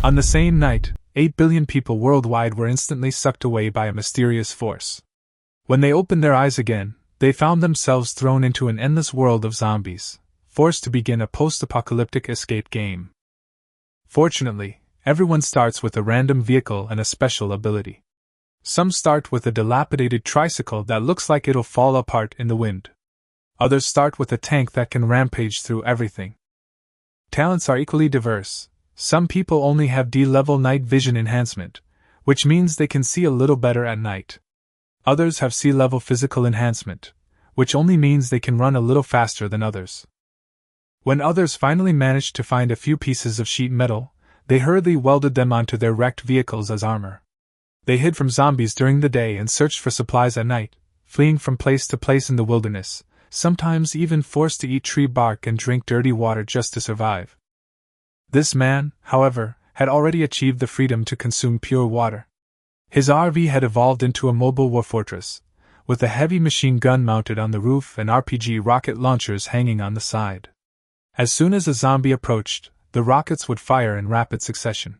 On the same night, 8 billion people worldwide were instantly sucked away by a mysterious force. When they opened their eyes again, they found themselves thrown into an endless world of zombies, forced to begin a post-apocalyptic escape game. Fortunately, everyone starts with a random vehicle and a special ability. Some start with a dilapidated tricycle that looks like it'll fall apart in the wind. Others start with a tank that can rampage through everything. Talents are equally diverse. Some people only have D-level night vision enhancement, which means they can see a little better at night. Others have C-level physical enhancement, which only means they can run a little faster than others. When others finally managed to find a few pieces of sheet metal, they hurriedly welded them onto their wrecked vehicles as armor. They hid from zombies during the day and searched for supplies at night, fleeing from place to place in the wilderness, sometimes even forced to eat tree bark and drink dirty water just to survive. This man, however, had already achieved the freedom to consume pure water. His RV had evolved into a mobile war fortress, with a heavy machine gun mounted on the roof and RPG rocket launchers hanging on the side. As soon as a zombie approached, the rockets would fire in rapid succession.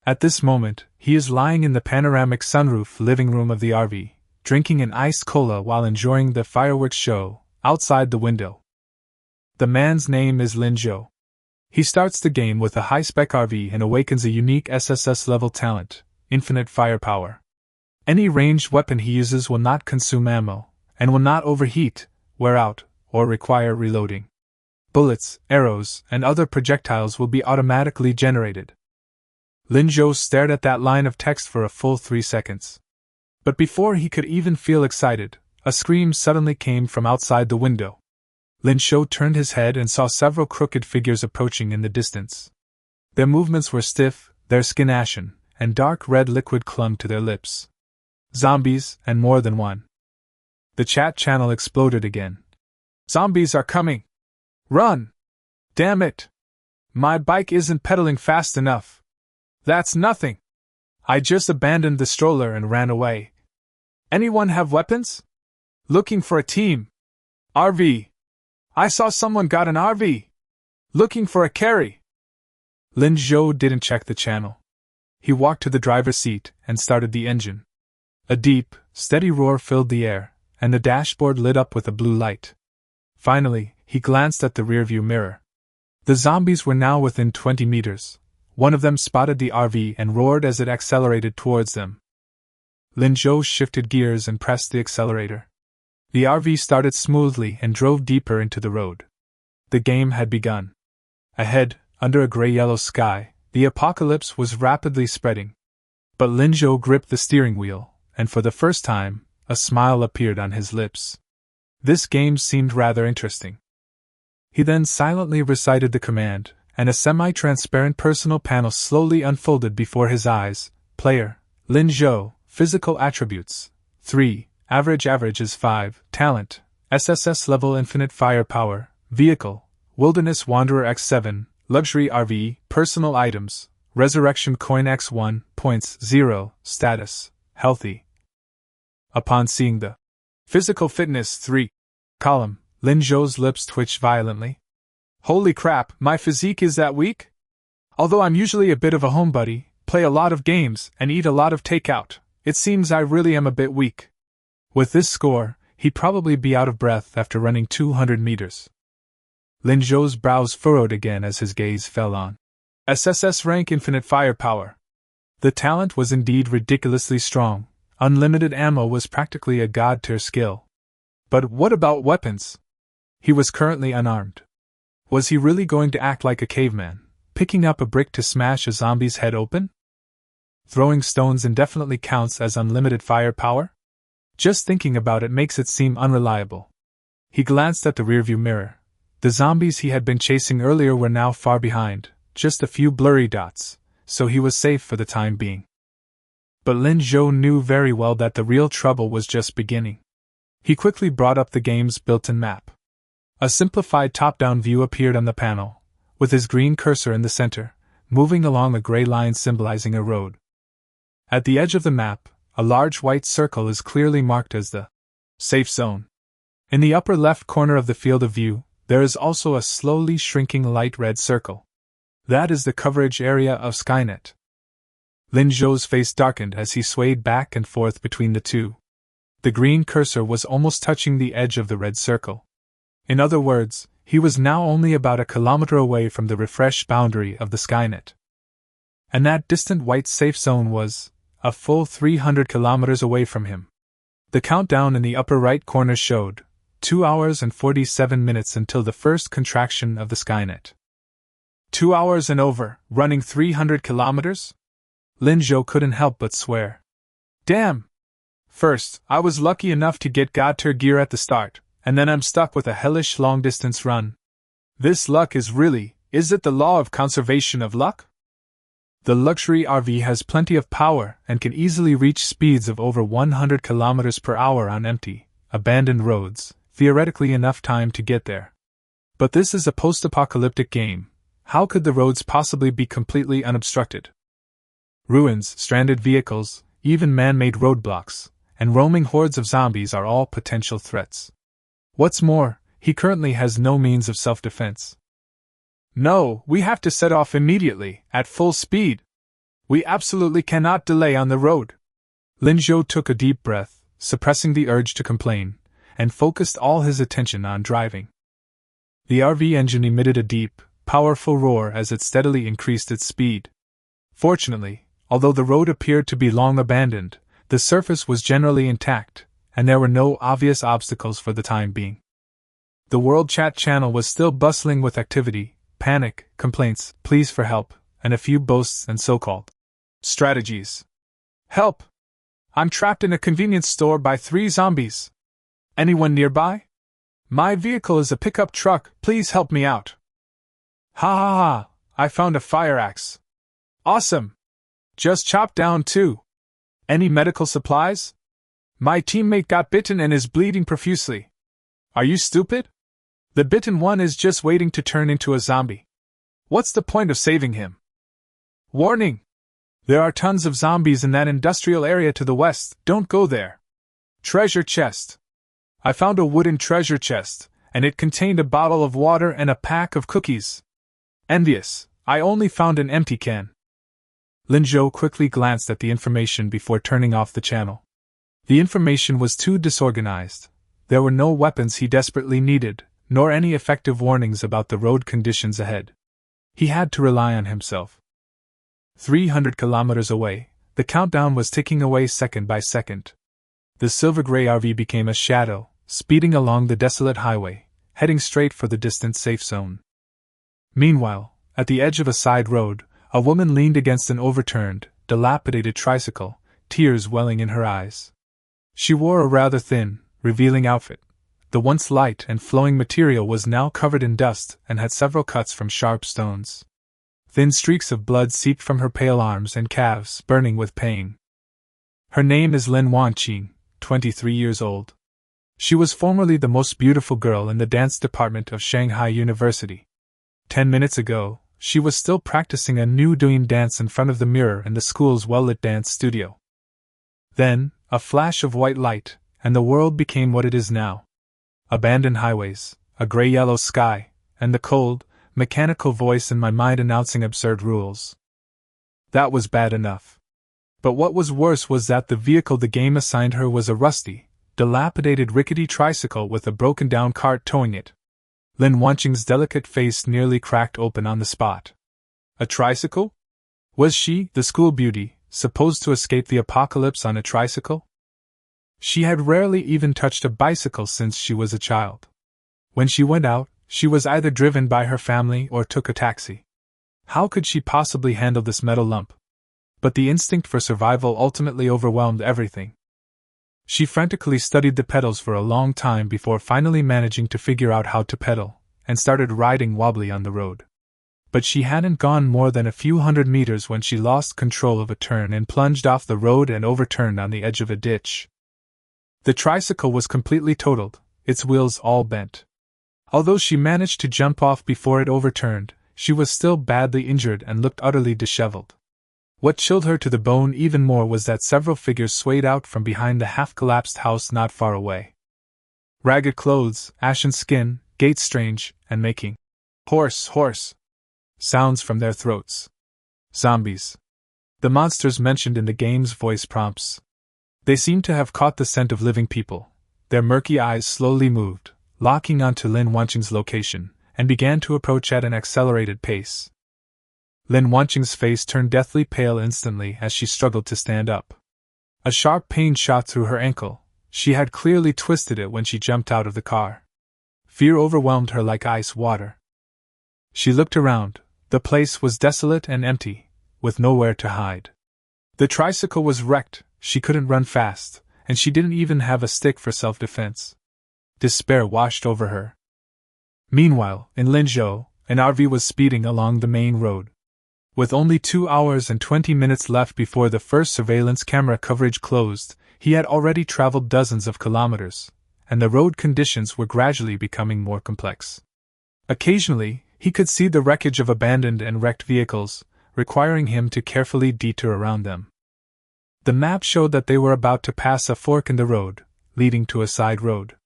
At this moment, he is lying in the panoramic sunroof living room of the RV, drinking an iced cola while enjoying the fireworks show outside the window. The man's name is Lin Zhou. He starts the game with a high-spec RV and awakens a unique SSS-level talent, infinite firepower. Any ranged weapon he uses will not consume ammo, and will not overheat, wear out, or require reloading. Bullets, arrows, and other projectiles will be automatically generated. Lin Zhou stared at that line of text for a full 3 seconds. But before he could even feel excited, a scream suddenly came from outside the window. Lin Zhou turned his head and saw several crooked figures approaching in the distance. Their movements were stiff, their skin ashen, and dark red liquid clung to their lips. Zombies, and more than one. The chat channel exploded again. Zombies are coming! Run! Damn it! My bike isn't pedaling fast enough. That's nothing. I just abandoned the stroller and ran away. Anyone have weapons? Looking for a team. RV. I saw someone got an RV. Looking for a carry. Lin Zhou didn't check the channel. He walked to the driver's seat and started the engine. A deep, steady roar filled the air, and the dashboard lit up with a blue light. Finally, he glanced at the rearview mirror. The zombies were now within 20 meters. One of them spotted the RV and roared as it accelerated towards them. Lin Zhou shifted gears and pressed the accelerator. The RV started smoothly and drove deeper into the road. The game had begun. Ahead, under a gray-yellow sky, the apocalypse was rapidly spreading. But Lin Zhou gripped the steering wheel, and for the first time, a smile appeared on his lips. This game seemed rather interesting. He then silently recited the command, and a semi-transparent personal panel slowly unfolded before his eyes. Player, Lin Zhou, physical attributes, 3, average is 5, talent, SSS level infinite firepower, vehicle, Wilderness Wanderer X7, luxury RV, personal items, resurrection coin X1, points 0, status, healthy. Upon seeing the physical fitness 3 column, Lin Zhou's lips twitched violently. Holy crap, my physique is that weak? Although I'm usually a bit of a homebody, play a lot of games, and eat a lot of takeout, it seems I really am a bit weak. With this score, he'd probably be out of breath after running 200 meters. Lin Zhou's brows furrowed again as his gaze fell on SSS rank infinite firepower. The talent was indeed ridiculously strong. Unlimited ammo was practically a god-tier skill. But what about weapons? He was currently unarmed. Was he really going to act like a caveman, picking up a brick to smash a zombie's head open? Throwing stones indefinitely counts as unlimited firepower? Just thinking about it makes it seem unreliable. He glanced at the rearview mirror. The zombies he had been chasing earlier were now far behind, just a few blurry dots, so he was safe for the time being. But Lin Zhou knew very well that the real trouble was just beginning. He quickly brought up the game's built-in map. A simplified top-down view appeared on the panel, with his green cursor in the center, moving along a gray line symbolizing a road. At the edge of the map, a large white circle is clearly marked as the safe zone. In the upper left corner of the field of view, there is also a slowly shrinking light red circle. That is the coverage area of Skynet. Lin Zhou's face darkened as he swayed back and forth between the two. The green cursor was almost touching the edge of the red circle. In other words, he was now only about a kilometer away from the refreshed boundary of the Skynet. And that distant white safe zone was a full 300 kilometers away from him. The countdown in the upper right corner showed 2 hours and 47 minutes until the first contraction of the Skynet. 2 hours and over, running 300 kilometers? Lin Zhou couldn't help but swear. Damn! First, I was lucky enough to get God tier gear at the start, and then I'm stuck with a hellish long-distance run. This luck is it the law of conservation of luck? The luxury RV has plenty of power and can easily reach speeds of over 100 kilometers per hour on empty, abandoned roads, theoretically enough time to get there. But this is a post-apocalyptic game. How could the roads possibly be completely unobstructed? Ruins, stranded vehicles, even man-made roadblocks, and roaming hordes of zombies are all potential threats. What's more, he currently has no means of self-defense. No, we have to set off immediately, at full speed. We absolutely cannot delay on the road. Lin Zhou took a deep breath, suppressing the urge to complain, and focused all his attention on driving. The RV engine emitted a deep, powerful roar as it steadily increased its speed. Fortunately, although the road appeared to be long abandoned, the surface was generally intact, and there were no obvious obstacles for the time being. The World Chat channel was still bustling with activity, panic, complaints, pleas for help, and a few boasts and so-called strategies. Help! I'm trapped in a convenience store by 3 zombies. Anyone nearby? My vehicle is a pickup truck, please help me out. Ha ha ha, I found a fire axe. Awesome! Just chopped down 2. Any medical supplies? My teammate got bitten and is bleeding profusely. Are you stupid? The bitten one is just waiting to turn into a zombie. What's the point of saving him? Warning! There are tons of zombies in that industrial area to the west, don't go there. Treasure chest. I found a wooden treasure chest, and it contained a bottle of water and a pack of cookies. Envious, I only found an empty can. Lin Zhou quickly glanced at the information before turning off the channel. The information was too disorganized. There were no weapons he desperately needed, nor any effective warnings about the road conditions ahead. He had to rely on himself. 300 kilometers away, the countdown was ticking away second by second. The silver-gray RV became a shadow, speeding along the desolate highway, heading straight for the distant safe zone. Meanwhile, at the edge of a side road, a woman leaned against an overturned, dilapidated tricycle, tears welling in her eyes. She wore a rather thin, revealing outfit. The once light and flowing material was now covered in dust and had several cuts from sharp stones. Thin streaks of blood seeped from her pale arms and calves, burning with pain. Her name is Lin Wanqing, 23 years old. She was formerly the most beautiful girl in the dance department of Shanghai University. 10 minutes ago, she was still practicing a new Douyin dance in front of the mirror in the school's well-lit dance studio. Then, a flash of white light, and the world became what it is now. Abandoned highways, a gray-yellow sky, and the cold, mechanical voice in my mind announcing absurd rules. That was bad enough. But what was worse was that the vehicle the game assigned her was a rusty, dilapidated rickety tricycle with a broken-down cart towing it. Lin Wanqing's delicate face nearly cracked open on the spot. A tricycle? Was she, the school beauty, supposed to escape the apocalypse on a tricycle? She had rarely even touched a bicycle since she was a child. When she went out, she was either driven by her family or took a taxi. How could she possibly handle this metal lump? But the instinct for survival ultimately overwhelmed everything. She frantically studied the pedals for a long time before finally managing to figure out how to pedal, and started riding wobbly on the road. But she hadn't gone more than a few hundred meters when she lost control of a turn and plunged off the road and overturned on the edge of a ditch. The tricycle was completely totaled, its wheels all bent. Although she managed to jump off before it overturned, she was still badly injured and looked utterly disheveled. What chilled her to the bone even more was that several figures swayed out from behind the half-collapsed house not far away. Ragged clothes, ashen skin, gait strange, and making. Horse! Sounds from their throats. Zombies. The monsters mentioned in the game's voice prompts. They seemed to have caught the scent of living people. Their murky eyes slowly moved, locking onto Lin Wanqing's location, and began to approach at an accelerated pace. Lin Wanqing's face turned deathly pale instantly as she struggled to stand up. A sharp pain shot through her ankle. She had clearly twisted it when she jumped out of the car. Fear overwhelmed her like ice water. She looked around. The place was desolate and empty, with nowhere to hide. The tricycle was wrecked, she couldn't run fast, and she didn't even have a stick for self-defense. Despair washed over her. Meanwhile, in Linzhou, an RV was speeding along the main road. With only 2 hours and 20 minutes left before the first surveillance camera coverage closed, he had already traveled dozens of kilometers, and the road conditions were gradually becoming more complex. Occasionally, he could see the wreckage of abandoned and wrecked vehicles, requiring him to carefully detour around them. The map showed that they were about to pass a fork in the road, leading to a side road.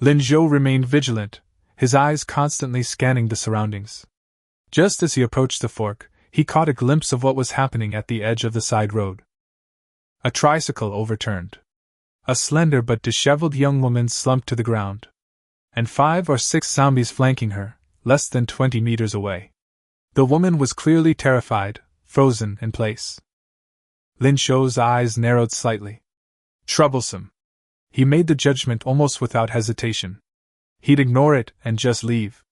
Linzhou remained vigilant, his eyes constantly scanning the surroundings. Just as he approached the fork, he caught a glimpse of what was happening at the edge of the side road. A tricycle overturned. A slender but disheveled young woman slumped to the ground. And 5 or 6 zombies flanking her, less than 20 meters away. The woman was clearly terrified, frozen in place. Lin Shou's eyes narrowed slightly. Troublesome. He made the judgment almost without hesitation. He'd ignore it and just leave.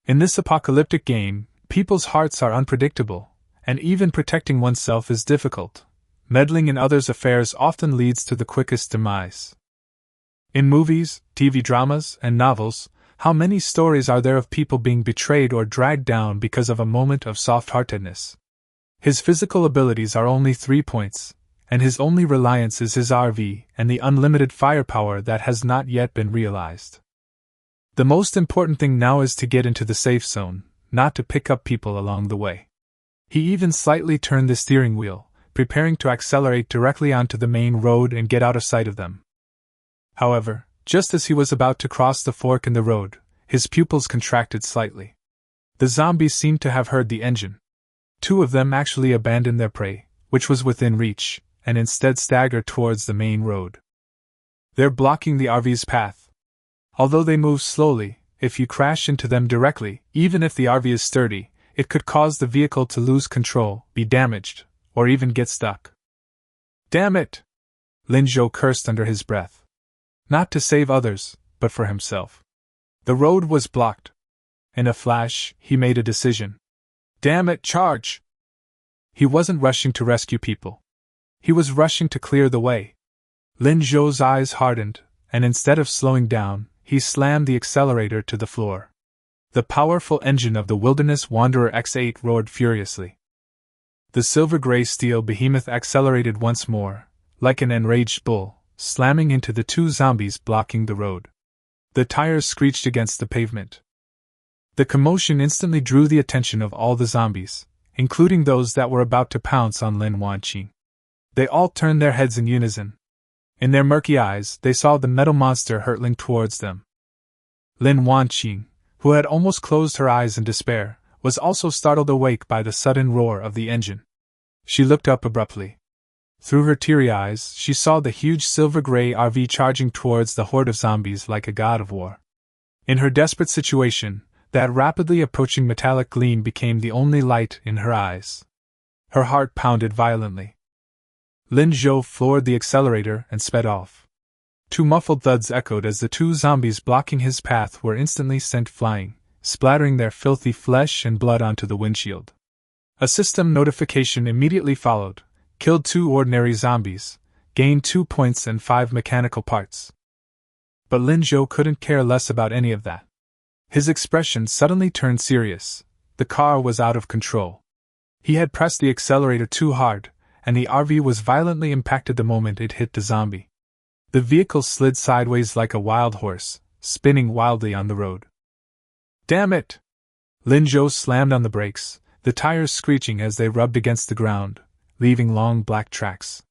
In this apocalyptic game, people's hearts are unpredictable, and even protecting oneself is difficult. Meddling in others' affairs often leads to the quickest demise. In movies, TV dramas, and novels, how many stories are there of people being betrayed or dragged down because of a moment of soft-heartedness? His physical abilities are only 3 points, and his only reliance is his RV and the unlimited firepower that has not yet been realized. The most important thing now is to get into the safe zone, not to pick up people along the way. He even slightly turned the steering wheel, preparing to accelerate directly onto the main road and get out of sight of them. However, just as he was about to cross the fork in the road, his pupils contracted slightly. The zombies seemed to have heard the engine. 2 of them actually abandoned their prey, which was within reach, and instead staggered towards the main road. They're blocking the RV's path. Although they move slowly, if you crash into them directly, even if the RV is sturdy, it could cause the vehicle to lose control, be damaged, or even get stuck. Damn it! Linzhou cursed under his breath. Not to save others, but for himself. The road was blocked. In a flash, he made a decision. Damn it, charge! He wasn't rushing to rescue people. He was rushing to clear the way. Linzhou's eyes hardened, and instead of slowing down, he slammed the accelerator to the floor. The powerful engine of the Wilderness Wanderer X8 roared furiously. The silver-gray steel behemoth accelerated once more, like an enraged bull, slamming into the 2 zombies blocking the road. The tires screeched against the pavement. The commotion instantly drew the attention of all the zombies, including those that were about to pounce on Lin Wanqing. They all turned their heads in unison. In their murky eyes, they saw the metal monster hurtling towards them. Lin Wanqing, who had almost closed her eyes in despair, was also startled awake by the sudden roar of the engine. She looked up abruptly. Through her teary eyes, she saw the huge silver-gray RV charging towards the horde of zombies like a god of war. In her desperate situation, that rapidly approaching metallic gleam became the only light in her eyes. Her heart pounded violently. Linzhou floored the accelerator and sped off. 2 muffled thuds echoed as the 2 zombies blocking his path were instantly sent flying, splattering their filthy flesh and blood onto the windshield. A system notification immediately followed. Killed 2 ordinary zombies, gained 2 points and 5 mechanical parts. But Linzhou couldn't care less about any of that. His expression suddenly turned serious. The car was out of control. He had pressed the accelerator too hard, and the RV was violently impacted the moment it hit the zombie. The vehicle slid sideways like a wild horse, spinning wildly on the road. Damn it! Linzhou slammed on the brakes, the tires screeching as they rubbed against the ground, leaving long black tracks.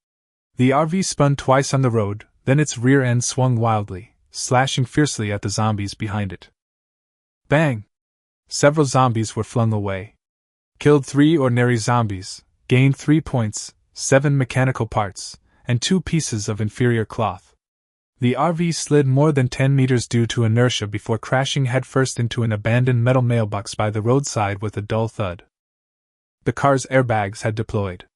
The RV spun twice on the road, then its rear end swung wildly, slashing fiercely at the zombies behind it. Bang! Several zombies were flung away. Killed 3 ordinary zombies, gained 3 points, 7 mechanical parts, and 2 pieces of inferior cloth. The RV slid more than 10 meters due to inertia before crashing headfirst into an abandoned metal mailbox by the roadside with a dull thud. The car's airbags had deployed.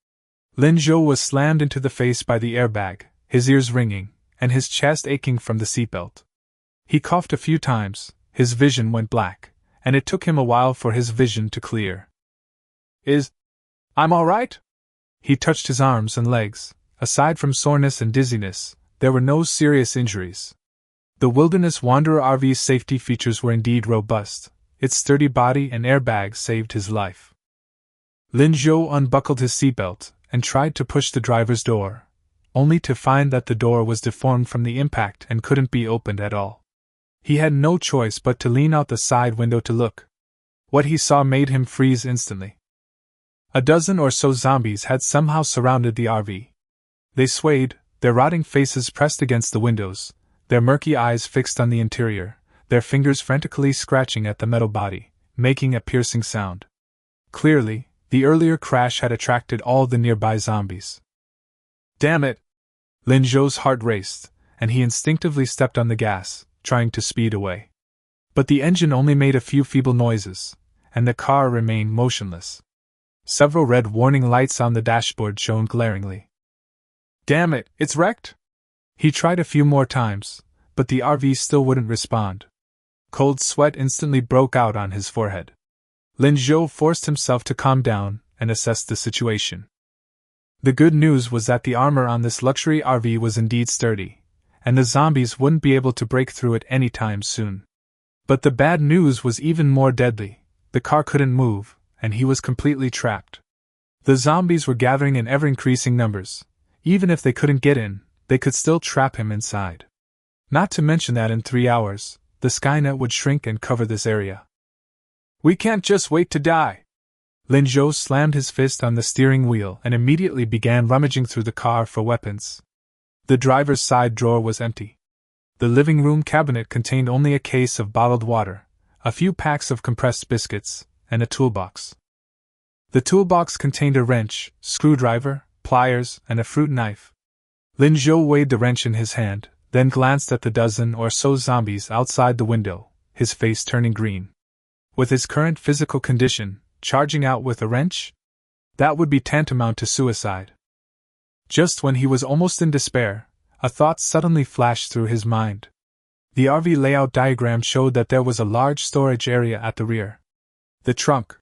Lin Zhou was slammed into the face by the airbag, his ears ringing, and his chest aching from the seatbelt. He coughed a few times, his vision went black, and it took him a while for his vision to clear. I'm all right? He touched his arms and legs. Aside from soreness and dizziness, there were no serious injuries. The Wilderness Wanderer RV's safety features were indeed robust. Its sturdy body and airbags saved his life. Lin Zhou unbuckled his seatbelt and tried to push the driver's door, only to find that the door was deformed from the impact and couldn't be opened at all. He had no choice but to lean out the side window to look. What he saw made him freeze instantly. A dozen or so zombies had somehow surrounded the RV. They swayed, their rotting faces pressed against the windows, their murky eyes fixed on the interior, their fingers frantically scratching at the metal body, making a piercing sound. Clearly, the earlier crash had attracted all the nearby zombies. Damn it! Lin Zhou's heart raced, and he instinctively stepped on the gas, trying to speed away. But the engine only made a few feeble noises, and the car remained motionless. Several red warning lights on the dashboard shone glaringly. Damn it, it's wrecked? He tried a few more times, but the RV still wouldn't respond. Cold sweat instantly broke out on his forehead. Lin Zhou forced himself to calm down and assess the situation. The good news was that the armor on this luxury RV was indeed sturdy, and the zombies wouldn't be able to break through it any time soon. But the bad news was even more deadly. The car couldn't move, and he was completely trapped. The zombies were gathering in ever-increasing numbers. Even if they couldn't get in, they could still trap him inside. Not to mention that in 3 hours, the Skynet would shrink and cover this area. We can't just wait to die! Lin Zhou slammed his fist on the steering wheel and immediately began rummaging through the car for weapons. The driver's side drawer was empty. The living room cabinet contained only a case of bottled water, a few packs of compressed biscuits, and a toolbox. The toolbox contained a wrench, screwdriver, pliers, and a fruit knife. Lin Zhou weighed the wrench in his hand, then glanced at the dozen or so zombies outside the window, his face turning green. With his current physical condition, charging out with a wrench? That would be tantamount to suicide. Just when he was almost in despair, a thought suddenly flashed through his mind. The RV layout diagram showed that there was a large storage area at the rear. The trunk.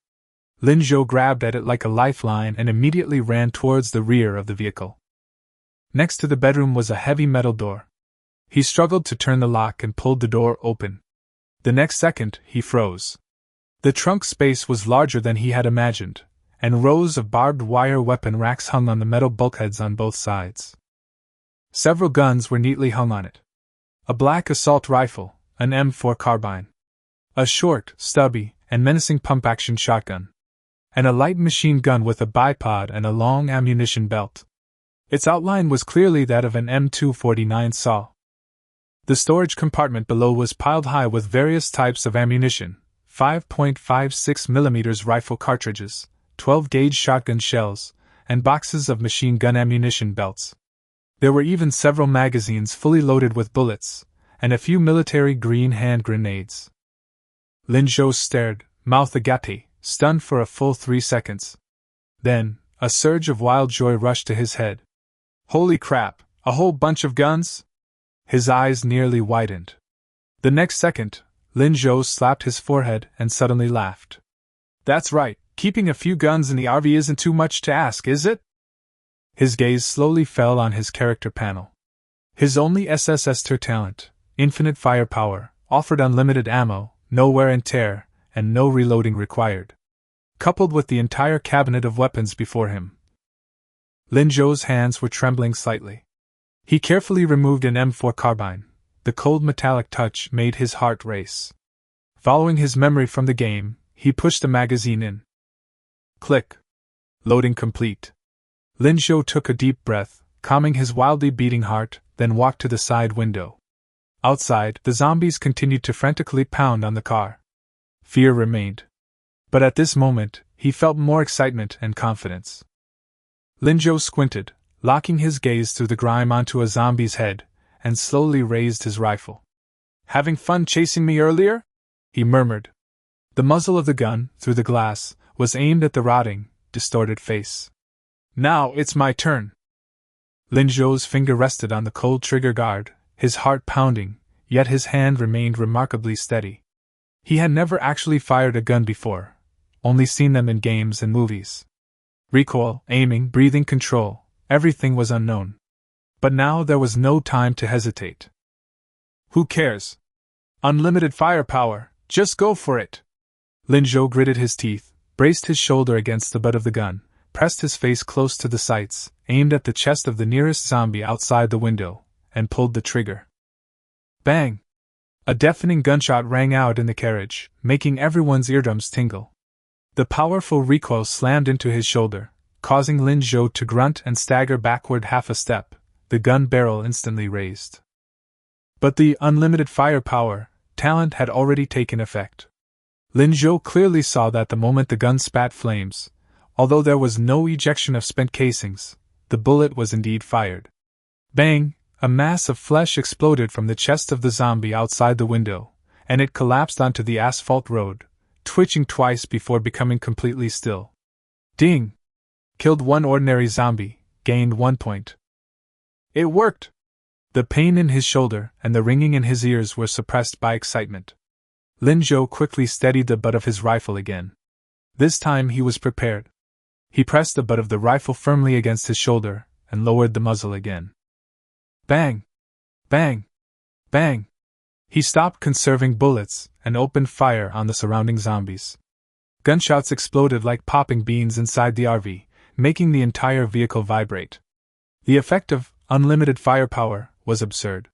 Lin Zhou grabbed at it like a lifeline and immediately ran towards the rear of the vehicle. Next to the bedroom was a heavy metal door. He struggled to turn the lock and pulled the door open. The next second, he froze. The trunk space was larger than he had imagined, and rows of barbed wire weapon racks hung on the metal bulkheads on both sides. Several guns were neatly hung on it. A black assault rifle, an M4 carbine. A short, stubby, and menacing pump-action shotgun. And a light machine gun with a bipod and a long ammunition belt. Its outline was clearly that of an M249 saw. The storage compartment below was piled high with various types of ammunition, 5.56mm rifle cartridges, 12-gauge shotgun shells, and boxes of machine gun ammunition belts. There were even several magazines fully loaded with bullets, and a few military-green hand grenades. Lin Zhou stared, mouth agape, stunned for a full 3 seconds. Then, a surge of wild joy rushed to his head. Holy crap, a whole bunch of guns? His eyes nearly widened. The next second, Lin Zhou slapped his forehead and suddenly laughed. That's right, keeping a few guns in the RV isn't too much to ask, is it? His gaze slowly fell on his character panel. His only SSS talent, infinite firepower, offered unlimited ammo, no wear and tear, and no reloading required. Coupled with the entire cabinet of weapons before him. Lin Zhou's hands were trembling slightly. He carefully removed an M4 carbine. The cold metallic touch made his heart race. Following his memory from the game, he pushed the magazine in. Click. Loading complete. Lin Zhou took a deep breath, calming his wildly beating heart, then walked to the side window. Outside, the zombies continued to frantically pound on the car. Fear remained. But at this moment, he felt more excitement and confidence. Lin Zhou squinted, locking his gaze through the grime onto a zombie's head, and slowly raised his rifle. "Having fun chasing me earlier?" he murmured. The muzzle of the gun, through the glass, was aimed at the rotting, distorted face. "Now it's my turn." Lin Zhou's finger rested on the cold trigger guard, his heart pounding, yet his hand remained remarkably steady. He had never actually fired a gun before, only seen them in games and movies. Recoil, aiming, breathing control, everything was unknown. But now there was no time to hesitate. "Who cares? Unlimited firepower, just go for it!" Lin Zhou gritted his teeth, braced his shoulder against the butt of the gun, pressed his face close to the sights, aimed at the chest of the nearest zombie outside the window, and pulled the trigger. Bang! A deafening gunshot rang out in the carriage, making everyone's eardrums tingle. The powerful recoil slammed into his shoulder, causing Lin Zhou to grunt and stagger backward half a step, the gun barrel instantly raised. But the unlimited firepower talent had already taken effect. Lin Zhou clearly saw that the moment the gun spat flames, although there was no ejection of spent casings, the bullet was indeed fired. Bang! A mass of flesh exploded from the chest of the zombie outside the window, and it collapsed onto the asphalt road, twitching twice before becoming completely still. Ding! Killed one ordinary zombie, gained 1 point. It worked! The pain in his shoulder and the ringing in his ears were suppressed by excitement. Lin Zhou quickly steadied the butt of his rifle again. This time he was prepared. He pressed the butt of the rifle firmly against his shoulder and lowered the muzzle again. Bang! Bang! Bang! He stopped conserving bullets and opened fire on the surrounding zombies. Gunshots exploded like popping beans inside the RV, making the entire vehicle vibrate. The effect of unlimited firepower was absurd.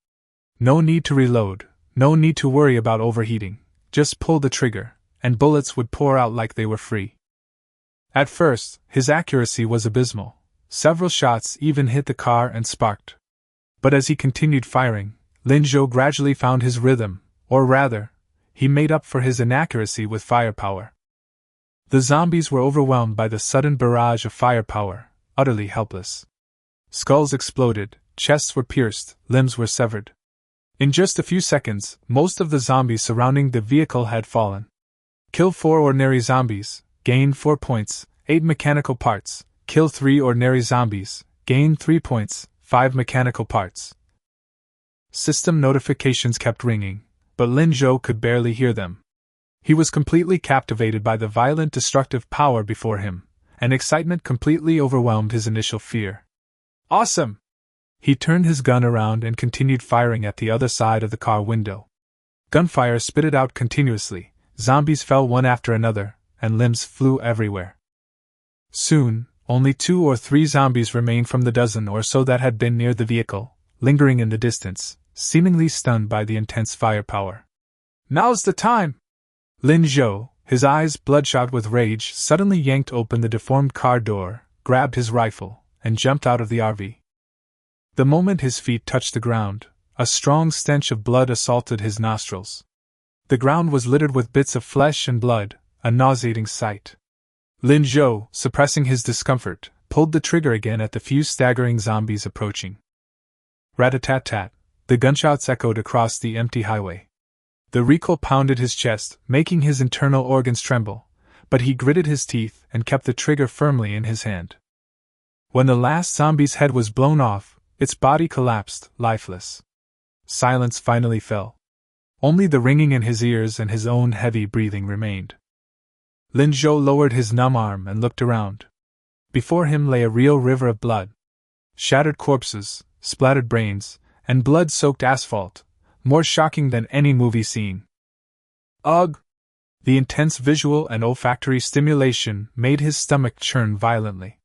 No need to reload, no need to worry about overheating, just pull the trigger, and bullets would pour out like they were free. At first, his accuracy was abysmal. Several shots even hit the car and sparked. But as he continued firing, Lin Zhou gradually found his rhythm, or rather, he made up for his inaccuracy with firepower. The zombies were overwhelmed by the sudden barrage of firepower, utterly helpless. Skulls exploded, chests were pierced, limbs were severed. In just a few seconds, most of the zombies surrounding the vehicle had fallen. Kill 4 ordinary zombies, gain 4 points, 8 mechanical parts. Kill 3 ordinary zombies, gain 3 points, 5 mechanical parts. System notifications kept ringing, but Lin Zhou could barely hear them. He was completely captivated by the violent destructive power before him, and excitement completely overwhelmed his initial fear. Awesome! He turned his gun around and continued firing at the other side of the car window. Gunfire spitted out continuously, zombies fell one after another, and limbs flew everywhere. Soon, only 2 or 3 zombies remained from the dozen or so that had been near the vehicle, lingering in the distance, seemingly stunned by the intense firepower. Now's the time! Lin Zhou, his eyes bloodshot with rage, suddenly yanked open the deformed car door, grabbed his rifle, and jumped out of the RV. The moment his feet touched the ground, a strong stench of blood assaulted his nostrils. The ground was littered with bits of flesh and blood, a nauseating sight. Lin Zhou, suppressing his discomfort, pulled the trigger again at the few staggering zombies approaching. Rat-a-tat-tat, the gunshots echoed across the empty highway. The recoil pounded his chest, making his internal organs tremble, but he gritted his teeth and kept the trigger firmly in his hand. When the last zombie's head was blown off, its body collapsed, lifeless. Silence finally fell. Only the ringing in his ears and his own heavy breathing remained. Lin Zhou lowered his numb arm and looked around. Before him lay a real river of blood. Shattered corpses, splattered brains, and blood-soaked asphalt, more shocking than any movie scene. Ugh! The intense visual and olfactory stimulation made his stomach churn violently.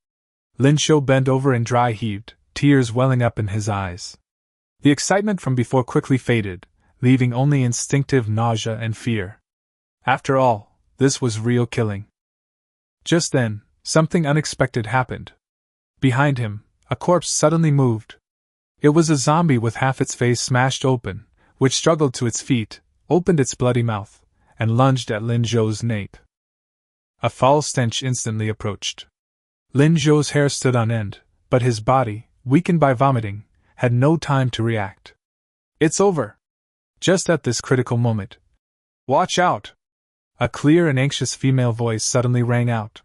Lin Zhou bent over and dry-heaved, tears welling up in his eyes. The excitement from before quickly faded, leaving only instinctive nausea and fear. After all, this was real killing. Just then, something unexpected happened. Behind him, a corpse suddenly moved. It was a zombie with half its face smashed open, which struggled to its feet, opened its bloody mouth, and lunged at Lin Zhou's nape. A foul stench instantly approached. Lin Zhou's hair stood on end, but his body, weakened by vomiting, had no time to react. It's over! Just at this critical moment. Watch out! A clear and anxious female voice suddenly rang out.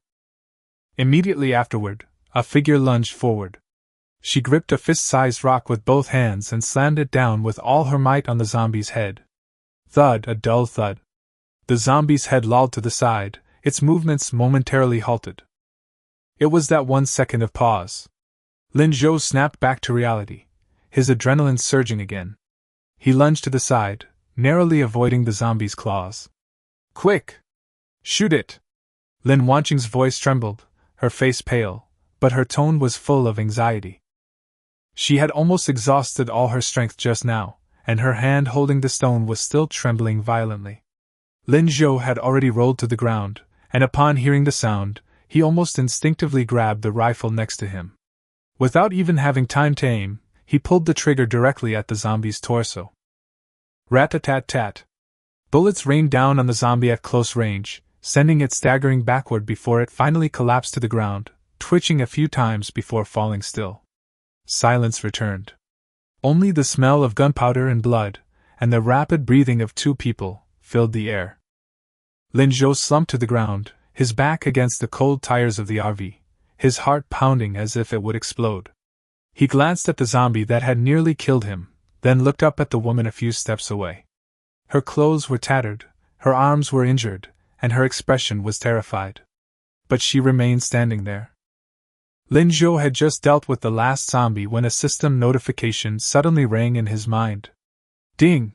Immediately afterward, a figure lunged forward. She gripped a fist-sized rock with both hands and slammed it down with all her might on the zombie's head. Thud, a dull thud. The zombie's head lolled to the side, its movements momentarily halted. It was that 1 second of pause. Lin Zhou snapped back to reality, his adrenaline surging again. He lunged to the side, narrowly avoiding the zombie's claws. Quick! Shoot it! Lin Wanqing's voice trembled, her face pale, but her tone was full of anxiety. She had almost exhausted all her strength just now, and her hand holding the stone was still trembling violently. Lin Zhou had already rolled to the ground, and upon hearing the sound, he almost instinctively grabbed the rifle next to him. Without even having time to aim, he pulled the trigger directly at the zombie's torso. Rat-a-tat-tat. Bullets rained down on the zombie at close range, sending it staggering backward before it finally collapsed to the ground, twitching a few times before falling still. Silence returned. Only the smell of gunpowder and blood, and the rapid breathing of two people, filled the air. Lin Zhou slumped to the ground, his back against the cold tires of the RV, his heart pounding as if it would explode. He glanced at the zombie that had nearly killed him, then looked up at the woman a few steps away. Her clothes were tattered, her arms were injured, and her expression was terrified. But she remained standing there. Lin Zhou had just dealt with the last zombie when a system notification suddenly rang in his mind. Ding!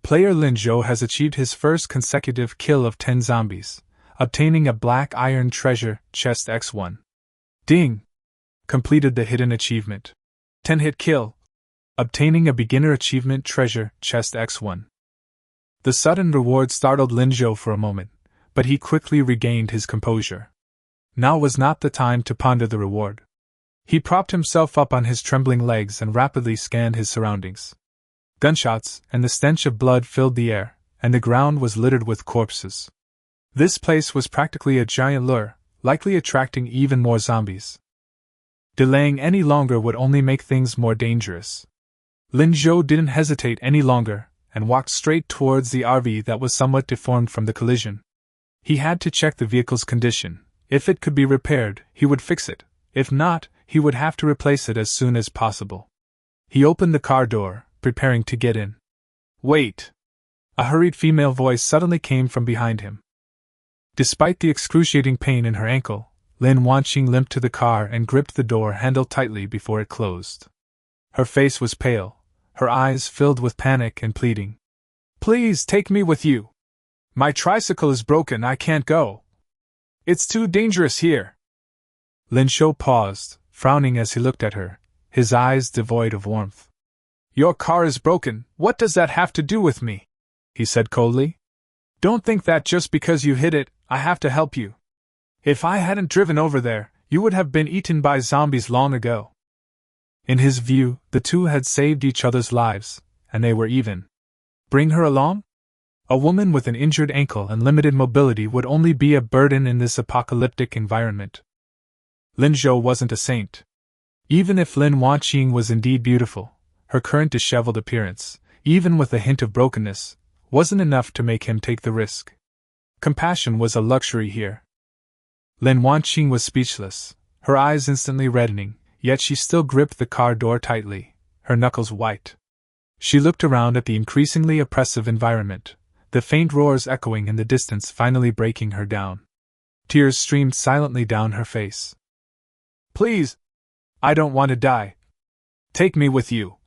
Player Lin Zhou has achieved his first consecutive kill of 10 zombies, obtaining a black iron treasure chest X1. Ding! Completed the hidden achievement. 10-hit kill. Obtaining a beginner achievement treasure chest X1. The sudden reward startled Lin Zhou for a moment, but he quickly regained his composure. Now was not the time to ponder the reward. He propped himself up on his trembling legs and rapidly scanned his surroundings. Gunshots and the stench of blood filled the air, and the ground was littered with corpses. This place was practically a giant lure, likely attracting even more zombies. Delaying any longer would only make things more dangerous. Lin Zhou didn't hesitate any longer, and walked straight towards the RV that was somewhat deformed from the collision. He had to check the vehicle's condition. If it could be repaired, he would fix it. If not, he would have to replace it as soon as possible. He opened the car door, preparing to get in. Wait! A hurried female voice suddenly came from behind him. Despite the excruciating pain in her ankle, Lin Wanqing limped to the car and gripped the door handle tightly before it closed. Her face was pale, her eyes filled with panic and pleading. Please take me with you. My tricycle is broken, I can't go. It's too dangerous here. Lin Zhou paused, frowning as he looked at her, his eyes devoid of warmth. Your car is broken, what does that have to do with me? He said coldly. Don't think that just because you hit it, I have to help you. If I hadn't driven over there, you would have been eaten by zombies long ago. In his view, the two had saved each other's lives, and they were even. Bring her along? A woman with an injured ankle and limited mobility would only be a burden in this apocalyptic environment. Lin Zhou wasn't a saint. Even if Lin Wanqing was indeed beautiful, her current disheveled appearance, even with a hint of brokenness, wasn't enough to make him take the risk. Compassion was a luxury here. Lin Wanqing was speechless, her eyes instantly reddening, yet she still gripped the car door tightly, her knuckles white. She looked around at the increasingly oppressive environment, the faint roars echoing in the distance finally breaking her down. Tears streamed silently down her face. Please! I don't want to die. Take me with you.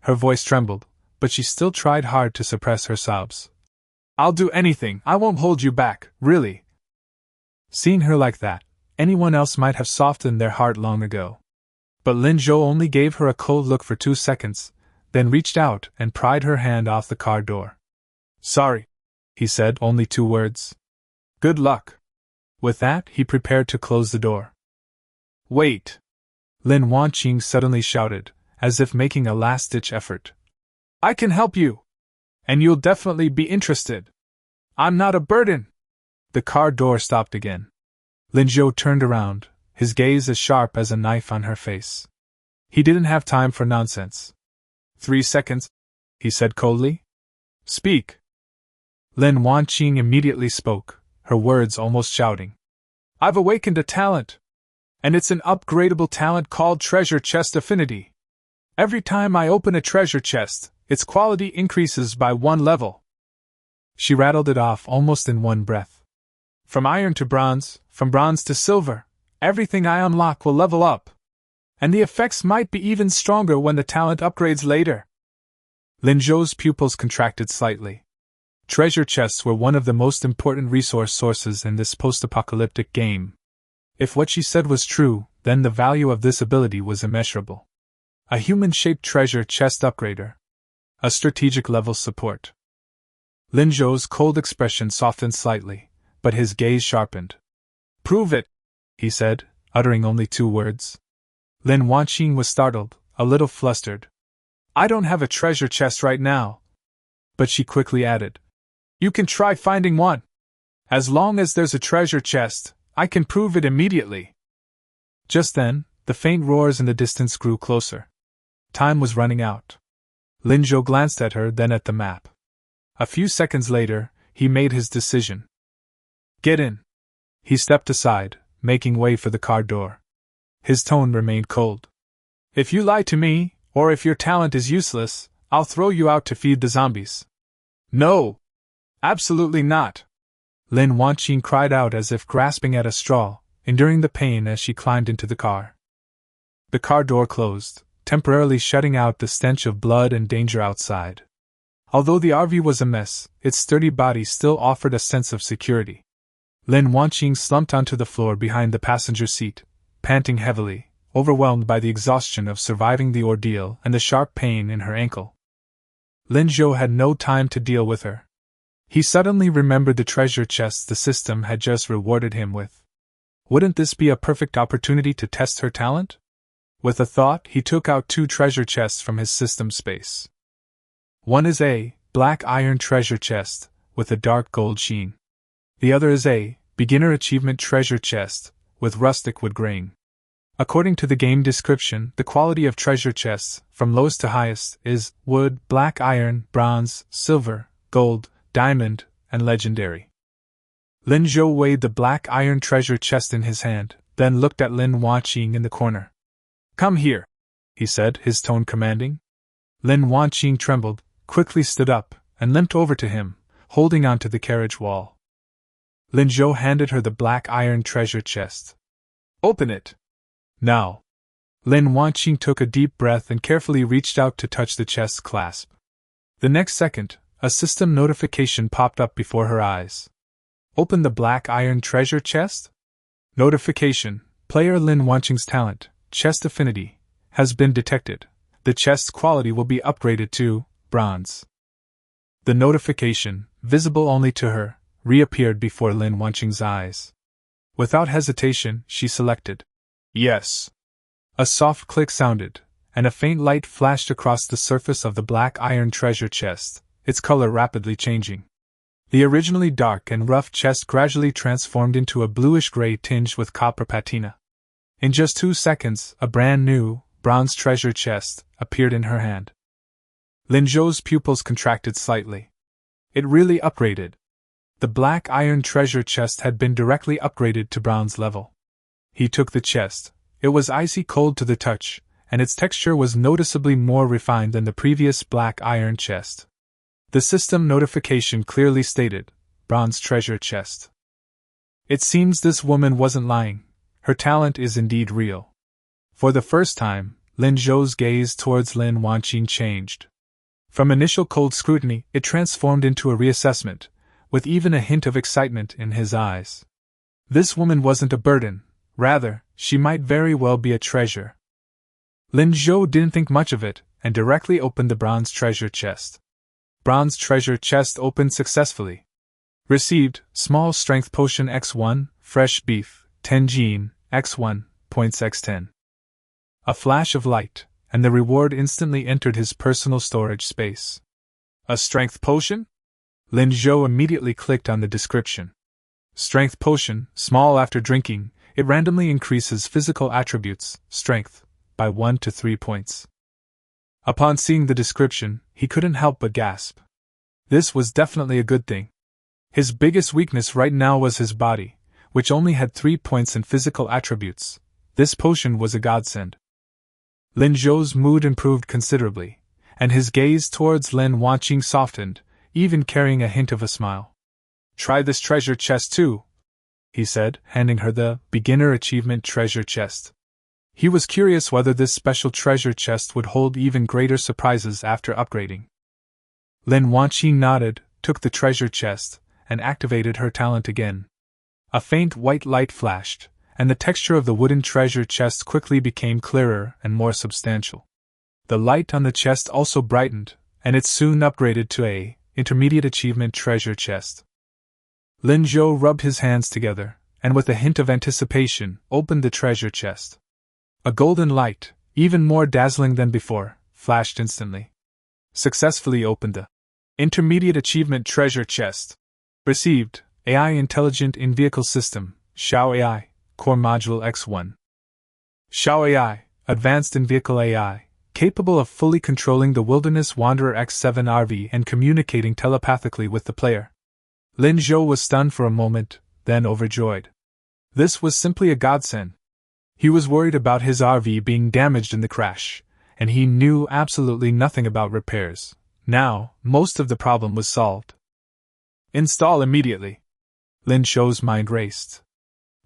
Her voice trembled, but she still tried hard to suppress her sobs. I'll do anything, I won't hold you back, really. Seeing her like that, anyone else might have softened their heart long ago. But Lin Zhou only gave her a cold look for 2 seconds, then reached out and pried her hand off the car door. Sorry, he said, only 2 words. Good luck. With that, he prepared to close the door. Wait! Lin Wanqing suddenly shouted, as if making a last-ditch effort. I can help you! And you'll definitely be interested. I'm not a burden! The car door stopped again. Lin Zhou turned around, his gaze as sharp as a knife on her face. He didn't have time for nonsense. 3 seconds, he said coldly. Speak. Lin Wanqing immediately spoke, her words almost shouting. I've awakened a talent. And it's an upgradable talent called Treasure Chest Affinity. Every time I open a treasure chest, its quality increases by 1 level. She rattled it off almost in one breath. From iron to bronze, from bronze to silver, everything I unlock will level up. And the effects might be even stronger when the talent upgrades later. Lin Zhou's pupils contracted slightly. Treasure chests were one of the most important resource sources in this post-apocalyptic game. If what she said was true, then the value of this ability was immeasurable. A human-shaped treasure chest upgrader. A strategic level support. Lin Zhou's cold expression softened slightly, but his gaze sharpened. Prove it, he said, uttering only 2 words. Lin Wanqing was startled, a little flustered. I don't have a treasure chest right now. But she quickly added. You can try finding one. As long as there's a treasure chest, I can prove it immediately. Just then, the faint roars in the distance grew closer. Time was running out. Lin Zhou glanced at her, then at the map. A few seconds later, he made his decision. Get in. He stepped aside, making way for the car door. His tone remained cold. If you lie to me, or if your talent is useless, I'll throw you out to feed the zombies. No! Absolutely not! Lin Wanqing cried out as if grasping at a straw, enduring the pain as she climbed into the car. The car door closed, temporarily shutting out the stench of blood and danger outside. Although the RV was a mess, its sturdy body still offered a sense of security. Lin Wanqing slumped onto the floor behind the passenger seat, panting heavily, overwhelmed by the exhaustion of surviving the ordeal and the sharp pain in her ankle. Lin Zhou had no time to deal with her. He suddenly remembered the treasure chests the system had just rewarded him with. Wouldn't this be a perfect opportunity to test her talent? With a thought, he took out 2 treasure chests from his system space. One is a black iron treasure chest, with a dark gold sheen. The other is a beginner achievement treasure chest, with rustic wood grain. According to the game description, the quality of treasure chests, from lowest to highest, is wood, black iron, bronze, silver, gold, diamond, and legendary. Lin Zhou weighed the black iron treasure chest in his hand, then looked at Lin Wanqing in the corner. Come here, he said, his tone commanding. Lin Wanqing trembled, quickly stood up, and limped over to him, holding onto the carriage wall. Lin Zhou handed her the black iron treasure chest. Open it. Now. Lin Wanqing took a deep breath and carefully reached out to touch the chest's clasp. The next second, a system notification popped up before her eyes. Open the black iron treasure chest? Notification: player Lin Wanqing's talent, chest affinity, has been detected. The chest's quality will be upgraded to bronze. The notification, visible only to her, reappeared before Lin Wanqing's eyes. Without hesitation, she selected yes. A soft click sounded, and a faint light flashed across the surface of the black iron treasure chest, its color rapidly changing. The originally dark and rough chest gradually transformed into a bluish-gray tinged with copper patina. In just 2 seconds, a brand new, bronze treasure chest appeared in her hand. Lin Zhou's pupils contracted slightly. It really upgraded. The black iron treasure chest had been directly upgraded to bronze level. He took the chest. It was icy cold to the touch, and its texture was noticeably more refined than the previous black iron chest. The system notification clearly stated, bronze treasure chest. It seems this woman wasn't lying. Her talent is indeed real. For the first time, Lin Zhou's gaze towards Lin Wanqing changed. From initial cold scrutiny, it transformed into a reassessment, with even a hint of excitement in his eyes. This woman wasn't a burden. Rather, she might very well be a treasure. Lin Zhou didn't think much of it, and directly opened the bronze treasure chest. Bronze treasure chest opened successfully. Received, small strength potion X1, fresh beef, 10 gene, X1, points X10. A flash of light, and the reward instantly entered his personal storage space. A strength potion? Lin Zhou immediately clicked on the description. Strength potion, small after drinking, it randomly increases physical attributes, strength, by 1 to 3 points. Upon seeing the description, he couldn't help but gasp. This was definitely a good thing. His biggest weakness right now was his body, which only had 3 points in physical attributes. This potion was a godsend. Lin Zhou's mood improved considerably, and his gaze towards Lin Wanqing softened, even carrying a hint of a smile. "Try this treasure chest too," he said, handing her the beginner achievement treasure chest. He was curious whether this special treasure chest would hold even greater surprises after upgrading. Lin Wanqing nodded, took the treasure chest, and activated her talent again. A faint white light flashed, and the texture of the wooden treasure chest quickly became clearer and more substantial. The light on the chest also brightened, and it soon upgraded to a intermediate achievement treasure chest. Lin Zhou rubbed his hands together, and with a hint of anticipation, opened the treasure chest. A golden light, even more dazzling than before, flashed instantly. Successfully opened the intermediate achievement treasure chest. Received, AI Intelligent In-Vehicle System, Xiao AI, Core Module X1. Xiao AI, Advanced In-Vehicle AI, capable of fully controlling the Wilderness Wanderer X7 RV and communicating telepathically with the player. Lin Zhou was stunned for a moment, then overjoyed. This was simply a godsend. He was worried about his RV being damaged in the crash, and he knew absolutely nothing about repairs. Now, most of the problem was solved. Install immediately. Lin Zhou's mind raced.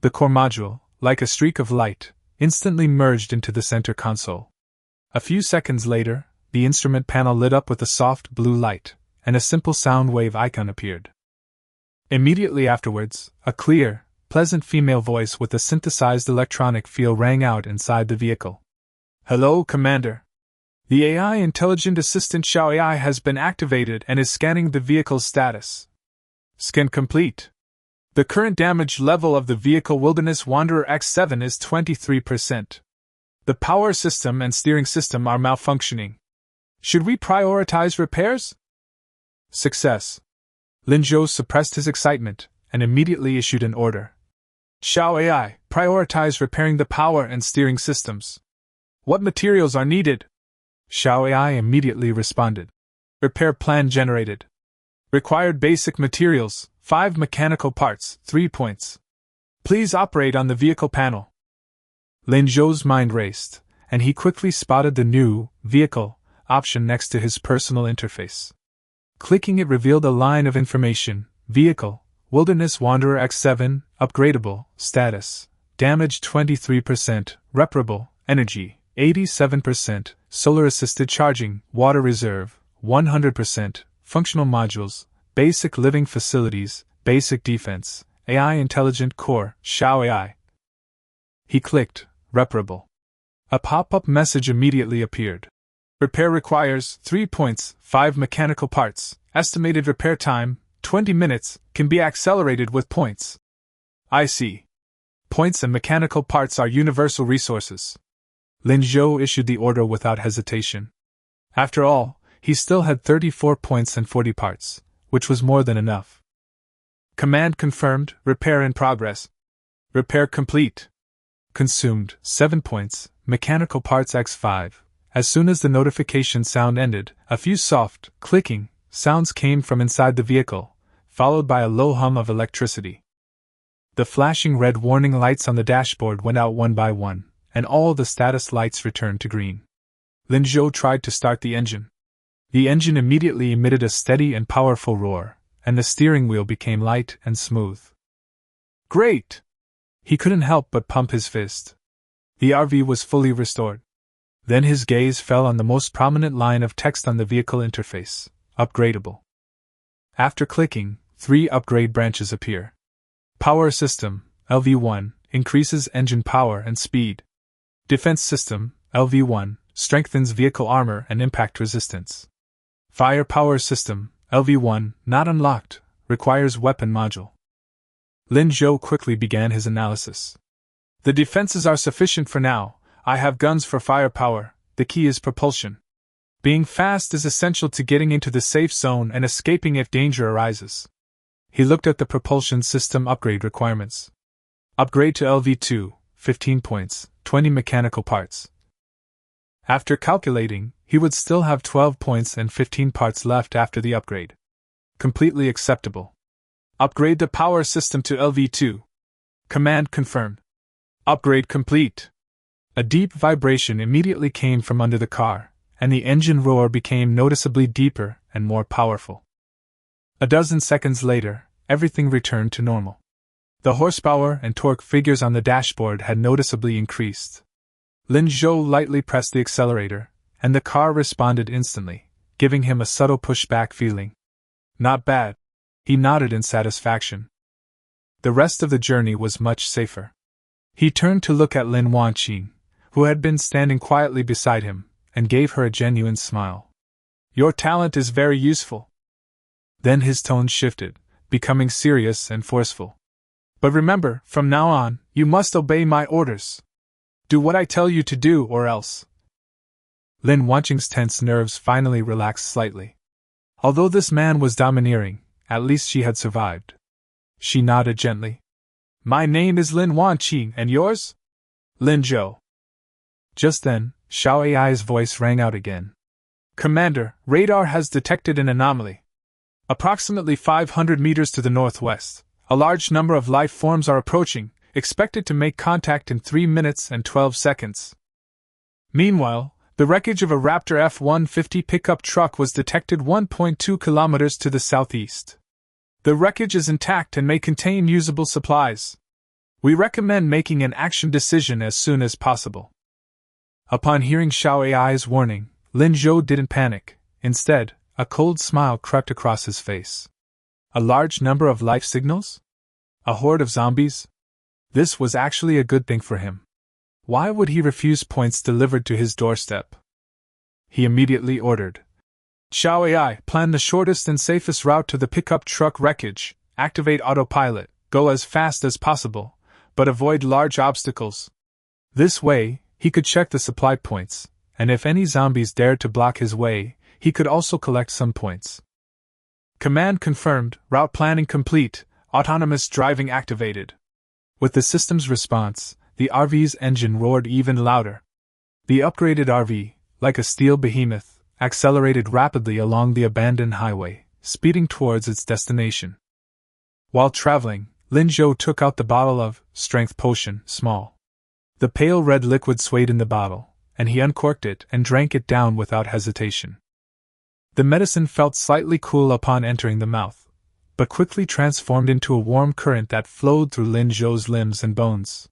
The core module, like a streak of light, instantly merged into the center console. A few seconds later, the instrument panel lit up with a soft blue light, and a simple sound wave icon appeared. Immediately afterwards, a clear, pleasant female voice with a synthesized electronic feel rang out inside the vehicle. "Hello, Commander. The AI Intelligent Assistant Xiao AI has been activated and is scanning the vehicle's status. Scan complete. The current damage level of the vehicle Wilderness Wanderer X7 is 23%. The power system and steering system are malfunctioning. Should we prioritize repairs?" Success. Lin Zhou suppressed his excitement and immediately issued an order. "Xiao AI, prioritize repairing the power and steering systems. What materials are needed?" Xiao AI immediately responded. "Repair plan generated. Required basic materials, 5 mechanical parts, 3 points. Please operate on the vehicle panel." Lin Zhou's mind raced, and he quickly spotted the new vehicle option next to his personal interface. Clicking it revealed a line of information: Vehicle, Wilderness Wanderer X7, Upgradable, Status, Damage 23%, Reparable, Energy, 87%, Solar Assisted Charging, Water Reserve, 100%, Functional Modules, Basic Living Facilities, Basic Defense, AI Intelligent Core, Xiao AI. He clicked, Reparable. A pop-up message immediately appeared. Repair requires 3 points, 5 mechanical parts, estimated repair time, 20 minutes, can be accelerated with points. I see. Points and mechanical parts are universal resources. Lin Zhou issued the order without hesitation. After all, he still had 34 points and 40 parts, which was more than enough. Command confirmed, repair in progress. Repair complete. Consumed, 7 points, mechanical parts X5. As soon as the notification sound ended, a few soft, clicking sounds came from inside the vehicle, followed by a low hum of electricity. The flashing red warning lights on the dashboard went out one by one, and all the status lights returned to green. Lin Zhou tried to start the engine. The engine immediately emitted a steady and powerful roar, and the steering wheel became light and smooth. Great! He couldn't help but pump his fist. The RV was fully restored. Then his gaze fell on the most prominent line of text on the vehicle interface: Upgradable. After clicking, 3 upgrade branches appear. Power System, LV1, increases engine power and speed. Defense System, LV1, strengthens vehicle armor and impact resistance. Fire Power System, LV1, not unlocked, requires weapon module. Lin Zhou quickly began his analysis. The defenses are sufficient for now. I have guns for firepower, the key is propulsion. Being fast is essential to getting into the safe zone and escaping if danger arises. He looked at the propulsion system upgrade requirements. Upgrade to LV2, 15 points, 20 mechanical parts. After calculating, he would still have 12 points and 15 parts left after the upgrade. Completely acceptable. Upgrade the power system to LV2. Command confirmed. Upgrade complete. A deep vibration immediately came from under the car, and the engine roar became noticeably deeper and more powerful. A dozen seconds later, everything returned to normal. The horsepower and torque figures on the dashboard had noticeably increased. Lin Zhou lightly pressed the accelerator, and the car responded instantly, giving him a subtle pushback feeling. Not bad. He nodded in satisfaction. The rest of the journey was much safer. He turned to look at Lin Wanqing, who had been standing quietly beside him, and gave her a genuine smile. Your talent is very useful. Then his tone shifted, becoming serious and forceful. But remember, from now on, you must obey my orders. Do what I tell you to do or else. Lin Wanqing's tense nerves finally relaxed slightly. Although this man was domineering, at least she had survived. She nodded gently. My name is Lin Wanqing, and yours? Lin Zhou. Just then, Xiao Ai's voice rang out again. Commander, radar has detected an anomaly. Approximately 500 meters to the northwest, a large number of life forms are approaching, expected to make contact in 3 minutes and 12 seconds. Meanwhile, the wreckage of a Raptor F-150 pickup truck was detected 1.2 kilometers to the southeast. The wreckage is intact and may contain usable supplies. We recommend making an action decision as soon as possible. Upon hearing Xiao Ai's warning, Lin Zhou didn't panic. Instead, a cold smile crept across his face. A large number of life signals? A horde of zombies? This was actually a good thing for him. Why would he refuse points delivered to his doorstep? He immediately ordered. Xiao Ai, plan the shortest and safest route to the pickup truck wreckage, activate autopilot, go as fast as possible, but avoid large obstacles. This way, he could check the supply points, and if any zombies dared to block his way, he could also collect some points. Command confirmed, route planning complete, autonomous driving activated. With the system's response, the RV's engine roared even louder. The upgraded RV, like a steel behemoth, accelerated rapidly along the abandoned highway, speeding towards its destination. While traveling, Lin Zhou took out the bottle of strength potion, small. The pale red liquid swayed in the bottle, and he uncorked it and drank it down without hesitation. The medicine felt slightly cool upon entering the mouth, but quickly transformed into a warm current that flowed through Lin Zhou's limbs and bones.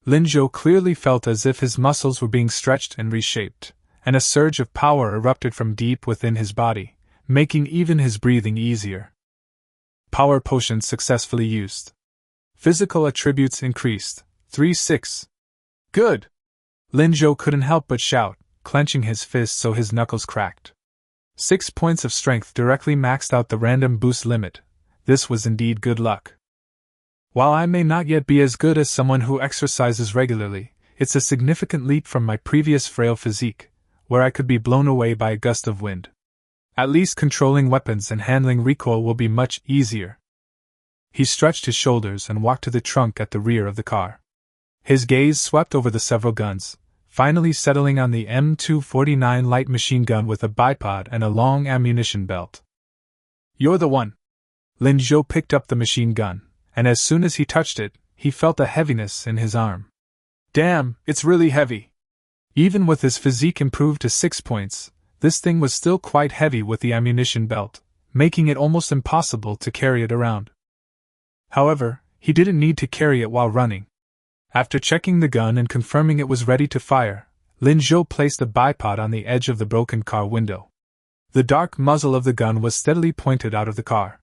Lin Zhou clearly felt as if his muscles were being stretched and reshaped, and a surge of power erupted from deep within his body, making even his breathing easier. Power potion successfully used. Physical attributes increased. 3-6. Good! Lin Zhou couldn't help but shout, clenching his fist so his knuckles cracked. 6 points of strength directly maxed out the random boost limit. This was indeed good luck. While I may not yet be as good as someone who exercises regularly, it's a significant leap from my previous frail physique, where I could be blown away by a gust of wind. At least controlling weapons and handling recoil will be much easier. He stretched his shoulders and walked to the trunk at the rear of the car. His gaze swept over the several guns, finally settling on the M249 light machine gun with a bipod and a long ammunition belt. You're the one. Lin Zhou picked up the machine gun, and as soon as he touched it, he felt a heaviness in his arm. Damn, it's really heavy. Even with his physique improved to 6 points, this thing was still quite heavy with the ammunition belt, making it almost impossible to carry it around. However, he didn't need to carry it while running. After checking the gun and confirming it was ready to fire, Lin Zhou placed a bipod on the edge of the broken car window. The dark muzzle of the gun was steadily pointed out of the car.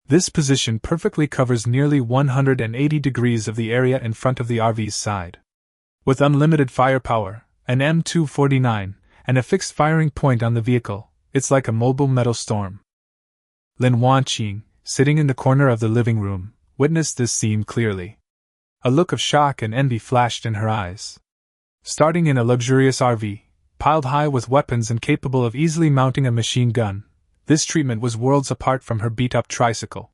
This position perfectly covers nearly 180 degrees of the area in front of the RV's side. With unlimited firepower, an M249, and a fixed firing point on the vehicle, it's like a mobile metal storm. Lin Wanqing, sitting in the corner of the living room, witnessed this scene clearly. A look of shock and envy flashed in her eyes. Starting in a luxurious RV, piled high with weapons and capable of easily mounting a machine gun, this treatment was worlds apart from her beat-up tricycle.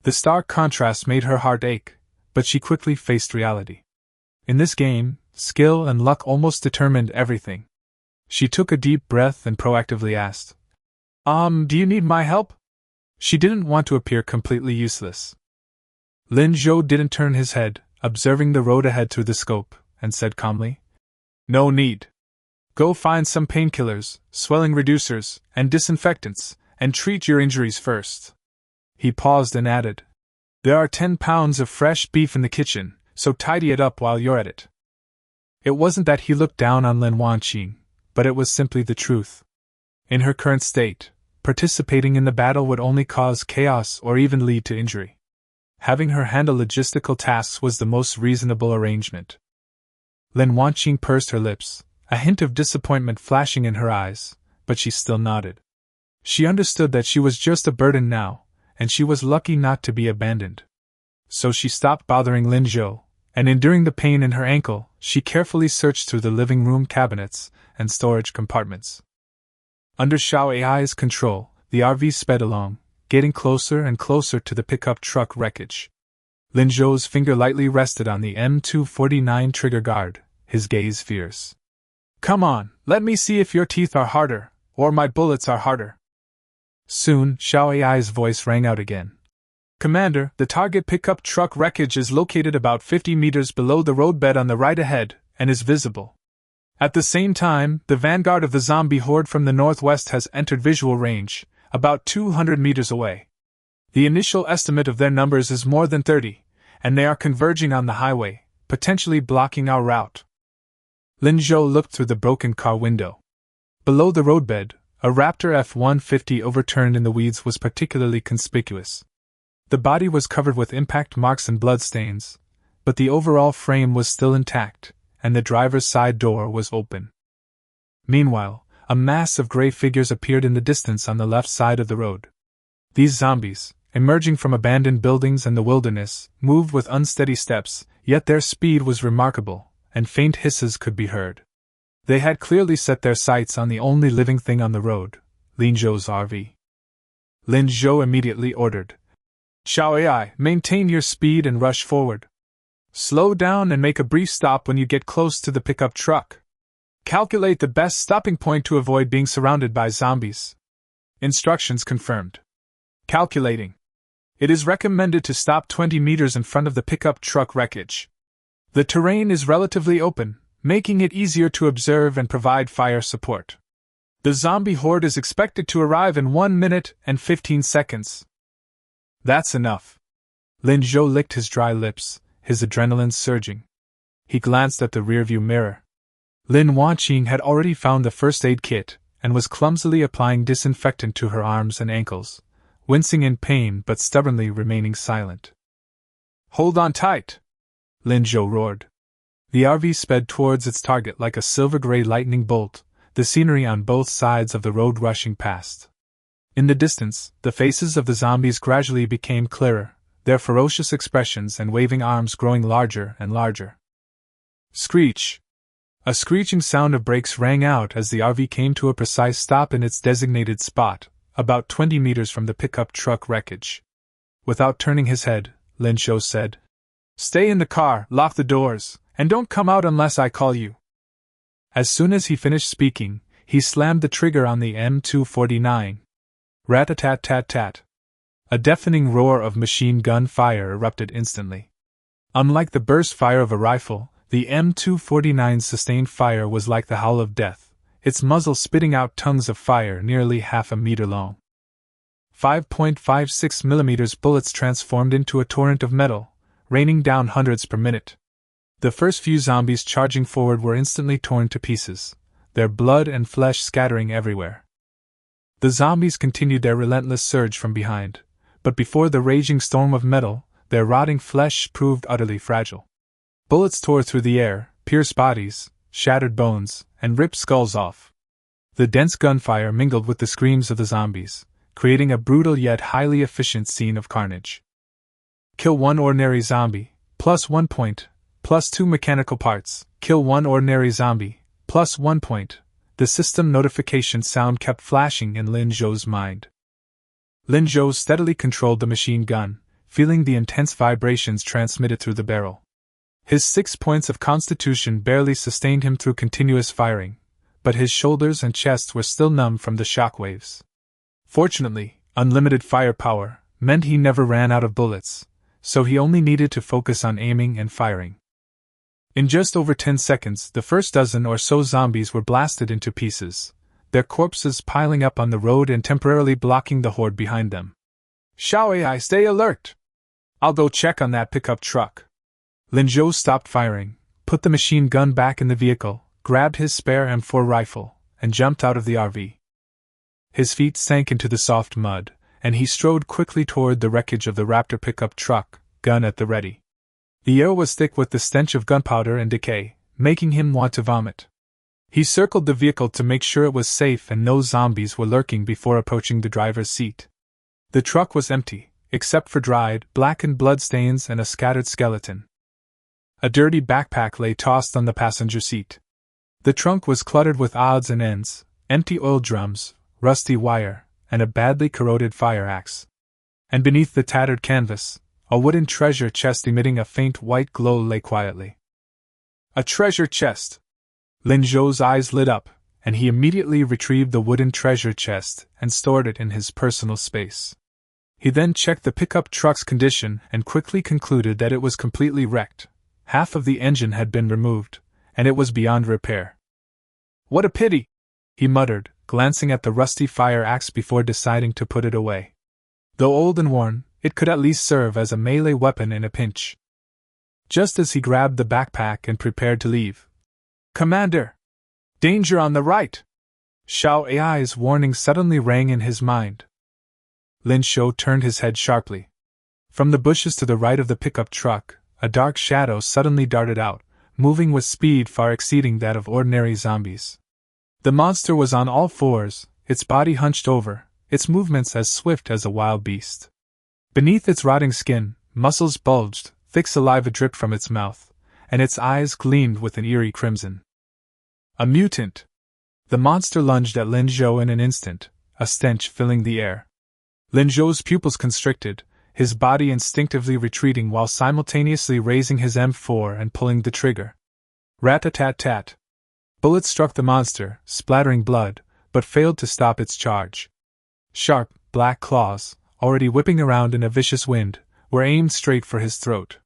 The stark contrast made her heart ache, but she quickly faced reality. In this game, skill and luck almost determined everything. She took a deep breath and proactively asked, do you need my help? She didn't want to appear completely useless. Lin Zhou didn't turn his head, observing the road ahead through the scope, and said calmly, "No need. Go find some painkillers, swelling reducers, and disinfectants, and treat your injuries first." He paused and added, "There are 10 pounds of fresh beef in the kitchen, so tidy it up while you're at it." It wasn't that he looked down on Lin Wanqing, but it was simply the truth. In her current state, participating in the battle would only cause chaos or even lead to injury. Having her handle logistical tasks was the most reasonable arrangement. Lin Wanqing pursed her lips, a hint of disappointment flashing in her eyes, but she still nodded. She understood that she was just a burden now, and she was lucky not to be abandoned. So she stopped bothering Lin Zhou, and enduring the pain in her ankle, she carefully searched through the living room cabinets and storage compartments. Under Xiao AI's control, the RV sped along, getting closer and closer to the pickup truck wreckage. Lin Zhou's finger lightly rested on the M249 trigger guard, his gaze fierce. "Come on, let me see if your teeth are harder, or my bullets are harder." Soon, Xiao AI's voice rang out again. "Commander, the target pickup truck wreckage is located about 50 meters below the roadbed on the right ahead, and is visible. At the same time, the vanguard of the zombie horde from the northwest has entered visual range, about 200 meters away. The initial estimate of their numbers is more than 30, and they are converging on the highway, potentially blocking our route." Lin Zhou looked through the broken car window. Below the roadbed, a Raptor F-150 overturned in the weeds was particularly conspicuous. The body was covered with impact marks and bloodstains, but the overall frame was still intact, and the driver's side door was open. Meanwhile, a mass of gray figures appeared in the distance on the left side of the road. These zombies, emerging from abandoned buildings and the wilderness, moved with unsteady steps, yet their speed was remarkable, and faint hisses could be heard. They had clearly set their sights on the only living thing on the road, Lin Zhou's RV. Lin Zhou immediately ordered, "Xiao AI, maintain your speed and rush forward. Slow down and make a brief stop when you get close to the pickup truck. Calculate the best stopping point to avoid being surrounded by zombies." Instructions confirmed. Calculating. It is recommended to stop 20 meters in front of the pickup truck wreckage. The terrain is relatively open, making it easier to observe and provide fire support. The zombie horde is expected to arrive in 1 minute and 15 seconds. That's enough. Lin Zhou licked his dry lips, his adrenaline surging. He glanced at the rearview mirror. Lin Wanqing had already found the first aid kit, and was clumsily applying disinfectant to her arms and ankles, wincing in pain but stubbornly remaining silent. "Hold on tight!" Lin Zhou roared. The RV sped towards its target like a silver-gray lightning bolt, the scenery on both sides of the road rushing past. In the distance, the faces of the zombies gradually became clearer, their ferocious expressions and waving arms growing larger and larger. Screech! A screeching sound of brakes rang out as the RV came to a precise stop in its designated spot, about 20 meters from the pickup truck wreckage. Without turning his head, Lin Zhou said, "Stay in the car, lock the doors, and don't come out unless I call you." As soon as he finished speaking, he slammed the trigger on the M249. Rat-a-tat-tat-tat. A deafening roar of machine gun fire erupted instantly. Unlike the burst fire of a rifle, the M249's sustained fire was like the howl of death, its muzzle spitting out tongues of fire nearly half a meter long. 5.56 millimeters bullets transformed into a torrent of metal, raining down hundreds per minute. The first few zombies charging forward were instantly torn to pieces, their blood and flesh scattering everywhere. The zombies continued their relentless surge from behind, but before the raging storm of metal, their rotting flesh proved utterly fragile. Bullets tore through the air, pierced bodies, shattered bones, and ripped skulls off. The dense gunfire mingled with the screams of the zombies, creating a brutal yet highly efficient scene of carnage. Kill one ordinary zombie, plus 1 point, plus 2 mechanical parts. Kill one ordinary zombie, plus 1 point. The system notification sound kept flashing in Lin Zhou's mind. Lin Zhou steadily controlled the machine gun, feeling the intense vibrations transmitted through the barrel. His 6 points of constitution barely sustained him through continuous firing, but his shoulders and chest were still numb from the shockwaves. Fortunately, unlimited firepower meant he never ran out of bullets, so he only needed to focus on aiming and firing. In just over 10 seconds, the first dozen or so zombies were blasted into pieces, their corpses piling up on the road and temporarily blocking the horde behind them. "Xiao AI, stay alert! I'll go check on that pickup truck." Lin Zhou stopped firing, put the machine gun back in the vehicle, grabbed his spare M4 rifle, and jumped out of the RV. His feet sank into the soft mud, and he strode quickly toward the wreckage of the Raptor pickup truck, gun at the ready. The air was thick with the stench of gunpowder and decay, making him want to vomit. He circled the vehicle to make sure it was safe and no zombies were lurking before approaching the driver's seat. The truck was empty, except for dried, blackened bloodstains and a scattered skeleton. A dirty backpack lay tossed on the passenger seat. The trunk was cluttered with odds and ends, empty oil drums, rusty wire, and a badly corroded fire axe. And beneath the tattered canvas, a wooden treasure chest emitting a faint white glow lay quietly. A treasure chest! Lin Zhou's eyes lit up, and he immediately retrieved the wooden treasure chest and stored it in his personal space. He then checked the pickup truck's condition and quickly concluded that it was completely wrecked. Half of the engine had been removed, and it was beyond repair. "What a pity!" he muttered, glancing at the rusty fire axe before deciding to put it away. Though old and worn, it could at least serve as a melee weapon in a pinch. Just as he grabbed the backpack and prepared to leave, "Commander! Danger on the right!" Xiao AI's warning suddenly rang in his mind. Lin Zhou turned his head sharply. From the bushes to the right of the pickup truck, a dark shadow suddenly darted out, moving with speed far exceeding that of ordinary zombies. The monster was on all fours, its body hunched over, its movements as swift as a wild beast. Beneath its rotting skin, muscles bulged, thick saliva dripped from its mouth, and its eyes gleamed with an eerie crimson. A mutant! The monster lunged at Lin Zhou in an instant, a stench filling the air. Lin Zhou's pupils constricted, his body instinctively retreating while simultaneously raising his M4 and pulling the trigger. Rat-a-tat-tat. Bullets struck the monster, splattering blood, but failed to stop its charge. Sharp, black claws, already whipping around in a vicious wind, were aimed straight for his throat.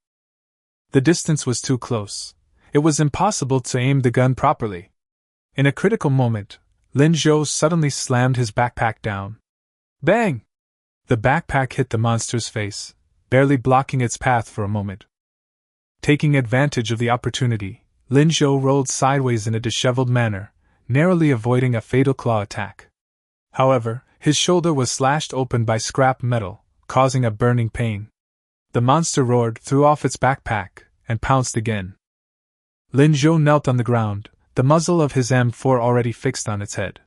The distance was too close. It was impossible to aim the gun properly. In a critical moment, Lin Zhou suddenly slammed his backpack down. Bang! The backpack hit the monster's face, barely blocking its path for a moment. Taking advantage of the opportunity, Lin Zhou rolled sideways in a disheveled manner, narrowly avoiding a fatal claw attack. However, his shoulder was slashed open by scrap metal, causing a burning pain. The monster roared, threw off its backpack, and pounced again. Lin Zhou knelt on the ground, the muzzle of his M4 already fixed on its head.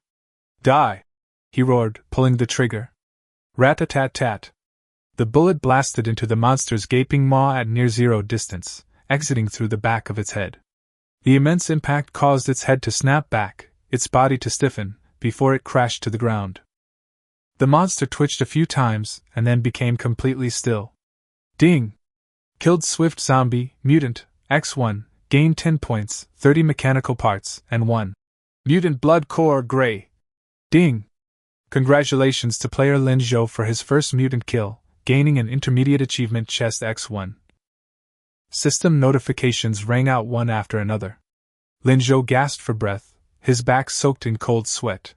"Die!" he roared, pulling the trigger. Rat-a-tat-tat. The bullet blasted into the monster's gaping maw at near zero distance, exiting through the back of its head. The immense impact caused its head to snap back, its body to stiffen, before it crashed to the ground. The monster twitched a few times, and then became completely still. Ding! Killed Swift Zombie, Mutant, X1, gained 10 points, 30 mechanical parts, and 1 Mutant Blood Core Gray. Ding! Congratulations to player Lin Zhou for his first mutant kill, gaining an intermediate achievement chest X1. System notifications rang out one after another. Lin Zhou gasped for breath, his back soaked in cold sweat.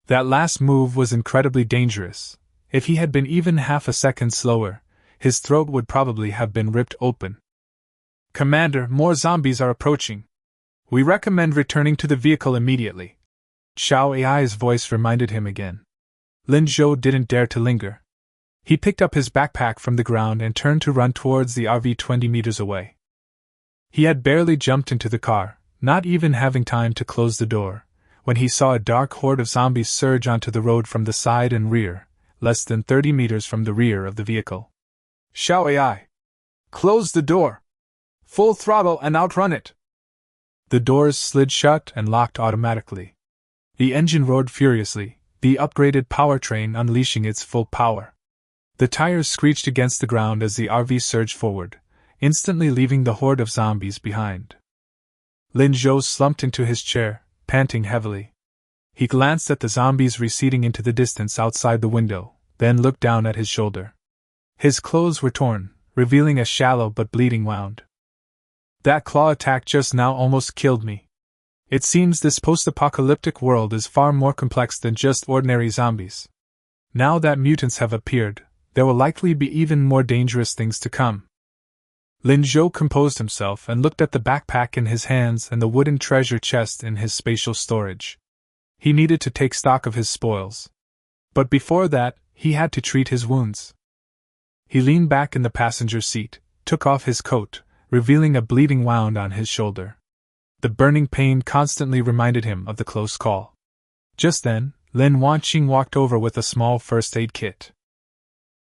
That last move was incredibly dangerous. If he had been even half a second slower, his throat would probably have been ripped open. "Commander, more zombies are approaching. We recommend returning to the vehicle immediately." Xiao AI's voice reminded him again. Lin Zhou didn't dare to linger. He picked up his backpack from the ground and turned to run towards the RV 20 meters away. He had barely jumped into the car, not even having time to close the door, when he saw a dark horde of zombies surge onto the road from the side and rear, less than 30 meters from the rear of the vehicle. "Xiao AI! Close the door! Full throttle and outrun it!" The doors slid shut and locked automatically. The engine roared furiously, the upgraded powertrain unleashing its full power. The tires screeched against the ground as the RV surged forward, instantly leaving the horde of zombies behind. Lin Zhou slumped into his chair, panting heavily. He glanced at the zombies receding into the distance outside the window, then looked down at his shoulder. His clothes were torn, revealing a shallow but bleeding wound. That claw attack just now almost killed me. It seems this post-apocalyptic world is far more complex than just ordinary zombies. Now that mutants have appeared, there will likely be even more dangerous things to come. Lin Zhou composed himself and looked at the backpack in his hands and the wooden treasure chest in his spatial storage. He needed to take stock of his spoils. But before that, he had to treat his wounds. He leaned back in the passenger seat, took off his coat, revealing a bleeding wound on his shoulder. The burning pain constantly reminded him of the close call. Just then, Lin Wanqing walked over with a small first aid kit.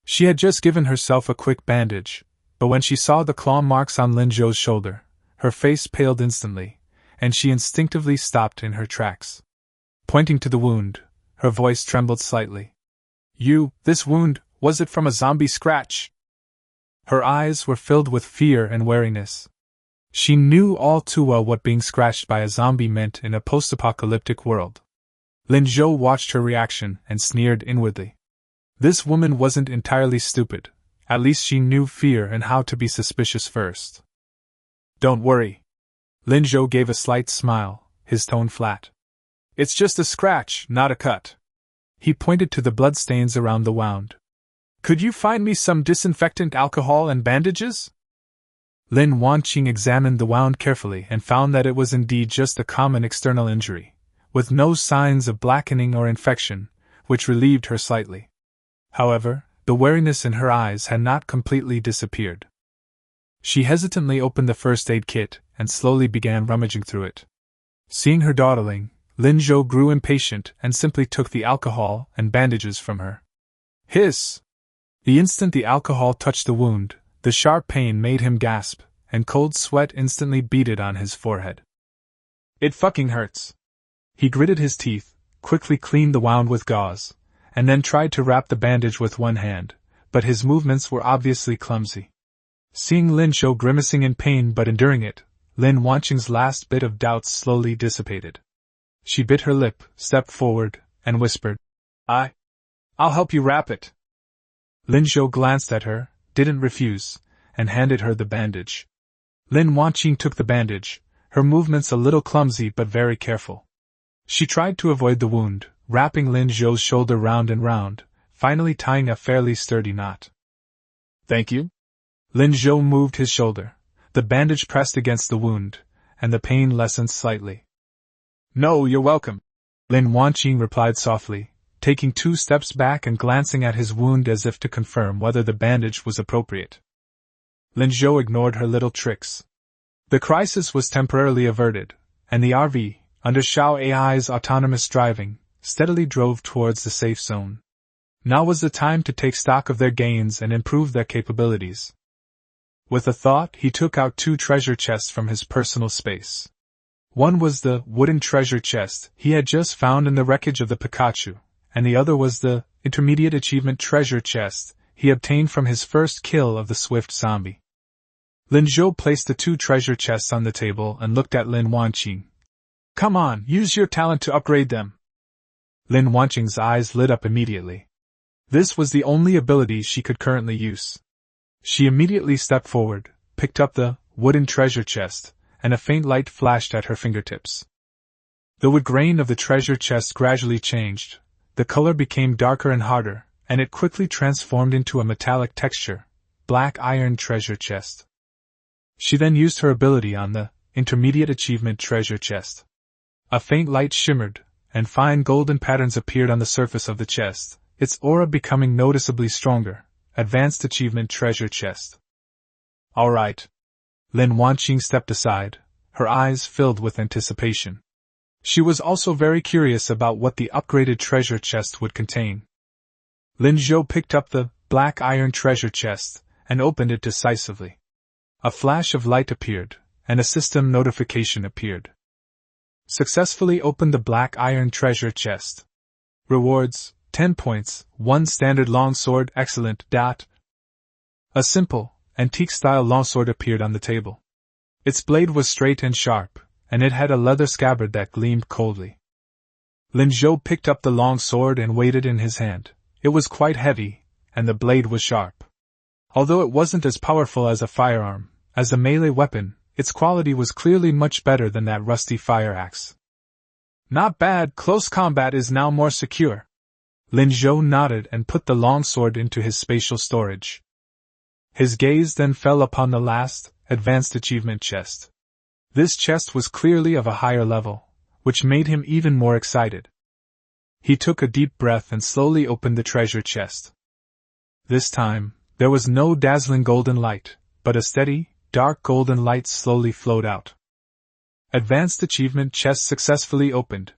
She had just given herself a quick bandage, but when she saw the claw marks on Lin Zhou's shoulder, her face paled instantly, and she instinctively stopped in her tracks. Pointing to the wound, her voice trembled slightly. This wound, was it from a zombie scratch? Her eyes were filled with fear and wariness. She knew all too well what being scratched by a zombie meant in a post-apocalyptic world. Lin Zhou watched her reaction and sneered inwardly. This woman wasn't entirely stupid. At least she knew fear and how to be suspicious first. Don't worry. Lin Zhou gave a slight smile, his tone flat. It's just a scratch, not a cut. He pointed to the bloodstains around the wound. Could you find me some disinfectant alcohol and bandages? Lin Wanqing examined the wound carefully and found that it was indeed just a common external injury, with no signs of blackening or infection, which relieved her slightly. However, the wariness in her eyes had not completely disappeared. She hesitantly opened the first aid kit and slowly began rummaging through it. Seeing her dawdling, Lin Zhou grew impatient and simply took the alcohol and bandages from her. Hiss! The instant the alcohol touched the wound, the sharp pain made him gasp, and cold sweat instantly beaded on his forehead. It fucking hurts. He gritted his teeth, quickly cleaned the wound with gauze, and then tried to wrap the bandage with one hand, but his movements were obviously clumsy. Seeing Lin Zhou grimacing in pain but enduring it, Lin Wanqing's last bit of doubt slowly dissipated. She bit her lip, stepped forward, and whispered, I'll help you wrap it. Lin Zhou glanced at her, didn't refuse, and handed her the bandage. Lin Wanqing took the bandage, her movements a little clumsy but very careful. She tried to avoid the wound, wrapping Lin Zhou's shoulder round and round, finally tying a fairly sturdy knot. Thank you? Lin Zhou moved his shoulder. The bandage pressed against the wound, and the pain lessened slightly. No, you're welcome. Lin Wanqing replied softly, taking 2 steps back and glancing at his wound as if to confirm whether the bandage was appropriate. Lin Zhou ignored her little tricks. The crisis was temporarily averted, and the RV, under Xiao AI's autonomous driving, steadily drove towards the safe zone. Now was the time to take stock of their gains and improve their capabilities. With a thought, he took out 2 treasure chests from his personal space. One was the wooden treasure chest he had just found in the wreckage of the Pikachu, and the other was the intermediate achievement treasure chest he obtained from his first kill of the swift zombie. Lin Zhou placed the 2 treasure chests on the table and looked at Lin Wanqing. Come on, use your talent to upgrade them. Lin Wanqing's eyes lit up immediately. This was the only ability she could currently use. She immediately stepped forward, picked up the wooden treasure chest, and a faint light flashed at her fingertips. The wood grain of the treasure chest gradually changed, the color became darker and harder, and it quickly transformed into a metallic texture, black iron treasure chest. She then used her ability on the intermediate achievement treasure chest. A faint light shimmered, and fine golden patterns appeared on the surface of the chest, its aura becoming noticeably stronger. Advanced achievement treasure chest. All right. Lin Wanqing stepped aside, her eyes filled with anticipation. She was also very curious about what the upgraded treasure chest would contain. Lin Zhou picked up the black iron treasure chest and opened it decisively. A flash of light appeared, and a system notification appeared. Successfully opened the black iron treasure chest. Rewards, 10 points, 1 standard longsword, excellent, dot. A simple, antique-style longsword appeared on the table. Its blade was straight and sharp, and it had a leather scabbard that gleamed coldly. Lin Zhou picked up the long sword and weighed it in his hand. It was quite heavy, and the blade was sharp. Although it wasn't as powerful as a firearm, as a melee weapon, its quality was clearly much better than that rusty fire axe. Not bad, close combat is now more secure. Lin Zhou nodded and put the long sword into his spatial storage. His gaze then fell upon the last, advanced achievement chest. This chest was clearly of a higher level, which made him even more excited. He took a deep breath and slowly opened the treasure chest. This time, there was no dazzling golden light, but a steady, dark golden light slowly flowed out. Advanced achievement chest successfully opened.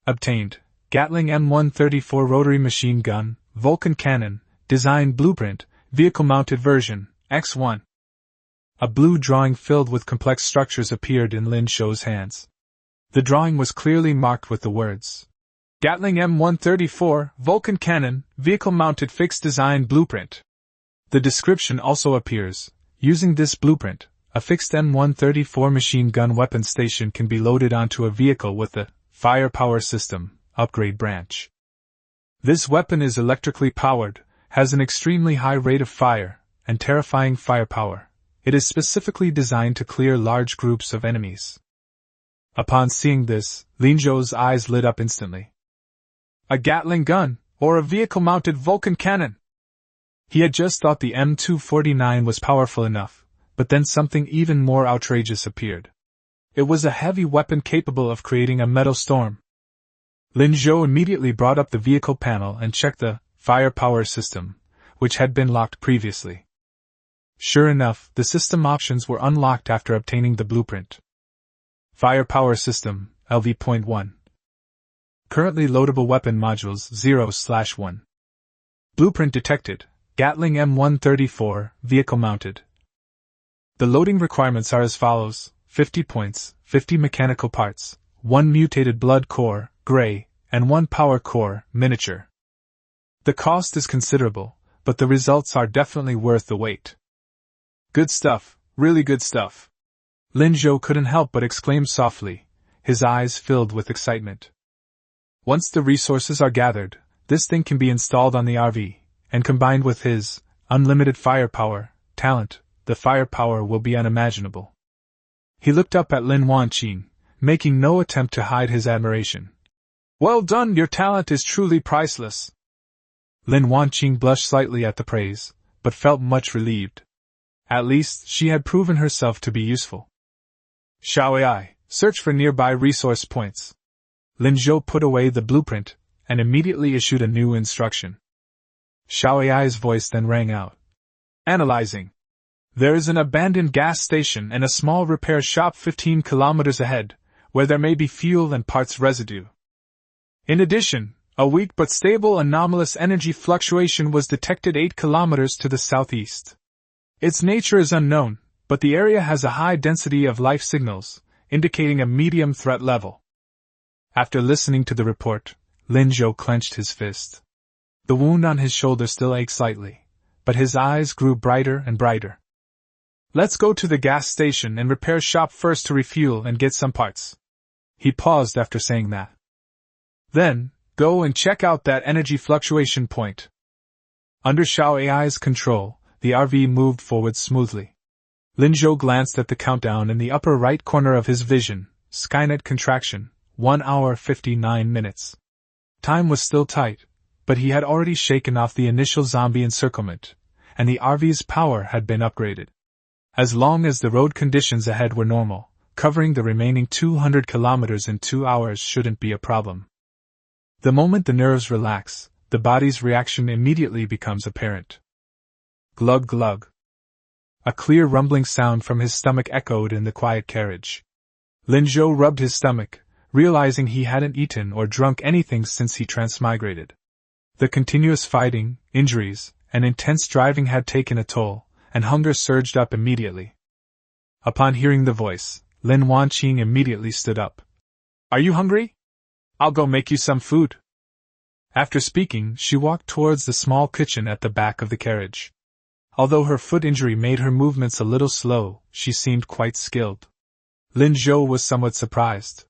Obtained, Gatling M134 rotary machine gun, Vulcan cannon, design blueprint, vehicle-mounted version, X1. A blue drawing filled with complex structures appeared in Lin Zhou's hands. The drawing was clearly marked with the words, Gatling M134, Vulcan cannon, vehicle-mounted fixed design blueprint. The description also appears, using this blueprint, a fixed M134 machine gun weapon station can be loaded onto a vehicle with the firepower system upgrade branch. This weapon is electrically powered, has an extremely high rate of fire, and terrifying firepower. It is specifically designed to clear large groups of enemies. Upon seeing this, Lin Zhou's eyes lit up instantly. A Gatling gun, or a vehicle-mounted Vulcan cannon! He had just thought the M249 was powerful enough, but then something even more outrageous appeared. It was a heavy weapon capable of creating a metal storm. Lin Zhou immediately brought up the vehicle panel and checked the firepower system, which had been locked previously. Sure enough, the system options were unlocked after obtaining the blueprint. Firepower system, LV.1. Currently loadable weapon modules 0/1. Blueprint detected, Gatling M134, vehicle mounted. The loading requirements are as follows: 50 points, 50 mechanical parts, 1 mutated blood core, gray, and 1 power core, miniature. The cost is considerable, but the results are definitely worth the wait. Good stuff, really good stuff. Lin Zhou couldn't help but exclaim softly, his eyes filled with excitement. Once the resources are gathered, this thing can be installed on the RV, and combined with his unlimited firepower talent, the firepower will be unimaginable. He looked up at Lin Wanqing, making no attempt to hide his admiration. Well done, your talent is truly priceless. Lin Wanqing blushed slightly at the praise, but felt much relieved. At least, she had proven herself to be useful. Shall I search for nearby resource points? Lin Zhou put away the blueprint, and immediately issued a new instruction. Xiao Ai's voice then rang out. Analyzing. There is an abandoned gas station and a small repair shop 15 kilometers ahead, where there may be fuel and parts residue. In addition, a weak but stable anomalous energy fluctuation was detected 8 kilometers to the southeast. Its nature is unknown, but the area has a high density of life signals, indicating a medium threat level. After listening to the report, Lin Zhou clenched his fist. The wound on his shoulder still ached slightly, but his eyes grew brighter and brighter. Let's go to the gas station and repair shop first to refuel and get some parts. He paused after saying that. Then, go and check out that energy fluctuation point. Under Xiao Ai's control, the RV moved forward smoothly. Lin Zhou glanced at the countdown in the upper right corner of his vision, Skynet contraction, 1 hour 59 minutes. Time was still tight, but he had already shaken off the initial zombie encirclement, and the RV's power had been upgraded. As long as the road conditions ahead were normal, covering the remaining 200 kilometers in 2 hours shouldn't be a problem. The moment the nerves relax, the body's reaction immediately becomes apparent. Glug glug. A clear rumbling sound from his stomach echoed in the quiet carriage. Lin Zhou rubbed his stomach, realizing he hadn't eaten or drunk anything since he transmigrated. The continuous fighting, injuries, and intense driving had taken a toll, and hunger surged up immediately. Upon hearing the voice, Lin Wanqing immediately stood up. Are you hungry? I'll go make you some food. After speaking, she walked towards the small kitchen at the back of the carriage. Although her foot injury made her movements a little slow, she seemed quite skilled. Lin Zhou was somewhat surprised.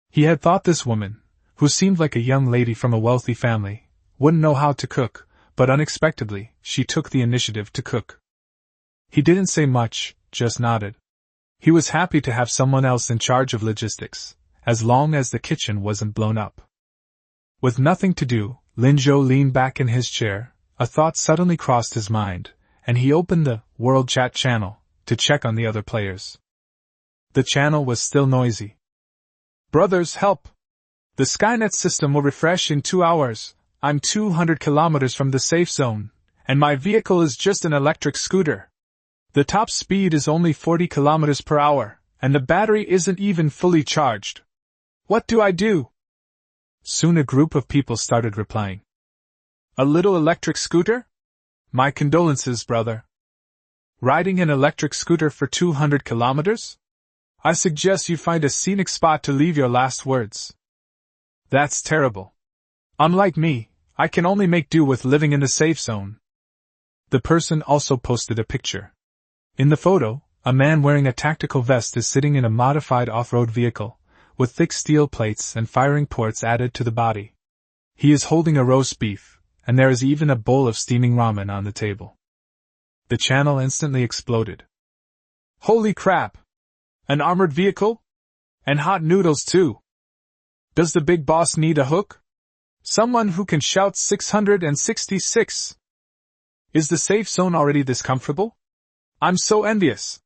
He had thought this woman, who seemed like a young lady from a wealthy family, wouldn't know how to cook, but unexpectedly, she took the initiative to cook. He didn't say much, just nodded. He was happy to have someone else in charge of logistics, as long as the kitchen wasn't blown up. With nothing to do, Lin Zhou leaned back in his chair. A thought suddenly crossed his mind, and he opened the World Chat channel to check on the other players. The channel was still noisy. Brothers, help! The Skynet system will refresh in 2 hours. I'm 200 kilometers from the safe zone, and my vehicle is just an electric scooter. The top speed is only 40 kilometers per hour, and the battery isn't even fully charged. What do I do? Soon a group of people started replying. A little electric scooter? My condolences, brother. Riding an electric scooter for 200 kilometers? I suggest you find a scenic spot to leave your last words. That's terrible. Unlike me, I can only make do with living in the safe zone. The person also posted a picture. In the photo, a man wearing a tactical vest is sitting in a modified off-road vehicle, with thick steel plates and firing ports added to the body. He is holding a roast beef, and there is even a bowl of steaming ramen on the table. The channel instantly exploded. Holy crap! An armored vehicle? And hot noodles too! Does the big boss need a hook? Someone who can shout 666! Is the safe zone already this comfortable? I'm so envious!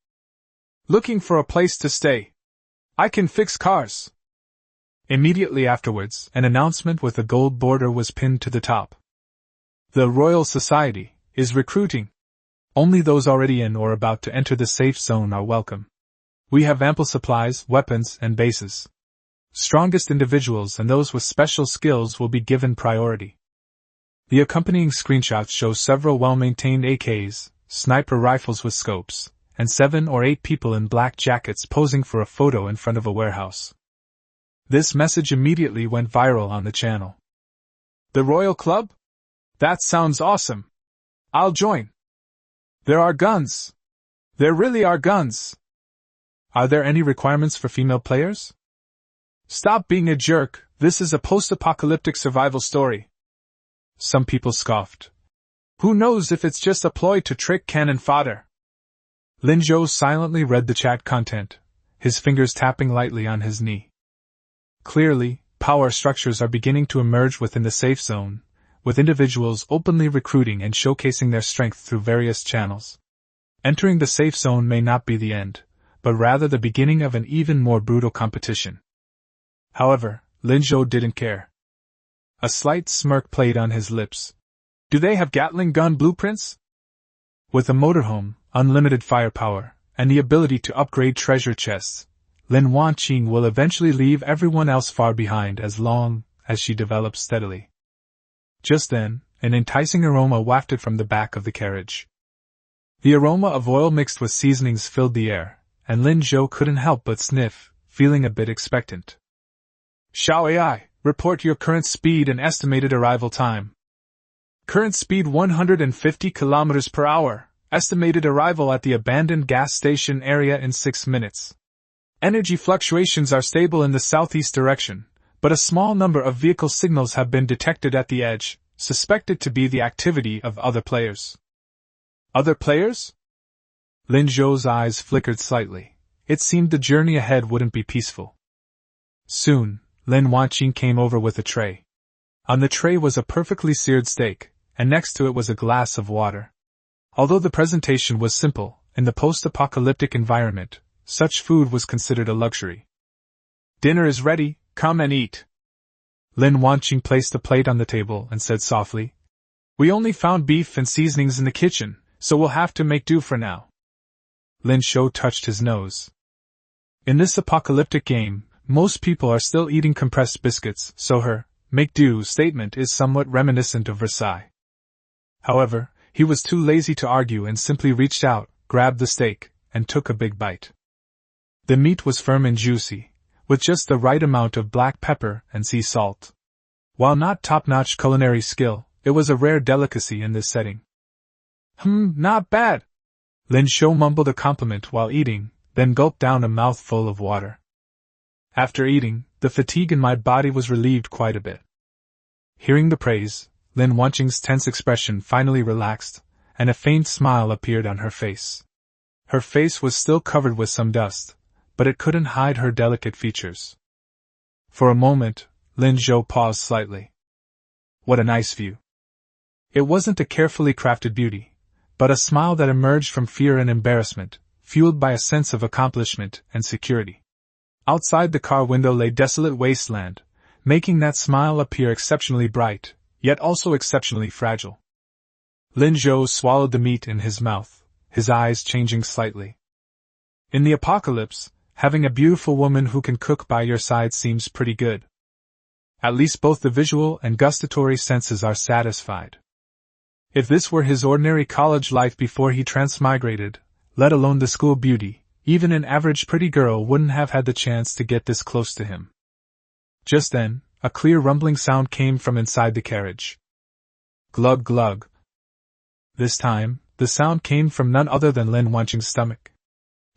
Looking for a place to stay. I can fix cars. Immediately afterwards, an announcement with a gold border was pinned to the top. The Royal Society is recruiting. Only those already in or about to enter the safe zone are welcome. We have ample supplies, weapons, and bases. Strongest individuals and those with special skills will be given priority. The accompanying screenshots show several well-maintained AKs, sniper rifles with scopes, and 7 or 8 people in black jackets posing for a photo in front of a warehouse. This message immediately went viral on the channel. The Royal Club? That sounds awesome. I'll join. There are guns. There really are guns. Are there any requirements for female players? Stop being a jerk, this is a post-apocalyptic survival story. Some people scoffed. Who knows if it's just a ploy to trick cannon fodder? Lin Zhou silently read the chat content, his fingers tapping lightly on his knee. Clearly, power structures are beginning to emerge within the safe zone, with individuals openly recruiting and showcasing their strength through various channels. Entering the safe zone may not be the end, but rather the beginning of an even more brutal competition. However, Lin Zhou didn't care. A slight smirk played on his lips. Do they have Gatling gun blueprints? With a motorhome, unlimited firepower, and the ability to upgrade treasure chests, Lin Wanqing will eventually leave everyone else far behind as long as she develops steadily. Just then, an enticing aroma wafted from the back of the carriage. The aroma of oil mixed with seasonings filled the air, and Lin Zhou couldn't help but sniff, feeling a bit expectant. Xiao AI, report your current speed and estimated arrival time. Current speed 150 km per hour, estimated arrival at the abandoned gas station area in 6 minutes. Energy fluctuations are stable in the southeast direction, but a small number of vehicle signals have been detected at the edge, suspected to be the activity of other players. Other players? Lin Zhou's eyes flickered slightly. It seemed the journey ahead wouldn't be peaceful. Soon, Lin Wanqing came over with a tray. On the tray was a perfectly seared steak, and next to it was a glass of water. Although the presentation was simple, in the post-apocalyptic environment, such food was considered a luxury. Dinner is ready, come and eat. Lin Wanqing placed the plate on the table and said softly, We only found beef and seasonings in the kitchen, so we'll have to make do for now. Lin Zhou touched his nose. In this apocalyptic game, most people are still eating compressed biscuits, so her make do statement is somewhat reminiscent of Versailles. However, he was too lazy to argue and simply reached out, grabbed the steak, and took a big bite. The meat was firm and juicy, with just the right amount of black pepper and sea salt. While not top-notch culinary skill, it was a rare delicacy in this setting. Not bad. Lin Shou mumbled a compliment while eating, then gulped down a mouthful of water. After eating, the fatigue in my body was relieved quite a bit. Hearing the praise, Lin Wanqing's tense expression finally relaxed, and a faint smile appeared on her face. Her face was still covered with some dust, but it couldn't hide her delicate features. For a moment, Lin Zhou paused slightly. What a nice view. It wasn't a carefully crafted beauty, but a smile that emerged from fear and embarrassment, fueled by a sense of accomplishment and security. Outside the car window lay desolate wasteland, making that smile appear exceptionally bright, yet also exceptionally fragile. Lin Zhou swallowed the meat in his mouth, his eyes changing slightly. In the apocalypse, having a beautiful woman who can cook by your side seems pretty good. At least both the visual and gustatory senses are satisfied. If this were his ordinary college life before he transmigrated, let alone the school beauty, even an average pretty girl wouldn't have had the chance to get this close to him. Just then, a clear rumbling sound came from inside the carriage. Glug glug. This time, the sound came from none other than Lin Wanqing's stomach.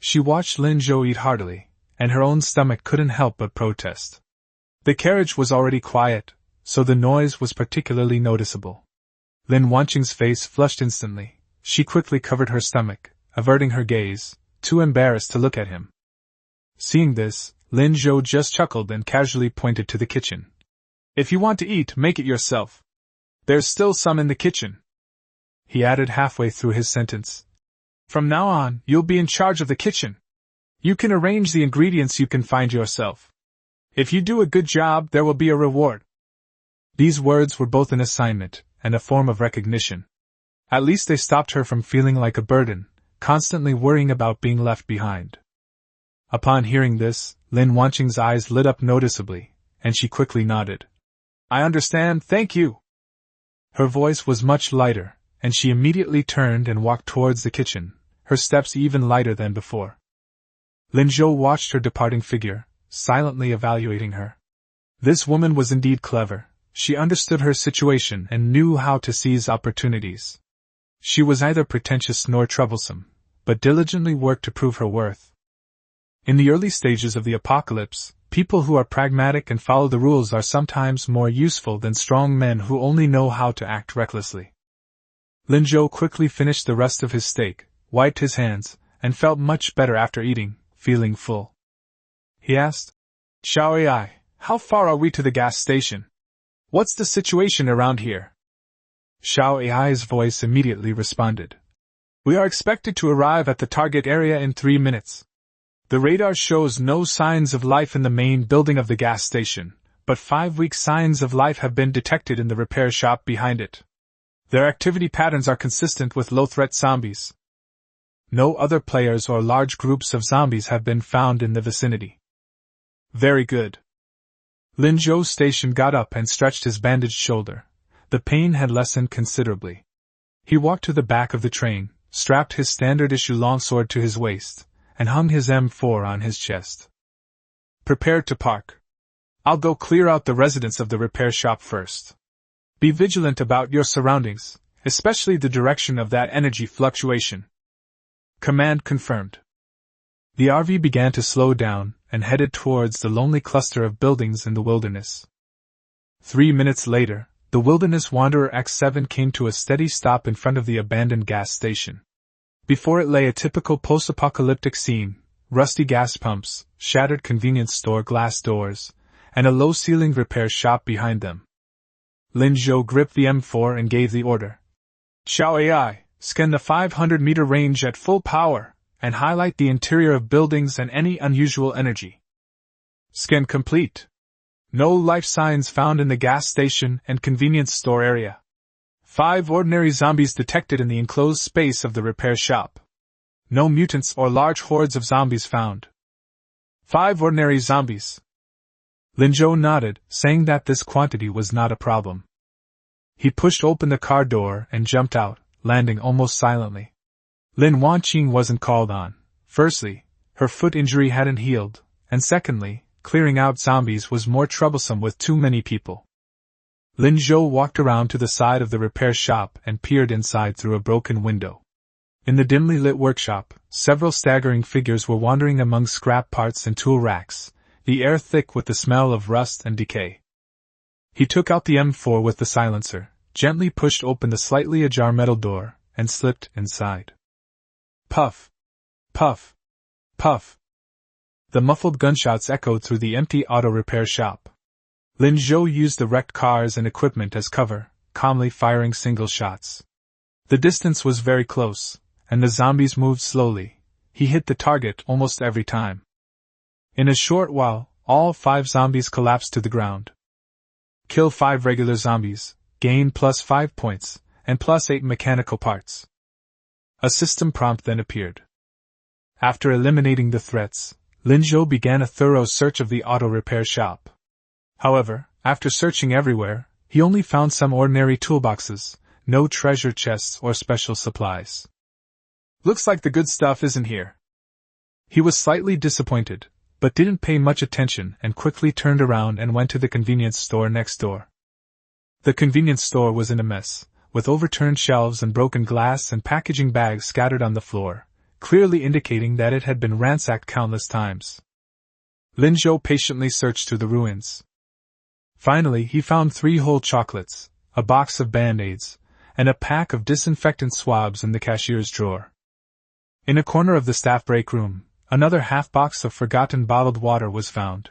She watched Lin Zhou eat heartily, and her own stomach couldn't help but protest. The carriage was already quiet, so the noise was particularly noticeable. Lin Wanqing's face flushed instantly. She quickly covered her stomach, averting her gaze, too embarrassed to look at him. Seeing this, Lin Zhou just chuckled and casually pointed to the kitchen. If you want to eat, make it yourself. There's still some in the kitchen. He added halfway through his sentence. From now on, you'll be in charge of the kitchen. You can arrange the ingredients you can find yourself. If you do a good job, there will be a reward. These words were both an assignment and a form of recognition. At least they stopped her from feeling like a burden, constantly worrying about being left behind. Upon hearing this, Lin Wanqing's eyes lit up noticeably, and she quickly nodded. I understand, thank you. Her voice was much lighter, and she immediately turned and walked towards the kitchen, her steps even lighter than before. Lin Zhou watched her departing figure, silently evaluating her. This woman was indeed clever. She understood her situation and knew how to seize opportunities. She was neither pretentious nor troublesome, but diligently worked to prove her worth. In the early stages of the apocalypse, people who are pragmatic and follow the rules are sometimes more useful than strong men who only know how to act recklessly. Lin Zhou quickly finished the rest of his steak, wiped his hands, and felt much better after eating, feeling full. He asked, Xiao Ai, how far are we to the gas station? What's the situation around here? Xiao Ai's voice immediately responded. We are expected to arrive at the target area in 3 minutes. The radar shows no signs of life in the main building of the gas station, but 5 weak signs of life have been detected in the repair shop behind it. Their activity patterns are consistent with low-threat zombies. No other players or large groups of zombies have been found in the vicinity. Very good. Lin Zhou's station got up and stretched his bandaged shoulder. The pain had lessened considerably. He walked to the back of the train, strapped his standard-issue longsword to his waist, and hung his M4 on his chest. Prepare to park. I'll go clear out the residents of the repair shop first. Be vigilant about your surroundings, especially the direction of that energy fluctuation. Command confirmed. The RV began to slow down and headed towards the lonely cluster of buildings in the wilderness. 3 minutes later, the Wilderness Wanderer X7 came to a steady stop in front of the abandoned gas station. Before it lay a typical post-apocalyptic scene: rusty gas pumps, shattered convenience store glass doors, and a low-ceilinged repair shop behind them. Lin Zhou gripped the M4 and gave the order. Xiao Ai, scan the 500-meter range at full power, and highlight the interior of buildings and any unusual energy. Scan complete. No life signs found in the gas station and convenience store area. 5 ordinary zombies detected in the enclosed space of the repair shop. No mutants or large hordes of zombies found. 5 ordinary zombies. Lin Zhou nodded, saying that this quantity was not a problem. He pushed open the car door and jumped out, landing almost silently. Lin Wanqing wasn't called on. Firstly, her foot injury hadn't healed, and secondly, clearing out zombies was more troublesome with too many people. Lin Zhou walked around to the side of the repair shop and peered inside through a broken window. In the dimly lit workshop, several staggering figures were wandering among scrap parts and tool racks, the air thick with the smell of rust and decay. He took out the M4 with the silencer, gently pushed open the slightly ajar metal door, and slipped inside. Puff! Puff! Puff! The muffled gunshots echoed through the empty auto repair shop. Lin Zhou used the wrecked cars and equipment as cover, calmly firing single shots. The distance was very close, and the zombies moved slowly. He hit the target almost every time. In a short while, all 5 zombies collapsed to the ground. Kill 5 regular zombies, gain +5 points, and +8 mechanical parts. A system prompt then appeared. After eliminating the threats, Lin Zhou began a thorough search of the auto repair shop. However, after searching everywhere, he only found some ordinary toolboxes, no treasure chests or special supplies. Looks like the good stuff isn't here. He was slightly disappointed, but didn't pay much attention and quickly turned around and went to the convenience store next door. The convenience store was in a mess, with overturned shelves and broken glass and packaging bags scattered on the floor, clearly indicating that it had been ransacked countless times. Lin Zhou patiently searched through the ruins. Finally, he found 3 whole chocolates, a box of Band-Aids, and a pack of disinfectant swabs in the cashier's drawer. In a corner of the staff break room, another half-box of forgotten bottled water was found.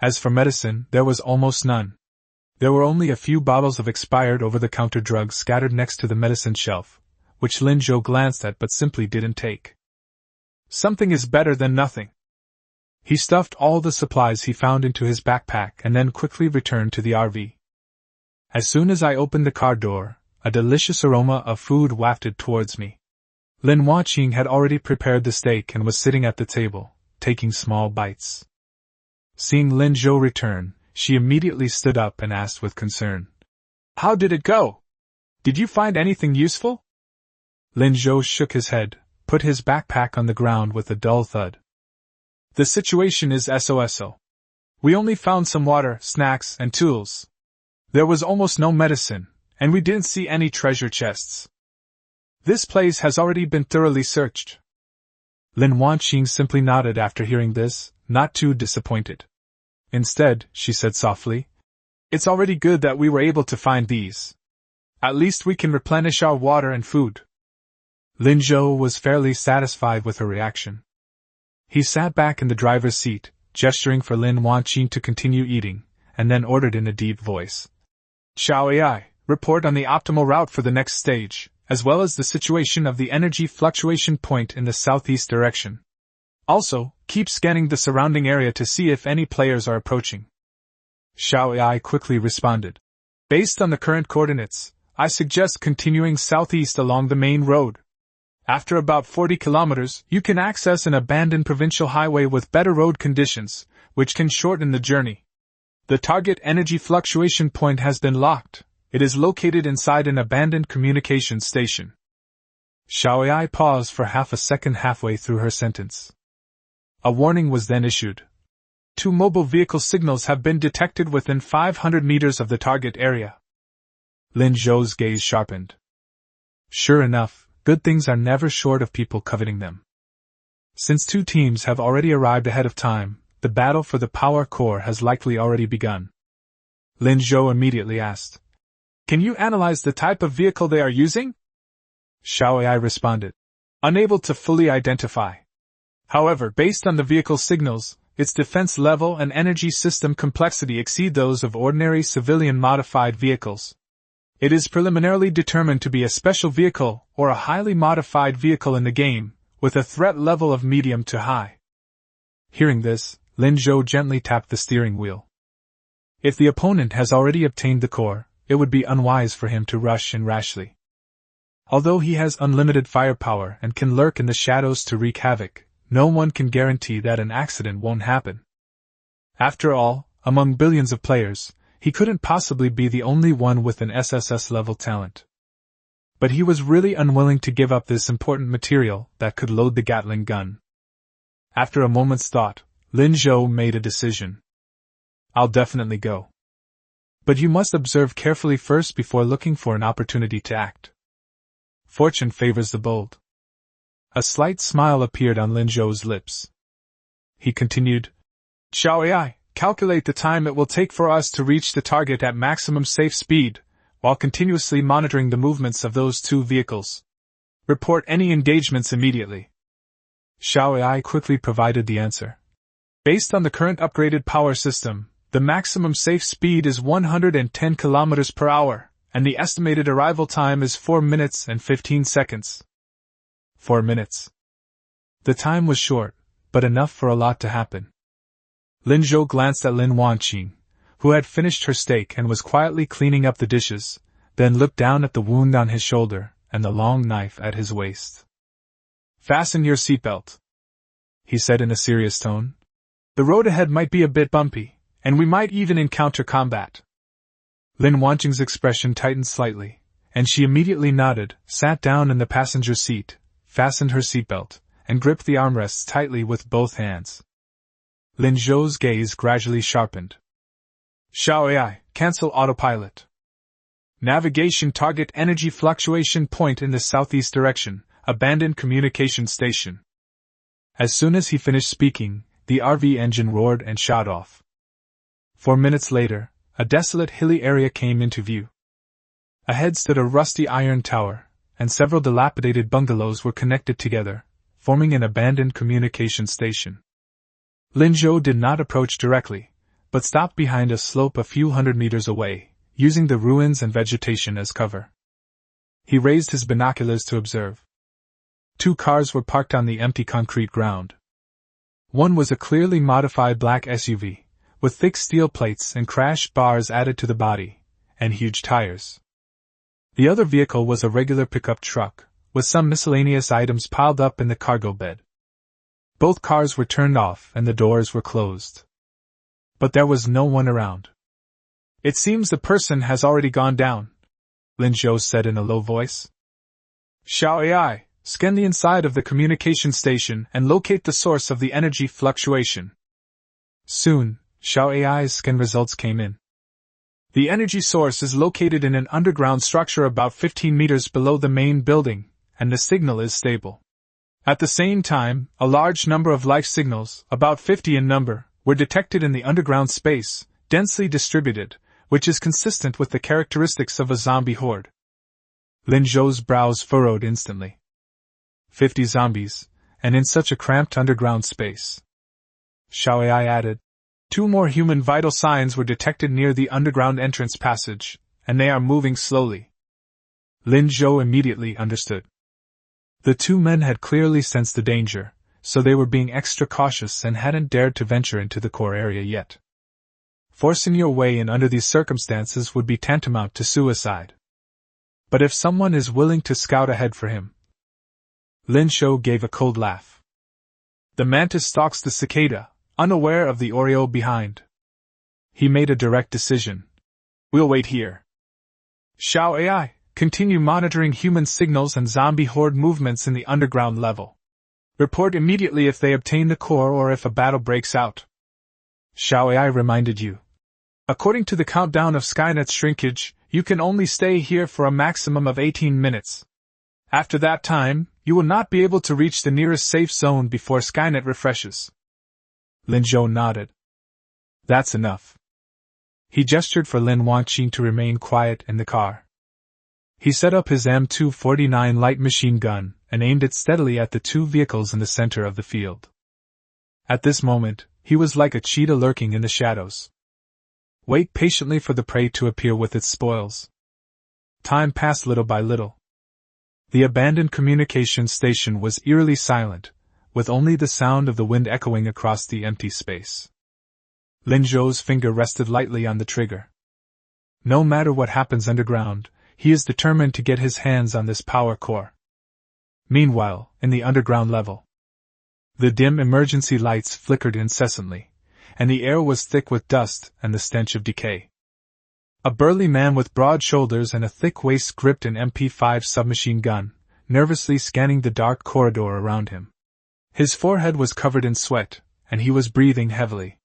As for medicine, there was almost none. There were only a few bottles of expired over-the-counter drugs scattered next to the medicine shelf, which Lin Zhou glanced at but simply didn't take. Something is better than nothing. He stuffed all the supplies he found into his backpack and then quickly returned to the RV. As soon as I opened the car door, a delicious aroma of food wafted towards me. Lin Huaqing had already prepared the steak and was sitting at the table, taking small bites. Seeing Lin Zhou return, she immediately stood up and asked with concern, "How did it go? Did you find anything useful?" Lin Zhou shook his head, put his backpack on the ground with a dull thud. "The situation is SOSO. We only found some water, snacks, and tools. There was almost no medicine, and we didn't see any treasure chests. This place has already been thoroughly searched." Lin Huaqing simply nodded after hearing this, not too disappointed. Instead, she said softly, "It's already good that we were able to find these. At least we can replenish our water and food." Lin Zhou was fairly satisfied with her reaction. He sat back in the driver's seat, gesturing for Lin Huaqing to continue eating, and then ordered in a deep voice, "Xiao AI, report on the optimal route for the next stage, as well as the situation of the energy fluctuation point in the southeast direction. Also, keep scanning the surrounding area to see if any players are approaching." Xiao AI quickly responded, "Based on the current coordinates, I suggest continuing southeast along the main road. After about 40 kilometers, you can access an abandoned provincial highway with better road conditions, which can shorten the journey. The target energy fluctuation point has been locked. It is located inside an abandoned communications station." Xiao AI paused for half a second halfway through her sentence. A warning was then issued. 2 mobile vehicle signals have been detected within 500 meters of the target area. Lin Zhou's gaze sharpened. Sure enough, good things are never short of people coveting them. Since 2 teams have already arrived ahead of time, the battle for the power core has likely already begun. Lin Zhou immediately asked, "Can you analyze the type of vehicle they are using?" Xiao AI responded, "Unable to fully identify. However, based on the vehicle signals, its defense level and energy system complexity exceed those of ordinary civilian modified vehicles. It is preliminarily determined to be a special vehicle or a highly modified vehicle in the game, with a threat level of medium to high." Hearing this, Lin Zhou gently tapped the steering wheel. If the opponent has already obtained the core, it would be unwise for him to rush in rashly. Although he has unlimited firepower and can lurk in the shadows to wreak havoc, no one can guarantee that an accident won't happen. After all, among billions of players, he couldn't possibly be the only one with an SSS-level talent. But he was really unwilling to give up this important material that could load the Gatling gun. After a moment's thought, Lin Zhou made a decision. "I'll definitely go." But you must observe carefully first before looking for an opportunity to act. Fortune favors the bold. A slight smile appeared on Lin Zhou's lips. He continued, Shall AI calculate the time it will take for us to reach the target at maximum safe speed, while continuously monitoring the movements of those two vehicles. Report any engagements immediately. Xiao AI quickly provided the answer. Based on the current upgraded power system, the maximum safe speed is 110 km per hour, and the estimated arrival time is 4 minutes and 15 seconds. 4 minutes. The time was short, but enough for a lot to happen. Lin Zhou glanced at Lin Wanqing, who had finished her steak and was quietly cleaning up the dishes, then looked down at the wound on his shoulder and the long knife at his waist. Fasten your seatbelt, he said in a serious tone. The road ahead might be a bit bumpy, and we might even encounter combat. Lin Wanqing's expression tightened slightly, and she immediately nodded, sat down in the passenger seat, fastened her seatbelt, and gripped the armrests tightly with both hands. Lin Zhou's gaze gradually sharpened. Xiao AI, cancel autopilot. Navigation target energy fluctuation point in the southeast direction, abandoned communication station. As soon as he finished speaking, the RV engine roared and shot off. 4 minutes later, a desolate hilly area came into view. Ahead stood a rusty iron tower, and several dilapidated bungalows were connected together, forming an abandoned communication station. Lin Zhou did not approach directly, but stopped behind a slope a few hundred meters away, using the ruins and vegetation as cover. He raised his binoculars to observe. 2 cars were parked on the empty concrete ground. One was a clearly modified black SUV, with thick steel plates and crash bars added to the body, and huge tires. The other vehicle was a regular pickup truck, with some miscellaneous items piled up in the cargo bed. Both cars were turned off and the doors were closed. But there was no one around. It seems the person has already gone down, Lin Zhou said in a low voice. Xiao AI, scan the inside of the communication station and locate the source of the energy fluctuation. Soon, Xiao AI's scan results came in. The energy source is located in an underground structure about 15 meters below the main building, and the signal is stable. At the same time, a large number of life signals, about 50 in number, were detected in the underground space, densely distributed, which is consistent with the characteristics of a zombie horde. Lin Zhou's brows furrowed instantly. 50 zombies, and in such a cramped underground space. Xiao AI added, 2 more human vital signs were detected near the underground entrance passage, and they are moving slowly. Lin Zhou immediately understood. The 2 men had clearly sensed the danger, so they were being extra cautious and hadn't dared to venture into the core area yet. Forcing your way in under these circumstances would be tantamount to suicide. But if someone is willing to scout ahead for him... Lin Zhou gave a cold laugh. The mantis stalks the cicada, unaware of the Oreo behind. He made a direct decision. We'll wait here. Xiao AI, continue monitoring human signals and zombie horde movements in the underground level. Report immediately if they obtain the core or if a battle breaks out. Xiao AI reminded you. According to the countdown of Skynet's shrinkage, you can only stay here for a maximum of 18 minutes. After that time, you will not be able to reach the nearest safe zone before Skynet refreshes. Lin Zhou nodded. That's enough. He gestured for Lin Wanqing to remain quiet in the car. He set up his M249 light machine gun and aimed it steadily at the 2 vehicles in the center of the field. At this moment, he was like a cheetah lurking in the shadows. Wait patiently for the prey to appear with its spoils. Time passed little by little. The abandoned communication station was eerily silent, with only the sound of the wind echoing across the empty space. Lin Zhou's finger rested lightly on the trigger. No matter what happens underground, he is determined to get his hands on this power core. Meanwhile, in the underground level, the dim emergency lights flickered incessantly, and the air was thick with dust and the stench of decay. A burly man with broad shoulders and a thick waist gripped an MP5 submachine gun, nervously scanning the dark corridor around him. His forehead was covered in sweat, and he was breathing heavily.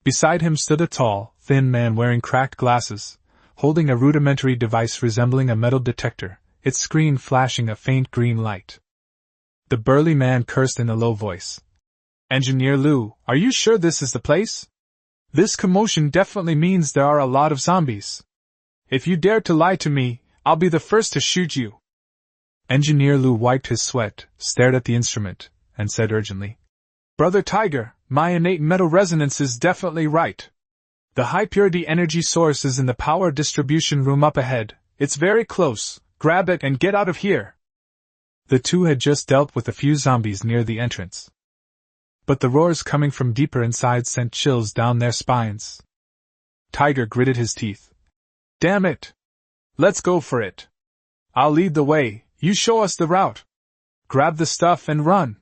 Beside him stood a tall, thin man wearing cracked glasses, holding a rudimentary device resembling a metal detector, its screen flashing a faint green light. The burly man cursed in a low voice. "Engineer Liu, are you sure this is the place? This commotion definitely means there are a lot of zombies. If you dare to lie to me, I'll be the first to shoot you." Engineer Liu wiped his sweat, stared at the instrument, and said urgently, "Brother Tiger, my innate metal resonance is definitely right. The high-purity energy source is in the power distribution room up ahead. It's very close. Grab it and get out of here." The two had just dealt with a few zombies near the entrance. But the roars coming from deeper inside sent chills down their spines. Tiger gritted his teeth. "Damn it! Let's go for it. I'll lead the way, you show us the route. Grab the stuff and run."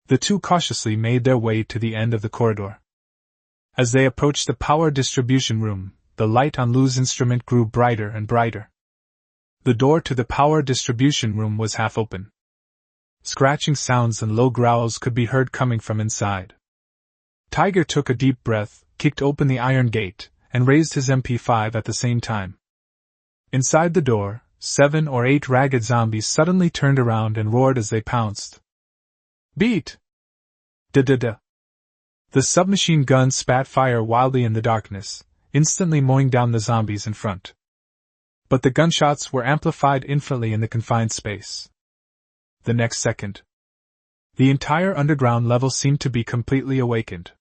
The two cautiously made their way to the end of the corridor. As they approached the power distribution room, the light on Lu's instrument grew brighter and brighter. The door to the power distribution room was half open. Scratching sounds and low growls could be heard coming from inside. Tiger took a deep breath, kicked open the iron gate, and raised his MP5 at the same time. Inside the door, 7 or 8 ragged zombies suddenly turned around and roared as they pounced. "Beat! Da-da-da!" The submachine gun spat fire wildly in the darkness, instantly mowing down the zombies in front. But the gunshots were amplified infinitely in the confined space. The next second, the entire underground level seemed to be completely awakened.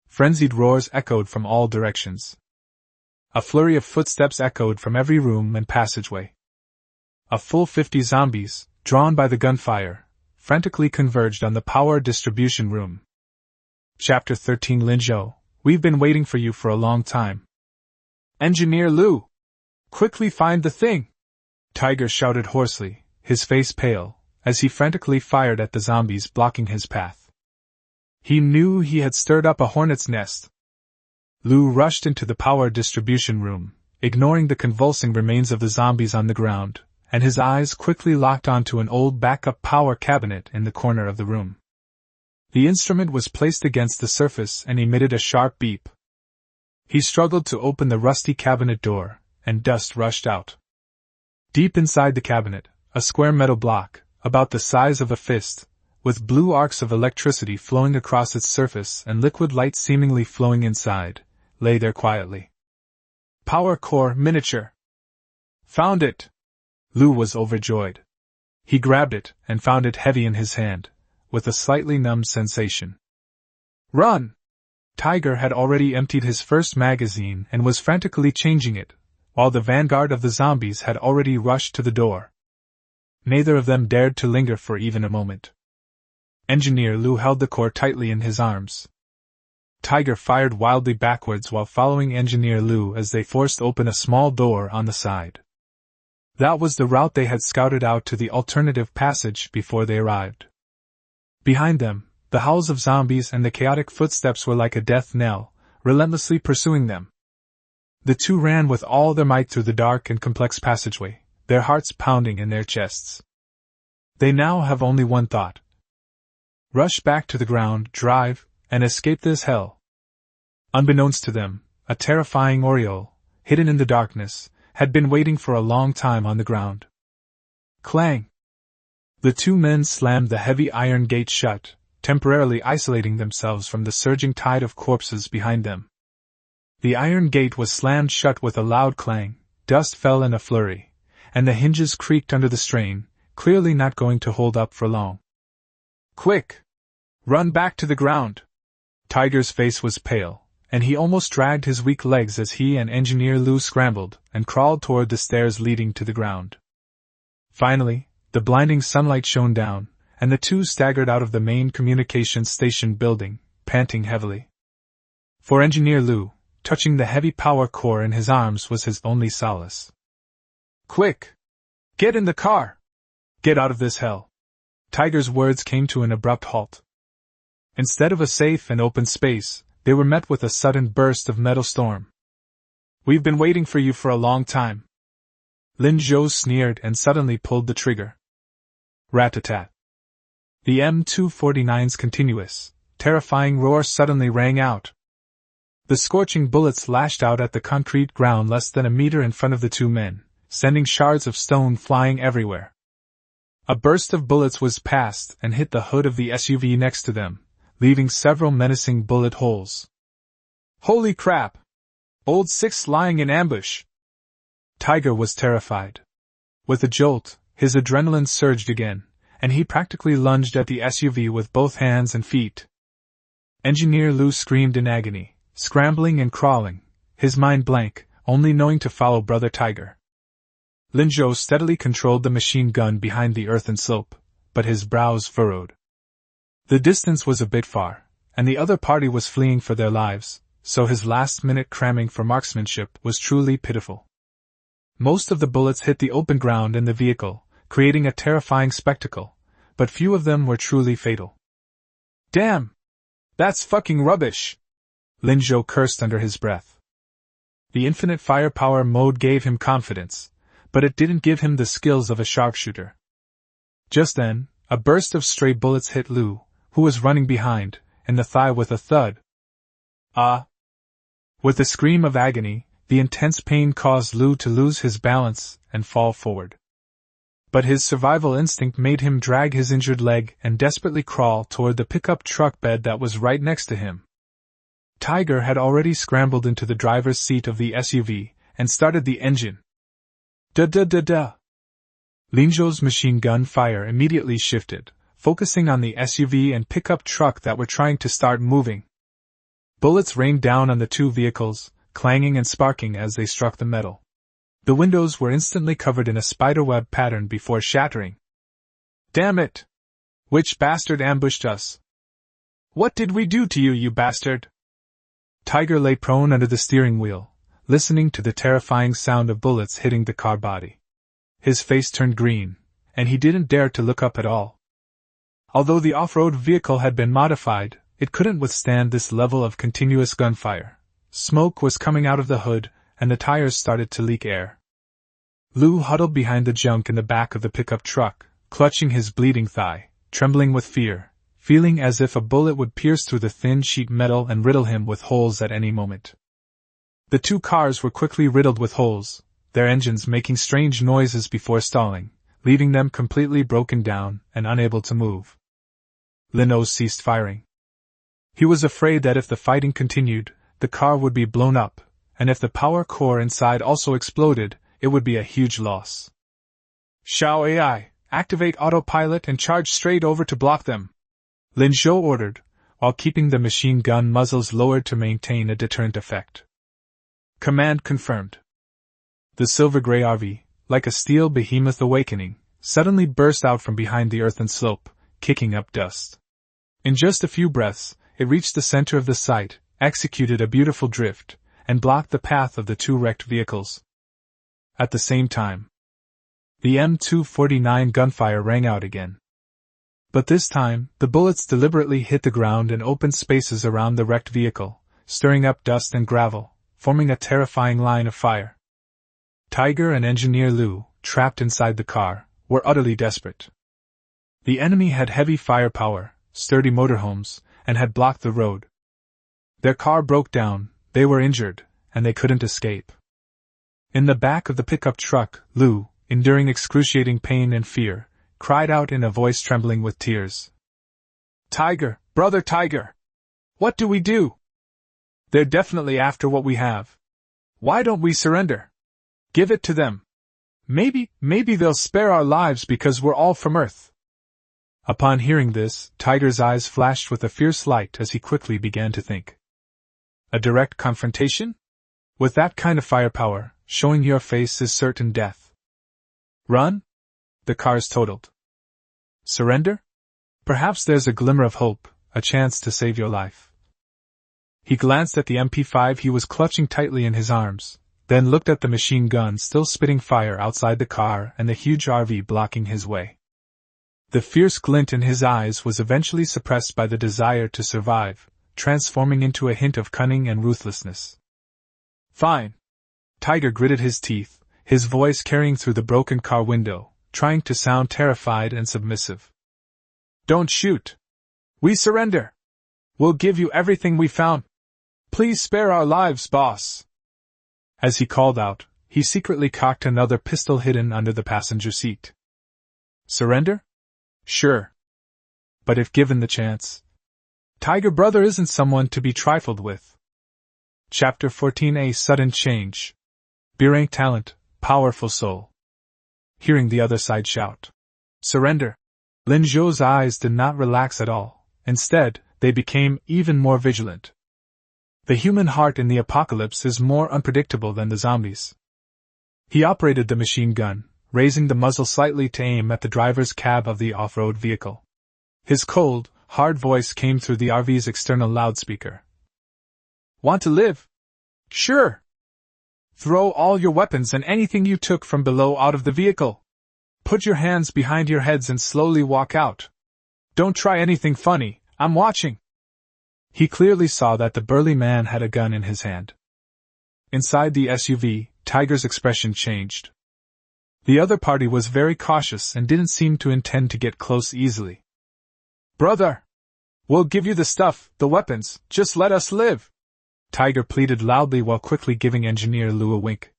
Frenzied roars echoed from all directions. A flurry of footsteps echoed from every room and passageway. A full 50 zombies, drawn by the gunfire, frantically converged on the power distribution room. Chapter 13. Linzhou, we've been waiting for you for a long time. "Engineer Liu! Quickly find the thing!" Tiger shouted hoarsely, his face pale, as he frantically fired at the zombies blocking his path. He knew he had stirred up a hornet's nest. Liu rushed into the power distribution room, ignoring the convulsing remains of the zombies on the ground, and his eyes quickly locked onto an old backup power cabinet in the corner of the room. The instrument was placed against the surface and emitted a sharp beep. He struggled to open the rusty cabinet door, and dust rushed out. Deep inside the cabinet, a square metal block, about the size of a fist, with blue arcs of electricity flowing across its surface and liquid light seemingly flowing inside, lay there quietly. "Power core miniature! Found it!" Liu was overjoyed. He grabbed it and found it heavy in his hand, with a slightly numbed sensation. "Run!" Tiger had already emptied his first magazine and was frantically changing it, while the vanguard of the zombies had already rushed to the door. Neither of them dared to linger for even a moment. Engineer Liu held the core tightly in his arms. Tiger fired wildly backwards while following Engineer Liu as they forced open a small door on the side. That was the route they had scouted out to the alternative passage before they arrived. Behind them, the howls of zombies and the chaotic footsteps were like a death knell, relentlessly pursuing them. The two ran with all their might through the dark and complex passageway, their hearts pounding in their chests. They now have only one thought: rush back to the ground, drive, and escape this hell. Unbeknownst to them, a terrifying Oriole, hidden in the darkness, had been waiting for a long time on the ground. Clang! The two men slammed the heavy iron gate shut, temporarily isolating themselves from the surging tide of corpses behind them. The iron gate was slammed shut with a loud clang, dust fell in a flurry, and the hinges creaked under the strain, clearly not going to hold up for long. "Quick! Run back to the ground!" Tiger's face was pale, and he almost dragged his weak legs as he and Engineer Liu scrambled and crawled toward the stairs leading to the ground. Finally, the blinding sunlight shone down, and the two staggered out of the main communications station building, panting heavily. For Engineer Liu, touching the heavy power core in his arms was his only solace. "Quick! Get in the car! Get out of this hell!" Tiger's words came to an abrupt halt. Instead of a safe and open space, they were met with a sudden burst of metal storm. "We've been waiting for you for a long time." Linzhou sneered and suddenly pulled the trigger. Rat-a-tat. The M249's continuous, terrifying roar suddenly rang out. The scorching bullets lashed out at the concrete ground less than a meter in front of the two men, sending shards of stone flying everywhere. A burst of bullets whizzed past and hit the hood of the SUV next to them, leaving several menacing bullet holes. Holy crap! Old Six lying in ambush! Tiger was terrified. With a jolt, his adrenaline surged again, and he practically lunged at the SUV with both hands and feet. Engineer Lou screamed in agony, scrambling and crawling, his mind blank, only knowing to follow Brother Tiger. Linzhou steadily controlled the machine gun behind the earthen slope, but his brows furrowed. The distance was a bit far, and the other party was fleeing for their lives, so his last-minute cramming for marksmanship was truly pitiful. Most of the bullets hit the open ground in the vehicle, creating a terrifying spectacle, but few of them were truly fatal. Damn! That's fucking rubbish! Linzhou cursed under his breath. The infinite firepower mode gave him confidence, but it didn't give him the skills of a sharpshooter. Just then, a burst of stray bullets hit Lou, who was running behind, in the thigh with a thud. Ah! With a scream of agony, the intense pain caused Lou to lose his balance and fall forward. But his survival instinct made him drag his injured leg and desperately crawl toward the pickup truck bed that was right next to him. Tiger had already scrambled into the driver's seat of the SUV and started the engine. Da-da-da-da! Linzhou's machine gun fire immediately shifted, focusing on the SUV and pickup truck that were trying to start moving. Bullets rained down on the two vehicles, clanging and sparking as they struck the metal. The windows were instantly covered in a spiderweb pattern before shattering. Damn it! Which bastard ambushed us? What did we do to you, you bastard? Tiger lay prone under the steering wheel, listening to the terrifying sound of bullets hitting the car body. His face turned green, and he didn't dare to look up at all. Although the off-road vehicle had been modified, it couldn't withstand this level of continuous gunfire. Smoke was coming out of the hood, and the tires started to leak air. Lou huddled behind the junk in the back of the pickup truck, clutching his bleeding thigh, trembling with fear, feeling as if a bullet would pierce through the thin sheet metal and riddle him with holes at any moment. The two cars were quickly riddled with holes, their engines making strange noises before stalling, leaving them completely broken down and unable to move. Linzhou ceased firing. He was afraid that if the fighting continued, the car would be blown up, and if the power core inside also exploded, it would be a huge loss. Xiao AI, activate autopilot and charge straight over to block them, Linzhou ordered, while keeping the machine gun muzzles lowered to maintain a deterrent effect. Command confirmed. The silver-gray RV, like a steel behemoth awakening, suddenly burst out from behind the earthen slope, kicking up dust. In just a few breaths, it reached the center of the site, executed a beautiful drift, and blocked the path of the two wrecked vehicles. At the same time, the M249 gunfire rang out again. But this time, the bullets deliberately hit the ground in open spaces around the wrecked vehicle, stirring up dust and gravel, forming a terrifying line of fire. Tiger and Engineer Lou, trapped inside the car, were utterly desperate. The enemy had heavy firepower, sturdy motorhomes, and had blocked the road. Their car broke down, they were injured, and they couldn't escape. In the back of the pickup truck, Lou, enduring excruciating pain and fear, cried out in a voice trembling with tears. Tiger, brother Tiger! What do we do? They're definitely after what we have. Why don't we surrender? Give it to them. Maybe they'll spare our lives because we're all from Earth. Upon hearing this, Tiger's eyes flashed with a fierce light as he quickly began to think. A direct confrontation? With that kind of firepower, showing your face is certain death. Run? The car's totaled. Surrender? Perhaps there's a glimmer of hope, a chance to save your life. He glanced at the MP5 he was clutching tightly in his arms, then looked at the machine gun still spitting fire outside the car and the huge RV blocking his way. The fierce glint in his eyes was eventually suppressed by the desire to survive, transforming into a hint of cunning and ruthlessness. Fine. Tiger gritted his teeth, his voice carrying through the broken car window, trying to sound terrified and submissive. Don't shoot. We surrender. We'll give you everything we found. Please spare our lives, boss. As he called out, he secretly cocked another pistol hidden under the passenger seat. Surrender? Sure. But if given the chance, Tiger Brother isn't someone to be trifled with. Chapter 14: A Sudden Change. B-rank talent, powerful soul. Hearing the other side shout, surrender, Lin Zhou's eyes did not relax at all. Instead, they became even more vigilant. The human heart in the apocalypse is more unpredictable than the zombies. He operated the machine gun, raising the muzzle slightly to aim at the driver's cab of the off-road vehicle. His cold, hard voice came through the RV's external loudspeaker. Want to live? Sure. Throw all your weapons and anything you took from below out of the vehicle. Put your hands behind your heads and slowly walk out. Don't try anything funny, I'm watching. He clearly saw that the burly man had a gun in his hand. Inside the SUV, Tiger's expression changed. The other party was very cautious and didn't seem to intend to get close easily. Brother! We'll give you the stuff, the weapons, just let us live! Tiger pleaded loudly while quickly giving Engineer Liu a wink.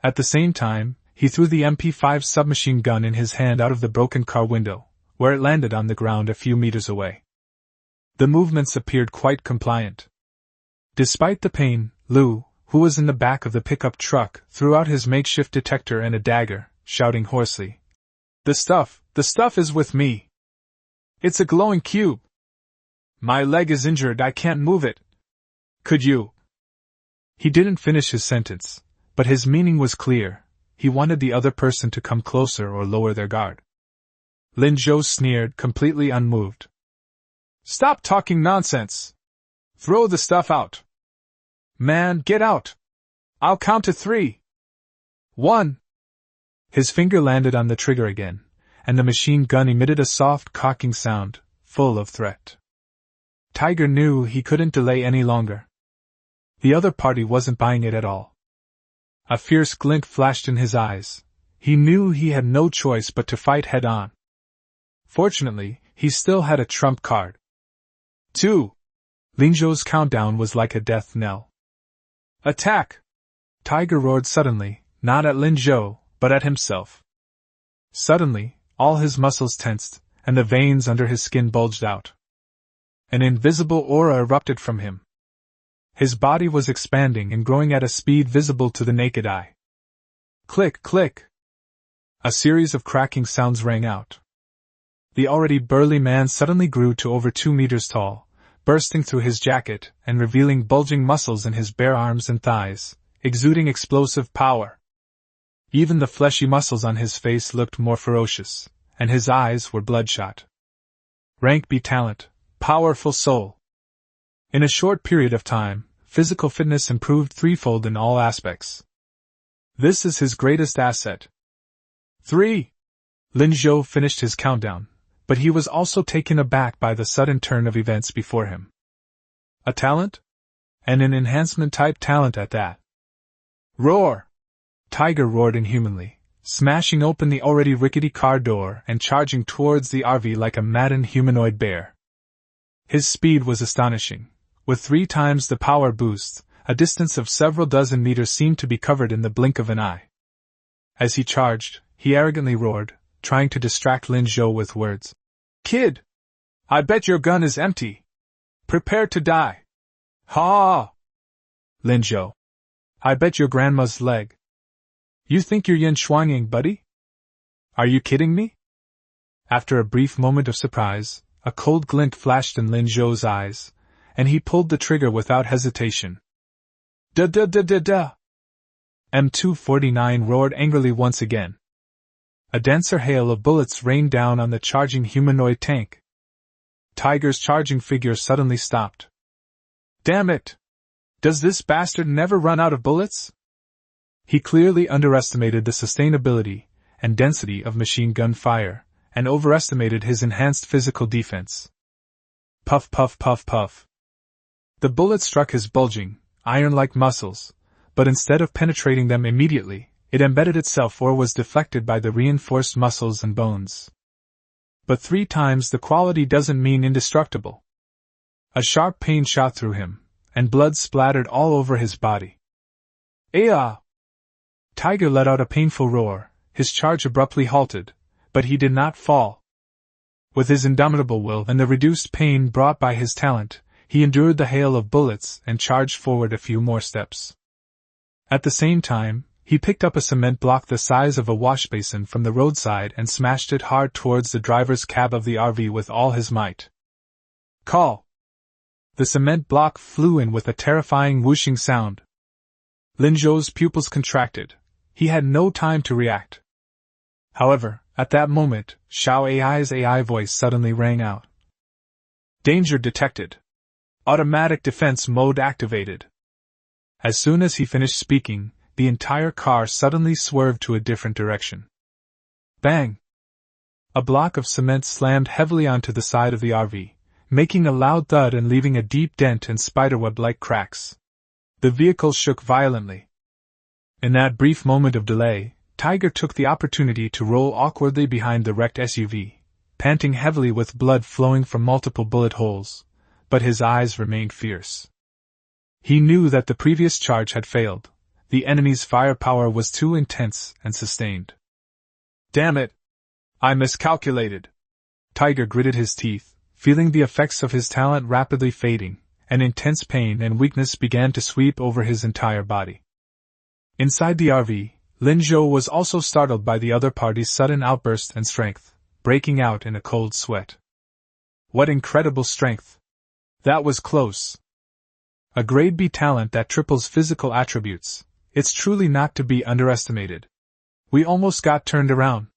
At the same time, he threw the MP5 submachine gun in his hand out of the broken car window, where it landed on the ground a few meters away. The movements appeared quite compliant. Despite the pain, Liu, who was in the back of the pickup truck, threw out his makeshift detector and a dagger, shouting hoarsely, The stuff is with me. It's a glowing cube. My leg is injured, I can't move it. Could you? He didn't finish his sentence, but his meaning was clear. He wanted the other person to come closer or lower their guard. Lin Zhou sneered, completely unmoved. Stop talking nonsense. Throw the stuff out. Man, get out. I'll count to 3. 1. His finger landed on the trigger again, and the machine gun emitted a soft cocking sound, full of threat. Tiger knew he couldn't delay any longer. The other party wasn't buying it at all. A fierce glint flashed in his eyes. He knew he had no choice but to fight head-on. Fortunately, he still had a trump card. 2. Lin Zhou's countdown was like a death knell. Attack! Tiger roared suddenly, not at Lin Zhou, but at himself. Suddenly, all his muscles tensed, and the veins under his skin bulged out. An invisible aura erupted from him. His body was expanding and growing at a speed visible to the naked eye. Click, click! A series of cracking sounds rang out. The already burly man suddenly grew to over 2 meters tall, bursting through his jacket and revealing bulging muscles in his bare arms and thighs, exuding explosive power. Even the fleshy muscles on his face looked more ferocious, and his eyes were bloodshot. Rank B talent, powerful soul. In a short period of time, physical fitness improved threefold in all aspects. This is his greatest asset. 3. Lin Zhou finished his countdown, but he was also taken aback by the sudden turn of events before him. A talent? And an enhancement-type talent at that. Roar! Tiger roared inhumanly, smashing open the already rickety car door and charging towards the RV like a maddened humanoid bear. His speed was astonishing. With 3 times the power boost, a distance of several dozen meters seemed to be covered in the blink of an eye. As he charged, he arrogantly roared, trying to distract Lin Zhou with words. Kid! I bet your gun is empty. Prepare to die. Ha! Lin Zhou. I bet your grandma's leg. You think you're yin shuanging, buddy? Are you kidding me? After a brief moment of surprise, a cold glint flashed in Lin Zhou's eyes, and he pulled the trigger without hesitation. Da-da-da-da-da! M249 roared angrily once again. A denser hail of bullets rained down on the charging humanoid tank. Tiger's charging figure suddenly stopped. Damn it! Does this bastard never run out of bullets? He clearly underestimated the sustainability and density of machine gun fire, and overestimated his enhanced physical defense. Puff puff puff puff. The bullet struck his bulging, iron-like muscles, but instead of penetrating them immediately, it embedded itself or was deflected by the reinforced muscles and bones. But 3 times the quality doesn't mean indestructible. A sharp pain shot through him, and blood splattered all over his body. "Aya!" Tiger let out a painful roar, his charge abruptly halted, but he did not fall. With his indomitable will and the reduced pain brought by his talent, he endured the hail of bullets and charged forward a few more steps. At the same time, he picked up a cement block the size of a washbasin from the roadside and smashed it hard towards the driver's cab of the RV with all his might. "Call!" The cement block flew in with a terrifying whooshing sound. Lin Zhou's pupils contracted. He had no time to react. However, at that moment, Xiao Ai's AI voice suddenly rang out. "Danger detected. Automatic defense mode activated." As soon as he finished speaking, the entire car suddenly swerved to a different direction. Bang! A block of cement slammed heavily onto the side of the RV, making a loud thud and leaving a deep dent and spiderweb-like cracks. The vehicle shook violently. In that brief moment of delay, Tiger took the opportunity to roll awkwardly behind the wrecked SUV, panting heavily with blood flowing from multiple bullet holes, but his eyes remained fierce. He knew that the previous charge had failed. The enemy's firepower was too intense and sustained. "Damn it! I miscalculated." Tiger gritted his teeth, feeling the effects of his talent rapidly fading, and intense pain and weakness began to sweep over his entire body. Inside the RV, Lin Zhou was also startled by the other party's sudden outburst and strength, breaking out in a cold sweat. What incredible strength! That was close. A grade B talent that triples physical attributes. It's truly not to be underestimated. We almost got turned around.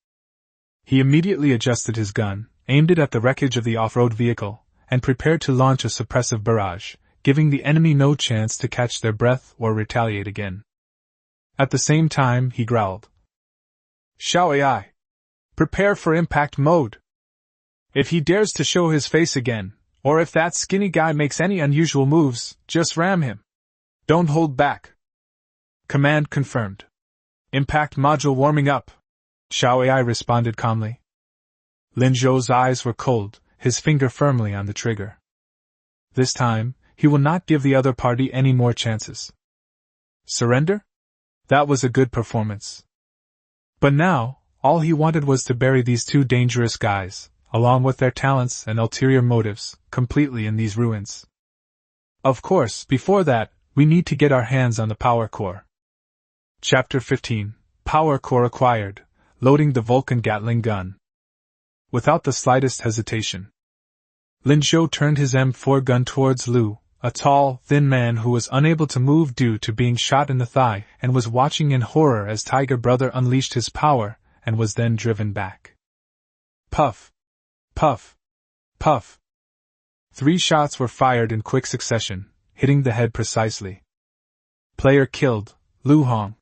He immediately adjusted his gun, aimed it at the wreckage of the off-road vehicle, and prepared to launch a suppressive barrage, giving the enemy no chance to catch their breath or retaliate again. At the same time, he growled. "Xiao Ai! Prepare for impact mode! If he dares to show his face again, or if that skinny guy makes any unusual moves, just ram him. Don't hold back." Command confirmed. "Impact module warming up," Xiao Ai responded calmly. Lin Zhou's eyes were cold, his finger firmly on the trigger. This time, he will not give the other party any more chances. Surrender? That was a good performance. But now, all he wanted was to bury these two dangerous guys, along with their talents and ulterior motives, completely in these ruins. Of course, before that, we need to get our hands on the power core. Chapter 15, Power Core Acquired, Loading the Vulcan Gatling Gun. Without the slightest hesitation, Lin Zhou turned his M4 gun towards Lu, a tall, thin man who was unable to move due to being shot in the thigh and was watching in horror as Tiger Brother unleashed his power and was then driven back. Puff! Puff! Puff! 3 shots were fired in quick succession, hitting the head precisely. Player killed, Lu Hong.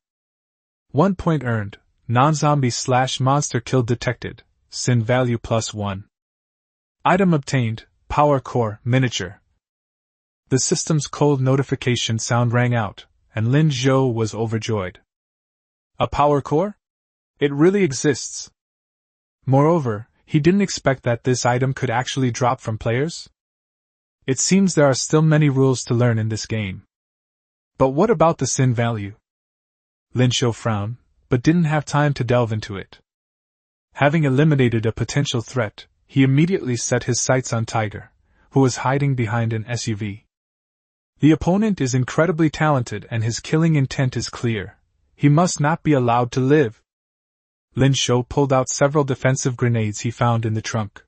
1 point earned, non-zombie/monster kill detected, sin value +1. Item obtained, Power Core Miniature. The system's cold notification sound rang out, and Lin Zhou was overjoyed. A power core? It really exists. Moreover, he didn't expect that this item could actually drop from players. It seems there are still many rules to learn in this game. But what about the sin value? Lin Zhou frowned, but didn't have time to delve into it. Having eliminated a potential threat, he immediately set his sights on Tiger, who was hiding behind an SUV. The opponent is incredibly talented and his killing intent is clear. He must not be allowed to live. Lin Zhou pulled out several defensive grenades he found in the trunk.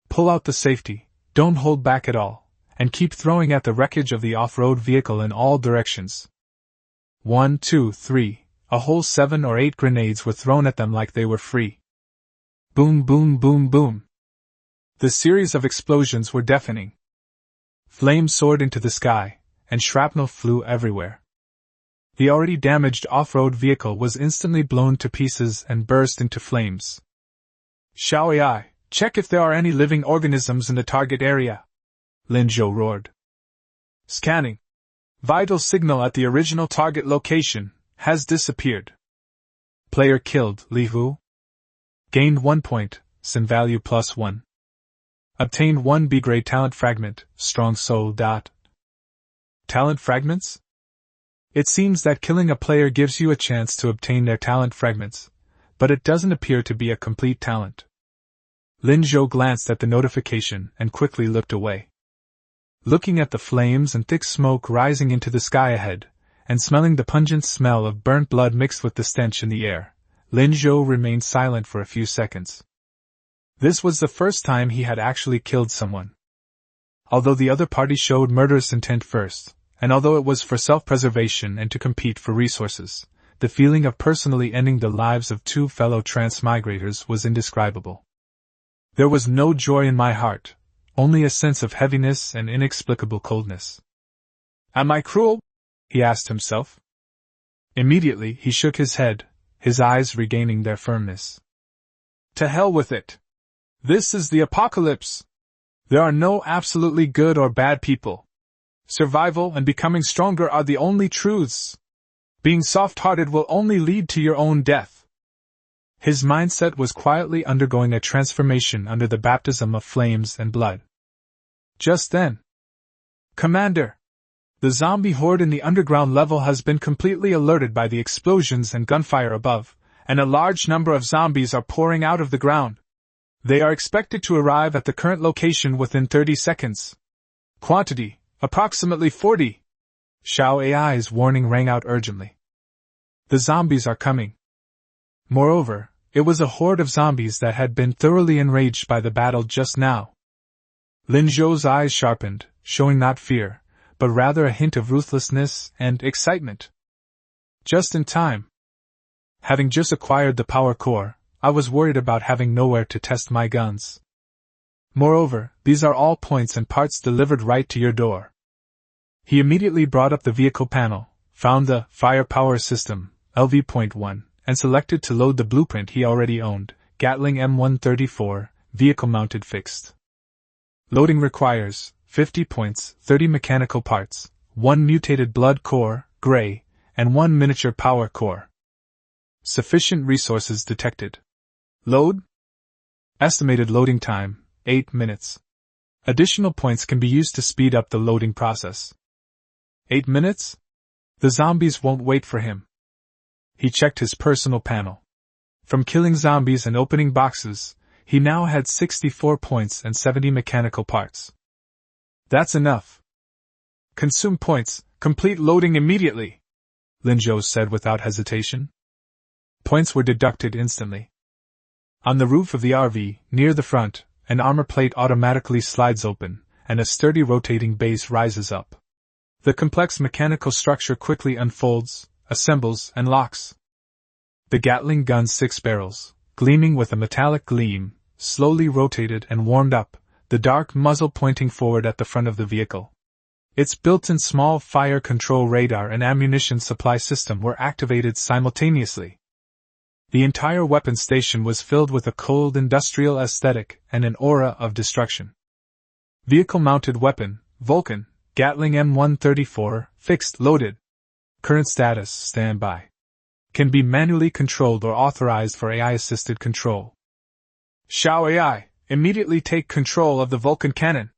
Pull out the safety, don't hold back at all, and keep throwing at the wreckage of the off-road vehicle in all directions. 1, 2, 3, a whole 7 or 8 grenades were thrown at them like they were free. Boom, boom, boom, boom. The series of explosions were deafening. Flames soared into the sky, and shrapnel flew everywhere. The already damaged off-road vehicle was instantly blown to pieces and burst into flames. Xiao Ai, check if there are any living organisms in the target area, Lin Zhou roared. Scanning. Vital signal at the original target location has disappeared. Player killed, Li Hu. Gained 1 point, sin value +1. Obtained 1 B-grade talent fragment, strong soul. Talent fragments? It seems that killing a player gives you a chance to obtain their talent fragments, but it doesn't appear to be a complete talent. Lin Zhou glanced at the notification and quickly looked away. Looking at the flames and thick smoke rising into the sky ahead, and smelling the pungent smell of burnt blood mixed with the stench in the air, Lin Zhou remained silent for a few seconds. This was the first time he had actually killed someone. Although the other party showed murderous intent first, and although it was for self-preservation and to compete for resources, the feeling of personally ending the lives of two fellow transmigrators was indescribable. There was no joy in my heart, only a sense of heaviness and inexplicable coldness. Am I cruel? He asked himself. Immediately he shook his head, his eyes regaining their firmness. To hell with it! This is the apocalypse! There are no absolutely good or bad people. Survival and becoming stronger are the only truths. Being soft-hearted will only lead to your own death. His mindset was quietly undergoing a transformation under the baptism of flames and blood. Just then, Commander! The zombie horde in the underground level has been completely alerted by the explosions and gunfire above, and a large number of zombies are pouring out of the ground. They are expected to arrive at the current location within 30 seconds. Quantity, approximately 40. Xiao AI's warning rang out urgently. The zombies are coming. Moreover, it was a horde of zombies that had been thoroughly enraged by the battle just now. Lin Zhou's eyes sharpened, showing not fear, but rather a hint of ruthlessness and excitement. Just in time. Having just acquired the power core, I was worried about having nowhere to test my guns. Moreover, these are all points and parts delivered right to your door. He immediately brought up the vehicle panel, found the firepower system, LV.1, and selected to load the blueprint he already owned, Gatling M134, vehicle-mounted fixed. Loading requires 50 points, 30 mechanical parts, 1 mutated blood core, gray, and 1 miniature power core. Sufficient resources detected. Load? Estimated loading time, 8 minutes. Additional points can be used to speed up the loading process. 8 minutes? The zombies won't wait for him. He checked his personal panel. From killing zombies and opening boxes, he now had 64 points and 70 mechanical parts. That's enough. Consume points, complete loading immediately, Lin Zhou said without hesitation. Points were deducted instantly. On the roof of the RV, near the front, an armor plate automatically slides open, and a sturdy rotating base rises up. The complex mechanical structure quickly unfolds, assembles, and locks. The Gatling gun's 6 barrels, gleaming with a metallic gleam, slowly rotated and warmed up, the dark muzzle pointing forward at the front of the vehicle. Its built-in small fire control radar and ammunition supply system were activated simultaneously. The entire weapon station was filled with a cold industrial aesthetic and an aura of destruction. Vehicle-mounted weapon, Vulcan, Gatling M134, fixed, loaded. Current status, standby. Can be manually controlled or authorized for AI-assisted control. Xiao AI, immediately take control of the Vulcan cannon.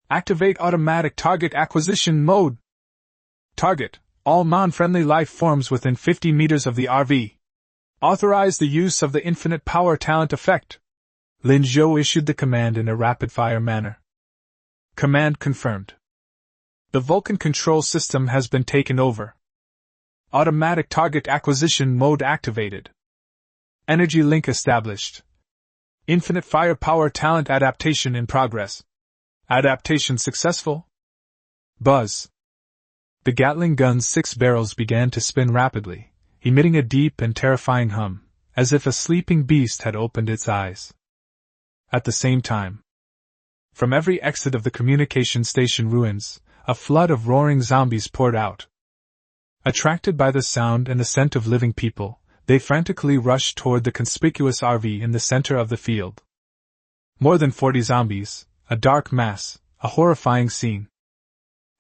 Activate automatic target acquisition mode. Target, all non-friendly life forms within 50 meters of the RV. Authorize the use of the infinite power talent effect. Lin Zhou issued the command in a rapid-fire manner. Command confirmed. The Vulcan control system has been taken over. Automatic target acquisition mode activated. Energy link established. Infinite firepower talent adaptation in progress. Adaptation successful? Buzz. The Gatling gun's 6 barrels began to spin rapidly, emitting a deep and terrifying hum, as if a sleeping beast had opened its eyes. At the same time, from every exit of the communication station ruins, a flood of roaring zombies poured out. Attracted by the sound and the scent of living people, they frantically rushed toward the conspicuous RV in the center of the field. More than 40 zombies, a dark mass, a horrifying scene.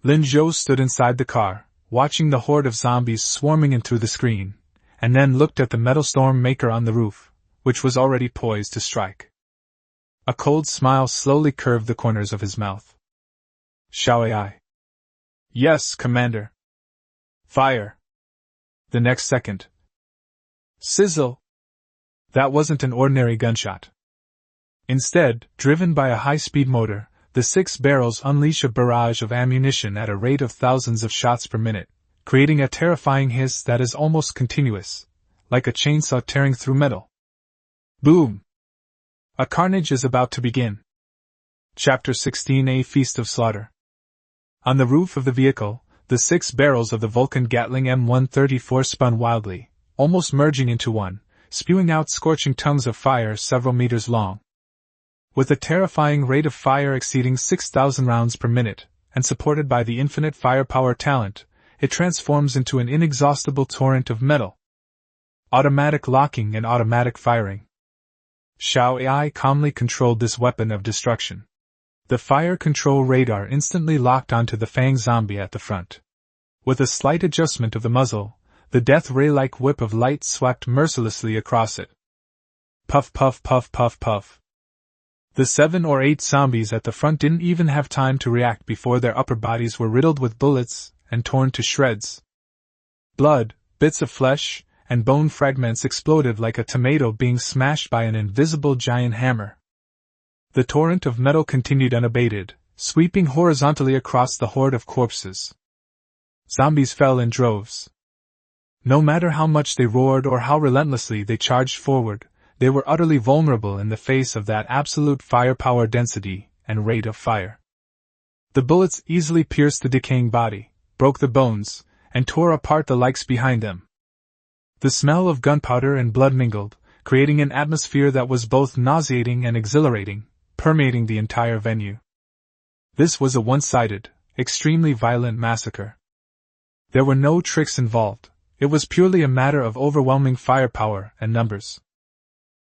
Lin Zhou stood inside the car, watching the horde of zombies swarming in through the screen, and then looked at the metal storm maker on the roof, which was already poised to strike. A cold smile slowly curved the corners of his mouth. Xiao AI. Yes, Commander. Fire. The next second. Sizzle. That wasn't an ordinary gunshot. Instead, driven by a high-speed motor, the 6 barrels unleash a barrage of ammunition at a rate of thousands of shots per minute, creating a terrifying hiss that is almost continuous, like a chainsaw tearing through metal. Boom! A carnage is about to begin. Chapter 16: A Feast of Slaughter. On the roof of the vehicle, the 6 barrels of the Vulcan Gatling M134 spun wildly, almost merging into one, spewing out scorching tongues of fire several meters long. With a terrifying rate of fire exceeding 6,000 rounds per minute, and supported by the infinite firepower talent, it transforms into an inexhaustible torrent of metal. Automatic locking and automatic firing. Xiao AI calmly controlled this weapon of destruction. The fire control radar instantly locked onto the Fang zombie at the front. With a slight adjustment of the muzzle, the death ray-like whip of light swept mercilessly across it. Puff puff puff puff puff. The 7 or 8 zombies at the front didn't even have time to react before their upper bodies were riddled with bullets and torn to shreds. Blood, bits of flesh, and bone fragments exploded like a tomato being smashed by an invisible giant hammer. The torrent of metal continued unabated, sweeping horizontally across the horde of corpses. Zombies fell in droves. No matter how much they roared or how relentlessly they charged forward, they were utterly vulnerable in the face of that absolute firepower density and rate of fire. The bullets easily pierced the decaying body, broke the bones, and tore apart the likes behind them. The smell of gunpowder and blood mingled, creating an atmosphere that was both nauseating and exhilarating, permeating the entire venue. This was a one-sided, extremely violent massacre. There were no tricks involved, it was purely a matter of overwhelming firepower and numbers.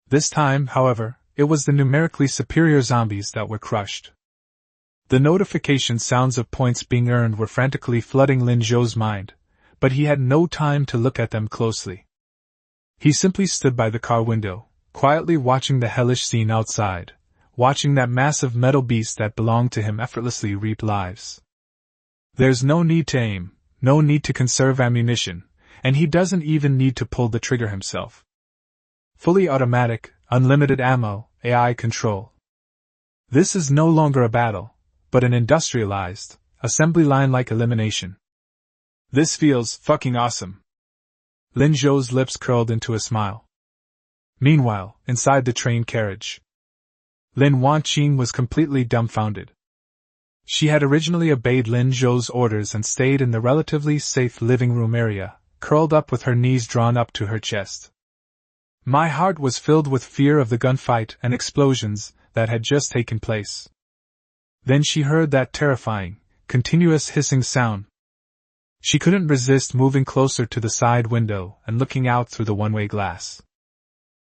This time, however, it was the numerically superior zombies that were crushed. The notification sounds of points being earned were frantically flooding Lin Zhou's mind, but he had no time to look at them closely. He simply stood by the car window, quietly watching the hellish scene outside, watching that massive metal beast that belonged to him effortlessly reap lives. There's no need to aim, no need to conserve ammunition, and he doesn't even need to pull the trigger himself. Fully automatic, unlimited ammo, AI control. This is no longer a battle, but an industrialized, assembly line-like elimination. This feels fucking awesome. Lin Zhou's lips curled into a smile. Meanwhile, inside the train carriage, Lin Wanqing was completely dumbfounded. She had originally obeyed Lin Zhou's orders and stayed in the relatively safe living room area, curled up with her knees drawn up to her chest. My heart was filled with fear of the gunfight and explosions that had just taken place. Then she heard that terrifying, continuous hissing sound. She couldn't resist moving closer to the side window and looking out through the one-way glass.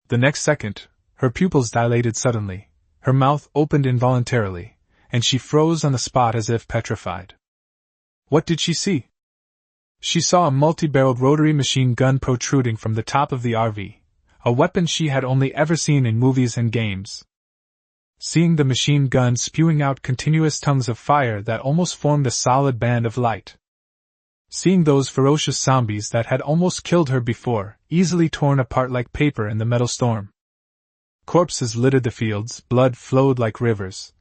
The next second, her pupils dilated suddenly, her mouth opened involuntarily, and she froze on the spot as if petrified. What did she see? She saw a multi-barreled rotary machine gun protruding from the top of the RV, a weapon she had only ever seen in movies and games. Seeing the machine gun spewing out continuous tongues of fire that almost formed a solid band of light. Seeing those ferocious zombies that had almost killed her before, easily torn apart like paper in the metal storm. Corpses littered the fields, blood flowed like rivers.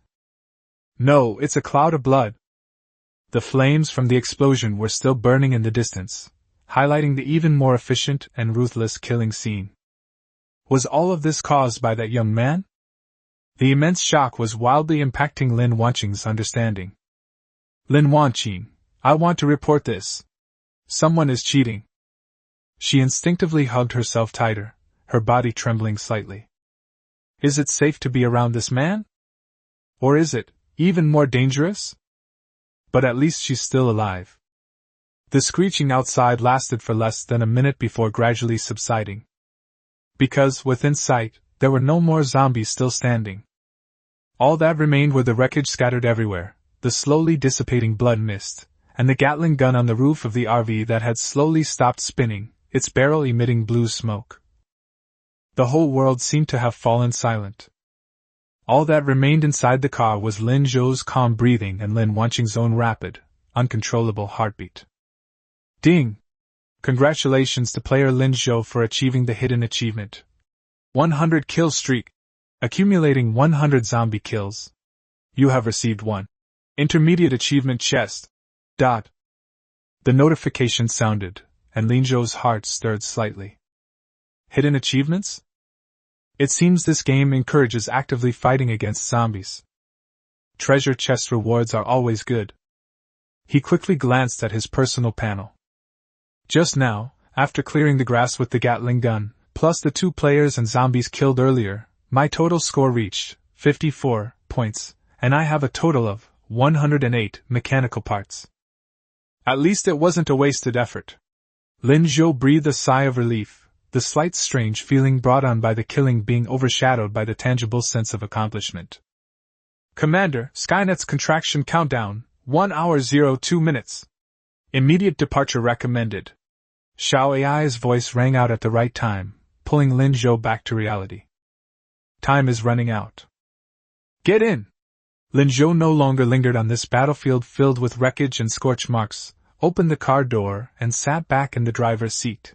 No, it's a cloud of blood. The flames from the explosion were still burning in the distance, highlighting the even more efficient and ruthless killing scene. Was all of this caused by that young man? The immense shock was wildly impacting Lin Wanqing's understanding. Lin Wanqing, I want to report this. Someone is cheating. She instinctively hugged herself tighter, her body trembling slightly. Is it safe to be around this man? Or is it, even more dangerous? But at least she's still alive. The screeching outside lasted for less than a minute before gradually subsiding. Because, within sight, there were no more zombies still standing. All that remained were the wreckage scattered everywhere, the slowly dissipating blood mist, and the Gatling gun on the roof of the RV that had slowly stopped spinning, its barrel emitting blue smoke. The whole world seemed to have fallen silent. All that remained inside the car was Lin Zhou's calm breathing and Lin Wanqing's own rapid, uncontrollable heartbeat. Ding! Congratulations to player Lin Zhou for achieving the hidden achievement. 100 kill streak. Accumulating 100 zombie kills. You have received 1 intermediate achievement chest. The notification sounded, and Lin Zhou's heart stirred slightly. Hidden achievements? It seems this game encourages actively fighting against zombies. Treasure chest rewards are always good. He quickly glanced at his personal panel. Just now, after clearing the grass with the Gatling gun, plus the 2 players and zombies killed earlier, my total score reached 54 points, and I have a total of 108 mechanical parts. At least it wasn't a wasted effort. Lin Zhou breathed a sigh of relief, the slight strange feeling brought on by the killing being overshadowed by the tangible sense of accomplishment. Commander, Skynet's contraction countdown, 1 hour 02 minutes. Immediate departure recommended. Xiao Ai's voice rang out at the right time, pulling Lin Zhou back to reality. Time is running out. Get in! Lin Zhou no longer lingered on this battlefield filled with wreckage and scorch marks, opened the car door, and sat back in the driver's seat.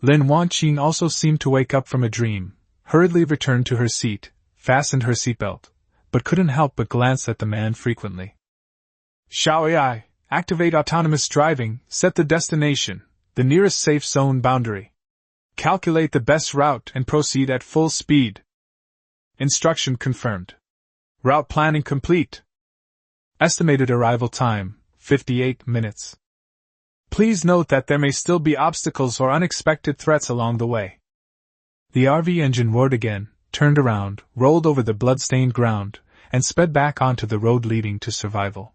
Lin Wanqing also seemed to wake up from a dream, hurriedly returned to her seat, fastened her seatbelt, but couldn't help but glance at the man frequently. Xiao Ai, activate autonomous driving, set the destination, the nearest safe zone boundary. Calculate the best route and proceed at full speed. Instruction confirmed. Route planning complete. Estimated arrival time, 58 minutes. Please note that there may still be obstacles or unexpected threats along the way. The RV engine roared again, turned around, rolled over the blood-stained ground, and sped back onto the road leading to survival.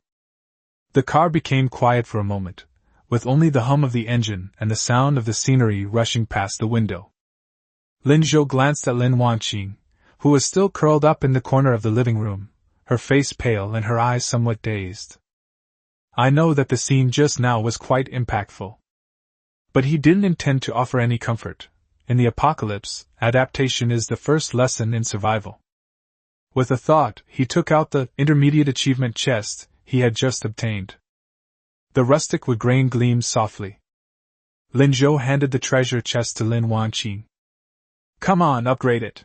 The car became quiet for a moment, with only the hum of the engine and the sound of the scenery rushing past the window. Lin Zhou glanced at Lin Wanqing, who was still curled up in the corner of the living room, her face pale and her eyes somewhat dazed. I know that the scene just now was quite impactful. But he didn't intend to offer any comfort. In the apocalypse, adaptation is the first lesson in survival. With a thought, he took out the intermediate achievement chest he had just obtained. The rustic wood grain gleamed softly. Lin Zhou handed the treasure chest to Lin Wanqing. Come on, upgrade it.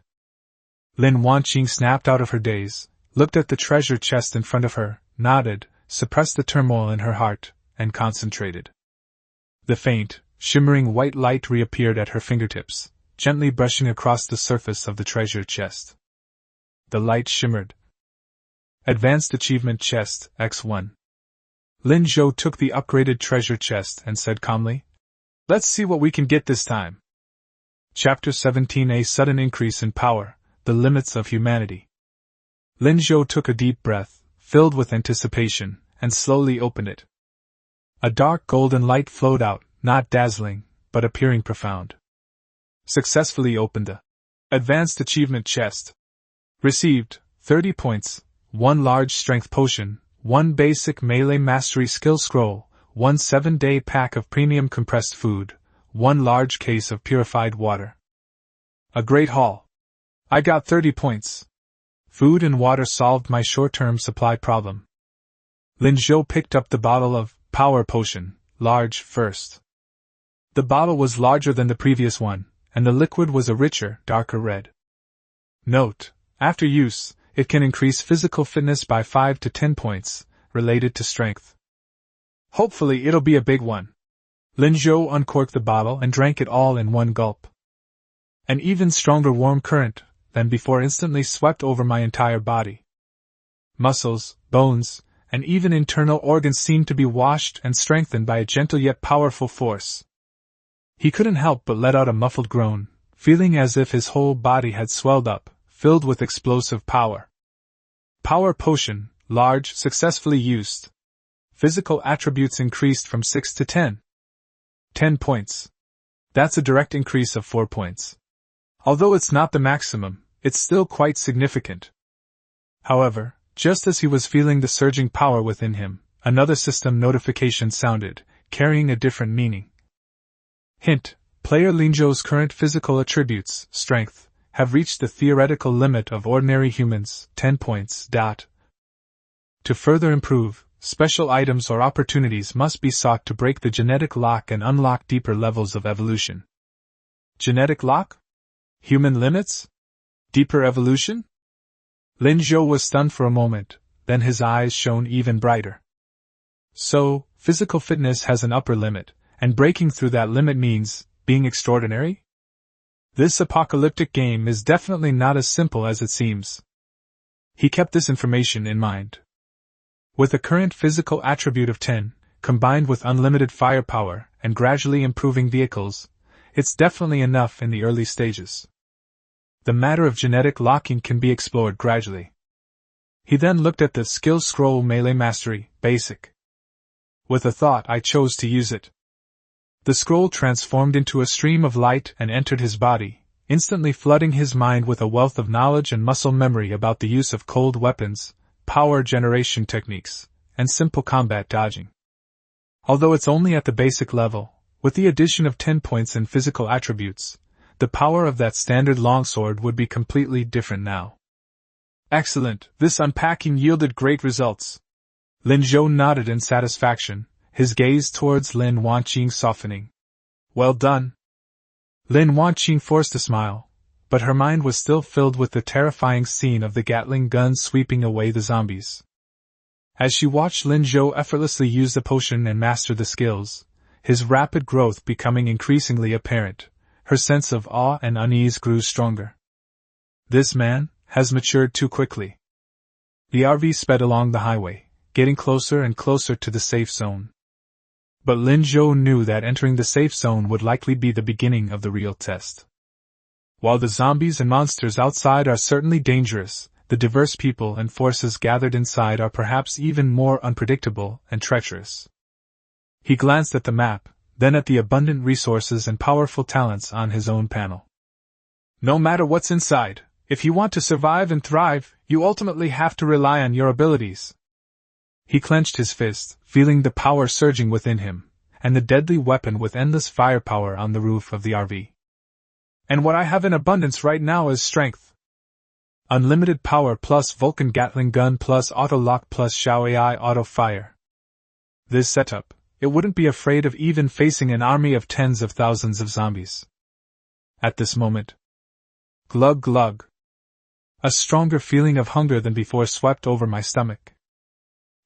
Lin Wanqing snapped out of her daze, looked at the treasure chest in front of her, nodded, suppressed the turmoil in her heart, and concentrated. The faint, shimmering white light reappeared at her fingertips, gently brushing across the surface of the treasure chest. The light shimmered. Advanced Achievement Chest, X1. Lin Zhou took the upgraded treasure chest and said calmly, Let's see what we can get this time. Chapter 17. A sudden increase in power, the limits of humanity. Lin Zhou took a deep breath, filled with anticipation, and slowly opened it. A dark golden light flowed out, not dazzling, but appearing profound. Successfully opened the Advanced Achievement Chest. Received 30 points, 1 large strength potion, 1 basic melee mastery skill scroll, 1 7-day pack of premium compressed food, 1 large case of purified water. A great haul. I got 30 points. Food and water solved my short-term supply problem. Lin Zhou picked up the bottle of power potion, large, first. The bottle was larger than the previous one, and the liquid was a richer, darker red. Note: after use, it can increase physical fitness by 5 to 10 points, related to strength. Hopefully it'll be a big one. Lin Zhou uncorked the bottle and drank it all in one gulp. An even stronger warm current than before instantly swept over my entire body. Muscles, bones, and even internal organs seemed to be washed and strengthened by a gentle yet powerful force. He couldn't help but let out a muffled groan, feeling as if his whole body had swelled up, filled with explosive power. Power potion, large, successfully used. Physical attributes increased from 6 to 10. 10 points. That's a direct increase of 4 points. Although it's not the maximum, it's still quite significant. However, just as he was feeling the surging power within him, another system notification sounded, carrying a different meaning. Hint: player Lin Zhou's current physical attributes, strength, have reached the theoretical limit of ordinary humans, 10 points. To further improve, special items or opportunities must be sought to break the genetic lock and unlock deeper levels of evolution. Genetic lock? Human limits? Deeper evolution? Lin Zhou was stunned for a moment, then his eyes shone even brighter. So, physical fitness has an upper limit, and breaking through that limit means being extraordinary? This apocalyptic game is definitely not as simple as it seems. He kept this information in mind. With a current physical attribute of 10, combined with unlimited firepower and gradually improving vehicles, it's definitely enough in the early stages. The matter of genetic locking can be explored gradually. He then looked at the skill scroll Melee Mastery, Basic. With a thought, I chose to use it. The scroll transformed into a stream of light and entered his body, instantly flooding his mind with a wealth of knowledge and muscle memory about the use of cold weapons, power generation techniques, and simple combat dodging. Although it's only at the basic level, with the addition of 10 points in physical attributes, the power of that standard longsword would be completely different now. Excellent, this unpacking yielded great results. Lin Zhou nodded in satisfaction, his gaze towards Lin Wanqing softening. Well done. Lin Wanqing forced a smile, but her mind was still filled with the terrifying scene of the Gatling gun sweeping away the zombies. As she watched Lin Zhou effortlessly use the potion and master the skills, his rapid growth becoming increasingly apparent, her sense of awe and unease grew stronger. This man has matured too quickly. The RV sped along the highway, getting closer and closer to the safe zone. But Lin Zhou knew that entering the safe zone would likely be the beginning of the real test. While the zombies and monsters outside are certainly dangerous, the diverse people and forces gathered inside are perhaps even more unpredictable and treacherous. He glanced at the map, then at the abundant resources and powerful talents on his own panel. No matter what's inside, if you want to survive and thrive, you ultimately have to rely on your abilities. He clenched his fist, feeling the power surging within him, and the deadly weapon with endless firepower on the roof of the RV. And what I have in abundance right now is strength. Unlimited power plus Vulcan Gatling gun plus auto lock plus Xiao AI auto fire. This setup, it wouldn't be afraid of even facing an army of tens of thousands of zombies. At this moment. Glug glug. A stronger feeling of hunger than before swept over my stomach.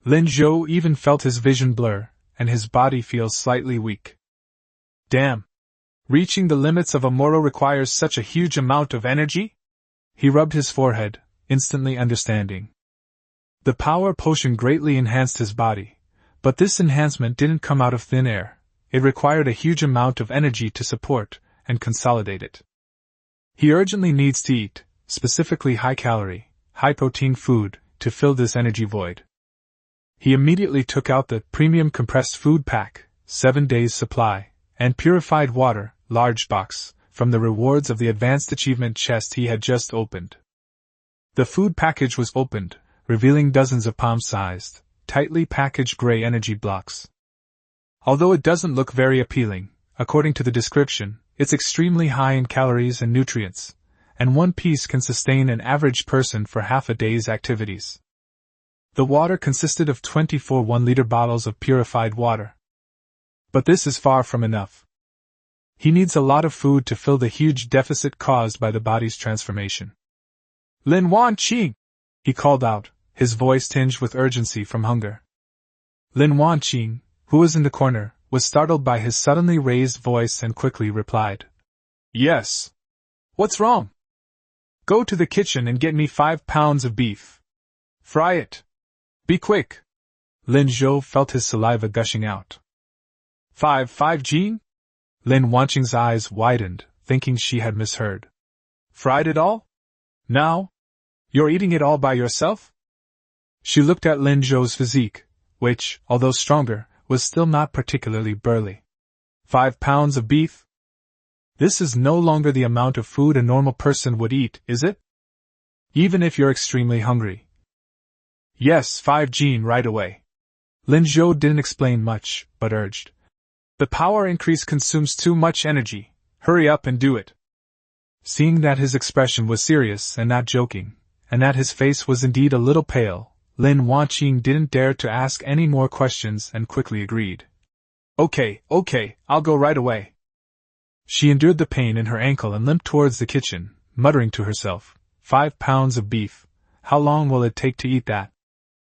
Lin Zhou even felt his vision blur, and his body feel slightly weak. Damn! Reaching the limits of a mortal requires such a huge amount of energy? He rubbed his forehead, instantly understanding. The power potion greatly enhanced his body, but this enhancement didn't come out of thin air. It required a huge amount of energy to support and consolidate it. He urgently needs to eat, specifically high-calorie, high-protein food, to fill this energy void. He immediately took out the premium compressed food pack, 7 days supply, and purified water, large box, from the rewards of the advanced achievement chest he had just opened. The food package was opened, revealing dozens of palm-sized, tightly packaged gray energy blocks. Although it doesn't look very appealing, according to the description, it's extremely high in calories and nutrients, and one piece can sustain an average person for half a day's activities. The water consisted of 24 1-liter bottles of purified water. But this is far from enough. He needs a lot of food to fill the huge deficit caused by the body's transformation. Lin Wanqing! He called out, his voice tinged with urgency from hunger. Lin Wanqing, who was in the corner, was startled by his suddenly raised voice and quickly replied. Yes. What's wrong? Go to the kitchen and get me 5 pounds of beef. Fry it. Be quick. Lin Zhou felt his saliva gushing out. 5 Jean? Lin Wanqing's eyes widened, thinking she had misheard. Fried it all? Now? You're eating it all by yourself? She looked at Lin Zhou's physique, which, although stronger, was still not particularly burly. 5 pounds of beef? This is no longer the amount of food a normal person would eat, is it? Even if you're extremely hungry. Yes, 5 Jean right away. Lin Zhou didn't explain much, but urged. The power increase consumes too much energy. Hurry up and do it. Seeing that his expression was serious and not joking, and that his face was indeed a little pale, Lin Wanqing didn't dare to ask any more questions and quickly agreed. Okay, I'll go right away. She endured the pain in her ankle and limped towards the kitchen, muttering to herself, 5 pounds of beef, how long will it take to eat that?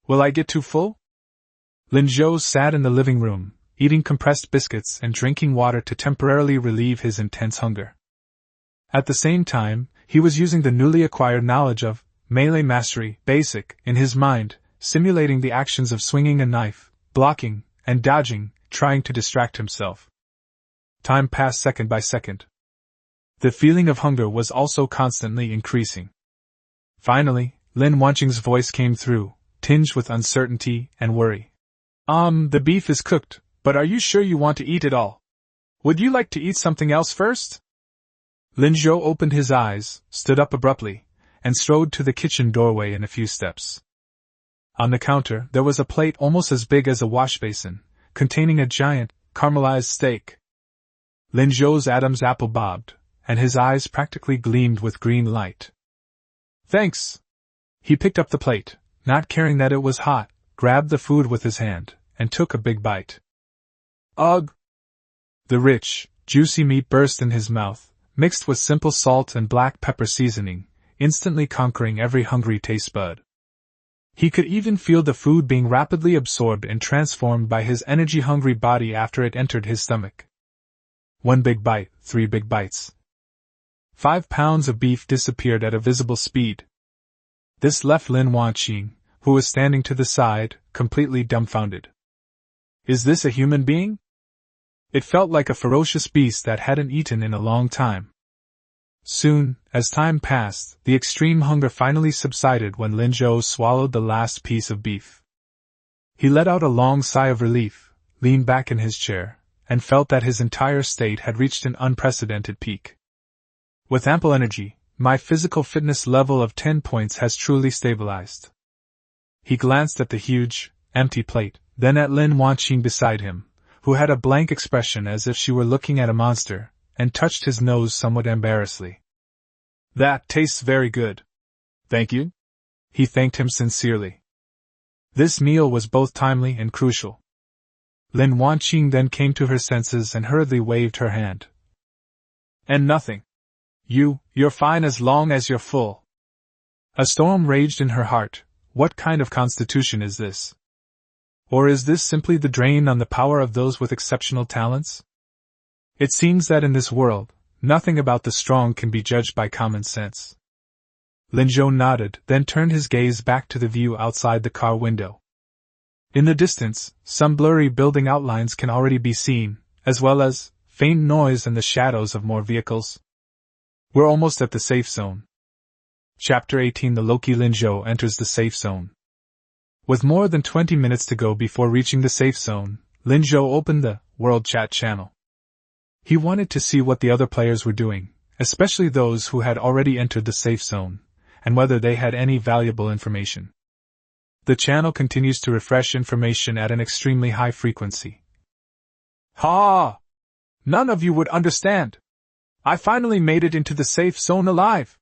Will I get too full? Lin Zhou sat in the living room, eating compressed biscuits and drinking water to temporarily relieve his intense hunger. At the same time, he was using the newly acquired knowledge of melee mastery, basic, in his mind, simulating the actions of swinging a knife, blocking, and dodging, trying to distract himself. Time passed second by second. The feeling of hunger was also constantly increasing. Finally, Lin Wanqing's voice came through, tinged with uncertainty and worry. The beef is cooked, but are you sure you want to eat it all? Would you like to eat something else first? Lin Zhou opened his eyes, stood up abruptly, and strode to the kitchen doorway in a few steps. On the counter there was a plate almost as big as a washbasin, containing a giant, caramelized steak. Lin Zhou's Adam's apple bobbed, and his eyes practically gleamed with green light. Thanks! He picked up the plate, not caring that it was hot, grabbed the food with his hand, and took a big bite. Ugh! The rich, juicy meat burst in his mouth, mixed with simple salt and black pepper seasoning, instantly conquering every hungry taste bud. He could even feel the food being rapidly absorbed and transformed by his energy-hungry body after it entered his stomach. 1 big bite, 3 big bites. 5 pounds of beef disappeared at a visible speed. This left Lin Wanqing, who was standing to the side, completely dumbfounded. Is this a human being? It felt like a ferocious beast that hadn't eaten in a long time. Soon, as time passed, the extreme hunger finally subsided when Lin Zhou swallowed the last piece of beef. He let out a long sigh of relief, leaned back in his chair, and felt that his entire state had reached an unprecedented peak. With ample energy, my physical fitness level of 10 points has truly stabilized. He glanced at the huge, empty plate, then at Lin Wanqing beside him, who had a blank expression as if she were looking at a monster, and touched his nose somewhat embarrassedly. That tastes very good. Thank you. He thanked him sincerely. This meal was both timely and crucial. Lin Wanqing then came to her senses and hurriedly waved her hand. And nothing. You're fine as long as you're full. A storm raged in her heart. What kind of constitution is this? Or is this simply the drain on the power of those with exceptional talents? It seems that in this world, nothing about the strong can be judged by common sense. Lin Zhou nodded, then turned his gaze back to the view outside the car window. In the distance, some blurry building outlines can already be seen, as well as faint noise and the shadows of more vehicles. We're almost at the safe zone. Chapter 18. The Loki. Lin Zhou enters the safe zone. With more than 20 minutes to go before reaching the safe zone, Lin Zhou opened the World Chat channel. He wanted to see what the other players were doing, especially those who had already entered the safe zone, and whether they had any valuable information. The channel continues to refresh information at an extremely high frequency. Ha! None of you would understand. I finally made it into the safe zone alive.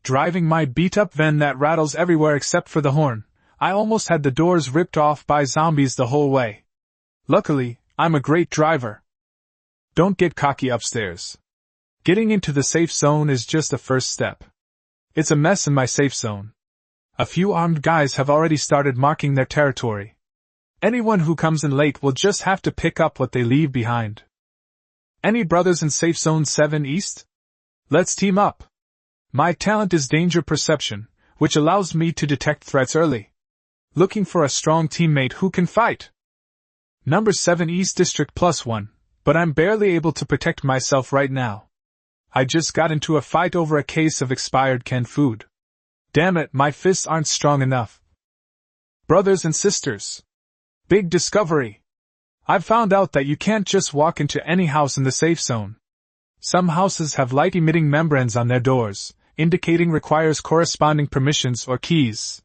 Driving my beat-up van that rattles everywhere except for the horn, I almost had the doors ripped off by zombies the whole way. Luckily, I'm a great driver. Don't get cocky upstairs. Getting into the safe zone is just the first step. It's a mess in my safe zone. A few armed guys have already started marking their territory. Anyone who comes in late will just have to pick up what they leave behind. Any brothers in Safe Zone 7 East? Let's team up. My talent is danger perception, which allows me to detect threats early. Looking for a strong teammate who can fight. Number 7 East District +1, but I'm barely able to protect myself right now. I just got into a fight over a case of expired canned food. Damn it, my fists aren't strong enough. Brothers and sisters. Big discovery. I've found out that you can't just walk into any house in the safe zone. Some houses have light-emitting membranes on their doors, indicating requires corresponding permissions or keys.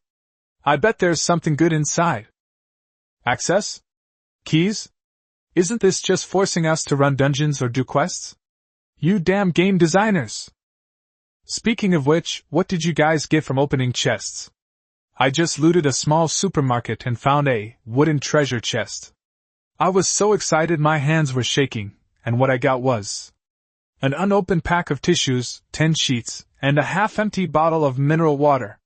I bet there's something good inside. Access? Keys? Isn't this just forcing us to run dungeons or do quests? You damn game designers! Speaking of which, what did you guys get from opening chests? I just looted a small supermarket and found a wooden treasure chest. I was so excited my hands were shaking, and what I got was an unopened pack of tissues, 10 sheets, and a half-empty bottle of mineral water.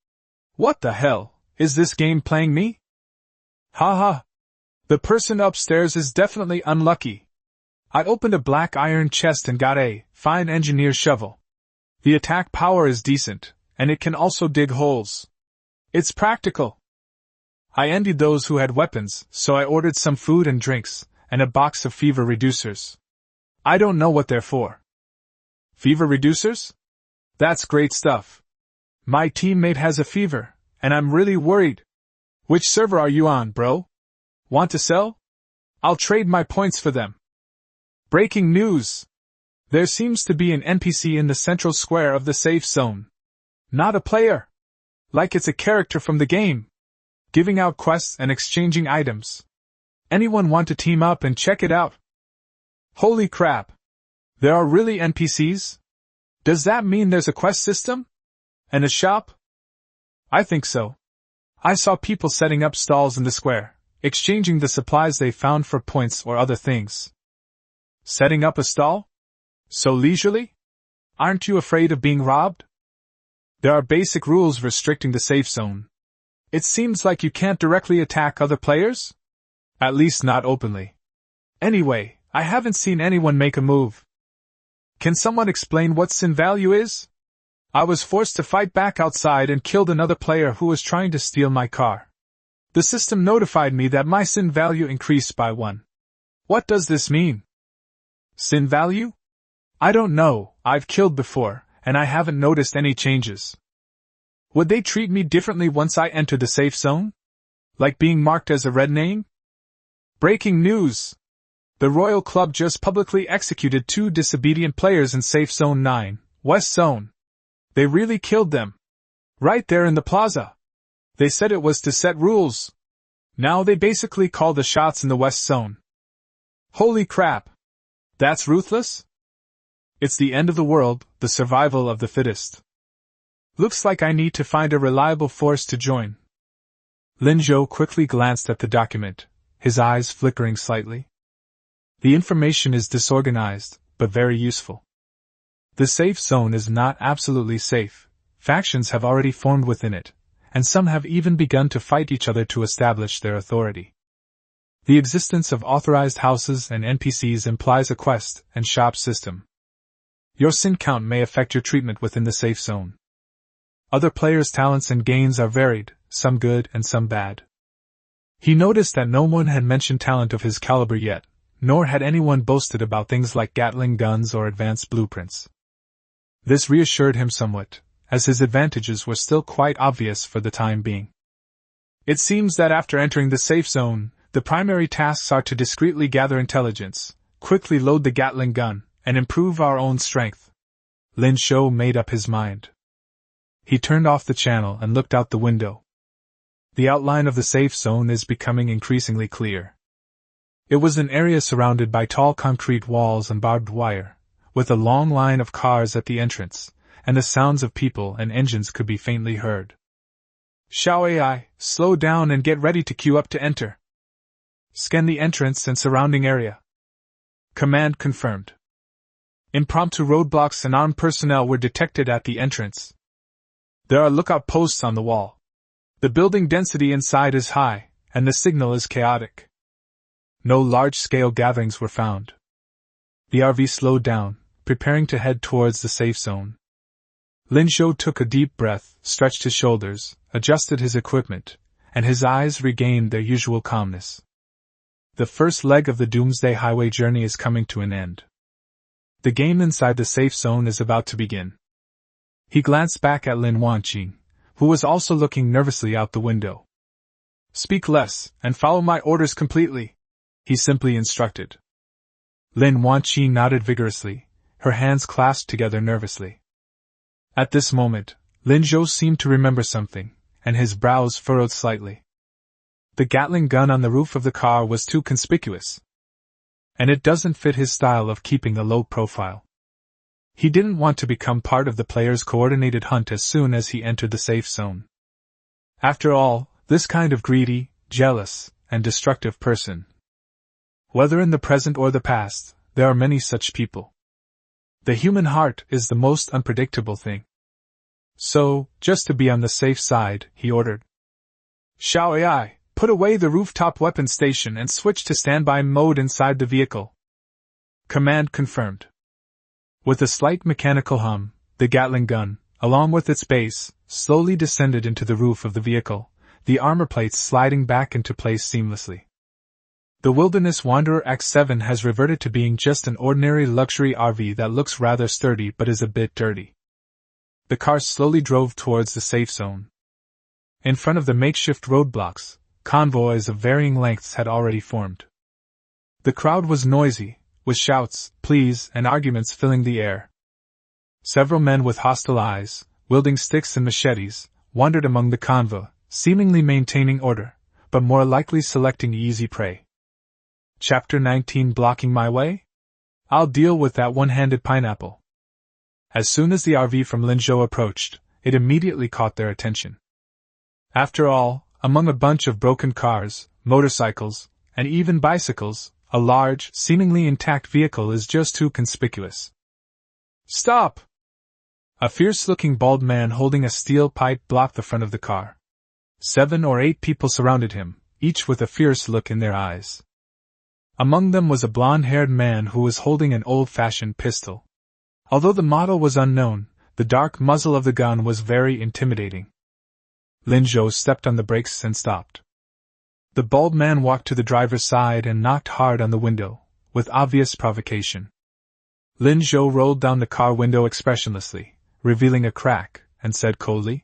What the hell, is this game playing me? Haha. The person upstairs is definitely unlucky. I opened a black iron chest and got a fine engineer shovel. The attack power is decent, and it can also dig holes. It's practical. I envied those who had weapons, so I ordered some food and drinks, and a box of fever reducers. I don't know what they're for. Fever reducers? That's great stuff. My teammate has a fever, and I'm really worried. Which server are you on, bro? Want to sell? I'll trade my points for them. Breaking news! There seems to be an NPC in the central square of the safe zone. Not a player. Like it's a character from the game. Giving out quests and exchanging items. Anyone want to team up and check it out? Holy crap! There are really NPCs? Does that mean there's a quest system? And a shop? I think so. I saw people setting up stalls in the square, exchanging the supplies they found for points or other things. Setting up a stall? So leisurely? Aren't you afraid of being robbed? There are basic rules restricting the safe zone. It seems like you can't directly attack other players? At least not openly. Anyway, I haven't seen anyone make a move. Can someone explain what sin value is? I was forced to fight back outside and killed another player who was trying to steal my car. The system notified me that my sin value increased by 1. What does this mean? Sin value? I don't know, I've killed before, and I haven't noticed any changes. Would they treat me differently once I enter the safe zone? Like being marked as a red name? Breaking news! The Royal Club just publicly executed 2 disobedient players in Safe Zone 9, West Zone. They really killed them. Right there in the plaza. They said it was to set rules. Now they basically call the shots in the West Zone. Holy crap! That's ruthless? It's the end of the world, the survival of the fittest. Looks like I need to find a reliable force to join. Lin Zhou quickly glanced at the document, his eyes flickering slightly. The information is disorganized, but very useful. The safe zone is not absolutely safe. Factions have already formed within it, and some have even begun to fight each other to establish their authority. The existence of authorized houses and NPCs implies a quest and shop system. Your sin count may affect your treatment within the safe zone. Other players' talents and gains are varied, some good and some bad. He noticed that no one had mentioned talent of his caliber yet, nor had anyone boasted about things like Gatling guns or advanced blueprints. This reassured him somewhat, as his advantages were still quite obvious for the time being. It seems that after entering the safe zone, the primary tasks are to discreetly gather intelligence, quickly load the Gatling gun, and improve our own strength. Lin Zhou made up his mind. He turned off the channel and looked out the window. The outline of the safe zone is becoming increasingly clear. It was an area surrounded by tall concrete walls and barbed wire, with a long line of cars at the entrance, and the sounds of people and engines could be faintly heard. Xiao AI, slow down and get ready to queue up to enter. Scan the entrance and surrounding area. Command confirmed. Impromptu roadblocks and armed personnel were detected at the entrance. There are lookout posts on the wall. The building density inside is high, and the signal is chaotic. No large-scale gatherings were found. The RV slowed down, preparing to head towards the safe zone. Lin Zhou took a deep breath, stretched his shoulders, adjusted his equipment, and his eyes regained their usual calmness. The first leg of the Doomsday highway journey is coming to an end. The game inside the safe zone is about to begin. He glanced back at Lin Wanqing, who was also looking nervously out the window. Speak less, and follow my orders completely, he simply instructed. Lin Wanqing nodded vigorously, her hands clasped together nervously. At this moment, Lin Zhou seemed to remember something, and his brows furrowed slightly. The Gatling gun on the roof of the car was too conspicuous. And it doesn't fit his style of keeping a low profile. He didn't want to become part of the player's coordinated hunt as soon as he entered the safe zone. After all, this kind of greedy, jealous, and destructive person. Whether in the present or the past, there are many such people. The human heart is the most unpredictable thing. So, just to be on the safe side, he ordered. Xiao AI, put away the rooftop weapon station and switch to standby mode inside the vehicle. Command confirmed. With a slight mechanical hum, the Gatling gun, along with its base, slowly descended into the roof of the vehicle, the armor plates sliding back into place seamlessly. The Wilderness Wanderer X7 has reverted to being just an ordinary luxury RV that looks rather sturdy but is a bit dirty. The car slowly drove towards the safe zone. In front of the makeshift roadblocks, convoys of varying lengths had already formed. The crowd was noisy, with shouts, pleas, and arguments filling the air. Several men with hostile eyes, wielding sticks and machetes, wandered among the convoy, seemingly maintaining order, but more likely selecting easy prey. Chapter 19 Blocking my way? I'll deal with that one-handed pineapple. As soon as the RV from Linzhou approached, it immediately caught their attention. After all, among a bunch of broken cars, motorcycles, and even bicycles, a large, seemingly intact vehicle is just too conspicuous. Stop! A fierce-looking bald man holding a steel pipe blocked the front of the car. 7 or 8 people surrounded him, each with a fierce look in their eyes. Among them was a blonde-haired man who was holding an old-fashioned pistol. Although the model was unknown, the dark muzzle of the gun was very intimidating. Linzhou stepped on the brakes and stopped. The bald man walked to the driver's side and knocked hard on the window, with obvious provocation. Linzhou rolled down the car window expressionlessly, revealing a crack, and said coldly,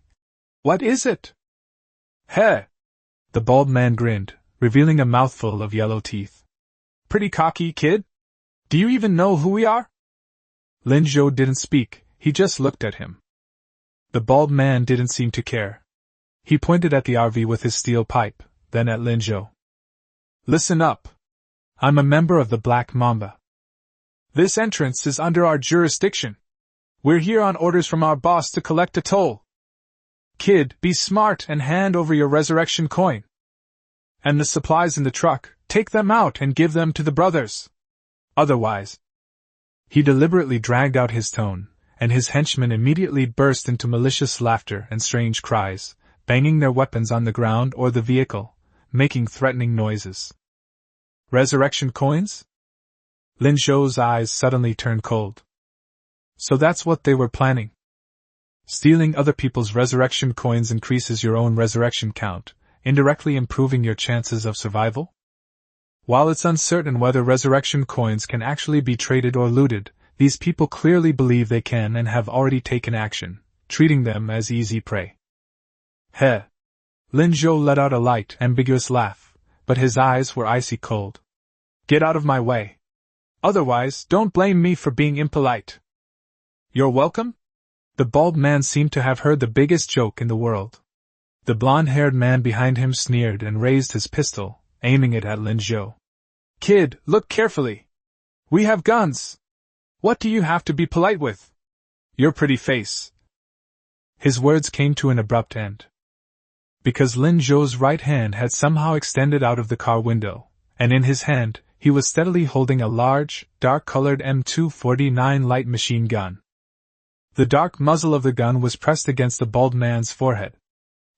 "What is it?" "Heh!" The bald man grinned, revealing a mouthful of yellow teeth. "Pretty cocky, kid? Do you even know who we are?" Linzhou didn't speak, he just looked at him. The bald man didn't seem to care. He pointed at the RV with his steel pipe, then at Linzhou. "Listen up. I'm a member of the Black Mamba. This entrance is under our jurisdiction. We're here on orders from our boss to collect a toll. Kid, be smart and hand over your resurrection coin. And the supplies in the truck, take them out and give them to the brothers. Otherwise..." He deliberately dragged out his tone, and his henchmen immediately burst into malicious laughter and strange cries, banging their weapons on the ground or the vehicle, making threatening noises. Resurrection coins? Linzhou's eyes suddenly turned cold. So that's what they were planning. Stealing other people's resurrection coins increases your own resurrection count, indirectly improving your chances of survival? While it's uncertain whether resurrection coins can actually be traded or looted, these people clearly believe they can and have already taken action, treating them as easy prey. Heh! Linzhou let out a light, ambiguous laugh, but his eyes were icy cold. Get out of my way. Otherwise, don't blame me for being impolite. You're welcome? The bald man seemed to have heard the biggest joke in the world. The blonde-haired man behind him sneered and raised his pistol, aiming it at Linzhou. Kid, look carefully. We have guns. What do you have to be polite with? Your pretty face. His words came to an abrupt end. Because Linzhou's right hand had somehow extended out of the car window, and in his hand, he was steadily holding a large, dark-colored M249 light machine gun. The dark muzzle of the gun was pressed against the bald man's forehead.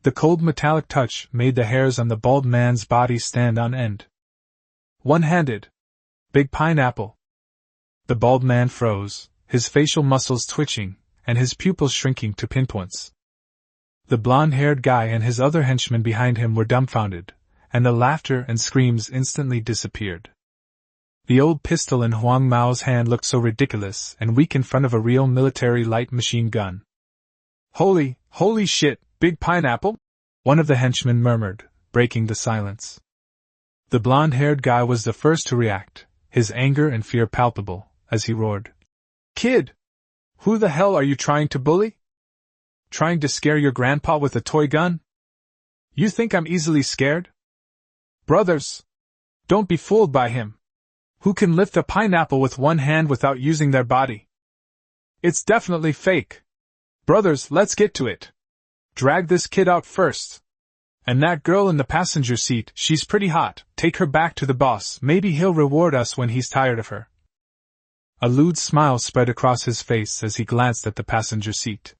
The cold metallic touch made the hairs on the bald man's body stand on end. One-handed. Big pineapple. The bald man froze, his facial muscles twitching, and his pupils shrinking to pinpoints. The blonde-haired guy and his other henchmen behind him were dumbfounded, and the laughter and screams instantly disappeared. The old pistol in Huang Mao's hand looked so ridiculous and weak in front of a real military light machine gun. Holy shit, big pineapple? One of the henchmen murmured, breaking the silence. The blonde-haired guy was the first to react, his anger and fear palpable, as he roared. Kid! Who the hell are you trying to bully? Trying to scare your grandpa with a toy gun? You think I'm easily scared? Brothers! Don't be fooled by him. Who can lift a pineapple with one hand without using their body? It's definitely fake. Brothers, let's get to it. Drag this kid out first. And that girl in the passenger seat, she's pretty hot. Take her back to the boss, maybe he'll reward us when he's tired of her. A lewd smile spread across his face as he glanced at the passenger seat.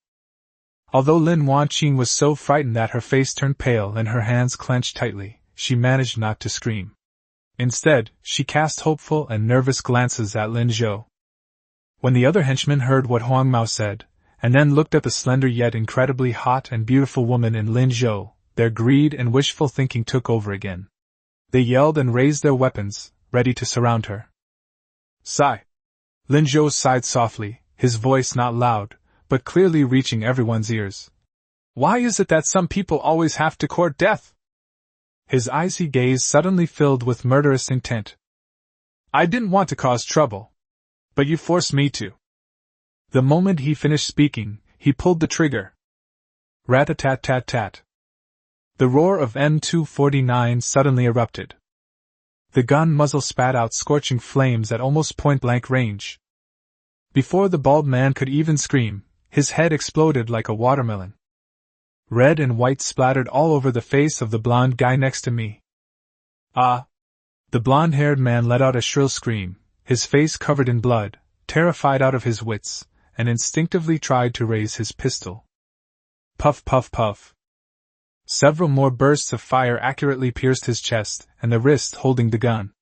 Although Lin Wanqing was so frightened that her face turned pale and her hands clenched tightly, she managed not to scream. Instead, she cast hopeful and nervous glances at Lin Zhou. When the other henchmen heard what Huang Mao said, and then looked at the slender yet incredibly hot and beautiful woman in Lin Zhou, their greed and wishful thinking took over again. They yelled and raised their weapons, ready to surround her. Sigh. Lin Zhou sighed softly, his voice not loud, but clearly reaching everyone's ears. Why is it that some people always have to court death? His icy gaze suddenly filled with murderous intent. I didn't want to cause trouble. But you forced me to. The moment he finished speaking, he pulled the trigger. Rat-a-tat-tat-tat. The roar of M249 suddenly erupted. The gun muzzle spat out scorching flames at almost point-blank range. Before the bald man could even scream, his head exploded like a watermelon. Red and white splattered all over the face of the blonde guy next to me. Ah! The blonde-haired man let out a shrill scream, his face covered in blood, terrified out of his wits, and instinctively tried to raise his pistol. Puff puff puff. Several more bursts of fire accurately pierced his chest and the wrist holding the gun.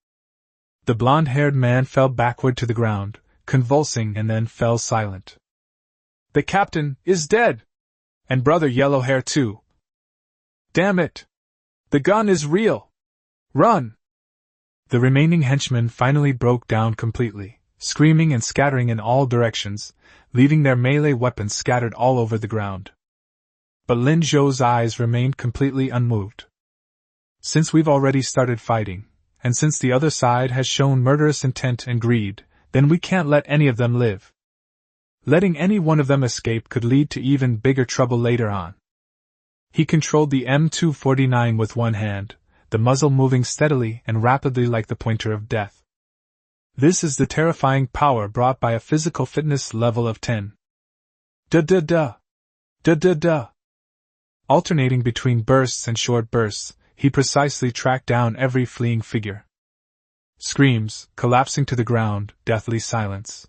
The blonde-haired man fell backward to the ground, convulsing, and then fell silent. The captain is dead! And brother Yellow Hair too. Damn it! The gun is real! Run! The remaining henchmen finally broke down completely, screaming and scattering in all directions, leaving their melee weapons scattered all over the ground. But Lin Zhou's eyes remained completely unmoved. Since we've already started fighting, and since the other side has shown murderous intent and greed, then we can't let any of them live. Letting any one of them escape could lead to even bigger trouble later on. He controlled the M249 with one hand, the muzzle moving steadily and rapidly like the pointer of death. This is the terrifying power brought by a physical fitness level of 10. Da-da-da! Da-da-da! Alternating between bursts and short bursts, he precisely tracked down every fleeing figure. Screams, collapsing to the ground, deathly silence.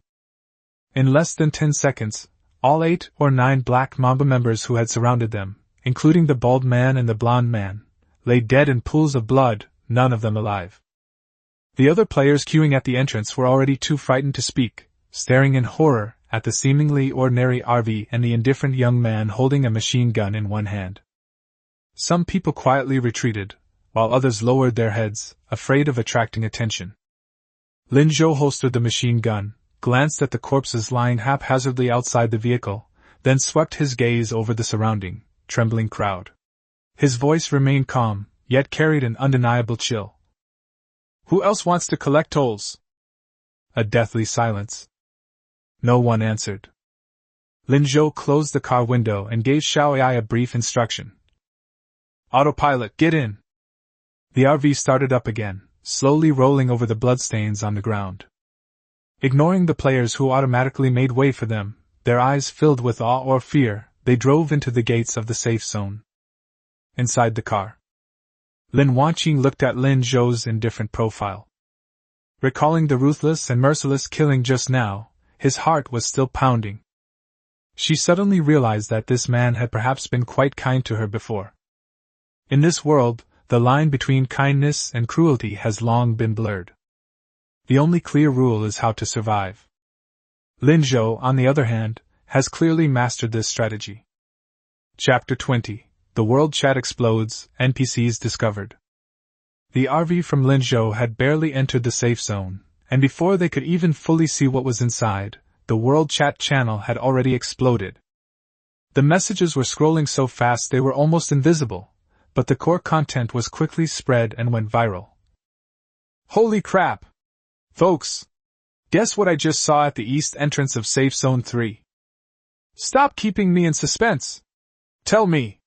In less than 10 seconds, all 8 or 9 Black Mamba members who had surrounded them, including the bald man and the blonde man, lay dead in pools of blood, none of them alive. The other players queuing at the entrance were already too frightened to speak, staring in horror at the seemingly ordinary RV and the indifferent young man holding a machine gun in one hand. Some people quietly retreated, while others lowered their heads, afraid of attracting attention. Lin Zhou holstered the machine gun, glanced at the corpses lying haphazardly outside the vehicle, then swept his gaze over the surrounding, trembling crowd. His voice remained calm, yet carried an undeniable chill. Who else wants to collect tolls? A deathly silence. No one answered. Lin Zhou closed the car window and gave Xiaoyai a brief instruction. Autopilot, get in! The RV started up again, slowly rolling over the bloodstains on the ground. Ignoring the players who automatically made way for them, their eyes filled with awe or fear, they drove into the gates of the safe zone. Inside the car, Lin Wanqing looked at Lin Zhou's indifferent profile. Recalling the ruthless and merciless killing just now, his heart was still pounding. She suddenly realized that this man had perhaps been quite kind to her before. In this world, the line between kindness and cruelty has long been blurred. The only clear rule is how to survive. Lin Zhou, on the other hand, has clearly mastered this strategy. Chapter 20. The World Chat Explodes, NPCs Discovered. The RV from Lin Zhou had barely entered the safe zone, and before they could even fully see what was inside, the World Chat channel had already exploded. The messages were scrolling so fast they were almost invisible, but the core content was quickly spread and went viral. Holy crap! Folks! Guess what I just saw at the east entrance of Safe Zone 3? Stop keeping me in suspense! Tell me!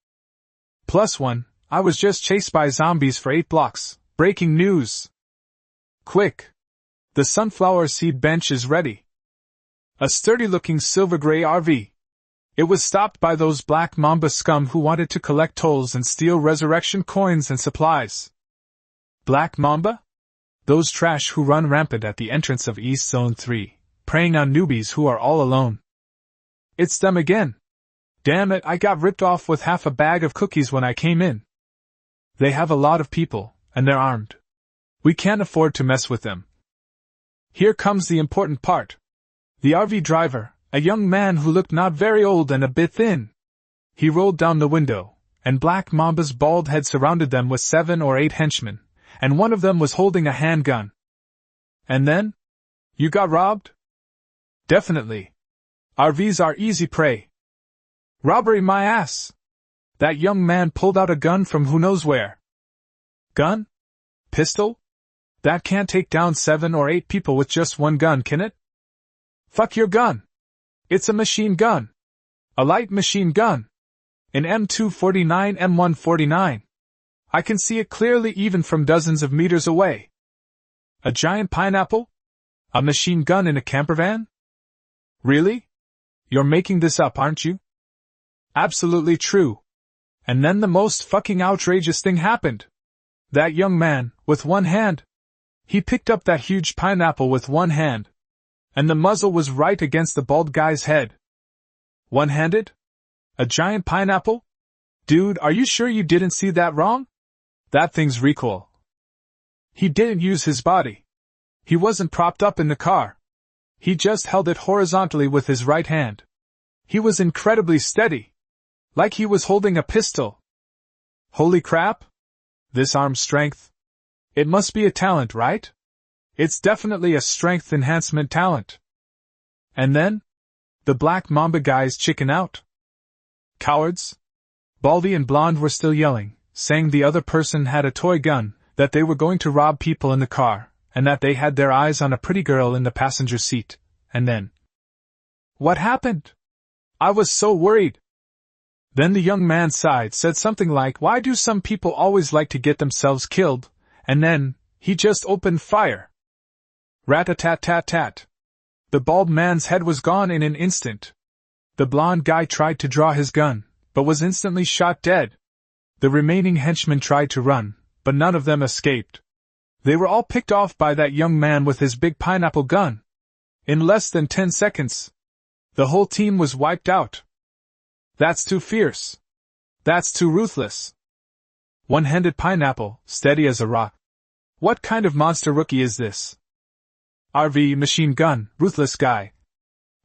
+1, I was just chased by zombies for 8 blocks. Breaking news! Quick! The sunflower seed bench is ready. A sturdy-looking silver-gray RV. It was stopped by those Black Mamba scum who wanted to collect tolls and steal resurrection coins and supplies. Black Mamba? Those trash who run rampant at the entrance of East Zone 3, preying on newbies who are all alone. It's them again. Damn it, I got ripped off with half a bag of cookies when I came in. They have a lot of people, and they're armed. We can't afford to mess with them. Here comes the important part. The RV driver, a young man who looked not very old and a bit thin. He rolled down the window, and Black Mamba's bald head surrounded them with 7 or 8 henchmen, and one of them was holding a handgun. And then? You got robbed? Definitely. RVs are easy prey. Robbery my ass! That young man pulled out a gun from who knows where. Gun? Pistol? That can't take down 7 or 8 people with just one gun, can it? Fuck your gun! It's a machine gun. A light machine gun. An M249 M149. I can see it clearly even from dozens of meters away. A giant pineapple? A machine gun in a campervan? Really? You're making this up, aren't you? Absolutely true. And then the most fucking outrageous thing happened. That young man, with one hand. He picked up that huge pineapple with one hand. And the muzzle was right against the bald guy's head. One-handed? A giant pineapple? Dude, are you sure you didn't see that wrong? That thing's recoil. He didn't use his body. He wasn't propped up in the car. He just held it horizontally with his right hand. He was incredibly steady. Like he was holding a pistol. Holy crap! This arm strength. It must be a talent, right? It's definitely a strength enhancement talent. And then? The Black Mamba guys chicken out. Cowards? Baldy and Blonde were still yelling, saying the other person had a toy gun, that they were going to rob people in the car, and that they had their eyes on a pretty girl in the passenger seat, and then... What happened? I was so worried. Then the young man sighed, said something like, why do some people always like to get themselves killed, and then, he just opened fire. Rat-a-tat-tat-tat. The bald man's head was gone in an instant. The blonde guy tried to draw his gun, but was instantly shot dead. The remaining henchmen tried to run, but none of them escaped. They were all picked off by that young man with his big pineapple gun. In less than 10 seconds, the whole team was wiped out. That's too fierce. That's too ruthless. One-handed pineapple, steady as a rock. What kind of monster rookie is this? RV machine gun, ruthless guy.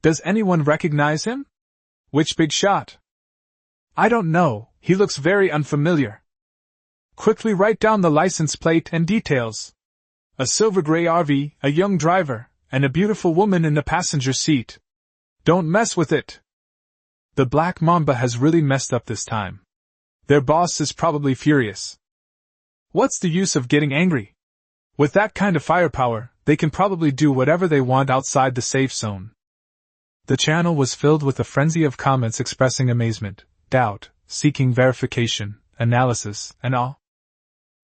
Does anyone recognize him? Which big shot? I don't know, he looks very unfamiliar. Quickly write down the license plate and details. A silver gray RV, a young driver, and a beautiful woman in the passenger seat. Don't mess with it. The Black Mamba has really messed up this time. Their boss is probably furious. What's the use of getting angry? With that kind of firepower, they can probably do whatever they want outside the safe zone. The channel was filled with a frenzy of comments expressing amazement, doubt, seeking verification, analysis, and awe.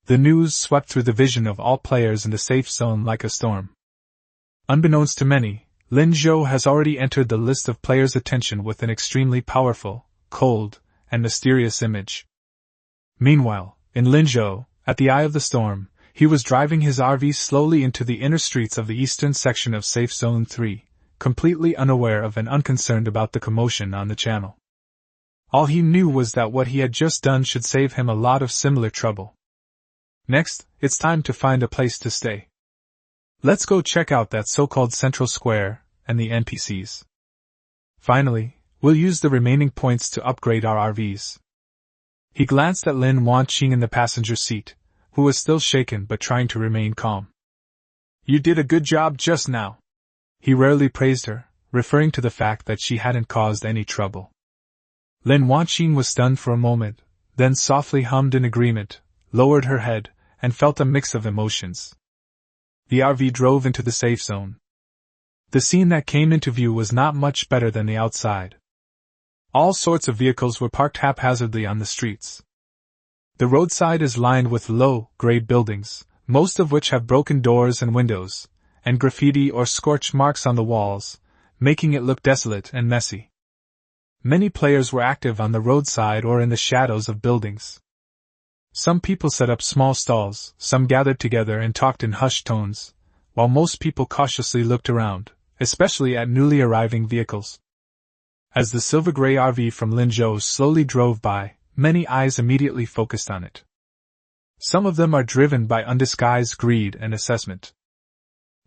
The news swept through the vision of all players in the safe zone like a storm. Unbeknownst to many, Lin Zhou has already entered the list of players' attention with an extremely powerful, cold, and mysterious image. Meanwhile, in Lin Zhou, at the eye of the storm, he was driving his RV slowly into the inner streets of the eastern section of Safe Zone 3, completely unaware of and unconcerned about the commotion on the channel. All he knew was that what he had just done should save him a lot of similar trouble. Next, it's time to find a place to stay. Let's go check out that so-called Central Square and the NPCs. Finally, we'll use the remaining points to upgrade our RVs. He glanced at Lin Wanqing in the passenger seat, who was still shaken but trying to remain calm. You did a good job just now. He rarely praised her, referring to the fact that she hadn't caused any trouble. Lin Wanqing was stunned for a moment, then softly hummed in agreement, lowered her head, and felt a mix of emotions. The RV drove into the safe zone. The scene that came into view was not much better than the outside. All sorts of vehicles were parked haphazardly on the streets. The roadside is lined with low, gray buildings, most of which have broken doors and windows, and graffiti or scorch marks on the walls, making it look desolate and messy. Many players were active on the roadside or in the shadows of buildings. Some people set up small stalls, some gathered together and talked in hushed tones, while most people cautiously looked around, especially at newly arriving vehicles. As the silver-gray RV from Linzhou slowly drove by, many eyes immediately focused on it. Some of them are driven by undisguised greed and assessment.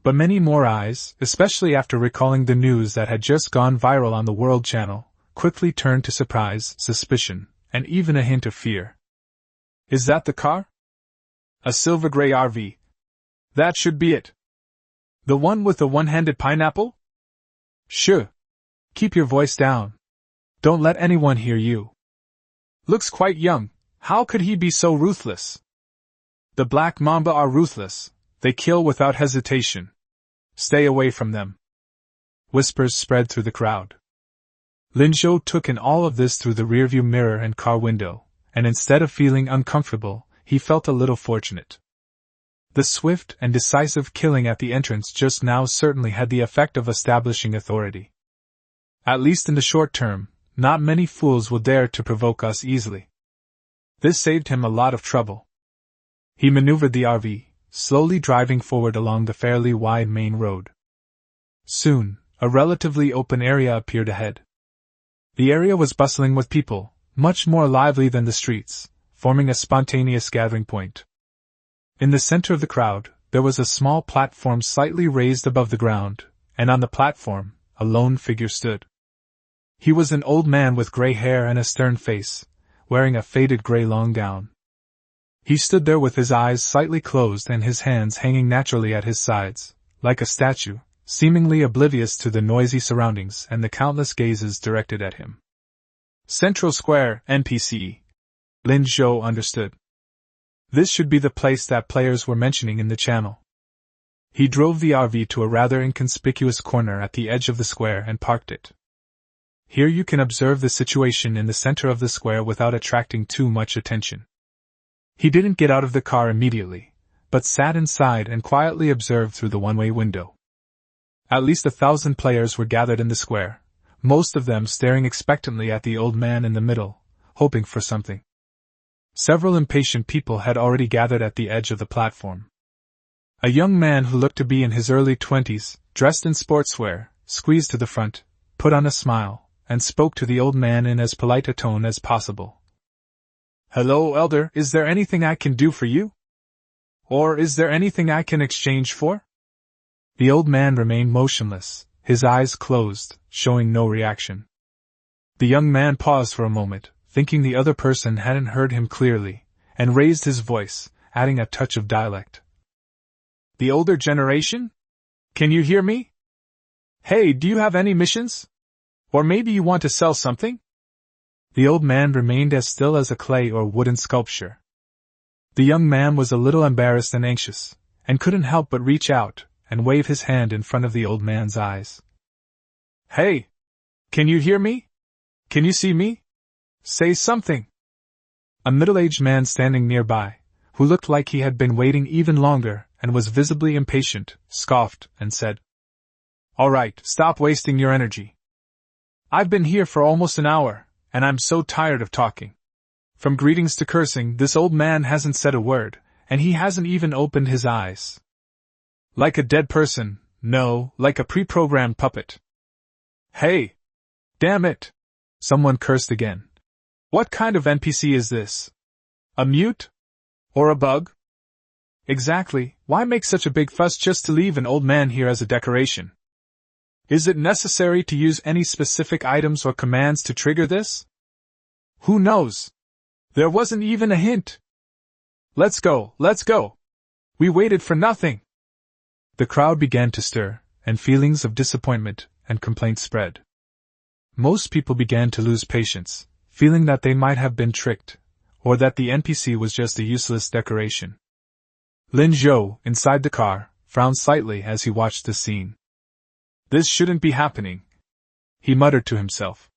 But many more eyes, especially after recalling the news that had just gone viral on the World Channel, quickly turned to surprise, suspicion, and even a hint of fear. Is that the car? A silver-gray RV. That should be it. The one with the one-handed pineapple? Sure. Keep your voice down. Don't let anyone hear you. Looks quite young. How could he be so ruthless? The Black Mamba are ruthless. They kill without hesitation. Stay away from them. Whispers spread through the crowd. Linzhou took in all of this through the rearview mirror and car window, and instead of feeling uncomfortable, he felt a little fortunate. The swift and decisive killing at the entrance just now certainly had the effect of establishing authority. At least in the short term, not many fools will dare to provoke us easily. This saved him a lot of trouble. He maneuvered the RV, slowly driving forward along the fairly wide main road. Soon, a relatively open area appeared ahead. The area was bustling with people, much more lively than the streets, forming a spontaneous gathering point. In the center of the crowd, there was a small platform slightly raised above the ground, and on the platform, a lone figure stood. He was an old man with gray hair and a stern face, wearing a faded gray long gown. He stood there with his eyes slightly closed and his hands hanging naturally at his sides, like a statue, seemingly oblivious to the noisy surroundings and the countless gazes directed at him. Central Square, NPC. Linzhou understood. This should be the place that players were mentioning in the channel. He drove the RV to a rather inconspicuous corner at the edge of the square and parked it. Here you can observe the situation in the center of the square without attracting too much attention. He didn't get out of the car immediately, but sat inside and quietly observed through the one-way window. At least 1,000 players were gathered in the square, most of them staring expectantly at the old man in the middle, hoping for something. Several impatient people had already gathered at the edge of the platform. A young man who looked to be in his early 20s, dressed in sportswear, squeezed to the front, put on a smile, and spoke to the old man in as polite a tone as possible. "Hello, elder, is there anything I can do for you? Or is there anything I can exchange for?" The old man remained motionless, his eyes closed, showing no reaction. The young man paused for a moment, thinking the other person hadn't heard him clearly, and raised his voice, adding a touch of dialect. "The older generation? Can you hear me? Hey, do you have any missions? Or maybe you want to sell something?" The old man remained as still as a clay or wooden sculpture. The young man was a little embarrassed and anxious, and couldn't help but reach out and wave his hand in front of the old man's eyes. "Hey! Can you hear me? Can you see me? Say something!" A middle-aged man standing nearby, who looked like he had been waiting even longer and was visibly impatient, scoffed and said, "All right, stop wasting your energy. I've been here for almost an hour, and I'm so tired of talking. From greetings to cursing, this old man hasn't said a word, and he hasn't even opened his eyes. Like a dead person, no, like a pre-programmed puppet. Hey! Damn it!" Someone cursed again. "What kind of NPC is this? A mute? Or a bug? Exactly, why make such a big fuss just to leave an old man here as a decoration? Is it necessary to use any specific items or commands to trigger this? Who knows? There wasn't even a hint. Let's go, let's go! We waited for nothing!" The crowd began to stir, and feelings of disappointment and complaint spread. Most people began to lose patience, feeling that they might have been tricked, or that the NPC was just a useless decoration. Linzhou, inside the car, frowned slightly as he watched the scene. "This shouldn't be happening," he muttered to himself.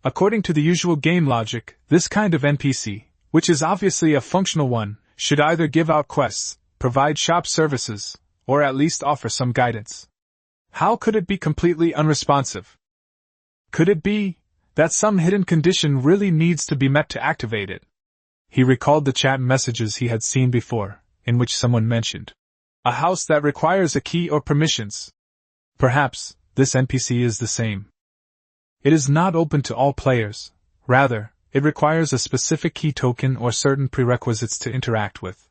According to the usual game logic, this kind of NPC, which is obviously a functional one, should either give out quests, provide shop services, or at least offer some guidance. How could it be completely unresponsive? Could it be that some hidden condition really needs to be met to activate it. He recalled the chat messages he had seen before, in which someone mentioned a house that requires a key or permissions. Perhaps this NPC is the same. It is not open to all players, rather, it requires a specific key token or certain prerequisites to interact with.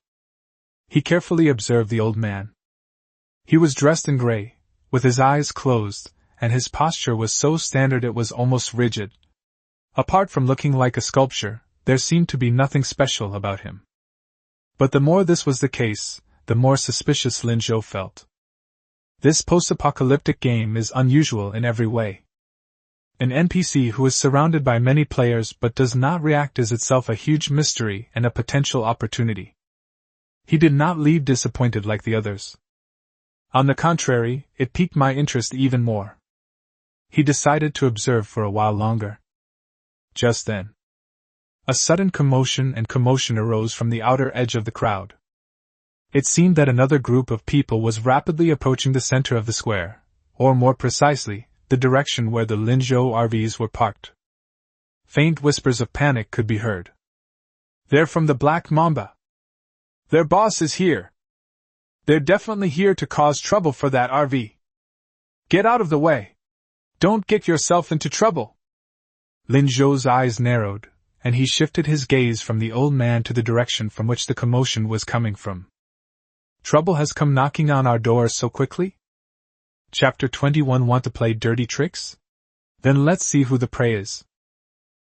He carefully observed the old man. He was dressed in gray, with his eyes closed, and his posture was so standard it was almost rigid. Apart from looking like a sculpture, there seemed to be nothing special about him. But the more this was the case, the more suspicious Lin Zhou felt. This post-apocalyptic game is unusual in every way. An NPC who is surrounded by many players but does not react is itself a huge mystery and a potential opportunity. He did not leave disappointed like the others. On the contrary, it piqued my interest even more. He decided to observe for a while longer. Just then, a sudden commotion arose from the outer edge of the crowd. It seemed that another group of people was rapidly approaching the center of the square, or more precisely, the direction where the Lin Zhou RVs were parked. Faint whispers of panic could be heard. "They're from the Black Mamba. Their boss is here. They're definitely here to cause trouble for that RV. Get out of the way. Don't get yourself into trouble." Lin Zhou's eyes narrowed, and he shifted his gaze from the old man to the direction from which the commotion was coming from. Trouble has come knocking on our doors so quickly? Chapter 21. Want to play dirty tricks? Then let's see who the prey is.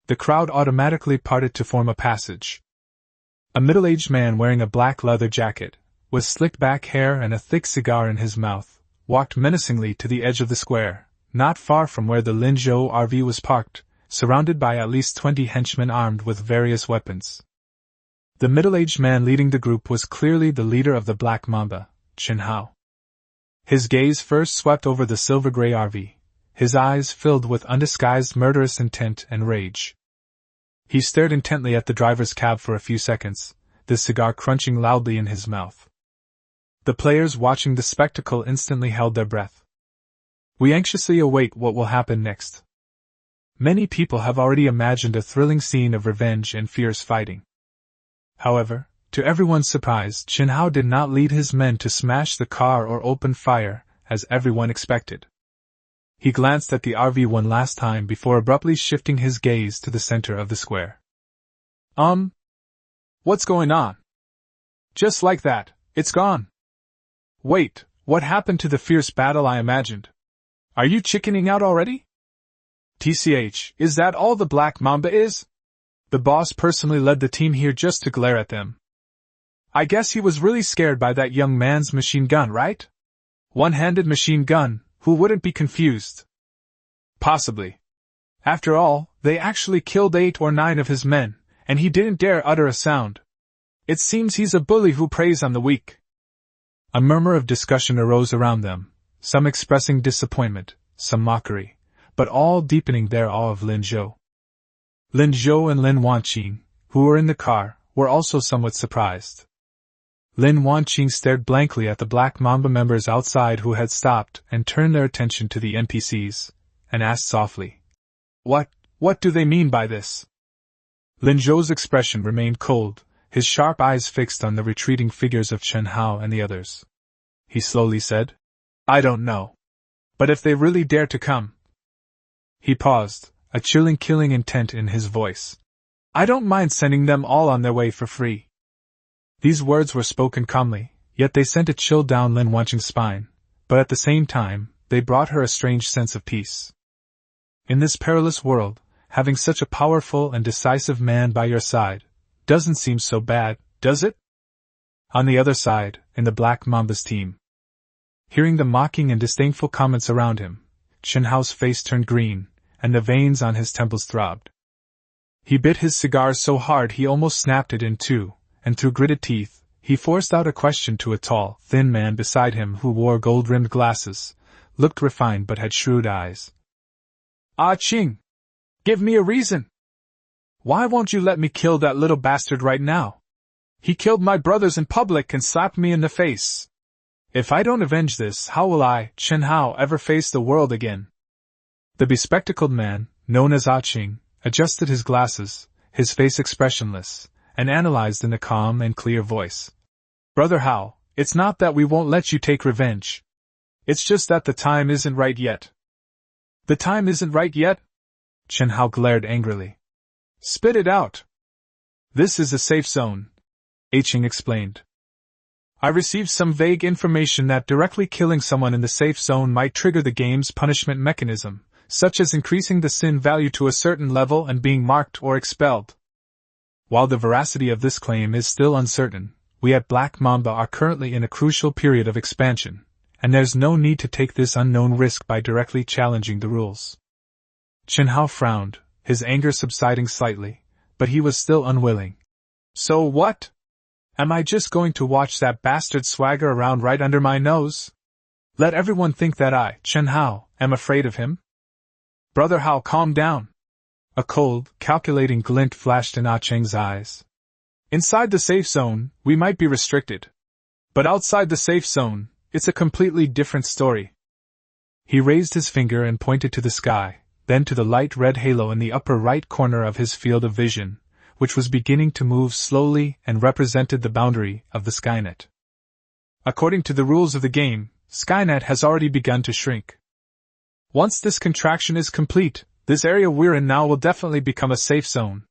The crowd automatically parted to form a passage. A middle-aged man wearing a black leather jacket, with slicked back hair and a thick cigar in his mouth, walked menacingly to the edge of the square, not far from where the Lin Zhou RV was parked, surrounded by at least 20 henchmen armed with various weapons. The middle-aged man leading the group was clearly the leader of the Black Mamba, Chen Hao. His gaze first swept over the silver-gray RV, his eyes filled with undisguised murderous intent and rage. He stared intently at the driver's cab for a few seconds, the cigar crunching loudly in his mouth. The players watching the spectacle instantly held their breath. We anxiously await what will happen next. Many people have already imagined a thrilling scene of revenge and fierce fighting. However, to everyone's surprise, Chen Hao did not lead his men to smash the car or open fire, as everyone expected. He glanced at the RV one last time before abruptly shifting his gaze to the center of the square. What's going on? Just like that, it's gone. Wait, what happened to the fierce battle I imagined? Are you chickening out already? TCH, is that all the Black Mamba is? The boss personally led the team here just to glare at them. I guess he was really scared by that young man's machine gun, right? One-handed machine gun, who wouldn't be confused? Possibly. After all, they actually killed 8 or 9 of his men, and he didn't dare utter a sound. It seems he's a bully who preys on the weak. A murmur of discussion arose around them, some expressing disappointment, some mockery, but all deepening their awe of Lin Zhou. Lin Zhou and Lin Wanqing, who were in the car, were also somewhat surprised. Lin Wanqing stared blankly at the Black Mamba members outside who had stopped and turned their attention to the NPCs, and asked softly, What do they mean by this? Lin Zhou's expression remained cold, his sharp eyes fixed on the retreating figures of Chen Hao and the others. He slowly said, I don't know. But if they really dare to come... He paused, a chilling killing intent in his voice. I don't mind sending them all on their way for free. These words were spoken calmly, yet they sent a chill down Lin Wanqing's spine, but at the same time, they brought her a strange sense of peace. In this perilous world, having such a powerful and decisive man by your side, doesn't seem so bad, does it? On the other side, in the Black Mamba's team. Hearing the mocking and disdainful comments around him, Chen Hao's face turned green, and the veins on his temples throbbed. He bit his cigar so hard he almost snapped it in two, and through gritted teeth, he forced out a question to a tall, thin man beside him who wore gold-rimmed glasses, looked refined but had shrewd eyes. Ah Ching! Give me a reason! Why won't you let me kill that little bastard right now? He killed my brothers in public and slapped me in the face. If I don't avenge this, how will I, Chen Hao, ever face the world again? The bespectacled man, known as Ah Ching, adjusted his glasses, his face expressionless, and analyzed in a calm and clear voice. Brother Hao, it's not that we won't let you take revenge. It's just that the time isn't right yet. The time isn't right yet? Chen Hao glared angrily. Spit it out. This is a safe zone, Ah Ching explained. I received some vague information that directly killing someone in the safe zone might trigger the game's punishment mechanism, such as increasing the sin value to a certain level and being marked or expelled. While the veracity of this claim is still uncertain, we at Black Mamba are currently in a crucial period of expansion, and there's no need to take this unknown risk by directly challenging the rules. Chen Hao frowned, his anger subsiding slightly, but he was still unwilling. So what? Am I just going to watch that bastard swagger around right under my nose? Let everyone think that I, Chen Hao, am afraid of him? Brother Hao, calm down. A cold, calculating glint flashed in Ah Cheng's eyes. Inside the safe zone, we might be restricted. But outside the safe zone, it's a completely different story. He raised his finger and pointed to the sky, then to the light red halo in the upper right corner of his field of vision, which was beginning to move slowly and represented the boundary of the Skynet. According to the rules of the game, Skynet has already begun to shrink. Once this contraction is complete, this area we're in now will definitely become a safe zone.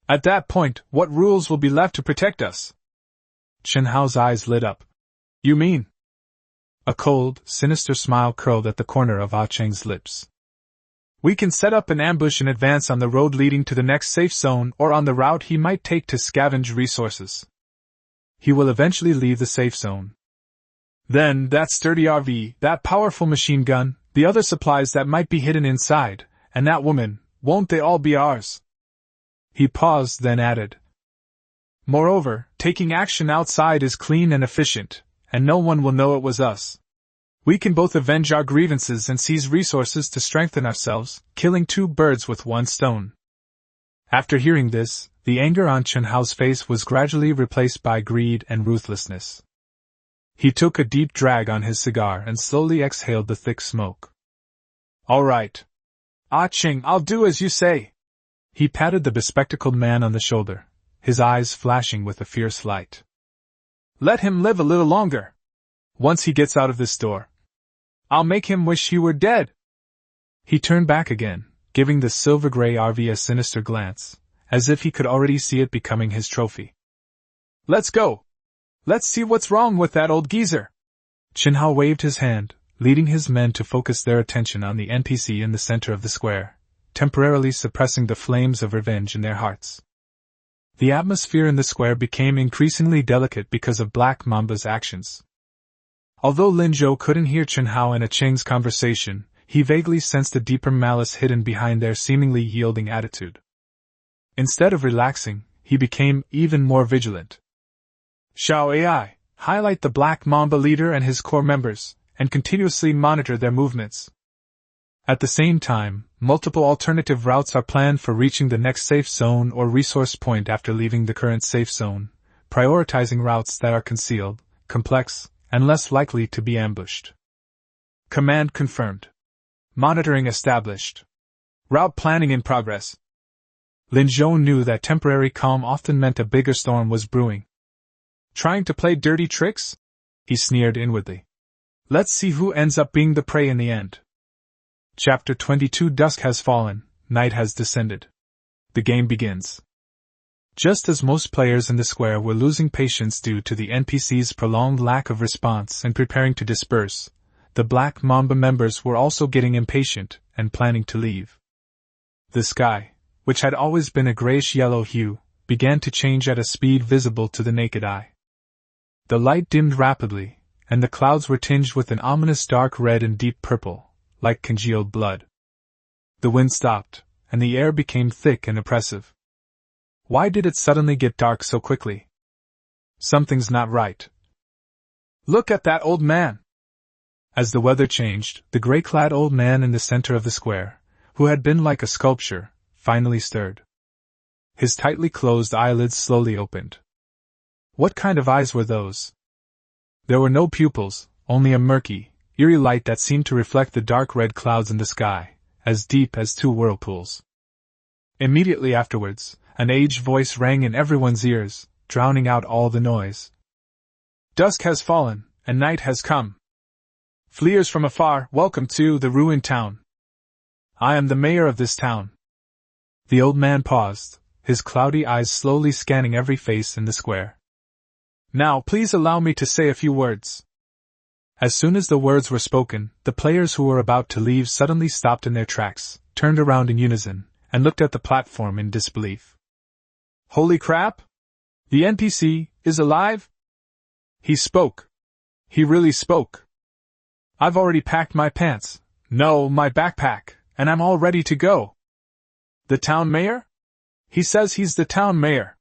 At that point, what rules will be left to protect us? Chen Hao's eyes lit up. You mean? A cold, sinister smile curled at the corner of Ah Cheng's lips. We can set up an ambush in advance on the road leading to the next safe zone or on the route he might take to scavenge resources. He will eventually leave the safe zone. Then, that sturdy RV, that powerful machine gun, the other supplies that might be hidden inside, and that woman, won't they all be ours? He paused, then added. Moreover, taking action outside is clean and efficient, and no one will know it was us. We can both avenge our grievances and seize resources to strengthen ourselves, killing two birds with one stone. After hearing this, the anger on Chen Hao's face was gradually replaced by greed and ruthlessness. He took a deep drag on his cigar and slowly exhaled the thick smoke. All right. Ah Ching, I'll do as you say. He patted the bespectacled man on the shoulder, his eyes flashing with a fierce light. Let him live a little longer. Once he gets out of this door, I'll make him wish he were dead. He turned back again, giving the silver-gray RV a sinister glance, as if he could already see it becoming his trophy. Let's go. Let's see what's wrong with that old geezer. Chen Hao waved his hand, leading his men to focus their attention on the NPC in the center of the square, temporarily suppressing the flames of revenge in their hearts. The atmosphere in the square became increasingly delicate because of Black Mamba's actions. Although Lin Zhou couldn't hear Chen Hao and Ah Cheng's conversation, he vaguely sensed a deeper malice hidden behind their seemingly yielding attitude. Instead of relaxing, he became even more vigilant. Xiao AI, highlight the Black Mamba leader and his core members, and continuously monitor their movements. At the same time, multiple alternative routes are planned for reaching the next safe zone or resource point after leaving the current safe zone, prioritizing routes that are concealed, complex, and less likely to be ambushed. Command confirmed. Monitoring established. Route planning in progress. Lin Zhou knew that temporary calm often meant a bigger storm was brewing. Trying to play dirty tricks? He sneered inwardly. Let's see who ends up being the prey in the end. Chapter 22. Dusk has fallen, night has descended. The game begins. Just as most players in the square were losing patience due to the NPC's prolonged lack of response and preparing to disperse, the Black Mamba members were also getting impatient and planning to leave. The sky, which had always been a grayish-yellow hue, began to change at a speed visible to the naked eye. The light dimmed rapidly, and the clouds were tinged with an ominous dark red and deep purple, like congealed blood. The wind stopped, and the air became thick and oppressive. Why did it suddenly get dark so quickly? Something's not right. Look at that old man! As the weather changed, the gray-clad old man in the center of the square, who had been like a sculpture, finally stirred. His tightly closed eyelids slowly opened. What kind of eyes were those? There were no pupils, only a murky, eerie light that seemed to reflect the dark red clouds in the sky, as deep as two whirlpools. Immediately afterwards, an aged voice rang in everyone's ears, drowning out all the noise. Dusk has fallen, and night has come. Fleers from afar, welcome to the ruined town. I am the mayor of this town. The old man paused, his cloudy eyes slowly scanning every face in the square. Now please allow me to say a few words. As soon as the words were spoken, the players who were about to leave suddenly stopped in their tracks, turned around in unison, and looked at the platform in disbelief. Holy crap! The NPC is alive? He spoke. He really spoke. I've already packed my pants, no, my backpack, and I'm all ready to go. The town mayor? He says he's the town mayor.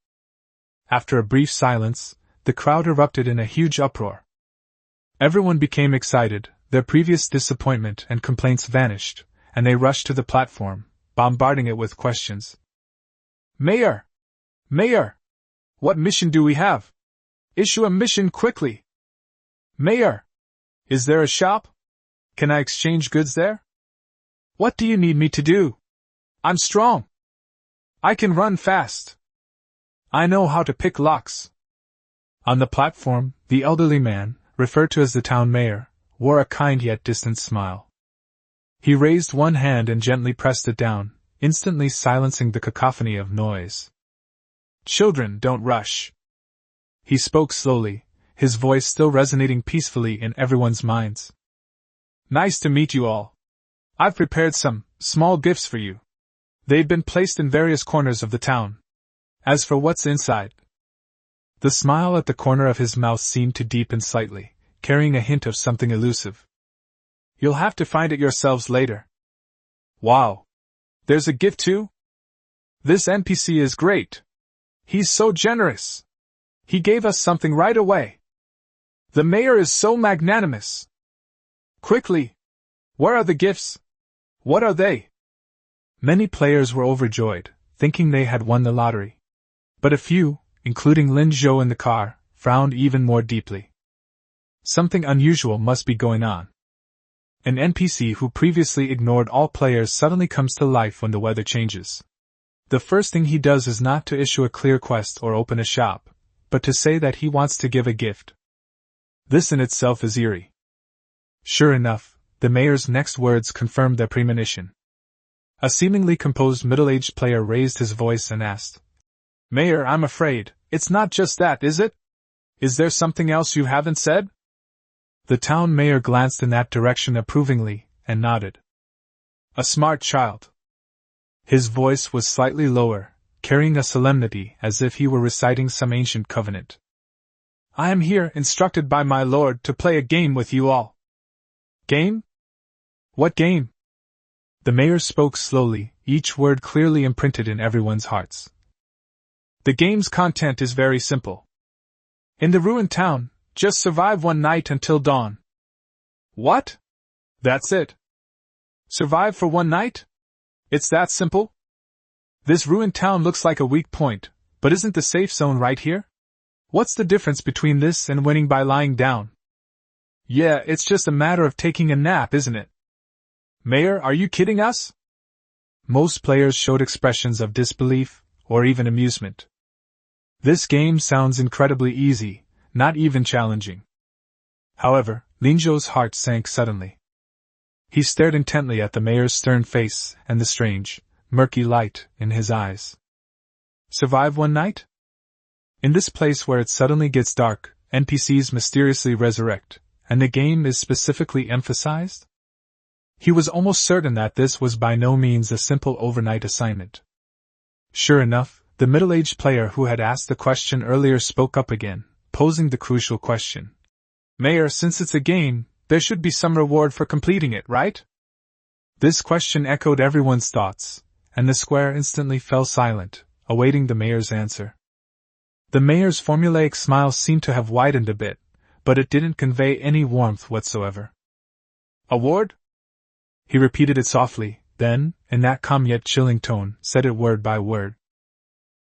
After a brief silence, the crowd erupted in a huge uproar. Everyone became excited, their previous disappointment and complaints vanished, and they rushed to the platform, bombarding it with questions. Mayor! Mayor! What mission do we have? Issue a mission quickly! Mayor! Is there a shop? Can I exchange goods there? What do you need me to do? I'm strong. I can run fast. I know how to pick locks. On the platform, the elderly man, referred to as the town mayor, wore a kind yet distant smile. He raised one hand and gently pressed it down, instantly silencing the cacophony of noise. Children, don't rush. He spoke slowly, his voice still resonating peacefully in everyone's minds. Nice to meet you all. I've prepared some small gifts for you. They've been placed in various corners of the town. As for what's inside, the smile at the corner of his mouth seemed to deepen slightly, carrying a hint of something elusive. You'll have to find it yourselves later. Wow! There's a gift too? This NPC is great. He's so generous. He gave us something right away. The mayor is so magnanimous. Quickly! Where are the gifts? What are they? Many players were overjoyed, thinking they had won the lottery. But a few, including Lin Zhou in the car, frowned even more deeply. Something unusual must be going on. An NPC who previously ignored all players suddenly comes to life when the weather changes. The first thing he does is not to issue a clear quest or open a shop, but to say that he wants to give a gift. This in itself is eerie. Sure enough, the mayor's next words confirmed their premonition. A seemingly composed middle-aged player raised his voice and asked, Mayor, I'm afraid, it's not just that, is it? Is there something else you haven't said? The town mayor glanced in that direction approvingly, and nodded. A smart child. His voice was slightly lower, carrying a solemnity as if he were reciting some ancient covenant. I am here, instructed by my lord, to play a game with you all. Game? What game? The mayor spoke slowly, each word clearly imprinted in everyone's hearts. The game's content is very simple. In the ruined town, just survive one night until dawn. What? That's it. Survive for one night? It's that simple? This ruined town looks like a weak point, but isn't the safe zone right here? What's the difference between this and winning by lying down? Yeah, it's just a matter of taking a nap, isn't it? Mayor, are you kidding us? Most players showed expressions of disbelief, or even amusement. This game sounds incredibly easy, not even challenging. However, Lin Zhou's heart sank suddenly. He stared intently at the mayor's stern face and the strange, murky light in his eyes. Survive one night? In this place where it suddenly gets dark, NPCs mysteriously resurrect, and the game is specifically emphasized? He was almost certain that this was by no means a simple overnight assignment. Sure enough, the middle-aged player who had asked the question earlier spoke up again, posing the crucial question. Mayor, since it's a game, there should be some reward for completing it, right? This question echoed everyone's thoughts, and the square instantly fell silent, awaiting the mayor's answer. The mayor's formulaic smile seemed to have widened a bit, but it didn't convey any warmth whatsoever. Award? He repeated it softly, then, in that calm yet chilling tone, said it word by word.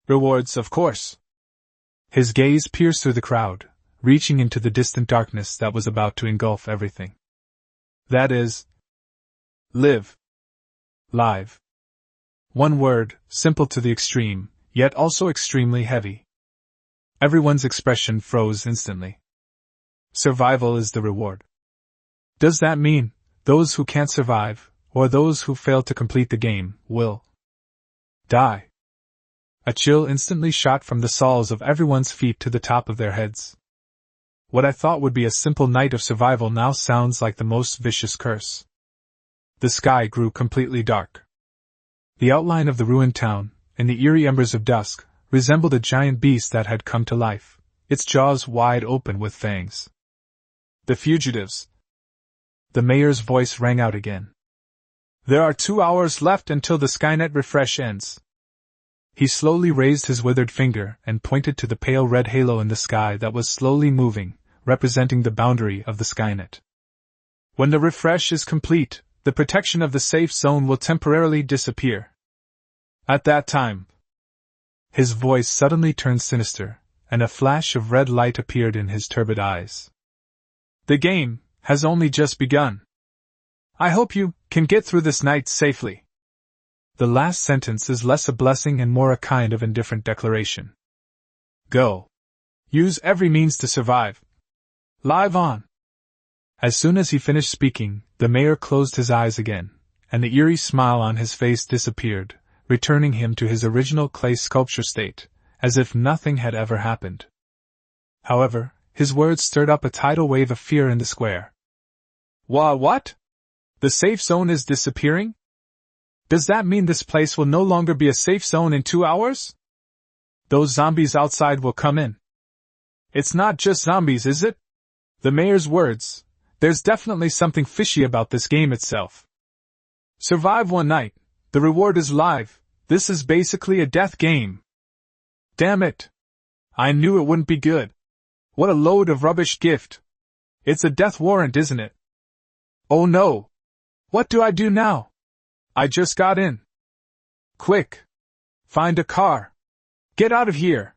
Rewards, of course. His gaze pierced through the crowd, reaching into the distant darkness that was about to engulf everything. That is, live. Live. One word, simple to the extreme, yet also extremely heavy. Everyone's expression froze instantly. Survival is the reward. Does that mean those who can't survive, or those who fail to complete the game, will die? A chill instantly shot from the soles of everyone's feet to the top of their heads. What I thought would be a simple night of survival now sounds like the most vicious curse. The sky grew completely dark. The outline of the ruined town, in the eerie embers of dusk, resembled a giant beast that had come to life, its jaws wide open with fangs. The fugitives. The mayor's voice rang out again. There are 2 hours left until the Skynet refresh ends. He slowly raised his withered finger and pointed to the pale red halo in the sky that was slowly moving, representing the boundary of the Skynet. When the refresh is complete, the protection of the safe zone will temporarily disappear. At that time, his voice suddenly turned sinister, and a flash of red light appeared in his turbid eyes. The game has only just begun. I hope you can get through this night safely. The last sentence is less a blessing and more a kind of indifferent declaration. Go. Use every means to survive. Live on. As soon as he finished speaking, the mayor closed his eyes again, and the eerie smile on his face disappeared, returning him to his original clay sculpture state, as if nothing had ever happened. However, his words stirred up a tidal wave of fear in the square. What? The safe zone is disappearing? Does that mean this place will no longer be a safe zone in 2 hours? Those zombies outside will come in. It's not just zombies, is it? The mayor's words. There's definitely something fishy about this game itself. Survive one night. The reward is live. This is basically a death game. Damn it. I knew it wouldn't be good. What a load of rubbish gift. It's a death warrant, isn't it? Oh no. What do I do now? I just got in. Quick. Find a car. Get out of here.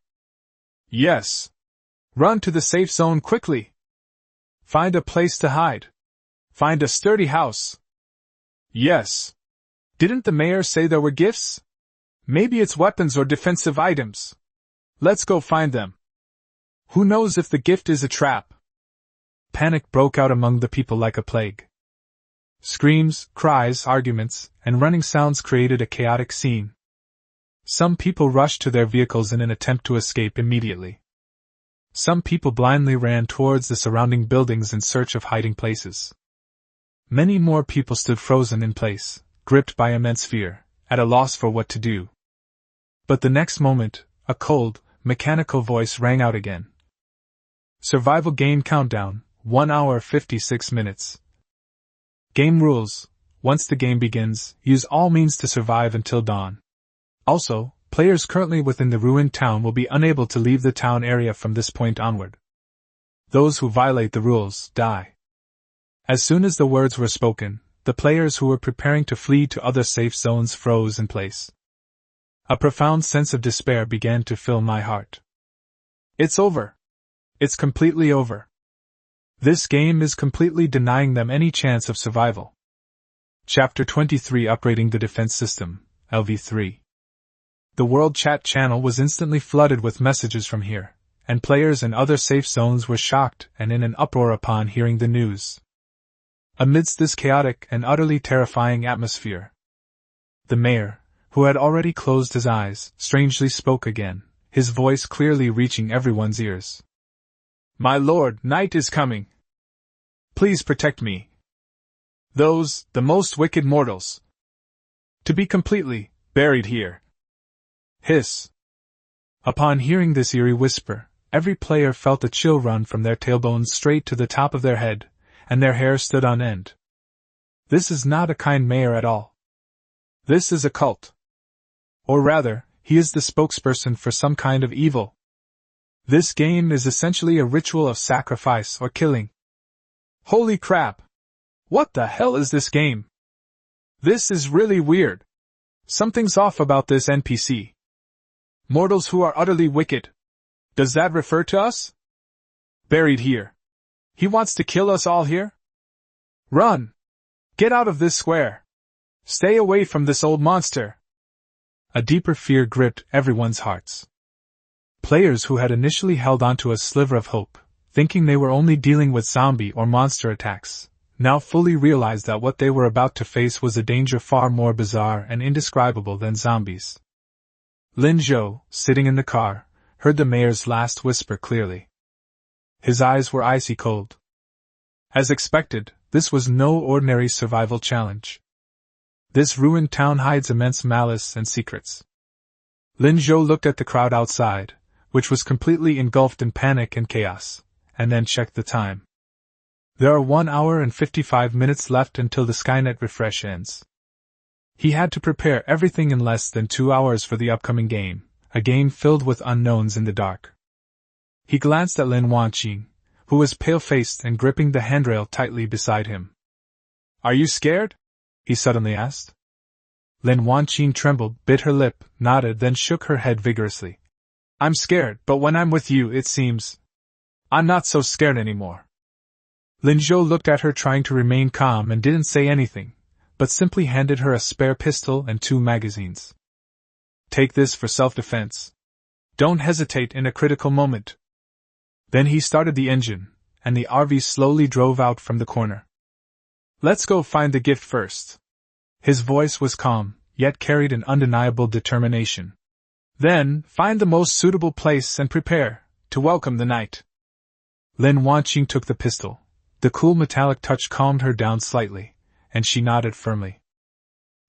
Yes. Run to the safe zone quickly. Find a place to hide. Find a sturdy house. Yes. Didn't the mayor say there were gifts? Maybe it's weapons or defensive items. Let's go find them. Who knows if the gift is a trap? Panic broke out among the people like a plague. Screams, cries, arguments, and running sounds created a chaotic scene. Some people rushed to their vehicles in an attempt to escape immediately. Some people blindly ran towards the surrounding buildings in search of hiding places. Many more people stood frozen in place, gripped by immense fear, at a loss for what to do. But the next moment, a cold, mechanical voice rang out again. Survival game countdown, 1 hour 56 minutes. Game rules. Once the game begins, use all means to survive until dawn. Also, players currently within the ruined town will be unable to leave the town area from this point onward. Those who violate the rules die. As soon as the words were spoken, the players who were preparing to flee to other safe zones froze in place. A profound sense of despair began to fill my heart. It's over. It's completely over. This game is completely denying them any chance of survival. Chapter 23 Upgrading the Defense System, LV3. The World Chat channel was instantly flooded with messages from here, and players in other safe zones were shocked and in an uproar upon hearing the news. Amidst this chaotic and utterly terrifying atmosphere, the mayor, who had already closed his eyes, strangely spoke again, his voice clearly reaching everyone's ears. My lord, night is coming. Please protect me. Those, the most wicked mortals, to be completely buried here. Hiss. Upon hearing this eerie whisper, every player felt a chill run from their tailbones straight to the top of their head, and their hair stood on end. This is not a kind mayor at all. This is a cult. Or rather, he is the spokesperson for some kind of evil. This game is essentially a ritual of sacrifice or killing. Holy crap! What the hell is this game? This is really weird. Something's off about this NPC. Mortals who are utterly wicked. Does that refer to us? Buried here. He wants to kill us all here? Run! Get out of this square! Stay away from this old monster! A deeper fear gripped everyone's hearts. Players who had initially held onto a sliver of hope, thinking they were only dealing with zombie or monster attacks, now fully realized that what they were about to face was a danger far more bizarre and indescribable than zombies. Lin Zhou, sitting in the car, heard the mayor's last whisper clearly. His eyes were icy cold. As expected, this was no ordinary survival challenge. This ruined town hides immense malice and secrets. Lin Zhou looked at the crowd outside, which was completely engulfed in panic and chaos, and then checked the time. There are 1 hour and 55 minutes left until the Skynet refresh ends. He had to prepare everything in less than 2 hours for the upcoming game, a game filled with unknowns in the dark. He glanced at Lin Wanqing, who was pale-faced and gripping the handrail tightly beside him. Are you scared? He suddenly asked. Lin Wanqing trembled, bit her lip, nodded, then shook her head vigorously. I'm scared, but when I'm with you it seems... I'm not so scared anymore. Lin Zhou looked at her trying to remain calm and didn't say anything, but simply handed her a spare pistol and 2 magazines. Take this for self-defense. Don't hesitate in a critical moment. Then he started the engine, and the RV slowly drove out from the corner. Let's go find the gift first. His voice was calm, yet carried an undeniable determination. Then, find the most suitable place and prepare to welcome the night. Lin Wanqing took the pistol. The cool metallic touch calmed her down slightly, and she nodded firmly.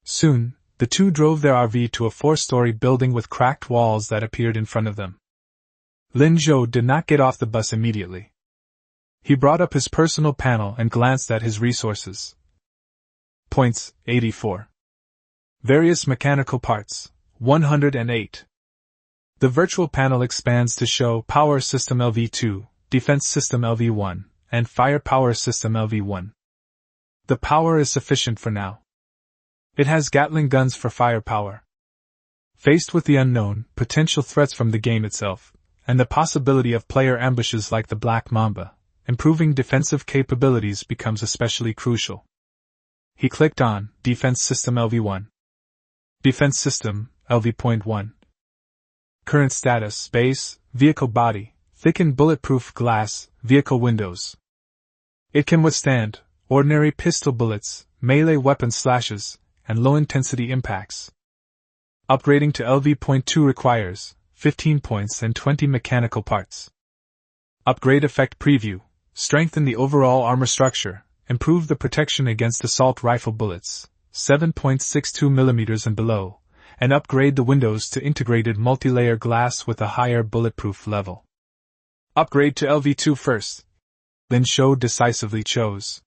Soon, the two drove their RV to a 4-story building with cracked walls that appeared in front of them. Lin Zhou did not get off the bus immediately. He brought up his personal panel and glanced at his resources. Points, 84. Various mechanical parts, 108. The virtual panel expands to show Power System LV2, Defense System LV1, and Firepower System LV1. The power is sufficient for now. It has Gatling guns for firepower. Faced with the unknown, potential threats from the game itself, and the possibility of player ambushes like the Black Mamba, improving defensive capabilities becomes especially crucial. He clicked on Defense System LV1. Defense System, LV.1. Current status, base, vehicle body, thickened bulletproof glass, vehicle windows. It can withstand ordinary pistol bullets, melee weapon slashes, and low-intensity impacts. Upgrading to LV.2 requires 15 points and 20 mechanical parts. Upgrade effect preview. Strengthen the overall armor structure, improve the protection against assault rifle bullets, 7.62 mm and below, and upgrade the windows to integrated multi-layer glass with a higher bulletproof level. Upgrade to LV2 first. Lin Zhou decisively chose.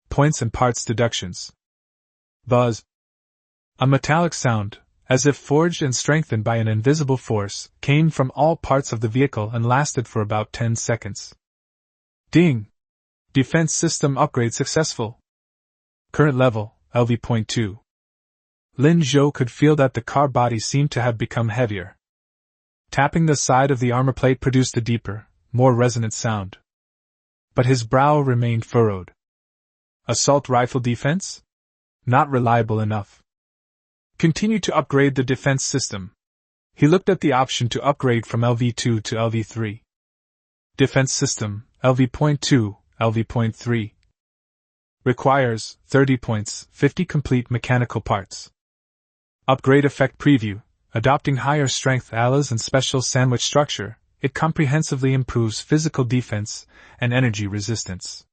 Points and parts deductions. Buzz. A metallic sound, as if forged and strengthened by an invisible force, came from all parts of the vehicle and lasted for about 10 seconds. Ding! Defense system upgrade successful. Current level, LV.2. Lin Zhou could feel that the car body seemed to have become heavier. Tapping the side of the armor plate produced a deeper, more resonant sound. But his brow remained furrowed. Assault rifle defense? Not reliable enough. Continue to upgrade the defense system. He looked at the option to upgrade from LV2 to LV3. Defense system, LV.2, LV.3. Requires 30 points, 50 complete mechanical parts. Upgrade effect preview. Adopting higher strength alloys and special sandwich structure, it comprehensively improves physical defense and energy resistance.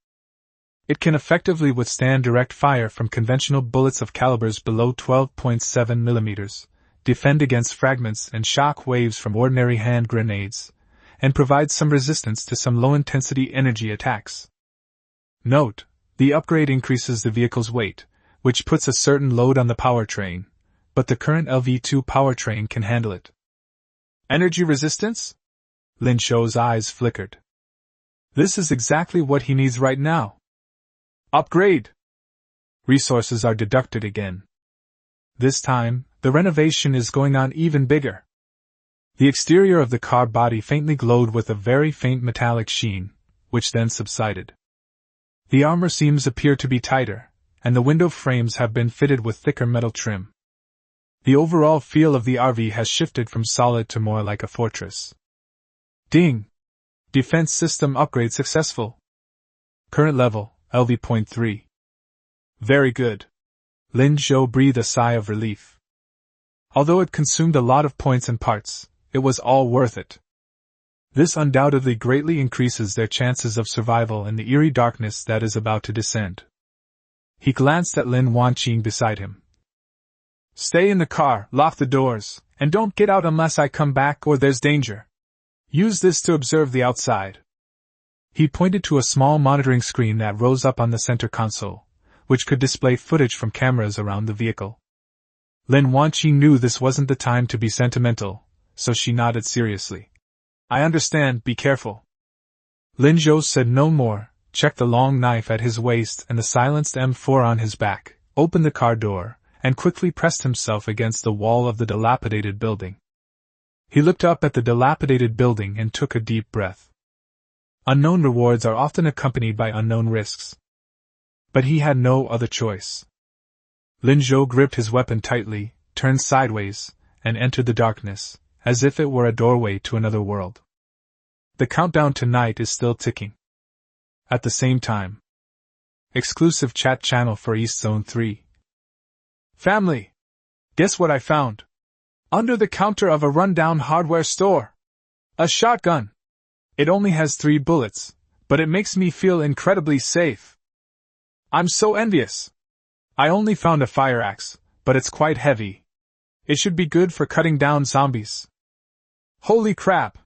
It can effectively withstand direct fire from conventional bullets of calibers below 12.7 mm, defend against fragments and shock waves from ordinary hand grenades, and provide some resistance to some low-intensity energy attacks. Note, the upgrade increases the vehicle's weight, which puts a certain load on the powertrain, but the current LV2 powertrain can handle it. Energy resistance? Lin Zhou's eyes flickered. This is exactly what he needs right now. Upgrade! Resources are deducted again. This time, the renovation is going on even bigger. The exterior of the car body faintly glowed with a very faint metallic sheen, which then subsided. The armor seams appear to be tighter, and the window frames have been fitted with thicker metal trim. The overall feel of the RV has shifted from solid to more like a fortress. Ding! Defense system upgrade successful. Current level, LV.3. Very good. Lin Zhou breathed a sigh of relief. Although it consumed a lot of points and parts, it was all worth it. This undoubtedly greatly increases their chances of survival in the eerie darkness that is about to descend. He glanced at Lin Wanqing beside him. Stay in the car, lock the doors, and don't get out unless I come back or there's danger. Use this to observe the outside. He pointed to a small monitoring screen that rose up on the center console, which could display footage from cameras around the vehicle. Lin Wanqing knew this wasn't the time to be sentimental, so she nodded seriously. I understand, be careful. Lin Zhou said no more, checked the long knife at his waist and the silenced M4 on his back, opened the car door, and quickly pressed himself against the wall of the dilapidated building. He looked up at the dilapidated building and took a deep breath. Unknown rewards are often accompanied by unknown risks. But he had no other choice. Lin Zhou gripped his weapon tightly, turned sideways, and entered the darkness, as if it were a doorway to another world. The countdown to night is still ticking. At the same time. Exclusive chat channel for East Zone 3. Family! Guess what I found? Under the counter of a rundown hardware store. A shotgun. It only has 3 bullets, but it makes me feel incredibly safe. I'm so envious. I only found a fire axe, but it's quite heavy. It should be good for cutting down zombies. Holy crap!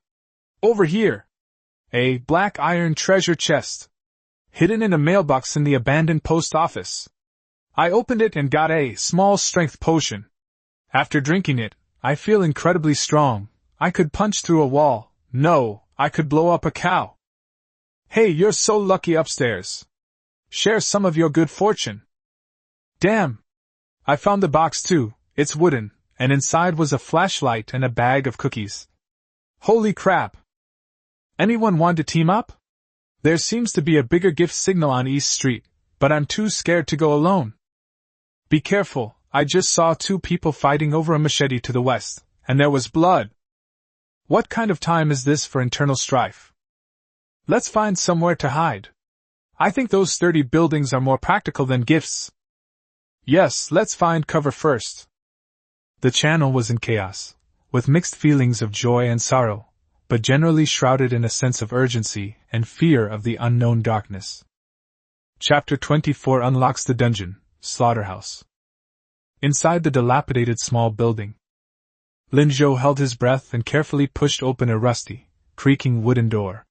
Over here! A black iron treasure chest. Hidden in a mailbox in the abandoned post office. I opened it and got a small strength potion. After drinking it, I feel incredibly strong. I could punch through a wall. No, I could blow up a cow. Hey, you're so lucky upstairs. Share some of your good fortune. Damn! I found the box too. It's wooden, and inside was a flashlight and a bag of cookies. Holy crap! Anyone want to team up? There seems to be a bigger gift signal on East Street, but I'm too scared to go alone. Be careful, I just saw 2 people fighting over a machete to the west, and there was blood. What kind of time is this for internal strife? Let's find somewhere to hide. I think those sturdy buildings are more practical than gifts. Yes, let's find cover first. The channel was in chaos, with mixed feelings of joy and sorrow, but generally shrouded in a sense of urgency and fear of the unknown darkness. Chapter 24 unlocks the dungeon, Slaughterhouse. Inside the dilapidated small building, Lin Zhou held his breath and carefully pushed open a rusty, creaking wooden door.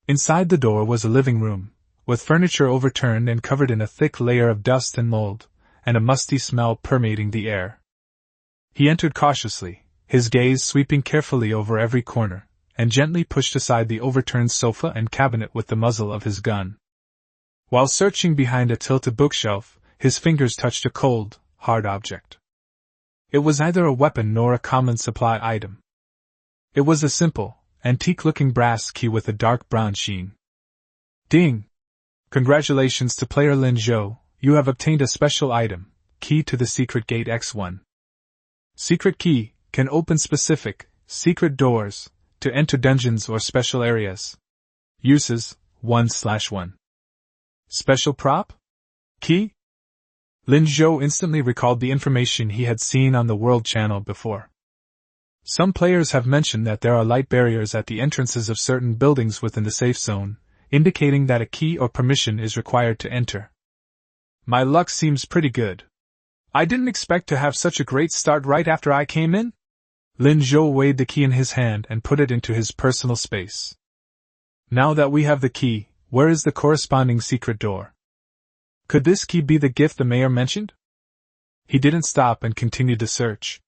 Inside the door was a living room, with furniture overturned and covered in a thick layer of dust and mold, and a musty smell permeating the air. He entered cautiously, his gaze sweeping carefully over every corner, and gently pushed aside the overturned sofa and cabinet with the muzzle of his gun. While searching behind a tilted bookshelf, his fingers touched a cold, hard object. It was neither a weapon nor a common supply item. It was a simple, antique-looking brass key with a dark brown sheen. Ding! Congratulations to player Lin Zhou, you have obtained a special item, Key to the Secret Gate X1. Secret key can open specific, secret doors to enter dungeons or special areas. Uses, 1/1. Special prop? Key? Lin Zhou instantly recalled the information he had seen on the World Channel before. Some players have mentioned that there are light barriers at the entrances of certain buildings within the safe zone, indicating that a key or permission is required to enter. My luck seems pretty good. I didn't expect to have such a great start right after I came in. Lin Zhou weighed the key in his hand and put it into his personal space. Now that we have the key, where is the corresponding secret door? Could this key be the gift the mayor mentioned? He didn't stop and continued the search.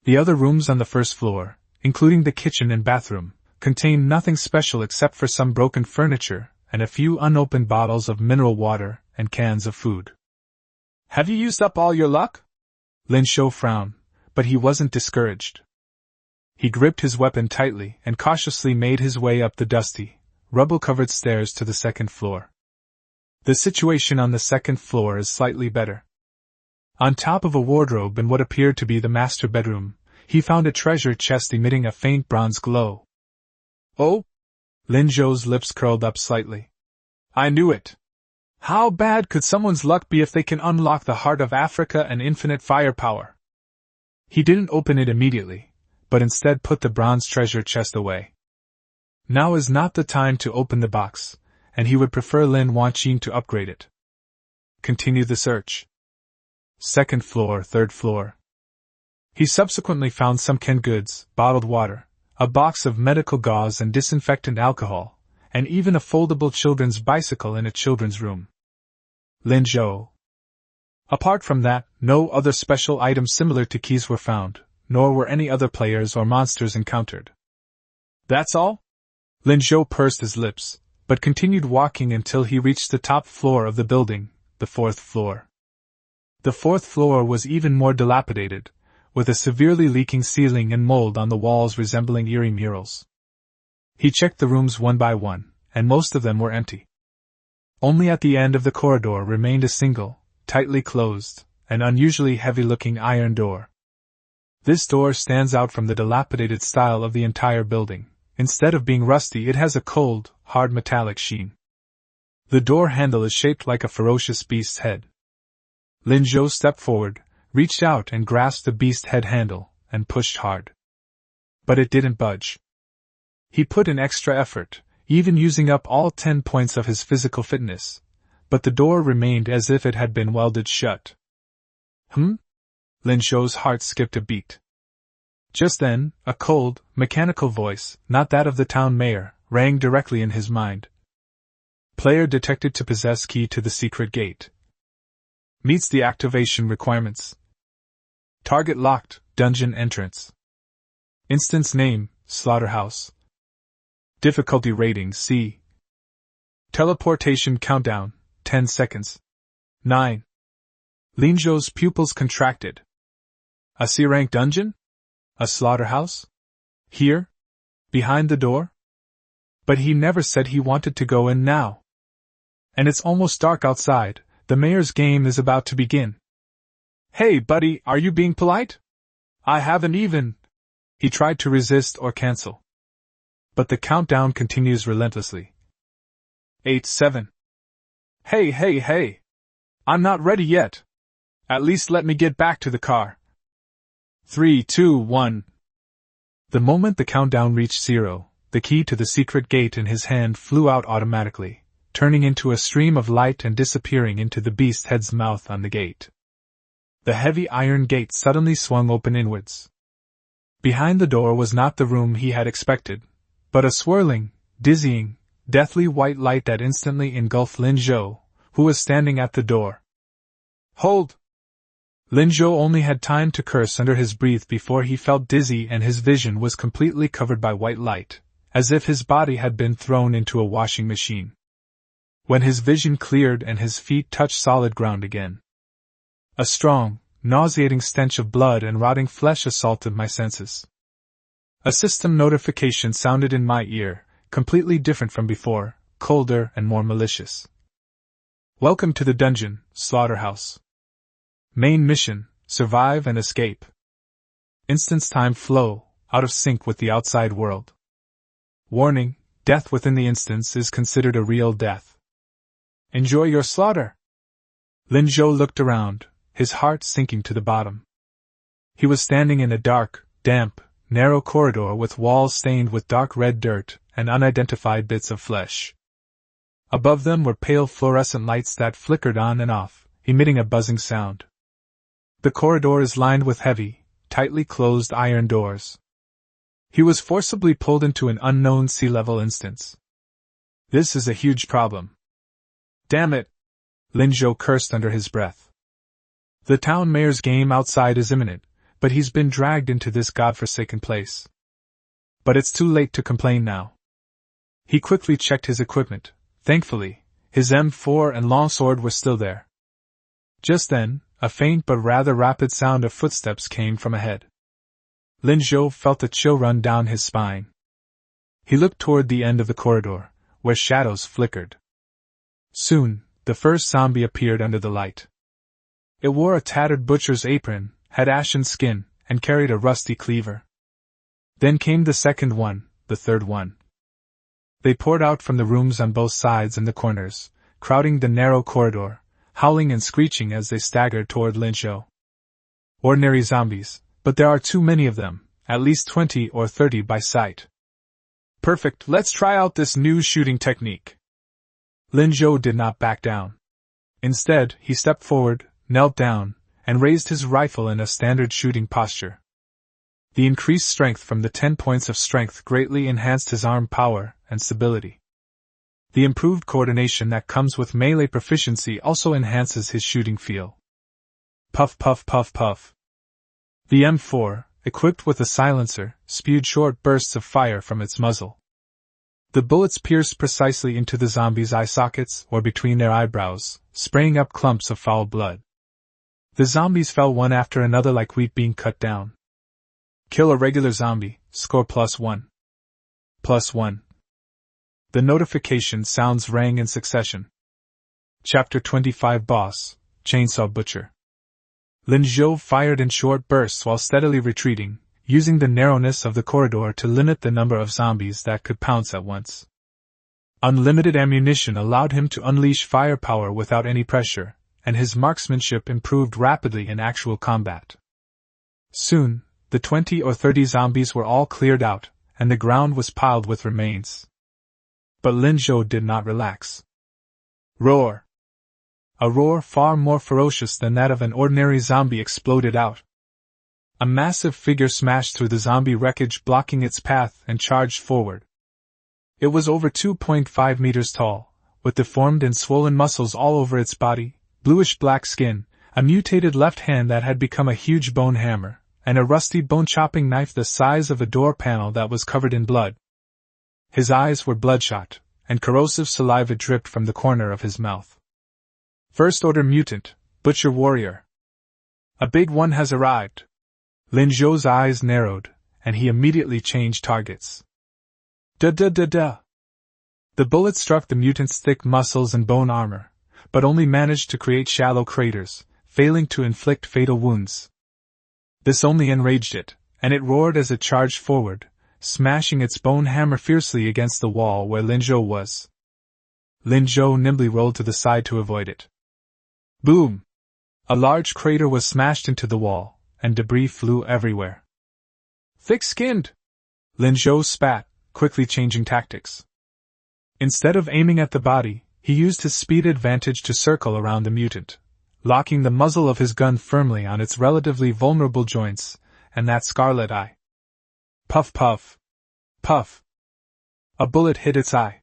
The other rooms on the first floor, including the kitchen and bathroom, contained nothing special except for some broken furniture and a few unopened bottles of mineral water and cans of food. Have you used up all your luck? Lin Zhou frowned, but he wasn't discouraged. He gripped his weapon tightly and cautiously made his way up the dusty, rubble-covered stairs to the second floor. The situation on the second floor is slightly better. On top of a wardrobe in what appeared to be the master bedroom, he found a treasure chest emitting a faint bronze glow. Oh? Lin Zhou's lips curled up slightly. I knew it. How bad could someone's luck be if they can unlock the heart of Africa and infinite firepower? He didn't open it immediately, but instead put the bronze treasure chest away. Now is not the time to open the box, and he would prefer Lin Wanqin to upgrade it. Continue the search. Second floor, third floor. He subsequently found some canned goods, bottled water, a box of medical gauze and disinfectant alcohol, and even a foldable children's bicycle in a children's room. Lin Zhou. Apart from that, no other special items similar to keys were found, nor were any other players or monsters encountered. That's all? Lin Zhou pursed his lips, but continued walking until he reached the top floor of the building, the fourth floor. The fourth floor was even more dilapidated, with a severely leaking ceiling and mold on the walls resembling eerie murals. He checked the rooms one by one, and most of them were empty. Only at the end of the corridor remained a single, tightly closed, and unusually heavy-looking iron door. This door stands out from the dilapidated style of the entire building. Instead of being rusty, it has a cold, hard metallic sheen. The door handle is shaped like a ferocious beast's head. Lin Zhou stepped forward, reached out and grasped the beast head handle, and pushed hard. But it didn't budge. He put in extra effort, even using up all 10 points of his physical fitness, but the door remained as if it had been welded shut. Lin Zhou's heart skipped a beat. Just then, a cold, mechanical voice, not that of the town mayor, rang directly in his mind. Player detected to possess key to the secret gate. Meets the activation requirements. Target locked, dungeon entrance. Instance name, Slaughterhouse. Difficulty rating C. Teleportation countdown, 10 seconds. 9. Lin Zhou's pupils contracted. A C-rank dungeon? A slaughterhouse? Here? Behind the door? But he never said he wanted to go in now. And it's almost dark outside, the mayor's game is about to begin. Hey buddy, are you being polite? I haven't even... He tried to resist or cancel. But the countdown continues relentlessly. 8, 7. Hey. I'm not ready yet. At least let me get back to the car. 3, 2, 1. The moment the countdown reached 0, the key to the secret gate in his hand flew out automatically, turning into a stream of light and disappearing into the beast head's mouth on the gate. The heavy iron gate suddenly swung open inwards. Behind the door was not the room he had expected, but a swirling, dizzying, deathly white light that instantly engulfed Lin Zhou, who was standing at the door. Hold! Lin Zhou only had time to curse under his breath before he felt dizzy and his vision was completely covered by white light, as if his body had been thrown into a washing machine. When his vision cleared and his feet touched solid ground again, a strong, nauseating stench of blood and rotting flesh assaulted my senses. A system notification sounded in my ear, completely different from before, colder and more malicious. Welcome to the dungeon, Slaughterhouse. Main mission, survive and escape. Instance time flow, out of sync with the outside world. Warning, death within the instance is considered a real death. Enjoy your slaughter. Lin Zhou looked around, his heart sinking to the bottom. He was standing in a dark, damp, narrow corridor with walls stained with dark red dirt and unidentified bits of flesh. Above them were pale fluorescent lights that flickered on and off, emitting a buzzing sound. The corridor is lined with heavy, tightly closed iron doors. He was forcibly pulled into an unknown sea-level instance. This is a huge problem. Damn it! Lin Zhou cursed under his breath. The town mayor's game outside is imminent, but he's been dragged into this godforsaken place. But it's too late to complain now. He quickly checked his equipment. Thankfully, his M4 and longsword were still there. Just then, a faint but rather rapid sound of footsteps came from ahead. Lin Zhou felt a chill run down his spine. He looked toward the end of the corridor, where shadows flickered. Soon, the first zombie appeared under the light. It wore a tattered butcher's apron, had ashen skin, and carried a rusty cleaver. Then came the second one, the third one. They poured out from the rooms on both sides and the corners, crowding the narrow corridor, howling and screeching as they staggered toward Linzhou. Ordinary zombies, but there are too many of them, at least 20 or 30 by sight. Perfect, let's try out this new shooting technique. Linzhou did not back down. Instead, he stepped forward, knelt down, and raised his rifle in a standard shooting posture. The increased strength from the 10 points of strength greatly enhanced his arm power and stability. The improved coordination that comes with melee proficiency also enhances his shooting feel. Puff puff puff puff. The M4, equipped with a silencer, spewed short bursts of fire from its muzzle. The bullets pierced precisely into the zombies' eye sockets or between their eyebrows, spraying up clumps of foul blood. The zombies fell one after another like wheat being cut down. Kill a regular zombie, score +1. +1. The notification sounds rang in succession. Chapter 25 Boss, Chainsaw Butcher. Linzhou fired in short bursts while steadily retreating, using the narrowness of the corridor to limit the number of zombies that could pounce at once. Unlimited ammunition allowed him to unleash firepower without any pressure, and his marksmanship improved rapidly in actual combat. Soon, the 20 or 30 zombies were all cleared out, and the ground was piled with remains. But Linzhou did not relax. Roar! A roar far more ferocious than that of an ordinary zombie exploded out. A massive figure smashed through the zombie wreckage, blocking its path, and charged forward. It was over 2.5 meters tall, with deformed and swollen muscles all over its body, bluish-black skin, a mutated left hand that had become a huge bone hammer, and a rusty bone-chopping knife the size of a door panel that was covered in blood. His eyes were bloodshot, and corrosive saliva dripped from the corner of his mouth. First-order mutant, butcher warrior. A big one has arrived. Linzhou's eyes narrowed, and he immediately changed targets. Da-da-da-da! The bullet struck the mutant's thick muscles and bone armor, but only managed to create shallow craters, failing to inflict fatal wounds. This only enraged it, and it roared as it charged forward, smashing its bone hammer fiercely against the wall where Linzhou was. Linzhou nimbly rolled to the side to avoid it. Boom! A large crater was smashed into the wall, and debris flew everywhere. Thick-skinned! Linzhou spat, quickly changing tactics. Instead of aiming at the body, he used his speed advantage to circle around the mutant, locking the muzzle of his gun firmly on its relatively vulnerable joints, and that scarlet eye. Puff puff. Puff. A bullet hit its eye.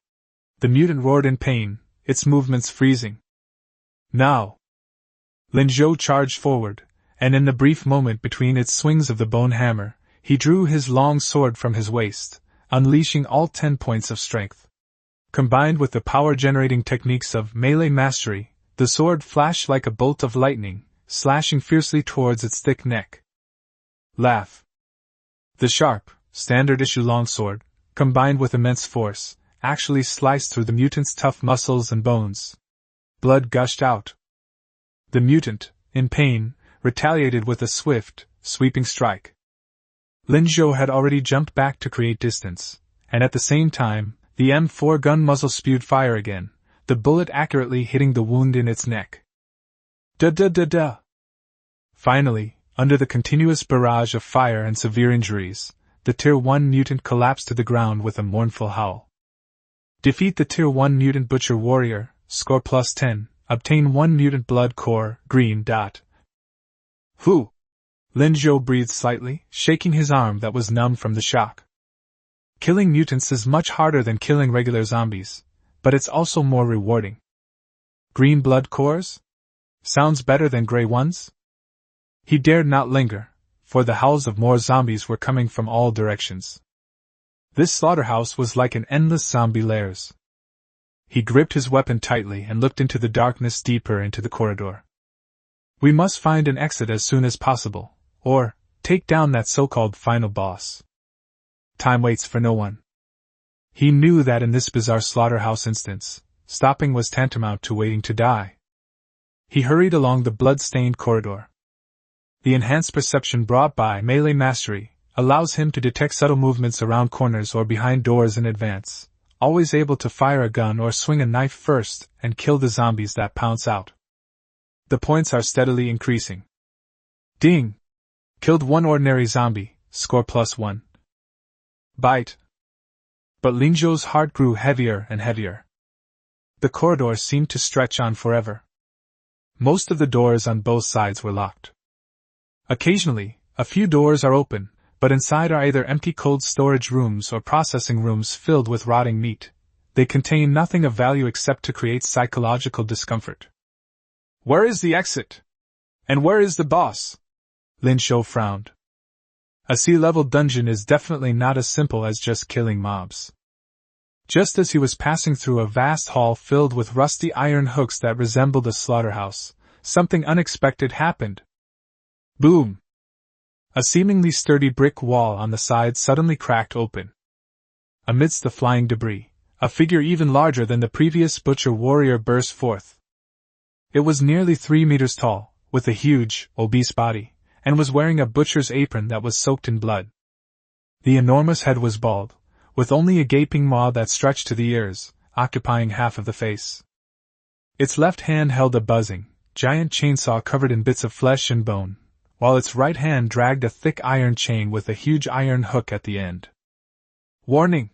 The mutant roared in pain, its movements freezing. Now! Linzhou charged forward, and in the brief moment between its swings of the bone hammer, he drew his long sword from his waist, unleashing all 10 points of strength. Combined with the power-generating techniques of melee mastery, the sword flashed like a bolt of lightning, slashing fiercely towards its thick neck. Laugh. The sharp, standard-issue longsword, combined with immense force, actually sliced through the mutant's tough muscles and bones. Blood gushed out. The mutant, in pain, retaliated with a swift, sweeping strike. Linzhou had already jumped back to create distance, and at the same time, the M4 gun muzzle spewed fire again, the bullet accurately hitting the wound in its neck. Da-da-da-da! Finally, under the continuous barrage of fire and severe injuries, the Tier 1 mutant collapsed to the ground with a mournful howl. Defeat the Tier 1 mutant butcher warrior, score +10, obtain 1 mutant blood core, green dot. Whew! Linzhou breathed slightly, shaking his arm that was numb from the shock. Killing mutants is much harder than killing regular zombies, but it's also more rewarding. Green blood cores? Sounds better than gray ones? He dared not linger, for the howls of more zombies were coming from all directions. This slaughterhouse was like an endless zombie lairs. He gripped his weapon tightly and looked into the darkness deeper into the corridor. We must find an exit as soon as possible, or take down that so-called final boss. Time waits for no one. He knew that in this bizarre slaughterhouse instance, stopping was tantamount to waiting to die. He hurried along the blood-stained corridor. The enhanced perception brought by melee mastery allows him to detect subtle movements around corners or behind doors in advance, always able to fire a gun or swing a knife first and kill the zombies that pounce out. The points are steadily increasing. Ding! Killed one ordinary zombie, score +1. Bite! But Linzhou's heart grew heavier and heavier. The corridor seemed to stretch on forever. Most of the doors on both sides were locked. Occasionally, a few doors are open, but inside are either empty cold storage rooms or processing rooms filled with rotting meat. They contain nothing of value except to create psychological discomfort. Where is the exit? And where is the boss? Linzhou frowned. A sea-level dungeon is definitely not as simple as just killing mobs. Just as he was passing through a vast hall filled with rusty iron hooks that resembled a slaughterhouse, something unexpected happened. Boom! A seemingly sturdy brick wall on the side suddenly cracked open. Amidst the flying debris, a figure even larger than the previous butcher warrior burst forth. It was nearly 3 meters tall, with a huge, obese body, and was wearing a butcher's apron that was soaked in blood. The enormous head was bald, with only a gaping maw that stretched to the ears, occupying half of the face. Its left hand held a buzzing, giant chainsaw covered in bits of flesh and bone, while its right hand dragged a thick iron chain with a huge iron hook at the end. Warning!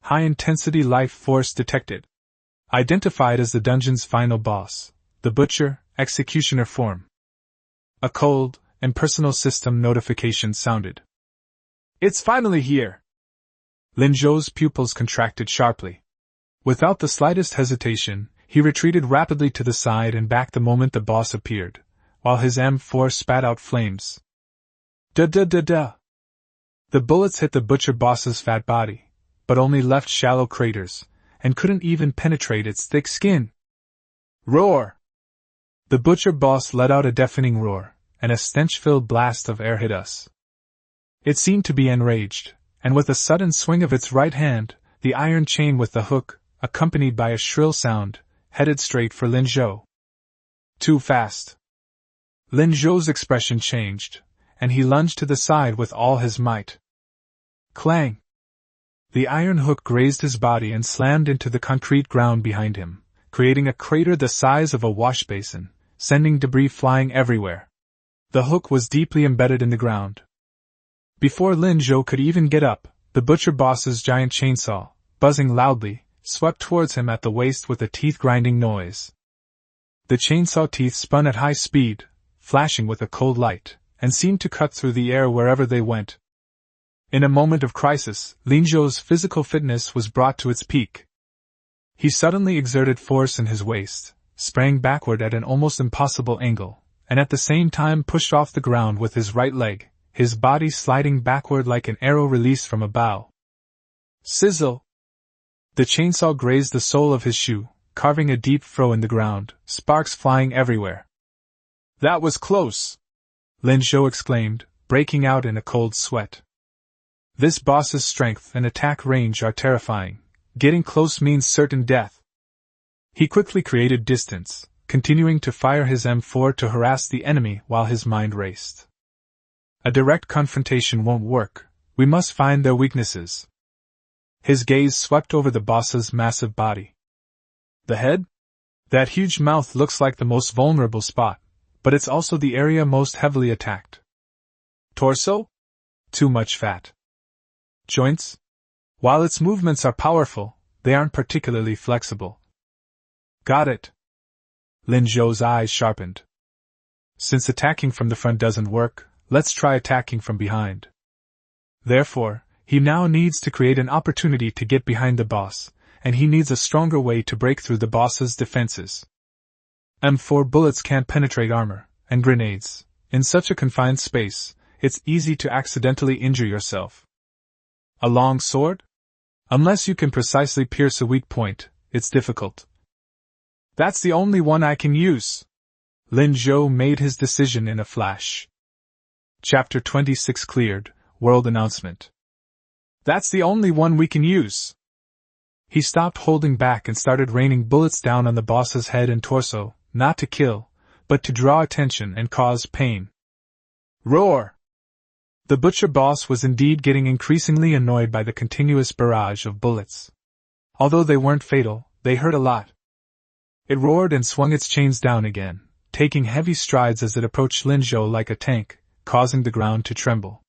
High-intensity life force detected. Identified as the dungeon's final boss, the Butcher, Executioner form. A cold, impersonal system notification sounded. It's finally here! Linzhou's pupils contracted sharply. Without the slightest hesitation, he retreated rapidly to the side and back the moment the boss appeared, while his M4 spat out flames. Da-da-da-da! The bullets hit the butcher boss's fat body, but only left shallow craters, and couldn't even penetrate its thick skin. Roar! The butcher boss let out a deafening roar, and a stench-filled blast of air hit us. It seemed to be enraged, and with a sudden swing of its right hand, the iron chain with the hook, accompanied by a shrill sound, headed straight for Linzhou. Too fast. Linzhou's expression changed, and he lunged to the side with all his might. Clang! The iron hook grazed his body and slammed into the concrete ground behind him, creating a crater the size of a wash basin, sending debris flying everywhere. The hook was deeply embedded in the ground. Before Linzhou could even get up, the butcher boss's giant chainsaw, buzzing loudly, swept towards him at the waist with a teeth-grinding noise. The chainsaw teeth spun at high speed, flashing with a cold light, and seemed to cut through the air wherever they went. In a moment of crisis, Linzhou's physical fitness was brought to its peak. He suddenly exerted force in his waist, sprang backward at an almost impossible angle, and at the same time pushed off the ground with his right leg, his body sliding backward like an arrow released from a bow. Sizzle! The chainsaw grazed the sole of his shoe, carving a deep furrow in the ground, sparks flying everywhere. That was close! Linzhou exclaimed, breaking out in a cold sweat. This boss's strength and attack range are terrifying. Getting close means certain death. He quickly created distance, continuing to fire his M4 to harass the enemy while his mind raced. A direct confrontation won't work. We must find their weaknesses. His gaze swept over the boss's massive body. The head? That huge mouth looks like the most vulnerable spot, but it's also the area most heavily attacked. Torso? Too much fat. Joints? While its movements are powerful, they aren't particularly flexible. Got it. Linzhou's eyes sharpened. Since attacking from the front doesn't work, let's try attacking from behind. Therefore, he now needs to create an opportunity to get behind the boss, and he needs a stronger way to break through the boss's defenses. M4 bullets can't penetrate armor, and grenades. In such a confined space, it's easy to accidentally injure yourself. A long sword? Unless you can precisely pierce a weak point, it's difficult. That's the only one I can use. Linzhou made his decision in a flash. Chapter 26 cleared, World Announcement. That's the only one we can use. He stopped holding back and started raining bullets down on the boss's head and torso, not to kill, but to draw attention and cause pain. Roar! The butcher boss was indeed getting increasingly annoyed by the continuous barrage of bullets. Although they weren't fatal, they hurt a lot. It roared and swung its chains down again, taking heavy strides as it approached Linzhou like a tank, causing the ground to tremble.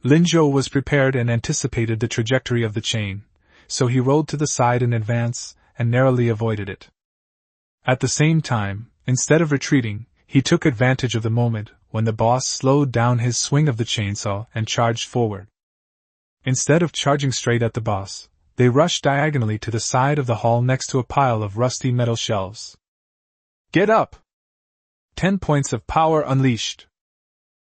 Linzhou was prepared and anticipated the trajectory of the chain, so he rolled to the side in advance and narrowly avoided it. At the same time, instead of retreating, he took advantage of the moment when the boss slowed down his swing of the chainsaw and charged forward. Instead of charging straight at the boss, they rushed diagonally to the side of the hall next to a pile of rusty metal shelves. Get up! 10 points of power unleashed.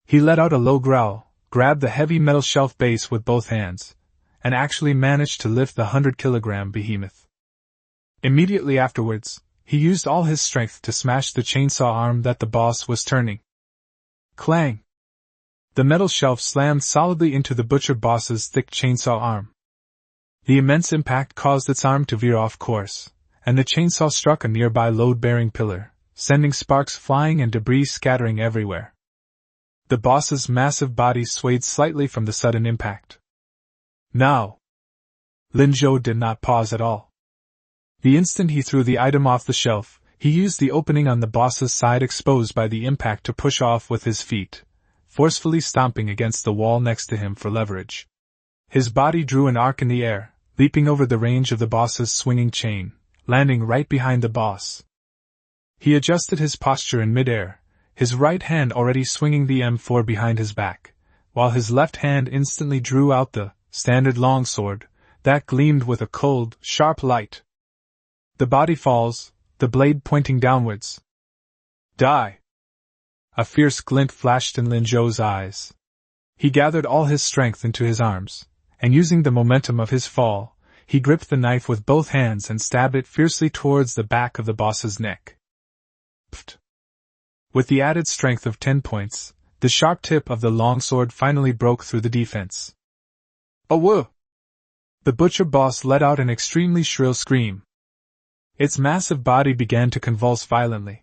He let out a low growl, grabbed the heavy metal shelf base with both hands, and actually managed to lift the 100-kilogram behemoth. Immediately afterwards, he used all his strength to smash the chainsaw arm that the boss was turning. Clang! The metal shelf slammed solidly into the butcher boss's thick chainsaw arm. The immense impact caused its arm to veer off course, and the chainsaw struck a nearby load-bearing pillar, sending sparks flying and debris scattering everywhere. The boss's massive body swayed slightly from the sudden impact. Now! Linzhou did not pause at all. The instant he threw the item off the shelf, he used the opening on the boss's side exposed by the impact to push off with his feet, forcefully stomping against the wall next to him for leverage. His body drew an arc in the air, leaping over the range of the boss's swinging chain, landing right behind the boss. He adjusted his posture in midair, his right hand already swinging the M4 behind his back, while his left hand instantly drew out the standard longsword that gleamed with a cold, sharp light. The body falls, the blade pointing downwards. Die! A fierce glint flashed in Linzhou's eyes. He gathered all his strength into his arms, and using the momentum of his fall, he gripped the knife with both hands and stabbed it fiercely towards the back of the boss's neck. Pfft! With the added strength of 10 points, the sharp tip of the longsword finally broke through the defense. Awoo! The butcher boss let out an extremely shrill scream. Its massive body began to convulse violently.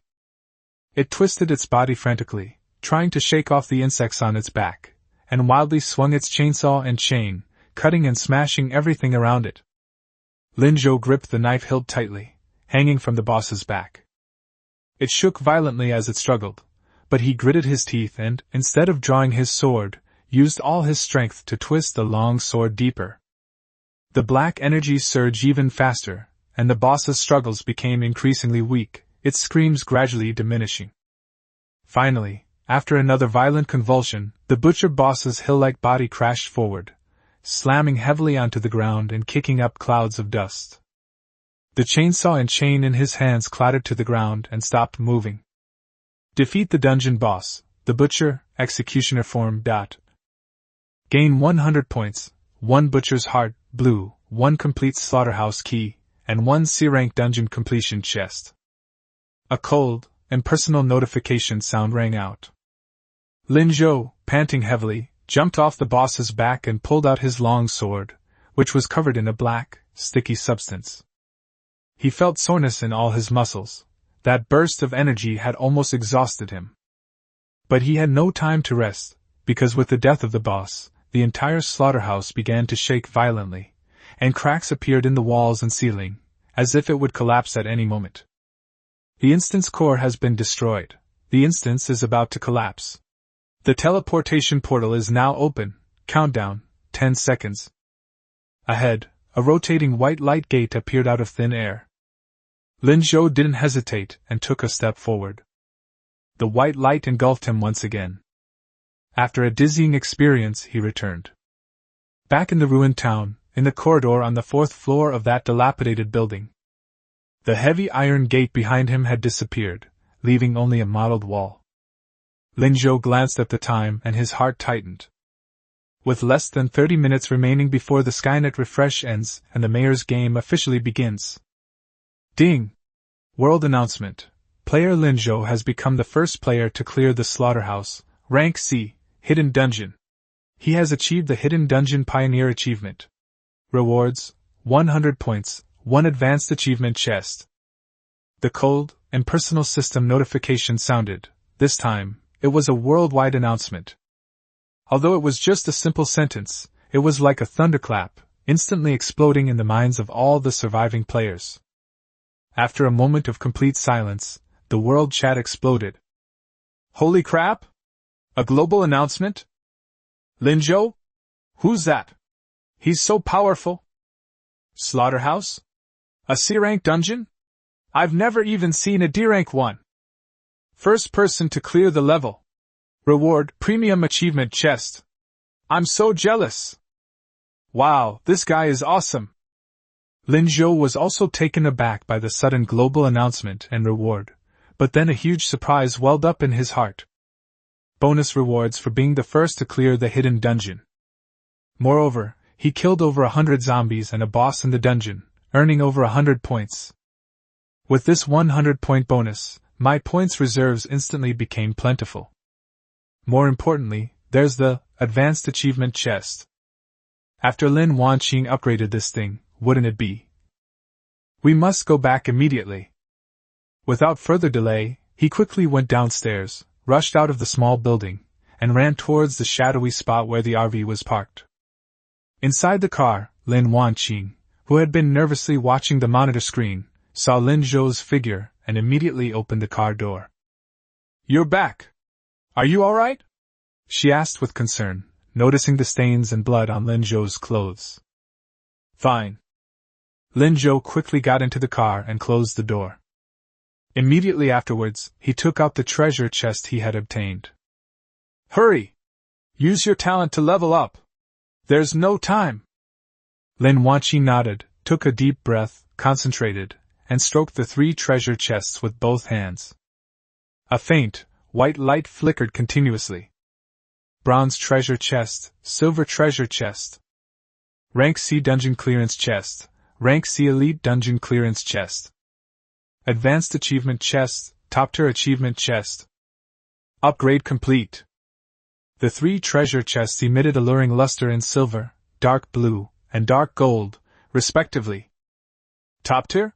It twisted its body frantically, trying to shake off the insects on its back, and wildly swung its chainsaw and chain, cutting and smashing everything around it. Linzhou gripped the knife hilt tightly, hanging from the boss's back. It shook violently as it struggled, but he gritted his teeth and, instead of drawing his sword, used all his strength to twist the long sword deeper. The black energy surged even faster, and the boss's struggles became increasingly weak, its screams gradually diminishing. Finally, after another violent convulsion, the butcher boss's hill-like body crashed forward, slamming heavily onto the ground and kicking up clouds of dust. The chainsaw and chain in his hands clattered to the ground and stopped moving. Defeat the dungeon boss, the butcher, executioner form. Gain 100 points, 1 butcher's heart, blue, 1 complete slaughterhouse key, and 1 C-rank dungeon completion chest. A cold, impersonal notification sound rang out. Linzhou, panting heavily, jumped off the boss's back and pulled out his long sword, which was covered in a black, sticky substance. He felt soreness in all his muscles. That burst of energy had almost exhausted him. But he had no time to rest, because with the death of the boss, the entire slaughterhouse began to shake violently, and cracks appeared in the walls and ceiling, as if it would collapse at any moment. The instance core has been destroyed. The instance is about to collapse. The teleportation portal is now open. Countdown, 10 seconds. Ahead, a rotating white light gate appeared out of thin air. Linzhou didn't hesitate and took a step forward. The white light engulfed him once again. After a dizzying experience, he returned. Back in the ruined town, in the corridor on the 4th floor of that dilapidated building. The heavy iron gate behind him had disappeared, leaving only a mottled wall. Linzhou glanced at the time and his heart tightened. With less than 30 minutes remaining before the Skynet refresh ends and the mayor's game officially begins. Ding! World announcement. Player Linzhou has become the first player to clear the slaughterhouse, rank C, hidden dungeon. He has achieved the hidden dungeon pioneer achievement. Rewards: 100 points, 1 advanced achievement chest. The cold, impersonal system notification sounded. This time, it was a worldwide announcement. Although it was just a simple sentence, it was like a thunderclap, instantly exploding in the minds of all the surviving players. After a moment of complete silence, the world chat exploded. Holy crap! A global announcement? Linzhou? Who's that? He's so powerful. Slaughterhouse? A C-rank dungeon? I've never even seen a D-rank one. First person to clear the level. Reward, premium achievement chest. I'm so jealous. Wow, this guy is awesome. Linzhou was also taken aback by the sudden global announcement and reward, but then a huge surprise welled up in his heart. Bonus rewards for being the first to clear the hidden dungeon. Moreover, he killed over 100 zombies and a boss in the dungeon, earning over 100 points. With this 100-point bonus, my points reserves instantly became plentiful. More importantly, there's the advanced achievement chest. After Lin Wanqing upgraded this thing, wouldn't it be? We must go back immediately. Without further delay, he quickly went downstairs, rushed out of the small building, and ran towards the shadowy spot where the RV was parked. Inside the car, Lin Wanqing, who had been nervously watching the monitor screen, saw Linzhou's figure and immediately opened the car door. You're back. Are you all right? She asked with concern, noticing the stains and blood on Linzhou's clothes. Fine. Linzhou quickly got into the car and closed the door. Immediately afterwards, he took out the treasure chest he had obtained. Hurry! Use your talent to level up. There's no time. Lin Wanqing nodded, took a deep breath, concentrated, and stroked the 3 treasure chests with both hands. A faint, white light flickered continuously. Bronze treasure chest, silver treasure chest. Rank C dungeon clearance chest, rank C elite dungeon clearance chest. Advanced achievement chest, top tier achievement chest. Upgrade complete. The 3 treasure chests emitted alluring luster in silver, dark blue, and dark gold, respectively. Top tier?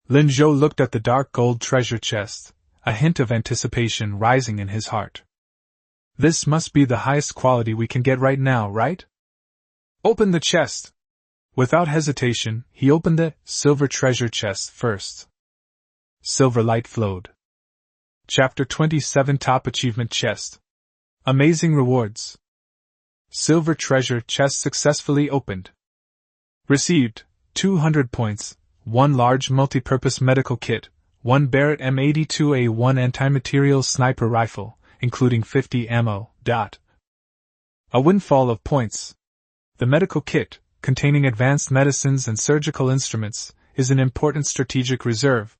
Linzhou looked at the dark gold treasure chest, a hint of anticipation rising in his heart. This must be the highest quality we can get right now, right? Open the chest. Without hesitation, he opened the silver treasure chest first. Silver light flowed. Chapter 27 Top Achievement Chest. Amazing rewards. Silver treasure chest successfully opened. Received 200 points, 1 large multi-purpose medical kit, 1 Barrett M82A1 anti-material sniper rifle, including 50 ammo. A windfall of points. The medical kit, containing advanced medicines and surgical instruments, is an important strategic reserve.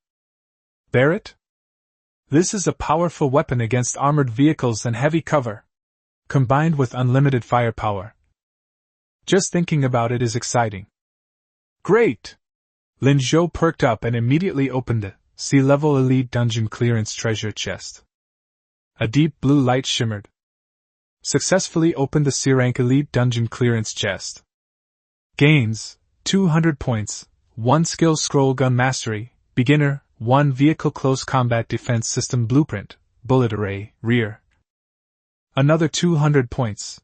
Barrett? This is a powerful weapon against armored vehicles and heavy cover, combined with unlimited firepower. Just thinking about it is exciting. Great! Linzhou perked up and immediately opened the C-level elite dungeon clearance treasure chest. A deep blue light shimmered. Successfully opened the C-rank elite dungeon clearance chest. Gains, 200 points, 1 skill scroll gun mastery, beginner, 1 vehicle close combat defense system blueprint, bullet array, rear. Another 200 points.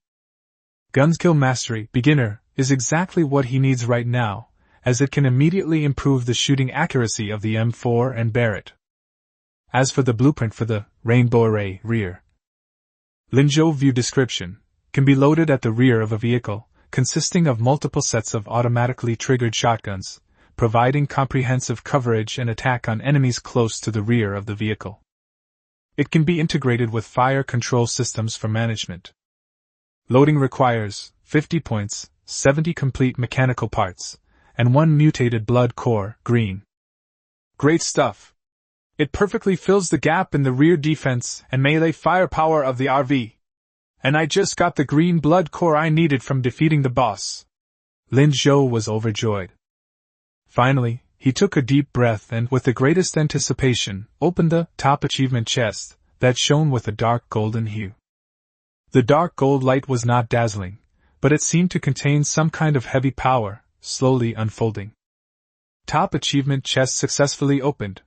Gun skill mastery, beginner, is exactly what he needs right now, as it can immediately improve the shooting accuracy of the M4 and Barrett. As for the blueprint for the rainbow array, rear. Linzhou view description, can be loaded at the rear of a vehicle, consisting of multiple sets of automatically triggered shotguns, providing comprehensive coverage and attack on enemies close to the rear of the vehicle. It can be integrated with fire control systems for management. Loading requires 50 points, 70 complete mechanical parts, and 1 mutated blood core, green. Great stuff. It perfectly fills the gap in the rear defense and melee firepower of the RV. And I just got the green blood core I needed from defeating the boss. Linzhou was overjoyed. Finally, he took a deep breath and, with the greatest anticipation, opened the top achievement chest that shone with a dark golden hue. The dark gold light was not dazzling, but it seemed to contain some kind of heavy power, slowly unfolding. Top achievement chest successfully opened.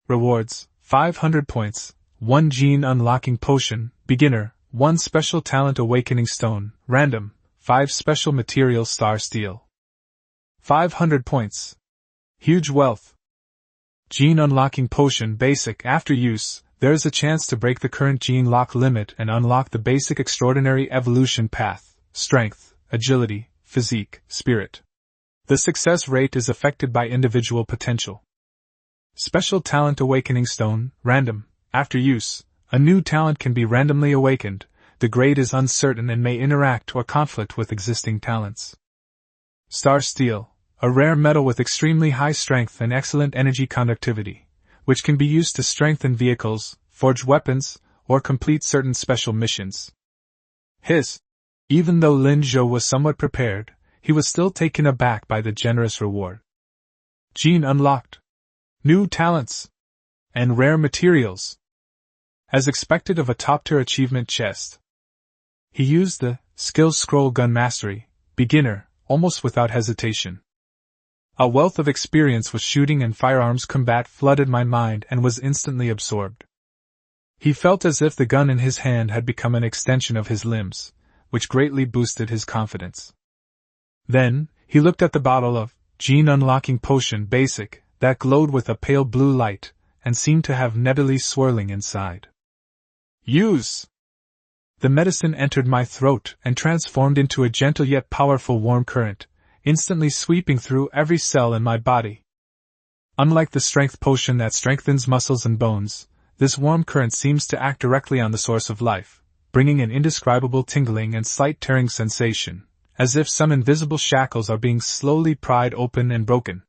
Rewards: 500 points, 1 gene unlocking potion, beginner, 1 special talent awakening stone, random, 5 special material star steel. 500 points. Huge wealth. Gene unlocking potion basic. After use, there is a chance to break the current gene lock limit and unlock the basic extraordinary evolution path: strength, agility, physique, spirit. The success rate is affected by individual potential. Special talent awakening stone, random. After use, a new talent can be randomly awakened. The grade is uncertain and may interact or conflict with existing talents. Star steel, a rare metal with extremely high strength and excellent energy conductivity, which can be used to strengthen vehicles, forge weapons, or complete certain special missions. Even though Lin Zhou was somewhat prepared, he was still taken aback by the generous reward. Gene unlocked. New talents. And rare materials. As expected of a top-tier achievement chest. He used the Skills Scroll Gun Mastery, beginner, almost without hesitation. A wealth of experience with shooting and firearms combat flooded my mind and was instantly absorbed. He felt as if the gun in his hand had become an extension of his limbs, which greatly boosted his confidence. Then, he looked at the bottle of Gene Unlocking Potion Basic that glowed with a pale blue light and seemed to have nebulae swirling inside. Use! The medicine entered my throat and transformed into a gentle yet powerful warm current, instantly sweeping through every cell in my body. Unlike the strength potion that strengthens muscles and bones, this warm current seems to act directly on the source of life, bringing an indescribable tingling and slight tearing sensation, as if some invisible shackles are being slowly pried open and broken.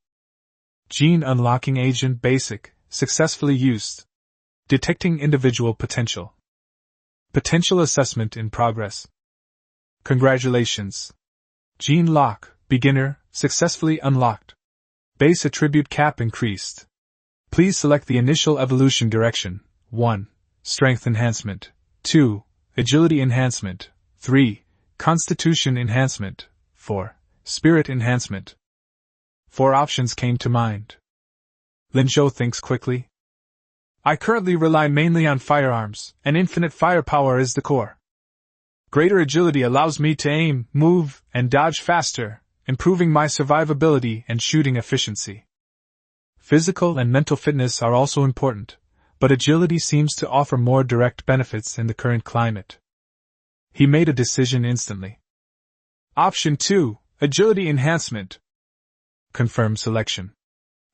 Gene Unlocking Agent Basic, successfully used. Detecting individual potential. Potential assessment in progress. Congratulations. Gene Lock, beginner, successfully unlocked. Base attribute cap increased. Please select the initial evolution direction. 1. Strength enhancement. 2. Agility enhancement. 3. Constitution enhancement. 4. Spirit enhancement. 4 options came to mind. Lin Zhou thinks quickly. I currently rely mainly on firearms, and infinite firepower is the core. Greater agility allows me to aim, move, and dodge faster, improving my survivability and shooting efficiency. Physical and mental fitness are also important, but agility seems to offer more direct benefits in the current climate. He made a decision instantly. Option 2, Agility Enhancement. Confirm selection.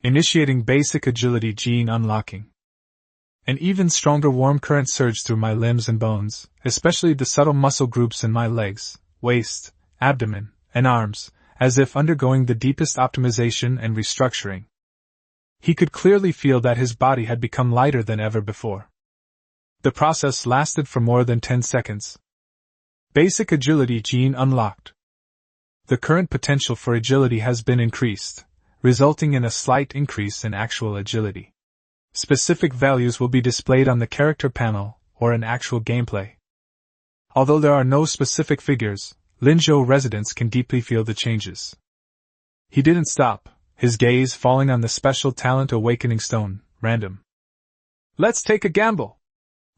Initiating basic agility gene unlocking. An even stronger warm current surged through my limbs and bones, especially the subtle muscle groups in my legs, waist, abdomen, and arms, as if undergoing the deepest optimization and restructuring. He could clearly feel that his body had become lighter than ever before. The process lasted for more than 10 seconds. Basic agility gene unlocked. The current potential for agility has been increased, resulting in a slight increase in actual agility. Specific values will be displayed on the character panel or in actual gameplay. Although there are no specific figures, Lin Zhou residents can deeply feel the changes. He didn't stop, his gaze falling on the special talent awakening stone, random. Let's take a gamble!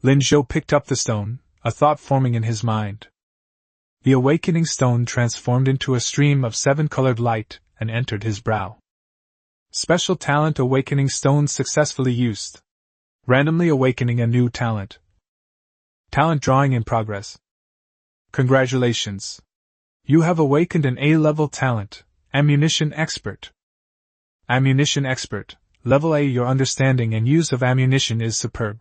Lin Zhou picked up the stone, a thought forming in his mind. The awakening stone transformed into a stream of 7-colored light and entered his brow. Special talent awakening stone successfully used. Randomly awakening a new talent. Talent drawing in progress. Congratulations. You have awakened an A-level talent, Ammunition Expert. Ammunition Expert, Level A. Your understanding and use of ammunition is superb.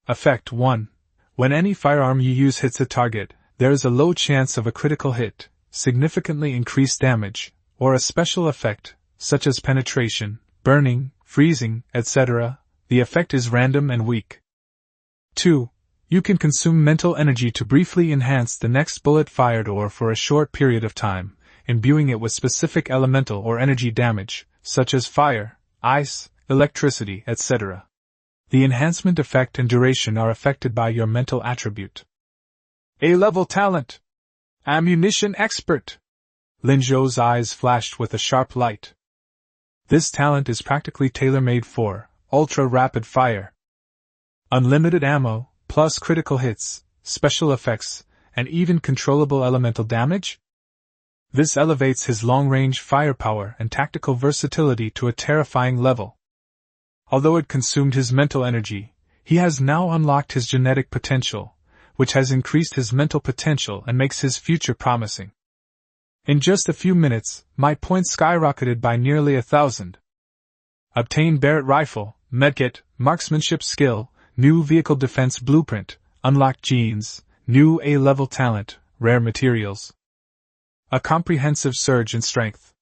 Effect 1. When any firearm you use hits a target, there is a low chance of a critical hit, significantly increased damage, or a special effect, such as penetration, burning, freezing, etc. The effect is random and weak. 2. You can consume mental energy to briefly enhance the next bullet fired or for a short period of time, imbuing it with specific elemental or energy damage, such as fire, ice, electricity, etc. The enhancement effect and duration are affected by your mental attribute. A-level talent. Ammunition Expert. Lin Zhou's eyes flashed with a sharp light. This talent is practically tailor-made for ultra-rapid fire. Unlimited ammo, plus critical hits, special effects, and even controllable elemental damage? This elevates his long-range firepower and tactical versatility to a terrifying level. Although it consumed his mental energy, he has now unlocked his genetic potential, which has increased his mental potential and makes his future promising. In just a few minutes, my points skyrocketed by nearly 1,000. Obtain Barrett Rifle, Medkit, Marksmanship Skill, New Vehicle Defense Blueprint, Unlocked Genes, New A-Level Talent, Rare Materials. A comprehensive surge in strength.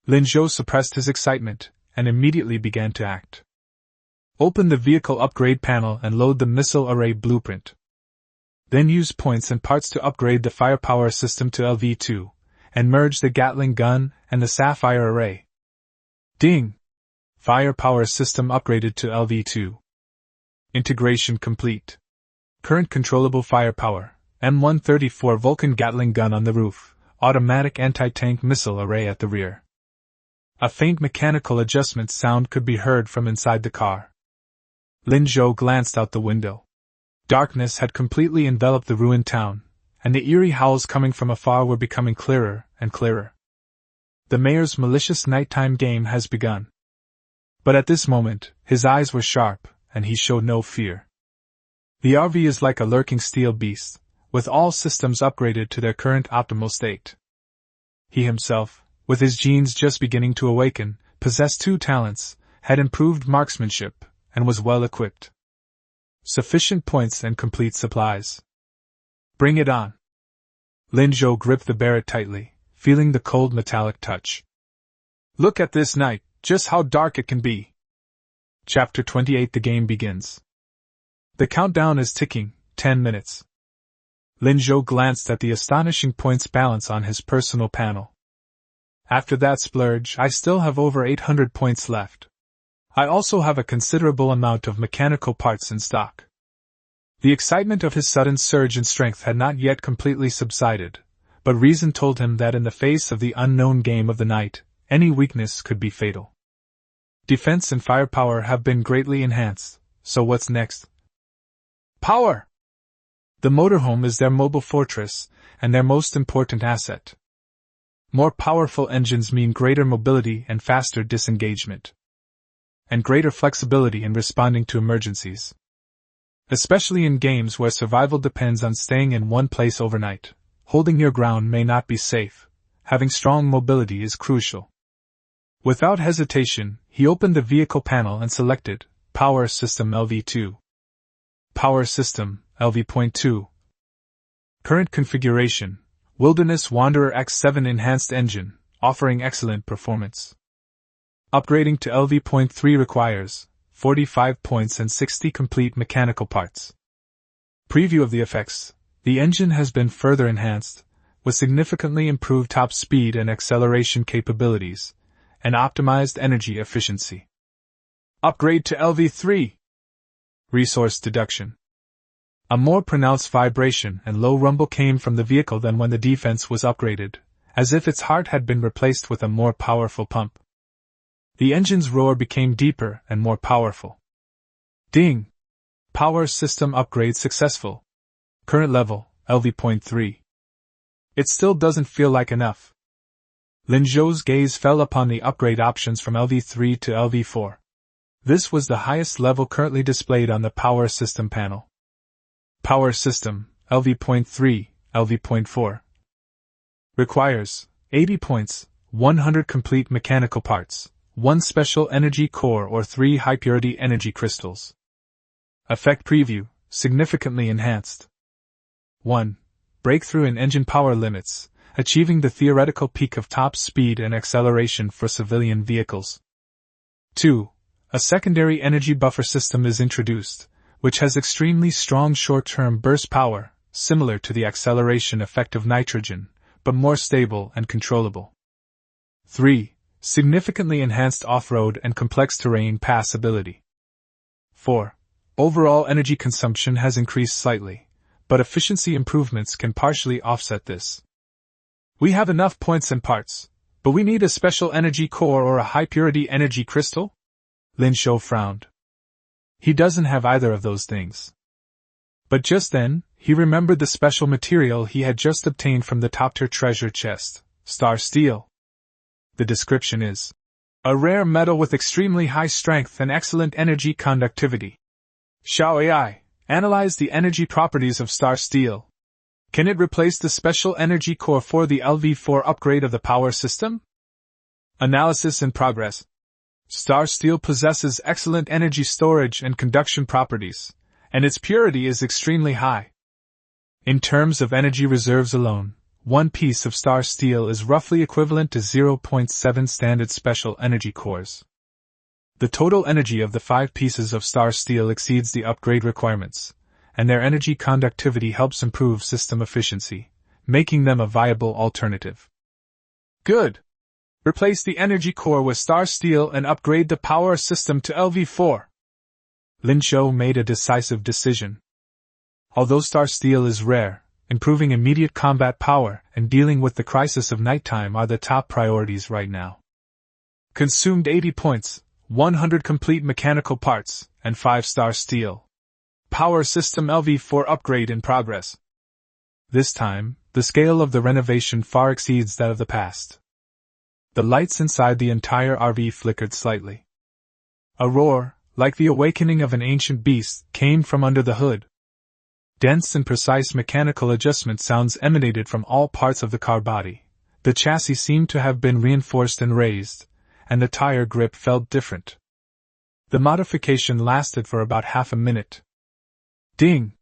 Lin Zhou suppressed his excitement, and immediately began to act. Open the vehicle upgrade panel and load the missile array blueprint. Then use points and parts to upgrade the firepower system to LV2, and merge the Gatling gun and the Sapphire array. Ding! Firepower system upgraded to LV2. Integration complete. Current controllable firepower, M134 Vulcan Gatling gun on the roof, automatic anti-tank missile array at the rear. A faint mechanical adjustment sound could be heard from inside the car. Lin Zhou glanced out the window. Darkness had completely enveloped the ruined town, and the eerie howls coming from afar were becoming clearer and clearer. The mayor's malicious nighttime game has begun. But at this moment, his eyes were sharp, and he showed no fear. The RV is like a lurking steel beast, with all systems upgraded to their current optimal state. He himself, with his genes just beginning to awaken, possessed 2 talents, had improved marksmanship, and was well equipped. Sufficient points and complete supplies. Bring it on. Lin Zhou gripped the Barrett tightly, feeling the cold metallic touch. Look at this night, just how dark it can be. Chapter 28. The game begins. The countdown is ticking, 10 minutes. Lin Zhou glanced at the astonishing points balance on his personal panel. After that splurge, I still have over 800 points left. I also have a considerable amount of mechanical parts in stock. The excitement of his sudden surge in strength had not yet completely subsided, but reason told him that in the face of the unknown game of the night, any weakness could be fatal. Defense and firepower have been greatly enhanced, so what's next? Power! The motorhome is their mobile fortress, and their most important asset. More powerful engines mean greater mobility and faster disengagement. And greater flexibility in responding to emergencies. Especially in games where survival depends on staying in one place overnight, holding your ground may not be safe. Having strong mobility is crucial. Without hesitation, he opened the vehicle panel and selected Power System LV2. Power System LV.2. Current configuration: Wilderness Wanderer X7 Enhanced Engine, offering excellent performance. Upgrading to LV.3 requires 45 points and 60 complete mechanical parts. Preview of the effects: the engine has been further enhanced, with significantly improved top speed and acceleration capabilities, and optimized energy efficiency. Upgrade to LV3. Resource deduction. A more pronounced vibration and low rumble came from the vehicle than when the defense was upgraded, as if its heart had been replaced with a more powerful pump. The engine's roar became deeper and more powerful. Ding! Power system upgrade successful. Current level, LV.3. It still doesn't feel like enough. Lin Zhou's gaze fell upon the upgrade options from LV3 to LV4. This was the highest level currently displayed on the power system panel. Power system, LV.3, LV.4. Requires 80 points, 100 complete mechanical parts, 1 special energy core or 3 high-purity energy crystals. Effect preview, significantly enhanced. 1. Breakthrough in engine power limits, achieving the theoretical peak of top speed and acceleration for civilian vehicles. 2. A secondary energy buffer system is introduced, which has extremely strong short-term burst power, similar to the acceleration effect of nitrogen, but more stable and controllable. 3. Significantly enhanced off-road and complex terrain pass ability. 4. Overall energy consumption has increased slightly, but efficiency improvements can partially offset this. We have enough points and parts, but we need a special energy core or a high-purity energy crystal? Lin Shou frowned. He doesn't have either of those things. But just then, he remembered the special material he had just obtained from the top-tier treasure chest, star steel. The description is a rare metal with extremely high strength and excellent energy conductivity. Xiao AI, analyze the energy properties of star steel. Can it replace the special energy core for the LV4 upgrade of the power system? Analysis in progress. Star steel possesses excellent energy storage and conduction properties, and its purity is extremely high. In terms of energy reserves alone, one piece of star steel is roughly equivalent to 0.7 standard special energy cores. The total energy of the 5 pieces of star steel exceeds the upgrade requirements, and their energy conductivity helps improve system efficiency, making them a viable alternative. Good! Replace the energy core with star steel and upgrade the power system to LV4. Lin Shou made a decisive decision. Although star steel is rare, improving immediate combat power and dealing with the crisis of nighttime are the top priorities right now. Consumed 80 points, 100 complete mechanical parts, and 5 star steel. Power system LV4 upgrade in progress. This time, the scale of the renovation far exceeds that of the past. The lights inside the entire RV flickered slightly. A roar, like the awakening of an ancient beast, came from under the hood. Dense and precise mechanical adjustment sounds emanated from all parts of the car body. The chassis seemed to have been reinforced and raised, and the tire grip felt different. The modification lasted for about half a minute. Ding!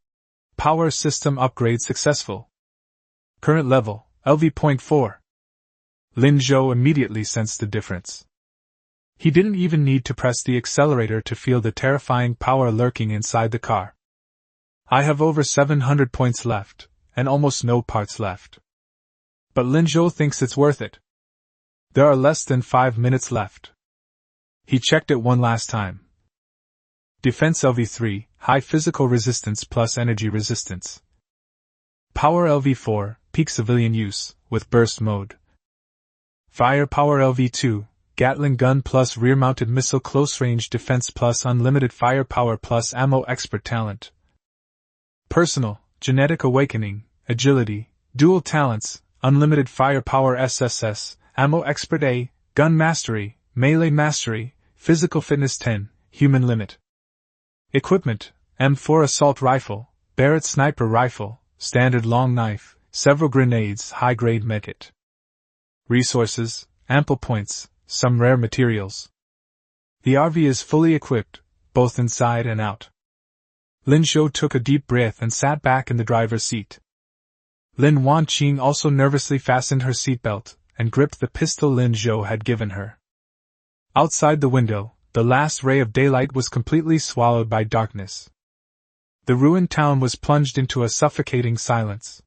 Power system upgrade successful. Current level, LV.4. Lin Shou immediately sensed the difference. He didn't even need to press the accelerator to feel the terrifying power lurking inside the car. I have over 700 points left, and almost no parts left. But Lin Shou thinks it's worth it. There are less than 5 minutes left. He checked it one last time. Defense LV3, high physical resistance plus energy resistance. Power LV4, peak civilian use, with burst mode. Firepower LV2, Gatling gun plus rear-mounted missile close-range defense plus unlimited firepower plus ammo expert talent. Personal, genetic awakening, agility, dual talents, unlimited firepower SSS, ammo expert A, gun mastery, melee mastery, physical fitness 10, human limit. Equipment, M4 assault rifle, Barrett sniper rifle, standard long knife, several grenades, high-grade medkit. Resources, ample points, some rare materials. The RV is fully equipped, both inside and out. Lin Shou took a deep breath and sat back in the driver's seat. Lin Wanqing also nervously fastened her seatbelt and gripped the pistol Lin Shou had given her. Outside the window, the last ray of daylight was completely swallowed by darkness. The ruined town was plunged into a suffocating silence.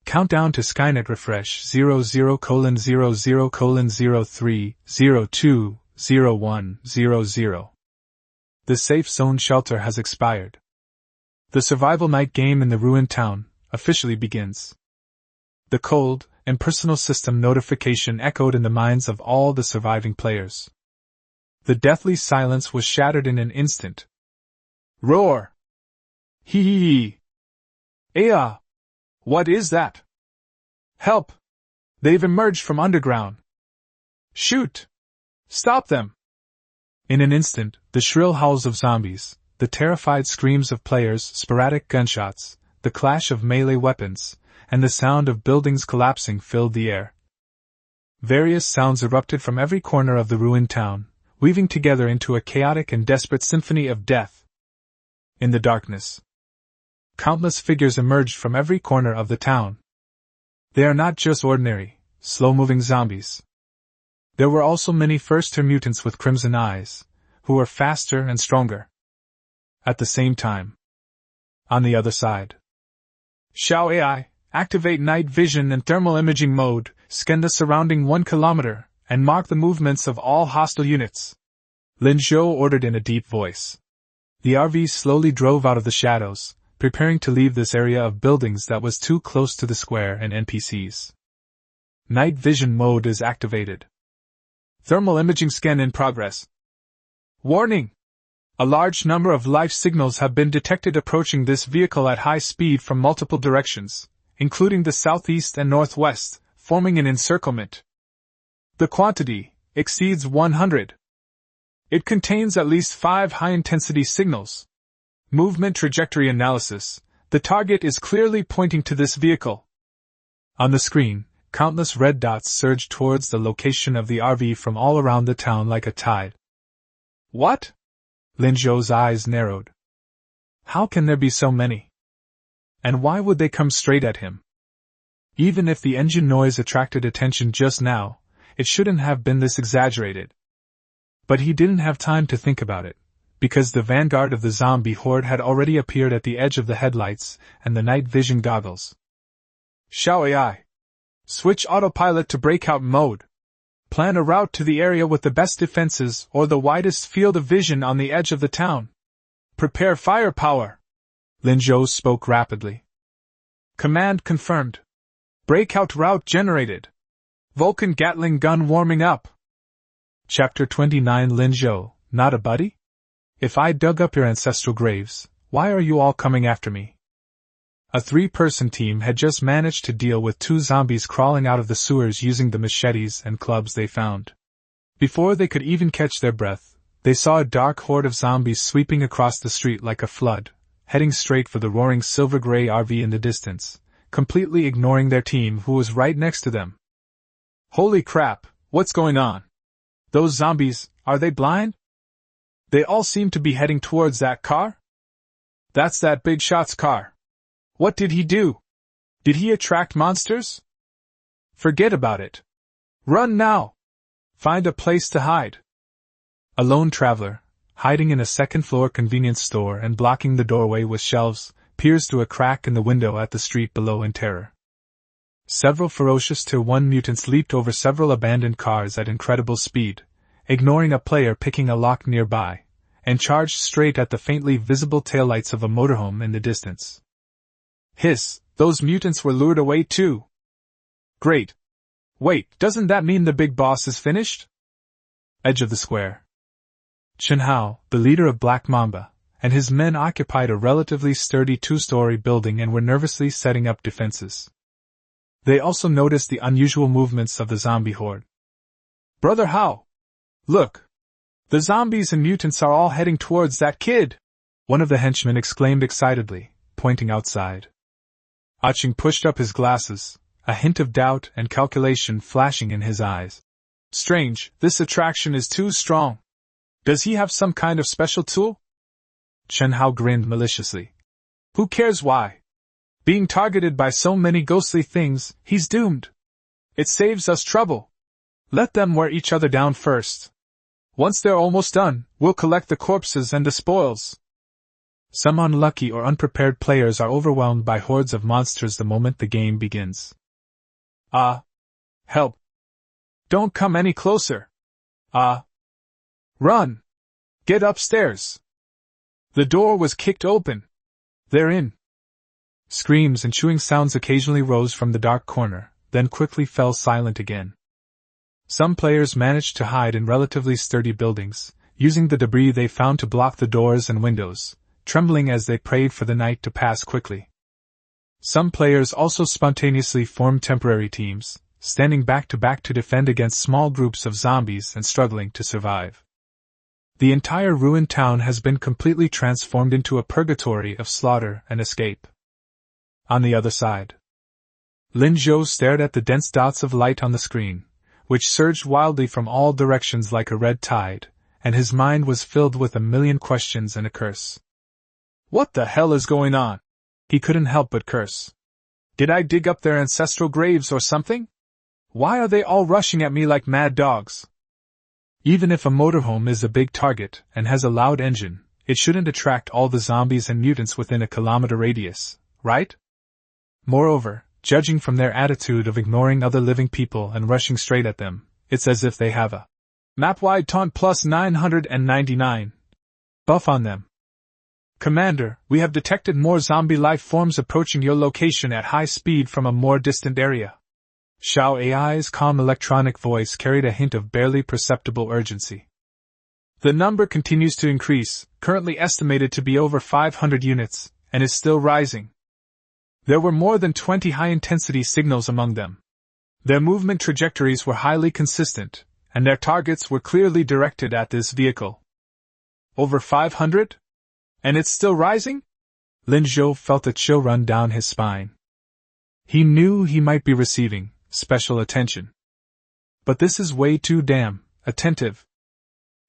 Countdown to Skynet refresh 00:00:03:02:01:00. The safe zone shelter has expired. The survival night game in the ruined town officially begins. The cold, impersonal system notification echoed in the minds of all the surviving players. The deathly silence was shattered in an instant. Roar! Hee hee hee! Aya! What is that? Help! They've emerged from underground. Shoot! Stop them! In an instant, the shrill howls of zombies, the terrified screams of players, sporadic gunshots, the clash of melee weapons, and the sound of buildings collapsing filled the air. Various sounds erupted from every corner of the ruined town, weaving together into a chaotic and desperate symphony of death. In the darkness, countless figures emerged from every corner of the town. They are not just ordinary, slow-moving zombies. There were also many first-tier mutants with crimson eyes, who were faster and stronger. At the same time, on the other side, Xiao AI, activate night vision and thermal imaging mode, scan the surrounding 1 kilometer, and mark the movements of all hostile units. Lin Shou ordered in a deep voice. The RV slowly drove out of the shadows, preparing to leave this area of buildings that was too close to the square and NPCs. Night vision mode is activated. Thermal imaging scan in progress. Warning! A large number of life signals have been detected approaching this vehicle at high speed from multiple directions, including the southeast and northwest, forming an encirclement. The quantity exceeds 100. It contains at least 5 high-intensity signals. Movement trajectory analysis. The target is clearly pointing to this vehicle. On the screen, countless red dots surge towards the location of the RV from all around the town like a tide. What? Lin Zhou's eyes narrowed. How can there be so many? And why would they come straight at him? Even if the engine noise attracted attention just now, it shouldn't have been this exaggerated. But he didn't have time to think about it, because the vanguard of the zombie horde had already appeared at the edge of the headlights and the night vision goggles. Xiao AI. Switch autopilot to breakout mode. Plan a route to the area with the best defenses or the widest field of vision on the edge of the town. Prepare firepower. Lin Zhou spoke rapidly. Command confirmed. Breakout route generated. Vulcan Gatling gun warming up. Chapter 29 Lin Zhou, not a buddy? If I dug up your ancestral graves, why are you all coming after me? A 3-person team had just managed to deal with 2 zombies crawling out of the sewers using the machetes and clubs they found. Before they could even catch their breath, they saw a dark horde of zombies sweeping across the street like a flood, heading straight for the roaring silver-gray RV in the distance, completely ignoring their team who was right next to them. Holy crap, what's going on? Those zombies, are they blind? They all seem to be heading towards that car? That's that big shot's car. What did he do? Did he attract monsters? Forget about it. Run now! Find a place to hide. A lone traveler, hiding in a second-floor convenience store and blocking the doorway with shelves, peers through a crack in the window at the street below in terror. Several ferocious Tier 1 mutants leaped over several abandoned cars at incredible speed, ignoring a player picking a lock nearby, and charged straight at the faintly visible taillights of a motorhome in the distance. Hiss, those mutants were lured away too. Great. Wait, doesn't that mean the big boss is finished? Edge of the square. Chen Hao, the leader of Black Mamba, and his men occupied a relatively sturdy 2-story building and were nervously setting up defenses. They also noticed the unusual movements of the zombie horde. Brother Hao! Look! The zombies and mutants are all heading towards that kid! One of the henchmen exclaimed excitedly, pointing outside. Aching pushed up his glasses, a hint of doubt and calculation flashing in his eyes. Strange, this attraction is too strong. Does he have some kind of special tool? Chen Hao grinned maliciously. Who cares why? Being targeted by so many ghostly things, he's doomed. It saves us trouble. Let them wear each other down first. Once they're almost done, we'll collect the corpses and the spoils. Some unlucky or unprepared players are overwhelmed by hordes of monsters the moment the game begins. Help. Don't come any closer. Run. Get upstairs. The door was kicked open. They're in. Screams and chewing sounds occasionally rose from the dark corner, then quickly fell silent again. Some players managed to hide in relatively sturdy buildings, using the debris they found to block the doors and windows, trembling as they prayed for the night to pass quickly. Some players also spontaneously formed temporary teams, standing back to back to defend against small groups of zombies and struggling to survive. The entire ruined town has been completely transformed into a purgatory of slaughter and escape. On the other side, Lin Zhou stared at the dense dots of light on the screen, which surged wildly from all directions like a red tide, and his mind was filled with a million questions and a curse. What the hell is going on? He couldn't help but curse. Did I dig up their ancestral graves or something? Why are they all rushing at me like mad dogs? Even if a motorhome is a big target and has a loud engine, it shouldn't attract all the zombies and mutants within a kilometer radius, right? Moreover, judging from their attitude of ignoring other living people and rushing straight at them, it's as if they have a map-wide taunt plus 999 buff on them. Commander, we have detected more zombie life forms approaching your location at high speed from a more distant area. Xiao AI's calm electronic voice carried a hint of barely perceptible urgency. The number continues to increase, currently estimated to be over 500 units, and is still rising. There were more than 20 high-intensity signals among them. Their movement trajectories were highly consistent, and their targets were clearly directed at this vehicle. Over 500? And it's still rising? Lin Zhou felt a chill run down his spine. He knew he might be receiving special attention. But this is way too damn attentive.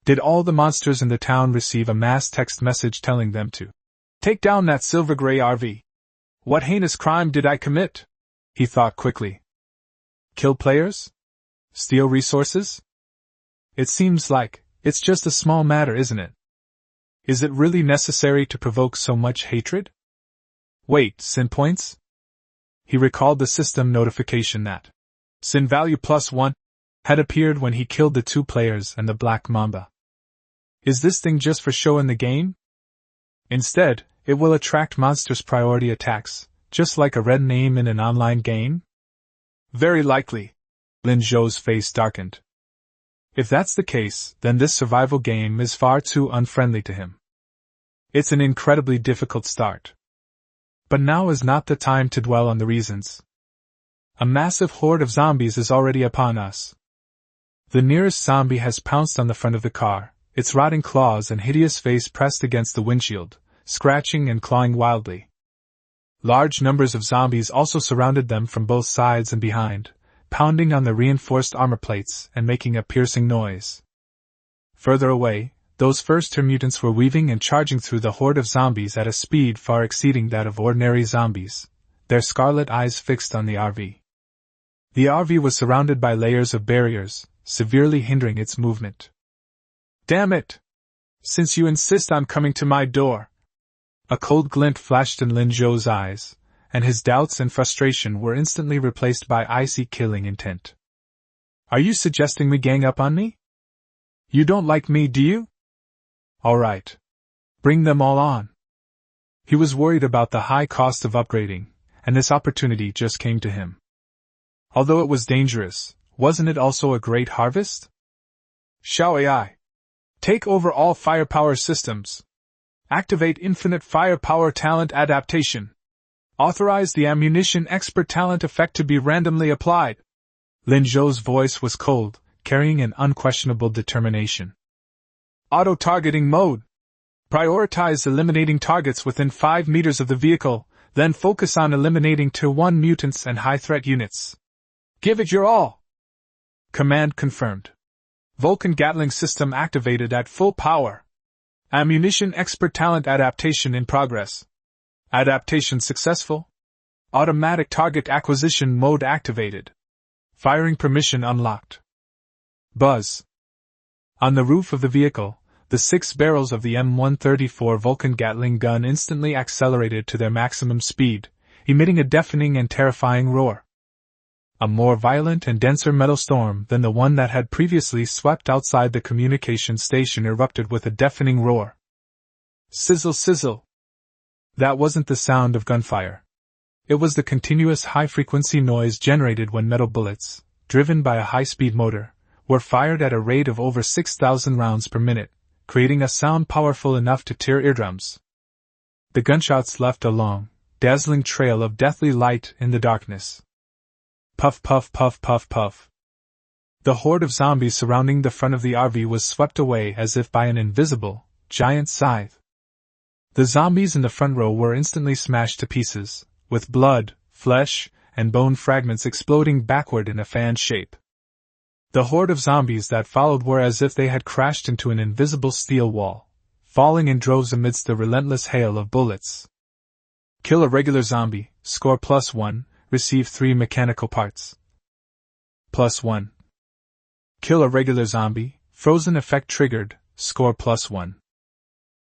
Did all the monsters in the town receive a mass text message telling them to take down that silver-gray RV? What heinous crime did I commit? He thought quickly. Kill players? Steal resources? It seems like it's just a small matter, isn't it? Is it really necessary to provoke so much hatred? Wait, sin points? He recalled the system notification that sin value +1 had appeared when he killed the 2 players and the Black Mamba. Is this thing just for show in the game? Instead, it will attract monsters' priority attacks, just like a red name in an online game? Very likely. Lin Zhou's face darkened. If that's the case, then this survival game is far too unfriendly to him. It's an incredibly difficult start. But now is not the time to dwell on the reasons. A massive horde of zombies is already upon us. The nearest zombie has pounced on the front of the car, its rotting claws and hideous face pressed against the windshield, scratching and clawing wildly. Large numbers of zombies also surrounded them from both sides and behind, pounding on the reinforced armor plates and making a piercing noise. Further away, those first-tier mutants were weaving and charging through the horde of zombies at a speed far exceeding that of ordinary zombies, their scarlet eyes fixed on the RV. The RV was surrounded by layers of barriers, severely hindering its movement. Damn it! Since you insist on coming to my door! A cold glint flashed in Lin Zhou's eyes, and his doubts and frustration were instantly replaced by icy killing intent. Are you suggesting we gang up on me? You don't like me, do you? All right. Bring them all on. He was worried about the high cost of upgrading, and this opportunity just came to him. Although it was dangerous, wasn't it also a great harvest? Xiao AI. Take over all firepower systems. Activate infinite firepower talent adaptation. Authorize the ammunition expert talent effect to be randomly applied. Lin Zhou's voice was cold, carrying an unquestionable determination. Auto-targeting mode. Prioritize eliminating targets within 5 meters of the vehicle, then focus on eliminating Tier 1 mutants and high-threat units. Give it your all. Command confirmed. Vulcan Gatling system activated at full power. Ammunition expert talent adaptation in progress. Adaptation successful. Automatic target acquisition mode activated. Firing permission unlocked. Buzz. On the roof of the vehicle, the 6 barrels of the M134 Vulcan Gatling gun instantly accelerated to their maximum speed, emitting a deafening and terrifying roar. A more violent and denser metal storm than the one that had previously swept outside the communication station erupted with a deafening roar. Sizzle sizzle. That wasn't the sound of gunfire. It was the continuous high-frequency noise generated when metal bullets, driven by a high-speed motor, were fired at a rate of over 6,000 rounds per minute, creating a sound powerful enough to tear eardrums. The gunshots left a long, dazzling trail of deathly light in the darkness. Puff puff puff puff puff. The horde of zombies surrounding the front of the RV was swept away as if by an invisible, giant scythe. The zombies in the front row were instantly smashed to pieces, with blood, flesh, and bone fragments exploding backward in a fan shape. The horde of zombies that followed were as if they had crashed into an invisible steel wall, falling in droves amidst the relentless hail of bullets. Kill a regular zombie, score +1, receive 3 mechanical parts. +1. Kill a regular zombie, frozen effect triggered, score +1.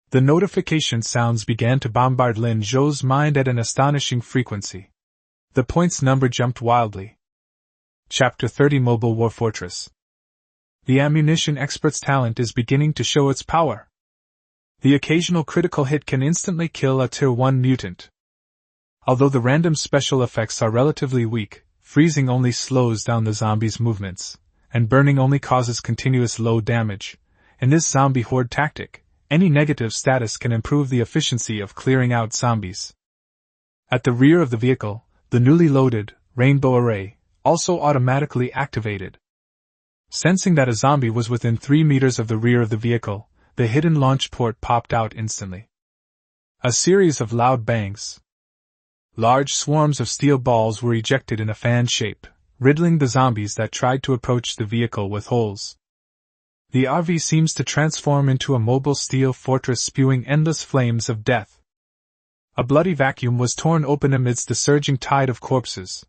The notification sounds began to bombard Lin Zhou's mind at an astonishing frequency. The points number jumped wildly. Chapter 30 Mobile War Fortress. The ammunition expert's talent is beginning to show its power. The occasional critical hit can instantly kill a Tier 1 mutant. Although the random special effects are relatively weak, freezing only slows down the zombies' movements, and burning only causes continuous low damage. In this zombie horde tactic, any negative status can improve the efficiency of clearing out zombies. At the rear of the vehicle, the newly loaded rainbow array also automatically activated. Sensing that a zombie was within 3 meters of the rear of the vehicle, the hidden launch port popped out instantly. A series of loud bangs. Large swarms of steel balls were ejected in a fan shape, riddling the zombies that tried to approach the vehicle with holes. The RV seems to transform into a mobile steel fortress spewing endless flames of death. A bloody vacuum was torn open amidst the surging tide of corpses.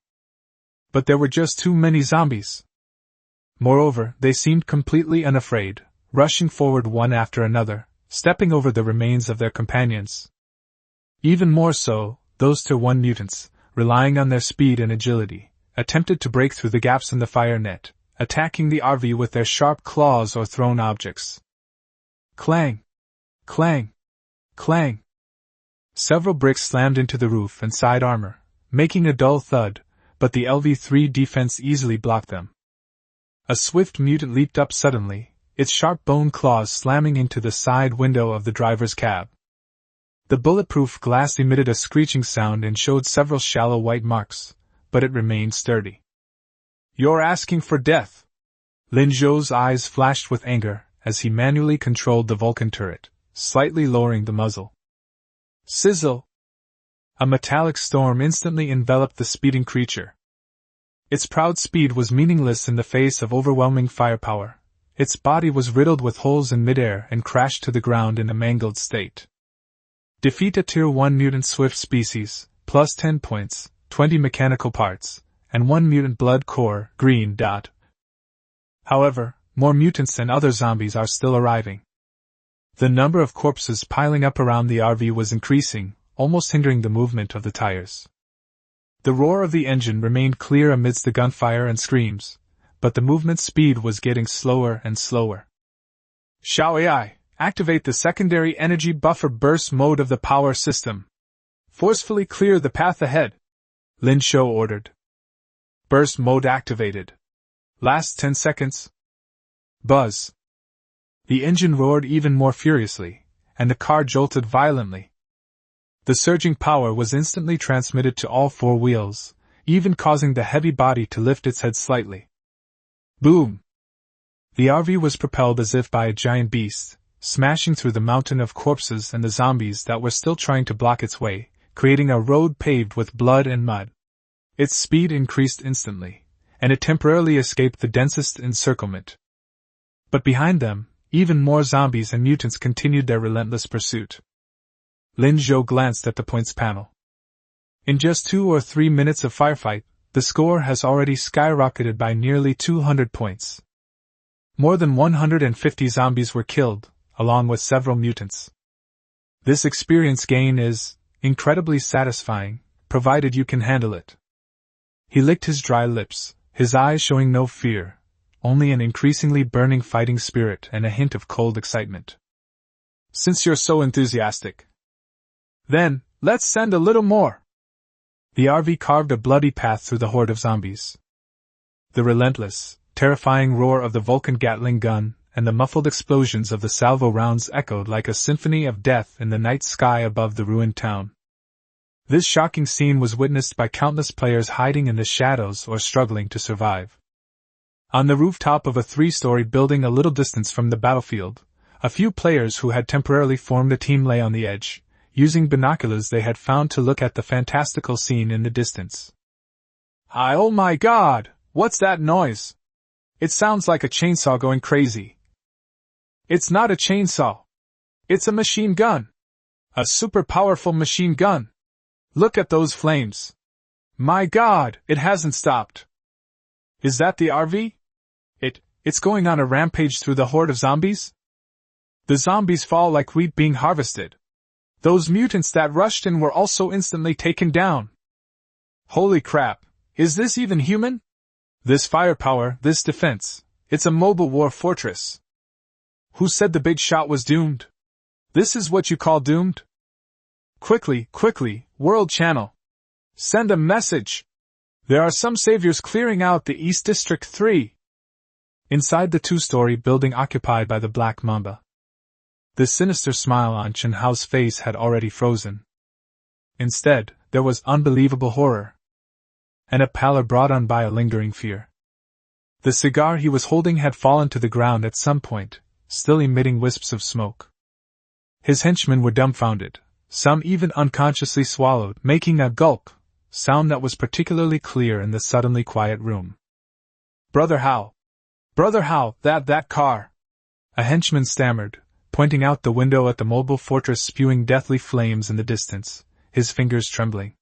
But there were just too many zombies. Moreover, they seemed completely unafraid, rushing forward one after another, stepping over the remains of their companions. Even more so, those Tier 1 mutants, relying on their speed and agility, attempted to break through the gaps in the fire net, attacking the RV with their sharp claws or thrown objects. Clang! Clang! Clang! Several bricks slammed into the roof and side armor, making a dull thud, but the LV-3 defense easily blocked them. A swift mutant leaped up suddenly, its sharp bone claws slamming into the side window of the driver's cab. The bulletproof glass emitted a screeching sound and showed several shallow white marks, but it remained sturdy. "You're asking for death!" Lin Zhou's eyes flashed with anger as he manually controlled the Vulcan turret, slightly lowering the muzzle. Sizzle! A metallic storm instantly enveloped the speeding creature. Its proud speed was meaningless in the face of overwhelming firepower. Its body was riddled with holes in midair and crashed to the ground in a mangled state. Defeat a Tier 1 mutant swift species, plus 10 points, 20 mechanical parts, and 1 mutant blood core, green dot. However, more mutants and other zombies are still arriving. The number of corpses piling up around the RV was increasing, almost hindering the movement of the tires. The roar of the engine remained clear amidst the gunfire and screams, but the movement speed was getting slower and slower. Xiao AI, activate the secondary energy buffer burst mode of the power system. Forcefully clear the path ahead, Lin Zhou ordered. Burst mode activated. Last 10 seconds. Buzz. The engine roared even more furiously, and the car jolted violently. The surging power was instantly transmitted to all 4 wheels, even causing the heavy body to lift its head slightly. Boom! The RV was propelled as if by a giant beast, smashing through the mountain of corpses and the zombies that were still trying to block its way, creating a road paved with blood and mud. Its speed increased instantly, and it temporarily escaped the densest encirclement. But behind them, even more zombies and mutants continued their relentless pursuit. Lin Zhou glanced at the points panel. In just 2 or 3 minutes of firefight, the score has already skyrocketed by nearly 200 points. More than 150 zombies were killed, along with several mutants. This experience gain is incredibly satisfying, provided you can handle it. He licked his dry lips, his eyes showing no fear, only an increasingly burning fighting spirit and a hint of cold excitement. Since you're so enthusiastic, then, let's send a little more. The RV carved a bloody path through the horde of zombies. The relentless, terrifying roar of the Vulcan Gatling gun and the muffled explosions of the salvo rounds echoed like a symphony of death in the night sky above the ruined town. This shocking scene was witnessed by countless players hiding in the shadows or struggling to survive. On the rooftop of a 3-story building a little distance from the battlefield, a few players who had temporarily formed a team lay on the edge, using binoculars they had found to look at the fantastical scene in the distance. Oh my god, what's that noise? It sounds like a chainsaw going crazy. It's not a chainsaw. It's a machine gun. A super powerful machine gun. Look at those flames. My god, it hasn't stopped. Is that the RV? It's going on a rampage through the horde of zombies? The zombies fall like wheat being harvested. Those mutants that rushed in were also instantly taken down. Holy crap, is this even human? This firepower, this defense, it's a mobile war fortress. Who said the big shot was doomed? This is what you call doomed? Quickly, World Channel. Send a message. There are some saviors clearing out the East District 3. Inside the two-story building occupied by the Black Mamba. The sinister smile on Chen Hao's face had already frozen. Instead, there was unbelievable horror. And a pallor brought on by a lingering fear. The cigar he was holding had fallen to the ground at some point, still emitting wisps of smoke. His henchmen were dumbfounded, some even unconsciously swallowed, making a gulp sound that was particularly clear in the suddenly quiet room. Brother Hao! Brother Hao, that car! A henchman stammered, pointing out the window at the mobile fortress spewing deathly flames in the distance, his fingers trembling.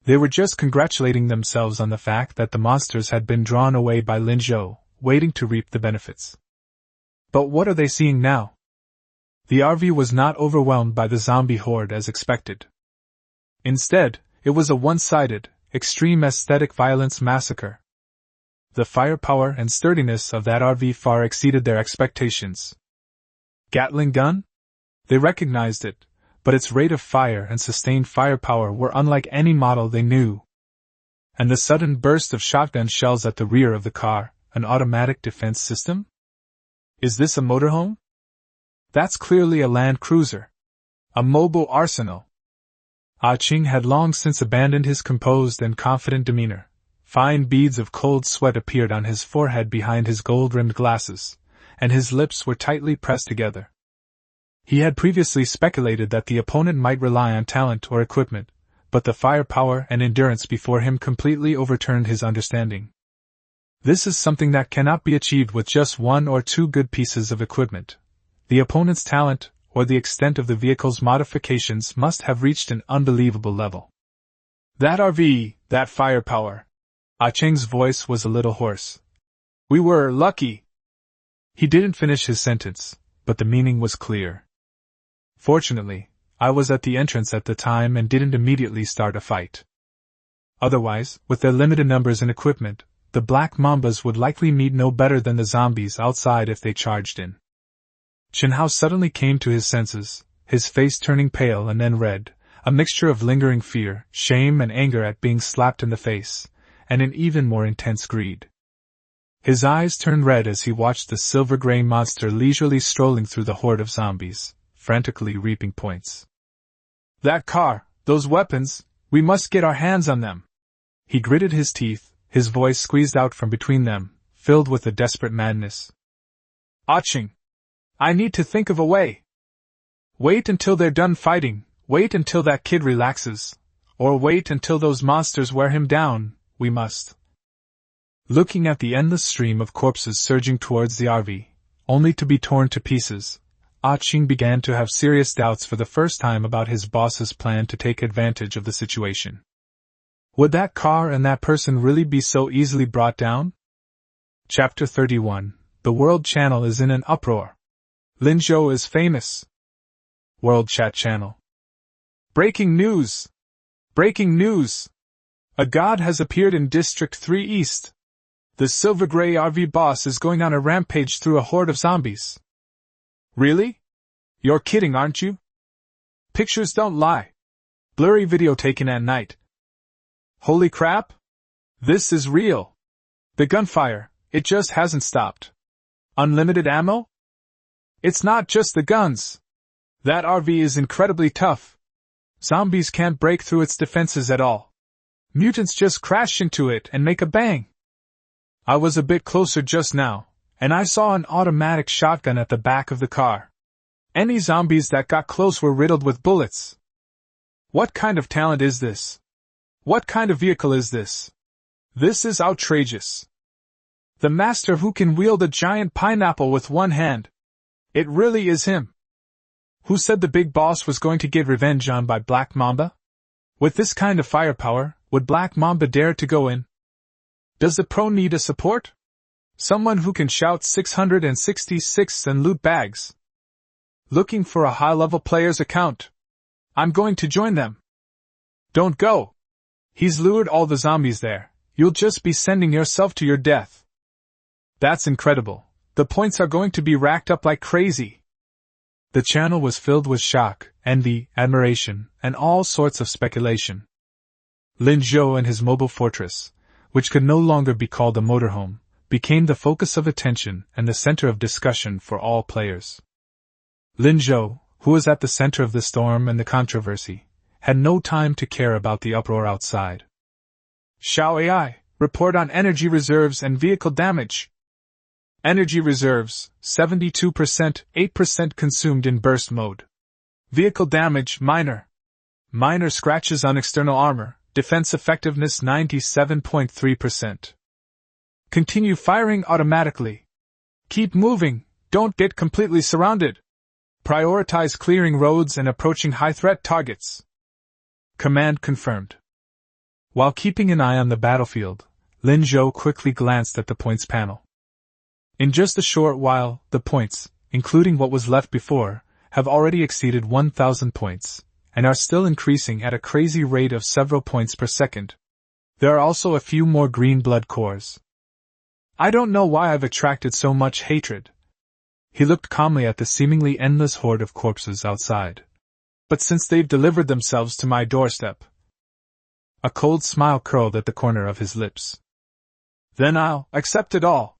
They were just congratulating themselves on the fact that the monsters had been drawn away by Lin Zhou, waiting to reap the benefits. But what are they seeing now? The RV was not overwhelmed by the zombie horde as expected. Instead, it was a one-sided, extreme aesthetic violence massacre. The firepower and sturdiness of that RV far exceeded their expectations. Gatling gun? They recognized it, but its rate of fire and sustained firepower were unlike any model they knew. And the sudden burst of shotgun shells at the rear of the car, an automatic defense system? Is this a motorhome? That's clearly a Land Cruiser. A mobile arsenal. Ah Ching had long since abandoned his composed and confident demeanor. Fine beads of cold sweat appeared on his forehead behind his gold-rimmed glasses, and his lips were tightly pressed together. He had previously speculated that the opponent might rely on talent or equipment, but the firepower and endurance before him completely overturned his understanding. This is something that cannot be achieved with just one or two good pieces of equipment. The opponent's talent, or the extent of the vehicle's modifications, must have reached an unbelievable level. That RV, that firepower. Ah Cheng's voice was a little hoarse. We were lucky. He didn't finish his sentence, but the meaning was clear. Fortunately, I was at the entrance at the time and didn't immediately start a fight. Otherwise, with their limited numbers and equipment, the Black Mambas would likely meet no better than the zombies outside if they charged in. Chen Hao suddenly came to his senses, his face turning pale and then red, a mixture of lingering fear, shame and anger at being slapped in the face, and an even more intense greed. His eyes turned red as he watched the silver-gray monster leisurely strolling through the horde of zombies, frantically reaping points. That car, those weapons, we must get our hands on them. He gritted his teeth, his voice squeezed out from between them, filled with a desperate madness. Ah Ching! I need to think of a way. Wait until they're done fighting, wait until that kid relaxes, or wait until those monsters wear him down, we must. Looking at the endless stream of corpses surging towards the RV, only to be torn to pieces, Ah Ching began to have serious doubts for the first time about his boss's plan to take advantage of the situation. Would that car and that person really be so easily brought down? Chapter 31. The World Channel is in an uproar. Lin Zhou is famous. World Chat Channel. Breaking news! Breaking news! A god has appeared in District 3 East. The Silver Grey RV boss is going on a rampage through a horde of zombies. Really? You're kidding, aren't you? Pictures don't lie. Blurry video taken at night. Holy crap! This is real. The gunfire, it just hasn't stopped. Unlimited ammo? It's not just the guns. That RV is incredibly tough. Zombies can't break through its defenses at all. Mutants just crash into it and make a bang. I was a bit closer just now, and I saw an automatic shotgun at the back of the car. Any zombies that got close were riddled with bullets. What kind of talent is this? What kind of vehicle is this? This is outrageous. The master who can wield a giant pineapple with one hand. It really is him. Who said the big boss was going to get revenge on by Black Mamba? With this kind of firepower, would Black Mamba dare to go in? Does the pro need a support? Someone who can shout 666 and loot bags. Looking for a high-level player's account. I'm going to join them. Don't go. He's lured all the zombies there. You'll just be sending yourself to your death. That's incredible. The points are going to be racked up like crazy. The channel was filled with shock, envy, admiration, and all sorts of speculation. Lin Zhou and his mobile fortress, which could no longer be called a motorhome, became the focus of attention and the center of discussion for all players. Lin Zhou, who was at the center of the storm and the controversy, had no time to care about the uproar outside. Xiao AI, report on energy reserves and vehicle damage. Energy reserves, 72%, 8% consumed in burst mode. Vehicle damage, minor. Minor scratches on external armor, defense effectiveness 97.3%. Continue firing automatically. Keep moving, don't get completely surrounded. Prioritize clearing roads and approaching high-threat targets. Command confirmed. While keeping an eye on the battlefield, Lin Zhou quickly glanced at the points panel. In just a short while, the points, including what was left before, have already exceeded 1,000 points, and are still increasing at a crazy rate of several points per second. There are also a few more green blood cores. I don't know why I've attracted so much hatred. He looked calmly at the seemingly endless horde of corpses outside. But since they've delivered themselves to my doorstep. A cold smile curled at the corner of his lips. Then I'll accept it all.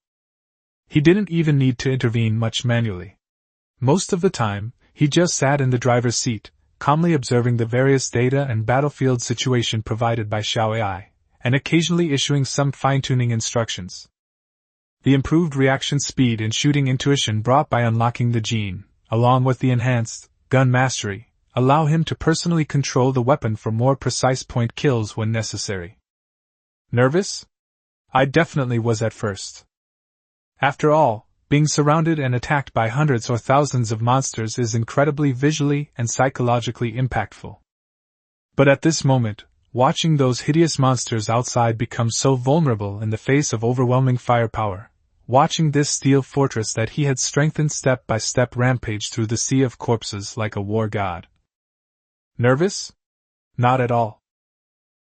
He didn't even need to intervene much manually. Most of the time, he just sat in the driver's seat, calmly observing the various data and battlefield situation provided by Xiao AI, and occasionally issuing some fine-tuning instructions. The improved reaction speed and shooting intuition brought by unlocking the gene, along with the enhanced gun mastery, allow him to personally control the weapon for more precise point kills when necessary. Nervous? I definitely was at first. After all, being surrounded and attacked by hundreds or thousands of monsters is incredibly visually and psychologically impactful. But at this moment, watching those hideous monsters outside become so vulnerable in the face of overwhelming firepower, watching this steel fortress that he had strengthened step by step rampage through the sea of corpses like a war god. Nervous? Not at all.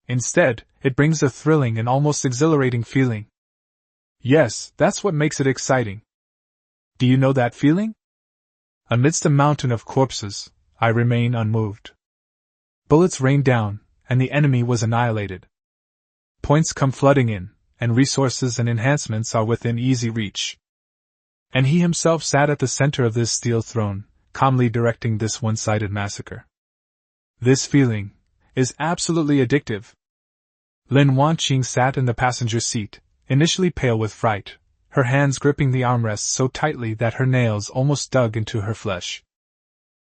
Instead, it brings a thrilling and almost exhilarating feeling. Yes, that's what makes it exciting. Do you know that feeling? Amidst a mountain of corpses, I remain unmoved. Bullets rained down, and the enemy was annihilated. Points come flooding in, and resources and enhancements are within easy reach. And he himself sat at the center of this steel throne, calmly directing this one-sided massacre. This feeling is absolutely addictive. Lin Wanqing sat in the passenger seat, initially pale with fright, her hands gripping the armrests so tightly that her nails almost dug into her flesh.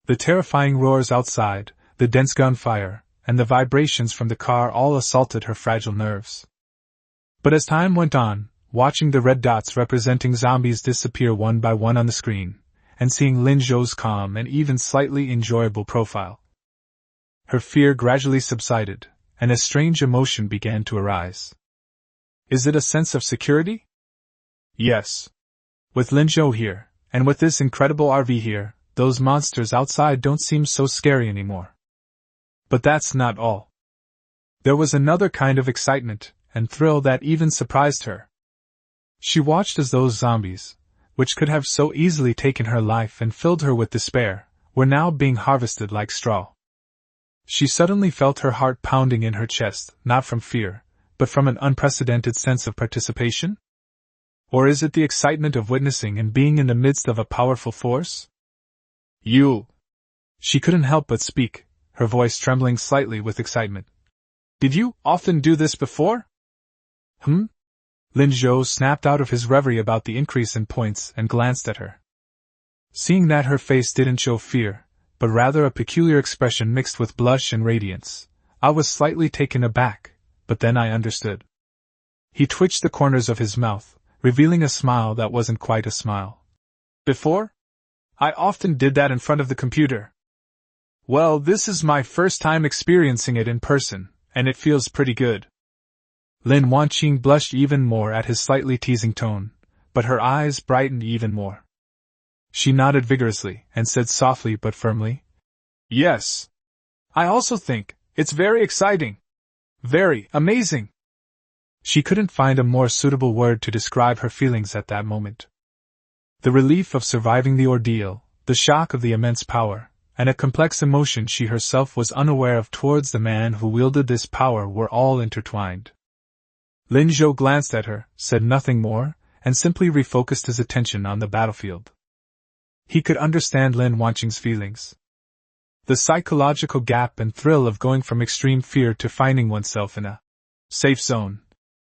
The terrifying roars outside, the dense gunfire, and the vibrations from the car all assaulted her fragile nerves. But as time went on, watching the red dots representing zombies disappear one by one on the screen, and seeing Lin Zhou's calm and even slightly enjoyable profile, her fear gradually subsided, and a strange emotion began to arise. Is it a sense of security? Yes. With Lin Zhou here, and with this incredible RV here, those monsters outside don't seem so scary anymore. But that's not all. There was another kind of excitement and thrill that even surprised her. She watched as those zombies, which could have so easily taken her life and filled her with despair, were now being harvested like straw. She suddenly felt her heart pounding in her chest, not from fear, but from an unprecedented sense of participation? Or is it the excitement of witnessing and being in the midst of a powerful force? You! She couldn't help but speak, her voice trembling slightly with excitement. Did you often do this before? Lin Zhou snapped out of his reverie about the increase in points and glanced at her. Seeing that her face didn't show fear, but rather a peculiar expression mixed with blush and radiance, I was slightly taken aback, but then I understood. He twitched the corners of his mouth, revealing a smile that wasn't quite a smile. Before? I often did that in front of the computer. Well, this is my first time experiencing it in person, and it feels pretty good. Lin Wanqing blushed even more at his slightly teasing tone, but her eyes brightened even more. She nodded vigorously and said softly but firmly, Yes. I also think it's very exciting. Very amazing. She couldn't find a more suitable word to describe her feelings at that moment. The relief of surviving the ordeal, the shock of the immense power, and a complex emotion she herself was unaware of towards the man who wielded this power were all intertwined. Lin Zhou glanced at her, said nothing more, and simply refocused his attention on the battlefield. He could understand Lin Wanqing's feelings. The psychological gap and thrill of going from extreme fear to finding oneself in a safe zone,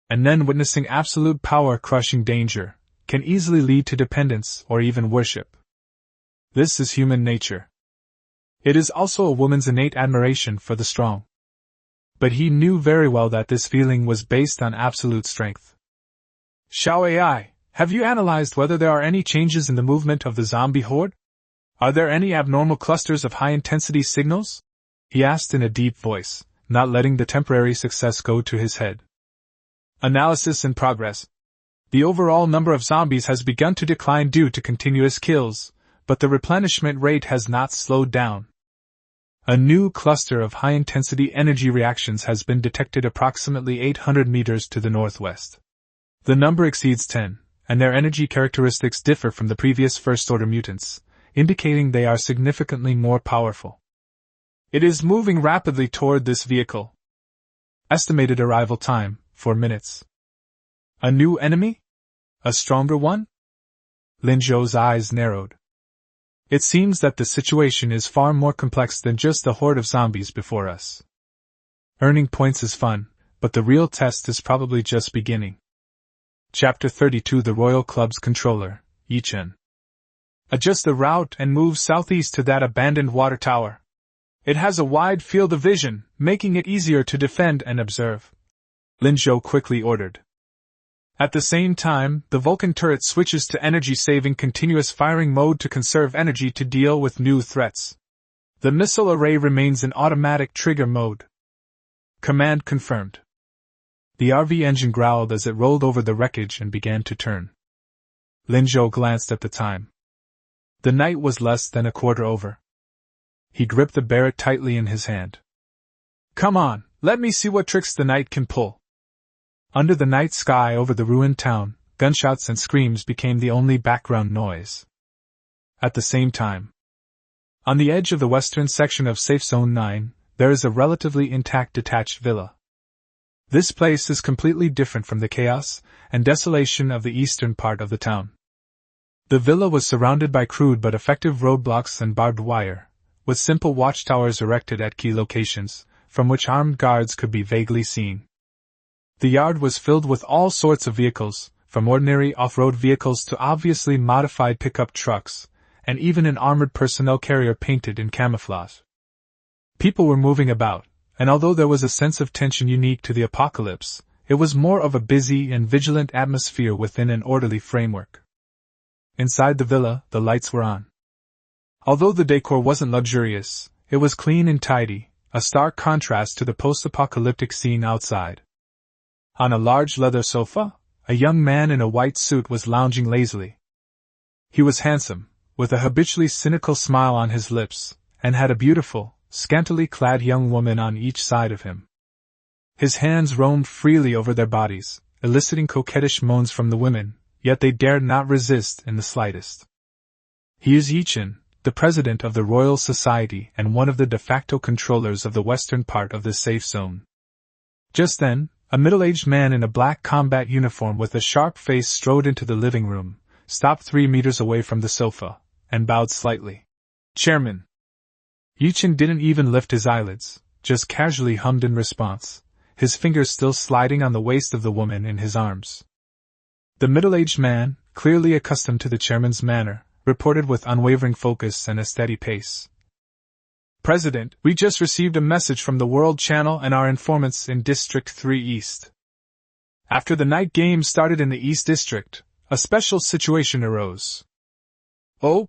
and then witnessing absolute power-crushing danger, can easily lead to dependence or even worship. This is human nature. It is also a woman's innate admiration for the strong. But he knew very well that this feeling was based on absolute strength. Xiao AI, have you analyzed whether there are any changes in the movement of the zombie horde? Are there any abnormal clusters of high-intensity signals? He asked in a deep voice, not letting the temporary success go to his head. Analysis in progress. The overall number of zombies has begun to decline due to continuous kills, but the replenishment rate has not slowed down. A new cluster of high-intensity energy reactions has been detected approximately 800 meters to the northwest. The number exceeds 10, and their energy characteristics differ from the previous first-order mutants, indicating they are significantly more powerful. It is moving rapidly toward this vehicle. Estimated arrival time, 4 minutes. A new enemy? A stronger one? Lin Zhou's eyes narrowed. It seems that the situation is far more complex than just the horde of zombies before us. Earning points is fun, but the real test is probably just beginning. Chapter 32 The Royal Club's Controller, Yichen. Adjust the route and move southeast to that abandoned water tower. It has a wide field of vision, making it easier to defend and observe. Lin Zhou quickly ordered. At the same time, the Vulcan turret switches to energy-saving continuous firing mode to conserve energy to deal with new threats. The missile array remains in automatic trigger mode. Command confirmed. The RV engine growled as it rolled over the wreckage and began to turn. Lin Zhou glanced at the time. The night was less than a quarter over. He gripped the barrette tightly in his hand. Come on, let me see what tricks the night can pull. Under the night sky over the ruined town, gunshots and screams became the only background noise. At the same time, on the edge of the western section of Safe Zone 9, there is a relatively intact detached villa. This place is completely different from the chaos and desolation of the eastern part of the town. The villa was surrounded by crude but effective roadblocks and barbed wire, with simple watchtowers erected at key locations, from which armed guards could be vaguely seen. The yard was filled with all sorts of vehicles, from ordinary off-road vehicles to obviously modified pickup trucks, and even an armored personnel carrier painted in camouflage. People were moving about, and although there was a sense of tension unique to the apocalypse, it was more of a busy and vigilant atmosphere within an orderly framework. Inside the villa, the lights were on. Although the decor wasn't luxurious, it was clean and tidy, a stark contrast to the post-apocalyptic scene outside. On a large leather sofa, a young man in a white suit was lounging lazily. He was handsome, with a habitually cynical smile on his lips, and had a beautiful, scantily clad young woman on each side of him. His hands roamed freely over their bodies, eliciting coquettish moans from the women, yet they dared not resist in the slightest. He is Yichen, the president of the Royal Society and one of the de facto controllers of the western part of this safe zone. Just then, a middle-aged man in a black combat uniform with a sharp face strode into the living room, stopped 3 meters away from the sofa, and bowed slightly. Chairman. Yichen didn't even lift his eyelids, just casually hummed in response, his fingers still sliding on the waist of the woman in his arms. The middle-aged man, clearly accustomed to the chairman's manner, reported with unwavering focus and a steady pace. President, we just received a message from the World Channel and our informants in District 3 East. After the night game started in the East District, a special situation arose. Oh?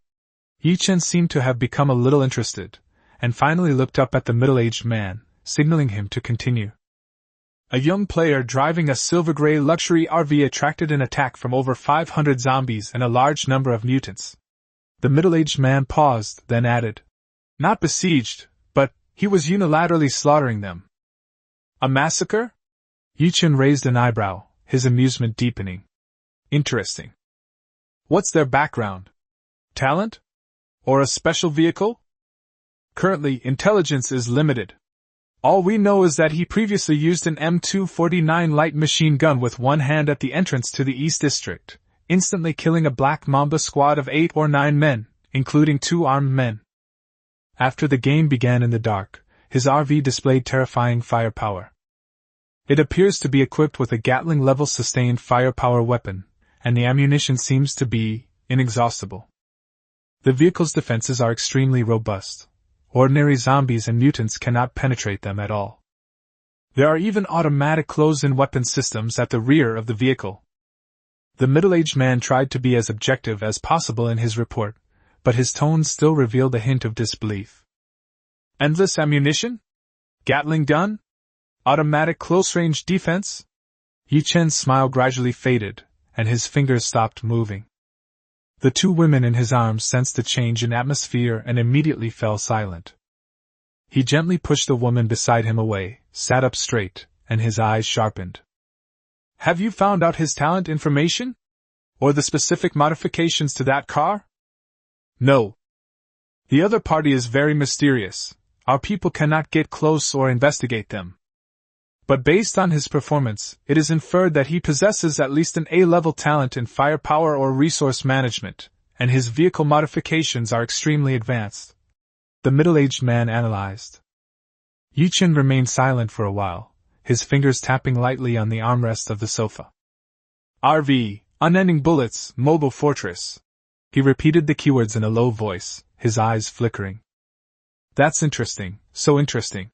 Yichen seemed to have become a little interested, and finally looked up at the middle-aged man, signaling him to continue. A young player driving a silver-gray luxury RV attracted an attack from over 500 zombies and a large number of mutants. The middle-aged man paused, then added, Not besieged, but he was unilaterally slaughtering them. A massacre? Yichen raised an eyebrow, his amusement deepening. Interesting. What's their background? Talent? Or a special vehicle? Currently, intelligence is limited. All we know is that he previously used an M249 light machine gun with one hand at the entrance to the East District, instantly killing a Black Mamba squad of 8 or 9 men, including 2 armed men. After the game began in the dark, his RV displayed terrifying firepower. It appears to be equipped with a Gatling-level sustained firepower weapon, and the ammunition seems to be inexhaustible. The vehicle's defenses are extremely robust. Ordinary zombies and mutants cannot penetrate them at all. There are even automatic close-in weapon systems at the rear of the vehicle. The middle-aged man tried to be as objective as possible in his report, but his tone still revealed a hint of disbelief. Endless ammunition? Gatling gun? Automatic close-range defense? Yi Chen's smile gradually faded, and his fingers stopped moving. The 2 women in his arms sensed a change in atmosphere and immediately fell silent. He gently pushed the woman beside him away, sat up straight, and his eyes sharpened. Have you found out his talent information? Or the specific modifications to that car? No. The other party is very mysterious. Our people cannot get close or investigate them. But based on his performance, it is inferred that he possesses at least an A-level talent in firepower or resource management, and his vehicle modifications are extremely advanced. The middle-aged man analyzed. Yi Chen remained silent for a while, his fingers tapping lightly on the armrest of the sofa. RV, unending bullets, mobile fortress. He repeated the keywords in a low voice, his eyes flickering. That's interesting, so interesting.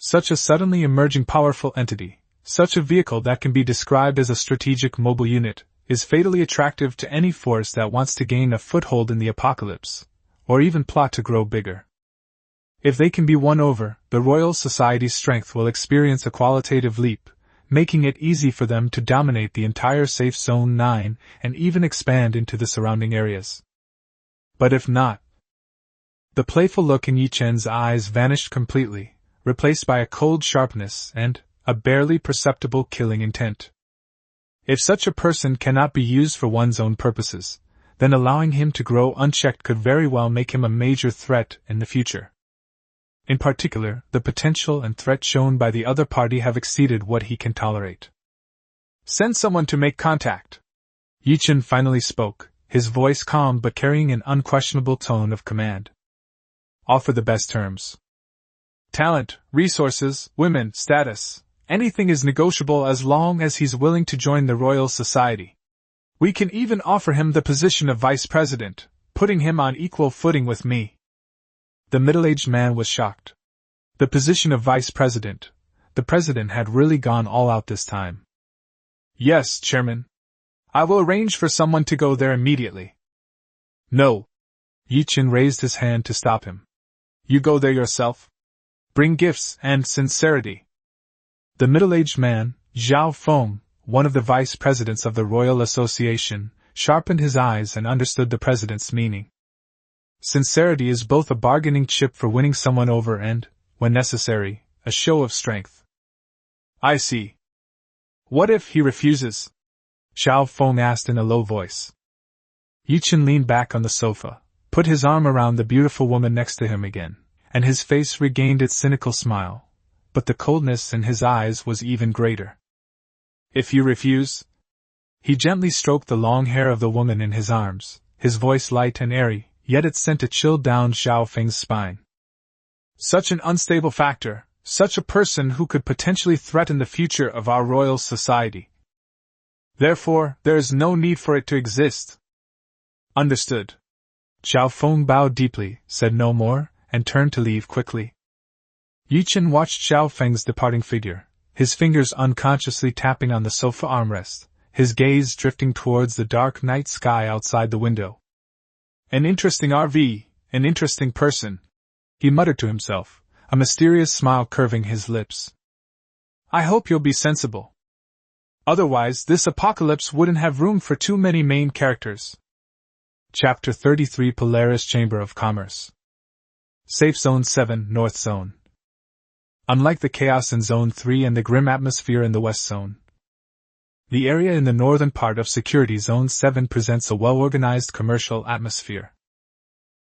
Such a suddenly emerging powerful entity, such a vehicle that can be described as a strategic mobile unit, is fatally attractive to any force that wants to gain a foothold in the apocalypse, or even plot to grow bigger. If they can be won over, the Royal Society's strength will experience a qualitative leap, making it easy for them to dominate the entire Safe Zone 9 and even expand into the surrounding areas. But if not... The playful look in Yi Chen's eyes vanished completely, replaced by a cold sharpness and a barely perceptible killing intent. If such a person cannot be used for one's own purposes, then allowing him to grow unchecked could very well make him a major threat in the future. In particular, the potential and threat shown by the other party have exceeded what he can tolerate. Send someone to make contact. Yi Chen finally spoke, his voice calm but carrying an unquestionable tone of command. Offer the best terms. Talent, resources, women, status, anything is negotiable as long as he's willing to join the Royal Society. We can even offer him the position of vice president, putting him on equal footing with me. The middle-aged man was shocked. The position of vice president. The president had really gone all out this time. Yes, Chairman. I will arrange for someone to go there immediately. No. Yi Chen raised his hand to stop him. You go there yourself. Bring gifts and sincerity. The middle-aged man, Zhao Feng, one of the vice presidents of the Royal Association, sharpened his eyes and understood the president's meaning. Sincerity is both a bargaining chip for winning someone over and, when necessary, a show of strength. I see. What if he refuses? Zhao Feng asked in a low voice. Yi Chen leaned back on the sofa, put his arm around the beautiful woman next to him again, and his face regained its cynical smile, but the coldness in his eyes was even greater. If you refuse? He gently stroked the long hair of the woman in his arms, his voice light and airy, yet it sent a chill down Zhao Feng's spine. Such an unstable factor, such a person who could potentially threaten the future of our Royal Society. Therefore, there is no need for it to exist. Understood. Zhao Feng bowed deeply, said no more, and turned to leave quickly. Yi Chen watched Zhao Feng's departing figure, his fingers unconsciously tapping on the sofa armrest, his gaze drifting towards the dark night sky outside the window. An interesting RV, an interesting person, he muttered to himself, a mysterious smile curving his lips. I hope you'll be sensible. Otherwise, this apocalypse wouldn't have room for too many main characters. Chapter 33 Polaris Chamber of Commerce. Safe Zone 7, North Zone. Unlike the chaos in Zone 3 and the grim atmosphere in the West Zone, the area in the northern part of Security Zone 7 presents a well-organized commercial atmosphere.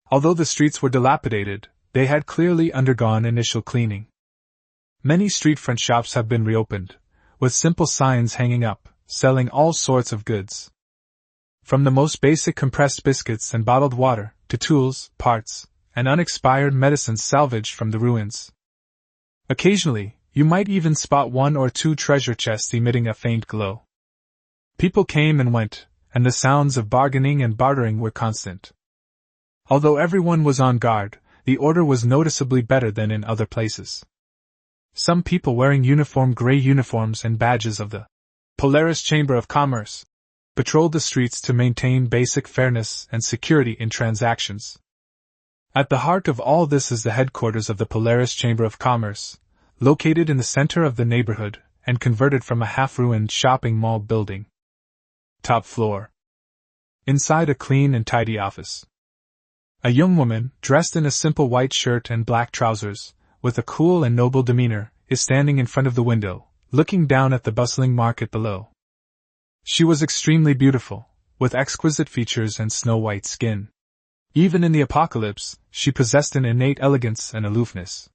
Although the streets were dilapidated, they had clearly undergone initial cleaning. Many street-front shops have been reopened, with simple signs hanging up, selling all sorts of goods. From the most basic compressed biscuits and bottled water, to tools, parts, and unexpired medicines salvaged from the ruins. Occasionally, you might even spot one or two treasure chests emitting a faint glow. People came and went, and the sounds of bargaining and bartering were constant. Although everyone was on guard, the order was noticeably better than in other places. Some people wearing gray uniforms and badges of the Polaris Chamber of Commerce patrolled the streets to maintain basic fairness and security in transactions. At the heart of all this is the headquarters of the Polaris Chamber of Commerce, located in the center of the neighborhood and converted from a half-ruined shopping mall building. Top floor. Inside a clean and tidy office. A young woman, dressed in a simple white shirt and black trousers, with a cool and noble demeanor, is standing in front of the window, looking down at the bustling market below. She was extremely beautiful, with exquisite features and snow-white skin. Even in the apocalypse, she possessed an innate elegance and aloofness.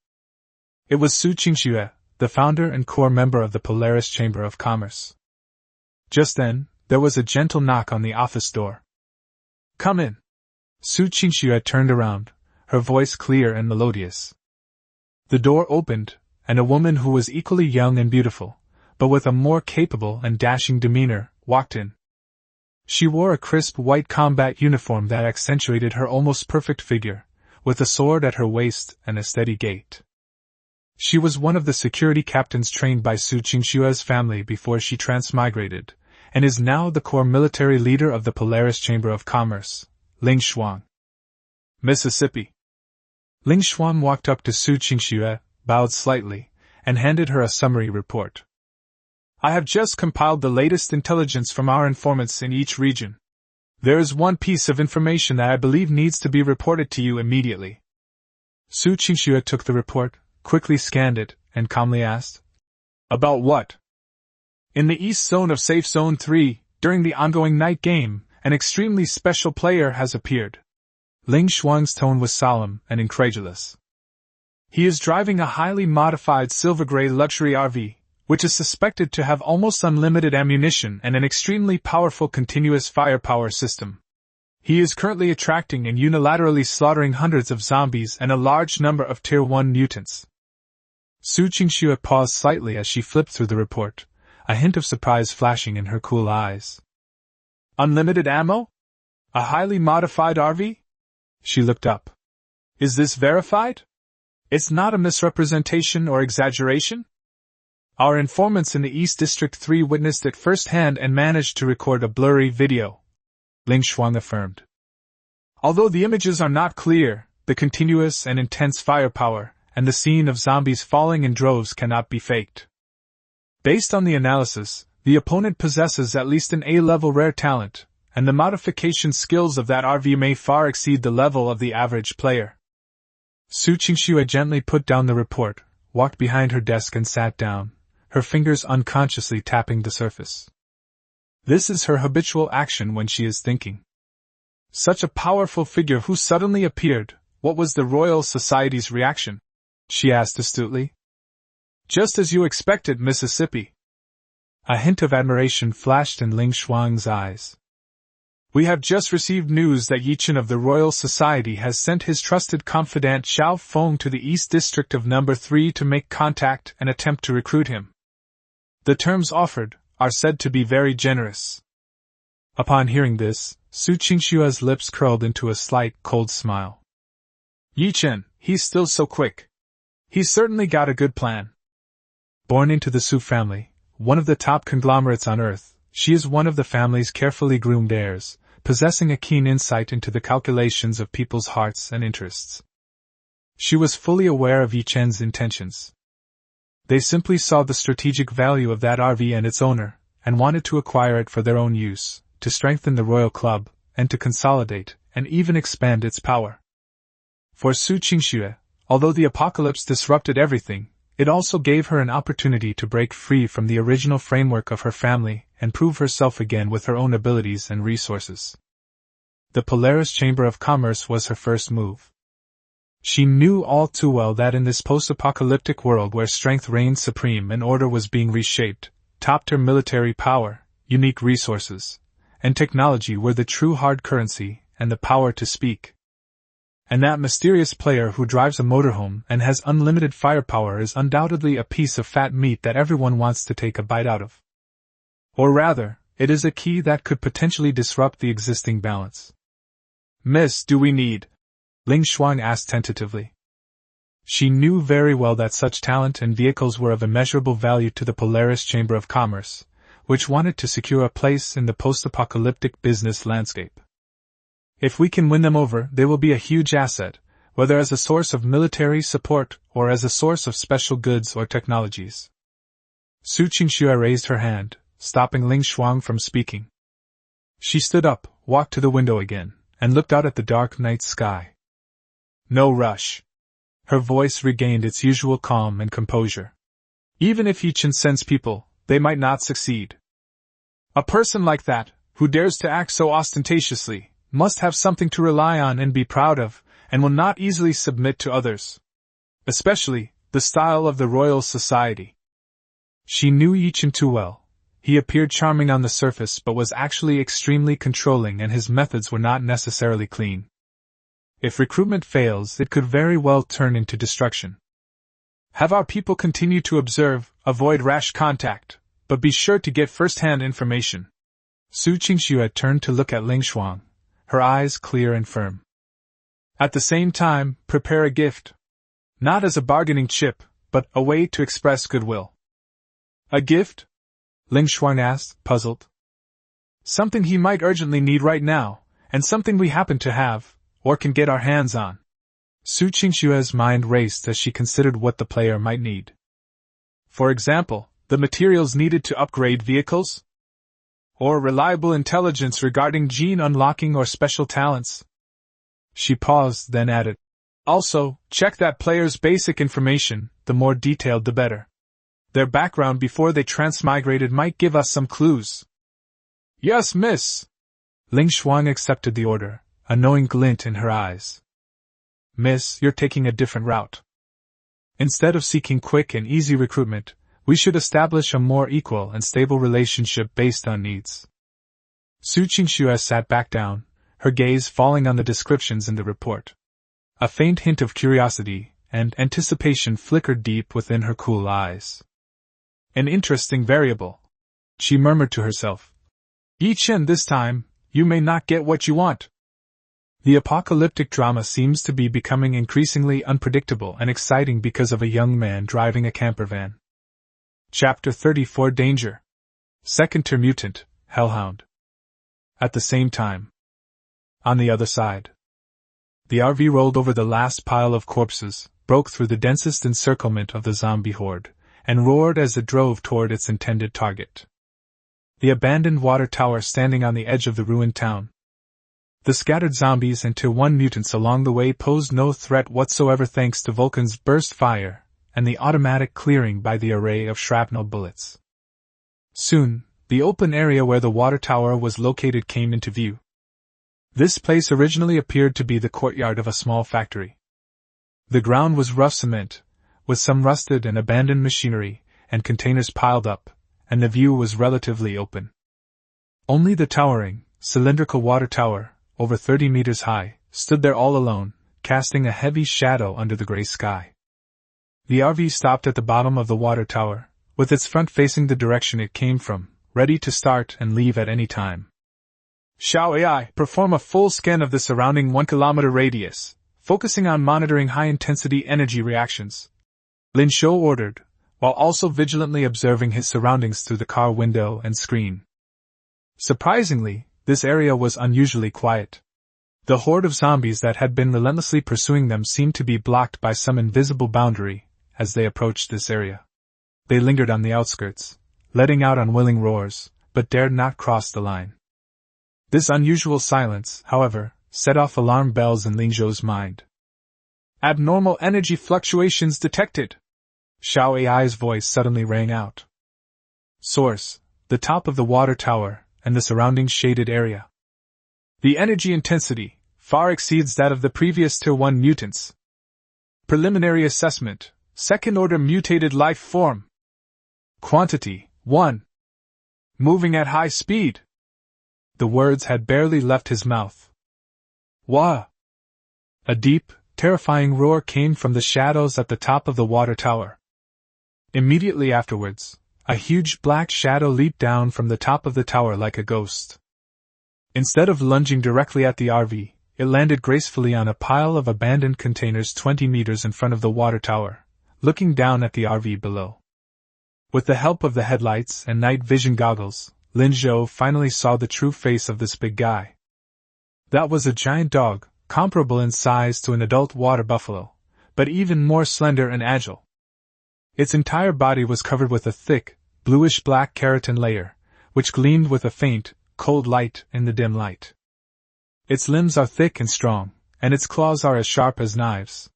It was Su Qingxue, the founder and core member of the Polaris Chamber of Commerce. Just then, there was a gentle knock on the office door. "Come in." Su Qingxue turned around, her voice clear and melodious. The door opened, and a woman who was equally young and beautiful, but with a more capable and dashing demeanor, walked in. She wore a crisp white combat uniform that accentuated her almost perfect figure, with a sword at her waist and a steady gait. She was one of the security captains trained by Su Qingxue's family before she transmigrated, and is now the core military leader of the Polaris Chamber of Commerce, Ling Xuan. Mississippi. Ling Xuan walked up to Su Qingxue, bowed slightly, and handed her a summary report. "I have just compiled the latest intelligence from our informants in each region. There is one piece of information that I believe needs to be reported to you immediately." Su Qingxue took the report, quickly scanned it, and calmly asked, "About what?" "In the east zone of Safe Zone 3, during the ongoing night game, an extremely special player has appeared." Ling Xuan's tone was solemn and incredulous. "He is driving a highly modified silver-gray luxury RV, which is suspected to have almost unlimited ammunition and an extremely powerful continuous firepower system. He is currently attracting and unilaterally slaughtering hundreds of zombies and a large number of Tier 1 mutants." Su Qingxue paused slightly as she flipped through the report, a hint of surprise flashing in her cool eyes. "Unlimited ammo? A highly modified RV?" She looked up. "Is this verified? It's not a misrepresentation or exaggeration?" "Our informants in the East District 3 witnessed it firsthand and managed to record a blurry video," Ling Xuan affirmed. "Although the images are not clear, the continuous and intense firepower and the scene of zombies falling in droves cannot be faked. Based on the analysis, the opponent possesses at least an A-level rare talent, and the modification skills of that RV may far exceed the level of the average player." Su Qingxue gently put down the report, walked behind her desk and sat down, her fingers unconsciously tapping the surface. This is her habitual action when she is thinking. "Such a powerful figure who suddenly appeared, what was the Royal Society's reaction?" she asked astutely. "Just as you expected, Mississippi." A hint of admiration flashed in Ling Xuan's eyes. "We have just received news that Yichen of the Royal Society has sent his trusted confidant Xiao Feng to the East District of Number 3 to make contact and attempt to recruit him. The terms offered are said to be very generous." Upon hearing this, Su Qingxue's lips curled into a slight, cold smile. "Yichen, he's still so quick. He's certainly got a good plan." Born into the Su family, one of the top conglomerates on Earth, she is one of the family's carefully groomed heirs, possessing a keen insight into the calculations of people's hearts and interests. She was fully aware of Yichen's intentions. They simply saw the strategic value of that RV and its owner, and wanted to acquire it for their own use, to strengthen the royal club, and to consolidate, and even expand its power. For Su Qingxue, although the apocalypse disrupted everything, it also gave her an opportunity to break free from the original framework of her family and prove herself again with her own abilities and resources. The Polaris Chamber of Commerce was her first move. She knew all too well that in this post-apocalyptic world where strength reigned supreme and order was being reshaped, top-tier military power, unique resources, and technology were the true hard currency and the power to speak. And that mysterious player who drives a motorhome and has unlimited firepower is undoubtedly a piece of fat meat that everyone wants to take a bite out of. Or rather, it is a key that could potentially disrupt the existing balance. "Miss, do we need?" Ling Xuan asked tentatively. She knew very well that such talent and vehicles were of immeasurable value to the Polaris Chamber of Commerce, which wanted to secure a place in the post-apocalyptic business landscape. If we can win them over, they will be a huge asset, whether as a source of military support or as a source of special goods or technologies. Su Qingxue raised her hand, stopping Ling Xuan from speaking. She stood up, walked to the window again, and looked out at the dark night sky. "No rush." Her voice regained its usual calm and composure. "Even if Yichen sends people, they might not succeed. A person like that, who dares to act so ostentatiously, must have something to rely on and be proud of, and will not easily submit to others. Especially, the style of the Royal Society." She knew Yichen too well. He appeared charming on the surface but was actually extremely controlling, and his methods were not necessarily clean. If recruitment fails, it could very well turn into destruction. "Have our people continue to observe, avoid rash contact, but be sure to get first-hand information." Su Qingxue turned to look at Ling Xuan, her eyes clear and firm. "At the same time, prepare a gift. Not as a bargaining chip, but a way to express goodwill." "A gift?" Ling Xuan asked, puzzled. "Something he might urgently need right now, and something we happen to have, or can get our hands on." Su Qingxue's mind raced as she considered what the player might need. For example, the materials needed to upgrade vehicles? Or reliable intelligence regarding gene unlocking or special talents? She paused, then added, "Also, check that player's basic information, the more detailed the better. Their background before they transmigrated might give us some clues." "Yes, miss." Ling Xuan accepted the order, a knowing glint in her eyes. "Miss, you're taking a different route. Instead of seeking quick and easy recruitment, we should establish a more equal and stable relationship based on needs." Su Qingxue sat back down, her gaze falling on the descriptions in the report. A faint hint of curiosity and anticipation flickered deep within her cool eyes. "An interesting variable," she murmured to herself. "Yichen, this time, you may not get what you want." The apocalyptic drama seems to be becoming increasingly unpredictable and exciting because of a young man driving a camper van. Chapter 34 Danger. Second-tier mutant, Hellhound. At the same time. On the other side. The RV rolled over the last pile of corpses, broke through the densest encirclement of the zombie horde, and roared as it drove toward its intended target. The abandoned water tower standing on the edge of the ruined town. The scattered zombies and Tier 1 mutants along the way posed no threat whatsoever thanks to Vulcan's burst fire and the automatic clearing by the array of shrapnel bullets. Soon, the open area where the water tower was located came into view. This place originally appeared to be the courtyard of a small factory. The ground was rough cement, with some rusted and abandoned machinery and containers piled up, and the view was relatively open. Only the towering, cylindrical water tower, over 30 meters high, stood there all alone, casting a heavy shadow under the gray sky. The RV stopped at the bottom of the water tower, with its front facing the direction it came from, ready to start and leave at any time. "Shao AI, perform a full scan of the surrounding 1 kilometer radius, focusing on monitoring high-intensity energy reactions," Lin Shou ordered, while also vigilantly observing his surroundings through the car window and screen. Surprisingly, this area was unusually quiet. The horde of zombies that had been relentlessly pursuing them seemed to be blocked by some invisible boundary as they approached this area. They lingered on the outskirts, letting out unwilling roars, but dared not cross the line. This unusual silence, however, set off alarm bells in Ling Zhou's mind. "Abnormal energy fluctuations detected!" Shao AI's voice suddenly rang out. Source: the top of the water tower and the surrounding shaded area. "The energy intensity far exceeds that of the previous Tier 1 mutants. Preliminary assessment. Second-order mutated life form. Quantity, 1. Moving at high speed. The words had barely left his mouth. Wah! A deep, terrifying roar came from the shadows at the top of the water tower. Immediately afterwards, a huge black shadow leaped down from the top of the tower like a ghost. Instead of lunging directly at the RV, it landed gracefully on a pile of abandoned containers 20 meters in front of the water tower, looking down at the RV below. With the help of the headlights and night vision goggles, Lin Zhou finally saw the true face of this big guy. That was a giant dog, comparable in size to an adult water buffalo, but even more slender and agile. Its entire body was covered with a thick, bluish-black keratin layer, which gleamed with a faint, cold light in the dim light. Its limbs are thick and strong, and its claws are as sharp as knives.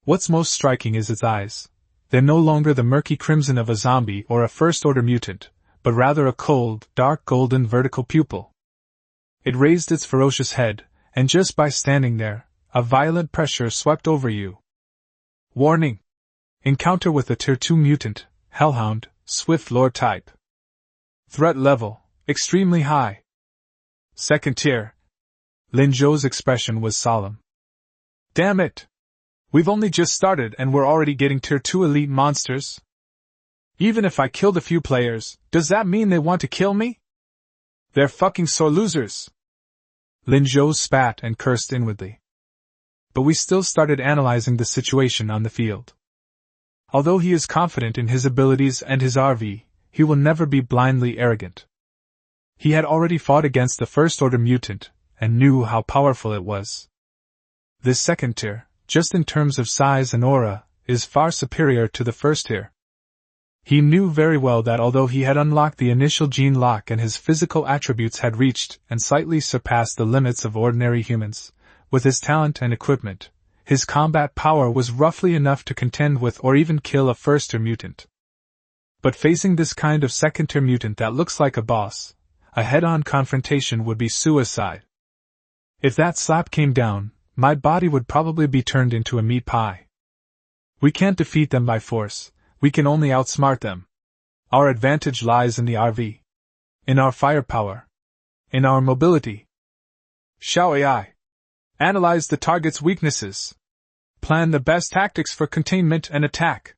What's most striking is its eyes. They're no longer the murky crimson of a zombie or a first-order mutant, but rather a cold, dark golden vertical pupil. It raised its ferocious head, and just by standing there, a violent pressure swept over you. Warning! Encounter with a Tier 2 mutant, Hellhound, Swift Lord type. Threat level, extremely high. Second tier. Lin Zhou's expression was solemn. Damn it! We've only just started and we're already getting Tier 2 elite monsters? Even if I killed a few players, does that mean they want to kill me? They're fucking sore losers! Lin Zhou spat and cursed inwardly. But we still started analyzing the situation on the field. Although he is confident in his abilities and his RV, he will never be blindly arrogant. He had already fought against the first-order mutant, and knew how powerful it was. This second tier, just in terms of size and aura, is far superior to the first tier. He knew very well that although he had unlocked the initial gene lock and his physical attributes had reached and slightly surpassed the limits of ordinary humans, with his talent and equipment, his combat power was roughly enough to contend with or even kill a first-tier mutant. But facing this kind of second-tier mutant that looks like a boss, a head-on confrontation would be suicide. If that slap came down, my body would probably be turned into a meat pie. We can't defeat them by force, we can only outsmart them. Our advantage lies in the RV. In our firepower. In our mobility. Shall AI analyze the target's weaknesses? Plan the best tactics for containment and attack.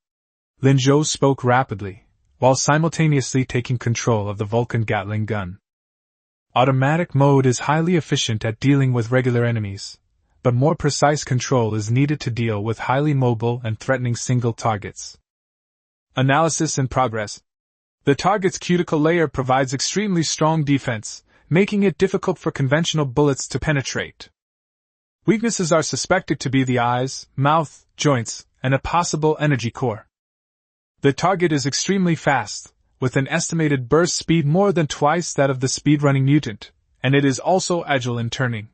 Lin Zhou spoke rapidly, while simultaneously taking control of the Vulcan Gatling gun. Automatic mode is highly efficient at dealing with regular enemies, but more precise control is needed to deal with highly mobile and threatening single targets. Analysis in progress. The target's cuticle layer provides extremely strong defense, making it difficult for conventional bullets to penetrate. Weaknesses are suspected to be the eyes, mouth, joints, and a possible energy core. The target is extremely fast, with an estimated burst speed more than twice that of the speedrunning mutant, and it is also agile in turning.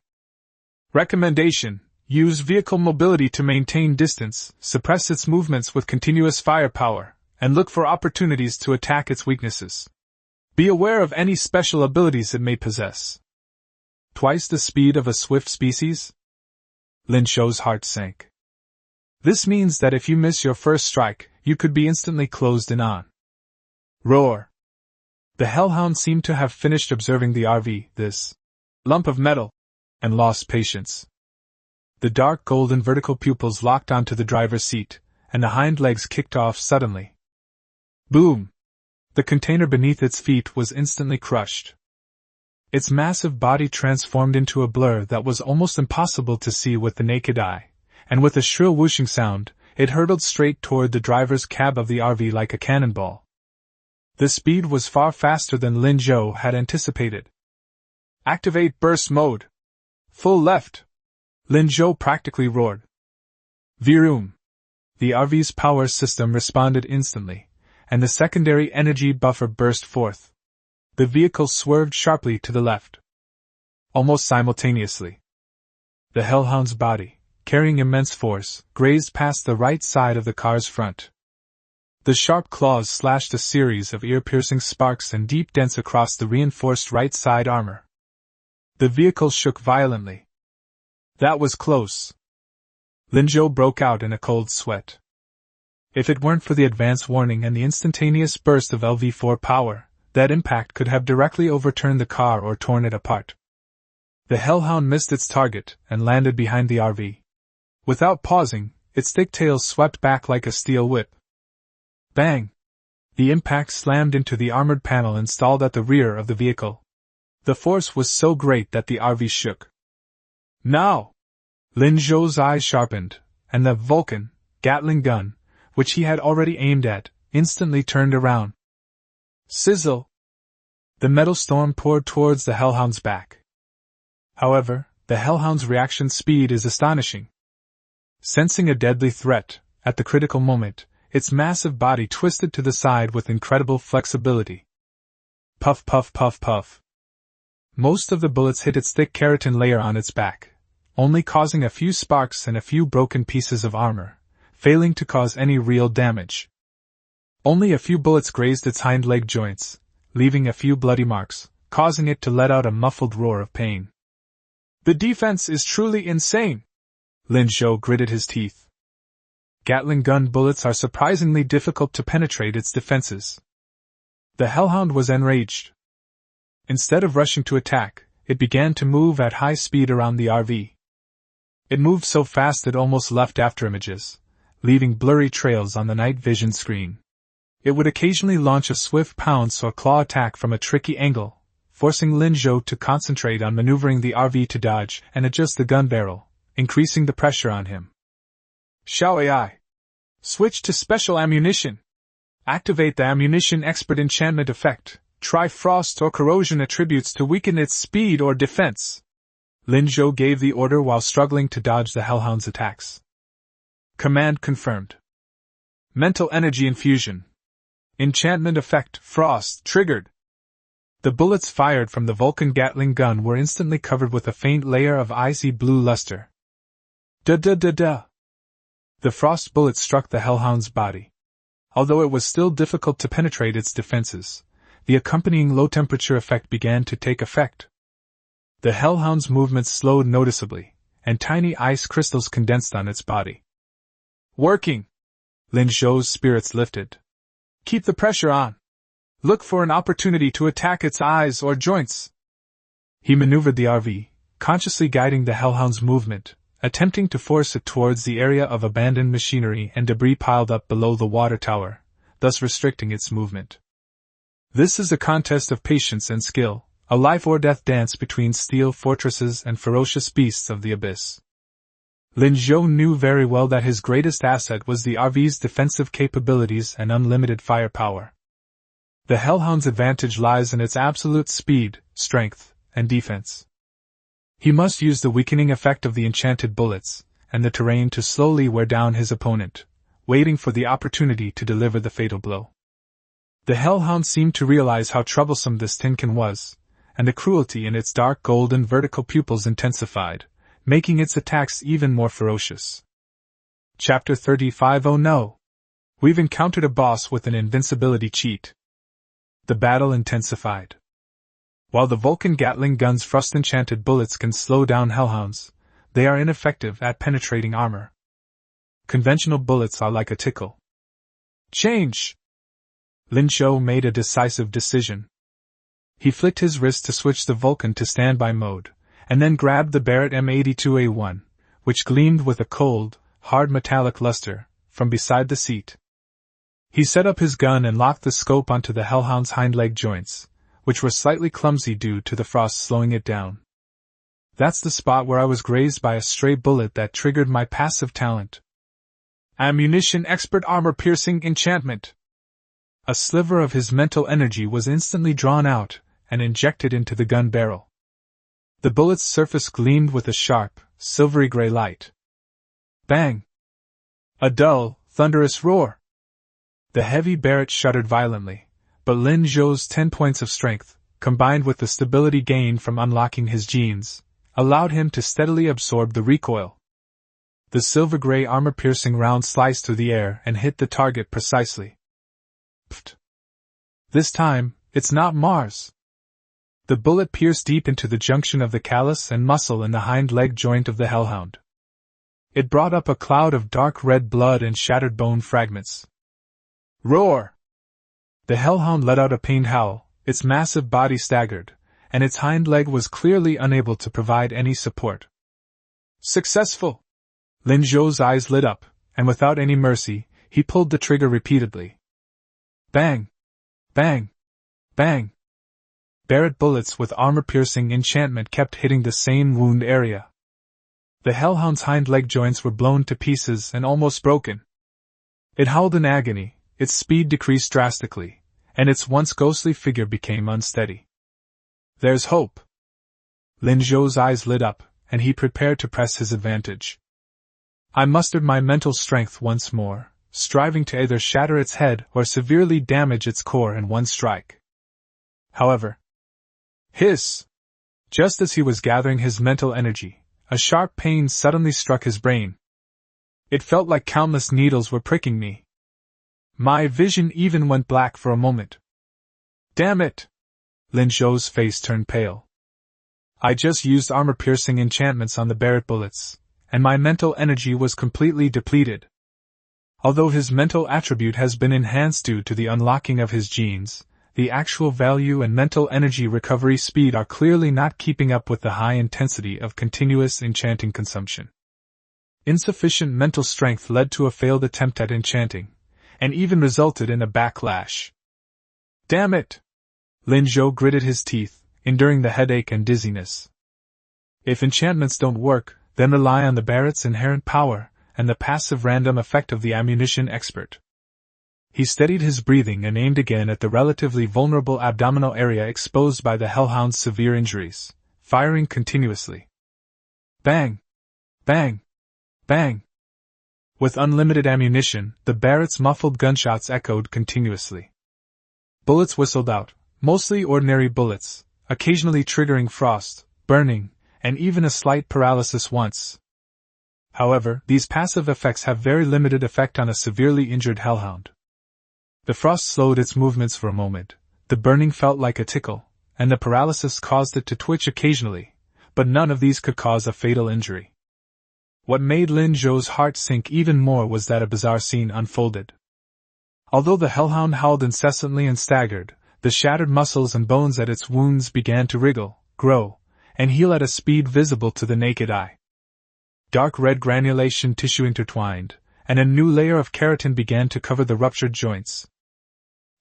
Recommendation: use vehicle mobility to maintain distance, suppress its movements with continuous firepower, and look for opportunities to attack its weaknesses. Be aware of any special abilities it may possess. Twice the speed of a swift species? Lin Zhou's heart sank. This means that if you miss your first strike, you could be instantly closed in on. Roar! The Hellhound seemed to have finished observing the RV, this lump of metal, and lost patience. The dark golden vertical pupils locked onto the driver's seat, and the hind legs kicked off suddenly. Boom! The container beneath its feet was instantly crushed. Its massive body transformed into a blur that was almost impossible to see with the naked eye, and with a shrill whooshing sound, it hurtled straight toward the driver's cab of the RV like a cannonball. The speed was far faster than Lin Zhou had anticipated. Activate burst mode! Full left! Lin Zhou practically roared. Vroom! The RV's power system responded instantly, and the secondary energy buffer burst forth. The vehicle swerved sharply to the left. Almost simultaneously, the Hellhound's body, carrying immense force, grazed past the right side of the car's front. The sharp claws slashed a series of ear-piercing sparks and deep dents across the reinforced right side armor. The vehicle shook violently. That was close. Lin Zhou broke out in a cold sweat. If it weren't for the advance warning and the instantaneous burst of LV4 power, that impact could have directly overturned the car or torn it apart. The hellhound missed its target and landed behind the RV. Without pausing, its thick tail swept back like a steel whip. Bang! The impact slammed into the armored panel installed at the rear of the vehicle. The force was so great that the RV shook. Now! Lin Zhou's eyes sharpened, and the Vulcan Gatling gun, which he had already aimed at, instantly turned around. Sizzle! The metal storm poured towards the hellhound's back. However, the hellhound's reaction speed is astonishing. Sensing a deadly threat, at the critical moment, its massive body twisted to the side with incredible flexibility. Puff puff puff puff. Most of the bullets hit its thick keratin layer on its back, only causing a few sparks and a few broken pieces of armor, failing to cause any real damage. Only a few bullets grazed its hind leg joints, leaving a few bloody marks, causing it to let out a muffled roar of pain. The defense is truly insane! Lin Zhou gritted his teeth. Gatling gun bullets are surprisingly difficult to penetrate its defenses. The hellhound was enraged. Instead of rushing to attack, it began to move at high speed around the RV. It moved so fast it almost left afterimages, leaving blurry trails on the night vision screen. It would occasionally launch a swift pounce or claw attack from a tricky angle, forcing Lin Zhou to concentrate on maneuvering the RV to dodge and adjust the gun barrel, increasing the pressure on him. Xiao AI. Switch to special ammunition. Activate the ammunition expert enchantment effect. Try frost or corrosion attributes to weaken its speed or defense. Lin Zhou gave the order while struggling to dodge the hellhound's attacks. Command confirmed. Mental energy infusion. Enchantment effect, frost, triggered. The bullets fired from the Vulcan Gatling gun were instantly covered with a faint layer of icy blue luster. Da-da-da-da. The frost bullet struck the hellhound's body. Although it was still difficult to penetrate its defenses, the accompanying low-temperature effect began to take effect. The hellhound's movements slowed noticeably, and tiny ice crystals condensed on its body. Working! Lin Zhou's spirits lifted. Keep the pressure on. Look for an opportunity to attack its eyes or joints. He maneuvered the RV, consciously guiding the hellhound's movement, attempting to force it towards the area of abandoned machinery and debris piled up below the water tower, thus restricting its movement. This is a contest of patience and skill, a life-or-death dance between steel fortresses and ferocious beasts of the abyss. Lin Zhou knew very well that his greatest asset was the RV's defensive capabilities and unlimited firepower. The hellhound's advantage lies in its absolute speed, strength, and defense. He must use the weakening effect of the enchanted bullets and the terrain to slowly wear down his opponent, waiting for the opportunity to deliver the fatal blow. The hellhound seemed to realize how troublesome this tinkin was, and the cruelty in its dark golden vertical pupils intensified, making its attacks even more ferocious. Chapter 35. Oh no! We've encountered a boss with an invincibility cheat. The battle intensified. While the Vulcan Gatling gun's frost-enchanted bullets can slow down hellhounds, they are ineffective at penetrating armor. Conventional bullets are like a tickle. Change! Lin Zhou made a decisive decision. He flicked his wrist to switch the Vulcan to standby mode, and then grabbed the Barrett M82A1, which gleamed with a cold, hard metallic luster, from beside the seat. He set up his gun and locked the scope onto the hellhound's hind leg joints, which were slightly clumsy due to the frost slowing it down. That's the spot where I was grazed by a stray bullet that triggered my passive talent. Ammunition expert armor-piercing enchantment. A sliver of his mental energy was instantly drawn out and injected into the gun barrel. The bullet's surface gleamed with a sharp, silvery gray light. Bang! A dull, thunderous roar. The heavy Barrett shuddered violently, but Lin Zhou's 10 points of strength, combined with the stability gained from unlocking his genes, allowed him to steadily absorb the recoil. The silver-gray armor-piercing round sliced through the air and hit the target precisely. Pfft! This time, it's not Mars. The bullet pierced deep into the junction of the callus and muscle in the hind leg joint of the hellhound. It brought up a cloud of dark red blood and shattered bone fragments. Roar! The hellhound let out a pained howl, its massive body staggered, and its hind leg was clearly unable to provide any support. Successful! Lin Zhou's eyes lit up, and without any mercy, he pulled the trigger repeatedly. Bang! Bang! Bang! Barrett bullets with armor-piercing enchantment kept hitting the same wound area. The hellhound's hind leg joints were blown to pieces and almost broken. It howled in agony, its speed decreased drastically, and its once ghostly figure became unsteady. There's hope! Lin Zhou's eyes lit up, and he prepared to press his advantage. I mustered my mental strength once more, striving to either shatter its head or severely damage its core in one strike. However, hiss! Just as he was gathering his mental energy, a sharp pain suddenly struck his brain. It felt like countless needles were pricking me. My vision even went black for a moment. Damn it! Lin Zhou's face turned pale. I just used armor-piercing enchantments on the Barrett bullets, and my mental energy was completely depleted. Although his mental attribute has been enhanced due to the unlocking of his genes, the actual value and mental energy recovery speed are clearly not keeping up with the high intensity of continuous enchanting consumption. Insufficient mental strength led to a failed attempt at enchanting, and even resulted in a backlash. Damn it! Lin Zhou gritted his teeth, enduring the headache and dizziness. If enchantments don't work, then rely on the Barrett's inherent power and the passive random effect of the ammunition expert. He steadied his breathing and aimed again at the relatively vulnerable abdominal area exposed by the hellhound's severe injuries, firing continuously. Bang! Bang! Bang! With unlimited ammunition, the Barrett's muffled gunshots echoed continuously. Bullets whistled out, mostly ordinary bullets, occasionally triggering frost, burning, and even a slight paralysis once. However, these passive effects have very limited effect on a severely injured hellhound. The frost slowed its movements for a moment, the burning felt like a tickle, and the paralysis caused it to twitch occasionally, but none of these could cause a fatal injury. What made Lin Zhou's heart sink even more was that a bizarre scene unfolded. Although the hellhound howled incessantly and staggered, the shattered muscles and bones at its wounds began to wriggle, grow, and heal at a speed visible to the naked eye. Dark red granulation tissue intertwined, and a new layer of keratin began to cover the ruptured joints.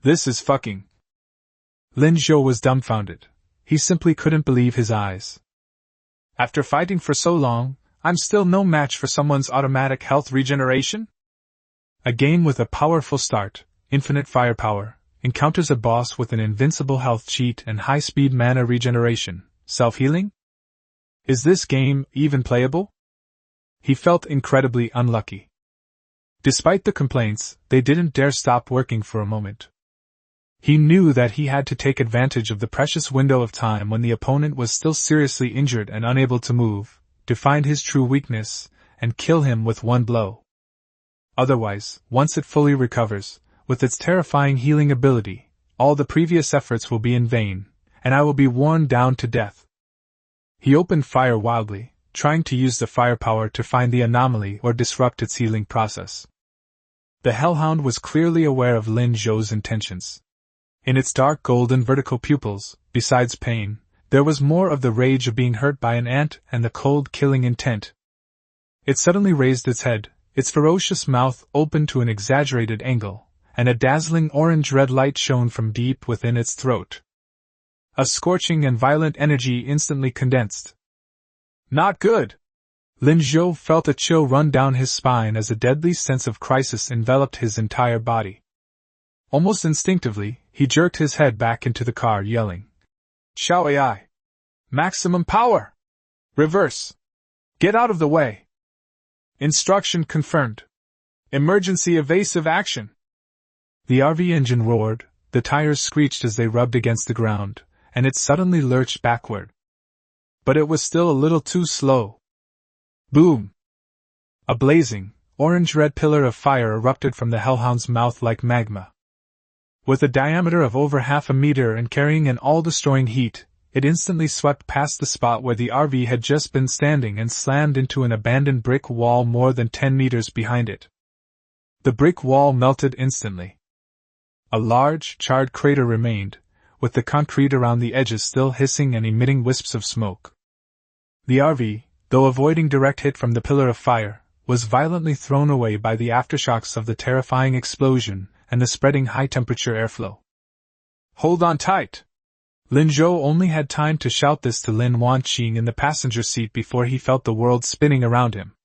This is fucking. Lin Zhou was dumbfounded. He simply couldn't believe his eyes. After fighting for so long, I'm still no match for someone's automatic health regeneration? A game with a powerful start, infinite firepower, encounters a boss with an invincible health cheat and high-speed mana regeneration, self-healing? Is this game even playable? He felt incredibly unlucky. Despite the complaints, they didn't dare stop working for a moment. He knew that he had to take advantage of the precious window of time when the opponent was still seriously injured and unable to move, to find his true weakness, and kill him with one blow. Otherwise, once it fully recovers, with its terrifying healing ability, all the previous efforts will be in vain, and I will be worn down to death. He opened fire wildly, trying to use the firepower to find the anomaly or disrupt its healing process. The hellhound was clearly aware of Lin Zhou's intentions. In its dark golden vertical pupils, besides pain, there was more of the rage of being hurt by an ant and the cold killing intent. It suddenly raised its head, its ferocious mouth opened to an exaggerated angle, and a dazzling orange-red light shone from deep within its throat. A scorching and violent energy instantly condensed. Not good! Lin Zhou felt a chill run down his spine as a deadly sense of crisis enveloped his entire body. Almost instinctively, he jerked his head back into the car, yelling, "Xiao AI! Maximum power! Reverse! Get out of the way! Instruction confirmed! Emergency evasive action!" The RV engine roared, the tires screeched as they rubbed against the ground, and it suddenly lurched backward. But it was still a little too slow. Boom! A blazing, orange-red pillar of fire erupted from the hellhound's mouth like magma. With a diameter of over 0.5 meters and carrying an all-destroying heat, It instantly swept past the spot where the RV had just been standing and slammed into an abandoned brick wall more than 10 meters behind it. The brick wall melted instantly. A large, charred crater remained, with the concrete around the edges still hissing and emitting wisps of smoke. The RV, though avoiding direct hit from the pillar of fire, was violently thrown away by the aftershocks of the terrifying explosion and the spreading high-temperature airflow. "Hold on tight!" Lin Zhou only had time to shout this to Lin Wanqing in the passenger seat before he felt the world spinning around him.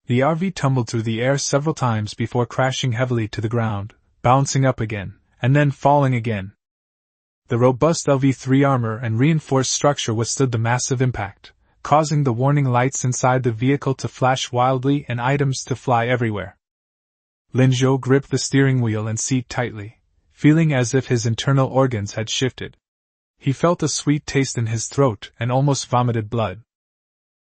The RV tumbled through the air several times before crashing heavily to the ground, bouncing up again, and then falling again. The robust LV-3 armor and reinforced structure withstood the massive impact, causing the warning lights inside the vehicle to flash wildly and items to fly everywhere. Lin Zhou gripped the steering wheel and seat tightly, feeling as if his internal organs had shifted. He felt a sweet taste in his throat and almost vomited blood.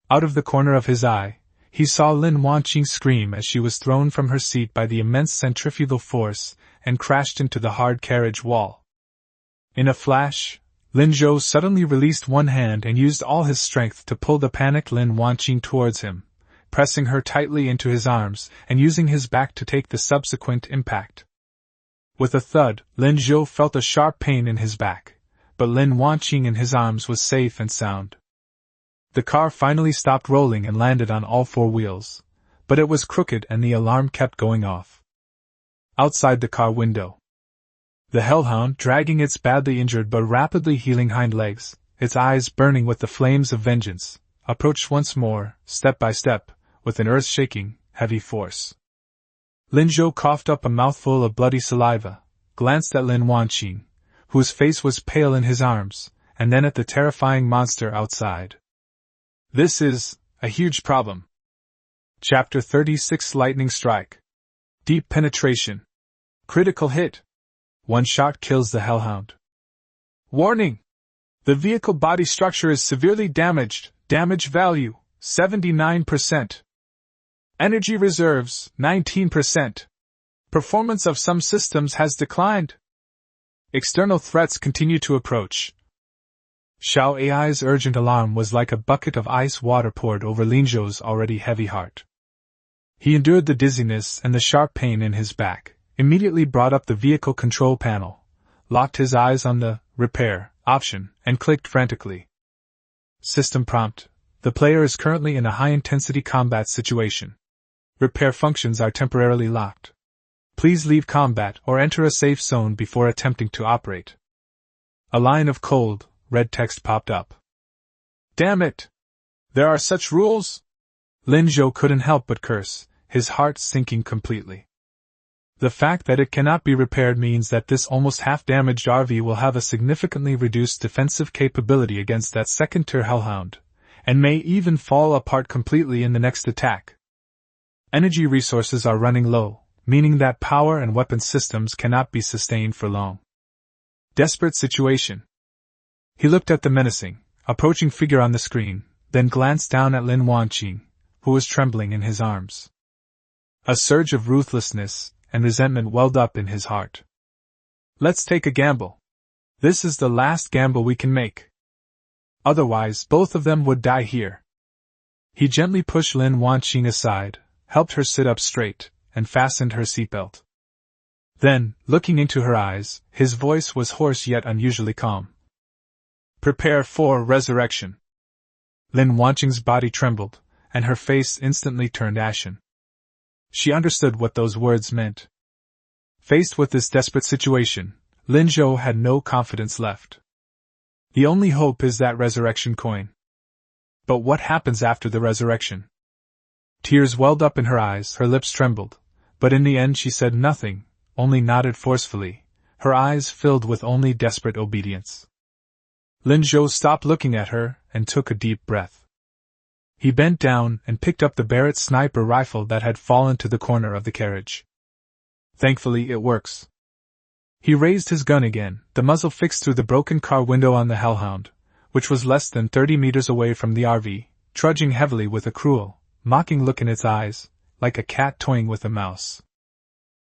Out of the corner of his eye, he saw Lin Wanqing scream as she was thrown from her seat by the immense centrifugal force and crashed into the hard carriage wall. In a flash, Lin Zhou suddenly released one hand and used all his strength to pull the panicked Lin Wanqing towards him, pressing her tightly into his arms and using his back to take the subsequent impact. With a thud, Lin Zhou felt a sharp pain in his back, but Lin Wanqing in his arms was safe and sound. The car finally stopped rolling and landed on all four wheels, but it was crooked and the alarm kept going off. Outside the car window, the hellhound, dragging its badly injured but rapidly healing hind legs, its eyes burning with the flames of vengeance, approached once more, step by step, with an earth-shaking, heavy force. Lin Zhou coughed up a mouthful of bloody saliva, glanced at Lin Wanqing, whose face was pale in his arms, and then at the terrifying monster outside. "This is a huge problem." Chapter 36 Lightning Strike. Deep penetration. Critical hit. One shot kills the hellhound. Warning! The vehicle body structure is severely damaged. Damage value, 79%. Energy reserves, 19%. Performance of some systems has declined. External threats continue to approach. Xiao AI's urgent alarm was like a bucket of ice water poured over Lin Zhou's already heavy heart. He endured the dizziness and the sharp pain in his back, immediately brought up the vehicle control panel, locked his eyes on the repair option, and clicked frantically. System prompt: the player is currently in a high-intensity combat situation. Repair functions are temporarily locked. Please leave combat or enter a safe zone before attempting to operate. A line of cold, red text popped up. Damn it! There are such rules? Lin Zhou couldn't help but curse, his heart sinking completely. The fact that it cannot be repaired means that this almost half-damaged RV will have a significantly reduced defensive capability against that second-tier hellhound, and may even fall apart completely in the next attack. Energy resources are running low, meaning that power and weapon systems cannot be sustained for long. Desperate situation. He looked at the menacing, approaching figure on the screen, then glanced down at Lin Wanqing, who was trembling in his arms. A surge of ruthlessness and resentment welled up in his heart. Let's take a gamble. This is the last gamble we can make. Otherwise, both of them would die here. He gently pushed Lin Wanqing aside, helped her sit up straight, and fastened her seatbelt. Then, looking into her eyes, his voice was hoarse yet unusually calm. Prepare for resurrection. Lin Wanqing's body trembled, and her face instantly turned ashen. She understood what those words meant. Faced with this desperate situation, Lin Zhou had no confidence left. The only hope is that resurrection coin. But what happens after the resurrection? Tears welled up in her eyes, her lips trembled, but in the end she said nothing, only nodded forcefully, her eyes filled with only desperate obedience. Lin Zhou stopped looking at her and took a deep breath. He bent down and picked up the Barrett sniper rifle that had fallen to the corner of the carriage. Thankfully it works. He raised his gun again, the muzzle fixed through the broken car window on the hellhound, which was less than 30 meters away from the RV, trudging heavily with a cruel, mocking look in its eyes, like a cat toying with a mouse.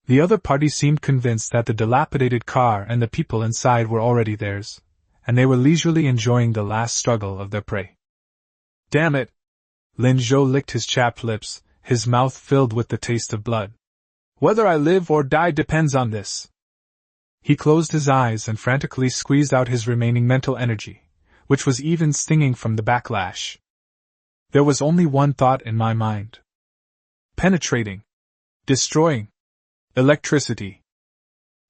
The other party seemed convinced that the dilapidated car and the people inside were already theirs, and they were leisurely enjoying the last struggle of their prey. Damn it! Lin Zhou licked his chapped lips, his mouth filled with the taste of blood. Whether I live or die depends on this. He closed his eyes and frantically squeezed out his remaining mental energy, which was even stinging from the backlash. There was only one thought in my mind. Penetrating. Destroying. Electricity.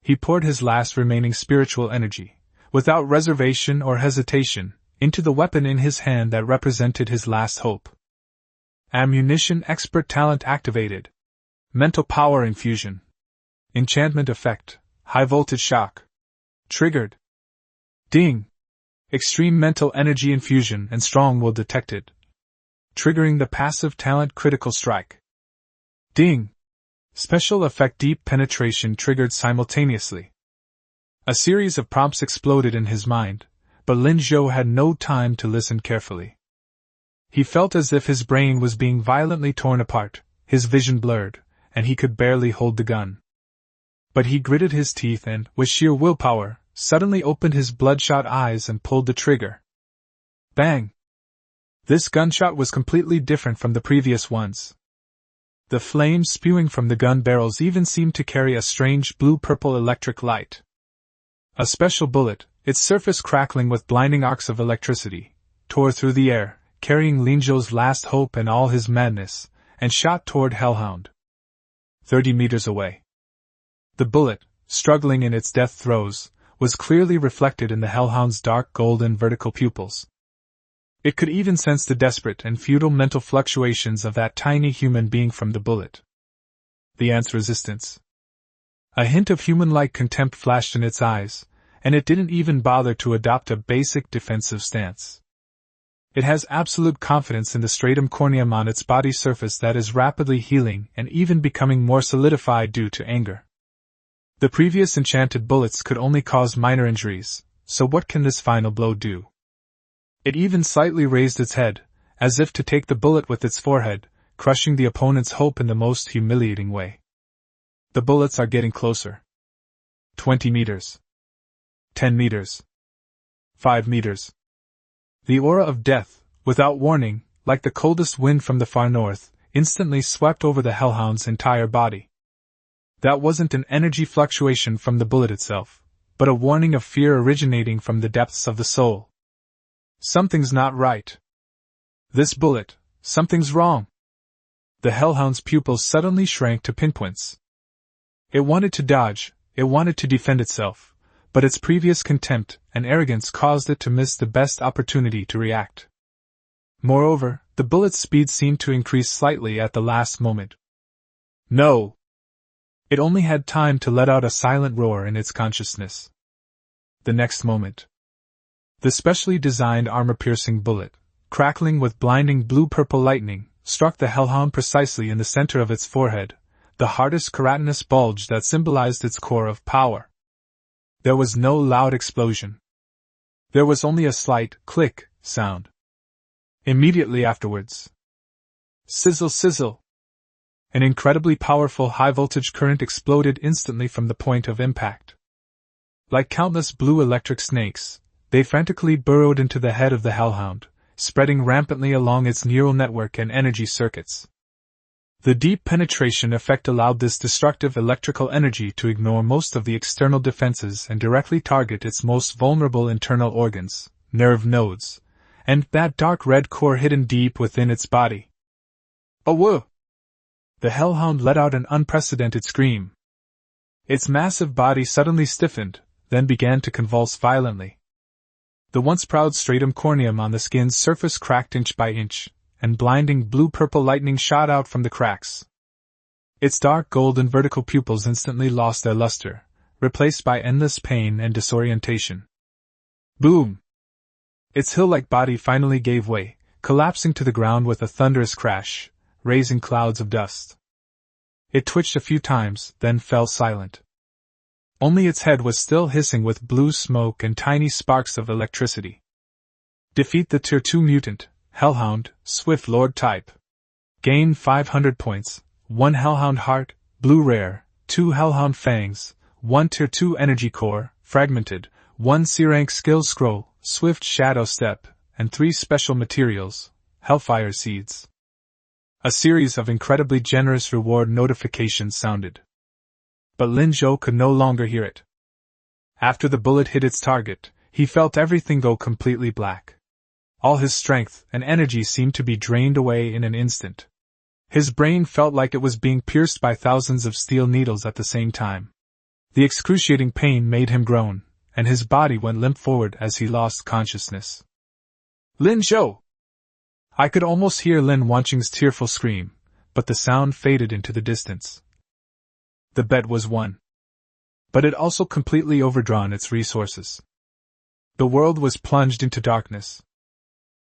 He poured his last remaining spiritual energy, without reservation or hesitation, into the weapon in his hand that represented his last hope. Ammunition expert talent activated. Mental power infusion. Enchantment effect. High voltage shock. Triggered. Ding. Extreme mental energy infusion and strong will detected. Triggering the passive talent critical strike. Ding. Special effect deep penetration triggered simultaneously. A series of prompts exploded in his mind, but Lin Zhou had no time to listen carefully. He felt as if his brain was being violently torn apart, his vision blurred, and he could barely hold the gun. But he gritted his teeth and, with sheer willpower, suddenly opened his bloodshot eyes and pulled the trigger. Bang! This gunshot was completely different from the previous ones. The flames spewing from the gun barrels even seemed to carry a strange blue-purple electric light. A special bullet, its surface crackling with blinding arcs of electricity, tore through the air, carrying Lin Zhou's last hope and all his madness, and shot toward Hellhound. 30 meters away. The bullet, struggling in its death throes, was clearly reflected in the Hellhound's dark golden vertical pupils. It could even sense the desperate and futile mental fluctuations of that tiny human being from the bullet. The ant's resistance. A hint of human-like contempt flashed in its eyes, and it didn't even bother to adopt a basic defensive stance. It has absolute confidence in the stratum corneum on its body surface that is rapidly healing and even becoming more solidified due to anger. The previous enchanted bullets could only cause minor injuries, so what can this final blow do? It even slightly raised its head, as if to take the bullet with its forehead, crushing the opponent's hope in the most humiliating way. The bullets are getting closer. 20 meters. 10 meters. 5 meters. The aura of death, without warning, like the coldest wind from the far north, instantly swept over the Hellhound's entire body. That wasn't an energy fluctuation from the bullet itself, but a warning of fear originating from the depths of the soul. Something's not right. This bullet, something's wrong. The Hellhound's pupils suddenly shrank to pinpoints. It wanted to dodge, it wanted to defend itself, but its previous contempt and arrogance caused it to miss the best opportunity to react. Moreover, the bullet's speed seemed to increase slightly at the last moment. No! It only had time to let out a silent roar in its consciousness. The next moment. The specially designed armor-piercing bullet, crackling with blinding blue-purple lightning, struck the Hellhound precisely in the center of its forehead, the hardest keratinous bulge that symbolized its core of power. There was no loud explosion. There was only a slight click sound. Immediately afterwards. Sizzle sizzle. An incredibly powerful high-voltage current exploded instantly from the point of impact. Like countless blue electric snakes, they frantically burrowed into the head of the Hellhound, spreading rampantly along its neural network and energy circuits. The deep penetration effect allowed this destructive electrical energy to ignore most of the external defenses and directly target its most vulnerable internal organs, nerve nodes, and that dark red core hidden deep within its body. Oh whoa! The Hellhound let out an unprecedented scream. Its massive body suddenly stiffened, then began to convulse violently. The once proud stratum corneum on the skin's surface cracked inch by inch, and blinding blue-purple lightning shot out from the cracks. Its dark golden vertical pupils instantly lost their luster, replaced by endless pain and disorientation. Boom! Its hill-like body finally gave way, collapsing to the ground with a thunderous crash, raising clouds of dust. It twitched a few times, then fell silent. Only its head was still hissing with blue smoke and tiny sparks of electricity. Defeat the Tier 2 mutant, Hellhound, Swift Lord type. Gain 500 points, 1 Hellhound heart, blue rare, 2 Hellhound fangs, 1 Tier 2 energy core, fragmented, 1 C-rank skill scroll, swift shadow step, and 3 special materials, hellfire seeds. A series of incredibly generous reward notifications sounded. But Lin Zhou could no longer hear it. After the bullet hit its target, he felt everything go completely black. All his strength and energy seemed to be drained away in an instant. His brain felt like it was being pierced by thousands of steel needles at the same time. The excruciating pain made him groan, and his body went limp forward as he lost consciousness. Lin Zhou! I could almost hear Lin Wanqing's tearful scream, but the sound faded into the distance. The bet was won. But it also completely overdrawn its resources. The world was plunged into darkness.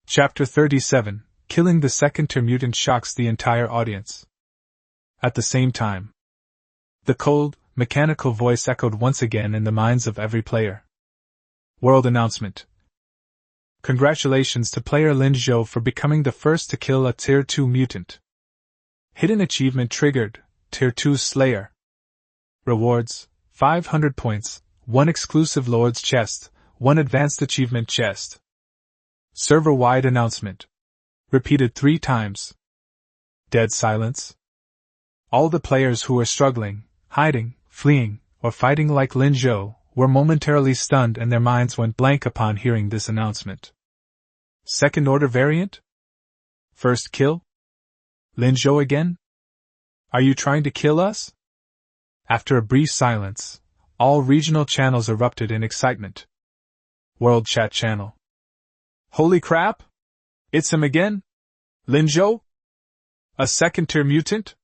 Chapter 37, Killing the Second-tier Mutant shocks the entire audience. At the same time, the cold, mechanical voice echoed once again in the minds of every player. World announcement. Congratulations to player Lin Zhou for becoming the first to kill a Tier 2 mutant. Hidden achievement triggered, Tier 2 Slayer. Rewards, 500 points, 1 exclusive Lord's Chest, 1 advanced achievement chest. Server-wide announcement. Repeated 3 times. Dead silence. All the players who were struggling, hiding, fleeing, or fighting like Lin Zhou were momentarily stunned and their minds went blank upon hearing this announcement. Second-order variant? First kill? Lin Zhou again? Are you trying to kill us? After a brief silence, all regional channels erupted in excitement. World Chat Channel. Holy crap! It's him again? Lin Zhou? A second-tier mutant?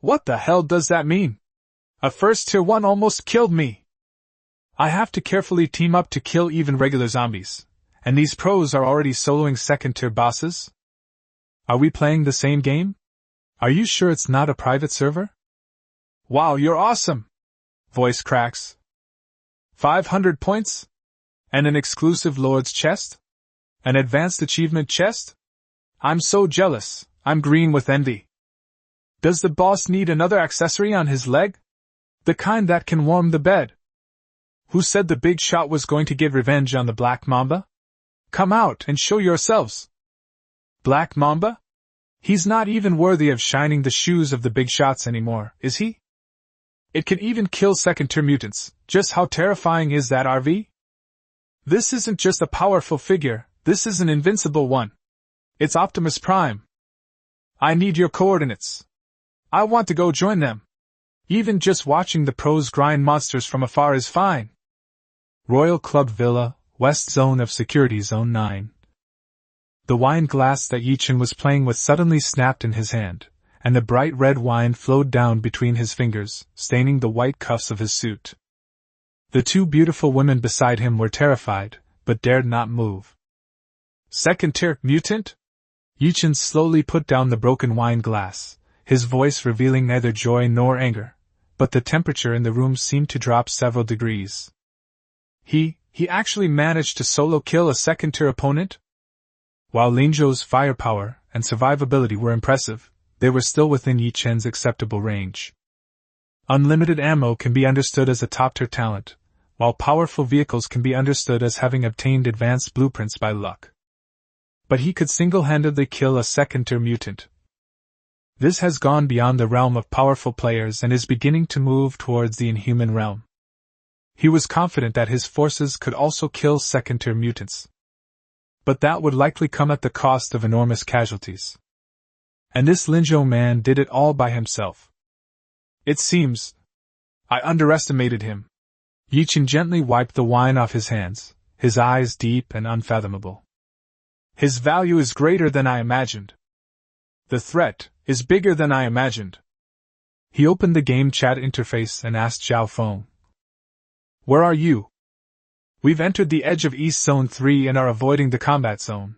What the hell does that mean? A first-tier one almost killed me! I have to carefully team up to kill even regular zombies, and these pros are already soloing second-tier bosses? Are we playing the same game? Are you sure it's not a private server? Wow, you're awesome! Voice cracks. 500 points? And an exclusive Lord's Chest? An advanced achievement chest? I'm so jealous, I'm green with envy. Does the boss need another accessory on his leg? The kind that can warm the bed? Who said the big shot was going to get revenge on the Black Mamba? Come out and show yourselves. Black Mamba? He's not even worthy of shining the shoes of the big shots anymore, is he? It can even kill second-tier mutants. Just how terrifying is that, RV? This isn't just a powerful figure, this is an invincible one. It's Optimus Prime. I need your coordinates. I want to go join them. Even just watching the pros grind monsters from afar is fine. Royal Club Villa, West Zone of Security Zone 9. The wine glass that Yichen was playing with suddenly snapped in his hand, and the bright red wine flowed down between his fingers, staining the white cuffs of his suit. The 2 beautiful women beside him were terrified, but dared not move. Second-tier mutant? Yichen slowly put down the broken wine glass, his voice revealing neither joy nor anger, but the temperature in the room seemed to drop several degrees. He actually managed to solo kill a second-tier opponent? While Lin Zhou's firepower and survivability were impressive, they were still within Yichen's acceptable range. Unlimited ammo can be understood as a top-tier talent, while powerful vehicles can be understood as having obtained advanced blueprints by luck. But he could single-handedly kill a second-tier mutant. This has gone beyond the realm of powerful players and is beginning to move towards the inhuman realm. He was confident that his forces could also kill second-tier mutants. But that would likely come at the cost of enormous casualties. And this Lin Zhou man did it all by himself. It seems I underestimated him. Yichen gently wiped the wine off his hands, his eyes deep and unfathomable. His value is greater than I imagined. The threat is bigger than I imagined. He opened the game chat interface and asked Zhao Feng. Where are you? We've entered the edge of East Zone 3 and are avoiding the combat zone.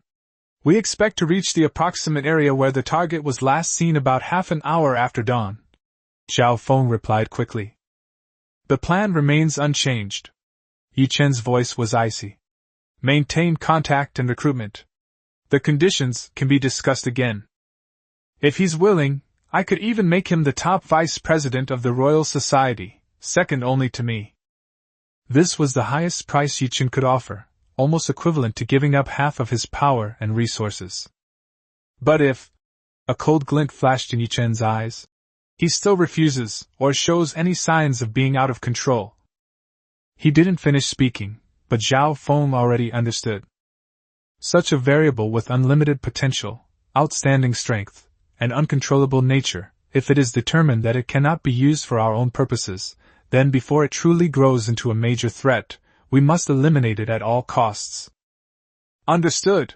We expect to reach the approximate area where the target was last seen about half an hour after dawn. Zhao Feng replied quickly. The plan remains unchanged. Yichen's voice was icy. Maintain contact and recruitment. The conditions can be discussed again. If he's willing, I could even make him the top vice president of the Royal Society, second only to me. This was the highest price Yichin could offer, almost equivalent to giving up half of his power and resources. But if a cold glint flashed in Yichen's eyes, he still refuses, or shows any signs of being out of control. He didn't finish speaking, but Zhao Feng already understood. Such a variable with unlimited potential, outstanding strength, and uncontrollable nature, if it is determined that it cannot be used for our own purposes, then before it truly grows into a major threat, we must eliminate it at all costs. Understood.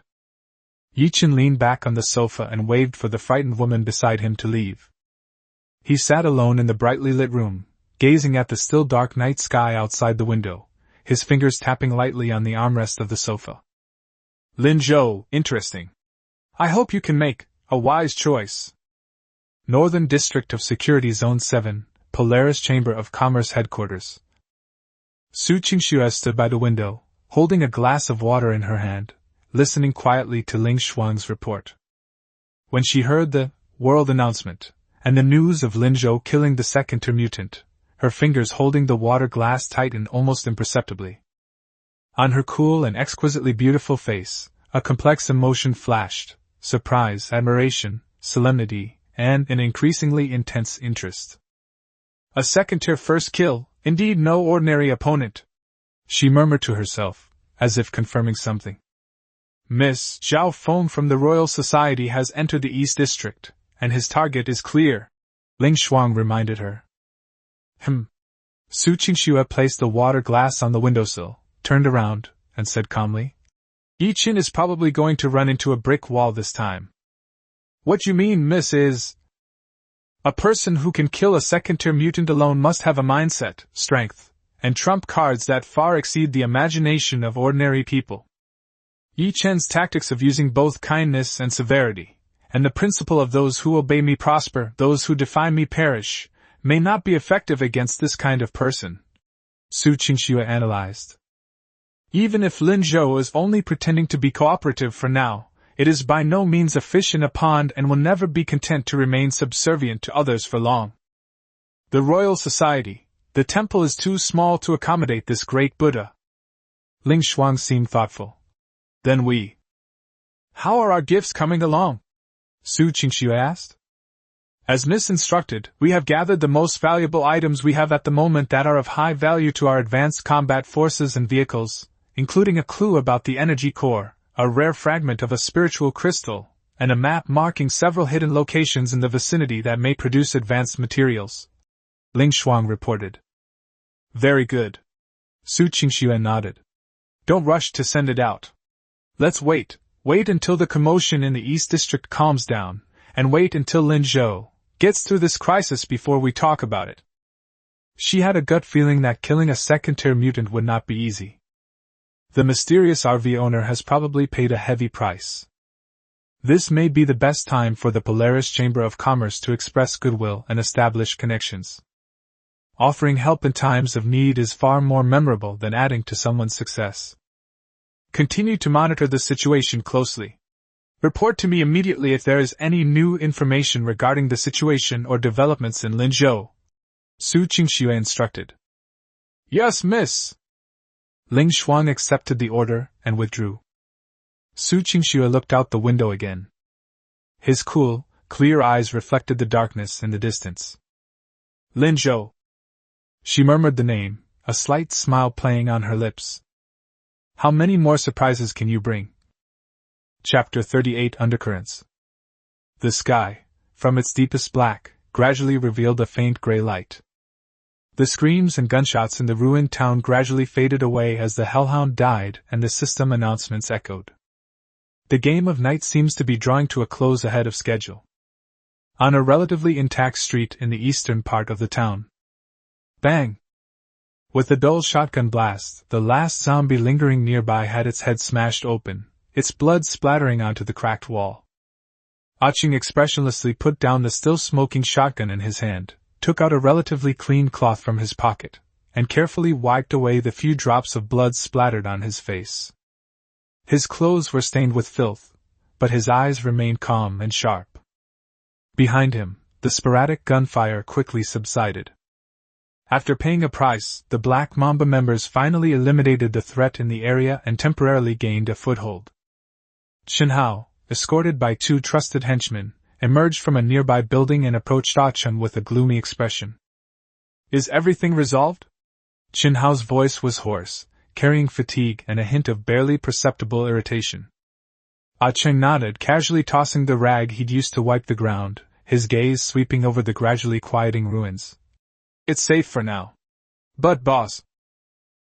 Yichin leaned back on the sofa and waved for the frightened woman beside him to leave. He sat alone in the brightly lit room, gazing at the still dark night sky outside the window, his fingers tapping lightly on the armrest of the sofa. Lin Zhou, interesting. I hope you can make a wise choice. Northern District of Security Zone 7, Polaris Chamber of Commerce Headquarters. Su Qingxue stood by the window, holding a glass of water in her hand, listening quietly to Ling Shuang's report. When she heard the world announcement, and the news of Lin Zhou killing the second-tier mutant, her fingers holding the water glass tightened almost imperceptibly. On her cool and exquisitely beautiful face, a complex emotion flashed: surprise, admiration, solemnity, and an increasingly intense interest. A second-tier first kill, indeed no ordinary opponent, she murmured to herself, as if confirming something. Miss Zhao Feng from the Royal Society has entered the East District, and his target is clear, Ling Shuang reminded her. Su Qingxue placed the water glass on the windowsill, turned around, and said calmly, Yichin is probably going to run into a brick wall this time. What you mean, miss, is... A person who can kill a second-tier mutant alone must have a mindset, strength, and trump cards that far exceed the imagination of ordinary people. Yichen's tactics of using both kindness and severity, and the principle of those who obey me prosper, those who defy me perish, may not be effective against this kind of person, Su Qingxue analyzed. Even if Lin Zhou is only pretending to be cooperative for now, it is by no means a fish in a pond and will never be content to remain subservient to others for long. The Royal Society, the temple is too small to accommodate this great Buddha. Ling Shuang seemed thoughtful. Then we. How are our gifts coming along? Su Qingxue asked. As Miss instructed, we have gathered the most valuable items we have at the moment that are of high value to our advanced combat forces and vehicles, including a clue about the energy core, a rare fragment of a spiritual crystal, and a map marking several hidden locations in the vicinity that may produce advanced materials, Ling Shuang reported. Very good. Su Qingxue nodded. Don't rush to send it out. Let's wait until the commotion in the East District calms down, and wait until Lin Zhou gets through this crisis before we talk about it. She had a gut feeling that killing a second-tier mutant would not be easy. The mysterious RV owner has probably paid a heavy price. This may be the best time for the Polaris Chamber of Commerce to express goodwill and establish connections. Offering help in times of need is far more memorable than adding to someone's success. Continue to monitor the situation closely. Report to me immediately if there is any new information regarding the situation or developments in Lin Zhou, Su Qingxue instructed. Yes, miss. Ling Shuang accepted the order and withdrew. Su Qingxue looked out the window again. His cool, clear eyes reflected the darkness in the distance. Lin Zhou. She murmured the name, a slight smile playing on her lips. How many more surprises can you bring? Chapter 38 Undercurrents. The sky, from its deepest black, gradually revealed a faint gray light. The screams and gunshots in the ruined town gradually faded away as the hellhound died and the system announcements echoed. The game of night seems to be drawing to a close ahead of schedule. On a relatively intact street in the eastern part of the town. Bang! With a dull shotgun blast, the last zombie lingering nearby had its head smashed open, its blood splattering onto the cracked wall. Aching expressionlessly put down the still smoking shotgun in his hand, took out a relatively clean cloth from his pocket, and carefully wiped away the few drops of blood splattered on his face. His clothes were stained with filth, but his eyes remained calm and sharp. Behind him, the sporadic gunfire quickly subsided. After paying a price, the Black Mamba members finally eliminated the threat in the area and temporarily gained a foothold. Shinhao, escorted by 2 trusted henchmen, emerged from a nearby building and approached Ah-cheng with a gloomy expression. Is everything resolved? Shinhao's voice was hoarse, carrying fatigue and a hint of barely perceptible irritation. Ah-cheng nodded, casually tossing the rag he'd used to wipe the ground, his gaze sweeping over the gradually quieting ruins. It's safe for now. But boss.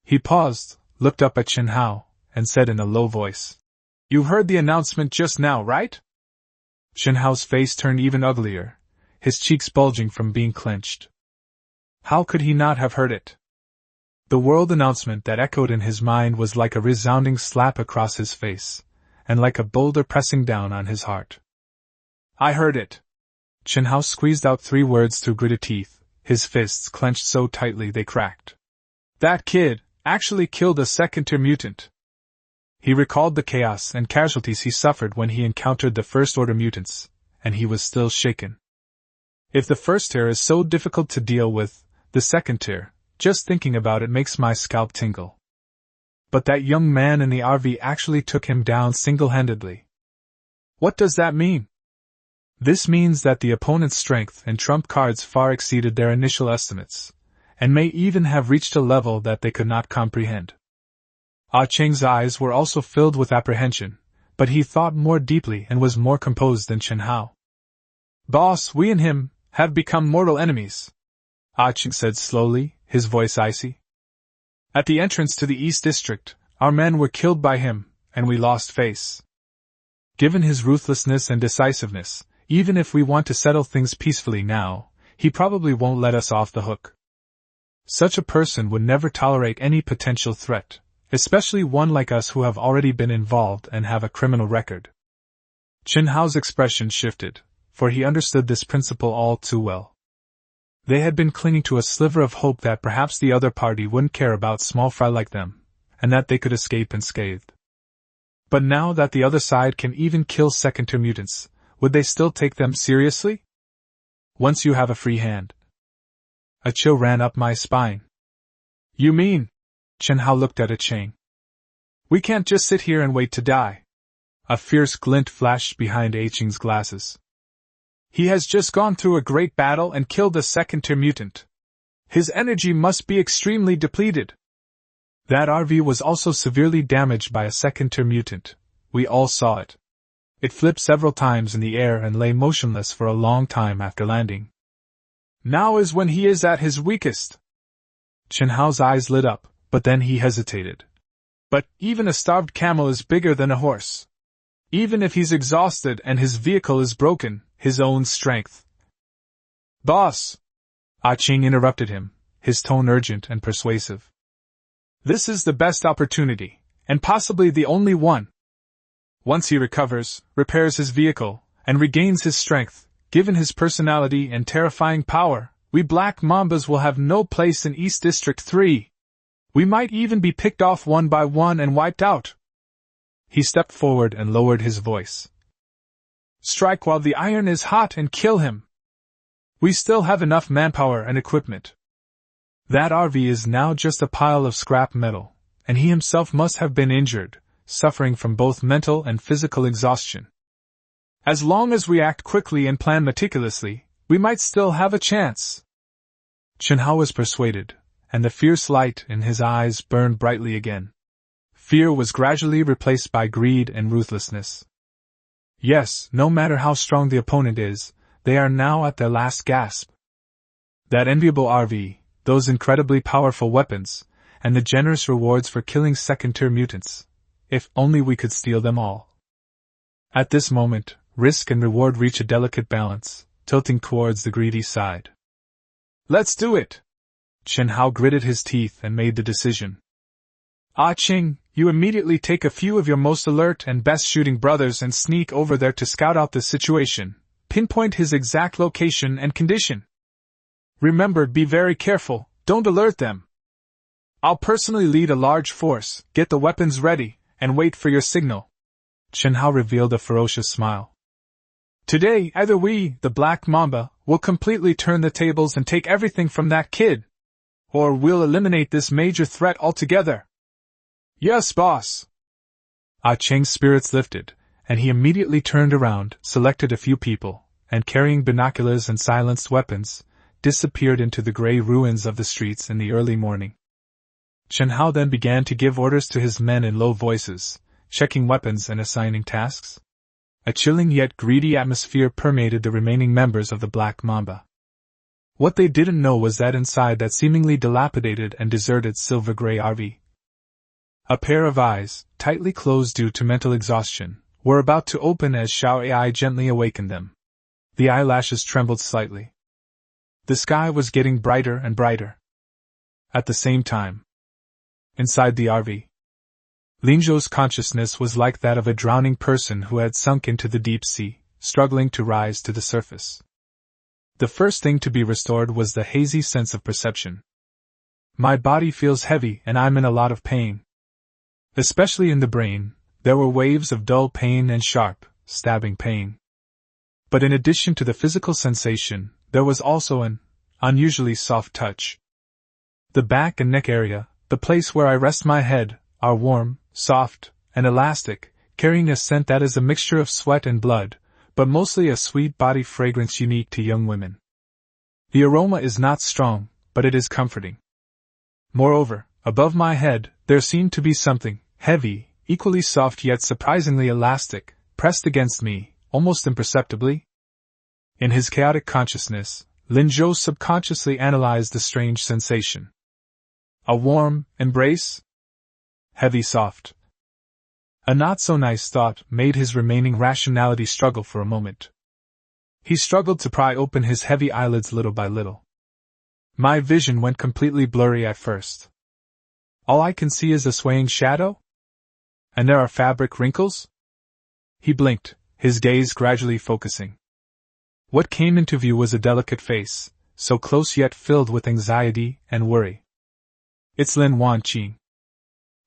He paused, looked up at Shinhao, and said in a low voice. You heard the announcement just now, right? Shinhao's face turned even uglier, his cheeks bulging from being clenched. How could he not have heard it? The world announcement that echoed in his mind was like a resounding slap across his face, and like a boulder pressing down on his heart. I heard it. Shinhao squeezed out 3 words through gritted teeth, his fists clenched so tightly they cracked. That kid actually killed a second-tier mutant. He recalled the chaos and casualties he suffered when he encountered the first-order mutants, and he was still shaken. If the first tier is so difficult to deal with, the second tier, just thinking about it makes my scalp tingle. But that young man in the RV actually took him down single-handedly. What does that mean? This means that the opponent's strength and trump cards far exceeded their initial estimates, and may even have reached a level that they could not comprehend. Ah-cheng's eyes were also filled with apprehension, but he thought more deeply and was more composed than Shinhao. Boss, we and him have become mortal enemies, Ah-cheng said slowly, his voice icy. At the entrance to the East District, our men were killed by him, and we lost face. Given his ruthlessness and decisiveness, even if we want to settle things peacefully now, he probably won't let us off the hook. Such a person would never tolerate any potential threat, especially one like us who have already been involved and have a criminal record. Shinhao's expression shifted, for he understood this principle all too well. They had been clinging to a sliver of hope that perhaps the other party wouldn't care about small fry like them, and that they could escape unscathed. But now that the other side can even kill second-tier mutants, would they still take them seriously? Once you have a free hand. A chill ran up my spine. You mean? Shinhao looked at Ah-cheng. We can't just sit here and wait to die. A fierce glint flashed behind Ah-cheng's glasses. He has just gone through a great battle and killed a second-tier mutant. His energy must be extremely depleted. That RV was also severely damaged by a second-tier mutant. We all saw it. It flipped several times in the air and lay motionless for a long time after landing. Now is when he is at his weakest. Shinhao's eyes lit up, but then he hesitated. But even a starved camel is bigger than a horse. Even if he's exhausted and his vehicle is broken, his own strength. Boss! Ah-cheng interrupted him, his tone urgent and persuasive. This is the best opportunity, and possibly the only one. Once he recovers, repairs his vehicle, and regains his strength, given his personality and terrifying power, we Black Mambas will have no place in East District 3. We might even be picked off one by one and wiped out. He stepped forward and lowered his voice. Strike while the iron is hot and kill him. We still have enough manpower and equipment. That RV is now just a pile of scrap metal, and he himself must have been injured, suffering from both mental and physical exhaustion. As long as we act quickly and plan meticulously, we might still have a chance. Shinhao was persuaded, and the fierce light in his eyes burned brightly again. Fear was gradually replaced by greed and ruthlessness. Yes, no matter how strong the opponent is, they are now at their last gasp. That enviable RV, those incredibly powerful weapons, and the generous rewards for killing second-tier mutants. If only we could steal them all. At this moment, risk and reward reach a delicate balance, tilting towards the greedy side. Let's do it! Shinhao gritted his teeth and made the decision. Ah-cheng, you immediately take a few of your most alert and best shooting brothers and sneak over there to scout out the situation, pinpoint his exact location and condition. Remember, be very careful, don't alert them. I'll personally lead a large force, get the weapons ready, and wait for your signal. Shinhao revealed a ferocious smile. Today, either we, the Black Mamba, will completely turn the tables and take everything from that kid. Or we'll eliminate this major threat altogether. Yes, boss. Ah Cheng's spirits lifted, and he immediately turned around, selected a few people, and carrying binoculars and silenced weapons, disappeared into the gray ruins of the streets in the early morning. Chen Hao then began to give orders to his men in low voices, checking weapons and assigning tasks. A chilling yet greedy atmosphere permeated the remaining members of the Black Mamba. What they didn't know was that inside that seemingly dilapidated and deserted silver-gray RV, a pair of eyes, tightly closed due to mental exhaustion, were about to open as Xiao Ai gently awakened them. The eyelashes trembled slightly. The sky was getting brighter and brighter. At the same time, inside the RV, Lin Zhou's consciousness was like that of a drowning person who had sunk into the deep sea, struggling to rise to the surface. The first thing to be restored was the hazy sense of perception. My body feels heavy and I'm in a lot of pain. Especially in the brain, there were waves of dull pain and sharp, stabbing pain. But in addition to the physical sensation, there was also an unusually soft touch. The back and neck area, the place where I rest my head, are warm, soft, and elastic, carrying a scent that is a mixture of sweat and blood, but mostly a sweet body fragrance unique to young women. The aroma is not strong, but it is comforting. Moreover, above my head, there seemed to be something heavy, equally soft yet surprisingly elastic, pressed against me, almost imperceptibly. In his chaotic consciousness, Lin Zhou subconsciously analyzed the strange sensation. A warm embrace? Heavy soft. A not-so-nice thought made his remaining rationality struggle for a moment. He struggled to pry open his heavy eyelids little by little. My vision went completely blurry at first. All I can see is a swaying shadow? And there are fabric wrinkles? He blinked, his gaze gradually focusing. What came into view was a delicate face, so close yet filled with anxiety and worry. It's Lin Wanqing.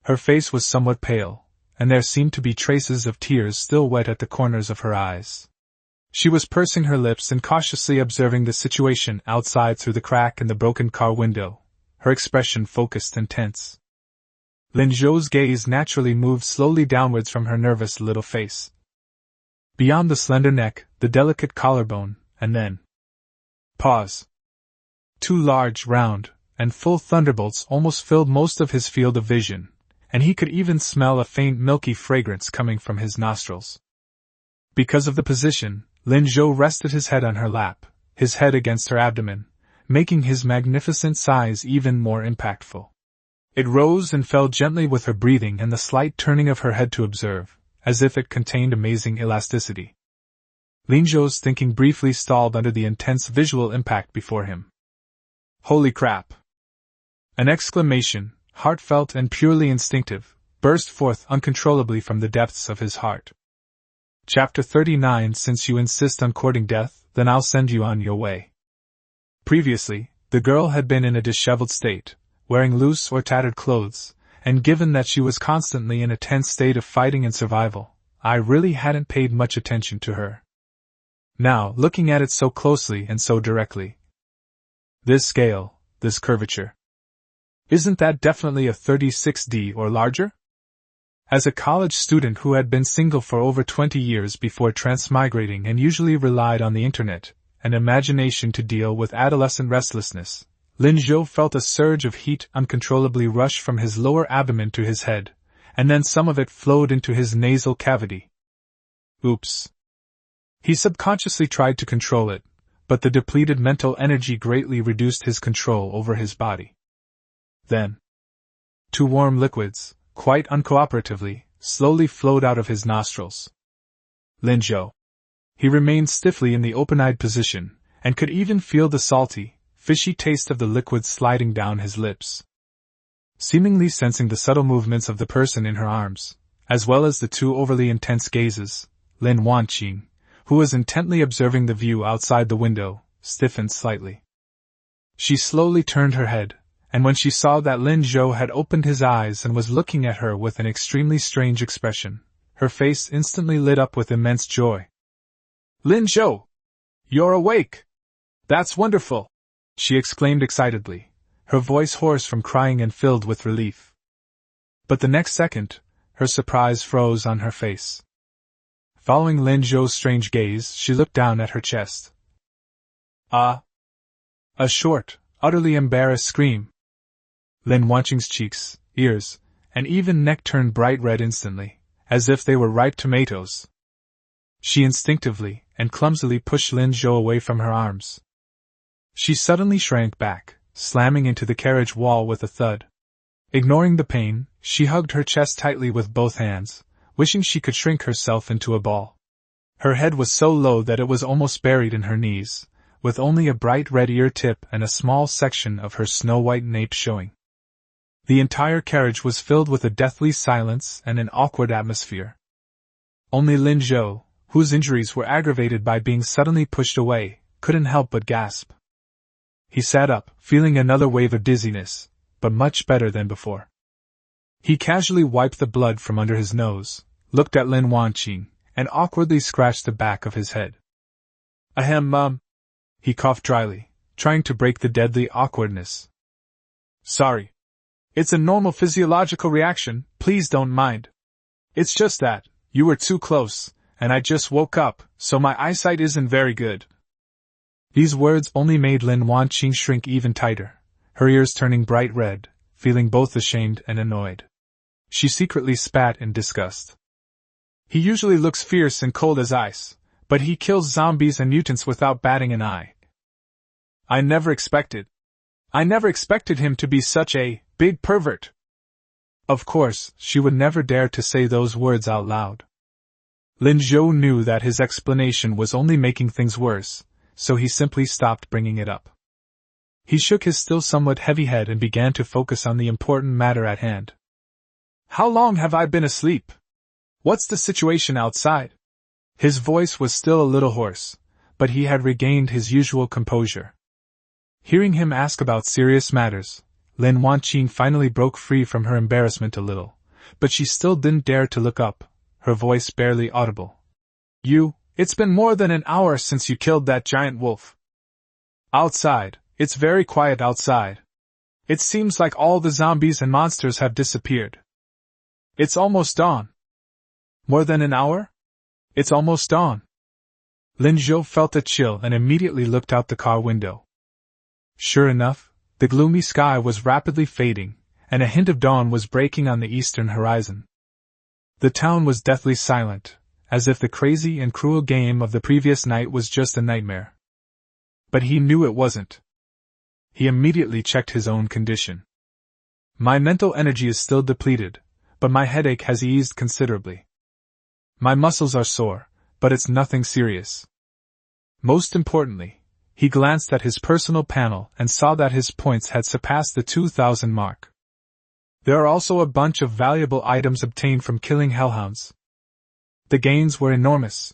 Her face was somewhat pale, and there seemed to be traces of tears still wet at the corners of her eyes. She was pursing her lips and cautiously observing the situation outside through the crack in the broken car window, her expression focused and tense. Lin Zhou's gaze naturally moved slowly downwards from her nervous little face. Beyond the slender neck, the delicate collarbone, and then... Pause. Two large, round, and full thunderbolts almost filled most of his field of vision, and he could even smell a faint milky fragrance coming from his nostrils. Because of the position, Lin Zhou rested his head on her lap, his head against her abdomen, making his magnificent size even more impactful. It rose and fell gently with her breathing and the slight turning of her head to observe, as if it contained amazing elasticity. Lin Zhou's thinking briefly stalled under the intense visual impact before him. Holy crap! An exclamation, heartfelt and purely instinctive, burst forth uncontrollably from the depths of his heart. Chapter 39. Since you insist on courting death, then I'll send you on your way. Previously, the girl had been in a disheveled state, wearing loose or tattered clothes, and given that she was constantly in a tense state of fighting and survival, I really hadn't paid much attention to her. Now, looking at it so closely and so directly. This scale, this curvature. Isn't that definitely a 36D or larger? As a college student who had been single for over 20 years before transmigrating and usually relied on the internet and imagination to deal with adolescent restlessness, Lin Zhou felt a surge of heat uncontrollably rush from his lower abdomen to his head, and then some of it flowed into his nasal cavity. Oops. He subconsciously tried to control it, but the depleted mental energy greatly reduced his control over his body. Then, two warm liquids, quite uncooperatively, slowly flowed out of his nostrils. Lin Zhou. He remained stiffly in the open-eyed position, and could even feel the salty, fishy taste of the liquid sliding down his lips. Seemingly sensing the subtle movements of the person in her arms, as well as the two overly intense gazes, Lin Wanqing, who was intently observing the view outside the window, stiffened slightly. She slowly turned her head, and when she saw that Lin Zhou had opened his eyes and was looking at her with an extremely strange expression, her face instantly lit up with immense joy. "Lin Zhou! You're awake! That's wonderful!" she exclaimed excitedly, her voice hoarse from crying and filled with relief. But the next second, her surprise froze on her face. Following Lin Zhou's strange gaze, she looked down at her chest. Ah! A short, utterly embarrassed scream. Lin Wanqing's cheeks, ears, and even neck turned bright red instantly, as if they were ripe tomatoes. She instinctively and clumsily pushed Lin Zhou away from her arms. She suddenly shrank back, slamming into the carriage wall with a thud. Ignoring the pain, she hugged her chest tightly with both hands, wishing she could shrink herself into a ball. Her head was so low that it was almost buried in her knees, with only a bright red ear tip and a small section of her snow-white nape showing. The entire carriage was filled with a deathly silence and an awkward atmosphere. Only Lin Zhou, whose injuries were aggravated by being suddenly pushed away, couldn't help but gasp. He sat up, feeling another wave of dizziness, but much better than before. He casually wiped the blood from under his nose, looked at Lin Wanqing, and awkwardly scratched the back of his head. Ahem, he coughed dryly, trying to break the deadly awkwardness. Sorry. It's a normal physiological reaction, please don't mind. It's just that, you were too close, and I just woke up, so my eyesight isn't very good. These words only made Lin Wanqing shrink even tighter, her ears turning bright red, feeling both ashamed and annoyed. She secretly spat in disgust. He usually looks fierce and cold as ice, but he kills zombies and mutants without batting an eye. I never expected him to be such a big pervert. Of course, she would never dare to say those words out loud. Lin Zhou knew that his explanation was only making things worse, so he simply stopped bringing it up. He shook his still somewhat heavy head and began to focus on the important matter at hand. How long have I been asleep? What's the situation outside? His voice was still a little hoarse, but he had regained his usual composure. Hearing him ask about serious matters, Lin Wanqing finally broke free from her embarrassment a little, but she still didn't dare to look up, her voice barely audible. It's been more than an hour since you killed that giant wolf. Outside, it's very quiet outside. It seems like all the zombies and monsters have disappeared. It's almost dawn. More than an hour? It's almost dawn. Lin Zhou felt a chill and immediately looked out the car window. Sure enough, the gloomy sky was rapidly fading, and a hint of dawn was breaking on the eastern horizon. The town was deathly silent, as if the crazy and cruel game of the previous night was just a nightmare. But he knew it wasn't. He immediately checked his own condition. My mental energy is still depleted, but my headache has eased considerably. My muscles are sore, but it's nothing serious. Most importantly, he glanced at his personal panel and saw that his points had surpassed the 2,000 mark. There are also a bunch of valuable items obtained from killing hellhounds. The gains were enormous.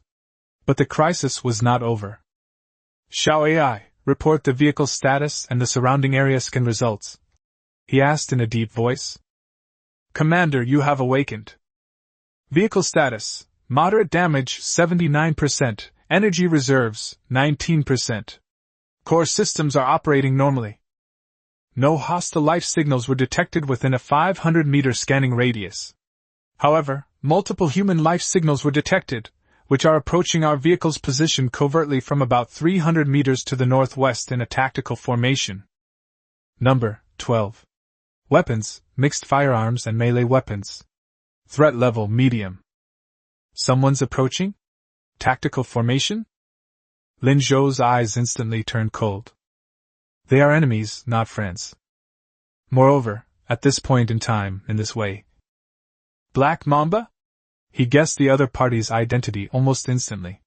But the crisis was not over. Shall AI report the vehicle status and the surrounding area scan results? He asked in a deep voice. Commander, you have awakened. Vehicle status, moderate damage 79%, energy reserves 19%. Core systems are operating normally. No hostile life signals were detected within a 500-meter scanning radius. However, multiple human life signals were detected, which are approaching our vehicle's position covertly from about 300 meters to the northwest in a tactical formation. Number 12. Weapons, mixed firearms and melee weapons. Threat level medium. Someone's approaching? Tactical formation? Lin Zhou's eyes instantly turned cold. They are enemies, not friends. Moreover, at this point in time, in this way. Black Mamba? He guessed the other party's identity almost instantly.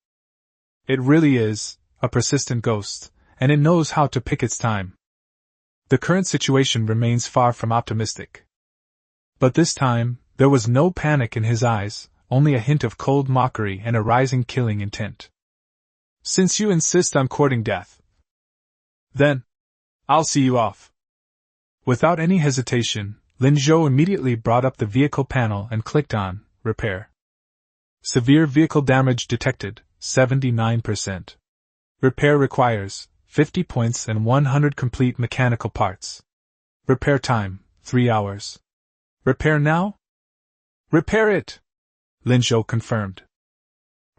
It really is a persistent ghost, and it knows how to pick its time. The current situation remains far from optimistic. But this time, there was no panic in his eyes, only a hint of cold mockery and a rising killing intent. Since you insist on courting death, then I'll see you off. Without any hesitation, Lin Zhou immediately brought up the vehicle panel and clicked on Repair. Severe vehicle damage detected, 79%. Repair requires 50 points and 100 complete mechanical parts. Repair time, 3 hours. Repair now? Repair it! Lin Zhou confirmed.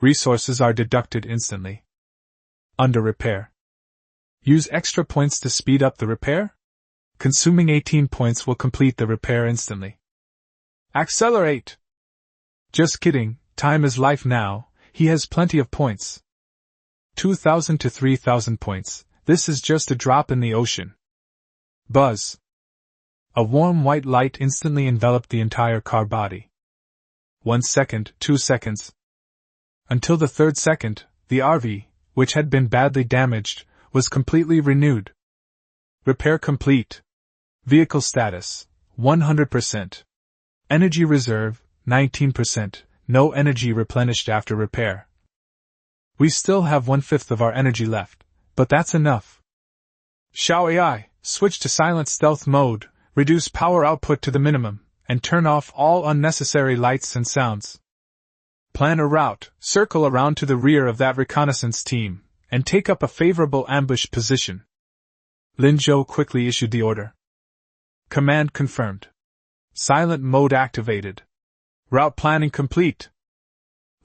Resources are deducted instantly. Under repair. Use extra points to speed up the repair? Consuming 18 points will complete the repair instantly. Accelerate! Just kidding, time is life now, he has plenty of points. 2,000 to 3,000 points, this is just a drop in the ocean. Buzz. A warm white light instantly enveloped the entire car body. 1 second, 2 seconds. Until the 3rd second, the RV, which had been badly damaged, was completely renewed. Repair complete. Vehicle status, 100%. Energy reserve, 19%, no energy replenished after repair. We still have 1/5 of our energy left, but that's enough. Xiao AI, switch to silent stealth mode, reduce power output to the minimum, and turn off all unnecessary lights and sounds. Plan a route, circle around to the rear of that reconnaissance team, and take up a favorable ambush position. Lin Zhou quickly issued the order. Command confirmed. Silent mode activated. Route planning complete.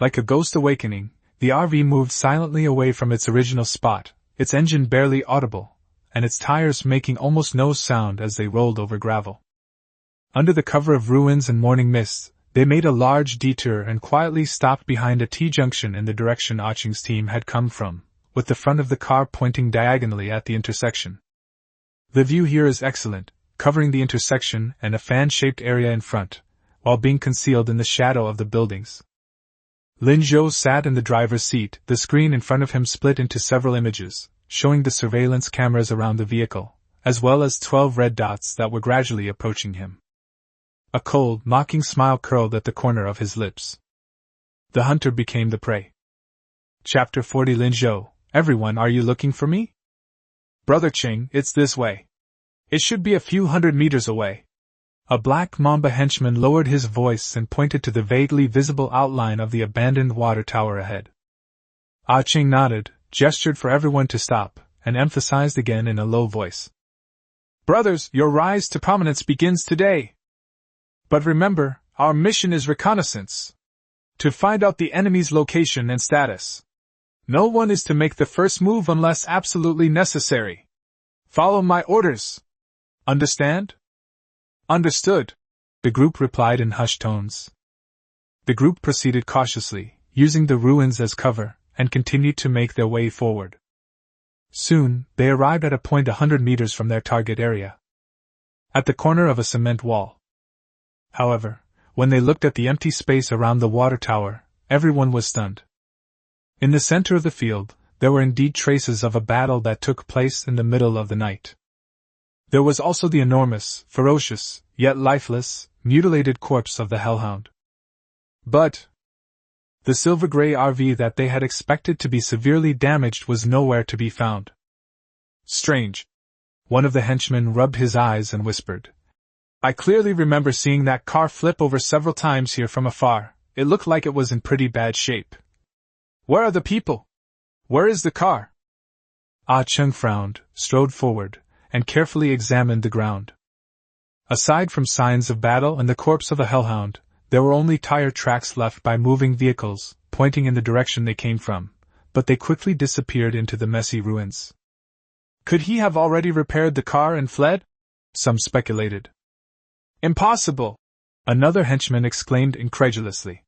Like a ghost awakening, the RV moved silently away from its original spot, its engine barely audible, and its tires making almost no sound as they rolled over gravel. Under the cover of ruins and morning mists, they made a large detour and quietly stopped behind a T-junction in the direction Aching's team had come from, with the front of the car pointing diagonally at the intersection. The view here is excellent, covering the intersection and a fan-shaped area in front, while being concealed in the shadow of the buildings. Lin Zhou sat in the driver's seat, the screen in front of him split into several images, showing the surveillance cameras around the vehicle, as well as 12 red dots that were gradually approaching him. A cold, mocking smile curled at the corner of his lips. The hunter became the prey. Chapter 40 Lin Zhou, everyone, are you looking for me? Brother Qing, it's this way. It should be a few hundred meters away. A black mamba henchman lowered his voice and pointed to the vaguely visible outline of the abandoned water tower ahead. Ah Ching nodded, gestured for everyone to stop, and emphasized again in a low voice. Brothers, your rise to prominence begins today. But remember, our mission is reconnaissance. To find out the enemy's location and status. No one is to make the first move unless absolutely necessary. Follow my orders. Understand? Understood, the group replied in hushed tones. The group proceeded cautiously, using the ruins as cover, and continued to make their way forward. Soon, they arrived at a point 100 meters from their target area. At the corner of a cement wall. However, when they looked at the empty space around the water tower, everyone was stunned. In the center of the field, there were indeed traces of a battle that took place in the middle of the night. There was also the enormous, ferocious, yet lifeless, mutilated corpse of the hellhound. But the silver-gray RV that they had expected to be severely damaged was nowhere to be found. Strange. One of the henchmen rubbed his eyes and whispered. I clearly remember seeing that car flip over several times here from afar. It looked like it was in pretty bad shape. Where are the people? Where is the car? Ah Cheng frowned, strode forward, and carefully examined the ground. Aside from signs of battle and the corpse of a hellhound, there were only tire tracks left by moving vehicles, pointing in the direction they came from, but they quickly disappeared into the messy ruins. Could he have already repaired the car and fled? Some speculated. Impossible! Another henchman exclaimed incredulously.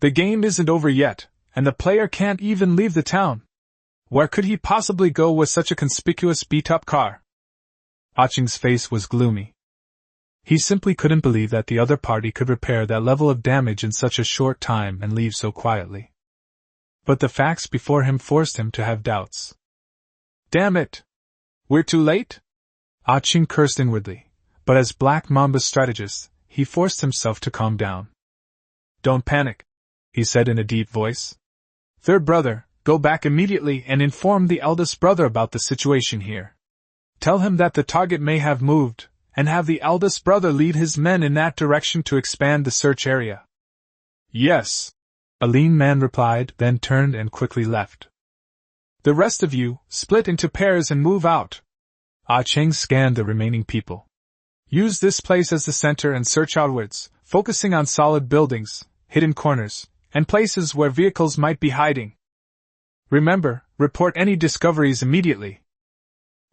The game isn't over yet, and the player can't even leave the town. Where could he possibly go with such a conspicuous beat-up car? Aching's face was gloomy. He simply couldn't believe that the other party could repair that level of damage in such a short time and leave so quietly. But the facts before him forced him to have doubts. Damn it! We're too late? Aching cursed inwardly, but as Black Mamba's strategist, he forced himself to calm down. Don't panic, he said in a deep voice. Third brother, go back immediately and inform the eldest brother about the situation here. Tell him that the target may have moved, and have the eldest brother lead his men in that direction to expand the search area. Yes, a lean man replied, then turned and quickly left. The rest of you, split into pairs and move out. Ah Cheng scanned the remaining people. Use this place as the center and search outwards, focusing on solid buildings, hidden corners, and places where vehicles might be hiding. Remember, report any discoveries immediately.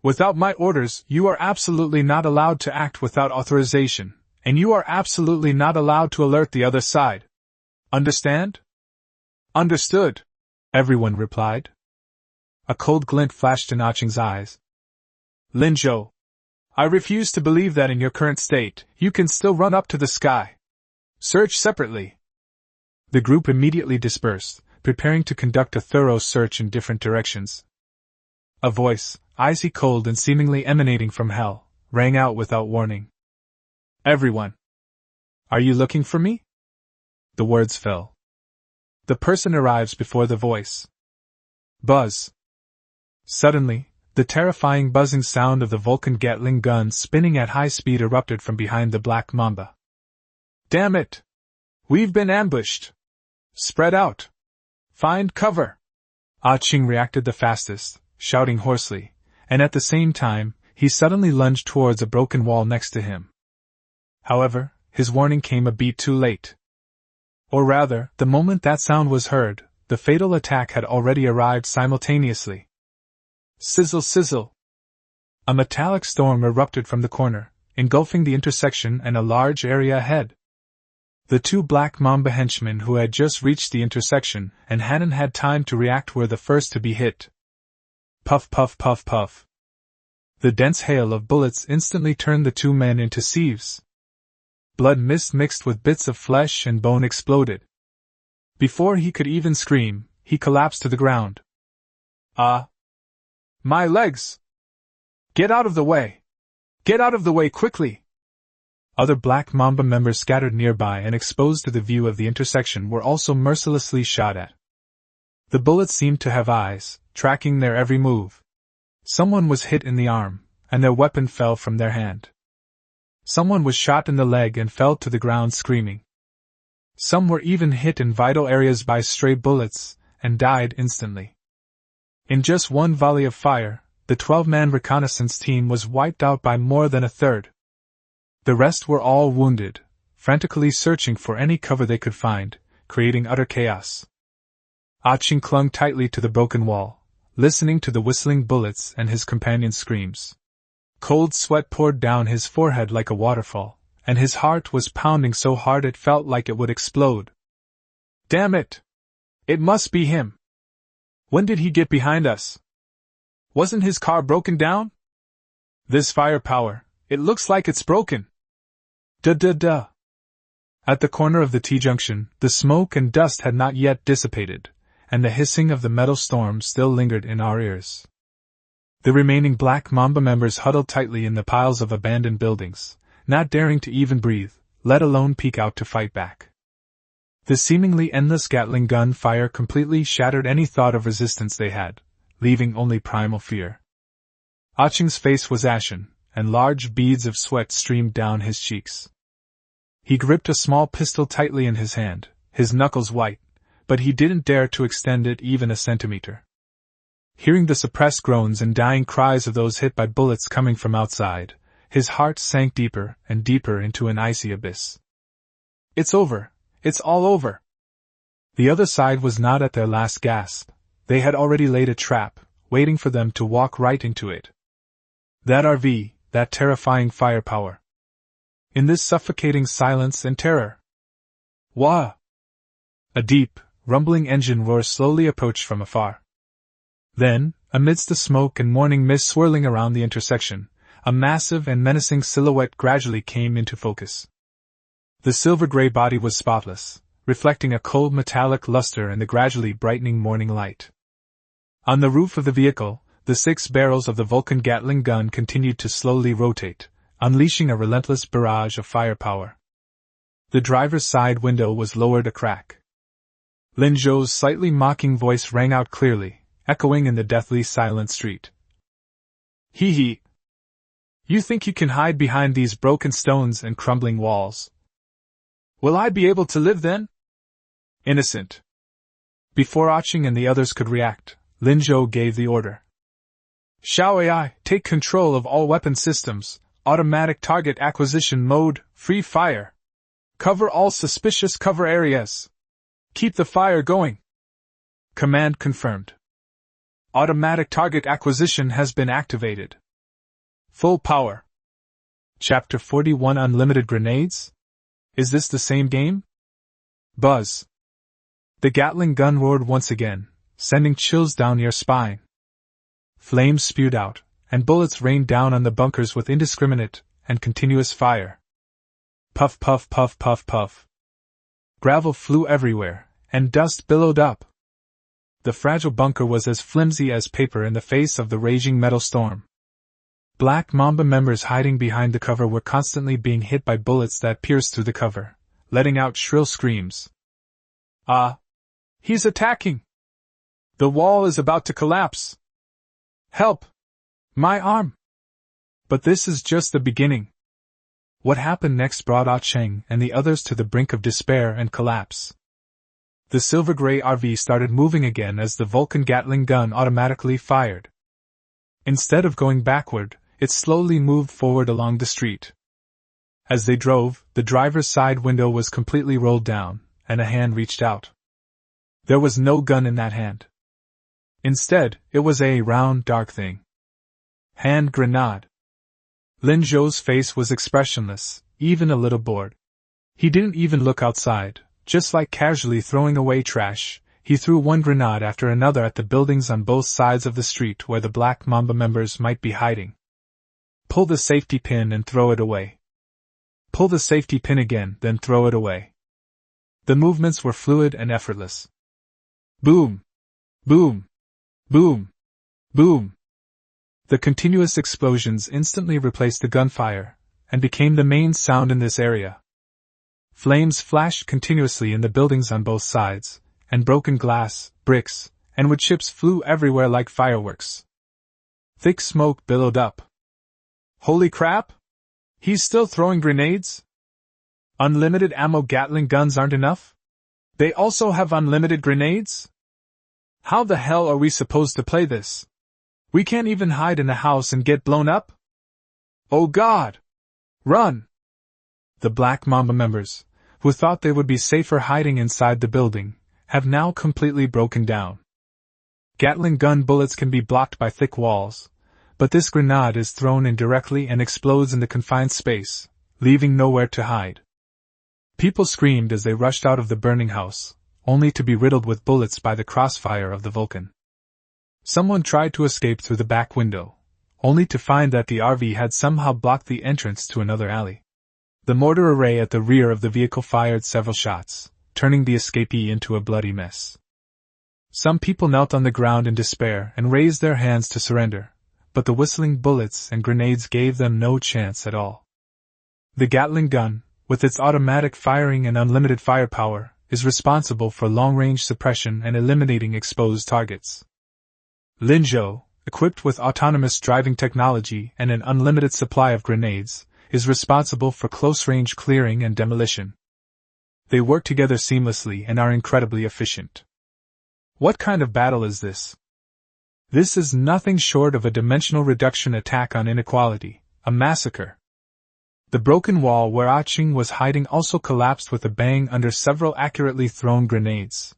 Without my orders, you are absolutely not allowed to act without authorization, and you are absolutely not allowed to alert the other side. Understand? Understood, everyone replied. A cold glint flashed in Ah-Ching's eyes. Lin Zhou, I refuse to believe that in your current state, you can still run up to the sky. Search separately. The group immediately dispersed, preparing to conduct a thorough search in different directions. A voice, icy cold and seemingly emanating from hell, rang out without warning. Everyone! Are you looking for me? The words fell. The person arrives before the voice. Buzz. Suddenly, the terrifying buzzing sound of the Vulcan Gatling gun spinning at high speed erupted from behind the black mamba. Damn it! We've been ambushed! Spread out! Find cover! Ah-Ching reacted the fastest, shouting hoarsely, and at the same time, he suddenly lunged towards a broken wall next to him. However, his warning came a beat too late. Or rather, the moment that sound was heard, the fatal attack had already arrived simultaneously. Sizzle sizzle! A metallic storm erupted from the corner, engulfing the intersection and a large area ahead. The two black mamba henchmen who had just reached the intersection and hadn't had time to react were the first to be hit. Puff puff puff puff. The dense hail of bullets instantly turned the two men into sieves. Blood mist mixed with bits of flesh and bone exploded. Before he could even scream, he collapsed to the ground. Ah! My legs! Get out of the way! Get out of the way quickly! Other Black Mamba members scattered nearby and exposed to the view of the intersection were also mercilessly shot at. The bullets seemed to have eyes, tracking their every move. Someone was hit in the arm, and their weapon fell from their hand. Someone was shot in the leg and fell to the ground screaming. Some were even hit in vital areas by stray bullets, and died instantly. In just one volley of fire, the 12-man reconnaissance team was wiped out by more than a third. The rest were all wounded, frantically searching for any cover they could find, creating utter chaos. Ah-Ching clung tightly to the broken wall, listening to the whistling bullets and his companion's screams. Cold sweat poured down his forehead like a waterfall, and his heart was pounding so hard it felt like it would explode. Damn it! It must be him! When did he get behind us? Wasn't his car broken down? This firepower, it looks like it's broken. Duh. At the corner of the T-junction, the smoke and dust had not yet dissipated, and the hissing of the metal storm still lingered in our ears. The remaining Black Mamba members huddled tightly in the piles of abandoned buildings, not daring to even breathe, let alone peek out to fight back. The seemingly endless Gatling gun fire completely shattered any thought of resistance they had, leaving only primal fear. Ah-Ching's face was ashen, and large beads of sweat streamed down his cheeks. He gripped a small pistol tightly in his hand, his knuckles white, but he didn't dare to extend it even a centimeter. Hearing the suppressed groans and dying cries of those hit by bullets coming from outside, his heart sank deeper and deeper into an icy abyss. It's over! It's all over! The other side was not at their last gasp. They had already laid a trap, waiting for them to walk right into it. That RV, that terrifying firepower. In this suffocating silence and terror. Wah! A deep, rumbling engine roar slowly approached from afar. Then, amidst the smoke and morning mist swirling around the intersection, a massive and menacing silhouette gradually came into focus. The silver-gray body was spotless, reflecting a cold metallic luster in the gradually brightening morning light. On the roof of the vehicle, the 6 barrels of the Vulcan Gatling gun continued to slowly rotate, unleashing a relentless barrage of firepower. The driver's side window was lowered a crack. Lin Zhou's slightly mocking voice rang out clearly, echoing in the deathly silent street. Hee hee! You think you can hide behind these broken stones and crumbling walls? Will I be able to live then? Innocent. Before Ah-Ching and the others could react, Lin Zhou gave the order. Xiao AI, take control of all weapon systems, Automatic target acquisition mode, free fire. Cover all suspicious cover areas. Keep the fire going. Command confirmed. Automatic target acquisition has been activated. Full power. Chapter 41 Unlimited Grenades? Is this the same game? Buzz. The Gatling gun roared once again, sending chills down your spine. Flames spewed out, and bullets rained down on the bunkers with indiscriminate and continuous fire. Puff, puff, puff, puff, puff. Gravel flew everywhere, and dust billowed up. The fragile bunker was as flimsy as paper in the face of the raging metal storm. Black Mamba members hiding behind the cover were constantly being hit by bullets that pierced through the cover, letting out shrill screams. Ah! He's attacking! The wall is about to collapse! Help! My arm! But this is just the beginning. What happened next brought Ah Cheng and the others to the brink of despair and collapse. The silver-gray RV started moving again as the Vulcan Gatling gun automatically fired. Instead of going backward, it slowly moved forward along the street. As they drove, the driver's side window was completely rolled down, and a hand reached out. There was no gun in that hand. Instead, it was a round, dark thing. Hand grenade. Lin Zhou's face was expressionless, even a little bored. He didn't even look outside. Just like casually throwing away trash, he threw one grenade after another at the buildings on both sides of the street where the Black Mamba members might be hiding. Pull the safety pin and throw it away. Pull the safety pin again, then throw it away. The movements were fluid and effortless. Boom! Boom! Boom! Boom! The continuous explosions instantly replaced the gunfire, and became the main sound in this area. Flames flashed continuously in the buildings on both sides, and broken glass, bricks, and wood chips flew everywhere like fireworks. Thick smoke billowed up. Holy crap! He's still throwing grenades? Unlimited ammo Gatling guns aren't enough? They also have unlimited grenades? How the hell are we supposed to play this? We can't even hide in the house and get blown up? Oh God! Run! The Black Mamba members, who thought they would be safer hiding inside the building, have now completely broken down. Gatling gun bullets can be blocked by thick walls, but this grenade is thrown in directly and explodes in the confined space, leaving nowhere to hide. People screamed as they rushed out of the burning house, only to be riddled with bullets by the crossfire of the Vulcan. Someone tried to escape through the back window, only to find that the RV had somehow blocked the entrance to another alley. The mortar array at the rear of the vehicle fired several shots, turning the escapee into a bloody mess. Some people knelt on the ground in despair and raised their hands to surrender, but the whistling bullets and grenades gave them no chance at all. The Gatling gun, with its automatic firing and unlimited firepower, is responsible for long-range suppression and eliminating exposed targets. Lin Zhou, equipped with autonomous driving technology and an unlimited supply of grenades, is responsible for close-range clearing and demolition. They work together seamlessly and are incredibly efficient. What kind of battle is this? This is nothing short of a dimensional reduction attack on inequality, a massacre. The broken wall where Ah Cheng was hiding also collapsed with a bang under several accurately thrown grenades.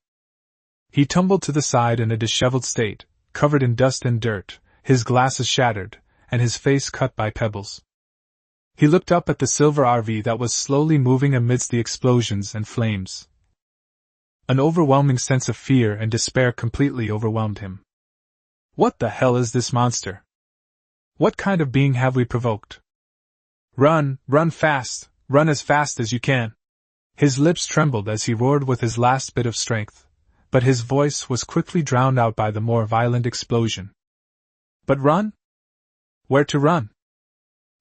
He tumbled to the side in a disheveled state, covered in dust and dirt, his glasses shattered, and his face cut by pebbles. He looked up at the silver RV that was slowly moving amidst the explosions and flames. An overwhelming sense of fear and despair completely overwhelmed him. What the hell is this monster? What kind of being have we provoked? Run, run fast, run as fast as you can. His lips trembled as he roared with his last bit of strength, but his voice was quickly drowned out by the more violent explosion. But run? Where to run?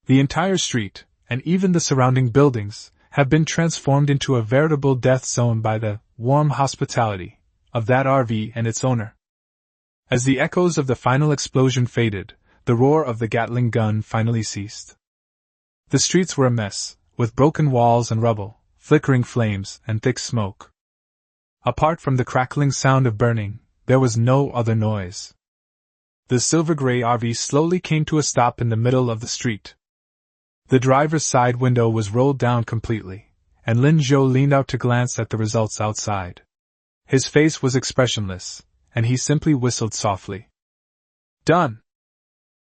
The entire street, and even the surrounding buildings, have been transformed into a veritable death zone by the warm hospitality of that RV and its owner. As the echoes of the final explosion faded, the roar of the Gatling gun finally ceased. The streets were a mess, with broken walls and rubble, flickering flames, and thick smoke. Apart from the crackling sound of burning, there was no other noise. The silver-gray RV slowly came to a stop in the middle of the street. The driver's side window was rolled down completely, and Lin Zhou leaned out to glance at the results outside. His face was expressionless, and he simply whistled softly. Done!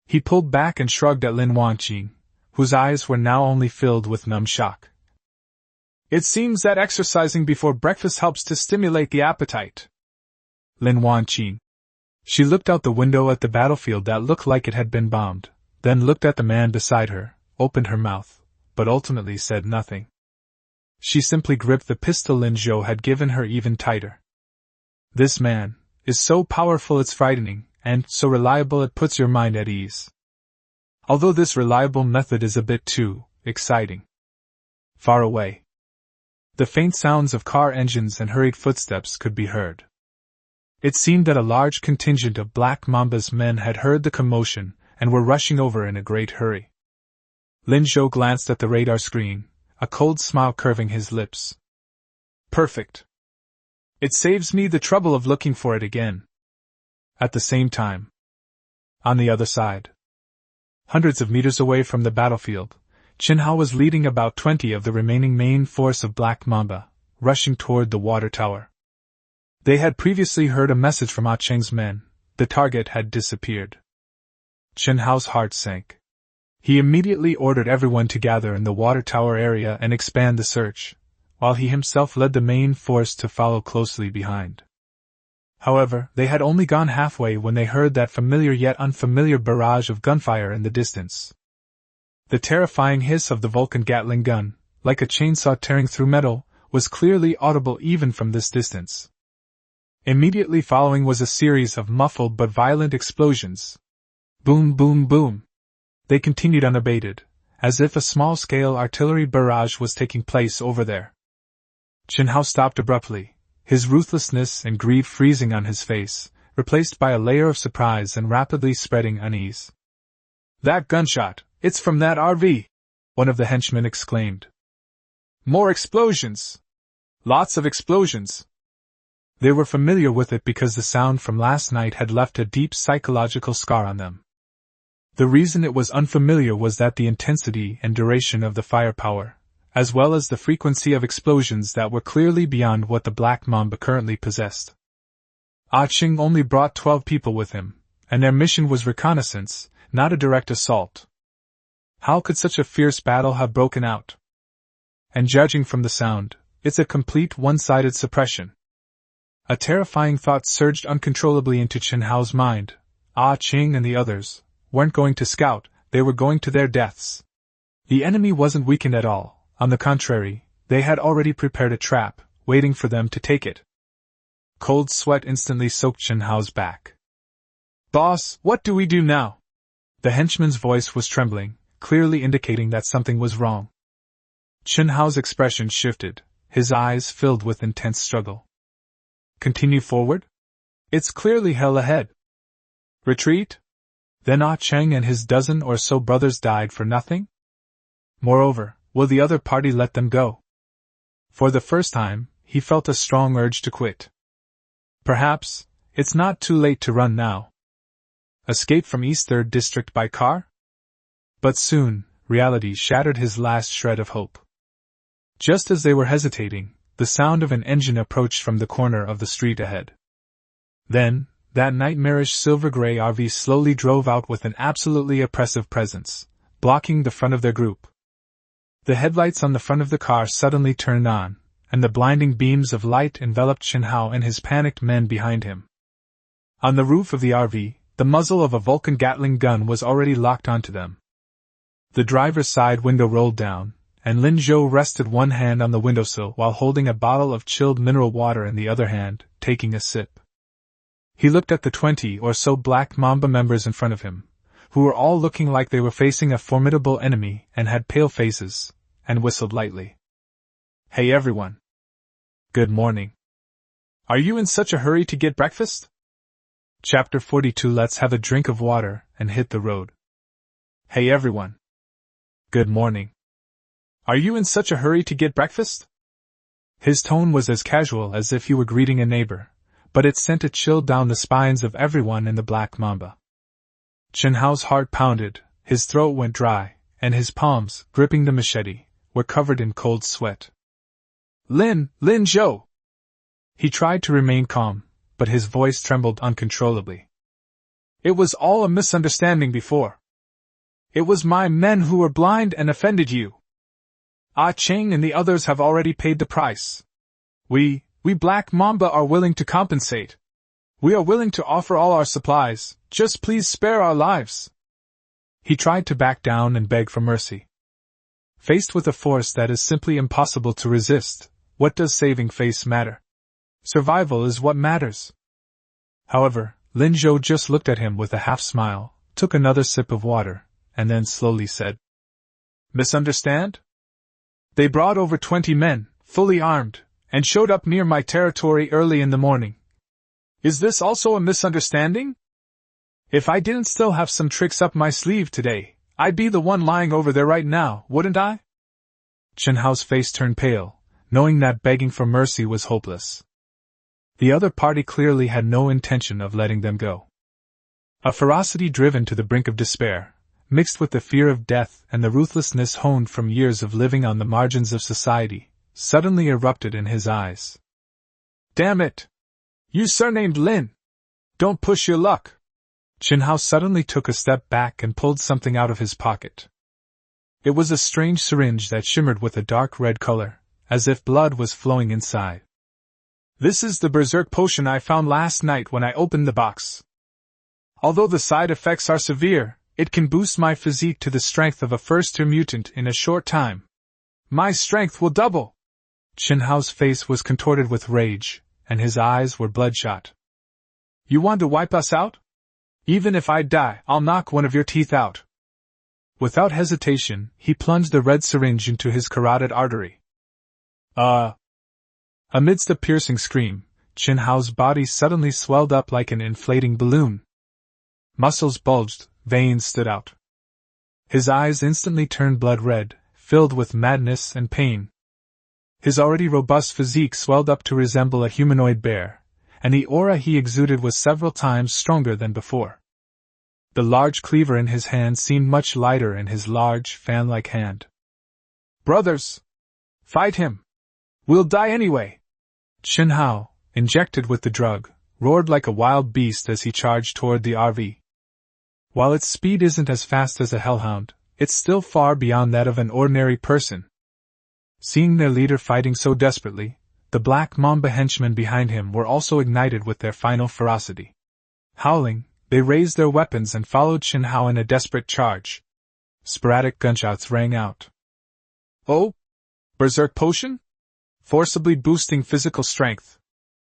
He pulled back and shrugged at Lin Wanqing, whose eyes were now only filled with numb shock. It seems that exercising before breakfast helps to stimulate the appetite. Lin Wanqing. She looked out the window at the battlefield that looked like it had been bombed, then looked at the man beside her, opened her mouth, but ultimately said nothing. She simply gripped the pistol Lin Zhou had given her even tighter. This man is so powerful it's frightening, and so reliable it puts your mind at ease. Although this reliable method is a bit too exciting. Far away, the faint sounds of car engines and hurried footsteps could be heard. It seemed that a large contingent of Black Mamba's men had heard the commotion and were rushing over in a great hurry. Lin Zhou glanced at the radar screen, a cold smile curving his lips. Perfect. It saves me the trouble of looking for it again. At the same time, on the other side, hundreds of meters away from the battlefield, Qin Hao was leading about 20 of the remaining main force of Black Mamba, rushing toward the water tower. They had previously heard a message from Ah Cheng's men. The target had disappeared. Qin Hao's heart sank. He immediately ordered everyone to gather in the water tower area and expand the search, while he himself led the main force to follow closely behind. However, they had only gone halfway when they heard that familiar yet unfamiliar barrage of gunfire in the distance. The terrifying hiss of the Vulcan Gatling gun, like a chainsaw tearing through metal, was clearly audible even from this distance. Immediately following was a series of muffled but violent explosions. Boom, boom, boom. They continued unabated, as if a small-scale artillery barrage was taking place over there. Qin Hao stopped abruptly, his ruthlessness and greed freezing on his face, replaced by a layer of surprise and rapidly spreading unease. That gunshot, it's from that RV! One of the henchmen exclaimed. More explosions! Lots of explosions! They were familiar with it because the sound from last night had left a deep psychological scar on them. The reason it was unfamiliar was that the intensity and duration of the firepower, as well as the frequency of explosions that were clearly beyond what the Black Mamba currently possessed. Ah Cheng only brought 12 people with him, and their mission was reconnaissance, not a direct assault. How could such a fierce battle have broken out? And judging from the sound, it's a complete one-sided suppression. A terrifying thought surged uncontrollably into Qin Hao's mind. Ah Cheng and the others weren't going to scout, they were going to their deaths. The enemy wasn't weakened at all, on the contrary, they had already prepared a trap, waiting for them to take it. Cold sweat instantly soaked Qin Hao's back. Boss, what do we do now? The henchman's voice was trembling, clearly indicating that something was wrong. Qin Hao's expression shifted, his eyes filled with intense struggle. Continue forward? It's clearly hell ahead. Retreat? Then Ah Cheng and his dozen or so brothers died for nothing? Moreover, will the other party let them go? For the first time, he felt a strong urge to quit. Perhaps, it's not too late to run now. Escape from East 3rd District by car? But soon, reality shattered his last shred of hope. Just as they were hesitating, the sound of an engine approached from the corner of the street ahead. Then, that nightmarish silver-gray RV slowly drove out with an absolutely oppressive presence, blocking the front of their group. The headlights on the front of the car suddenly turned on, and the blinding beams of light enveloped Qin Hao and his panicked men behind him. On the roof of the RV, the muzzle of a Vulcan Gatling gun was already locked onto them. The driver's side window rolled down, and Lin Zhou rested one hand on the windowsill while holding a bottle of chilled mineral water in the other hand, taking a sip. He looked at the 20 or so Black Mamba members in front of him, who were all looking like they were facing a formidable enemy and had pale faces, and whistled lightly. Hey everyone. Good morning. Are you in such a hurry to get breakfast? Chapter 42. Let's have a drink of water and hit the road. Hey everyone. Good morning. Are you in such a hurry to get breakfast? His tone was as casual as if he were greeting a neighbor, but it sent a chill down the spines of everyone in the Black Mamba. Qin Hao's heart pounded, his throat went dry, and his palms, gripping the machete, were covered in cold sweat. Lin Zhou! He tried to remain calm, but his voice trembled uncontrollably. It was all a misunderstanding before. It was my men who were blind and offended you. Ah Cheng and the others have already paid the price. We Black Mamba are willing to compensate. We are willing to offer all our supplies, just please spare our lives. He tried to back down and beg for mercy. Faced with a force that is simply impossible to resist, what does saving face matter? Survival is what matters. However, Lin Zhou just looked at him with a half-smile, took another sip of water, and then slowly said, Misunderstand? They brought over 20 men, fully armed, and showed up near my territory early in the morning. Is this also a misunderstanding? If I didn't still have some tricks up my sleeve today, I'd be the one lying over there right now, wouldn't I? Chen Hao's face turned pale, knowing that begging for mercy was hopeless. The other party clearly had no intention of letting them go. A ferocity driven to the brink of despair, mixed with the fear of death and the ruthlessness honed from years of living on the margins of society, suddenly erupted in his eyes. Damn it! You surnamed Lin! Don't push your luck! Chen Hao suddenly took a step back and pulled something out of his pocket. It was a strange syringe that shimmered with a dark red color, as if blood was flowing inside. This is the berserk potion I found last night when I opened the box. Although the side effects are severe, it can boost my physique to the strength of a first-tier mutant in a short time. My strength will double! Chen Hao's face was contorted with rage, and his eyes were bloodshot. You want to wipe us out? Even if I die, I'll knock one of your teeth out. Without hesitation, he plunged the red syringe into his carotid artery. Amidst a piercing scream, Chen Hao's body suddenly swelled up like an inflating balloon. Muscles bulged, veins stood out. His eyes instantly turned blood red, filled with madness and pain. His already robust physique swelled up to resemble a humanoid bear, and the aura he exuded was several times stronger than before. The large cleaver in his hand seemed much lighter in his large, fan-like hand. Brothers! Fight him! We'll die anyway! Chen Hao, injected with the drug, roared like a wild beast as he charged toward the RV. While its speed isn't as fast as a hellhound, it's still far beyond that of an ordinary person. Seeing their leader fighting so desperately, the Black Mamba henchmen behind him were also ignited with their final ferocity. Howling, they raised their weapons and followed Chen Hao in a desperate charge. Sporadic gunshots rang out. Oh? Berserk potion? Forcibly boosting physical strength.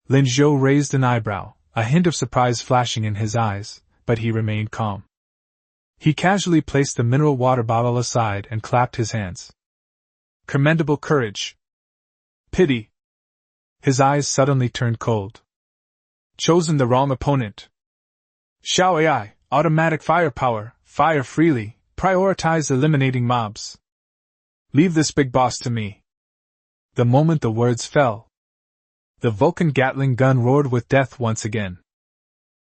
Lin Zhou raised an eyebrow, a hint of surprise flashing in his eyes, but he remained calm. He casually placed the mineral water bottle aside and clapped his hands. Commendable courage. Pity. His eyes suddenly turned cold. Chosen the wrong opponent. Xiao AI, automatic firepower, fire freely, prioritize eliminating mobs. Leave this big boss to me. The moment the words fell, the Vulcan Gatling gun roared with death once again.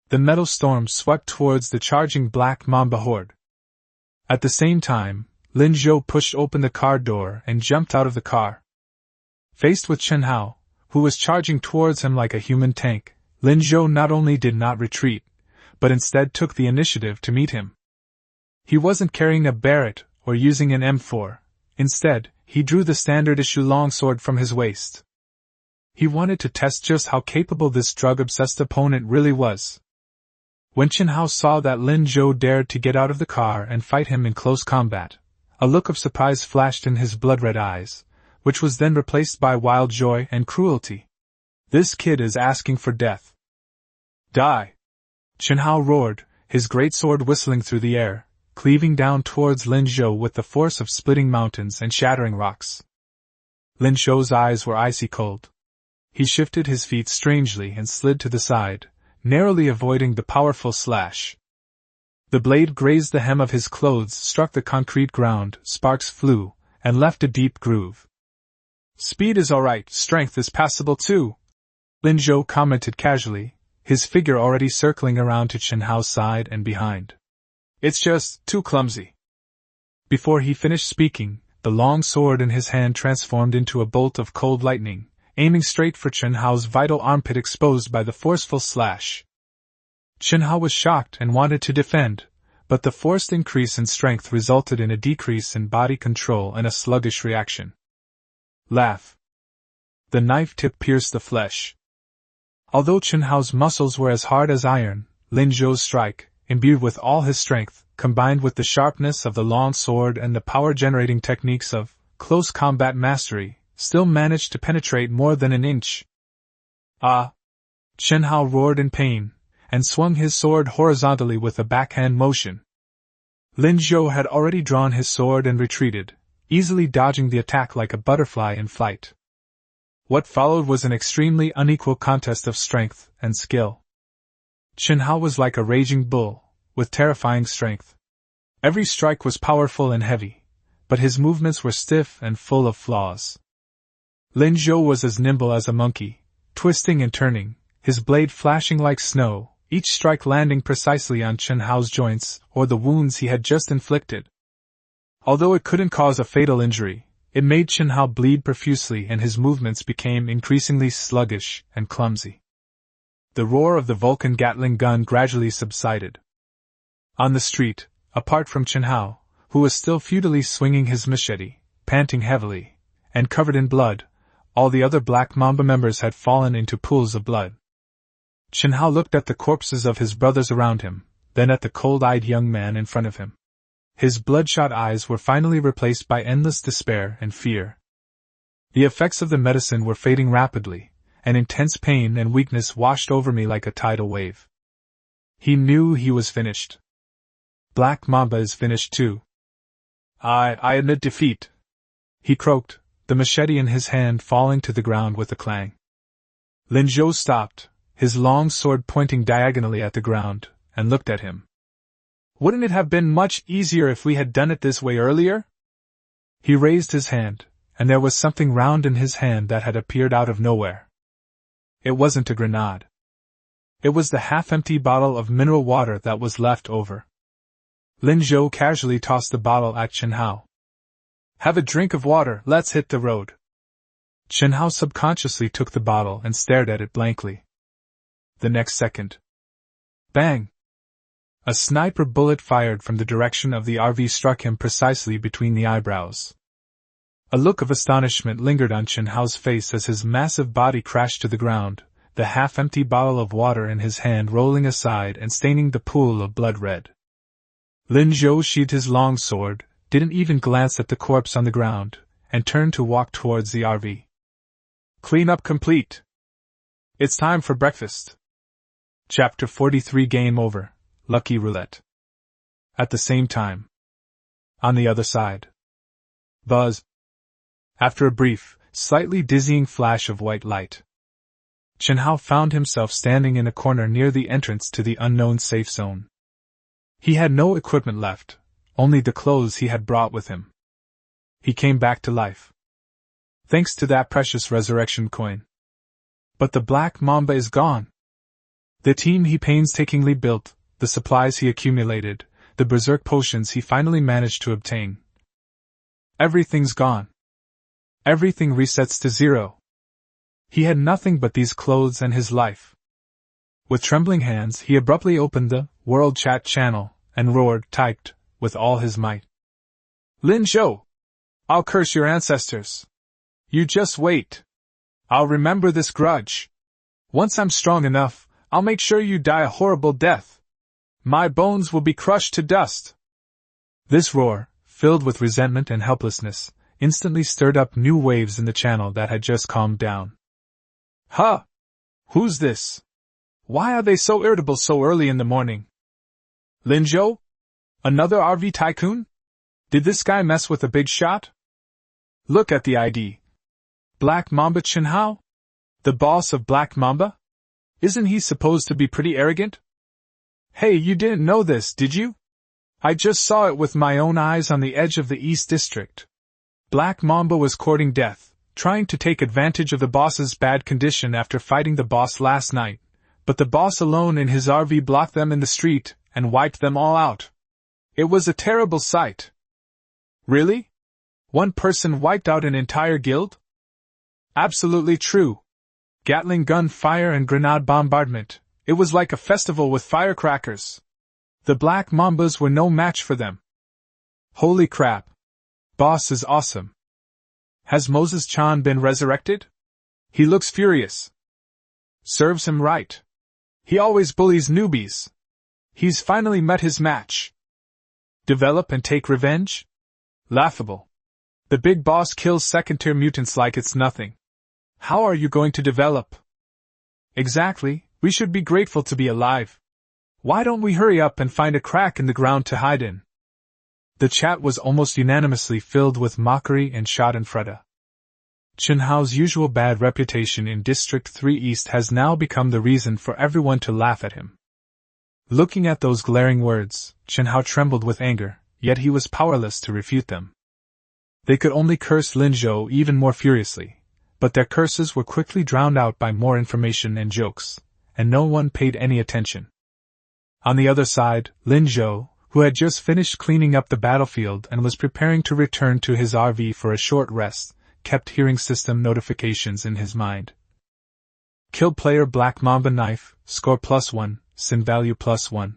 The metal storm swept towards the charging Black Mamba horde. At the same time, Lin Zhou pushed open the car door and jumped out of the car. Faced with Chen Hao, who was charging towards him like a human tank, Lin Zhou not only did not retreat, but instead took the initiative to meet him. He wasn't carrying a Barrett or using an M4. Instead, he drew the standard-issue longsword from his waist. He wanted to test just how capable this drug-obsessed opponent really was. When Chen Hao saw that Lin Zhou dared to get out of the car and fight him in close combat, a look of surprise flashed in his blood-red eyes, which was then replaced by wild joy and cruelty. This kid is asking for death. Die! Chen Hao roared, his great sword whistling through the air, cleaving down towards Lin Zhou with the force of splitting mountains and shattering rocks. Lin Zhou's eyes were icy cold. He shifted his feet strangely and slid to the side, narrowly avoiding the powerful slash. The blade grazed the hem of his clothes, struck the concrete ground, sparks flew, and left a deep groove. Speed is alright, strength is passable too, Lin Zhou commented casually, his figure already circling around to Chen Hao's side and behind. It's just too clumsy. Before he finished speaking, the long sword in his hand transformed into a bolt of cold lightning, aiming straight for Chen Hao's vital armpit exposed by the forceful slash. Chen Hao was shocked and wanted to defend, but the forced increase in strength resulted in a decrease in body control and a sluggish reaction. Laugh. The knife tip pierced the flesh. Although Chen Hao's muscles were as hard as iron, Lin Zhou's strike, imbued with all his strength, combined with the sharpness of the long sword and the power-generating techniques of close combat mastery, still managed to penetrate more than an inch. Ah! Chen Hao roared in pain, and swung his sword horizontally with a backhand motion. Lin Zhou had already drawn his sword and retreated, easily dodging the attack like a butterfly in flight. What followed was an extremely unequal contest of strength and skill. Chen Hao was like a raging bull, with terrifying strength. Every strike was powerful and heavy, but his movements were stiff and full of flaws. Lin Zhou was as nimble as a monkey, twisting and turning, his blade flashing like snow, each strike landing precisely on Chen Hao's joints or the wounds he had just inflicted. Although it couldn't cause a fatal injury, it made Chen Hao bleed profusely and his movements became increasingly sluggish and clumsy. The roar of the Vulcan Gatling gun gradually subsided. On the street, apart from Chen Hao, who was still futilely swinging his machete, panting heavily, and covered in blood, all the other Black Mamba members had fallen into pools of blood. Chen Hao looked at the corpses of his brothers around him, then at the cold-eyed young man in front of him. His bloodshot eyes were finally replaced by endless despair and fear. The effects of the medicine were fading rapidly, and intense pain and weakness washed over me like a tidal wave. He knew he was finished. Black Mamba is finished too. I admit defeat, he croaked, the machete in his hand falling to the ground with a clang. Lin Zhou stopped, his long sword pointing diagonally at the ground, and looked at him. Wouldn't it have been much easier if we had done it this way earlier? He raised his hand, and there was something round in his hand that had appeared out of nowhere. It wasn't a grenade. It was the half-empty bottle of mineral water that was left over. Lin Zhou casually tossed the bottle at Chen Hao. Have a drink of water, let's hit the road. Chen Hao subconsciously took the bottle and stared at it blankly. The next second. Bang! A sniper bullet fired from the direction of the RV struck him precisely between the eyebrows. A look of astonishment lingered on Chen Hao's face as his massive body crashed to the ground, the half-empty bottle of water in his hand rolling aside and staining the pool of blood red. Lin Zhou sheathed his long sword, didn't even glance at the corpse on the ground, and turned to walk towards the RV. Cleanup complete. It's time for breakfast. Chapter 43 Game Over, Lucky Roulette. At the same time. On the other side. Buzz. After a brief, slightly dizzying flash of white light, Chen Hao found himself standing in a corner near the entrance to the unknown safe zone. He had no equipment left, only the clothes he had brought with him. He came back to life. Thanks to that precious resurrection coin. But the Black Mamba is gone. The team he painstakingly built, the supplies he accumulated, the berserk potions he finally managed to obtain. Everything's gone. Everything resets to zero. He had nothing but these clothes and his life. With trembling hands, he abruptly opened the World Chat channel and typed, with all his might. Lin Zhou! I'll curse your ancestors. You just wait. I'll remember this grudge. Once I'm strong enough, I'll make sure you die a horrible death. My bones will be crushed to dust. This roar, filled with resentment and helplessness, instantly stirred up new waves in the channel that had just calmed down. Huh! Who's this? Why are they so irritable so early in the morning? Lin Zhou? Another RV tycoon? Did this guy mess with a big shot? Look at the ID. Black Mamba Chen Hao? The boss of Black Mamba? Isn't he supposed to be pretty arrogant? Hey, you didn't know this, did you? I just saw it with my own eyes on the edge of the East District. Black Mamba was courting death, trying to take advantage of the boss's bad condition after fighting the boss last night, but the boss alone in his RV blocked them in the street and wiped them all out. It was a terrible sight. Really? One person wiped out an entire guild? Absolutely true. Gatling gun fire and grenade bombardment. It was like a festival with firecrackers. The Black Mambas were no match for them. Holy crap. Boss is awesome. Has Moses-chan been resurrected? He looks furious. Serves him right. He always bullies newbies. He's finally met his match. Develop and take revenge? Laughable. The big boss kills second-tier mutants like it's nothing. How are you going to develop? Exactly, we should be grateful to be alive. Why don't we hurry up and find a crack in the ground to hide in? The chat was almost unanimously filled with mockery and schadenfreude. Chunhao's usual bad reputation in District 3 East has now become the reason for everyone to laugh at him. Looking at those glaring words, Chunhao trembled with anger, yet he was powerless to refute them. They could only curse Lin Zhou even more furiously, but their curses were quickly drowned out by more information and jokes, and no one paid any attention. On the other side, Lin Zhou, who had just finished cleaning up the battlefield and was preparing to return to his RV for a short rest, kept hearing system notifications in his mind. Kill player Black Mamba knife, score +1, sin value +1.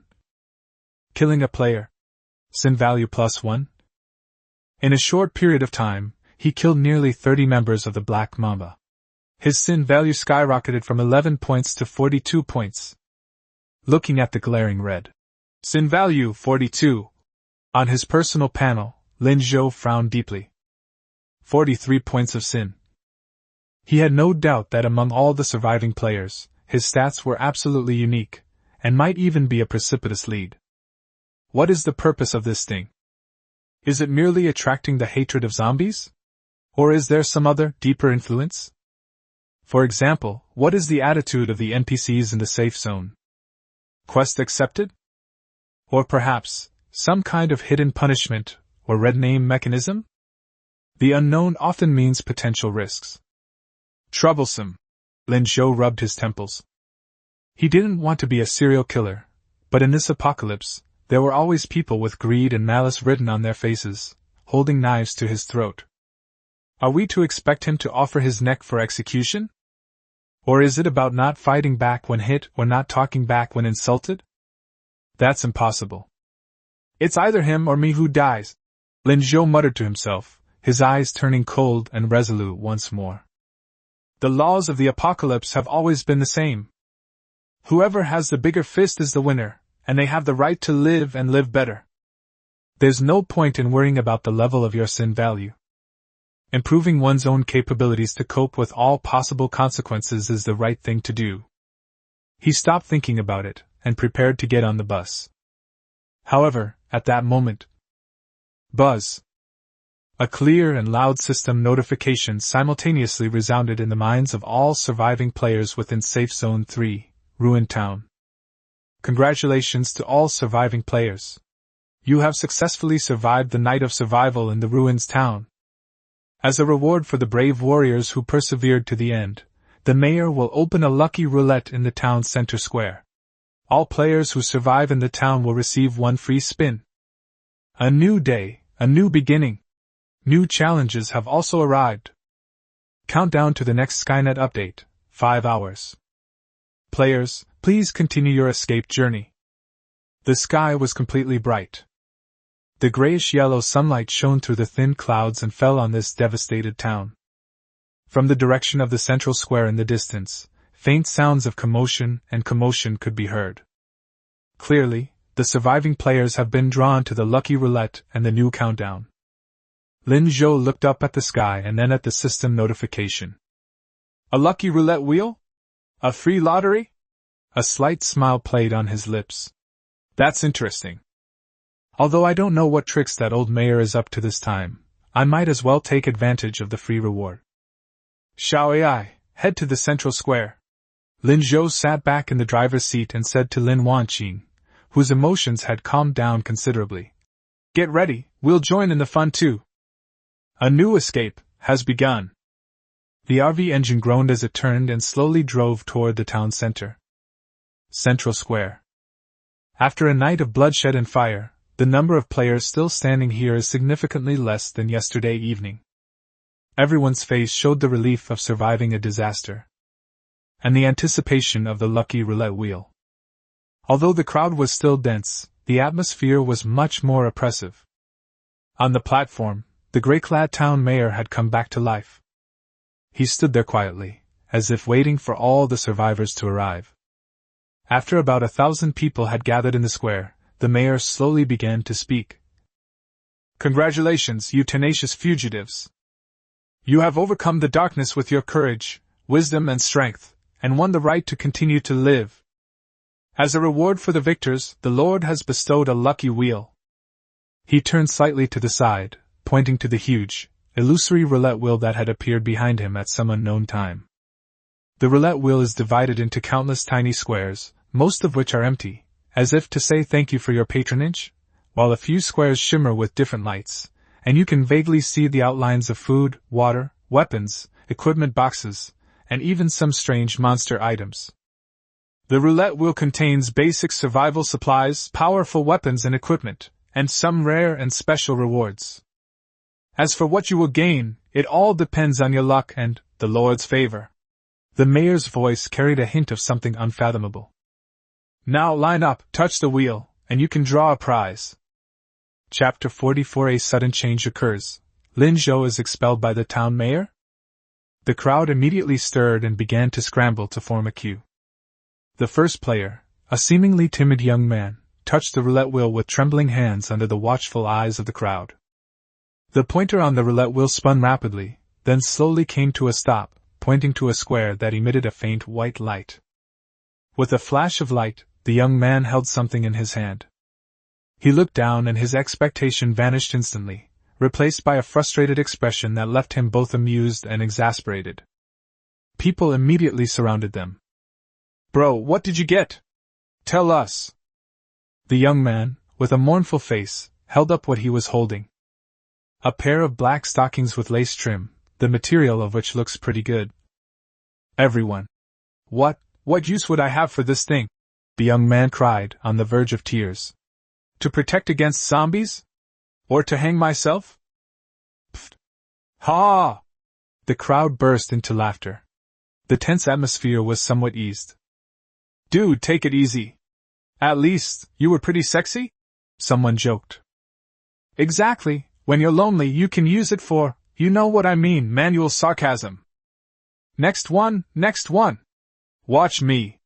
Killing a player. Sin value +1. In a short period of time, he killed nearly 30 members of the Black Mamba. His sin value skyrocketed from 11 points to 42 points. Looking at the glaring red sin value 42 on his personal panel, Lin Zhou frowned deeply. 43 points of sin. He had no doubt that among all the surviving players, his stats were absolutely unique, and might even be a precipitous lead. What is the purpose of this thing? Is it merely attracting the hatred of zombies? Or is there some other, deeper influence? For example, what is the attitude of the NPCs in the safe zone? Quest accepted? Or perhaps, some kind of hidden punishment, or red name mechanism? The unknown often means potential risks. Troublesome. Lin Zhou rubbed his temples. He didn't want to be a serial killer, but in this apocalypse, there were always people with greed and malice written on their faces, holding knives to his throat. Are we to expect him to offer his neck for execution? Or is it about not fighting back when hit or not talking back when insulted? That's impossible. It's either him or me who dies, Lin Zhou muttered to himself, his eyes turning cold and resolute once more. The laws of the apocalypse have always been the same. Whoever has the bigger fist is the winner, and they have the right to live and live better. There's no point in worrying about the level of your sin value. Improving one's own capabilities to cope with all possible consequences is the right thing to do. He stopped thinking about it, and prepared to get on the bus. However, at that moment, buzz! A clear and loud system notification simultaneously resounded in the minds of all surviving players within Safe Zone 3, Ruined Town. Congratulations to all surviving players. You have successfully survived the night of survival in the Ruins Town. As a reward for the brave warriors who persevered to the end, the mayor will open a lucky roulette in the town's center square. All players who survive in the town will receive one free spin. A new day, a new beginning. New challenges have also arrived. Countdown to the next Skynet update, 5 hours. Players, please continue your escape journey. The sky was completely bright. The grayish-yellow sunlight shone through the thin clouds and fell on this devastated town. From the direction of the central square in the distance, faint sounds of commotion could be heard. Clearly, the surviving players have been drawn to the lucky roulette and the new countdown. Lin Zhou looked up at the sky and then at the system notification. A lucky roulette wheel? A free lottery? A slight smile played on his lips. That's interesting. Although I don't know what tricks that old mayor is up to this time, I might as well take advantage of the free reward. Shall I head to the central square? Lin Zhou sat back in the driver's seat and said to Lin Wanqing, whose emotions had calmed down considerably. Get ready, we'll join in the fun too. A new escape has begun. The RV engine groaned as it turned and slowly drove toward the town center. Central Square. After a night of bloodshed and fire, the number of players still standing here is significantly less than yesterday evening. Everyone's face showed the relief of surviving a disaster, and the anticipation of the lucky roulette wheel. Although the crowd was still dense, the atmosphere was much more oppressive. On the platform, the grey-clad town mayor had come back to life. He stood there quietly, as if waiting for all the survivors to arrive. After about 1,000 people had gathered in the square, the mayor slowly began to speak. "Congratulations, you tenacious fugitives. You have overcome the darkness with your courage, wisdom and strength, and won the right to continue to live. As a reward for the victors, the Lord has bestowed a lucky wheel." He turned slightly to the side, pointing to the huge, illusory roulette wheel that had appeared behind him at some unknown time. The roulette wheel is divided into countless tiny squares, most of which are empty, as if to say thank you for your patronage, while a few squares shimmer with different lights, and you can vaguely see the outlines of food, water, weapons, equipment boxes, and even some strange monster items. The roulette wheel contains basic survival supplies, powerful weapons and equipment, and some rare and special rewards. As for what you will gain, it all depends on your luck and the Lord's favor. The mayor's voice carried a hint of something unfathomable. Now line up, touch the wheel, and you can draw a prize. Chapter 44. A sudden change occurs. Lin Zhou is expelled by the town mayor? The crowd immediately stirred and began to scramble to form a queue. The first player, a seemingly timid young man, touched the roulette wheel with trembling hands under the watchful eyes of the crowd. The pointer on the roulette wheel spun rapidly, then slowly came to a stop, pointing to a square that emitted a faint white light. With a flash of light, the young man held something in his hand. He looked down and his expectation vanished instantly, replaced by a frustrated expression that left him both amused and exasperated. People immediately surrounded them. "Bro, what did you get? Tell us." The young man, with a mournful face, held up what he was holding. A pair of black stockings with lace trim, the material of which looks pretty good. Everyone. What use would I have for this thing?" the young man cried, on the verge of tears. "To protect against zombies? Or to hang myself?" Pfft. Ha! The crowd burst into laughter. The tense atmosphere was somewhat eased. "Dude, take it easy. At least, you were pretty sexy?" someone joked. "Exactly, when you're lonely you can use it for, you know what I mean, manual sarcasm. Next one. Watch me."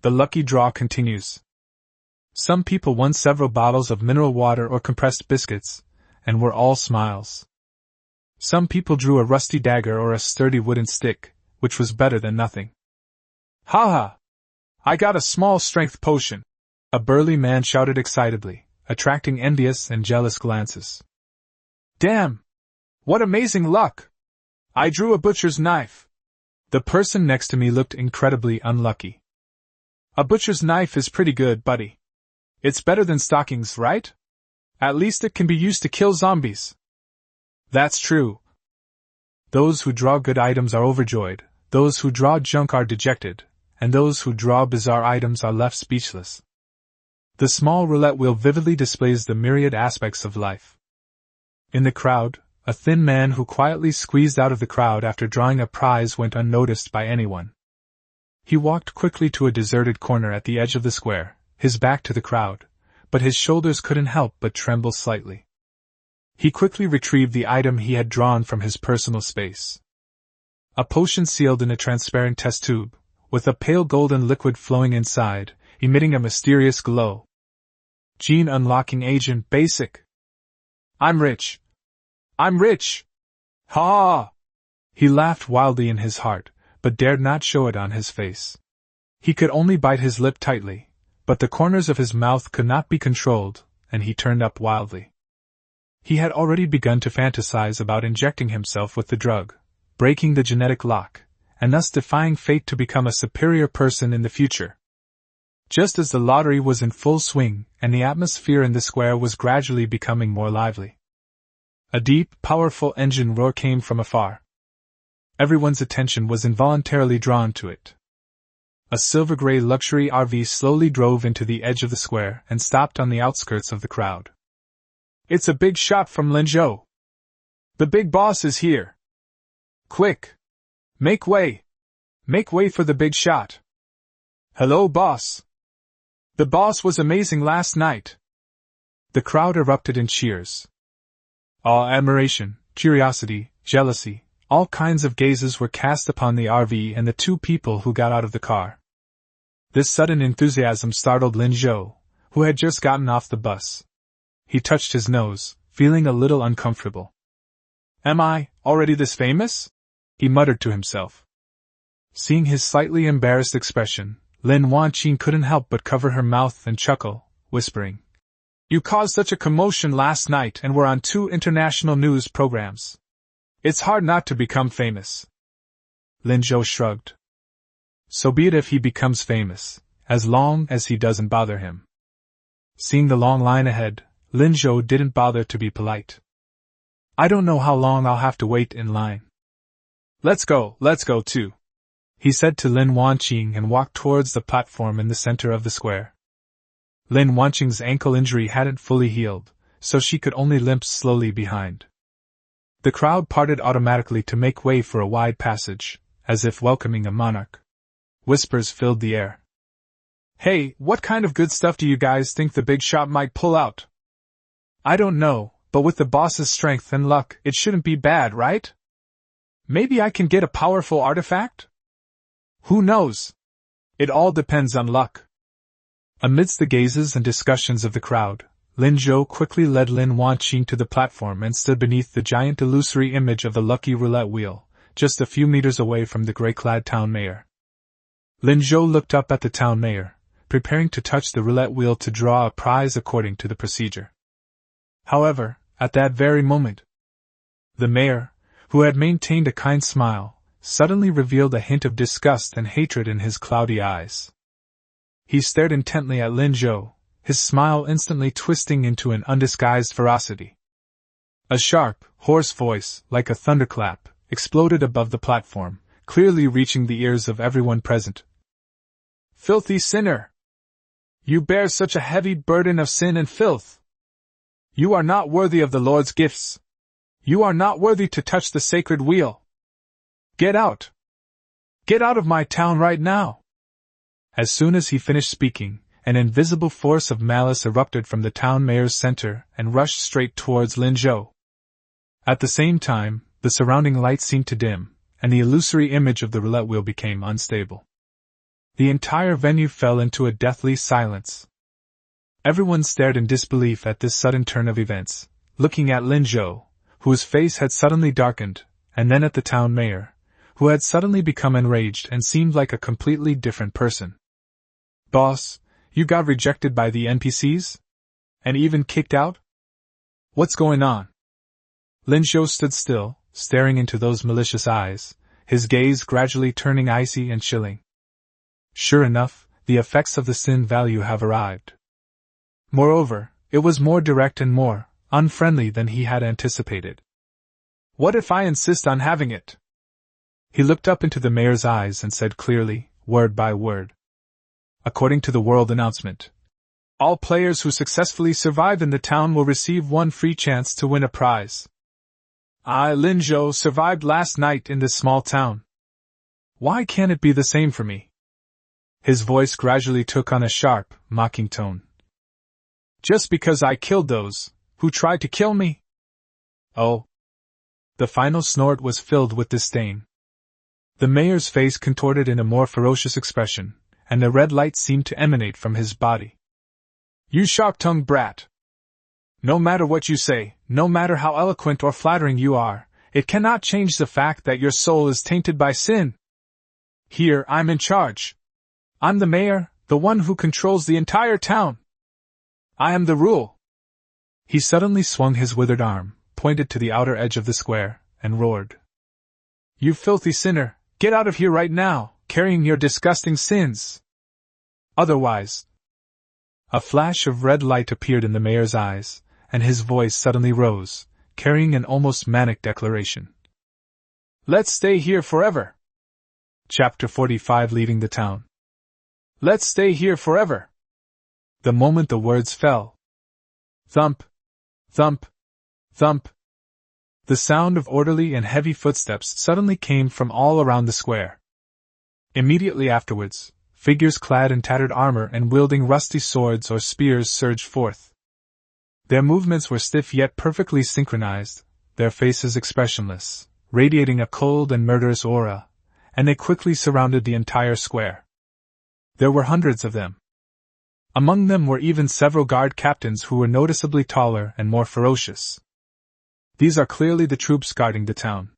The lucky draw continues. Some people won several bottles of mineral water or compressed biscuits, and were all smiles. Some people drew a rusty dagger or a sturdy wooden stick, which was better than nothing. "Ha ha! I got a small strength potion," a burly man shouted excitedly, attracting envious and jealous glances. "Damn! What amazing luck! I drew a butcher's knife." The person next to me looked incredibly unlucky. "A butcher's knife is pretty good, buddy. It's better than stockings, right? At least it can be used to kill zombies." "That's true." Those who draw good items are overjoyed, those who draw junk are dejected, and those who draw bizarre items are left speechless. The small roulette wheel vividly displays the myriad aspects of life. In the crowd, a thin man who quietly squeezed out of the crowd after drawing a prize went unnoticed by anyone. He walked quickly to a deserted corner at the edge of the square, his back to the crowd, but his shoulders couldn't help but tremble slightly. He quickly retrieved the item he had drawn from his personal space. A potion sealed in a transparent test tube, with a pale golden liquid flowing inside, emitting a mysterious glow. Gene unlocking agent basic. I'm rich! Ha! He laughed wildly in his heart, but dared not show it on his face. He could only bite his lip tightly, but the corners of his mouth could not be controlled, and he turned up wildly. He had already begun to fantasize about injecting himself with the drug, breaking the genetic lock, and thus defying fate to become a superior person in the future. Just as the lottery was in full swing, and the atmosphere in the square was gradually becoming more lively. A deep, powerful engine roar came from afar. Everyone's attention was involuntarily drawn to it. A silver-gray luxury RV slowly drove into the edge of the square and stopped on the outskirts of the crowd. "It's a big shot from Linzhou. The big boss is here. Quick! Make way! Make way for the big shot! Hello, boss! The boss was amazing last night!" The crowd erupted in cheers. All admiration, curiosity, jealousy, all kinds of gazes were cast upon the RV and the two people who got out of the car. This sudden enthusiasm startled Linzhou, who had just gotten off the bus. He touched his nose, feeling a little uncomfortable. "Am I already this famous?" he muttered to himself. Seeing his slightly embarrassed expression, Lin Wanqing couldn't help but cover her mouth and chuckle, whispering, "You caused such a commotion last night and were on 2 international news programs. It's hard not to become famous." Linzhou shrugged. So be it if he becomes famous, as long as he doesn't bother him. Seeing the long line ahead, Linzhou didn't bother to be polite. "I don't know how long I'll have to wait in line." Let's go too," he said to Lin Wanqing and walked towards the platform in the center of the square. Lin Wanqing's ankle injury hadn't fully healed, so she could only limp slowly behind. The crowd parted automatically to make way for a wide passage, as if welcoming a monarch. Whispers filled the air. "Hey, what kind of good stuff do you guys think the big shot might pull out?" "I don't know, but with the boss's strength and luck, it shouldn't be bad, right? Maybe I can get a powerful artifact? Who knows? It all depends on luck." Amidst the gazes and discussions of the crowd, Linzhou quickly led Lin Wanqing to the platform and stood beneath the giant illusory image of the lucky roulette wheel, just a few meters away from the gray-clad town mayor. Linzhou looked up at the town mayor, preparing to touch the roulette wheel to draw a prize according to the procedure. However, at that very moment, the mayor, who had maintained a kind smile, suddenly revealed a hint of disgust and hatred in his cloudy eyes. He stared intently at Linzhou, his smile instantly twisting into an undisguised ferocity. A sharp, hoarse voice, like a thunderclap, exploded above the platform, clearly reaching the ears of everyone present. "Filthy sinner! You bear such a heavy burden of sin and filth! You are not worthy of the Lord's gifts! You are not worthy to touch the sacred wheel! Get out! Get out of my town right now!" As soon as he finished speaking, an invisible force of malice erupted from the town mayor's center and rushed straight towards Linzhou. At the same time, the surrounding light seemed to dim, and the illusory image of the roulette wheel became unstable. The entire venue fell into a deathly silence. Everyone stared in disbelief at this sudden turn of events, looking at Linzhou, whose face had suddenly darkened, and then at the town mayor, who had suddenly become enraged and seemed like a completely different person. "Boss, you got rejected by the NPCs? And even kicked out? What's going on?" Linzhou stood still, staring into those malicious eyes, his gaze gradually turning icy and chilling. Sure enough, the effects of the sin value have arrived. Moreover, it was more direct and more unfriendly than he had anticipated. "What if I insist on having it?" He looked up into the mayor's eyes and said clearly, word by word. "According to the world announcement, all players who successfully survive in the town will receive 1 free chance to win a prize. I, Linzhou, survived last night in this small town. Why can't it be the same for me?" His voice gradually took on a sharp, mocking tone. "Just because I killed those who tried to kill me? Oh." The final snort was filled with disdain. The mayor's face contorted in a more ferocious expression, and a red light seemed to emanate from his body. "You sharp-tongued brat! No matter what you say, no matter how eloquent or flattering you are, it cannot change the fact that your soul is tainted by sin. Here, I'm in charge. I'm the mayor, the one who controls the entire town. I am the rule." He suddenly swung his withered arm, pointed to the outer edge of the square, and roared. "You filthy sinner, get out of here right now, carrying your disgusting sins. Otherwise—" A flash of red light appeared in the mayor's eyes, and his voice suddenly rose, carrying an almost manic declaration. "Let's stay here forever." Chapter 45, Leaving the Town. Let's stay here forever. The moment the words fell. Thump, thump, thump. The sound of orderly and heavy footsteps suddenly came from all around the square. Immediately afterwards, figures clad in tattered armor and wielding rusty swords or spears surged forth. Their movements were stiff yet perfectly synchronized, their faces expressionless, radiating a cold and murderous aura, and they quickly surrounded the entire square. There were hundreds of them. Among them were even several guard captains who were noticeably taller and more ferocious. These are clearly the troops guarding the town.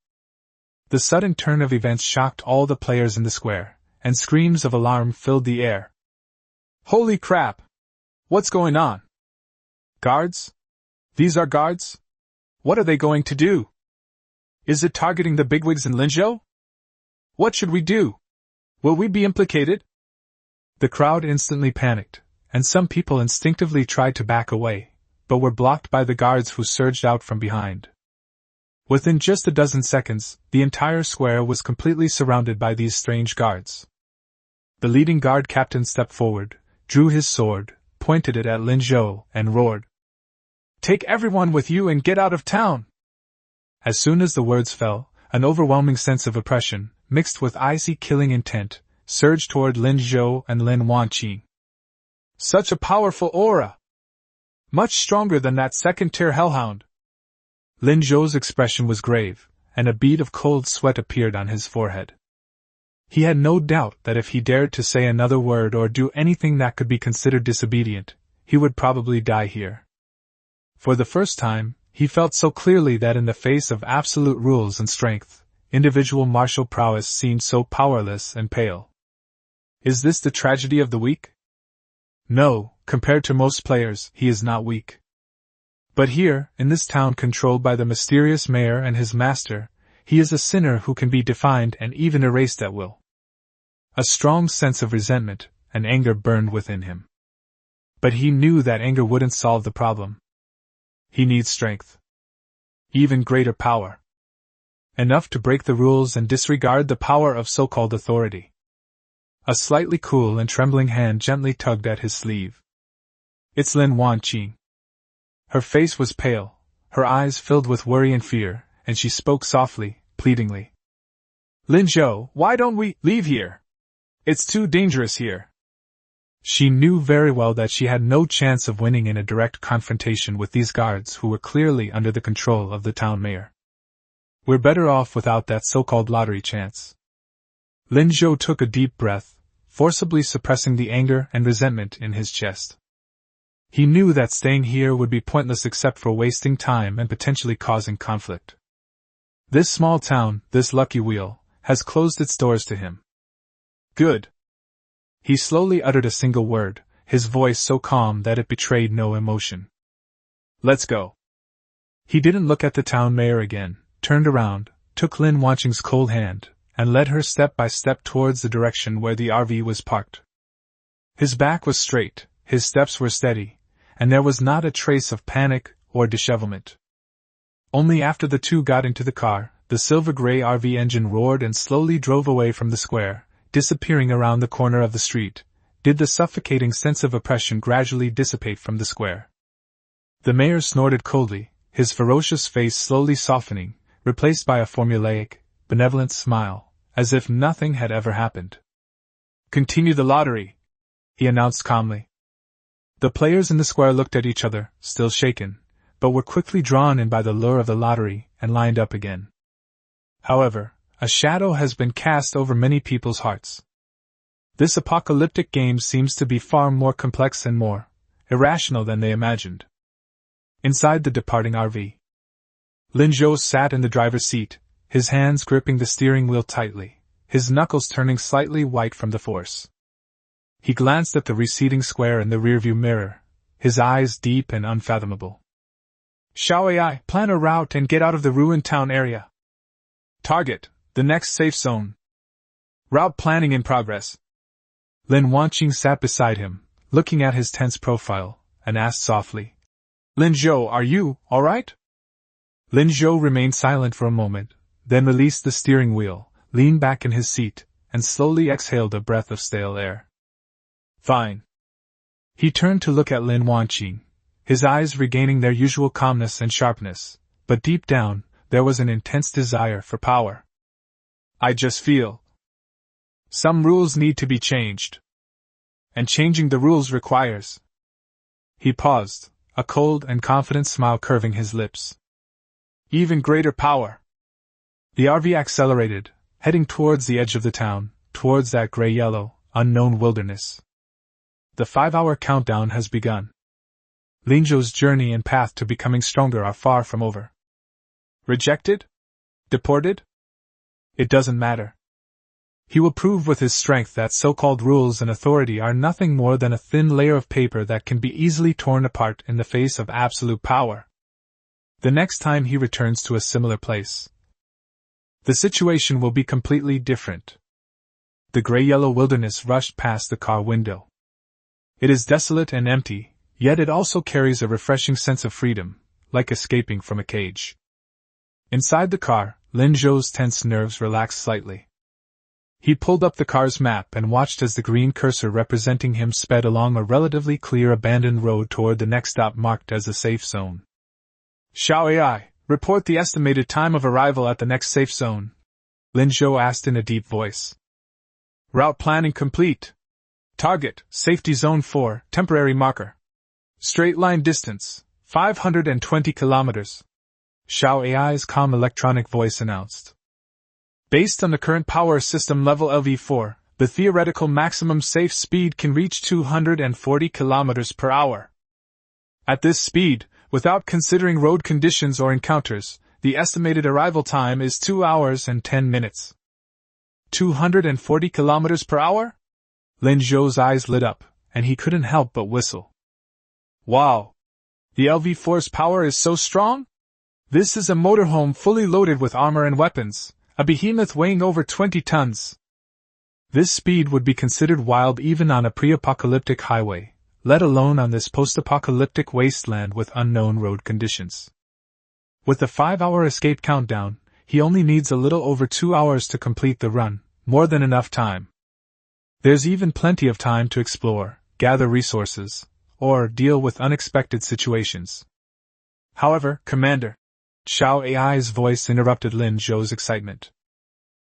The sudden turn of events shocked all the players in the square, and screams of alarm filled the air. Holy crap! What's going on? Guards? These are guards? What are they going to do? Is it targeting the bigwigs in Linzhou? What should we do? Will we be implicated? The crowd instantly panicked, and some people instinctively tried to back away, but were blocked by the guards who surged out from behind. Within just a dozen seconds, the entire square was completely surrounded by these strange guards. The leading guard captain stepped forward, drew his sword, pointed it at Linzhou, and roared, "Take everyone with you and get out of town!" As soon as the words fell, an overwhelming sense of oppression, mixed with icy killing intent, surged toward Linzhou and Lin Wanqing. Such a powerful aura! Much stronger than that second-tier hellhound! Linzhou's expression was grave, and a bead of cold sweat appeared on his forehead. He had no doubt that if he dared to say another word or do anything that could be considered disobedient, he would probably die here. For the first time, he felt so clearly that in the face of absolute rules and strength, individual martial prowess seemed so powerless and pale. Is this the tragedy of the weak? No, compared to most players, he is not weak. But here, in this town controlled by the mysterious mayor and his master, he is a sinner who can be defined and even erased at will. A strong sense of resentment and anger burned within him. But he knew that anger wouldn't solve the problem. He needs strength. Even greater power. Enough to break the rules and disregard the power of so-called authority. A slightly cool and trembling hand gently tugged at his sleeve. It's Lin Wanqing. Her face was pale, her eyes filled with worry and fear, and she spoke softly, pleadingly. Linzhou, why don't we leave here? It's too dangerous here. She knew very well that she had no chance of winning in a direct confrontation with these guards who were clearly under the control of the town mayor. We're better off without that so-called lottery chance. Linzhou took a deep breath, forcibly suppressing the anger and resentment in his chest. He knew that staying here would be pointless except for wasting time and potentially causing conflict. This small town, this lucky wheel, has closed its doors to him. Good. He slowly uttered a single word, his voice so calm that it betrayed no emotion. Let's go. He didn't look at the town mayor again, turned around, took Lin Wanqing's cold hand, and led her step by step towards the direction where the RV was parked. His back was straight, his steps were steady, and there was not a trace of panic or dishevelment. Only after the two got into the car, the silver-gray RV engine roared and slowly drove away from the square, disappearing around the corner of the street, did the suffocating sense of oppression gradually dissipate from the square. The mayor snorted coldly, his ferocious face slowly softening, replaced by a formulaic, benevolent smile, as if nothing had ever happened. Continue the lottery, he announced calmly. The players in the square looked at each other, still shaken, but were quickly drawn in by the lure of the lottery and lined up again. However, a shadow has been cast over many people's hearts. This apocalyptic game seems to be far more complex and more irrational than they imagined. Inside the departing RV, Linzhou sat in the driver's seat, his hands gripping the steering wheel tightly, his knuckles turning slightly white from the force. He glanced at the receding square in the rearview mirror, his eyes deep and unfathomable. Shall I plan a route and get out of the ruined town area? Target, the next safe zone. Route planning in progress. Lin Wanqing sat beside him, looking at his tense profile, and asked softly, Linzhou, are you all right? Linzhou remained silent for a moment, then released the steering wheel, leaned back in his seat, and slowly exhaled a breath of stale air. Fine. He turned to look at Lin Wanqing, his eyes regaining their usual calmness and sharpness, but deep down, there was an intense desire for power. I just feel some rules need to be changed. And changing the rules requires. He paused, a cold and confident smile curving his lips. Even greater power. The RV accelerated, heading towards the edge of the town, towards that gray-yellow, unknown wilderness. The 5-hour countdown has begun. Lin Zhou's journey and path to becoming stronger are far from over. Rejected? Deported? It doesn't matter. He will prove with his strength that so-called rules and authority are nothing more than a thin layer of paper that can be easily torn apart in the face of absolute power. The next time he returns to a similar place, the situation will be completely different. The gray-yellow wilderness rushed past the car window. It is desolate and empty, yet it also carries a refreshing sense of freedom, like escaping from a cage. Inside the car, Lin Zhou's tense nerves relaxed slightly. He pulled up the car's map and watched as the green cursor representing him sped along a relatively clear abandoned road toward the next stop marked as a safe zone. Xiao AI, report the estimated time of arrival at the next safe zone, Lin Zhou asked in a deep voice. Route planning complete. Target, Safety Zone 4, temporary marker. Straight line distance, 520 kilometers. Xiao AI's calm electronic voice announced. Based on the current power system level LV4, the theoretical maximum safe speed can reach 240 kilometers per hour. At this speed, without considering road conditions or encounters, the estimated arrival time is 2 hours and 10 minutes. 240 kilometers per hour? Lin Zhou's eyes lit up, and he couldn't help but whistle. Wow! The LV4's power is so strong? This is a motorhome fully loaded with armor and weapons, a behemoth weighing over 20 tons. This speed would be considered wild even on a pre-apocalyptic highway, let alone on this post-apocalyptic wasteland with unknown road conditions. With the 5-hour escape countdown, he only needs a little over 2 hours to complete the run, more than enough time. There's even plenty of time to explore, gather resources, or deal with unexpected situations. However, Commander, Xiao AI's voice interrupted Lin Zhou's excitement.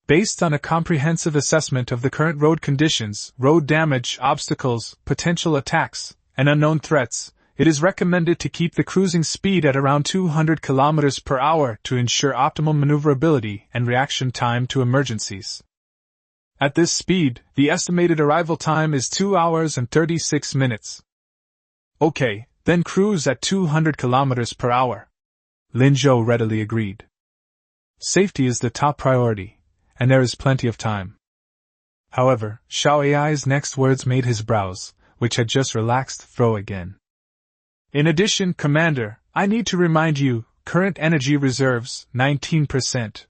Based on a comprehensive assessment of the current road conditions, road damage, obstacles, potential attacks, and unknown threats, it is recommended to keep the cruising speed at around 200 km per hour to ensure optimal maneuverability and reaction time to emergencies. At this speed, the estimated arrival time is 2 hours and 36 minutes. Okay, then cruise at 200 km per hour. Lin Zhou readily agreed. Safety is the top priority, and there is plenty of time. However, Xiao AI's next words made his brows, which had just relaxed, frown again. In addition, Commander, I need to remind you, current energy reserves, 19%.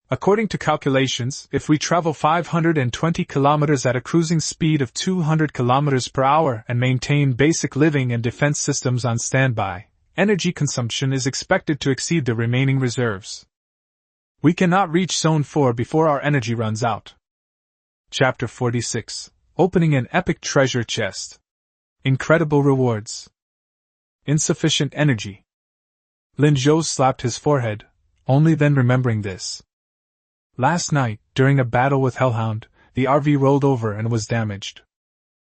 According to calculations, if we travel 520 kilometers at a cruising speed of 200 kilometers per hour and maintain basic living and defense systems on standby, energy consumption is expected to exceed the remaining reserves. We cannot reach Zone 4 before our energy runs out. Chapter 46. Opening an epic treasure chest. Incredible rewards. Insufficient energy. Lin Zhou slapped his forehead, only then remembering this. Last night, during a battle with Hellhound, the RV rolled over and was damaged.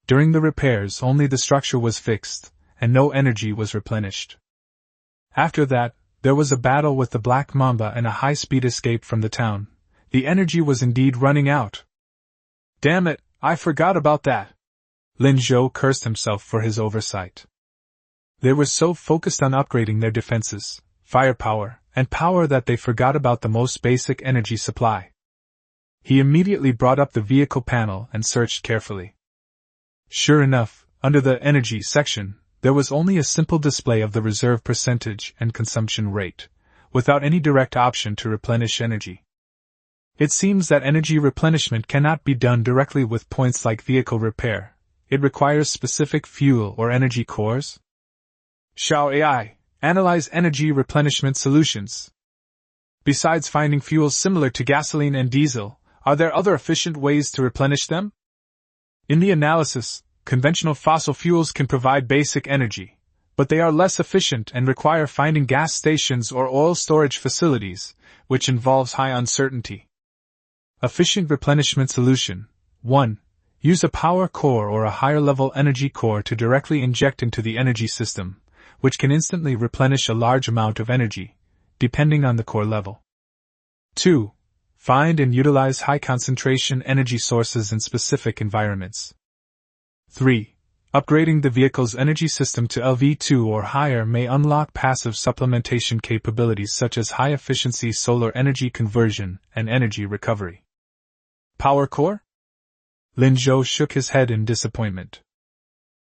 During the repairs, only the structure was fixed, and no energy was replenished. After that, there was a battle with the Black Mamba and a high-speed escape from the town. The energy was indeed running out. Damn it, I forgot about that. Lin Zhou cursed himself for his oversight. They were so focused on upgrading their defenses, firepower, and power that they forgot about the most basic energy supply. He immediately brought up the vehicle panel and searched carefully. Sure enough, under the energy section, there was only a simple display of the reserve percentage and consumption rate, without any direct option to replenish energy. It seems that energy replenishment cannot be done directly with points like vehicle repair. It requires specific fuel or energy cores. Xiao AI, analyze energy replenishment solutions. Besides finding fuels similar to gasoline and diesel, are there other efficient ways to replenish them? In the analysis, Conventional fossil fuels can provide basic energy, but they are less efficient and require finding gas stations or oil storage facilities, which involves high uncertainty. Efficient replenishment solution. 1. Use a power core or a higher-level energy core to directly inject into the energy system, which can instantly replenish a large amount of energy, depending on the core level. 2. Find and utilize high-concentration energy sources in specific environments. 3. Upgrading the vehicle's energy system to LV2 or higher may unlock passive supplementation capabilities such as high-efficiency solar energy conversion and energy recovery. Power core? Lin Zhou shook his head in disappointment.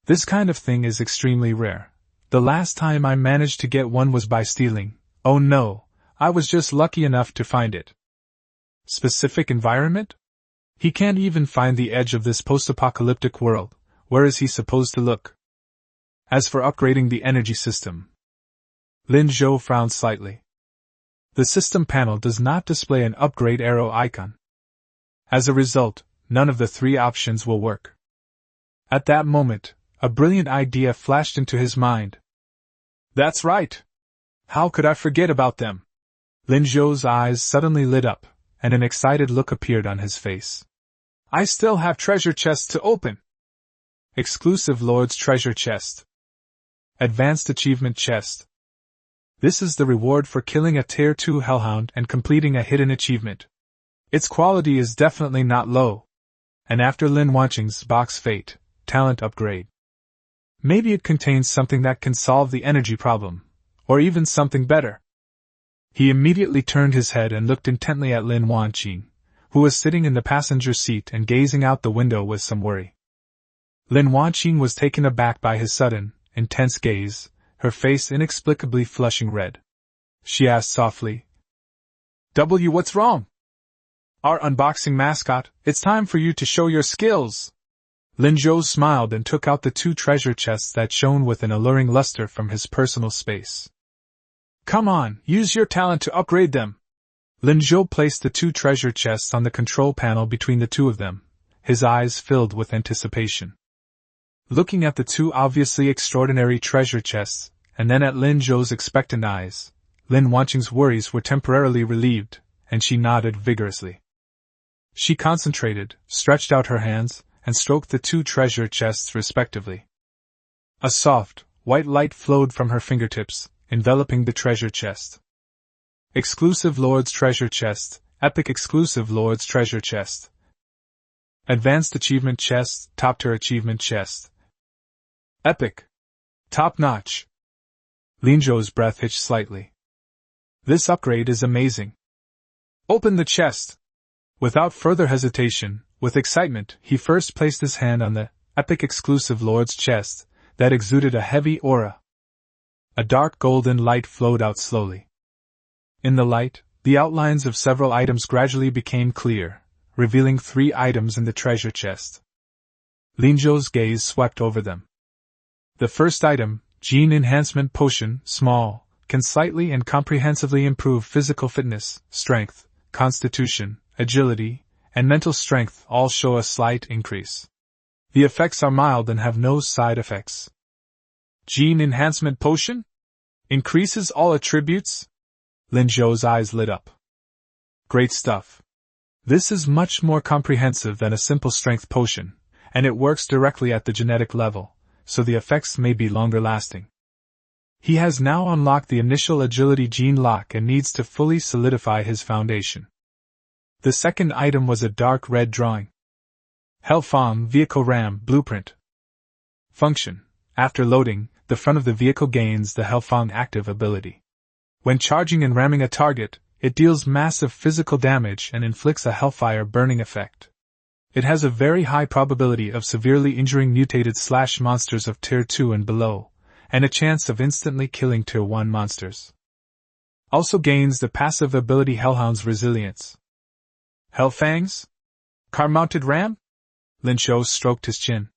This kind of thing is extremely rare. The last time I managed to get one was by stealing. Oh no, I was just lucky enough to find it. Specific environment? He can't even find the edge of this post-apocalyptic world. Where is he supposed to look? As for upgrading the energy system, Lin Zhou frowned slightly. The system panel does not display an upgrade arrow icon. As a result, none of the three options will work. At that moment, a brilliant idea flashed into his mind. That's right! How could I forget about them? Lin Zhou's eyes suddenly lit up, and an excited look appeared on his face. I still have treasure chests to open! Exclusive Lord's Treasure Chest. Advanced Achievement Chest. This is the reward for killing a Tier 2 Hellhound and completing a hidden achievement. Its quality is definitely not low. And after Lin Wanqing's box Fate, talent upgrade. Maybe it contains something that can solve the energy problem, or even something better. He immediately turned his head and looked intently at Lin Wanqing, who was sitting in the passenger seat and gazing out the window with some worry. Lin Wanqing was taken aback by his sudden, intense gaze, her face inexplicably flushing red. She asked softly, What's wrong? Our unboxing mascot, it's time for you to show your skills! Lin Zhou smiled and took out the two treasure chests that shone with an alluring luster from his personal space. Come on, use your talent to upgrade them! Lin Zhou placed the two treasure chests on the control panel between the two of them, his eyes filled with anticipation. Looking at the two obviously extraordinary treasure chests, and then at Lin Zhou's expectant eyes, Lin Wanqing's worries were temporarily relieved, and she nodded vigorously. She concentrated, stretched out her hands, and stroked the two treasure chests respectively. A soft, white light flowed from her fingertips, enveloping the treasure chest. Exclusive Lord's Treasure Chest, Epic Exclusive Lord's Treasure Chest. Advanced Achievement Chest, Top Tier Achievement Chest. Epic. Top notch. Lin Zhou's breath hitched slightly. This upgrade is amazing. Open the chest. Without further hesitation, with excitement, he first placed his hand on the Epic Exclusive Lord's chest that exuded a heavy aura. A dark golden light flowed out slowly. In the light, the outlines of several items gradually became clear, revealing 3 items in the treasure chest. Lin Zhou's gaze swept over them. The first item, Gene Enhancement Potion, small, can slightly and comprehensively improve physical fitness, strength, constitution, agility, and mental strength all show a slight increase. The effects are mild and have no side effects. Gene Enhancement Potion? Increases all attributes? Lin Zhou's eyes lit up. Great stuff. This is much more comprehensive than a simple strength potion, and it works directly at the genetic level, so the effects may be longer lasting. He has now unlocked the initial agility gene lock and needs to fully solidify his foundation. The second item was a dark red drawing. Hellfang Vehicle Ram Blueprint. Function. After loading, the front of the vehicle gains the Hellfang active ability. When charging and ramming a target, it deals massive physical damage and inflicts a hellfire burning effect. It has a very high probability of severely injuring mutated / monsters of Tier 2 and below, and a chance of instantly killing Tier 1 monsters. Also gains the passive ability Hellhound's Resilience. Hellfangs? Car-mounted ram? Lin Zhou stroked his chin.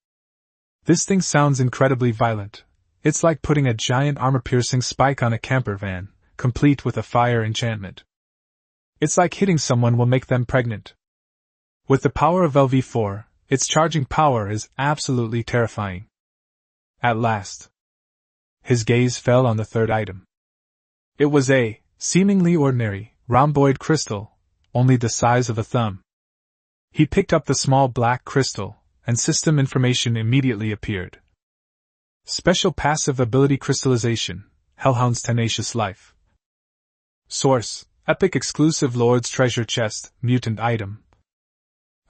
This thing sounds incredibly violent. It's like putting a giant armor-piercing spike on a camper van, complete with a fire enchantment. It's like hitting someone will make them pregnant. With the power of LV4, Its charging power is absolutely terrifying. At last, his gaze fell on the third item. It was a seemingly ordinary, rhomboid crystal, only the size of a thumb. He picked up the small black crystal, and system information immediately appeared. Special passive ability crystallization, Hellhound's Tenacious Life. Source: Epic exclusive Lord's Treasure Chest, mutant item.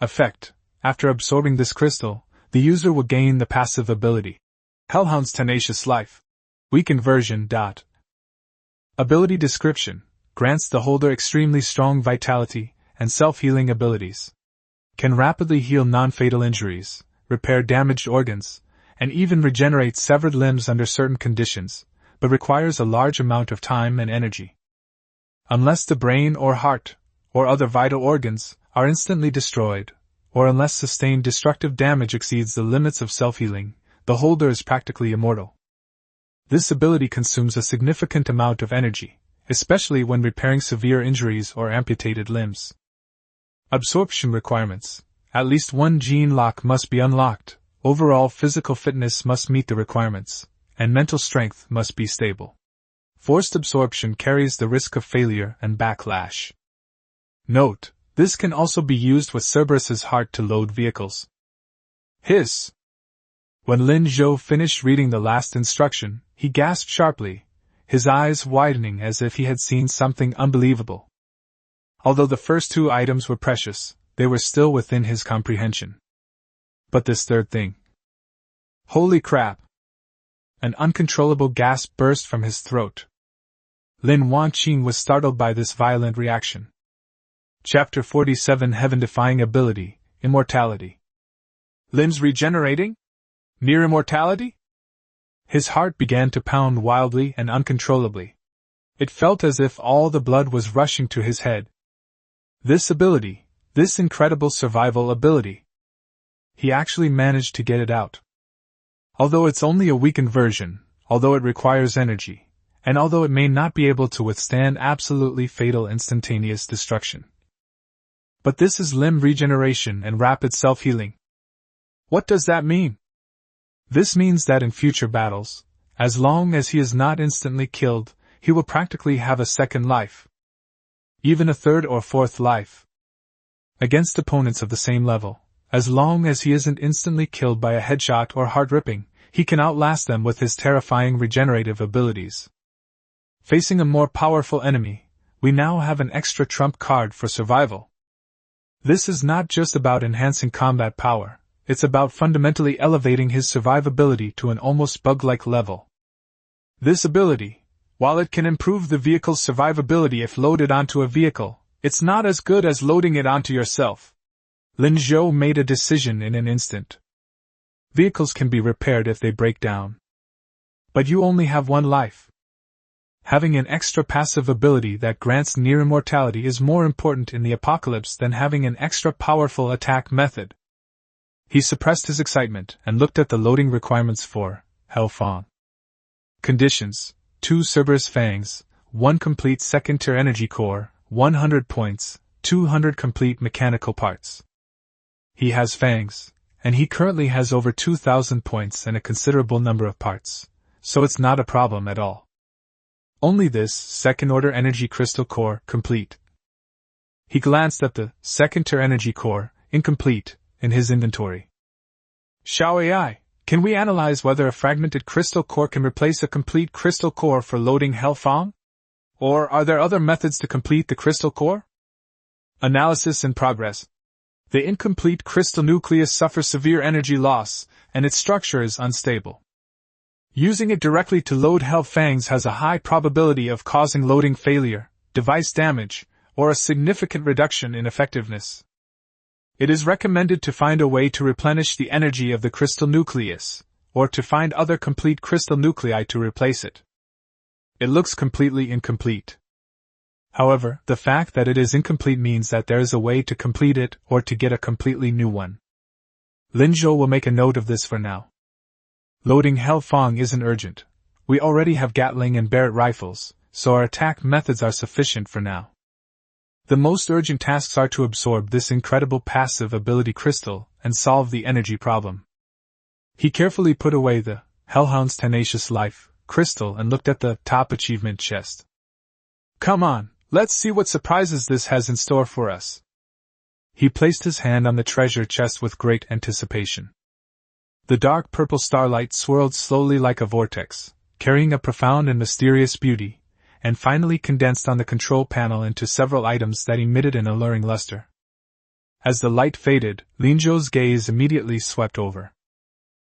Effect: after absorbing this crystal, the user will gain the passive ability Hellhound's Tenacious Life. Weakened version. Ability description: grants the holder extremely strong vitality and self-healing abilities. Can rapidly heal non-fatal injuries, repair damaged organs, and even regenerate severed limbs under certain conditions, but requires a large amount of time and energy. Unless the brain or heart, or other vital organs, are instantly destroyed, or unless sustained destructive damage exceeds the limits of self-healing, the holder is practically immortal. This ability consumes a significant amount of energy, especially when repairing severe injuries or amputated limbs. Absorption requirements: at least one gene lock must be unlocked, overall physical fitness must meet the requirements, and mental strength must be stable. Forced absorption carries the risk of failure and backlash. Note: this can also be used with Cerberus's heart to load vehicles. Hiss! When Lin Zhou finished reading the last instruction, he gasped sharply, his eyes widening as if he had seen something unbelievable. Although the first two items were precious, they were still within his comprehension. But this third thing. Holy crap! An uncontrollable gasp burst from his throat. Lin Wanqing was startled by this violent reaction. Chapter 47: Heaven-defying ability, Immortality. Limbs regenerating? Near immortality? His heart began to pound wildly and uncontrollably. It felt as if all the blood was rushing to his head. This ability, this incredible survival ability. He actually managed to get it out. Although it's only a weakened version, although it requires energy, and although it may not be able to withstand absolutely fatal instantaneous destruction. But this is limb regeneration and rapid self-healing. What does that mean? This means that in future battles, as long as he is not instantly killed, he will practically have a second life. Even a third or fourth life. Against opponents of the same level, as long as he isn't instantly killed by a headshot or heart-ripping, he can outlast them with his terrifying regenerative abilities. Facing a more powerful enemy, we now have an extra trump card for survival. This is not just about enhancing combat power, it's about fundamentally elevating his survivability to an almost bug-like level. This ability, while it can improve the vehicle's survivability if loaded onto a vehicle, it's not as good as loading it onto yourself. Lin Zhou made a decision in an instant. Vehicles can be repaired if they break down. But you only have one life. Having an extra passive ability that grants near immortality is more important in the apocalypse than having an extra powerful attack method. He suppressed his excitement and looked at the loading requirements for Hellfang. Conditions: 2 Cerberus fangs, 1 complete second-tier energy core, 100 points, 200 complete mechanical parts. He has fangs, and he currently has over 2,000 points and a considerable number of parts, so it's not a problem at all. Only this second-order energy crystal core complete. He glanced at the second-tier energy core, incomplete, in his inventory. Xiao AI, can we analyze whether a fragmented crystal core can replace a complete crystal core for loading Hellfang? Or are there other methods to complete the crystal core? Analysis in progress. The incomplete crystal nucleus suffers severe energy loss, and its structure is unstable. Using it directly to load Hellfangs has a high probability of causing loading failure, device damage, or a significant reduction in effectiveness. It is recommended to find a way to replenish the energy of the crystal nucleus, or to find other complete crystal nuclei to replace it. It looks completely incomplete. However, the fact that it is incomplete means that there is a way to complete it or to get a completely new one. Lin Zhou will make a note of this for now. Loading Hellfang isn't urgent. We already have Gatling and Barrett rifles, so our attack methods are sufficient for now. The most urgent tasks are to absorb this incredible passive ability crystal and solve the energy problem. He carefully put away the Hellhound's Tenacious Life crystal and looked at the top achievement chest. Come on, let's see what surprises this has in store for us. He placed his hand on the treasure chest with great anticipation. The dark purple starlight swirled slowly like a vortex, carrying a profound and mysterious beauty, and finally condensed on the control panel into several items that emitted an alluring luster. As the light faded, Linzhou's gaze immediately swept over.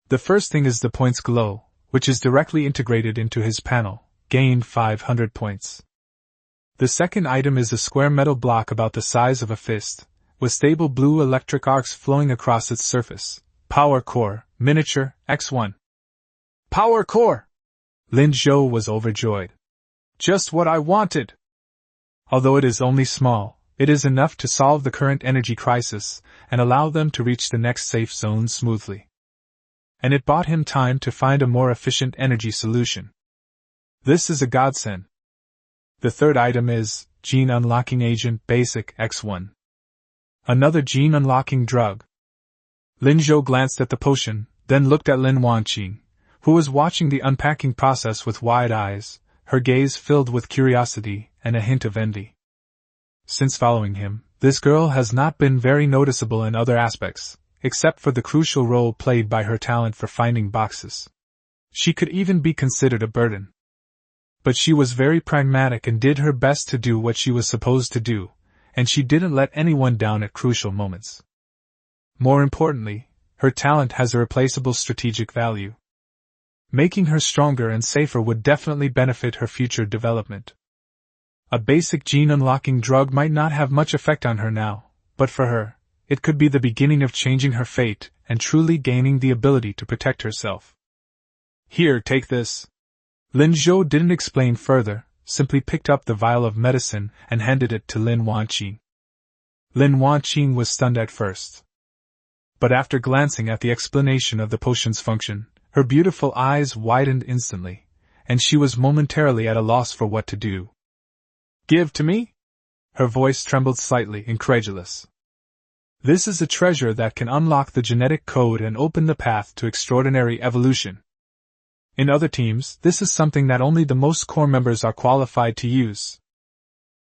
The first thing is the points glow, which is directly integrated into his panel, gained 500 points. The second item is a square metal block about the size of a fist, with stable blue electric arcs flowing across its surface. Power Core, Miniature, X1. Power Core! Linzhou was overjoyed. Just what I wanted! Although it is only small, it is enough to solve the current energy crisis and allow them to reach the next safe zone smoothly. And it bought him time to find a more efficient energy solution. This is a godsend. The third item is Gene Unlocking Agent Basic X1. Another gene unlocking drug. Linzhou glanced at the potion, then looked at Lin Wanqing, who was watching the unpacking process with wide eyes, her gaze filled with curiosity and a hint of envy. Since following him, this girl has not been very noticeable in other aspects, except for the crucial role played by her talent for finding boxes. She could even be considered a burden. But she was very pragmatic and did her best to do what she was supposed to do, and she didn't let anyone down at crucial moments. More importantly, her talent has a replaceable strategic value. Making her stronger and safer would definitely benefit her future development. A basic gene-unlocking drug might not have much effect on her now, but for her, it could be the beginning of changing her fate and truly gaining the ability to protect herself. Here, take this. Linzhou didn't explain further, simply picked up the vial of medicine and handed it to Lin Wanqing. Lin Wanqing was stunned at first. But after glancing at the explanation of the potion's function, her beautiful eyes widened instantly, and she was momentarily at a loss for what to do. Give to me? Her voice trembled slightly, incredulous. This is a treasure that can unlock the genetic code and open the path to extraordinary evolution. In other teams, this is something that only the most core members are qualified to use.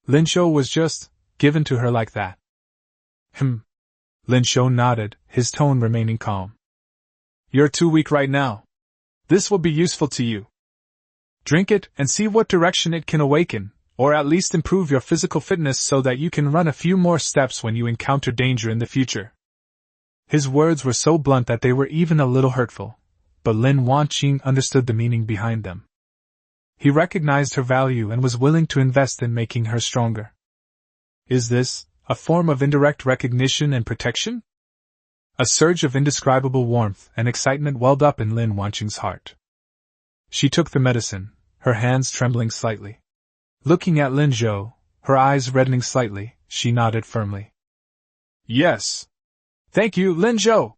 Linzhou was just given to her like that. Linzhou nodded, his tone remaining calm. You're too weak right now. This will be useful to you. Drink it and see what direction it can awaken, or at least improve your physical fitness so that you can run a few more steps when you encounter danger in the future. His words were so blunt that they were even a little hurtful, but Lin Wanqing understood the meaning behind them. He recognized her value and was willing to invest in making her stronger. Is this a form of indirect recognition and protection? A surge of indescribable warmth and excitement welled up in Lin Wanqing's heart. She took the medicine, her hands trembling slightly. Looking at Linzhou, her eyes reddening slightly, she nodded firmly. Yes. Thank you, Linzhou.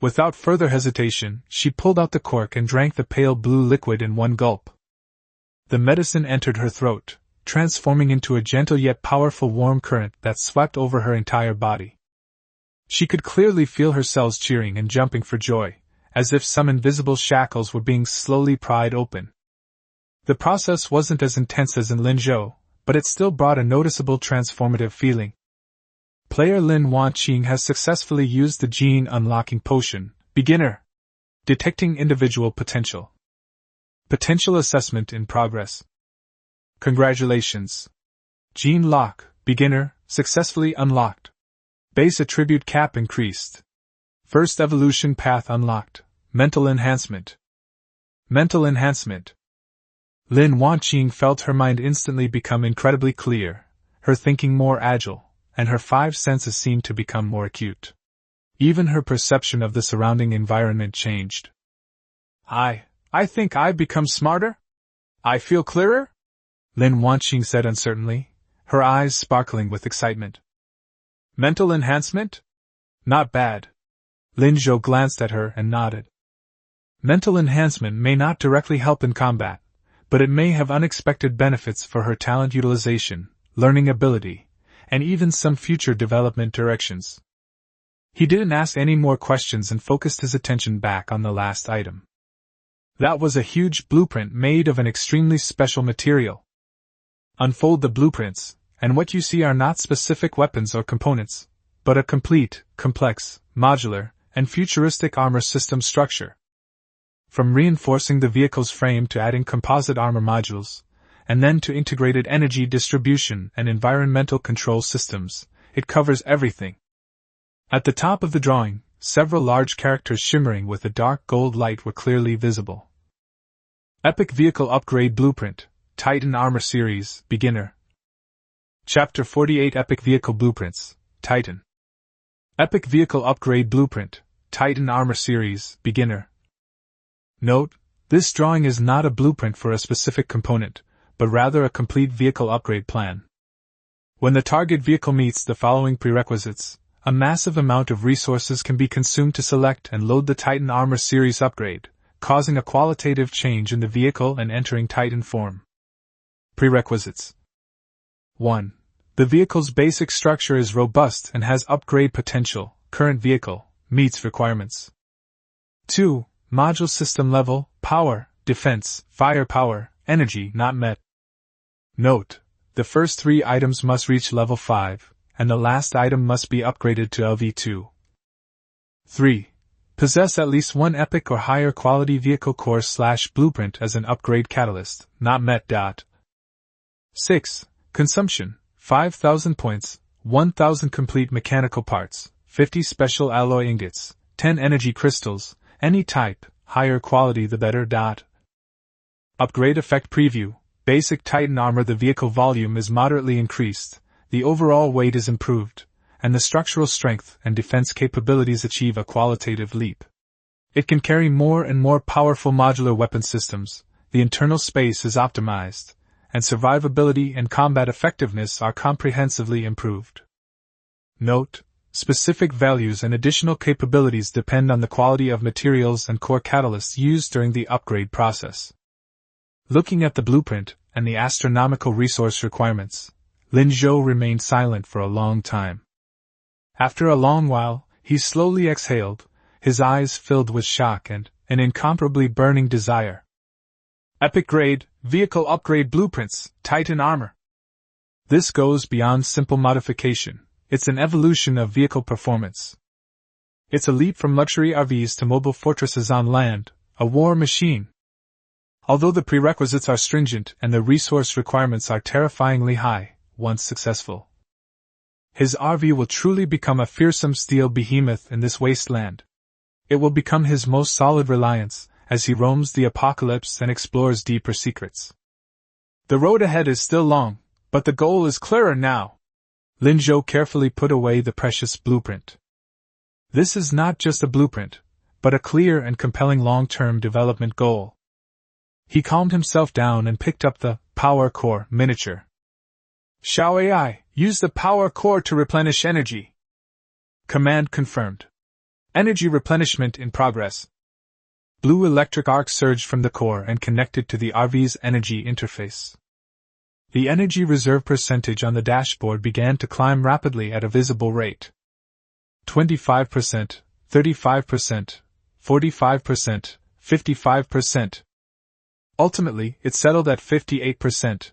Without further hesitation, she pulled out the cork and drank the pale blue liquid in one gulp. The medicine entered her throat, transforming into a gentle yet powerful warm current that swept over her entire body. She could clearly feel her cells cheering and jumping for joy, as if some invisible shackles were being slowly pried open. The process wasn't as intense as in Linzhou, but it still brought a noticeable transformative feeling. Player Lin Wanqing has successfully used the gene unlocking potion. Beginner. Detecting individual potential. Potential assessment in progress. Congratulations. Gene lock, beginner, successfully unlocked. Base attribute cap increased. First evolution path unlocked. Mental enhancement. Mental enhancement. Lin Wanqing felt her mind instantly become incredibly clear, her thinking more agile, and her five senses seemed to become more acute. Even her perception of the surrounding environment changed. I think I've become smarter? I feel clearer? Lin Wanqing said uncertainly, her eyes sparkling with excitement. Mental enhancement? Not bad. Linzhou glanced at her and nodded. Mental enhancement may not directly help in combat, but it may have unexpected benefits for her talent utilization, learning ability, and even some future development directions. He didn't ask any more questions and focused his attention back on the last item. That was a huge blueprint made of an extremely special material. Unfold the blueprints, and what you see are not specific weapons or components, but a complete, complex, modular, and futuristic armor system structure. From reinforcing the vehicle's frame to adding composite armor modules, and then to integrated energy distribution and environmental control systems, it covers everything. At the top of the drawing, several large characters shimmering with a dark gold light were clearly visible. Epic Vehicle Upgrade Blueprint, Titan Armor Series, Beginner. Chapter 48 Epic Vehicle Blueprints, Titan. Epic Vehicle Upgrade Blueprint, Titan Armor Series, Beginner. Note, this drawing is not a blueprint for a specific component, but rather a complete vehicle upgrade plan. When the target vehicle meets the following prerequisites, a massive amount of resources can be consumed to select and load the Titan Armor Series upgrade, causing a qualitative change in the vehicle and entering Titan form. Prerequisites. 1. The vehicle's basic structure is robust and has upgrade potential. Current vehicle meets requirements. 2. Module system level, power, defense, firepower, energy not met. Note, the first 3 items must reach level 5, and the last item must be upgraded to LV2. 3. Possess at least one epic or higher quality vehicle core/blueprint as an upgrade catalyst, not met. 6. Consumption, 5,000 points, 1,000 complete mechanical parts, 50 special alloy ingots, 10 energy crystals, any type, higher quality the better. Upgrade effect preview, basic Titan armor. The vehicle volume is moderately increased, the overall weight is improved, and the structural strength and defense capabilities achieve a qualitative leap. It can carry more and more powerful modular weapon systems, the internal space is optimized, and survivability and combat effectiveness are comprehensively improved. Note, specific values and additional capabilities depend on the quality of materials and core catalysts used during the upgrade process. Looking at the blueprint and the astronomical resource requirements, Lin Zhou remained silent for a long time. After a long while, he slowly exhaled, his eyes filled with shock and an incomparably burning desire. Epic Grade, Vehicle Upgrade Blueprints, Titan Armor. This goes beyond simple modification, it's an evolution of vehicle performance. It's a leap from luxury RVs to mobile fortresses on land, a war machine. Although the prerequisites are stringent and the resource requirements are terrifyingly high, once successful, his RV will truly become a fearsome steel behemoth in this wasteland. It will become his most solid reliance, as he roams the apocalypse and explores deeper secrets. The road ahead is still long, but the goal is clearer now. Lin Zhou carefully put away the precious blueprint. This is not just a blueprint, but a clear and compelling long-term development goal. He calmed himself down and picked up the Power Core miniature. Xiao AI, use the Power Core to replenish energy. Command confirmed. Energy replenishment in progress. Blue electric arc surged from the core and connected to the RV's energy interface. The energy reserve percentage on the dashboard began to climb rapidly at a visible rate. 25%, 35%, 45%, 55%. Ultimately, it settled at 58%.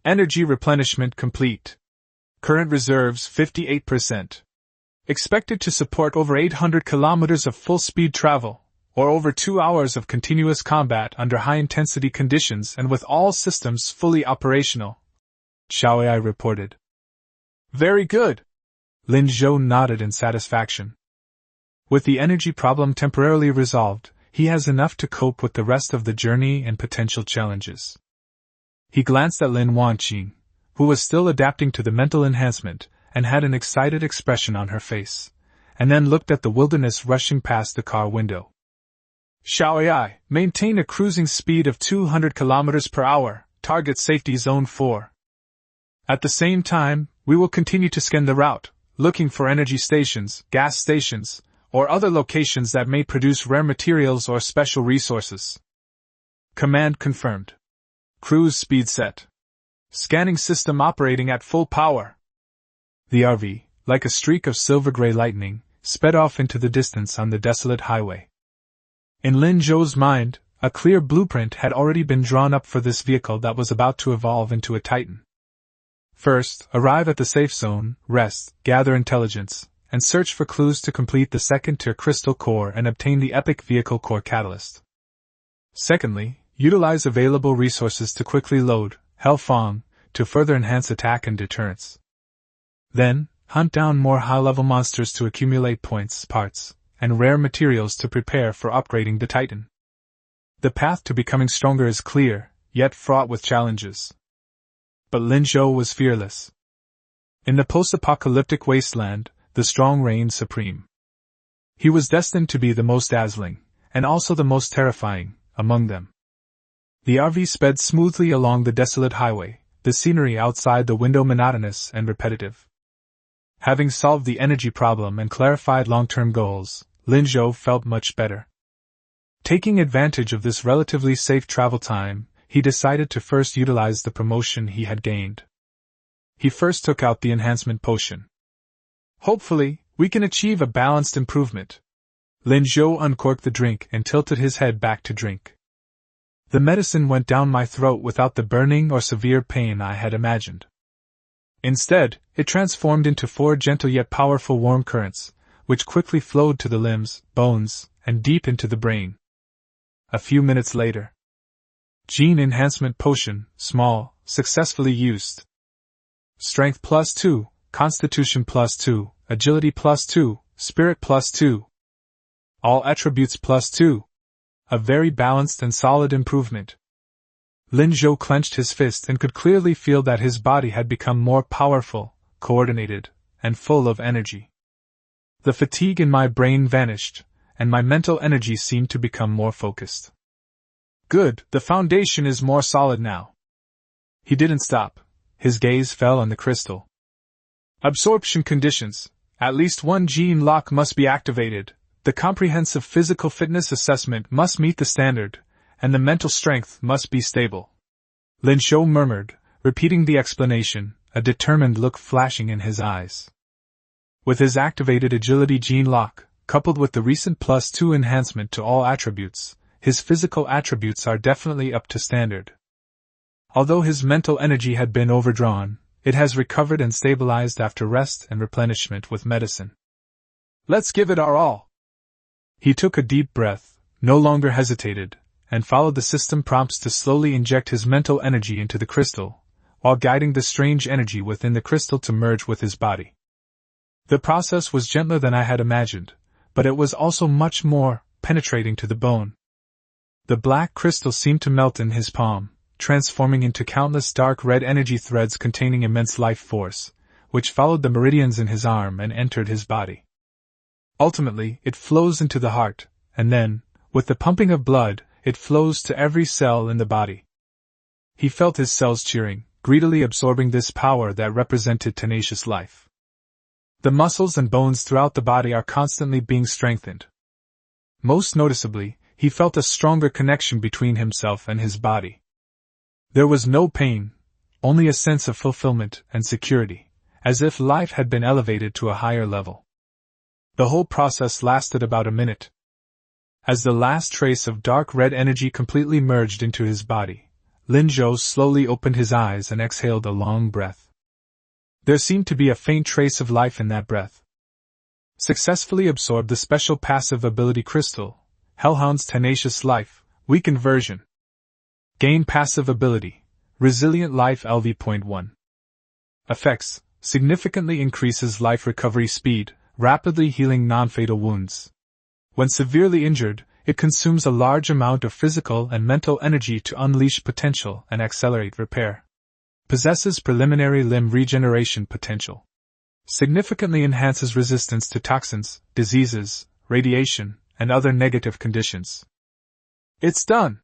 Energy replenishment complete. Current reserves 58%. Expected to support over 800 kilometers of full-speed travel, or over 2 hours of continuous combat under high-intensity conditions and with all systems fully operational, Xiao AI reported. Very good. Lin Zhou nodded in satisfaction. With the energy problem temporarily resolved, he has enough to cope with the rest of the journey and potential challenges. He glanced at Lin Wanqing, who was still adapting to the mental enhancement and had an excited expression on her face, and then looked at the wilderness rushing past the car window. Xiao AI, maintain a cruising speed of 200 km per hour, target safety zone 4. At the same time, we will continue to scan the route, looking for energy stations, gas stations, or other locations that may produce rare materials or special resources. Command confirmed. Cruise speed set. Scanning system operating at full power. The RV, like a streak of silver-gray lightning, sped off into the distance on the desolate highway. In Lin Zhou's mind, a clear blueprint had already been drawn up for this vehicle that was about to evolve into a Titan. First, arrive at the safe zone, rest, gather intelligence, and search for clues to complete the second-tier crystal core and obtain the epic vehicle core catalyst. Secondly, utilize available resources to quickly load Hellfang to further enhance attack and deterrence. Then, hunt down more high-level monsters to accumulate points, parts, and rare materials to prepare for upgrading the Titan. The path to becoming stronger is clear, yet fraught with challenges. But Lin Zhou was fearless. In the post-apocalyptic wasteland, the strong reigned supreme. He was destined to be the most dazzling, and also the most terrifying, among them. The RV sped smoothly along the desolate highway, the scenery outside the window monotonous and repetitive. Having solved the energy problem and clarified long-term goals, Lin Zhou felt much better. Taking advantage of this relatively safe travel time, he decided to first utilize the promotion he had gained. He first took out the enhancement potion. Hopefully, we can achieve a balanced improvement. Lin Zhou uncorked the drink and tilted his head back to drink. The medicine went down my throat without the burning or severe pain I had imagined. Instead, it transformed into 4 gentle yet powerful warm currents, which quickly flowed to the limbs, bones, and deep into the brain. A few minutes later. Gene enhancement potion, small, successfully used. Strength +2, Constitution +2, Agility +2, Spirit +2. All attributes +2. A very balanced and solid improvement. Lin Zhou clenched his fist and could clearly feel that his body had become more powerful, coordinated, and full of energy. The fatigue in my brain vanished, and my mental energy seemed to become more focused. Good, the foundation is more solid now. He didn't stop. His gaze fell on the crystal. Absorption conditions. At least one gene lock must be activated, the comprehensive physical fitness assessment must meet the standard, and the mental strength must be stable. Lin Zhou murmured, repeating the explanation, a determined look flashing in his eyes. With his activated agility gene lock, coupled with the recent +2 enhancement to all attributes, his physical attributes are definitely up to standard. Although his mental energy had been overdrawn, it has recovered and stabilized after rest and replenishment with medicine. Let's give it our all. He took a deep breath, no longer hesitated, and followed the system prompts to slowly inject his mental energy into the crystal, while guiding the strange energy within the crystal to merge with his body. The process was gentler than I had imagined, but it was also much more penetrating to the bone. The black crystal seemed to melt in his palm, transforming into countless dark red energy threads containing immense life force, which followed the meridians in his arm and entered his body. Ultimately, it flows into the heart, and then, with the pumping of blood, it flows to every cell in the body. He felt his cells cheering, greedily absorbing this power that represented tenacious life. The muscles and bones throughout the body are constantly being strengthened. Most noticeably, he felt a stronger connection between himself and his body. There was no pain, only a sense of fulfillment and security, as if life had been elevated to a higher level. The whole process lasted about a minute. As the last trace of dark red energy completely merged into his body, Lin Zhou slowly opened his eyes and exhaled a long breath. There seemed to be a faint trace of life in that breath. Successfully absorbed the special passive ability crystal, Hellhound's Tenacious Life, weakened version. Gain passive ability, Resilient Life LV.1. Effects, significantly increases life recovery speed, rapidly healing non-fatal wounds. When severely injured, it consumes a large amount of physical and mental energy to unleash potential and accelerate repair. Possesses preliminary limb regeneration potential. Significantly enhances resistance to toxins, diseases, radiation, and other negative conditions. It's done!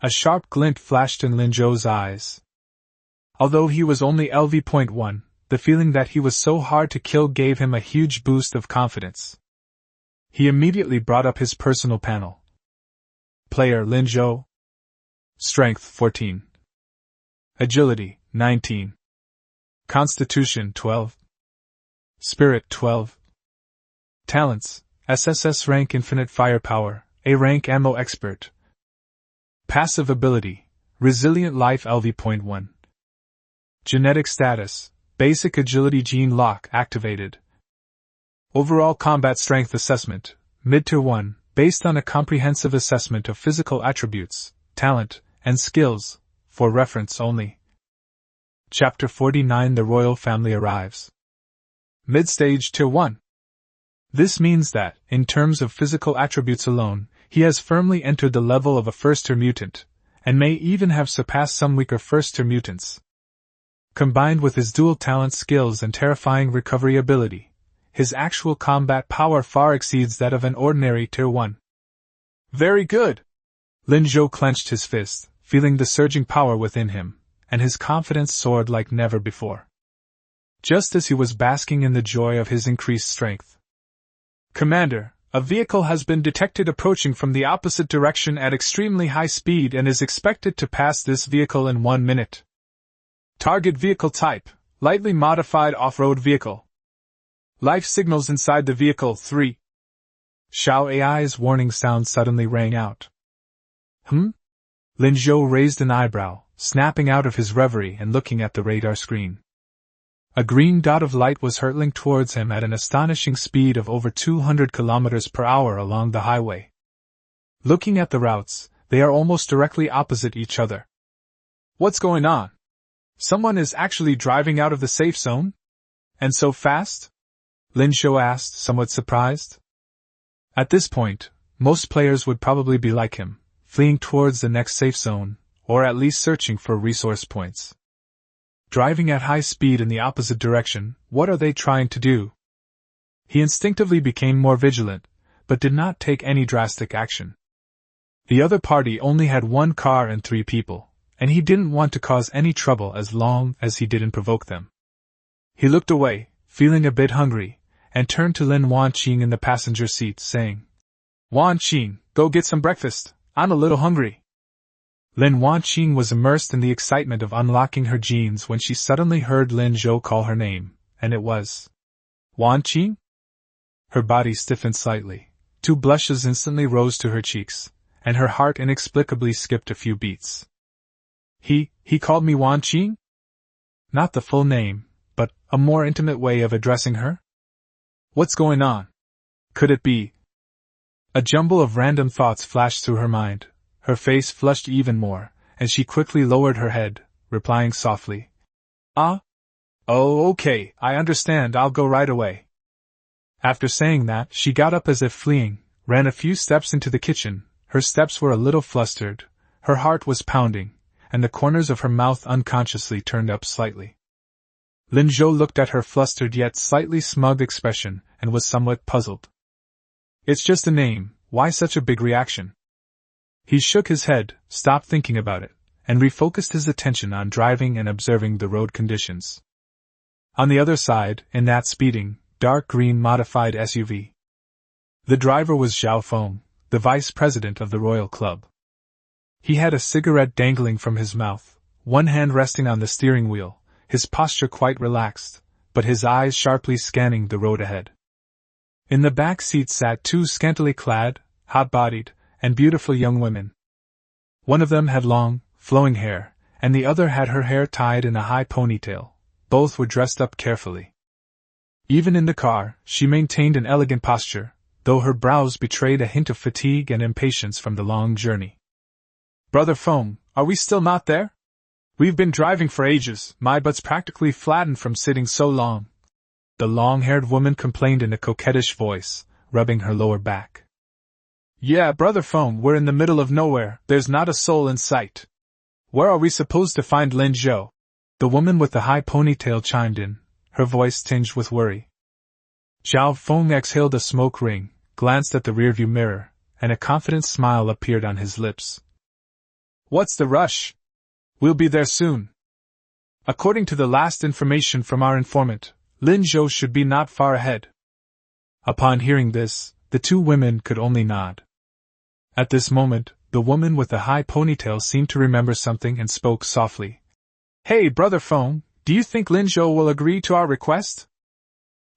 A sharp glint flashed in Lin Zhou's eyes. Although he was only LV.1, the feeling that he was so hard to kill gave him a huge boost of confidence. He immediately brought up his personal panel. Player Lin Zhou. Strength 14. Agility 19. Constitution 12. Spirit 12. Talents: SSS rank infinite firepower, A rank ammo expert. Passive ability: resilient life LV.1. Genetic status: basic agility gene lock activated. Overall combat strength assessment, mid-tier 1, based on a comprehensive assessment of physical attributes, talent, and skills, for reference only. Chapter 49: The Royal Family Arrives. Mid-stage Tier 1. This means that, in terms of physical attributes alone, he has firmly entered the level of a first-tier mutant, and may even have surpassed some weaker first-tier mutants. Combined with his dual talent skills and terrifying recovery ability, his actual combat power far exceeds that of an ordinary Tier 1. Very good! Lin Zhou clenched his fist, feeling the surging power within him, and his confidence soared like never before. Just as he was basking in the joy of his increased strength. Commander, a vehicle has been detected approaching from the opposite direction at extremely high speed and is expected to pass this vehicle in 1 minute. Target vehicle type, lightly modified off-road vehicle. Life signals inside the vehicle 3. Xiao AI's warning sound suddenly rang out. Lin Zhou raised an eyebrow, snapping out of his reverie and looking at the radar screen. A green dot of light was hurtling towards him at an astonishing speed of over 200 kilometers per hour along the highway. Looking at the routes, they are almost directly opposite each other. What's going on? Someone is actually driving out of the safe zone? And so fast? Lin Zhou asked, somewhat surprised. At this point, most players would probably be like him, fleeing towards the next safe zone, or at least searching for resource points. Driving at high speed in the opposite direction, what are they trying to do? He instinctively became more vigilant, but did not take any drastic action. The other party only had 1 car and 3 people, and he didn't want to cause any trouble as long as he didn't provoke them. He looked away, feeling a bit hungry, and turned to Lin Wanqing in the passenger seat, saying, Wanqing, go get some breakfast, I'm a little hungry. Lin Wanqing was immersed in the excitement of unlocking her genes when she suddenly heard Lin Zhou call her name, and it was Wanqing? Her body stiffened slightly, 2 blushes instantly rose to her cheeks, and her heart inexplicably skipped a few beats. He called me Wanqing? Not the full name, but a more intimate way of addressing her? What's going on? Could it be? A jumble of random thoughts flashed through her mind. Her face flushed even more, and she quickly lowered her head, replying softly, Oh, okay, I understand, I'll go right away. After saying that, she got up as if fleeing, ran a few steps into the kitchen. Her steps were a little flustered, her heart was pounding, and the corners of her mouth unconsciously turned up slightly. Lin Zhou looked at her flustered yet slightly smug expression, and was somewhat puzzled. It's just a name, why such a big reaction? He shook his head, stopped thinking about it, and refocused his attention on driving and observing the road conditions. On the other side, in that speeding, dark green modified SUV. The driver was Zhao Feng, the vice president of the Royal Club. He had a cigarette dangling from his mouth, one hand resting on the steering wheel, his posture quite relaxed, but his eyes sharply scanning the road ahead. In the back seat sat 2 scantily clad, hot-bodied, and beautiful young women. One of them had long, flowing hair, and the other had her hair tied in a high ponytail. Both were dressed up carefully. Even in the car, she maintained an elegant posture, though her brows betrayed a hint of fatigue and impatience from the long journey. Brother Feng, are we still not there? We've been driving for ages, my butt's practically flattened from sitting so long. The long-haired woman complained in a coquettish voice, rubbing her lower back. Yeah, Brother Feng, we're in the middle of nowhere, there's not a soul in sight. Where are we supposed to find Lin Zhou? The woman with the high ponytail chimed in, her voice tinged with worry. Zhao Feng exhaled a smoke ring, glanced at the rearview mirror, and a confident smile appeared on his lips. What's the rush? We'll be there soon. According to the last information from our informant, Lin Zhou should be not far ahead. Upon hearing this, the 2 women could only nod. At this moment, the woman with the high ponytail seemed to remember something and spoke softly. Hey, Brother Feng, do you think Lin Zhou will agree to our request?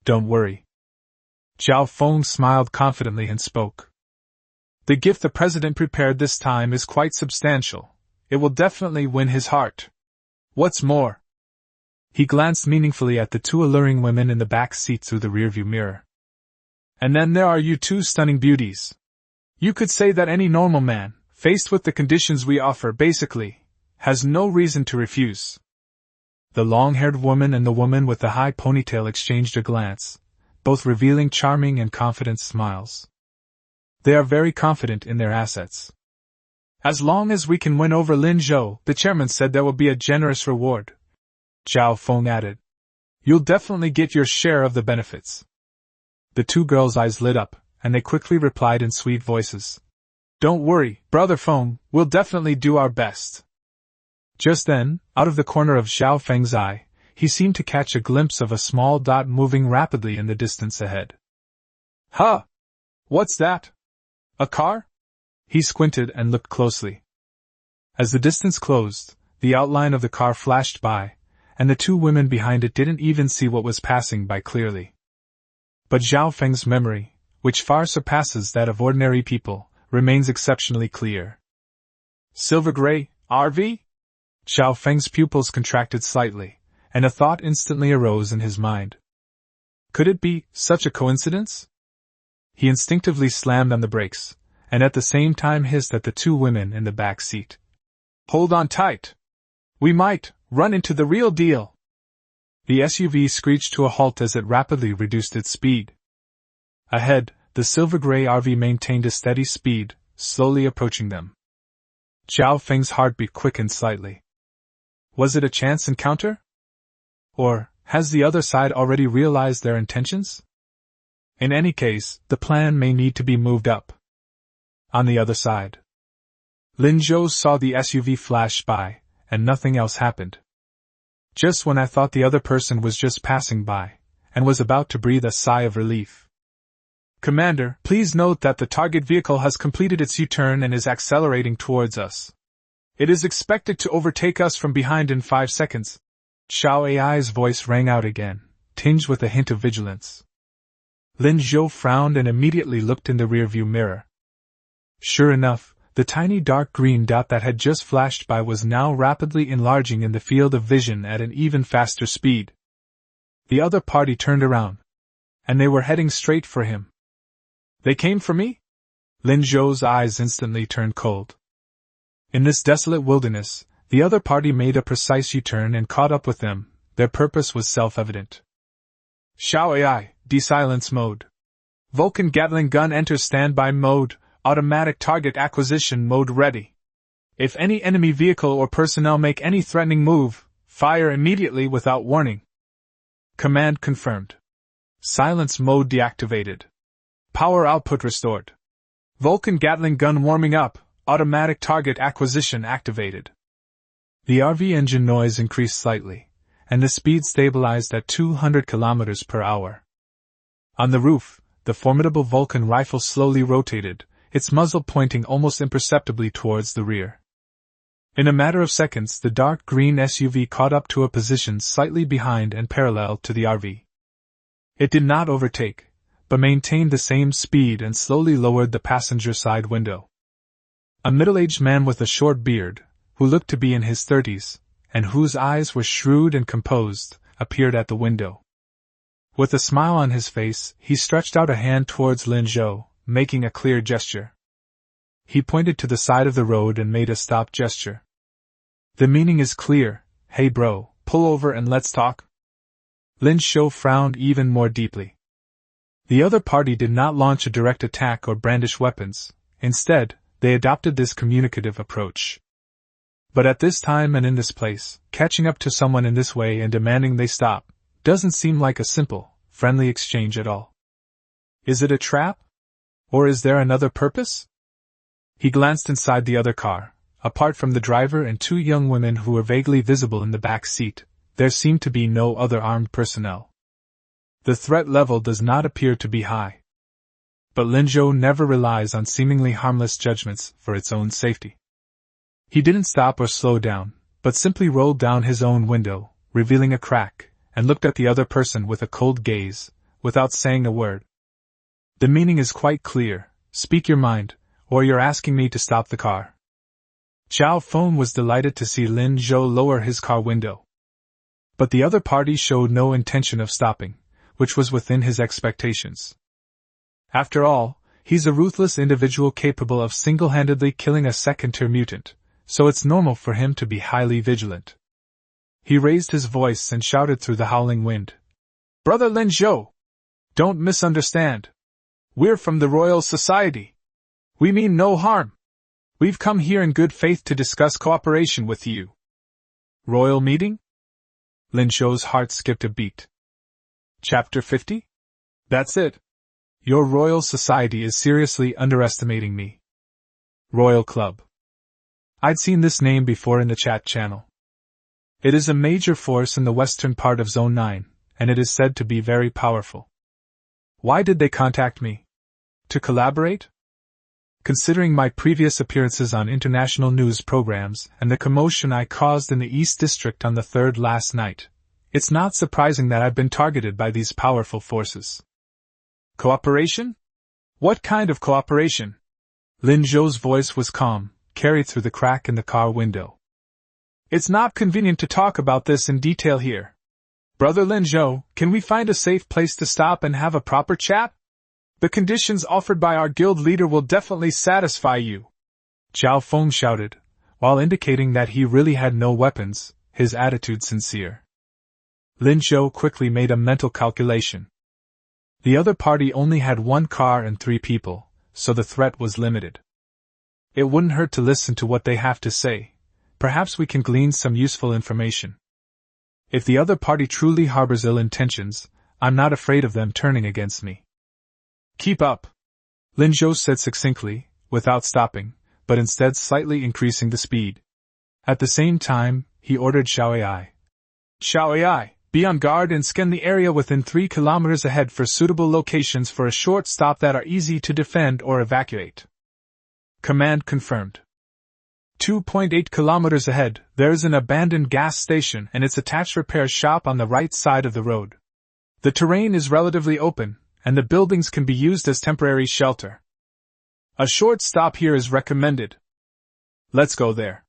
Don't worry. Zhao Feng smiled confidently and spoke. The gift the president prepared this time is quite substantial. It will definitely win his heart. What's more? He glanced meaningfully at the two alluring women in the back seat through the rearview mirror. And then there are you two stunning beauties. You could say that any normal man, faced with the conditions we offer basically, has no reason to refuse. The long-haired woman and the woman with the high ponytail exchanged a glance, both revealing charming and confident smiles. They are very confident in their assets. As long as we can win over Lin Zhou, the chairman said there will be a generous reward. Zhao Feng added. You'll definitely get your share of the benefits. The two girls' eyes lit up, and they quickly replied in sweet voices. Don't worry, Brother Feng, we'll definitely do our best. Just then, out of the corner of Zhao Feng's eye, he seemed to catch a glimpse of a small dot moving rapidly in the distance ahead. Huh! What's that? A car? He squinted and looked closely. As the distance closed, the outline of the car flashed by, and the two women behind it didn't even see what was passing by clearly. But Zhao Feng's memory, which far surpasses that of ordinary people, remains exceptionally clear. Silver gray, RV? Zhao Feng's pupils contracted slightly, and a thought instantly arose in his mind. Could it be such a coincidence? He instinctively slammed on the brakes, and at the same time hissed at the two women in the back seat. Hold on tight! We might run into the real deal! The SUV screeched to a halt as it rapidly reduced its speed. Ahead, the silver-gray RV maintained a steady speed, slowly approaching them. Zhao Feng's heartbeat quickened slightly. Was it a chance encounter? Or has the other side already realized their intentions? In any case, the plan may need to be moved up. On the other side, Lin Zhou saw the SUV flash by, and nothing else happened. Just when I thought the other person was just passing by, and was about to breathe a sigh of relief. Commander, please note that the target vehicle has completed its U-turn and is accelerating towards us. It is expected to overtake us from behind in 5 seconds. Xiao Ai's voice rang out again, tinged with a hint of vigilance. Lin Zhou frowned and immediately looked in the rearview mirror. Sure enough, the tiny dark green dot that had just flashed by was now rapidly enlarging in the field of vision at an even faster speed. The other party turned around, and they were heading straight for him. They came for me? Lin Zhou's eyes instantly turned cold. In this desolate wilderness, the other party made a precise U-turn and caught up with them. Their purpose was self-evident. Xiao AI, de-silence mode. Vulcan Gatling gun enters standby mode, automatic target acquisition mode ready. If any enemy vehicle or personnel make any threatening move, fire immediately without warning. Command confirmed. Silence mode deactivated. Power output restored. Vulcan Gatling gun warming up, automatic target acquisition activated. The RV engine noise increased slightly, and the speed stabilized at 200 kilometers per hour. On the roof, the formidable Vulcan rifle slowly rotated, its muzzle pointing almost imperceptibly towards the rear. In a matter of seconds, the dark green SUV caught up to a position slightly behind and parallel to the RV. It did not overtake, but maintained the same speed and slowly lowered the passenger side window. A middle-aged man with a short beard, who looked to be in his 30s, and whose eyes were shrewd and composed, appeared at the window. With a smile on his face, he stretched out a hand towards Lin Zhou, making a clear gesture. He pointed to the side of the road and made a stop gesture. The meaning is clear. Hey bro, pull over and let's talk. Lin Zhou frowned even more deeply. The other party did not launch a direct attack or brandish weapons. Instead, they adopted this communicative approach. But at this time and in this place, catching up to someone in this way and demanding they stop, doesn't seem like a simple, friendly exchange at all. Is it a trap? Or is there another purpose? He glanced inside the other car. Apart from the driver and two young women who were vaguely visible in the back seat, there seemed to be no other armed personnel. The threat level does not appear to be high. But Lin Zhou never relies on seemingly harmless judgments for its own safety. He didn't stop or slow down, but simply rolled down his own window, revealing a crack, and looked at the other person with a cold gaze, without saying a word. The meaning is quite clear. Speak your mind, or you're asking me to stop the car. Zhao Feng was delighted to see Lin Zhou lower his car window. But the other party showed no intention of stopping, which was within his expectations. After all, he's a ruthless individual capable of single-handedly killing a second-tier mutant, so it's normal for him to be highly vigilant. He raised his voice and shouted through the howling wind. Brother Lin Zhou! Don't misunderstand. We're from the Royal Society. We mean no harm. We've come here in good faith to discuss cooperation with you. Royal meeting? Lin Zhou's heart skipped a beat. Chapter 50? That's it. Your Royal Society is seriously underestimating me. Royal Club. I'd seen this name before in the chat channel. It is a major force in the western part of Zone 9, and it is said to be very powerful. Why did they contact me? To collaborate? Considering my previous appearances on international news programs and the commotion I caused in the East District on the third last night, it's not surprising that I've been targeted by these powerful forces. Cooperation? What kind of cooperation? Lin Zhou's voice was calm, carried through the crack in the car window. It's not convenient to talk about this in detail here. Brother Lin Zhou, can we find a safe place to stop and have a proper chat? The conditions offered by our guild leader will definitely satisfy you. Zhao Feng shouted, while indicating that he really had no weapons, his attitude sincere. Lin Zhou quickly made a mental calculation. The other party only had 1 car and 3 people, so the threat was limited. It wouldn't hurt to listen to what they have to say. Perhaps we can glean some useful information. If the other party truly harbors ill intentions, I'm not afraid of them turning against me. Keep up, Lin Zhou said succinctly, without stopping, but instead slightly increasing the speed. At the same time, he ordered Xiao Ai. Xiao Ai, be on guard and scan the area within 3 kilometers ahead for suitable locations for a short stop that are easy to defend or evacuate. Command confirmed. 2.8 kilometers ahead, there is an abandoned gas station and its attached repair shop on the right side of the road. The terrain is relatively open, and the buildings can be used as temporary shelter. A short stop here is recommended. Let's go there.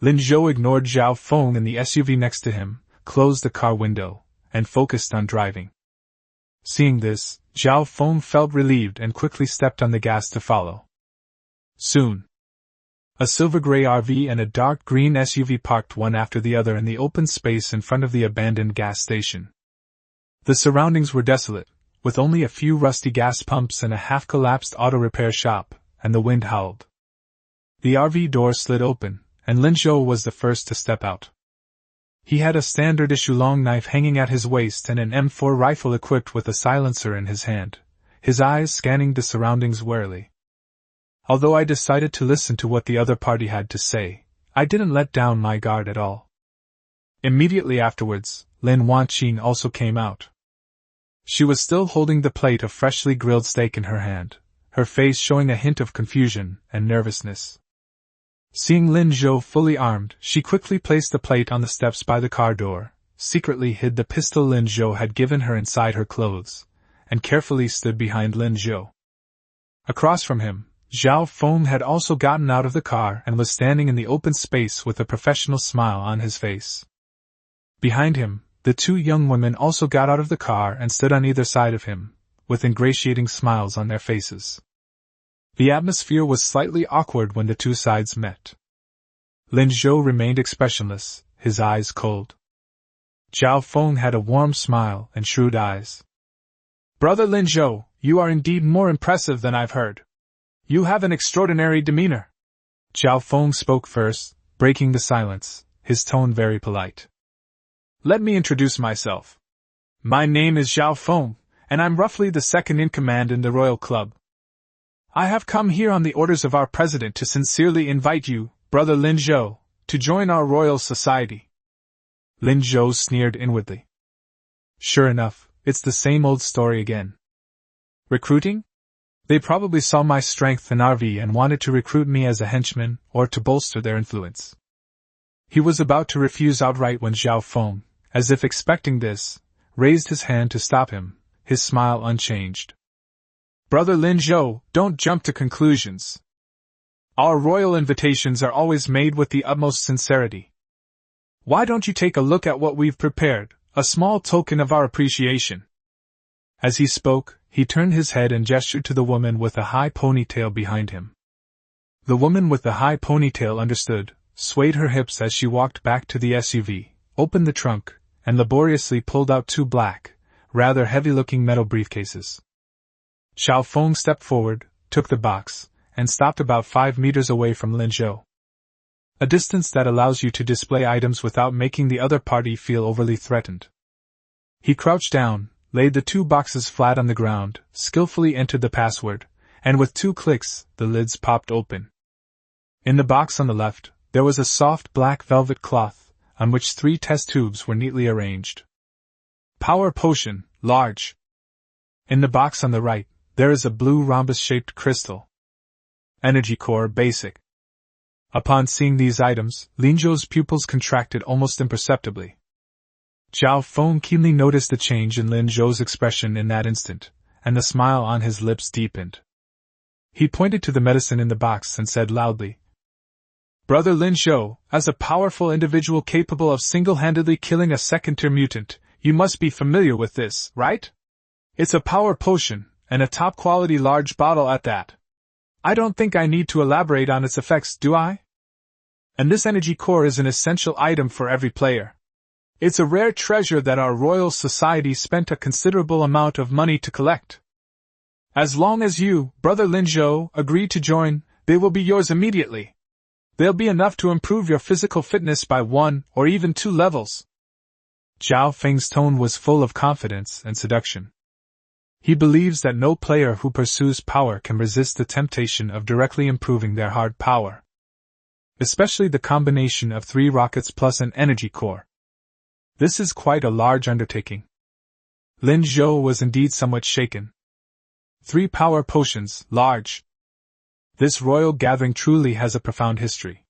Lin Zhou ignored Zhao Feng and the SUV next to him, closed the car window, and focused on driving. Seeing this, Zhao Feng felt relieved and quickly stepped on the gas to follow. Soon, a silver-gray RV and a dark green SUV parked one after the other in the open space in front of the abandoned gas station. The surroundings were desolate, with only a few rusty gas pumps and a half-collapsed auto repair shop, and the wind howled. The RV door slid open, and Lin Zhou was the first to step out. He had a standard-issue long knife hanging at his waist and an M4 rifle equipped with a silencer in his hand, his eyes scanning the surroundings warily. Although I decided to listen to what the other party had to say, I didn't let down my guard at all. Immediately afterwards, Lin Wanqing also came out. She was still holding the plate of freshly grilled steak in her hand, her face showing a hint of confusion and nervousness. Seeing Lin Zhou fully armed, she quickly placed the plate on the steps by the car door, secretly hid the pistol Lin Zhou had given her inside her clothes, and carefully stood behind Lin Zhou. Across from him, Zhao Feng had also gotten out of the car and was standing in the open space with a professional smile on his face. Behind him, the 2 young women also got out of the car and stood on either side of him, with ingratiating smiles on their faces. The atmosphere was slightly awkward when the 2 sides met. Lin Zhou remained expressionless, his eyes cold. Zhao Feng had a warm smile and shrewd eyes. Brother Lin Zhou, you are indeed more impressive than I've heard. You have an extraordinary demeanor. Zhao Feng spoke first, breaking the silence, his tone very polite. Let me introduce myself. My name is Zhao Feng, and I'm roughly the second in command in the Royal Club. I have come here on the orders of our president to sincerely invite you, Brother Lin Zhou, to join our Royal Society. Lin Zhou sneered inwardly. Sure enough, it's the same old story again. Recruiting? They probably saw my strength in RV and wanted to recruit me as a henchman or to bolster their influence. He was about to refuse outright when Zhao Feng, as if expecting this, raised his hand to stop him, his smile unchanged. Brother Lin Zhou, don't jump to conclusions. Our royal invitations are always made with the utmost sincerity. Why don't you take a look at what we've prepared, a small token of our appreciation? As he spoke, he turned his head and gestured to the woman with a high ponytail behind him. The woman with the high ponytail understood, swayed her hips as she walked back to the SUV, opened the trunk, and laboriously pulled out two black, rather heavy-looking metal briefcases. Xiao Feng stepped forward, took the box, and stopped about 5 meters away from Lin Zhou. A distance that allows you to display items without making the other party feel overly threatened. He crouched down, laid the two boxes flat on the ground, skillfully entered the password, and with 2 clicks, the lids popped open. In the box on the left, there was a soft black velvet cloth, on which 3 test tubes were neatly arranged. Power potion, large. In the box on the right, there is a blue rhombus-shaped crystal. Energy core, basic. Upon seeing these items, Lin Zhou's pupils contracted almost imperceptibly. Xiao Feng keenly noticed the change in Lin Zhou's expression in that instant, and the smile on his lips deepened. He pointed to the medicine in the box and said loudly, "Brother Lin Zhou, as a powerful individual capable of single-handedly killing a second-tier mutant, you must be familiar with this, right? It's a power potion, and a top-quality large bottle at that. I don't think I need to elaborate on its effects, do I? And this energy core is an essential item for every player. It's a rare treasure that our Royal Society spent a considerable amount of money to collect. As long as you, Brother Lin Zhou, agree to join, they will be yours immediately. They'll be enough to improve your physical fitness by 1 or even 2 levels." Xiao Feng's tone was full of confidence and seduction. He believes that no player who pursues power can resist the temptation of directly improving their hard power. Especially the combination of 3 rockets plus an energy core. This is quite a large undertaking. Lin Zhou was indeed somewhat shaken. 3 power potions, large. This royal gathering truly has a profound history.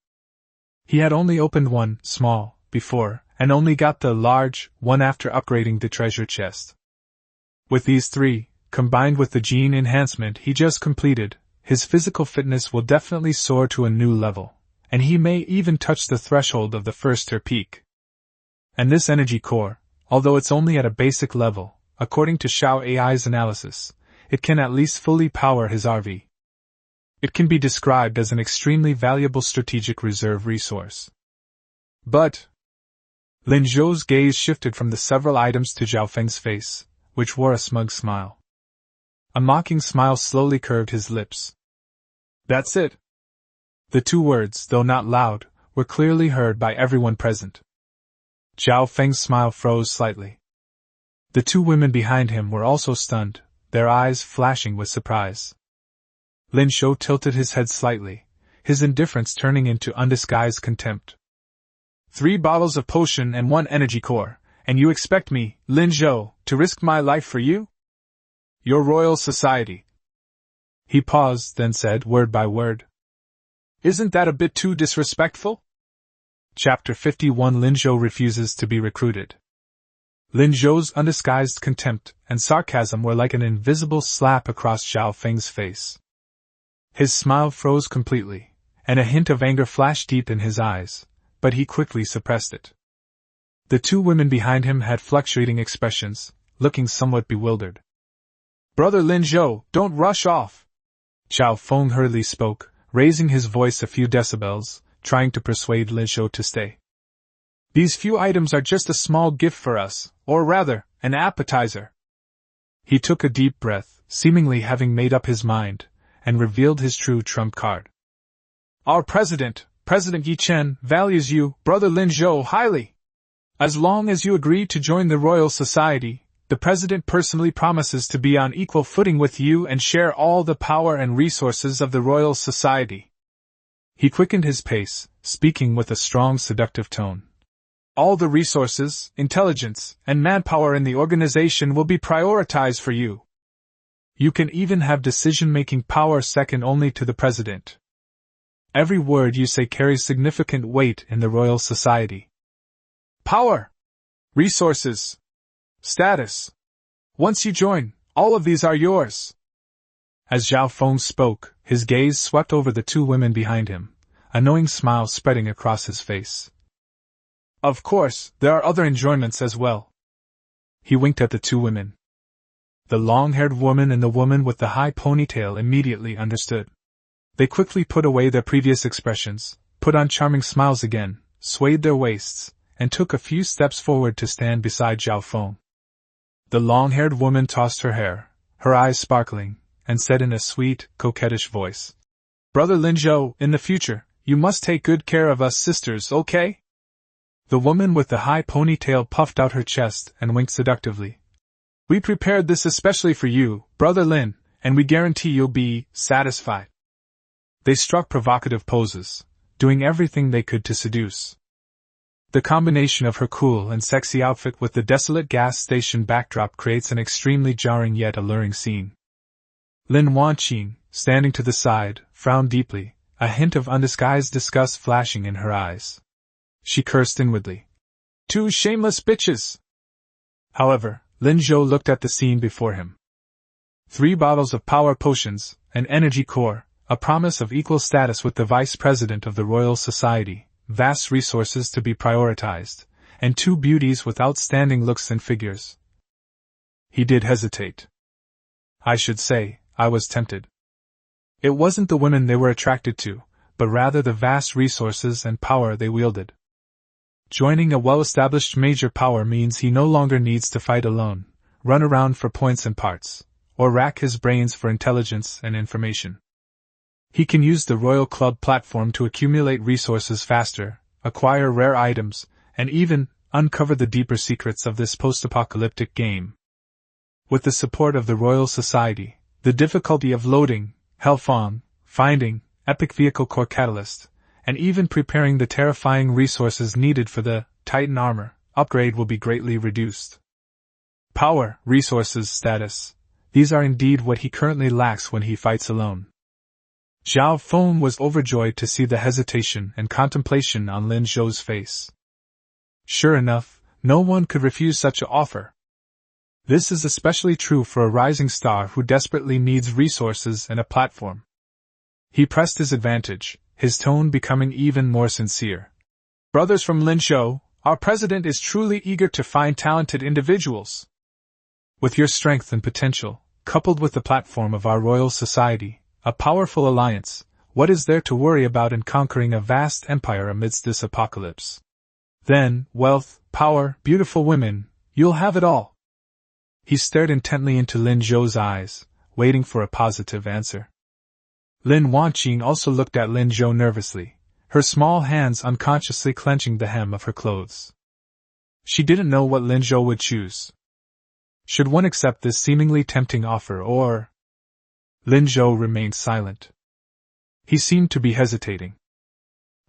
He had only opened one, small, before, and only got the large one after upgrading the treasure chest. With these 3, combined with the gene enhancement he just completed, his physical fitness will definitely soar to a new level, and he may even touch the threshold of the first-tier peak. And this energy core, although it's only at a basic level, according to Xiao AI's analysis, it can at least fully power his RV. It can be described as an extremely valuable strategic reserve resource. But Lin Zhou's gaze shifted from the several items to Xiao Feng's face, which wore a smug smile. A mocking smile slowly curved his lips. "That's it." The 2 words, though not loud, were clearly heard by everyone present. Xiao Feng's smile froze slightly. The 2 women behind him were also stunned, their eyes flashing with surprise. Lin Zhou tilted his head slightly, his indifference turning into undisguised contempt. 3 bottles of potion and 1 energy core, and you expect me, Lin Zhou, to risk my life for you? Your Royal Society. He paused, then said word by word. Isn't that a bit too disrespectful? Chapter 51 Lin Zhou refuses to be recruited. Lin Zhou's undisguised contempt and sarcasm were like an invisible slap across Xiao Feng's face. His smile froze completely, and a hint of anger flashed deep in his eyes, but he quickly suppressed it. The 2 women behind him had fluctuating expressions, looking somewhat bewildered. "Brother Lin Zhou, don't rush off!" Xiao Feng hurriedly spoke, raising his voice a few decibels, trying to persuade Lin Zhou to stay. "These few items are just a small gift for us, or rather, an appetizer." He took a deep breath, seemingly having made up his mind, and revealed his true trump card. "Our President, President Yi Chen, values you, Brother Lin Zhou, highly. As long as you agree to join the Royal Society, the President personally promises to be on equal footing with you and share all the power and resources of the Royal Society." He quickened his pace, speaking with a strong seductive tone. "All the resources, intelligence, and manpower in the organization will be prioritized for you. You can even have decision-making power second only to the President. Every word you say carries significant weight in the Royal Society. Power, resources, status. Once you join, all of these are yours." As Zhao Feng spoke, his gaze swept over the two women behind him, a knowing smile spreading across his face. Of course, there are other enjoyments as well. He winked at the two women. The long-haired woman and the woman with the high ponytail immediately understood. They quickly put away their previous expressions, put on charming smiles again, swayed their waists, and took a few steps forward to stand beside Zhao Feng. The long-haired woman tossed her hair, her eyes sparkling, and said in a sweet, coquettish voice, "Brother Lin Zhou, in the future, you must take good care of us sisters, okay?" The woman with the high ponytail puffed out her chest and winked seductively. "We prepared this especially for you, Brother Lin, and we guarantee you'll be satisfied." They struck provocative poses, doing everything they could to seduce. The combination of her cool and sexy outfit with the desolate gas station backdrop creates an extremely jarring yet alluring scene. Lin Wanqing, standing to the side, frowned deeply, a hint of undisguised disgust flashing in her eyes. She cursed inwardly. "Two shameless bitches!" However, Lin Zhou looked at the scene before him. 3 bottles of power potions, an energy core, a promise of equal status with the vice president of the Royal Society, vast resources to be prioritized, and 2 beauties with outstanding looks and figures. He did hesitate. I should say, I was tempted. It wasn't the women they were attracted to, but rather the vast resources and power they wielded. Joining a well-established major power means he no longer needs to fight alone, run around for points and parts, or rack his brains for intelligence and information. He can use the Royal Club platform to accumulate resources faster, acquire rare items, and even uncover the deeper secrets of this post-apocalyptic game. With the support of the Royal Society, the difficulty of loading, Hellfang, finding, Epic Vehicle Core Catalyst, and even preparing the terrifying resources needed for the Titan armor upgrade will be greatly reduced. Power, resources, status, these are indeed what he currently lacks when he fights alone. Zhao Feng was overjoyed to see the hesitation and contemplation on Lin Zhou's face. Sure enough, no one could refuse such an offer. This is especially true for a rising star who desperately needs resources and a platform. He pressed his advantage, his tone becoming even more sincere. "Brothers from Lin Zhou, our president is truly eager to find talented individuals. With your strength and potential, coupled with the platform of our Royal Society, a powerful alliance, what is there to worry about in conquering a vast empire amidst this apocalypse? Then, wealth, power, beautiful women, you'll have it all." He stared intently into Lin Zhou's eyes, waiting for a positive answer. Lin Wanqing also looked at Lin Zhou nervously, her small hands unconsciously clenching the hem of her clothes. She didn't know what Lin Zhou would choose. Should one accept this seemingly tempting offer or... Lin Zhou remained silent. He seemed to be hesitating.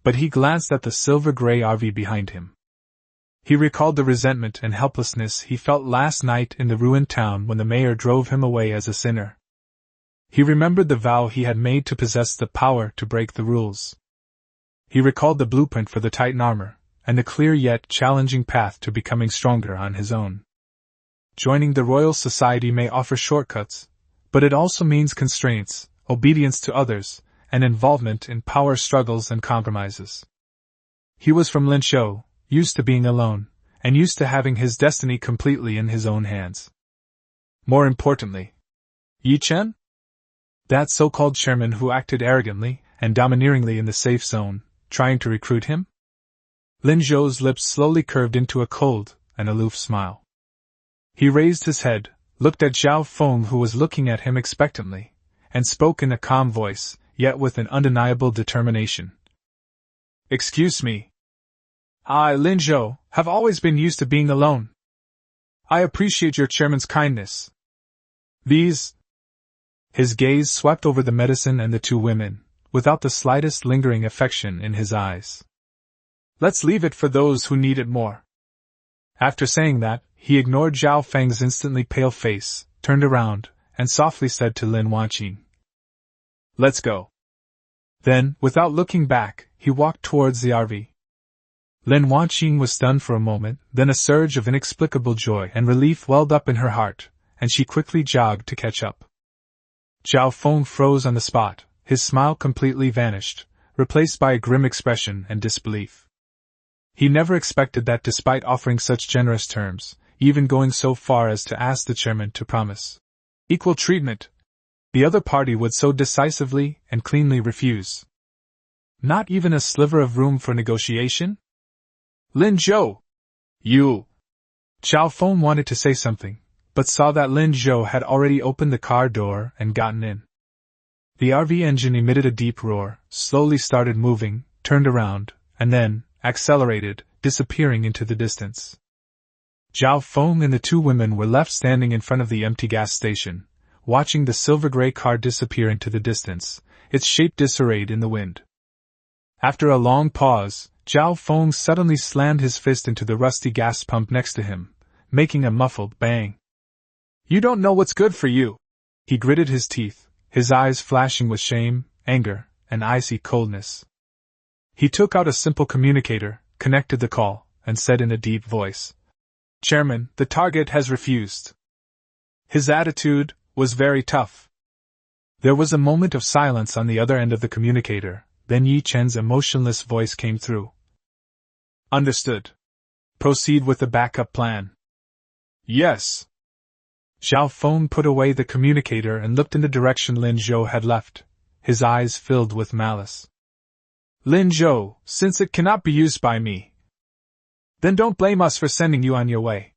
But he glanced at the silver-gray RV behind him. He recalled the resentment and helplessness he felt last night in the ruined town when the mayor drove him away as a sinner. He remembered the vow he had made to possess the power to break the rules. He recalled the blueprint for the Titan armor, and the clear yet challenging path to becoming stronger on his own. Joining the Royal Society may offer shortcuts, but it also means constraints, obedience to others, and involvement in power struggles and compromises. He was from Lin Zhou, used to being alone, and used to having his destiny completely in his own hands. More importantly, Yi Chen? That so-called chairman who acted arrogantly and domineeringly in the safe zone, trying to recruit him? Lin Zhou's lips slowly curved into a cold and aloof smile. He raised his head, looked at Zhao Feng who was looking at him expectantly, and spoke in a calm voice, yet with an undeniable determination. "Excuse me. I, Lin Zhou, have always been used to being alone. I appreciate your chairman's kindness. These..." His gaze swept over the medicine and the two women, without the slightest lingering affection in his eyes. "Let's leave it for those who need it more." After saying that, he ignored Zhao Feng's instantly pale face, turned around, and softly said to Lin Wanqing, "Let's go." Then, without looking back, he walked towards the RV. Lin Wanqing was stunned for a moment, then a surge of inexplicable joy and relief welled up in her heart, and she quickly jogged to catch up. Zhao Feng froze on the spot, his smile completely vanished, replaced by a grim expression and disbelief. He never expected that despite offering such generous terms, even going so far as to ask the chairman to promise equal treatment, the other party would so decisively and cleanly refuse. Not even a sliver of room for negotiation? Lin Zhou! You! Zhao Feng wanted to say something, but saw that Lin Zhou had already opened the car door and gotten in. The RV engine emitted a deep roar, slowly started moving, turned around, and then accelerated, disappearing into the distance. Zhao Feng and the two women were left standing in front of the empty gas station, watching the silver-gray car disappear into the distance, its shape disarrayed in the wind. After a long pause, Zhao Feng suddenly slammed his fist into the rusty gas pump next to him, making a muffled bang. You don't know what's good for you! He gritted his teeth, his eyes flashing with shame, anger, and icy coldness. He took out a simple communicator, connected the call, and said in a deep voice, Chairman, the target has refused. His attitude was very tough. There was a moment of silence on the other end of the communicator, then Yi Chen's emotionless voice came through. Understood. Proceed with the backup plan. Yes. Zhao Feng put away the communicator and looked in the direction Lin Zhou had left, his eyes filled with malice. Lin Zhou, since it cannot be used by me, then don't blame us for sending you on your way.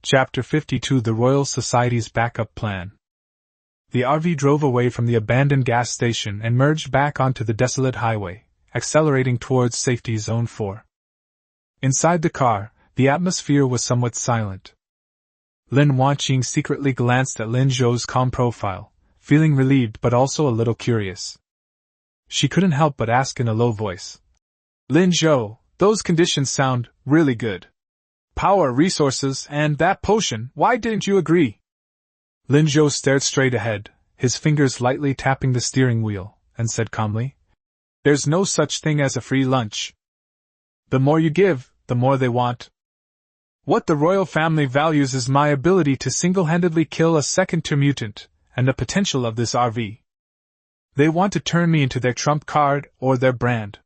Chapter 52 The Royal Society's Backup Plan. The RV drove away from the abandoned gas station and merged back onto the desolate highway, accelerating towards Safety Zone 4. Inside the car, the atmosphere was somewhat silent. Lin Wanqing secretly glanced at Lin Zhou's calm profile, feeling relieved but also a little curious. She couldn't help but ask in a low voice. Lin Zhou, those conditions sound really good. Power, resources, and that potion, why didn't you agree? Lin Zhou stared straight ahead, his fingers lightly tapping the steering wheel, and said calmly, There's no such thing as a free lunch. The more you give, the more they want. What the royal family values is my ability to single-handedly kill a second-tier mutant, and the potential of this RV. They want to turn me into their trump card or their brand.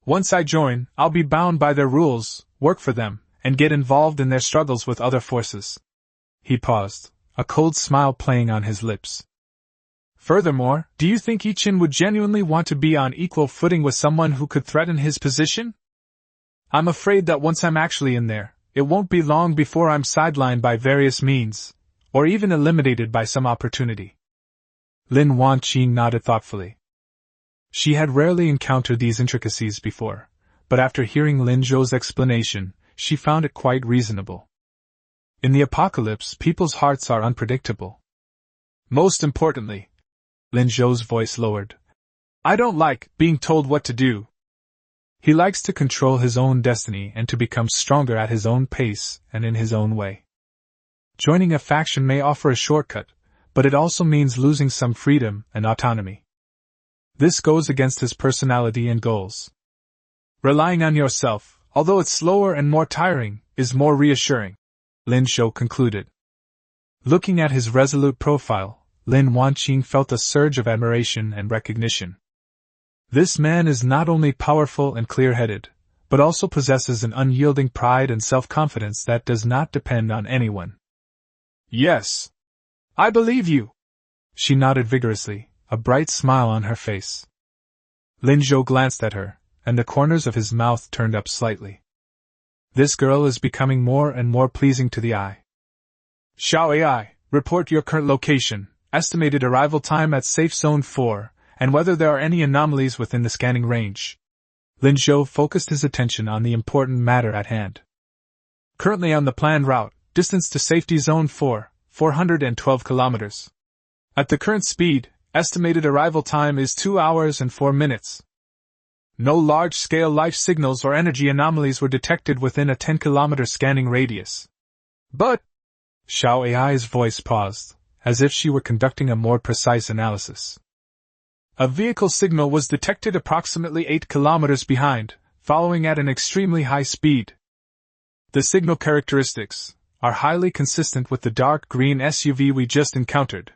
Once I join, I'll be bound by their rules, work for them, and get involved in their struggles with other forces. He paused, a cold smile playing on his lips. Furthermore, do you think Yi-Chin would genuinely want to be on equal footing with someone who could threaten his position? I'm afraid that once I'm actually in there, it won't be long before I'm sidelined by various means, or even eliminated by some opportunity. Lin Wanqing nodded thoughtfully. She had rarely encountered these intricacies before, but after hearing Lin Zhou's explanation, she found it quite reasonable. In the apocalypse, people's hearts are unpredictable. Most importantly, Lin Zhou's voice lowered, I don't like being told what to do. He likes to control his own destiny and to become stronger at his own pace and in his own way. Joining a faction may offer a shortcut, but it also means losing some freedom and autonomy. This goes against his personality and goals. Relying on yourself, although it's slower and more tiring, is more reassuring, Lin Zhou concluded. Looking at his resolute profile, Lin Wanqing felt a surge of admiration and recognition. This man is not only powerful and clear-headed, but also possesses an unyielding pride and self-confidence that does not depend on anyone. Yes. I believe you. She nodded vigorously, a bright smile on her face. Lin Zhou glanced at her, and the corners of his mouth turned up slightly. This girl is becoming more and more pleasing to the eye. Xiao AI, report your current location, estimated arrival time at Safe Zone 4, and whether there are any anomalies within the scanning range. Lin Zhou focused his attention on the important matter at hand. Currently on the planned route, distance to Safety Zone 4, 412 kilometers. At the current speed, estimated arrival time is 2 hours and 4 minutes. No large-scale life signals or energy anomalies were detected within a 10-kilometer scanning radius. But, Xiao AI's voice paused, as if she were conducting a more precise analysis. A vehicle signal was detected approximately 8 kilometers behind, following at an extremely high speed. The signal characteristics are highly consistent with the dark green SUV we just encountered.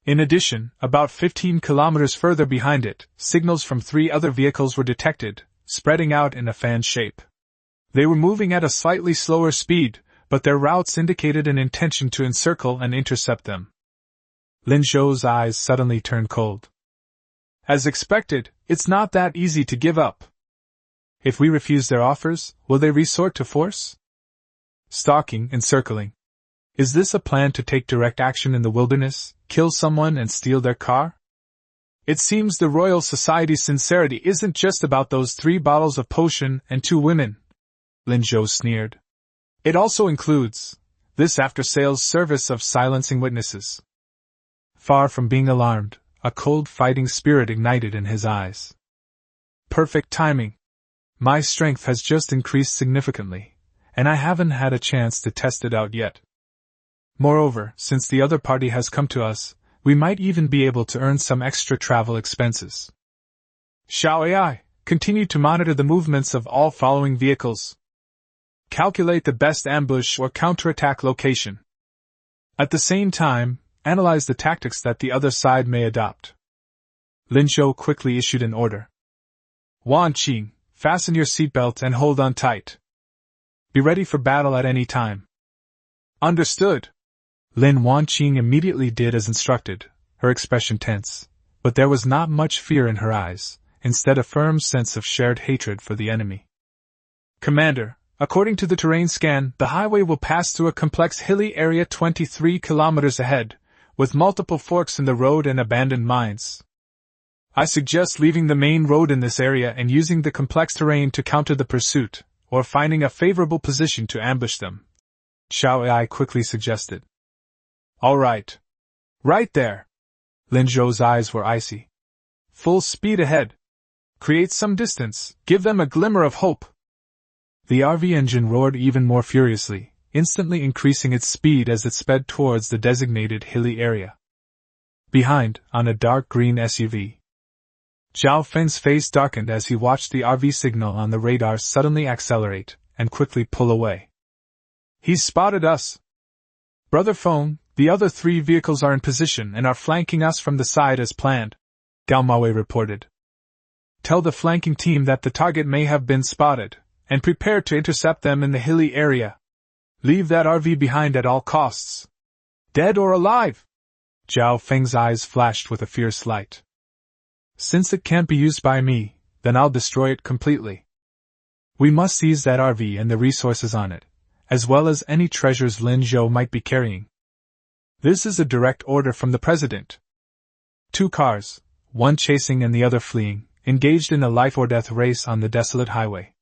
In addition, about 15 kilometers further behind it, signals from 3 other vehicles were detected, spreading out in a fan shape. They were moving at a slightly slower speed, but their routes indicated an intention to encircle and intercept them. Lin Zhou's eyes suddenly turned cold. As expected, it's not that easy to give up. If we refuse their offers, will they resort to force? Stalking, encircling. Is this a plan to take direct action in the wilderness, kill someone and steal their car? It seems the Royal Society's sincerity isn't just about those 3 bottles of potion and 2 women, Lin Zhou sneered. It also includes this after-sales service of silencing witnesses. Far from being alarmed, a cold fighting spirit ignited in his eyes. Perfect timing. My strength has just increased significantly, and I haven't had a chance to test it out yet. Moreover, since the other party has come to us, we might even be able to earn some extra travel expenses. Xiao AI, continue to monitor the movements of all following vehicles. Calculate the best ambush or counterattack location. At the same time, analyze the tactics that the other side may adopt. Lin Zhou quickly issued an order. Wan Qing, fasten your seatbelt and hold on tight. Be ready for battle at any time. Understood. Lin Wanqing immediately did as instructed, her expression tense, but there was not much fear in her eyes, instead a firm sense of shared hatred for the enemy. Commander, according to the terrain scan, the highway will pass through a complex hilly area 23 kilometers ahead, with multiple forks in the road and abandoned mines. I suggest leaving the main road in this area and using the complex terrain to counter the pursuit, or finding a favorable position to ambush them, Xiao Ai quickly suggested. All right. Right there. Lin Zhou's eyes were icy. Full speed ahead. Create some distance, give them a glimmer of hope. The RV engine roared even more furiously, instantly increasing its speed as it sped towards the designated hilly area. Behind, on a dark green SUV. Zhao Feng's face darkened as he watched the RV signal on the radar suddenly accelerate and quickly pull away. He's spotted us. Brother Feng, the other 3 vehicles are in position and are flanking us from the side as planned, Gao Maowei reported. Tell the flanking team that the target may have been spotted, and prepare to intercept them in the hilly area. Leave that RV behind at all costs. Dead or alive? Zhao Feng's eyes flashed with a fierce light. Since it can't be used by me, then I'll destroy it completely. We must seize that RV and the resources on it, as well as any treasures Lin Zhou might be carrying. This is a direct order from the president. 2 cars, one chasing and the other fleeing, engaged in a life-or-death race on the desolate highway.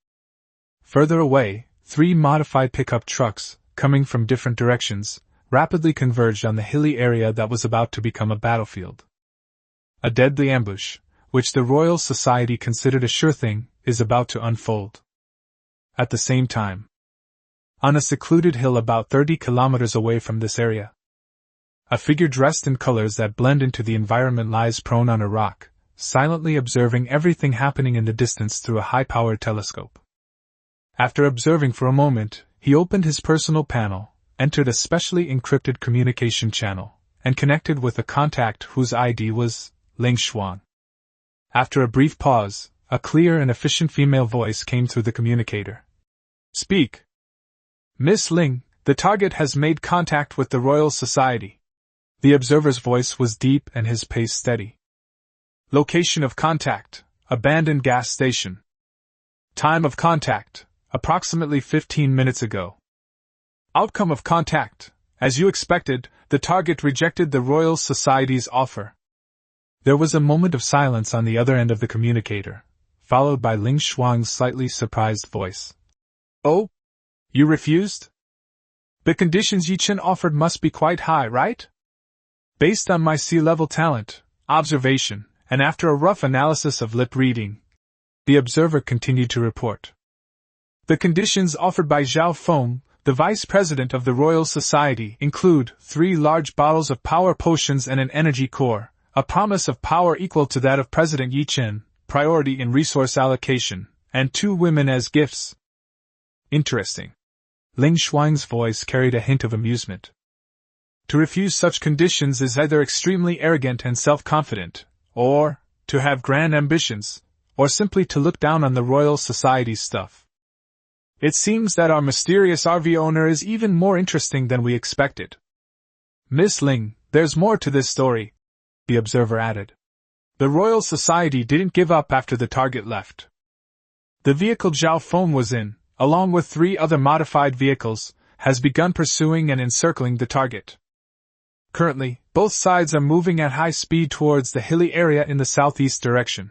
Further away, 3 modified pickup trucks, coming from different directions, rapidly converged on the hilly area that was about to become a battlefield. A deadly ambush, which the Royal Society considered a sure thing, is about to unfold. At the same time, on a secluded hill about 30 kilometers away from this area, a figure dressed in colors that blend into the environment lies prone on a rock, silently observing everything happening in the distance through a high-powered telescope. After observing for a moment, he opened his personal panel, entered a specially encrypted communication channel, and connected with a contact whose ID was Ling Xuan. After a brief pause, a clear and efficient female voice came through the communicator. Speak. Miss Ling, the target has made contact with the Royal Society. The observer's voice was deep and his pace steady. Location of contact, abandoned gas station. Time of contact, approximately 15 minutes ago. Outcome of contact, as you expected, the target rejected the Royal Society's offer. There was a moment of silence on the other end of the communicator, followed by Ling Shuang's slightly surprised voice. Oh? You refused? The conditions Yichen offered must be quite high, right? Based on my sea-level talent, observation, and after a rough analysis of lip reading, the observer continued to report. The conditions offered by Zhao Feng, the vice president of the Royal Society, include 3 large bottles of power potions and an energy core, a promise of power equal to that of President Yichen, priority in resource allocation, and 2 women as gifts. Interesting. Ling Shuang's voice carried a hint of amusement. To refuse such conditions is either extremely arrogant and self-confident, or to have grand ambitions, or simply to look down on the Royal Society's stuff. It seems that our mysterious RV owner is even more interesting than we expected. Miss Ling, there's more to this story, the observer added. The Royal Society didn't give up after the target left. The vehicle Zhao Feng was in, along with 3 other modified vehicles, has begun pursuing and encircling the target. Currently, both sides are moving at high speed towards the hilly area in the southeast direction.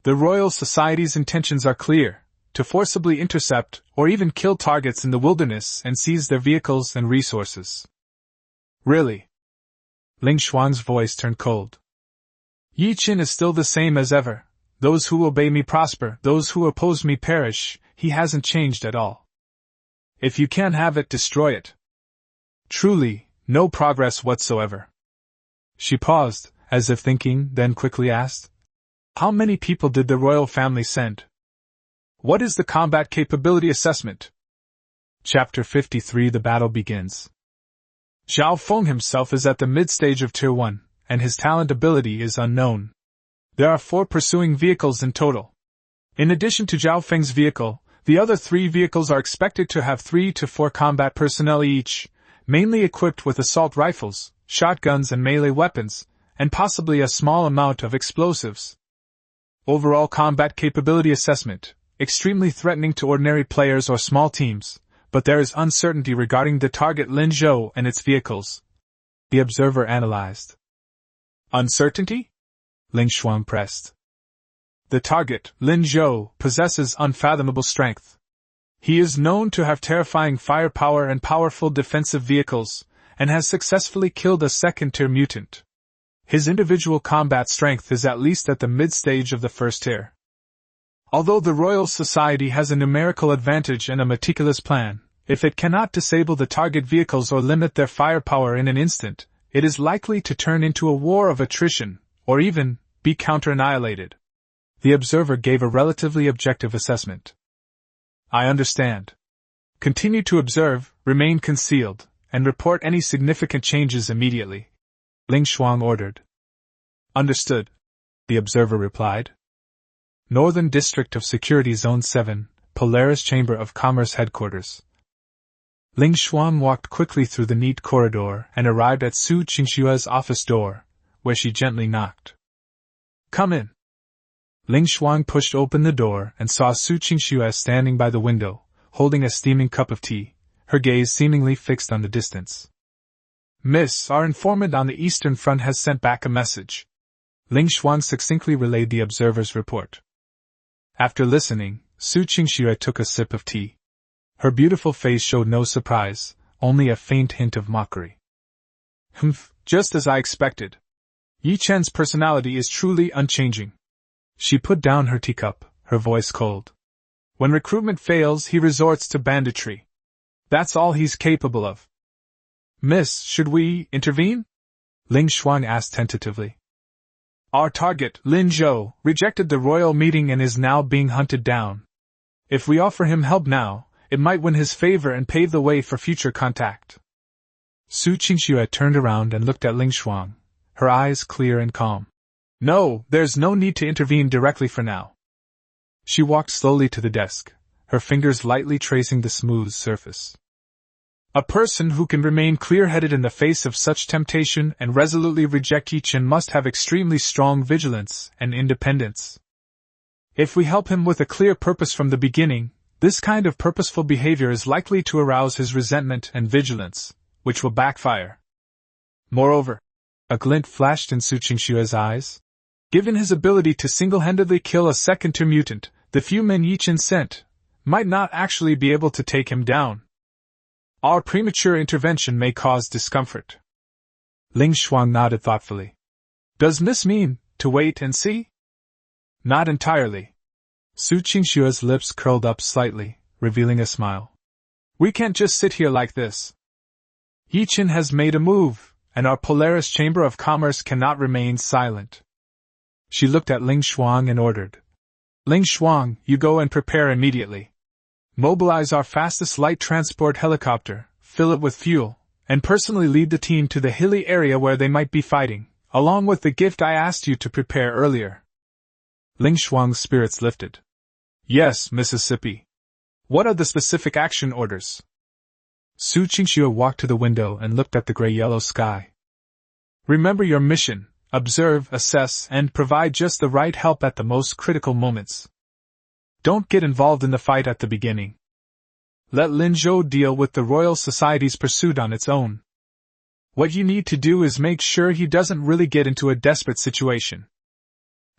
The Royal Society's intentions are clear, to forcibly intercept or even kill targets in the wilderness and seize their vehicles and resources. Really? Ling Xuan's voice turned cold. Yi Qin is still the same as ever. Those who obey me prosper, those who oppose me perish. He hasn't changed at all. If you can't have it, destroy it. Truly, no progress whatsoever. She paused, as if thinking, then quickly asked, how many people did the royal family send? What is the combat capability assessment? Chapter 53. The battle begins. Zhao Feng himself is at the mid-stage of Tier 1, and his talent ability is unknown. There are 4 pursuing vehicles in total. In addition to Zhao Feng's vehicle, the other 3 vehicles are expected to have 3 to 4 combat personnel each, mainly equipped with assault rifles, shotguns and melee weapons, and possibly a small amount of explosives. Overall combat capability assessment, extremely threatening to ordinary players or small teams, but there is uncertainty regarding the target Lin Zhou and its vehicles. The observer analyzed. Uncertainty? Ling Xuan pressed. The target, Lin Zhou, possesses unfathomable strength. He is known to have terrifying firepower and powerful defensive vehicles, and has successfully killed a second-tier mutant. His individual combat strength is at least at the mid-stage of the first tier. Although the Royal Society has a numerical advantage and a meticulous plan, if it cannot disable the target vehicles or limit their firepower in an instant, it is likely to turn into a war of attrition, or even be counter-annihilated. The observer gave a relatively objective assessment. I understand. Continue to observe, remain concealed, and report any significant changes immediately, Ling Xuan ordered. Understood, the observer replied. Northern District of Security Zone 7, Polaris Chamber of Commerce Headquarters. Ling Xuan walked quickly through the neat corridor and arrived at Su Qingxue's office door, where she gently knocked. Come in. Ling Xuan pushed open the door and saw Su Qingxue standing by the window, holding a steaming cup of tea, her gaze seemingly fixed on the distance. Miss, our informant on the Eastern Front has sent back a message. Ling Xuan succinctly relayed the observer's report. After listening, Su Qingxue took a sip of tea. Her beautiful face showed no surprise, only a faint hint of mockery. Humph, just as I expected. Yi Chen's personality is truly unchanging. She put down her teacup, her voice cold. When recruitment fails, he resorts to banditry. That's all he's capable of. Miss, should we intervene? Ling Xuan asked tentatively. Our target, Lin Zhou, rejected the royal meeting and is now being hunted down. If we offer him help now, it might win his favor and pave the way for future contact. Su Qingxue turned around and looked at Ling Xuan, her eyes clear and calm. No, there's no need to intervene directly for now. She walked slowly to the desk, her fingers lightly tracing the smooth surface. A person who can remain clear-headed in the face of such temptation and resolutely reject Yi Chen must have extremely strong vigilance and independence. If we help him with a clear purpose from the beginning, this kind of purposeful behavior is likely to arouse his resentment and vigilance, which will backfire. Moreover, a glint flashed in Su Qingxue's eyes. Given his ability to single-handedly kill a second-tier mutant, the few men Yi Chen sent might not actually be able to take him down. Our premature intervention may cause discomfort. Ling Xuan nodded thoughtfully. Does this mean to wait and see? Not entirely. Su Qingxue's lips curled up slightly, revealing a smile. We can't just sit here like this. Yi Chen has made a move, and our Polaris Chamber of Commerce cannot remain silent. She looked at Ling Xuan and ordered. Ling Xuan, you go and prepare immediately. Mobilize our fastest light transport helicopter, fill it with fuel, and personally lead the team to the hilly area where they might be fighting, along with the gift I asked you to prepare earlier. Ling Shuang's spirits lifted. Yes, Mississippi. What are the specific action orders? Su Qingxue walked to the window and looked at the gray-yellow sky. Remember your mission: observe, assess, and provide just the right help at the most critical moments. Don't get involved in the fight at the beginning. Let Lin Zhou deal with the Royal Society's pursuit on its own. What you need to do is make sure he doesn't really get into a desperate situation.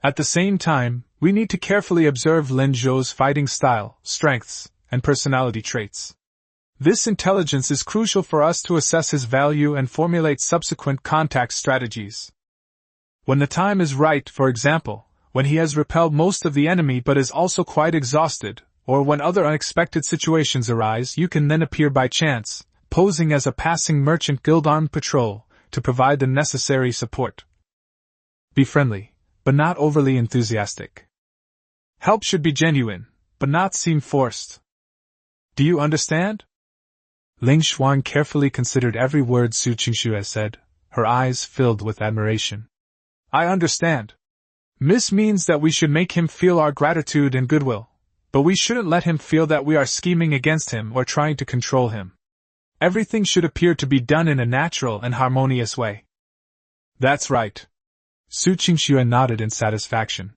At the same time, we need to carefully observe Lin Zhou's fighting style, strengths, and personality traits. This intelligence is crucial for us to assess his value and formulate subsequent contact strategies. When the time is right, for example, when he has repelled most of the enemy but is also quite exhausted, or when other unexpected situations arise, you can then appear by chance, posing as a passing merchant guild armed patrol, to provide the necessary support. Be friendly, but not overly enthusiastic. Help should be genuine, but not seem forced. Do you understand? Ling Xuan carefully considered every word Su Qingxue had said, her eyes filled with admiration. I understand. Miss means that we should make him feel our gratitude and goodwill, but we shouldn't let him feel that we are scheming against him or trying to control him. Everything should appear to be done in a natural and harmonious way. That's right. Su Qingxue nodded in satisfaction.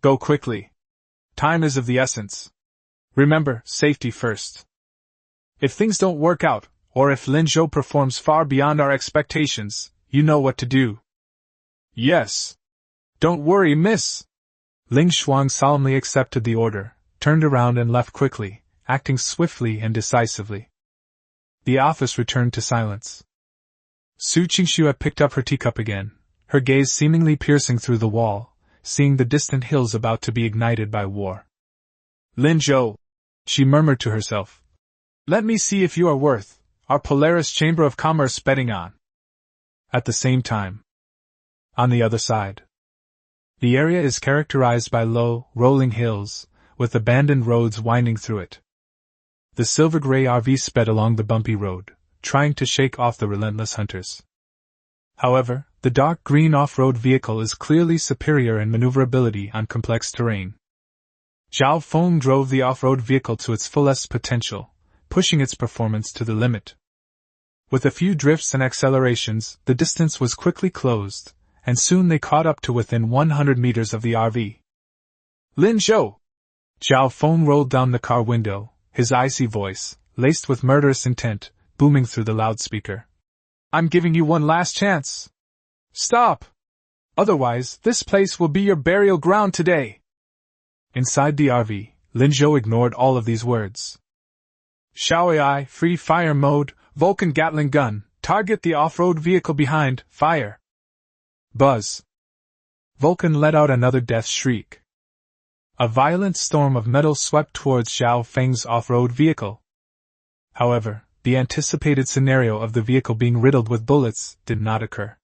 Go quickly. Time is of the essence. Remember, safety first. If things don't work out, or if Lin Zhou performs far beyond our expectations, you know what to do. Yes. Don't worry, miss. Ling Xuang solemnly accepted the order, turned around and left quickly, acting swiftly and decisively. The office returned to silence. Su Qingxue picked up her teacup again, her gaze seemingly piercing through the wall, seeing the distant hills about to be ignited by war. Lin Zhou, she murmured to herself. Let me see if you are worth our Polaris Chamber of Commerce betting on. At the same time, on the other side, the area is characterized by low, rolling hills, with abandoned roads winding through it. The silver-gray RV sped along the bumpy road, trying to shake off the relentless hunters. However, the dark green off-road vehicle is clearly superior in maneuverability on complex terrain. Zhao Feng drove the off-road vehicle to its fullest potential, pushing its performance to the limit. With a few drifts and accelerations, the distance was quickly closed, and soon they caught up to within 100 meters of the RV. Lin Zhou! Zhao Feng rolled down the car window, his icy voice, laced with murderous intent, booming through the loudspeaker. I'm giving you one last chance. Stop! Otherwise, this place will be your burial ground today. Inside the RV, Lin Zhou ignored all of these words. Shao AI, free fire mode, Vulcan Gatling gun, target the off-road vehicle behind, fire. Buzz. Vulcan let out another death shriek. A violent storm of metal swept towards Zhao Feng's off-road vehicle. However, the anticipated scenario of the vehicle being riddled with bullets did not occur.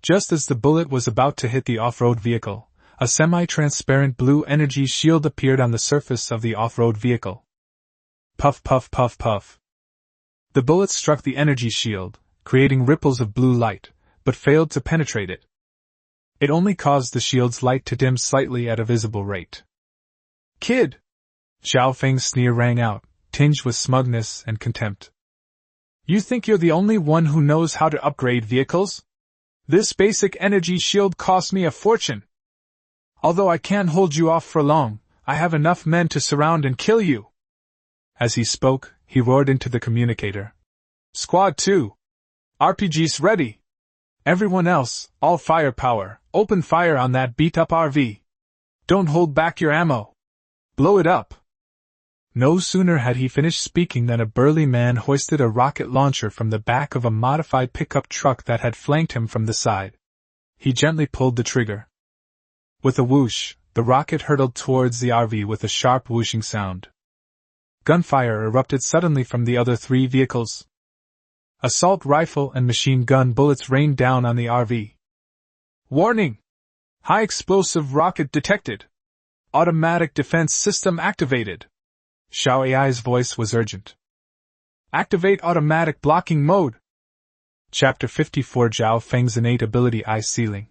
Just as the bullet was about to hit the off-road vehicle, a semi-transparent blue energy shield appeared on the surface of the off-road vehicle. Puff, puff, puff, puff. The bullet struck the energy shield, creating ripples of blue light, but failed to penetrate it. It only caused the shield's light to dim slightly at a visible rate. Kid! Zhao Feng's sneer rang out, tinged with smugness and contempt. You think you're the only one who knows how to upgrade vehicles? This basic energy shield cost me a fortune. Although I can't hold you off for long, I have enough men to surround and kill you. As he spoke, he roared into the communicator. Squad 2. RPGs ready. Everyone else, all firepower, open fire on that beat-up RV. Don't hold back your ammo. Blow it up. No sooner had he finished speaking than a burly man hoisted a rocket launcher from the back of a modified pickup truck that had flanked him from the side. He gently pulled the trigger. With a whoosh, the rocket hurtled towards the RV with a sharp whooshing sound. Gunfire erupted suddenly from the other three vehicles. Assault rifle and machine gun bullets rained down on the RV. Warning! High explosive rocket detected. Automatic defense system activated. Xiao AI's voice was urgent. Activate automatic blocking mode, Chapter 54 Zhao Feng's Innate Ability Eye Sealing.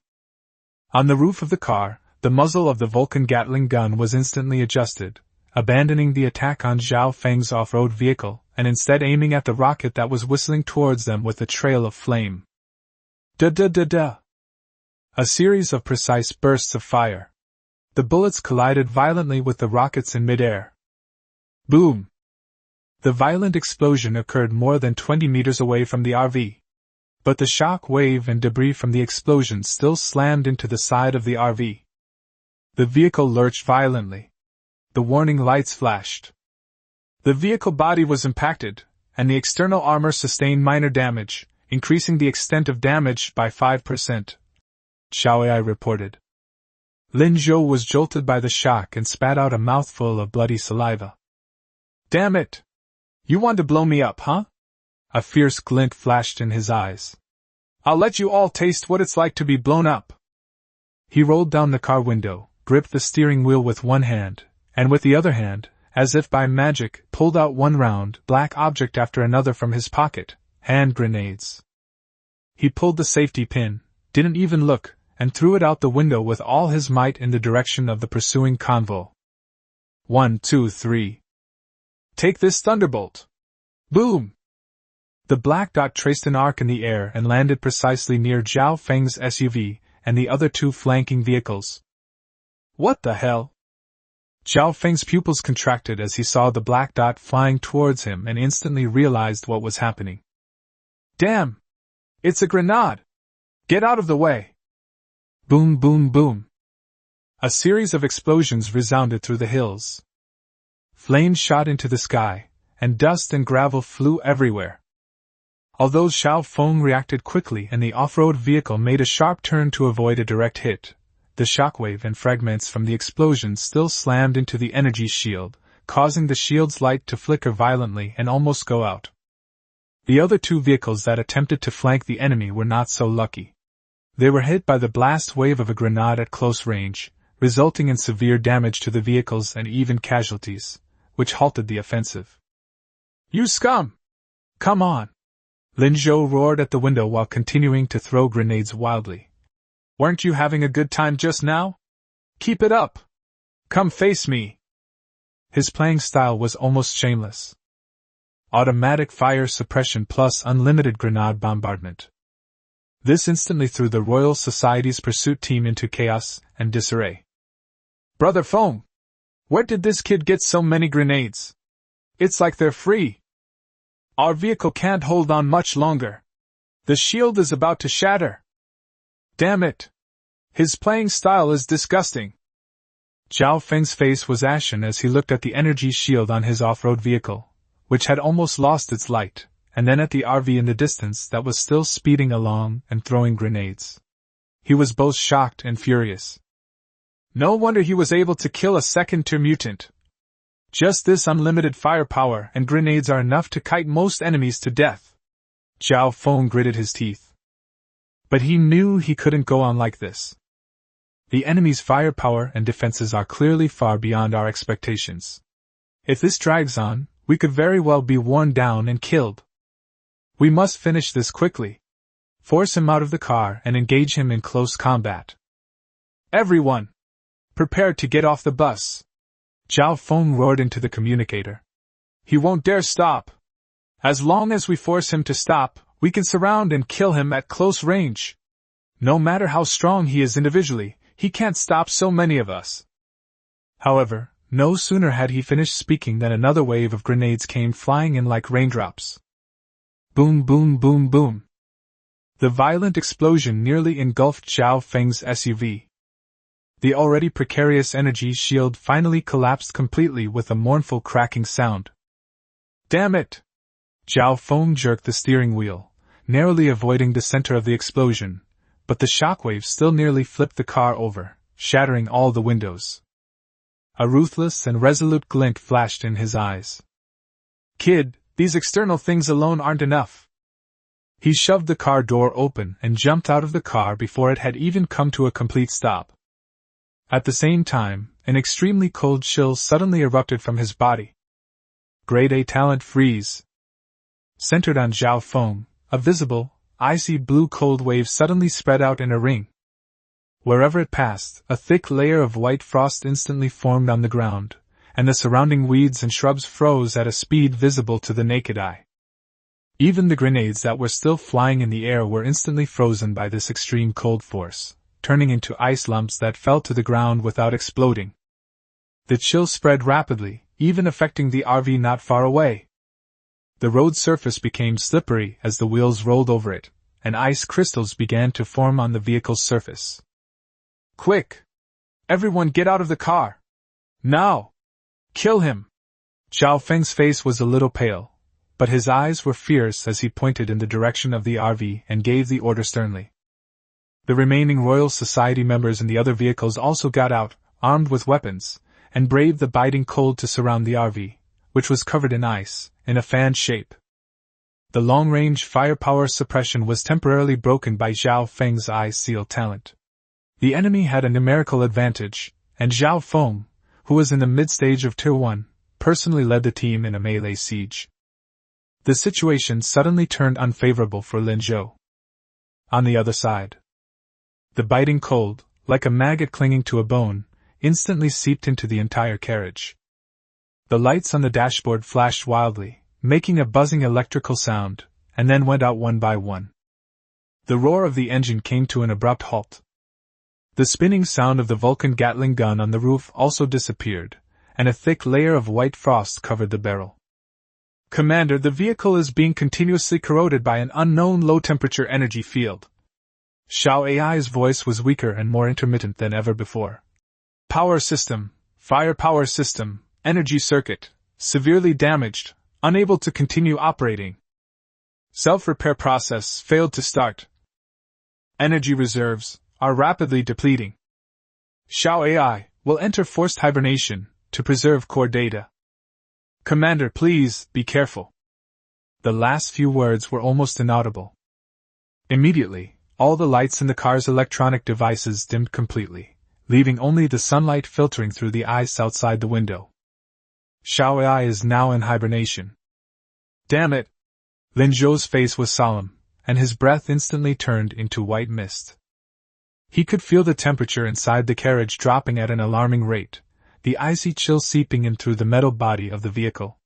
On the roof of the car, the muzzle of the Vulcan Gatling gun was instantly adjusted, abandoning the attack on Zhao Feng's off-road vehicle, and instead aiming at the rocket that was whistling towards them with a trail of flame. Da-da-da-da! A series of precise bursts of fire. The bullets collided violently with the rockets in midair. Boom! The violent explosion occurred more than 20 meters away from the RV. But the shock wave and debris from the explosion still slammed into the side of the RV. The vehicle lurched violently. The warning lights flashed. The vehicle body was impacted, and the external armor sustained minor damage, increasing the extent of damage by 5%. Xiaoai reported. Lin Zhou was jolted by the shock and spat out a mouthful of bloody saliva. Damn it! You want to blow me up, huh? A fierce glint flashed in his eyes. I'll let you all taste what it's like to be blown up. He rolled down the car window, gripped the steering wheel with one hand, and with the other hand, as if by magic, pulled out one round, black object after another from his pocket, hand grenades. He pulled the safety pin, didn't even look, and threw it out the window with all his might in the direction of the pursuing convoy. 1, 2, 3. Take this thunderbolt! Boom! The black dot traced an arc in the air and landed precisely near Zhao Feng's SUV and the other two flanking vehicles. What the hell? Zhao Feng's pupils contracted as he saw the black dot flying towards him and instantly realized what was happening. Damn! It's a grenade! Get out of the way! Boom, boom, boom. A series of explosions resounded through the hills. Flames shot into the sky, and dust and gravel flew everywhere. Although Zhao Feng reacted quickly and the off-road vehicle made a sharp turn to avoid a direct hit, the shockwave and fragments from the explosion still slammed into the energy shield, causing the shield's light to flicker violently and almost go out. The other two vehicles that attempted to flank the enemy were not so lucky. They were hit by the blast wave of a grenade at close range, resulting in severe damage to the vehicles and even casualties, which halted the offensive. You scum! Come on! Lin Zhou roared at the window while continuing to throw grenades wildly. Weren't you having a good time just now? Keep it up! Come face me! His playing style was almost shameless. Automatic fire suppression plus unlimited grenade bombardment. This instantly threw the Royal Society's pursuit team into chaos and disarray. Brother Feng! Where did this kid get so many grenades? It's like they're free. Our vehicle can't hold on much longer. The shield is about to shatter. Damn it! His playing style is disgusting. Zhao Feng's face was ashen as he looked at the energy shield on his off-road vehicle, which had almost lost its light, and then at the RV in the distance that was still speeding along and throwing grenades. He was both shocked and furious. No wonder he was able to kill a second-tier mutant. Just this unlimited firepower and grenades are enough to kite most enemies to death. Zhao Feng gritted his teeth. But he knew he couldn't go on like this. The enemy's firepower and defenses are clearly far beyond our expectations. If this drags on, we could very well be worn down and killed. We must finish this quickly. Force him out of the car and engage him in close combat. Everyone! Prepare to get off the bus. Zhao Feng roared into the communicator. He won't dare stop. As long as we force him to stop, we can surround and kill him at close range. No matter how strong he is individually, he can't stop so many of us. However, no sooner had he finished speaking than another wave of grenades came flying in like raindrops. Boom, boom, boom, boom. The violent explosion nearly engulfed Zhao Feng's SUV. The already precarious energy shield finally collapsed completely with a mournful cracking sound. Damn it! Zhao Feng jerked the steering wheel, narrowly avoiding the center of the explosion, but the shockwave still nearly flipped the car over, shattering all the windows. A ruthless and resolute glint flashed in his eyes. Kid, these external things alone aren't enough. He shoved the car door open and jumped out of the car before it had even come to a complete stop. At the same time, an extremely cold chill suddenly erupted from his body. Grade A talent freeze. Centered on Zhao Feng, a visible, icy blue cold wave suddenly spread out in a ring. Wherever it passed, a thick layer of white frost instantly formed on the ground, and the surrounding weeds and shrubs froze at a speed visible to the naked eye. Even the grenades that were still flying in the air were instantly frozen by this extreme cold force, turning into ice lumps that fell to the ground without exploding. The chill spread rapidly, even affecting the RV not far away. The road surface became slippery as the wheels rolled over it, and ice crystals began to form on the vehicle's surface. "Quick! Everyone get out of the car! Now! Kill him!" Zhao Feng's face was a little pale, but his eyes were fierce as he pointed in the direction of the RV and gave the order sternly. The remaining Royal Society members in the other vehicles also got out, armed with weapons, and braved the biting cold to surround the RV, which was covered in ice, in a fan shape. The long-range firepower suppression was temporarily broken by Zhao Feng's ice-seal talent. The enemy had a numerical advantage, and Zhao Feng, who was in the mid-stage of Tier 1, personally led the team in a melee siege. The situation suddenly turned unfavorable for Lin Zhou. On the other side, the biting cold, like a maggot clinging to a bone, instantly seeped into the entire carriage. The lights on the dashboard flashed wildly, making a buzzing electrical sound, and then went out one by one. The roar of the engine came to an abrupt halt. The spinning sound of the Vulcan Gatling gun on the roof also disappeared, and a thick layer of white frost covered the barrel. "Commander, the vehicle is being continuously corroded by an unknown low-temperature energy field." Xiao Ai's voice was weaker and more intermittent than ever before. "Power system, firepower system, energy circuit, severely damaged, unable to continue operating. Self-repair process failed to start. Energy reserves are rapidly depleting. Xiao AI will enter forced hibernation to preserve core data. Commander, please be careful." The last few words were almost inaudible. Immediately, all the lights in the car's electronic devices dimmed completely, leaving only the sunlight filtering through the ice outside the window. Xiao AI is now in hibernation. Damn it! Lin Zhou's face was solemn, and his breath instantly turned into white mist. He could feel the temperature inside the carriage dropping at an alarming rate, the icy chill seeping in through the metal body of the vehicle.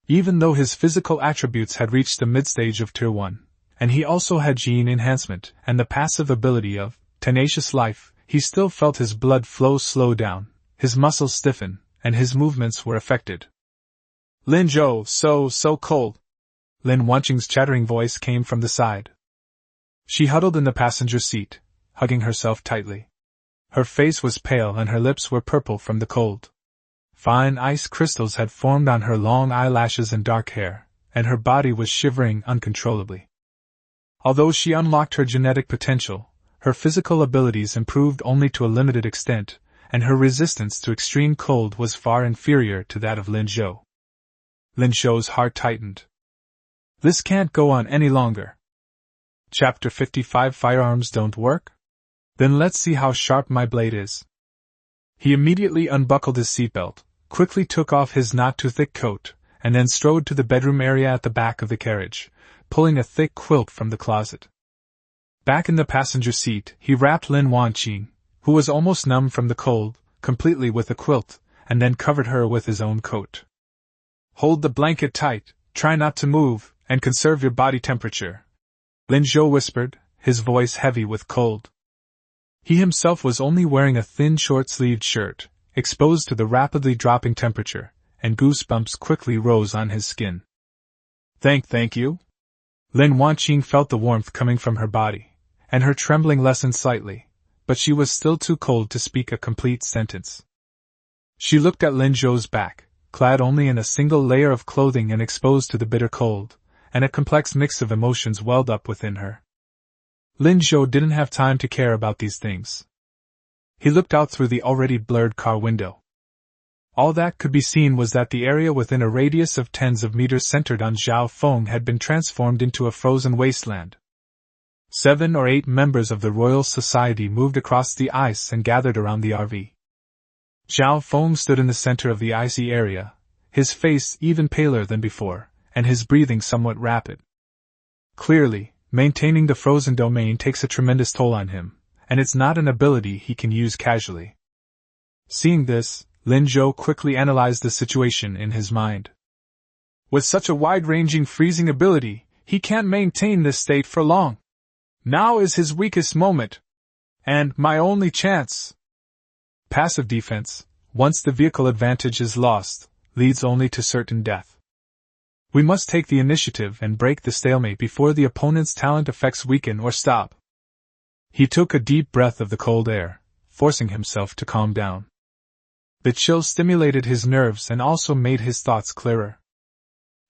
Even though his physical attributes had reached the mid-stage of Tier 1, and he also had gene enhancement and the passive ability of tenacious life, he still felt his blood flow slow down, his muscles stiffen, and his movements were affected. "Lin Zhou, so cold." Lin Wanqing's chattering voice came from the side. She huddled in the passenger seat, hugging herself tightly. Her face was pale and her lips were purple from the cold. Fine ice crystals had formed on her long eyelashes and dark hair, and her body was shivering uncontrollably. Although she unlocked her genetic potential, her physical abilities improved only to a limited extent, and her resistance to extreme cold was far inferior to that of Lin Zhou. Lin Zhou's heart tightened. This can't go on any longer. Chapter 55 Firearms don't work? Then let's see how sharp my blade is. He immediately unbuckled his seatbelt, quickly took off his not-too-thick coat, and then strode to the bedroom area at the back of the carriage, pulling a thick quilt from the closet. Back in the passenger seat, he wrapped Lin Wanqing, who was almost numb from the cold, completely with the quilt, and then covered her with his own coat. "Hold the blanket tight, try not to move, and conserve your body temperature," Lin Zhou whispered, his voice heavy with cold. He himself was only wearing a thin short-sleeved shirt, exposed to the rapidly dropping temperature, and goosebumps quickly rose on his skin. Thank you." Lin Wanqing felt the warmth coming from her body, and her trembling lessened slightly, but she was still too cold to speak a complete sentence. She looked at Lin Zhou's back, clad only in a single layer of clothing and exposed to the bitter cold, and a complex mix of emotions welled up within her. Lin Zhou didn't have time to care about these things. He looked out through the already blurred car window. All that could be seen was that the area within a radius of tens of meters centered on Zhao Feng had been transformed into a frozen wasteland. 7 or 8 members of the Royal Society moved across the ice and gathered around the RV. Zhao Feng stood in the center of the icy area, his face even paler than before, and his breathing somewhat rapid. Clearly, Maintaining the frozen domain takes a tremendous toll on him, and it's not an ability he can use casually. Seeing this, Lin Zhou quickly analyzed the situation in his mind. With such a wide-ranging freezing ability, he can't maintain this state for long. Now is his weakest moment. And my only chance. Passive defense, once the vehicle advantage is lost, leads only to certain death. We must take the initiative and break the stalemate before the opponent's talent effects weaken or stop. He took a deep breath of the cold air, forcing himself to calm down. The chill stimulated his nerves and also made his thoughts clearer.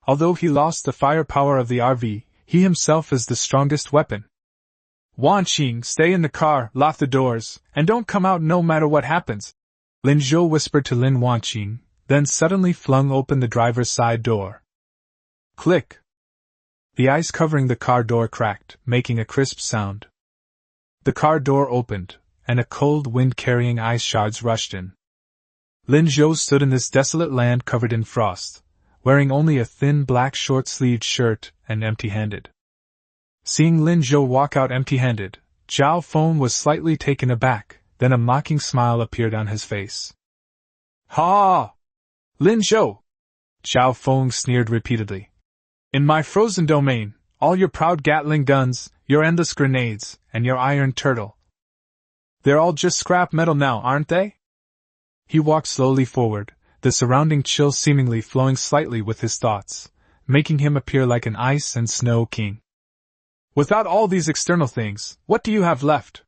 Although he lost the firepower of the RV, he himself is the strongest weapon. Wan Qing, stay in the car, lock the doors, and don't come out no matter what happens, Lin Zhou whispered to Lin Wanqing, then suddenly flung open the driver's side door. Click! The ice covering the car door cracked, making a crisp sound. The car door opened, and a cold wind carrying ice shards rushed in. Lin Zhou stood in this desolate land covered in frost, wearing only a thin black short-sleeved shirt and empty-handed. Seeing Lin Zhou walk out empty-handed, Zhao Feng was slightly taken aback, then a mocking smile appeared on his face. Ha! Lin Zhou! Zhao Feng sneered repeatedly. In my frozen domain, all your proud Gatling guns, your endless grenades, and your iron turtle. They're all just scrap metal now, aren't they? He walked slowly forward, the surrounding chill seemingly flowing slightly with his thoughts, making him appear like an ice and snow king. Without all these external things, what do you have left?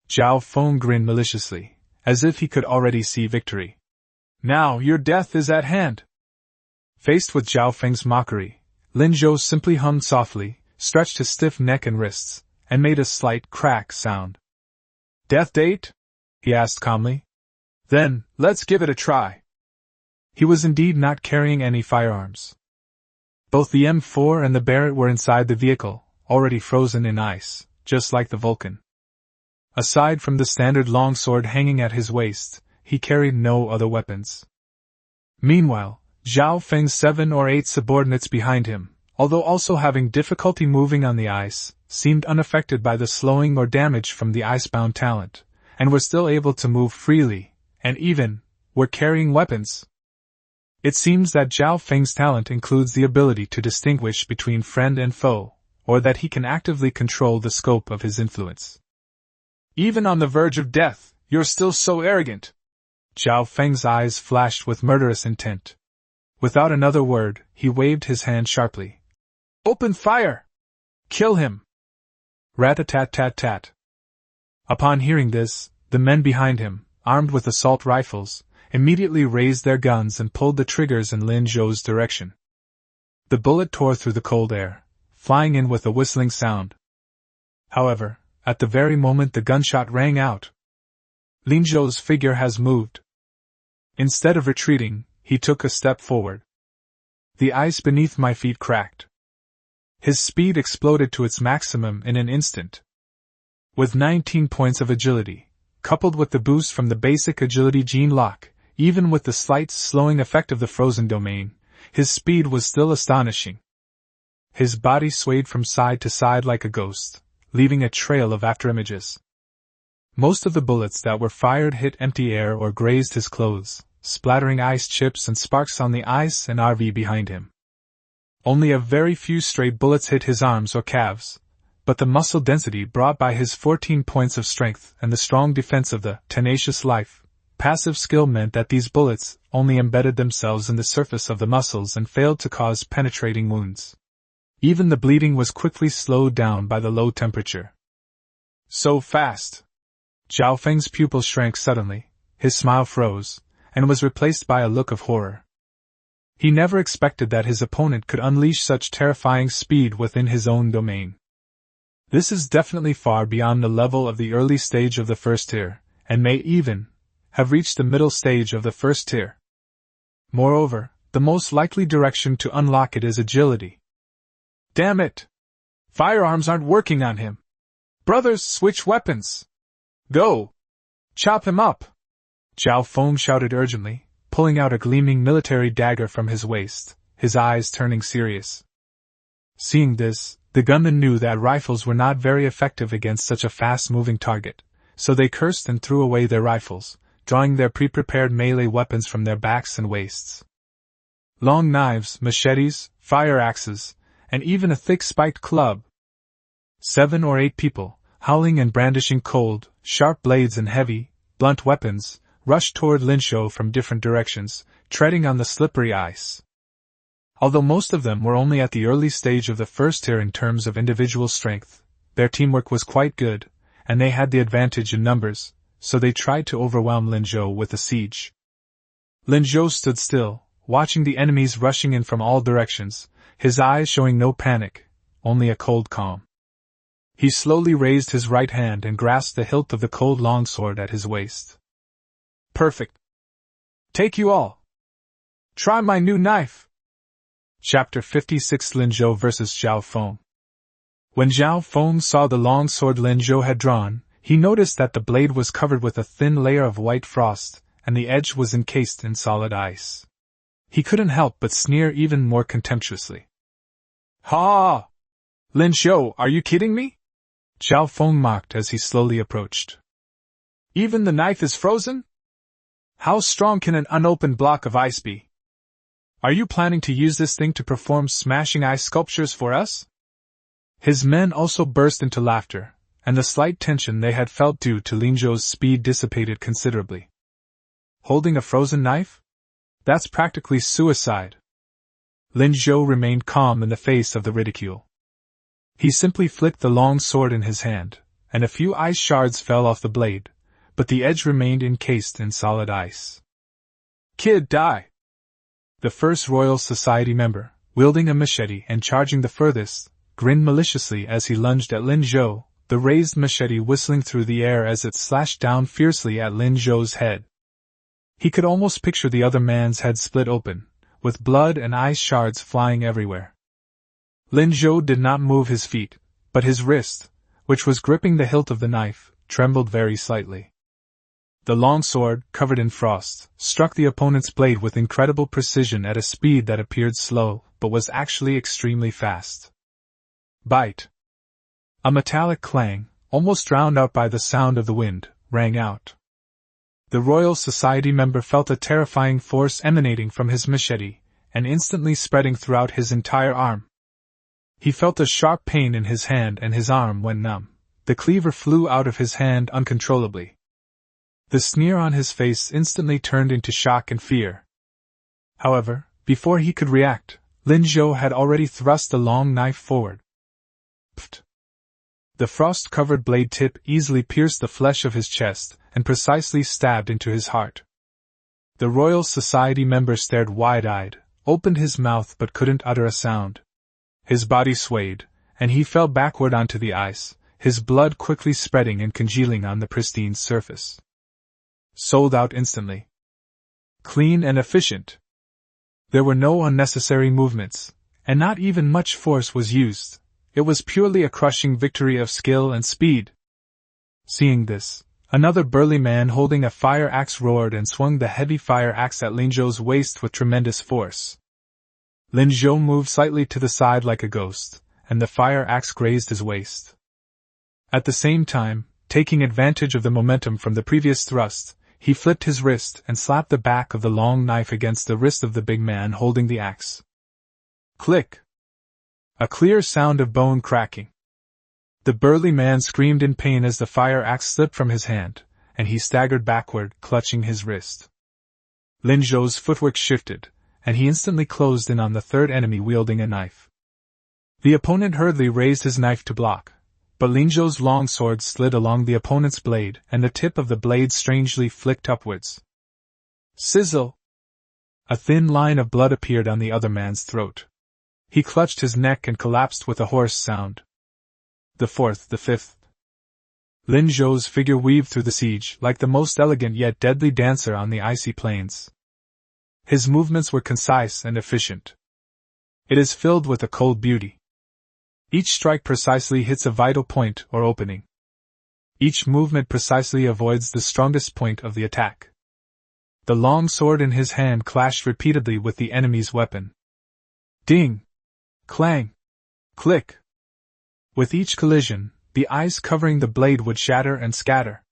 Zhao Feng grinned maliciously, as if he could already see victory. Now your death is at hand. Faced with Zhao Feng's mockery, Lin Zhou simply hummed softly, stretched his stiff neck and wrists, and made a slight crack sound. Death date? He asked calmly. Then, let's give it a try. He was indeed not carrying any firearms. Both the M4 and the Barrett were inside the vehicle, already frozen in ice, just like the Vulcan. Aside from the standard longsword hanging at his waist, he carried no other weapons. Meanwhile, Zhao Feng's 7 or 8 subordinates behind him, although also having difficulty moving on the ice, seemed unaffected by the slowing or damage from the icebound talent, and were still able to move freely, and even were carrying weapons. It seems that Zhao Feng's talent includes the ability to distinguish between friend and foe, or that he can actively control the scope of his influence. Even on the verge of death, you're still so arrogant. Zhao Feng's eyes flashed with murderous intent. Without another word, he waved his hand sharply. Open fire! Kill him! Rat-a-tat-tat-tat. Upon hearing this, the men behind him, armed with assault rifles, immediately raised their guns and pulled the triggers in Lin Zhou's direction. The bullet tore through the cold air, flying in with a whistling sound. However, at the very moment the gunshot rang out, Lin Zhou's figure has moved. Instead of retreating, he took a step forward. The ice beneath my feet cracked. His speed exploded to its maximum in an instant. With 19 points of agility, coupled with the boost from the basic agility gene lock, even with the slight slowing effect of the frozen domain, his speed was still astonishing. His body swayed from side to side like a ghost, leaving a trail of afterimages. Most of the bullets that were fired hit empty air or grazed his clothes, splattering ice chips and sparks on the ice and RV behind him. Only a very few stray bullets hit his arms or calves, but the muscle density brought by his 14 points of strength and the strong defense of the tenacious life passive skill meant that these bullets only embedded themselves in the surface of the muscles and failed to cause penetrating wounds. Even the bleeding was quickly slowed down by the low temperature. So fast! Zhao Feng's pupils shrank suddenly, his smile froze, and was replaced by a look of horror. He never expected that his opponent could unleash such terrifying speed within his own domain. This is definitely far beyond the level of the early stage of the first tier, and may even have reached the middle stage of the first tier. Moreover, the most likely direction to unlock it is agility. Damn it! Firearms aren't working on him. Brothers, switch weapons! Go! Chop him up! Zhao Feng shouted urgently, pulling out a gleaming military dagger from his waist, his eyes turning serious. Seeing this, The gunmen knew that rifles were not very effective against such a fast-moving target, so they cursed and threw away their rifles, drawing their pre-prepared melee weapons from their backs and waists. Long knives, machetes, fire axes, and even a thick spiked club. 7 or 8 people, howling and brandishing cold, sharp blades and heavy, blunt weapons, rushed toward Linzhou from different directions, treading on the slippery ice. Although most of them were only at the early stage of the first tier in terms of individual strength, their teamwork was quite good, and they had the advantage in numbers, so they tried to overwhelm Linzhou with a siege. Linzhou stood still, watching the enemies rushing in from all directions, his eyes showing no panic, only a cold calm. He slowly raised his right hand and grasped the hilt of the cold longsword at his waist. Perfect. Take you all. Try my new knife. Chapter 56 Linzhou vs. Zhao Feng. When Zhao Feng saw the long sword Linzhou had drawn, he noticed that the blade was covered with a thin layer of white frost, and the edge was encased in solid ice. He couldn't help but sneer even more contemptuously. Ha! Linzhou, are you kidding me? Zhao Feng mocked as he slowly approached. Even the knife is frozen? How strong can an unopened block of ice be? Are you planning to use this thing to perform smashing ice sculptures for us? His men also burst into laughter, and the slight tension they had felt due to Linzhou's speed dissipated considerably. Holding a frozen knife? That's practically suicide. Linzhou remained calm in the face of the ridicule. He simply flicked the long sword in his hand, and a few ice shards fell off the blade, but the edge remained encased in solid ice. Kid, die! The first Royal Society member, wielding a machete and charging the furthest, grinned maliciously as he lunged at Linzhou, the raised machete whistling through the air as it slashed down fiercely at Linzhou's head. He could almost picture the other man's head split open, with blood and ice shards flying everywhere. Linzhou did not move his feet, but his wrist, which was gripping the hilt of the knife, trembled very slightly. The long sword, covered in frost, struck the opponent's blade with incredible precision at a speed that appeared slow, but was actually extremely fast. Bite! A metallic clang, almost drowned out by the sound of the wind, rang out. The Royal Society member felt a terrifying force emanating from his machete, and instantly spreading throughout his entire arm. He felt a sharp pain in his hand and his arm went numb. The cleaver flew out of his hand uncontrollably. The sneer on his face instantly turned into shock and fear. However, before he could react, Linzhou had already thrust the long knife forward. Pfft! The frost-covered blade tip easily pierced the flesh of his chest and precisely stabbed into his heart. The Royal Society member stared wide-eyed, opened his mouth but couldn't utter a sound. His body swayed, and he fell backward onto the ice, his blood quickly spreading and congealing on the pristine surface. Sold out instantly. Clean and efficient. There were no unnecessary movements, and not even much force was used. It was purely a crushing victory of skill and speed. Seeing this, another burly man holding a fire axe roared and swung the heavy fire axe at Linzhou's waist with tremendous force. Linzhou moved slightly to the side like a ghost, and the fire axe grazed his waist. At the same time, taking advantage of the momentum from the previous thrust, he flipped his wrist and slapped the back of the long knife against the wrist of the big man holding the axe. Click! A clear sound of bone cracking. The burly man screamed in pain as the fire axe slipped from his hand, and he staggered backward, clutching his wrist. Linzhou's footwork shifted, and he instantly closed in on the third enemy wielding a knife. The opponent hurriedly raised his knife to block, but Linzhou's long sword slid along the opponent's blade, and the tip of the blade strangely flicked upwards. Sizzle! A thin line of blood appeared on the other man's throat. He clutched his neck and collapsed with a hoarse sound. The fifth. Linzhou's figure weaved through the siege like the most elegant yet deadly dancer on the icy plains. His movements were concise and efficient. It is filled with a cold beauty. Each strike precisely hits a vital point or opening. Each movement precisely avoids the strongest point of the attack. The long sword in his hand clashed repeatedly with the enemy's weapon. Ding! Clang! Click! With each collision, the ice covering the blade would shatter and scatter.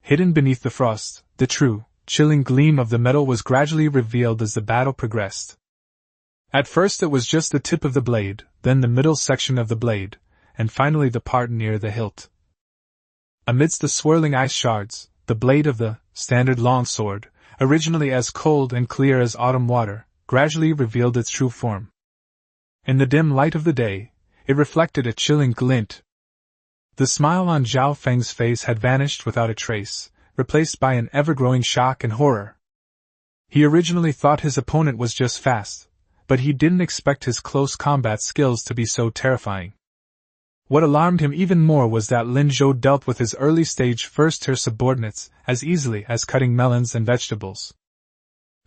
Hidden beneath the frost, the true, chilling gleam of the metal was gradually revealed as the battle progressed. At first it was just the tip of the blade, then the middle section of the blade, and finally the part near the hilt. Amidst the swirling ice shards, the blade of the standard longsword, originally as cold and clear as autumn water, gradually revealed its true form. In the dim light of the day, it reflected a chilling glint. The smile on Zhao Feng's face had vanished without a trace, replaced by an ever-growing shock and horror. He originally thought his opponent was just fast, but he didn't expect his close combat skills to be so terrifying. What alarmed him even more was that Lin Zhou dealt with his early-stage first-tier subordinates as easily as cutting melons and vegetables.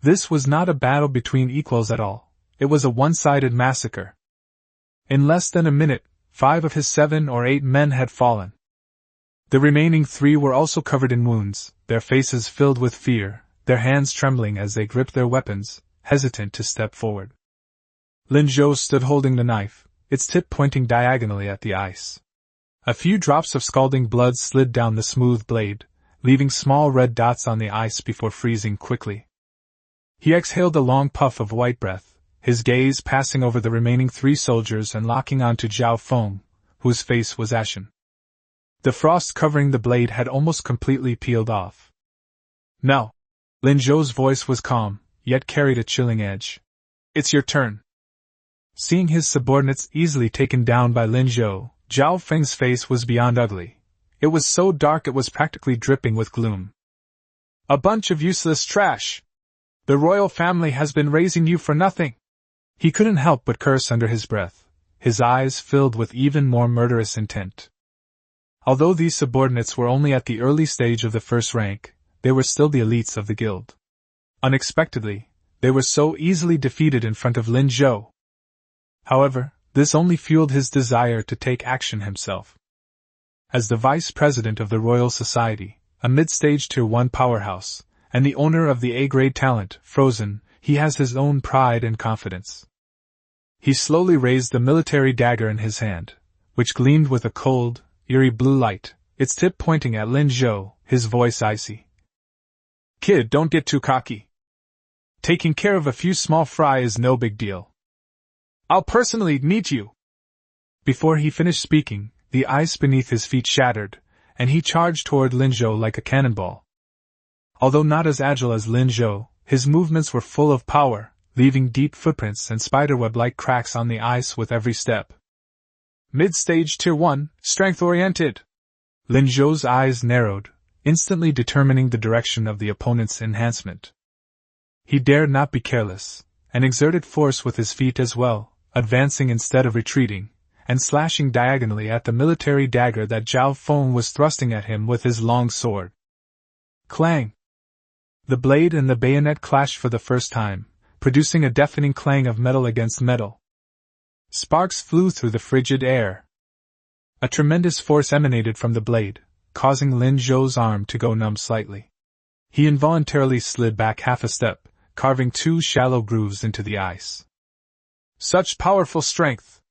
This was not a battle between equals at all, it was a one-sided massacre. In less than a minute, 5 of his 7 or 8 men had fallen. The remaining 3 were also covered in wounds, their faces filled with fear, their hands trembling as they gripped their weapons, hesitant to step forward. Lin Zhou stood holding the knife, its tip pointing diagonally at the ice. A few drops of scalding blood slid down the smooth blade, leaving small red dots on the ice before freezing quickly. He exhaled a long puff of white breath, his gaze passing over the remaining 3 soldiers and locking onto Zhao Feng, whose face was ashen. The frost covering the blade had almost completely peeled off. "Now." Lin Zhou's voice was calm, yet carried a chilling edge. "It's your turn." Seeing his subordinates easily taken down by Lin Zhou, Zhao Feng's face was beyond ugly. It was so dark it was practically dripping with gloom. "A bunch of useless trash! The royal family has been raising you for nothing!" He couldn't help but curse under his breath, his eyes filled with even more murderous intent. Although these subordinates were only at the early stage of the first rank, they were still the elites of the guild. Unexpectedly, they were so easily defeated in front of Lin Zhou. However, this only fueled his desire to take action himself. As the vice president of the Royal Society, a mid-stage Tier 1 powerhouse, and the owner of the A-grade talent, Frozen, he has his own pride and confidence. He slowly raised the military dagger in his hand, which gleamed with a cold, eerie blue light, its tip pointing at Lin Zhou, his voice icy. "Kid, don't get too cocky. Taking care of a few small fry is no big deal. I'll personally meet you." Before he finished speaking, the ice beneath his feet shattered, and he charged toward Lin Zhou like a cannonball. Although not as agile as Lin Zhou, his movements were full of power, leaving deep footprints and spiderweb-like cracks on the ice with every step. "Mid-stage Tier 1, strength-oriented." Lin Zhou's eyes narrowed, instantly determining the direction of the opponent's enhancement. He dared not be careless, and exerted force with his feet as well, advancing instead of retreating, and slashing diagonally at the military dagger that Zhao Feng was thrusting at him with his long sword. Clang! The blade and the bayonet clashed for the first time, producing a deafening clang of metal against metal. Sparks flew through the frigid air. A tremendous force emanated from the blade, causing Lin Zhou's arm to go numb slightly. He involuntarily slid back half a step, carving 2 shallow grooves into the ice. "Such powerful strength!"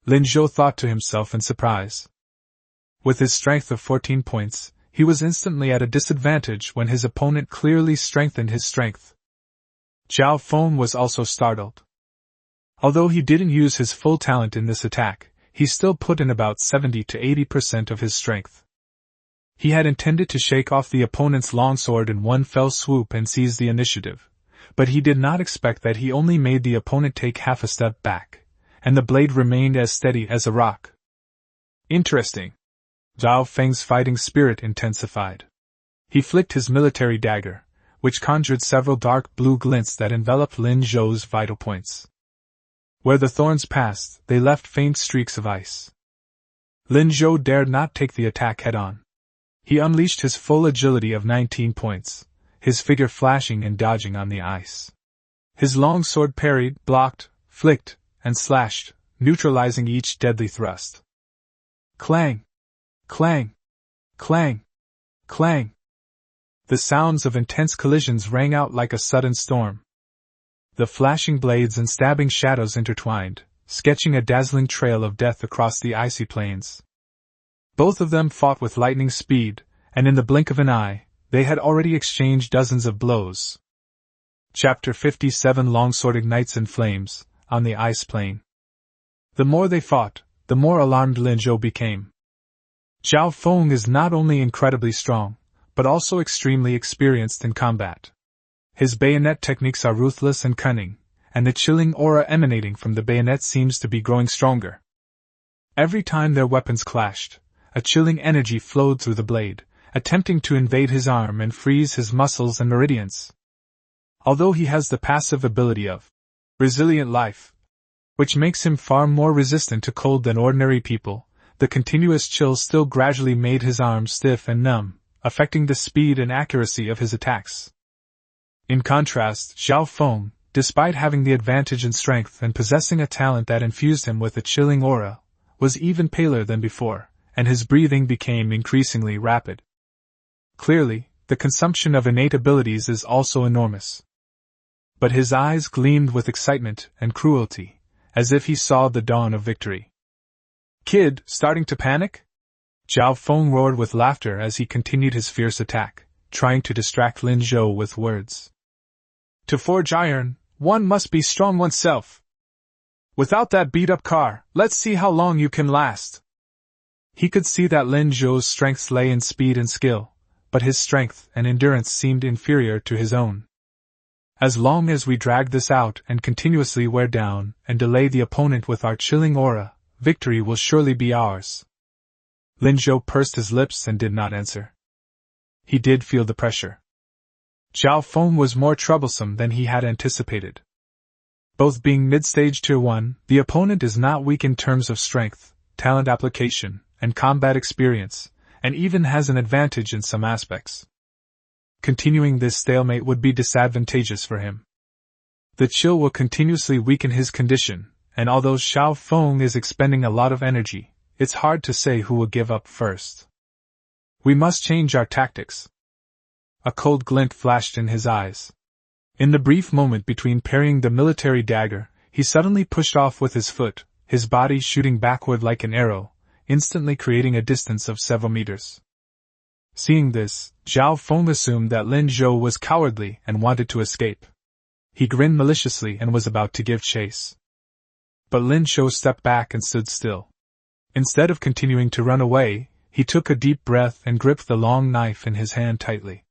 Lin Zhou thought to himself in surprise. With his strength of 14 points, he was instantly at a disadvantage when his opponent clearly strengthened his strength. Zhao Feng was also startled. Although he didn't use his full talent in this attack, he still put in about 70 to 80% of his strength. He had intended to shake off the opponent's longsword in one fell swoop and seize the initiative, but he did not expect that he only made the opponent take half a step back, and the blade remained as steady as a rock. Interesting. Zhao Feng's fighting spirit intensified. He flicked his military dagger, which conjured several dark blue glints that enveloped Lin Zhou's vital points. Where the thorns passed, they left faint streaks of ice. Lin Zhou dared not take the attack head-on. He unleashed his full agility of 19 points, his figure flashing and dodging on the ice. His long sword parried, blocked, flicked, and slashed, neutralizing each deadly thrust. Clang! Clang! Clang! Clang! The sounds of intense collisions rang out like a sudden storm. The flashing blades and stabbing shadows intertwined, sketching a dazzling trail of death across the icy plains. Both of them fought with lightning speed, and in the blink of an eye, they had already exchanged dozens of blows. Chapter 57 Longsword ignites in flames, on the ice plain. The more they fought, the more alarmed Lin Zhou became. Zhao Feng is not only incredibly strong, but also extremely experienced in combat. His bayonet techniques are ruthless and cunning, and the chilling aura emanating from the bayonet seems to be growing stronger. Every time their weapons clashed, a chilling energy flowed through the blade, attempting to invade his arm and freeze his muscles and meridians. Although he has the passive ability of resilient life, which makes him far more resistant to cold than ordinary people, the continuous chill still gradually made his arms stiff and numb, affecting the speed and accuracy of his attacks. In contrast, Zhao Feng, despite having the advantage in strength and possessing a talent that infused him with a chilling aura, was even paler than before, and his breathing became increasingly rapid. Clearly, the consumption of innate abilities is also enormous. But his eyes gleamed with excitement and cruelty, as if he saw the dawn of victory. "Kid, starting to panic?" Zhao Feng roared with laughter as he continued his fierce attack, trying to distract Lin Zhou with words. "To forge iron, one must be strong oneself. Without that beat-up car, let's see how long you can last." He could see that Lin Zhou's strengths lay in speed and skill, but his strength and endurance seemed inferior to his own. "As long as we drag this out and continuously wear down and delay the opponent with our chilling aura, victory will surely be ours." Lin Zhou pursed his lips and did not answer. He did feel the pressure. Zhao Feng was more troublesome than he had anticipated. Both being mid-stage Tier 1, the opponent is not weak in terms of strength, talent application, and combat experience, and even has an advantage in some aspects. Continuing this stalemate would be disadvantageous for him. The chill will continuously weaken his condition, and although Zhao Feng is expending a lot of energy, it's hard to say who will give up first. "We must change our tactics." A cold glint flashed in his eyes. In the brief moment between parrying the military dagger, he suddenly pushed off with his foot, his body shooting backward like an arrow, instantly creating a distance of several meters. Seeing this, Zhao Feng assumed that Lin Zhou was cowardly and wanted to escape. He grinned maliciously and was about to give chase. But Lin Zhou stepped back and stood still. Instead of continuing to run away, he took a deep breath and gripped the long knife in his hand tightly.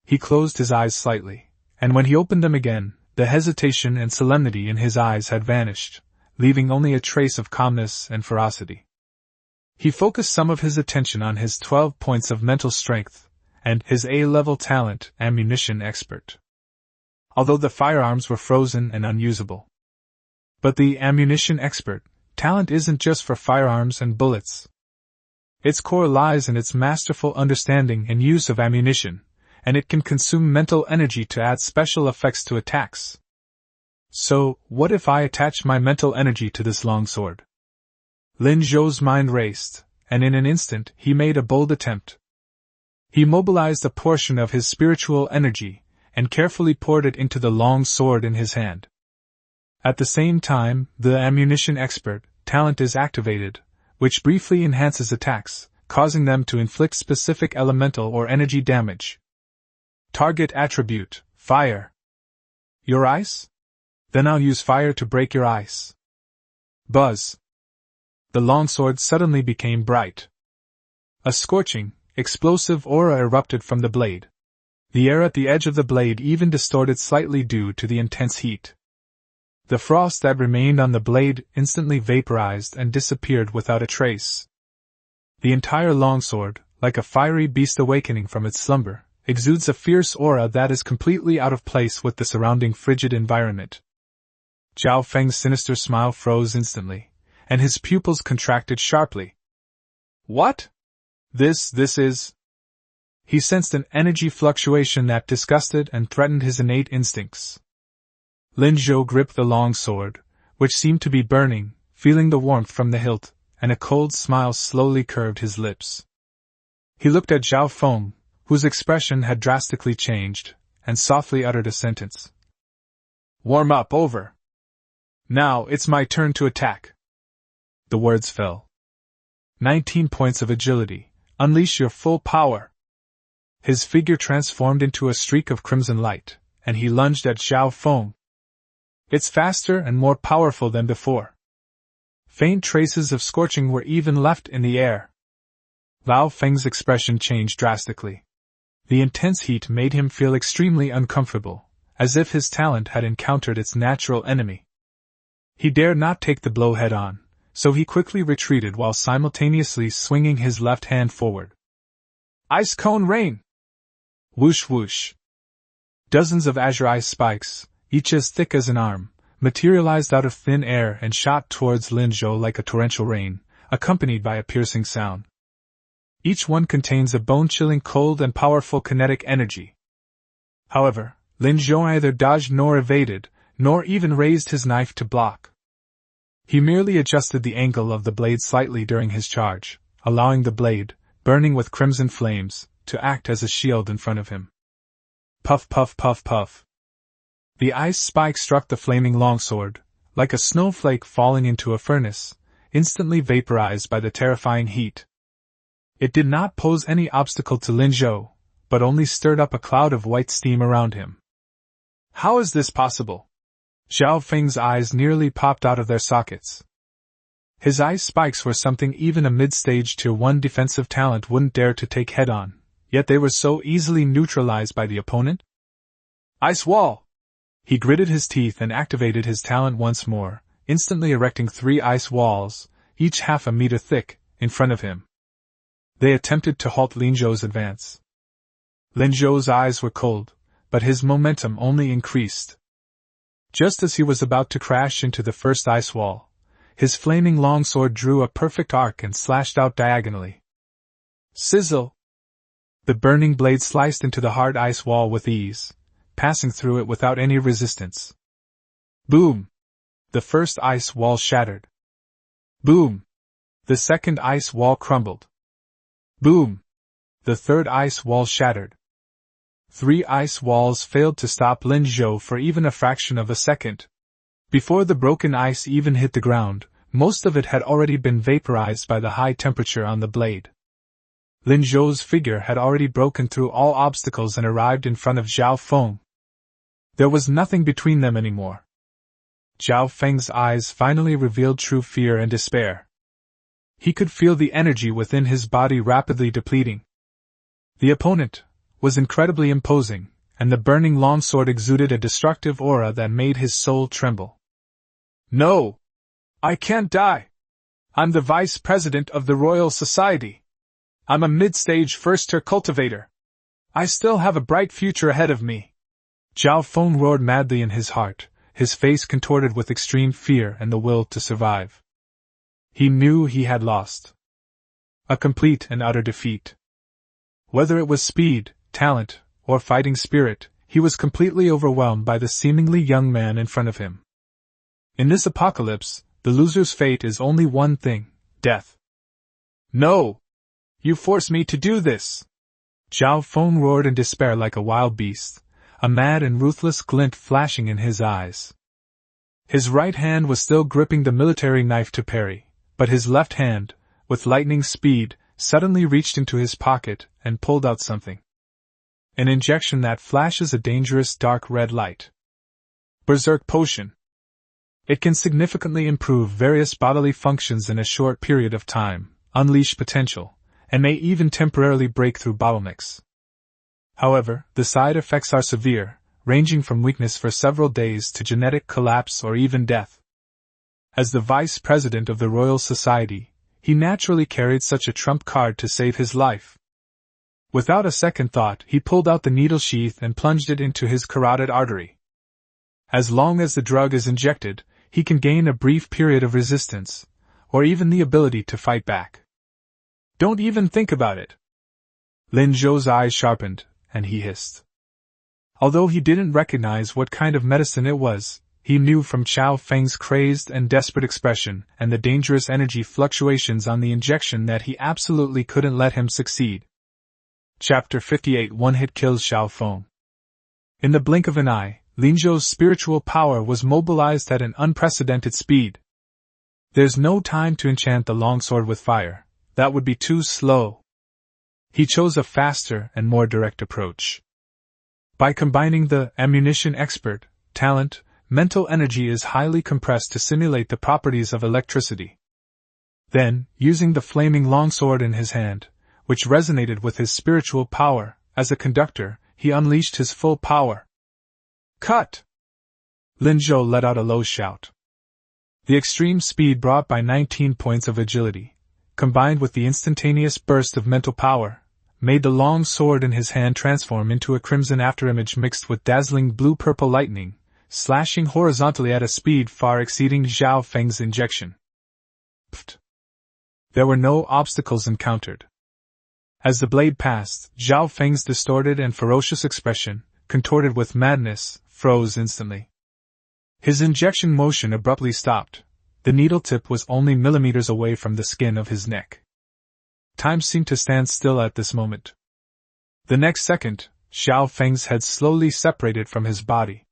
He closed his eyes slightly, and when he opened them again, the hesitation and solemnity in his eyes had vanished, leaving only a trace of calmness and ferocity. He focused some of his attention on his 12 points of mental strength, and his A-level talent, ammunition expert. Although the firearms were frozen and unusable. But the ammunition expert talent isn't just for firearms and bullets. Its core lies in its masterful understanding and use of ammunition, and it can consume mental energy to add special effects to attacks. So, what if I attach my mental energy to this longsword? Lin Zhou's mind raced, and in an instant he made a bold attempt. He mobilized a portion of his spiritual energy, and carefully poured it into the long sword in his hand. At the same time, the ammunition expert talent is activated, which briefly enhances attacks, causing them to inflict specific elemental or energy damage. Target attribute, fire. Your ice? Then I'll use fire to break your ice. Buzz. The longsword suddenly became bright. A scorching, explosive aura erupted from the blade. The air at the edge of the blade even distorted slightly due to the intense heat. The frost that remained on the blade instantly vaporized and disappeared without a trace. The entire longsword, like a fiery beast awakening from its slumber, exudes a fierce aura that is completely out of place with the surrounding frigid environment. Zhao Feng's sinister smile froze instantly, and his pupils contracted sharply. What? This is... He sensed an energy fluctuation that disgusted and threatened his innate instincts. Lin Zhou gripped the long sword, which seemed to be burning, feeling the warmth from the hilt, and a cold smile slowly curved his lips. He looked at Zhao Feng, whose expression had drastically changed, and softly uttered a sentence. Warm up over. Now it's my turn to attack. The words fell. 19 points of agility. Unleash your full power. His figure transformed into a streak of crimson light, and he lunged at Xiao Feng. It's faster and more powerful than before. Faint traces of scorching were even left in the air. Lao Feng's expression changed drastically. The intense heat made him feel extremely uncomfortable, as if his talent had encountered its natural enemy. He dared not take the blow head-on, so he quickly retreated while simultaneously swinging his left hand forward. Ice Cone Rain! Whoosh whoosh! Dozens of azure ice spikes, each as thick as an arm, materialized out of thin air and shot towards Lin Zhou like a torrential rain, accompanied by a piercing sound. Each one contains a bone-chilling cold and powerful kinetic energy. However, Lin Zhou neither dodged nor evaded, nor even raised his knife to block. He merely adjusted the angle of the blade slightly during his charge, allowing the blade, burning with crimson flames, to act as a shield in front of him. Puff puff puff puff. The ice spike struck the flaming longsword, like a snowflake falling into a furnace, instantly vaporized by the terrifying heat. It did not pose any obstacle to Lin Zhou, but only stirred up a cloud of white steam around him. How is this possible? Xiao Feng's eyes nearly popped out of their sockets. His ice spikes were something even a mid-stage Tier 1 defensive talent wouldn't dare to take head-on, yet they were so easily neutralized by the opponent. Ice Wall! He gritted his teeth and activated his talent once more, instantly erecting 3 ice walls, each half a meter thick, in front of him. They attempted to halt Lin Zhou's advance. Lin Zhou's eyes were cold, but his momentum only increased. Just as he was about to crash into the first ice wall, his flaming longsword drew a perfect arc and slashed out diagonally. Sizzle! The burning blade sliced into the hard ice wall with ease, passing through it without any resistance. Boom! The first ice wall shattered. Boom! The second ice wall crumbled. Boom! The third ice wall shattered. 3 ice walls failed to stop Lin Zhou for even a fraction of a second. Before the broken ice even hit the ground, most of it had already been vaporized by the high temperature on the blade. Lin Zhou's figure had already broken through all obstacles and arrived in front of Xiao Feng. There was nothing between them anymore. Xiao Feng's eyes finally revealed true fear and despair. He could feel the energy within his body rapidly depleting. The opponent was incredibly imposing, and the burning longsword exuded a destructive aura that made his soul tremble. No! I can't die! I'm the Vice President of the Royal Society. I'm a mid-stage first-tier cultivator. I still have a bright future ahead of me. Xiao Feng roared madly in his heart, his face contorted with extreme fear and the will to survive. He knew he had lost. A complete and utter defeat. Whether it was speed, talent, or fighting spirit, he was completely overwhelmed by the seemingly young man in front of him. In this apocalypse, the loser's fate is only one thing: death. No! You force me to do this! Xiao Feng roared in despair like a wild beast, a mad and ruthless glint flashing in his eyes. His right hand was still gripping the military knife to parry, but his left hand, with lightning speed, suddenly reached into his pocket and pulled out something. An injection that flashes a dangerous dark red light. Berserk Potion. It can significantly improve various bodily functions in a short period of time, unleash potential, and may even temporarily break through bottlenecks. However, the side effects are severe, ranging from weakness for several days to genetic collapse or even death. As the Vice President of the Royal Society, he naturally carried such a trump card to save his life. Without a second thought, he pulled out the needle sheath and plunged it into his carotid artery. As long as the drug is injected, he can gain a brief period of resistance, or even the ability to fight back. Don't even think about it. Lin Zhou's eyes sharpened, and he hissed. Although he didn't recognize what kind of medicine it was, he knew from Xiao Feng's crazed and desperate expression and the dangerous energy fluctuations on the injection that he absolutely couldn't let him succeed. Chapter 58 One Hit Kills Xiao Feng. In the blink of an eye, Lin Zhou's spiritual power was mobilized at an unprecedented speed. There's no time to enchant the longsword with fire, that would be too slow. He chose a faster and more direct approach. By combining the ammunition expert, talent, mental energy is highly compressed to simulate the properties of electricity. Then, using the flaming longsword in his hand, which resonated with his spiritual power, as a conductor, he unleashed his full power. Cut! Lin Zhou let out a low shout. The extreme speed brought by 19 points of agility, combined with the instantaneous burst of mental power, made the long sword in his hand transform into a crimson afterimage mixed with dazzling blue-purple lightning, slashing horizontally at a speed far exceeding Zhao Feng's injection. Pfft! There were no obstacles encountered. As the blade passed, Zhao Feng's distorted and ferocious expression, contorted with madness, froze instantly. His injection motion abruptly stopped. The needle tip was only millimeters away from the skin of his neck. Time seemed to stand still at this moment. The next second, Zhao Feng's head slowly separated from his body.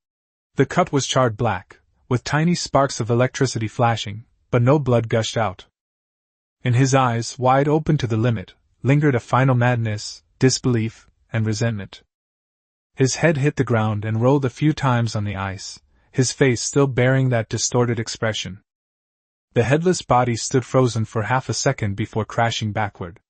The cut was charred black, with tiny sparks of electricity flashing, but no blood gushed out. In his eyes, wide open to the limit, lingered a final madness, disbelief, and resentment. His head hit the ground and rolled a few times on the ice, his face still bearing that distorted expression. The headless body stood frozen for half a second before crashing backward.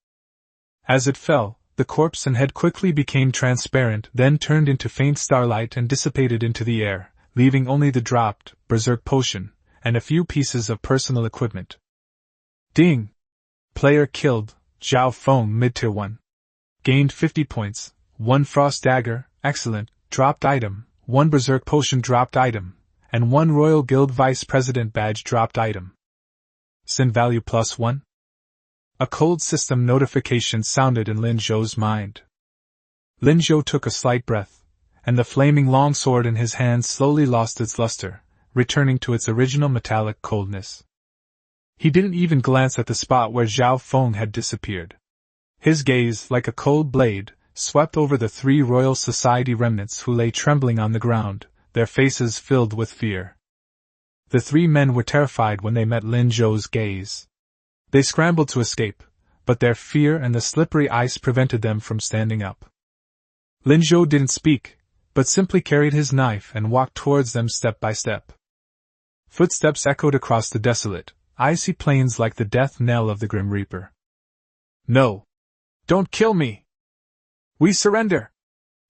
As it fell, the corpse and head quickly became transparent, then turned into faint starlight and dissipated into the air, leaving only the dropped, berserk potion, and a few pieces of personal equipment. Ding! Player killed, Zhao Feng mid-tier 1. Gained 50 points, 1 frost dagger, excellent, dropped item, 1 berserk potion dropped item, and 1 Royal Guild Vice President badge dropped item. Sin value +1? A cold system notification sounded in Lin Zhou's mind. Lin Zhou took a slight breath, and the flaming longsword in his hand slowly lost its luster, returning to its original metallic coldness. He didn't even glance at the spot where Zhao Feng had disappeared. His gaze, like a cold blade, swept over the 3 Royal Society remnants who lay trembling on the ground, their faces filled with fear. The 3 men were terrified when they met Lin Zhou's gaze. They scrambled to escape, but their fear and the slippery ice prevented them from standing up. Lin Zhou didn't speak, but simply carried his knife and walked towards them step by step. Footsteps echoed across the desolate, icy plains like the death knell of the Grim Reaper. No! Don't kill me! We surrender!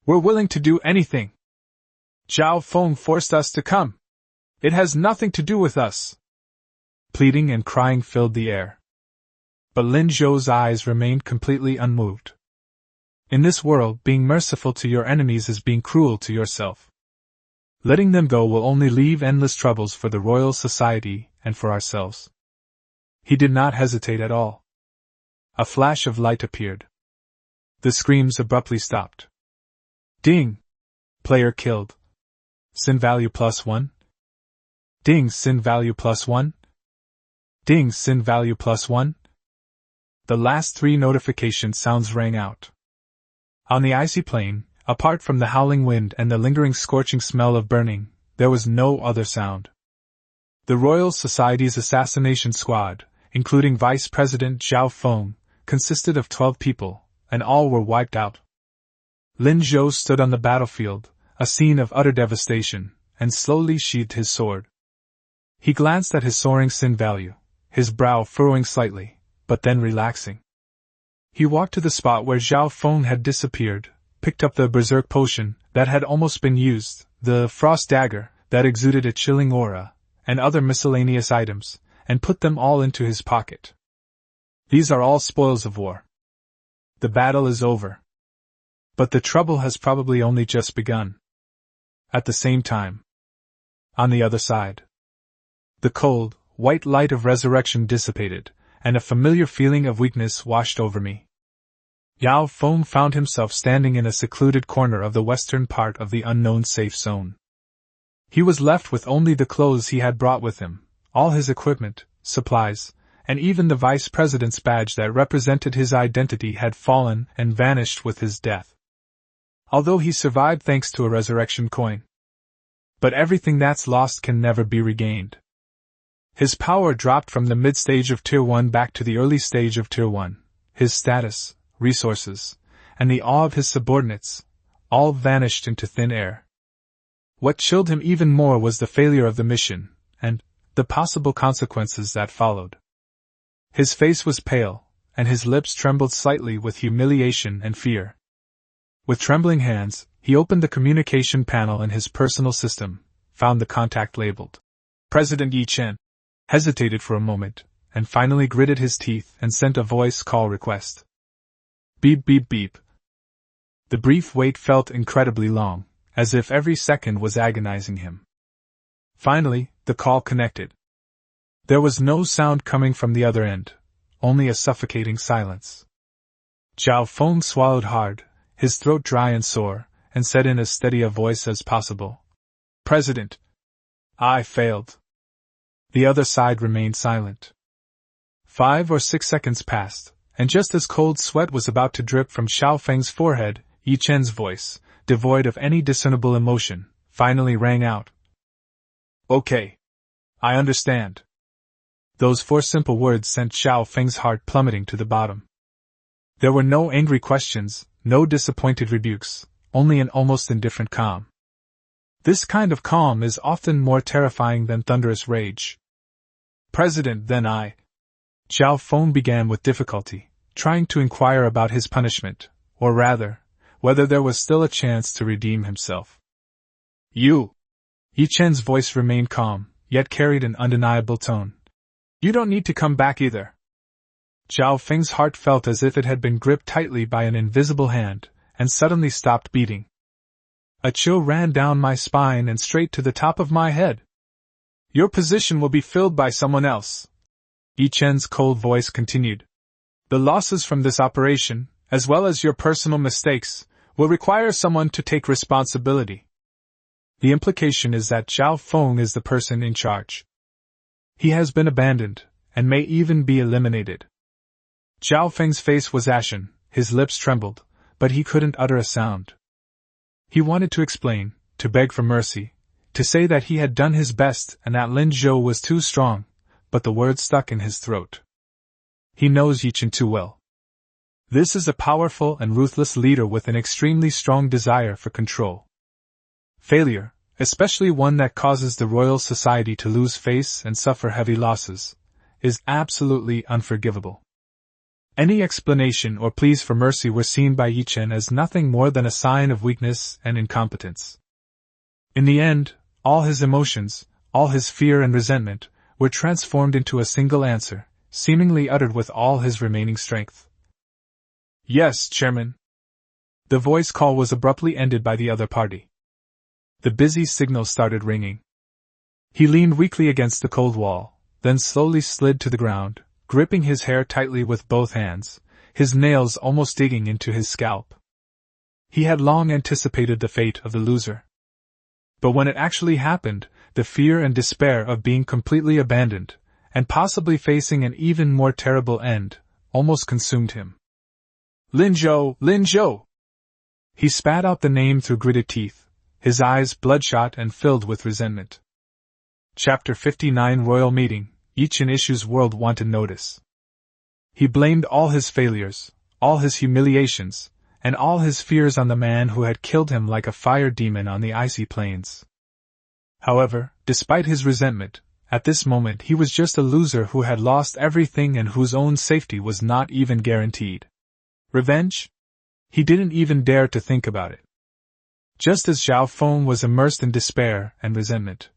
We're willing to do anything! Zhao Feng forced us to come! It has nothing to do with us! Pleading and crying filled the air. But Lin Zhou's eyes remained completely unmoved. In this world, being merciful to your enemies is being cruel to yourself. Letting them go will only leave endless troubles for the Royal Society and for ourselves. He did not hesitate at all. A flash of light appeared. The screams abruptly stopped. Ding! Player killed. Sin value +1. Ding! Sin value +1. Ding! Sin value +1. The last 3 notification sounds rang out. On the icy plain, apart from the howling wind and the lingering scorching smell of burning, there was no other sound. The Royal Society's assassination squad, including Vice President Zhao Feng, consisted of 12 people, and all were wiped out. Lin Zhou stood on the battlefield, a scene of utter devastation, and slowly sheathed his sword. He glanced at his soaring sin value, his brow furrowing slightly, but then relaxing. He walked to the spot where Zhao Feng had disappeared, picked up the berserk potion that had almost been used, the frost dagger that exuded a chilling aura, and other miscellaneous items, and put them all into his pocket. These are all spoils of war. The battle is over. But the trouble has probably only just begun. At the same time, on the other side, the cold, white light of resurrection dissipated, and a familiar feeling of weakness washed over me. Zhao Feng found himself standing in a secluded corner of the western part of the unknown safe zone. He was left with only the clothes he had brought with him, all his equipment, supplies, and even the vice president's badge that represented his identity had fallen and vanished with his death. Although he survived thanks to a resurrection coin. But everything that's lost can never be regained. His power dropped from the mid-stage of Tier 1 back to the early stage of Tier 1. His status, resources, and the awe of his subordinates, all vanished into thin air. What chilled him even more was the failure of the mission, and the possible consequences that followed. His face was pale, and his lips trembled slightly with humiliation and fear. With trembling hands, he opened the communication panel in his personal system, found the contact labeled President Yi Chen, hesitated for a moment, and finally gritted his teeth and sent a voice call request. Beep beep beep. The brief wait felt incredibly long, as if every second was agonizing him. Finally, the call connected. There was no sound coming from the other end, only a suffocating silence. Zhao Feng swallowed hard, his throat dry and sore, and said in as steady a voice as possible, President, I failed. The other side remained silent. 5 or 6 seconds passed, and just as cold sweat was about to drip from Xiao Feng's forehead, Yi Chen's voice, devoid of any discernible emotion, finally rang out. Okay. I understand. Those 4 simple words sent Xiao Feng's heart plummeting to the bottom. There were no angry questions, no disappointed rebukes, only an almost indifferent calm. This kind of calm is often more terrifying than thunderous rage. President, then Zhao Feng began with difficulty, trying to inquire about his punishment, or rather, whether there was still a chance to redeem himself. You! Yi Chen's voice remained calm, yet carried an undeniable tone. You don't need to come back either. Zhao Feng's heart felt as if it had been gripped tightly by an invisible hand, and suddenly stopped beating. A chill ran down my spine and straight to the top of my head. Your position will be filled by someone else. Yi Chen's cold voice continued. The losses from this operation, as well as your personal mistakes, will require someone to take responsibility. The implication is that Zhao Feng is the person in charge. He has been abandoned, and may even be eliminated. Zhao Feng's face was ashen, his lips trembled, but he couldn't utter a sound. He wanted to explain, to beg for mercy, to say that he had done his best and that Lin Zhou was too strong, but the words stuck in his throat. He knows Yi Chen too well. This is a powerful and ruthless leader with an extremely strong desire for control. Failure, especially one that causes the Royal Society to lose face and suffer heavy losses, is absolutely unforgivable. Any explanation or pleas for mercy were seen by Yi Chen as nothing more than a sign of weakness and incompetence. In the end, all his emotions, all his fear and resentment, were transformed into a single answer, seemingly uttered with all his remaining strength. Yes, Chairman. The voice call was abruptly ended by the other party. The busy signal started ringing. He leaned weakly against the cold wall, then slowly slid to the ground, gripping his hair tightly with both hands, his nails almost digging into his scalp. He had long anticipated the fate of the loser. But when it actually happened, the fear and despair of being completely abandoned, and possibly facing an even more terrible end, almost consumed him. Lin Zhou! Lin Zhou! He spat out the name through gritted teeth, his eyes bloodshot and filled with resentment. Chapter 59 Royal Meeting. Yi Chen issues World Wanted Notice. He blamed all his failures, all his humiliations, and all his fears on the man who had killed him like a fire demon on the icy plains. However, despite his resentment, at this moment he was just a loser who had lost everything and whose own safety was not even guaranteed. Revenge? He didn't even dare to think about it. Just as Zhao Feng was immersed in despair and resentment.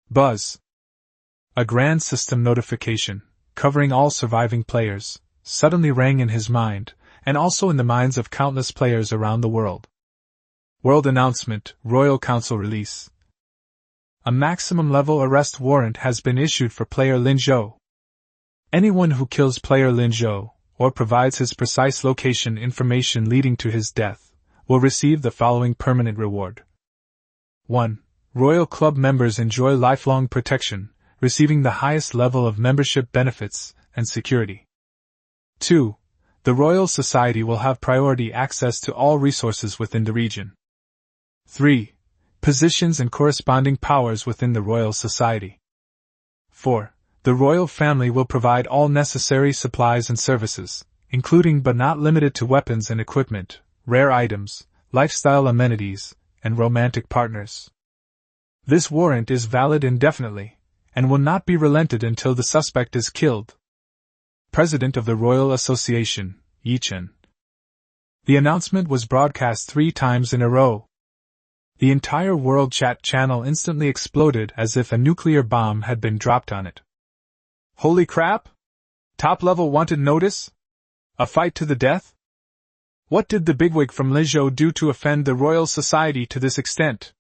Buzz. A grand system notification, covering all surviving players, suddenly rang in his mind, and also in the minds of countless players around the world. World announcement, Royal Council release. A maximum level arrest warrant has been issued for player Lin Zhou. Anyone who kills player Lin Zhou, or provides his precise location information leading to his death, will receive the following permanent reward. 1. Royal Club members enjoy lifelong protection, receiving the highest level of membership benefits and security. 2. The Royal Society will have priority access to all resources within the region. 3. positions and corresponding powers within the royal society. 4. The royal family will provide all necessary supplies and services, including but not limited to weapons and equipment, rare items, lifestyle amenities, and romantic partners. This warrant is valid indefinitely, and will not be relented until the suspect is killed. President of the Royal Association, Yi-chen. The announcement was broadcast 3 times in a row. The entire World Chat channel instantly exploded as if a nuclear bomb had been dropped on it. Holy crap! Top-level wanted notice? A fight to the death? What did the bigwig from Lizhou do to offend the Royal Society to this extent?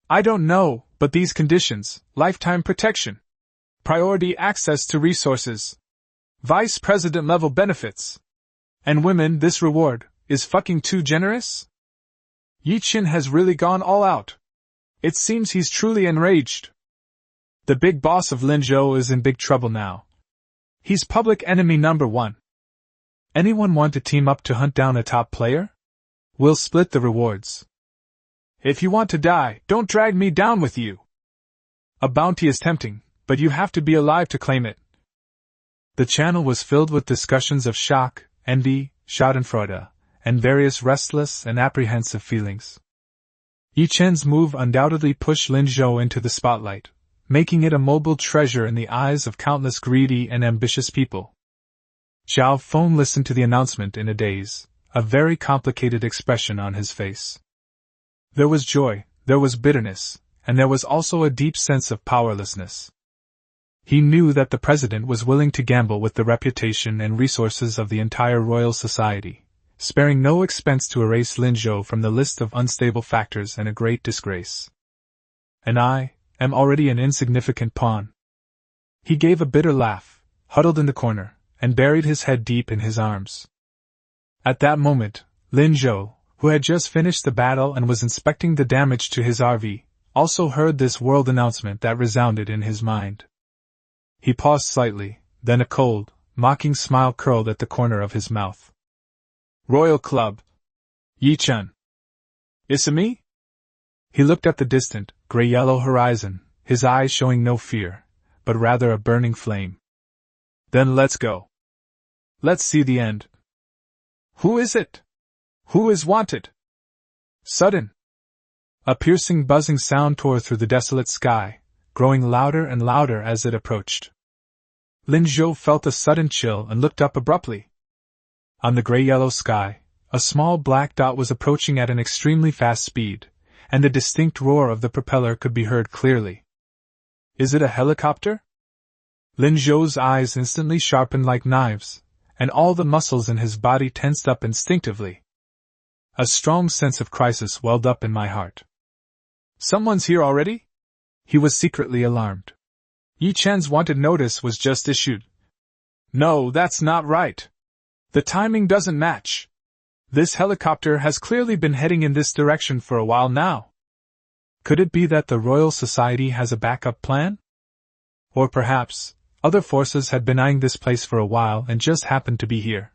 I don't know, but these conditions, lifetime protection, priority access to resources, vice president level benefits, and women this reward, is fucking too generous? Yi-chen has really gone all out. It seems he's truly enraged. The big boss of Lizhou is in big trouble now. He's public enemy number 1. Anyone want to team up to hunt down a top player? We'll split the rewards. If you want to die, don't drag me down with you. A bounty is tempting, but you have to be alive to claim it. The channel was filled with discussions of shock, envy, schadenfreude, and various restless and apprehensive feelings. Yi-chen's move undoubtedly pushed Lizhou into the spotlight, making it a mobile treasure in the eyes of countless greedy and ambitious people. Zhao Feng listened to the announcement in a daze, a very complicated expression on his face. There was joy, there was bitterness, and there was also a deep sense of powerlessness. He knew that the president was willing to gamble with the reputation and resources of the entire royal society, sparing no expense to erase Lizhou from the list of unstable factors and a great disgrace. And I am already an insignificant pawn. He gave a bitter laugh, huddled in the corner, and buried his head deep in his arms. At that moment, Lizhou, who had just finished the battle and was inspecting the damage to his RV, also heard this world announcement that resounded in his mind. He paused slightly, then a cold, mocking smile curled at the corner of his mouth. Royal Club. Yi-chen. Issa me? He looked at the distant, gray-yellow horizon, his eyes showing no fear, but rather a burning flame. Then let's go. Let's see the end. Who is it? Who is wanted? Sudden. A piercing buzzing sound tore through the desolate sky, growing louder and louder as it approached. Lizhou felt a sudden chill and looked up abruptly. On the gray-yellow sky, a small black dot was approaching at an extremely fast speed, and the distinct roar of the propeller could be heard clearly. Is it a helicopter? Lizhou's eyes instantly sharpened like knives, and all the muscles in his body tensed up instinctively. A strong sense of crisis welled up in my heart. Someone's here already? He was secretly alarmed. Yi-chen's wanted notice was just issued. No, that's not right. The timing doesn't match. This helicopter has clearly been heading in this direction for a while now. Could it be that the Royal Society has a backup plan? Or perhaps, other forces had been eyeing this place for a while and just happened to be here.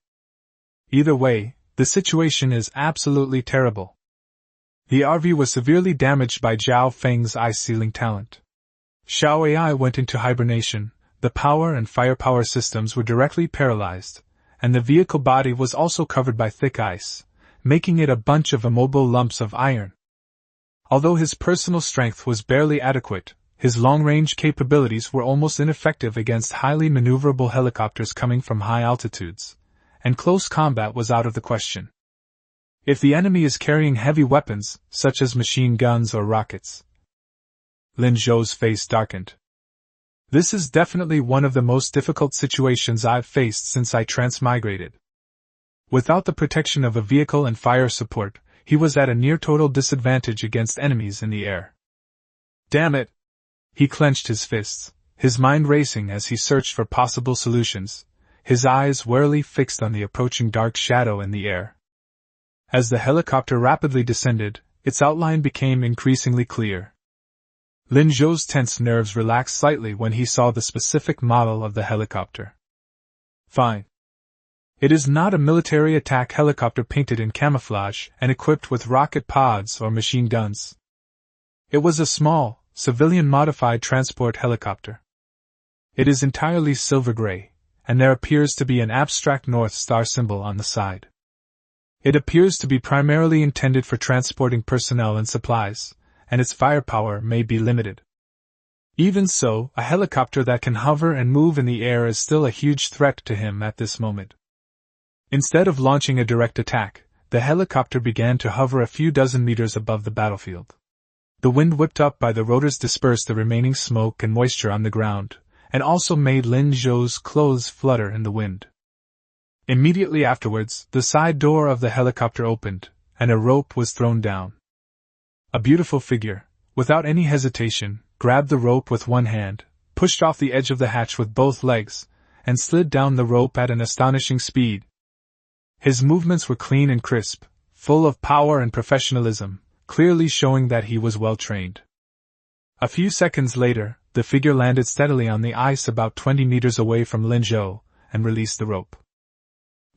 Either way, the situation is absolutely terrible. The RV was severely damaged by Zhao Feng's eye-sealing talent. Xiao AI went into hibernation, the power and firepower systems were directly paralyzed, and the vehicle body was also covered by thick ice, making it a bunch of immobile lumps of iron. Although his personal strength was barely adequate, his long-range capabilities were almost ineffective against highly maneuverable helicopters coming from high altitudes, and close combat was out of the question. If the enemy is carrying heavy weapons, such as machine guns or rockets. Lizhou's face darkened. This is definitely one of the most difficult situations I've faced since I transmigrated. Without the protection of a vehicle and fire support, he was at a near-total disadvantage against enemies in the air. Damn it! He clenched his fists, his mind racing as he searched for possible solutions, his eyes warily fixed on the approaching dark shadow in the air. As the helicopter rapidly descended, its outline became increasingly clear. Lizhou's tense nerves relaxed slightly when he saw the specific model of the helicopter. Fine. It is not a military attack helicopter painted in camouflage and equipped with rocket pods or machine guns. It was a small, civilian-modified transport helicopter. It is entirely silver-gray, and there appears to be an abstract North Star symbol on the side. It appears to be primarily intended for transporting personnel and supplies, and its firepower may be limited. Even so, a helicopter that can hover and move in the air is still a huge threat to him at this moment. Instead of launching a direct attack, the helicopter began to hover a few dozen meters above the battlefield. The wind whipped up by the rotors dispersed the remaining smoke and moisture on the ground, and also made Lin Zhou's clothes flutter in the wind. Immediately afterwards, the side door of the helicopter opened, and a rope was thrown down. A beautiful figure, without any hesitation, grabbed the rope with one hand, pushed off the edge of the hatch with both legs, and slid down the rope at an astonishing speed. His movements were clean and crisp, full of power and professionalism, clearly showing that he was well trained. A few seconds later, the figure landed steadily on the ice about 20 meters away from Lin Zhou, and released the rope.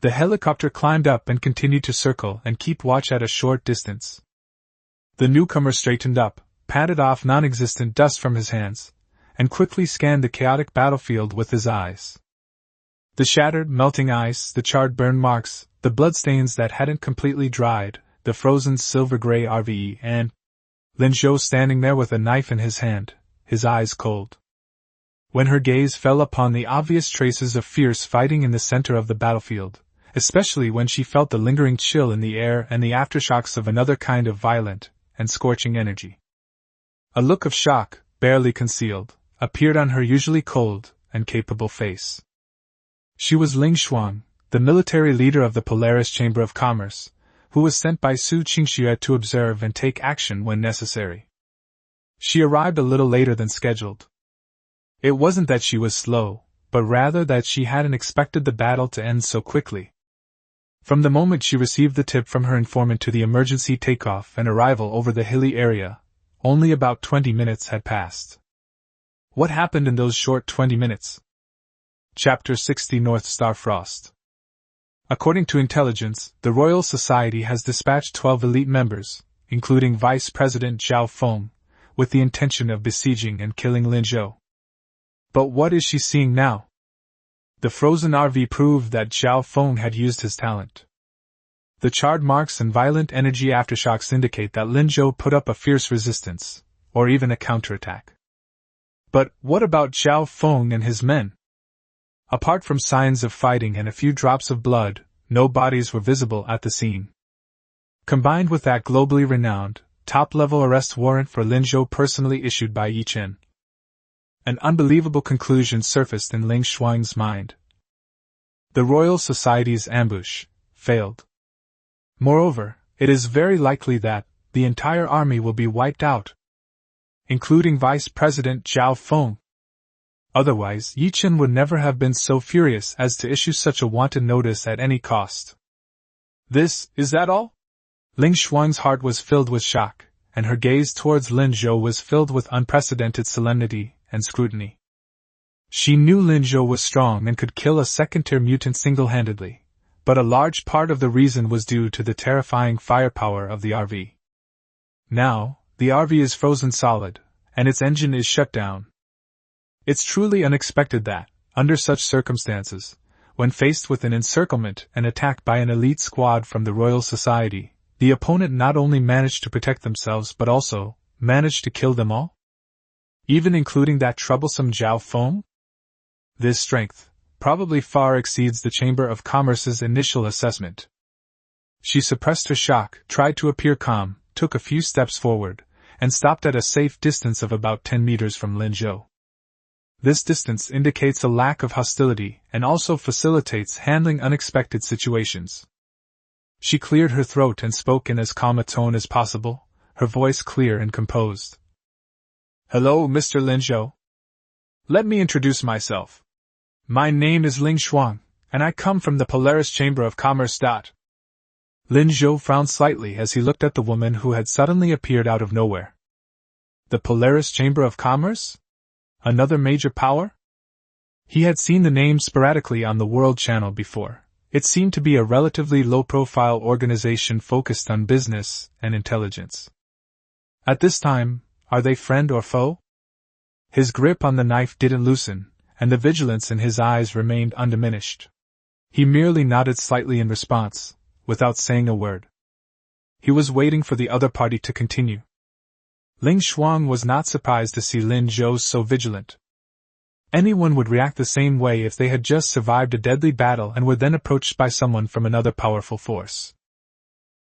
The helicopter climbed up and continued to circle and keep watch at a short distance. The newcomer straightened up, patted off non-existent dust from his hands, and quickly scanned the chaotic battlefield with his eyes. The shattered, melting ice, the charred burn marks, the bloodstains that hadn't completely dried, the frozen silver-gray RVE, and Lin Zhou standing there with a knife in his hand, his eyes cold. When her gaze fell upon the obvious traces of fierce fighting in the center of the battlefield, especially when she felt the lingering chill in the air and the aftershocks of another kind of violent and scorching energy, a look of shock, barely concealed, appeared on her usually cold and capable face. She was Ling Xuang, the military leader of the Polaris Chamber of Commerce, who was sent by Su Qingxue to observe and take action when necessary. She arrived a little later than scheduled. It wasn't that she was slow, but rather that she hadn't expected the battle to end so quickly. From the moment she received the tip from her informant to the emergency takeoff and arrival over the hilly area, only about 20 minutes had passed. What happened in those short 20 minutes? Chapter 60 North Star Frost. According to intelligence, the Royal Society has dispatched 12 elite members, including Vice President Zhao Feng, with the intention of besieging and killing Lin Zhou. But what is she seeing now? The frozen RV proved that Zhao Feng had used his talent. The charred marks and violent energy aftershocks indicate that Lin Zhou put up a fierce resistance, or even a counterattack. But what about Zhao Feng and his men? Apart from signs of fighting and a few drops of blood, no bodies were visible at the scene. Combined with that globally renowned, top-level arrest warrant for Lin Zhou personally issued by Yi Chen, an unbelievable conclusion surfaced in Ling Xuang's mind. The Royal Society's ambush failed. Moreover, it is very likely that the entire army will be wiped out, including Vice President Zhao Feng. Otherwise, Yi Chen would never have been so furious as to issue such a wanted notice at any cost. Is that all? Ling Xuang's heart was filled with shock, and her gaze towards Lin Zhou was filled with unprecedented solemnity and scrutiny. She knew Lin Zhou was strong and could kill a second-tier mutant single-handedly, but a large part of the reason was due to the terrifying firepower of the RV. Now, the RV is frozen solid, and its engine is shut down. It's truly unexpected that, under such circumstances, when faced with an encirclement and attack by an elite squad from the Royal Society, the opponent not only managed to protect themselves but also managed to kill them all? Even including that troublesome Zhao Feng? This strength probably far exceeds the Chamber of Commerce's initial assessment. She suppressed her shock, tried to appear calm, took a few steps forward, and stopped at a safe distance of about 10 meters from Lin Zhou. This distance indicates a lack of hostility and also facilitates handling unexpected situations. She cleared her throat and spoke in as calm a tone as possible, her voice clear and composed. Hello, Mr. Lin Zhou. Let me introduce myself. My name is Ling Xuang, and I come from the Polaris Chamber of Commerce. Lin Zhou frowned slightly as he looked at the woman who had suddenly appeared out of nowhere. The Polaris Chamber of Commerce? Another major power? He had seen the name sporadically on the World Channel before. It seemed to be a relatively low-profile organization focused on business and intelligence. At this time, Are they friend or foe? His grip on the knife didn't loosen, and the vigilance in his eyes remained undiminished. He merely nodded slightly in response, without saying a word. He was waiting for the other party to continue. Ling Shuang was not surprised to see Lin Zhou so vigilant. Anyone would react the same way if they had just survived a deadly battle and were then approached by someone from another powerful force.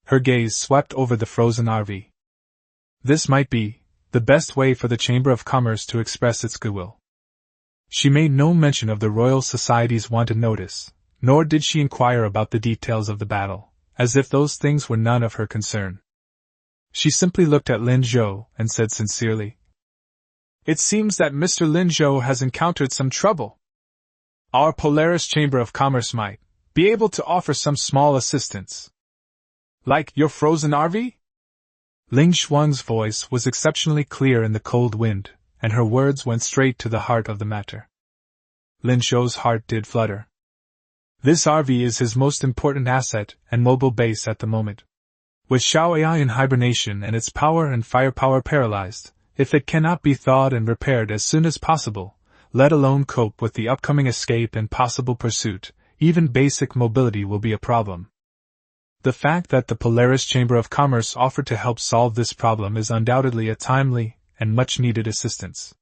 Her gaze swept over the frozen RV. This might be the best way for the Chamber of Commerce to express its goodwill. She made no mention of the Royal Society's wanted notice, nor did she inquire about the details of the battle, as if those things were none of her concern. She simply looked at Lin Zhou and said sincerely, "It seems that Mr. Lin Zhou has encountered some trouble. Our Polaris Chamber of Commerce might be able to offer some small assistance." "Like your frozen RV?" Ling Shuang's voice was exceptionally clear in the cold wind, and her words went straight to the heart of the matter. Lin Zhou's heart did flutter. This RV is his most important asset and mobile base at the moment. With Xiao AI in hibernation and its power and firepower paralyzed, if it cannot be thawed and repaired as soon as possible, let alone cope with the upcoming escape and possible pursuit, even basic mobility will be a problem. The fact that the Polaris Chamber of Commerce offered to help solve this problem is undoubtedly a timely and much-needed assistance.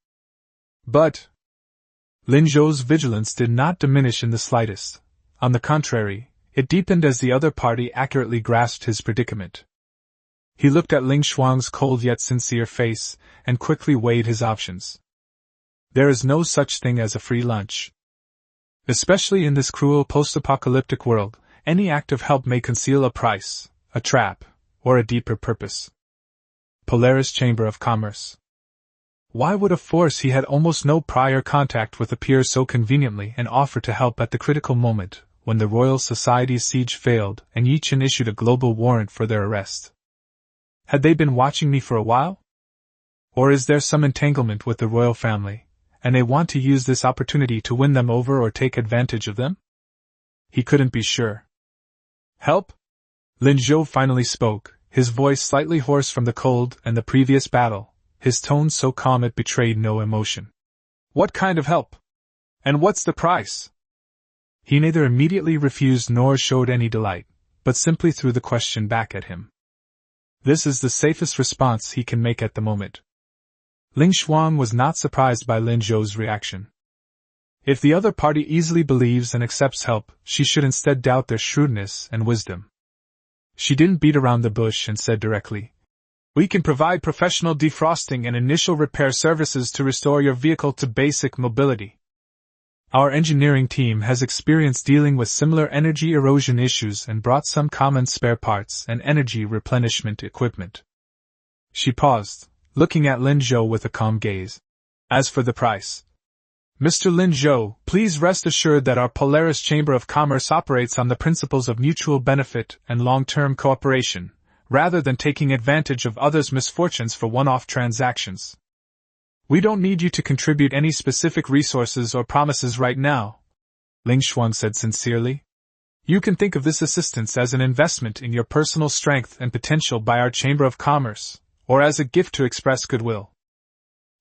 But Lin Zhou's vigilance did not diminish in the slightest. On the contrary, it deepened as the other party accurately grasped his predicament. He looked at Ling Shuang's cold yet sincere face, and quickly weighed his options. There is no such thing as a free lunch. Especially in this cruel post-apocalyptic world, any act of help may conceal a price, a trap, or a deeper purpose. Polaris Chamber of Commerce. Why would a force he had almost no prior contact with appear so conveniently and offer to help at the critical moment, when the Royal Society's siege failed and Yi Chen issued a global warrant for their arrest? Had they been watching me for a while? Or is there some entanglement with the royal family, and they want to use this opportunity to win them over or take advantage of them? He couldn't be sure. "Help?" Lin Zhou finally spoke, his voice slightly hoarse from the cold and the previous battle, his tone so calm it betrayed no emotion. "What kind of help? And what's the price?" He neither immediately refused nor showed any delight, but simply threw the question back at him. This is the safest response he can make at the moment. Ling Shuang was not surprised by Lin Zhou's reaction. If the other party easily believes and accepts help, she should instead doubt their shrewdness and wisdom. She didn't beat around the bush and said directly, "We can provide professional defrosting and initial repair services to restore your vehicle to basic mobility. Our engineering team has experience dealing with similar energy erosion issues and brought some common spare parts and energy replenishment equipment." She paused, looking at Lin Zhou with a calm gaze. "As for the price, Mr. Lin Zhou, please rest assured that our Polaris Chamber of Commerce operates on the principles of mutual benefit and long-term cooperation, rather than taking advantage of others' misfortunes for one-off transactions. We don't need you to contribute any specific resources or promises right now," Ling Shuang said sincerely. "You can think of this assistance as an investment in your personal strength and potential by our Chamber of Commerce, or as a gift to express goodwill.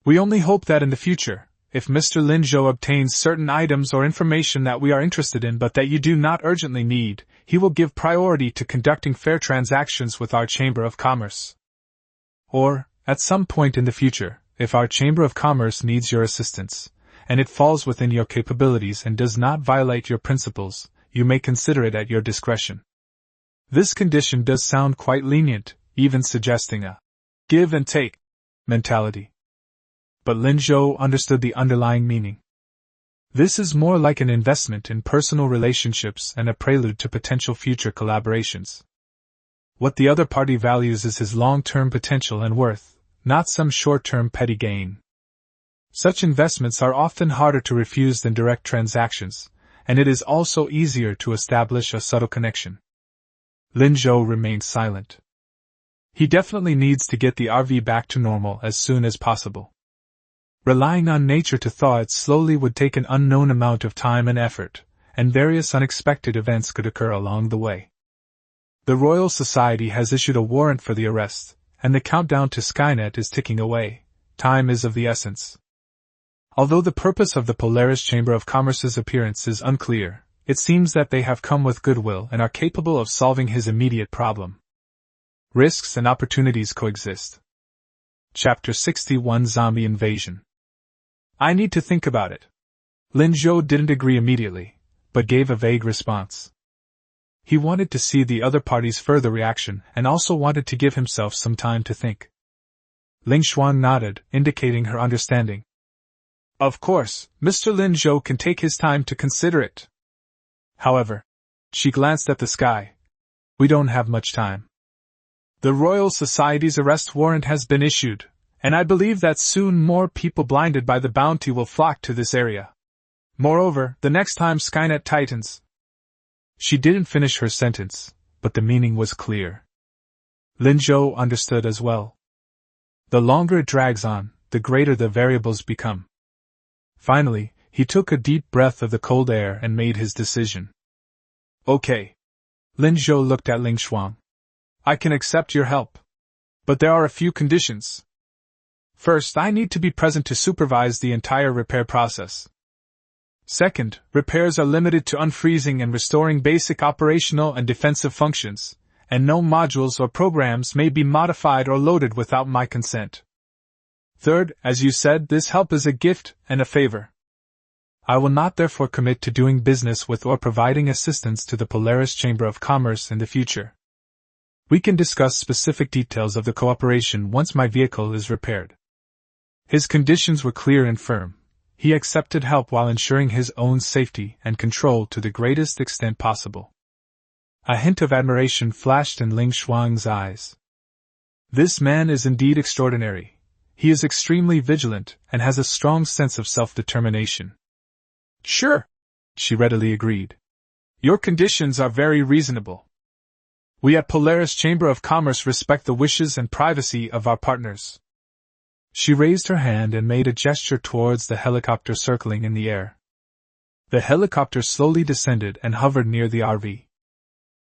We only hope that in the future, if Mr. Lin Zhou obtains certain items or information that we are interested in but that you do not urgently need, he will give priority to conducting fair transactions with our Chamber of Commerce. Or, at some point in the future, if our Chamber of Commerce needs your assistance, and it falls within your capabilities and does not violate your principles, you may consider it at your discretion." This condition does sound quite lenient, even suggesting a give and take mentality. But Lin Zhou understood the underlying meaning. This is more like an investment in personal relationships and a prelude to potential future collaborations. What the other party values is his long-term potential and worth, not some short-term petty gain. Such investments are often harder to refuse than direct transactions, and it is also easier to establish a subtle connection. Lin Zhou remained silent. He definitely needs to get the RV back to normal as soon as possible. Relying on nature to thaw it slowly would take an unknown amount of time and effort, and various unexpected events could occur along the way. The Royal Society has issued a warrant for the arrest, and the countdown to Skynet is ticking away, time is of the essence. Although the purpose of the Polaris Chamber of Commerce's appearance is unclear, it seems that they have come with goodwill and are capable of solving his immediate problem. Risks and opportunities coexist. Chapter 61 Zombie Invasion. I need to think about it. Lin Zhou didn't agree immediately, but gave a vague response. He wanted to see the other party's further reaction and also wanted to give himself some time to think. Ling Xuan nodded, indicating her understanding. Of course, Mr. Lin Zhou can take his time to consider it. However, she glanced at the sky. We don't have much time. The Royal Society's arrest warrant has been issued, and I believe that soon more people blinded by the bounty will flock to this area. Moreover, the next time Skynet tightens. She didn't finish her sentence, but the meaning was clear. Lin Zhou understood as well. The longer it drags on, the greater the variables become. Finally, he took a deep breath of the cold air and made his decision. Okay. Lin Zhou looked at Ling Xuan. I can accept your help. But there are a few conditions. First, I need to be present to supervise the entire repair process. Second, repairs are limited to unfreezing and restoring basic operational and defensive functions, and no modules or programs may be modified or loaded without my consent. Third, as you said, this help is a gift and a favor. I will not therefore commit to doing business with or providing assistance to the Polaris Chamber of Commerce in the future. We can discuss specific details of the cooperation once my vehicle is repaired. His conditions were clear and firm. He accepted help while ensuring his own safety and control to the greatest extent possible. A hint of admiration flashed in Ling Xuan's eyes. This man is indeed extraordinary. He is extremely vigilant and has a strong sense of self-determination. Sure, she readily agreed. Your conditions are very reasonable. We at Polaris Chamber of Commerce respect the wishes and privacy of our partners. She raised her hand and made a gesture towards the helicopter circling in the air. The helicopter slowly descended and hovered near the RV.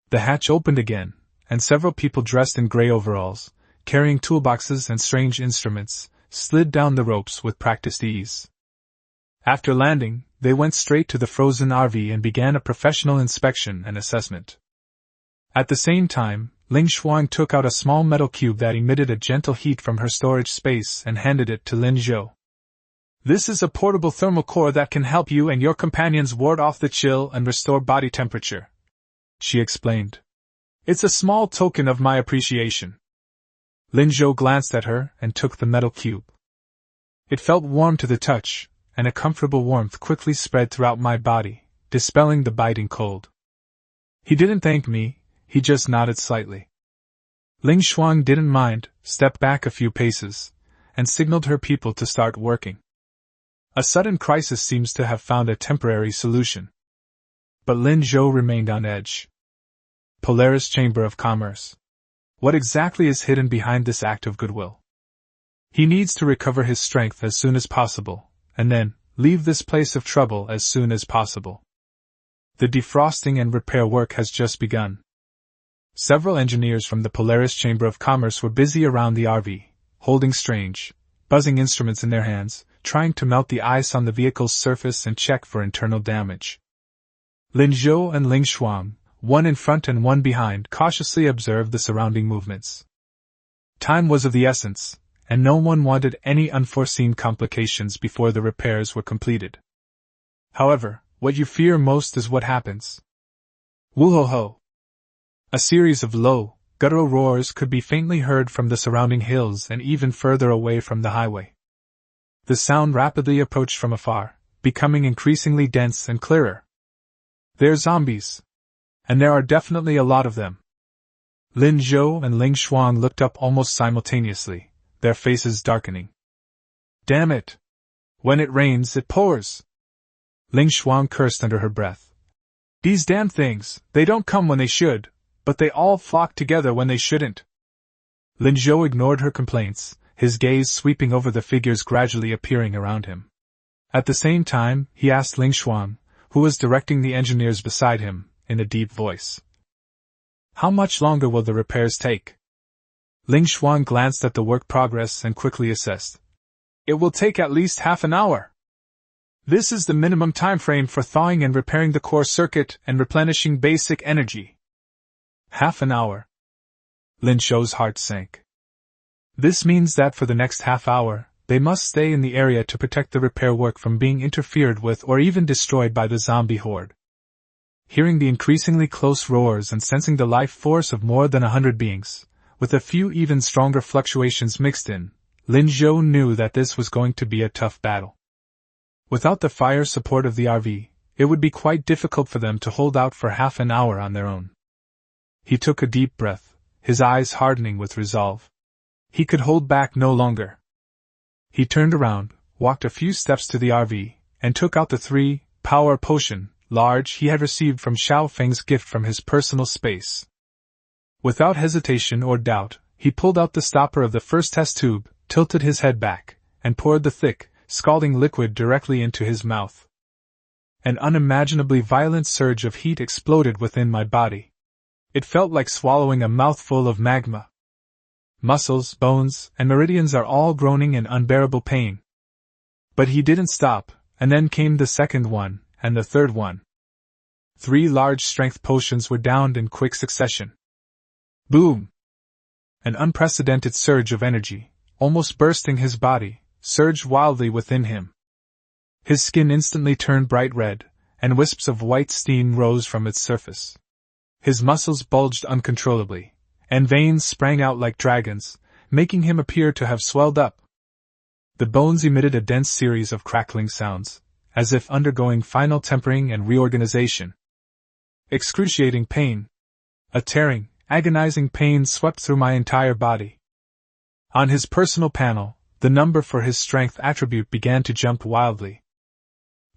The hatch opened again, and several people dressed in gray overalls, carrying toolboxes and strange instruments, slid down the ropes with practiced ease. After landing, they went straight to the frozen RV and began a professional inspection and assessment. At the same time, Ling Xuan took out a small metal cube that emitted a gentle heat from her storage space and handed it to Lin Zhou. This is a portable thermal core that can help you and your companions ward off the chill and restore body temperature, she explained. It's a small token of my appreciation. Lin Zhou glanced at her and took the metal cube. It felt warm to the touch, and a comfortable warmth quickly spread throughout my body, dispelling the biting cold. He didn't thank me. He just nodded slightly. Ling Xuan didn't mind, stepped back a few paces, and signaled her people to start working. A sudden crisis seems to have found a temporary solution. But Lin Zhou remained on edge. Polaris Chamber of Commerce. What exactly is hidden behind this act of goodwill? He needs to recover his strength as soon as possible, and then leave this place of trouble as soon as possible. The defrosting and repair work has just begun. Several engineers from the Polaris Chamber of Commerce were busy around the RV, holding strange, buzzing instruments in their hands, trying to melt the ice on the vehicle's surface and check for internal damage. Lin Zhou and Ling Xuan, one in front and one behind, cautiously observed the surrounding movements. Time was of the essence, and no one wanted any unforeseen complications before the repairs were completed. However, what you fear most is what happens. Woo-ho-ho! A series of low, guttural roars could be faintly heard from the surrounding hills and even further away from the highway. The sound rapidly approached from afar, becoming increasingly dense and clearer. They're zombies. And there are definitely a lot of them. Lin Zhou and Ling Xuan looked up almost simultaneously, their faces darkening. Damn it! When it rains, it pours! Ling Xuan cursed under her breath. These damn things, they don't come when they should, but they all flock together when they shouldn't. Lin Zhou ignored her complaints, his gaze sweeping over the figures gradually appearing around him. At the same time, he asked Ling Xuan, who was directing the engineers beside him, in a deep voice. How much longer will the repairs take? Ling Xuan glanced at the work progress and quickly assessed. It will take at least half an hour. This is the minimum time frame for thawing and repairing the core circuit and replenishing basic energy. Half an hour. Lin Shou's heart sank. This means that for the next half hour, they must stay in the area to protect the repair work from being interfered with or even destroyed by the zombie horde. Hearing the increasingly close roars and sensing the life force of more than 100 beings, with a few even stronger fluctuations mixed in, Lin Zhou knew that this was going to be a tough battle. Without the fire support of the RV, it would be quite difficult for them to hold out for half an hour on their own. He took a deep breath, his eyes hardening with resolve. He could hold back no longer. He turned around, walked a few steps to the RV, and took out the 3 power potion, large, he had received from Xiao Feng's gift from his personal space. Without hesitation or doubt, he pulled out the stopper of the first test tube, tilted his head back, and poured the thick, scalding liquid directly into his mouth. An unimaginably violent surge of heat exploded within my body. It felt like swallowing a mouthful of magma. Muscles, bones, and meridians are all groaning in unbearable pain. But he didn't stop, and then came the second one, and the third one. 3 large strength potions were downed in quick succession. Boom! An unprecedented surge of energy, almost bursting his body, surged wildly within him. His skin instantly turned bright red, and wisps of white steam rose from its surface. His muscles bulged uncontrollably, and veins sprang out like dragons, making him appear to have swelled up. The bones emitted a dense series of crackling sounds, as if undergoing final tempering and reorganization. Excruciating pain. A tearing, agonizing pain swept through my entire body. On his personal panel, the number for his strength attribute began to jump wildly.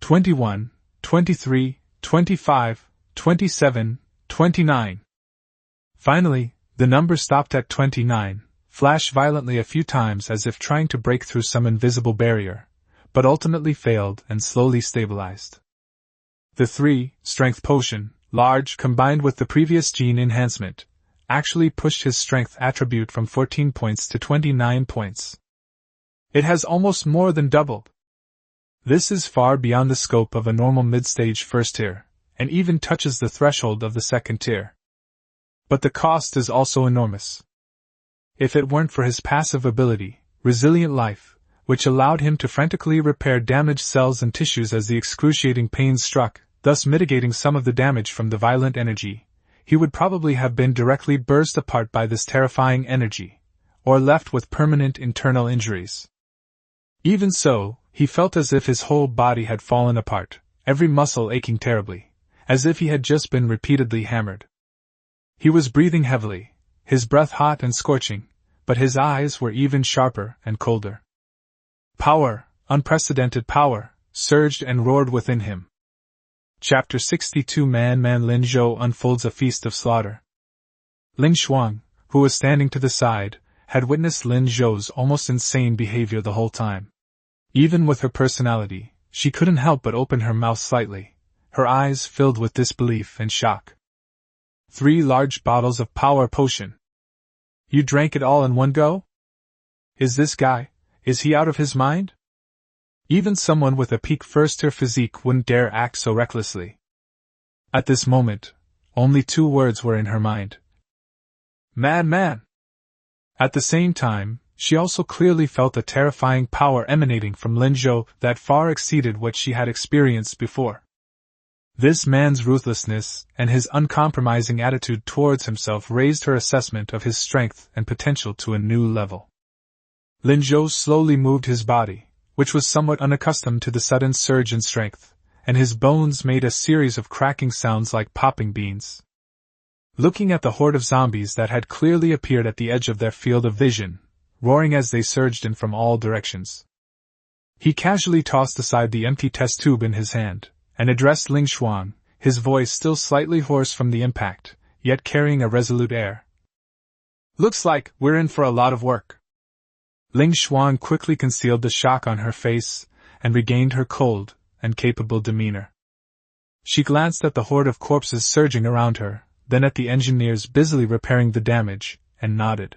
21, 23, 25, 27, 29. Finally, the number stopped at 29, flashed violently a few times as if trying to break through some invisible barrier, but ultimately failed and slowly stabilized. The 3 strength potion, large, combined with the previous gene enhancement, actually pushed his strength attribute from 14 points to 29 points. It has almost more than doubled. This is far beyond the scope of a normal mid-stage first tier, and even touches the threshold of the second tier. But the cost is also enormous. If it weren't for his passive ability, Resilient Life, which allowed him to frantically repair damaged cells and tissues as the excruciating pain struck, thus mitigating some of the damage from the violent energy, he would probably have been directly burst apart by this terrifying energy, or left with permanent internal injuries. Even so, he felt as if his whole body had fallen apart, every muscle aching terribly, as if he had just been repeatedly hammered. He was breathing heavily, his breath hot and scorching, but his eyes were even sharper and colder. Power, unprecedented power, surged and roared within him. Chapter 62 Man Lin Zhou unfolds a feast of slaughter. Ling Xuang, who was standing to the side, had witnessed Lin Zhou's almost insane behavior the whole time. Even with her personality, she couldn't help but open her mouth slightly, her eyes filled with disbelief and shock. 3 large bottles of power potion. You drank it all in one go? Is he out of his mind? Even someone with a peak first-tier physique wouldn't dare act so recklessly. At this moment, only 2 words were in her mind. Madman! At the same time, she also clearly felt a terrifying power emanating from Lin Zhou that far exceeded what she had experienced before. This man's ruthlessness and his uncompromising attitude towards himself raised her assessment of his strength and potential to a new level. Lin Zhou slowly moved his body, which was somewhat unaccustomed to the sudden surge in strength, and his bones made a series of cracking sounds like popping beans. Looking at the horde of zombies that had clearly appeared at the edge of their field of vision, roaring as they surged in from all directions, he casually tossed aside the empty test tube in his hand, and addressed Ling Xuang, his voice still slightly hoarse from the impact, yet carrying a resolute air. Looks like we're in for a lot of work. Ling Xuang quickly concealed the shock on her face, and regained her cold and capable demeanor. She glanced at the horde of corpses surging around her, then at the engineers busily repairing the damage, and nodded.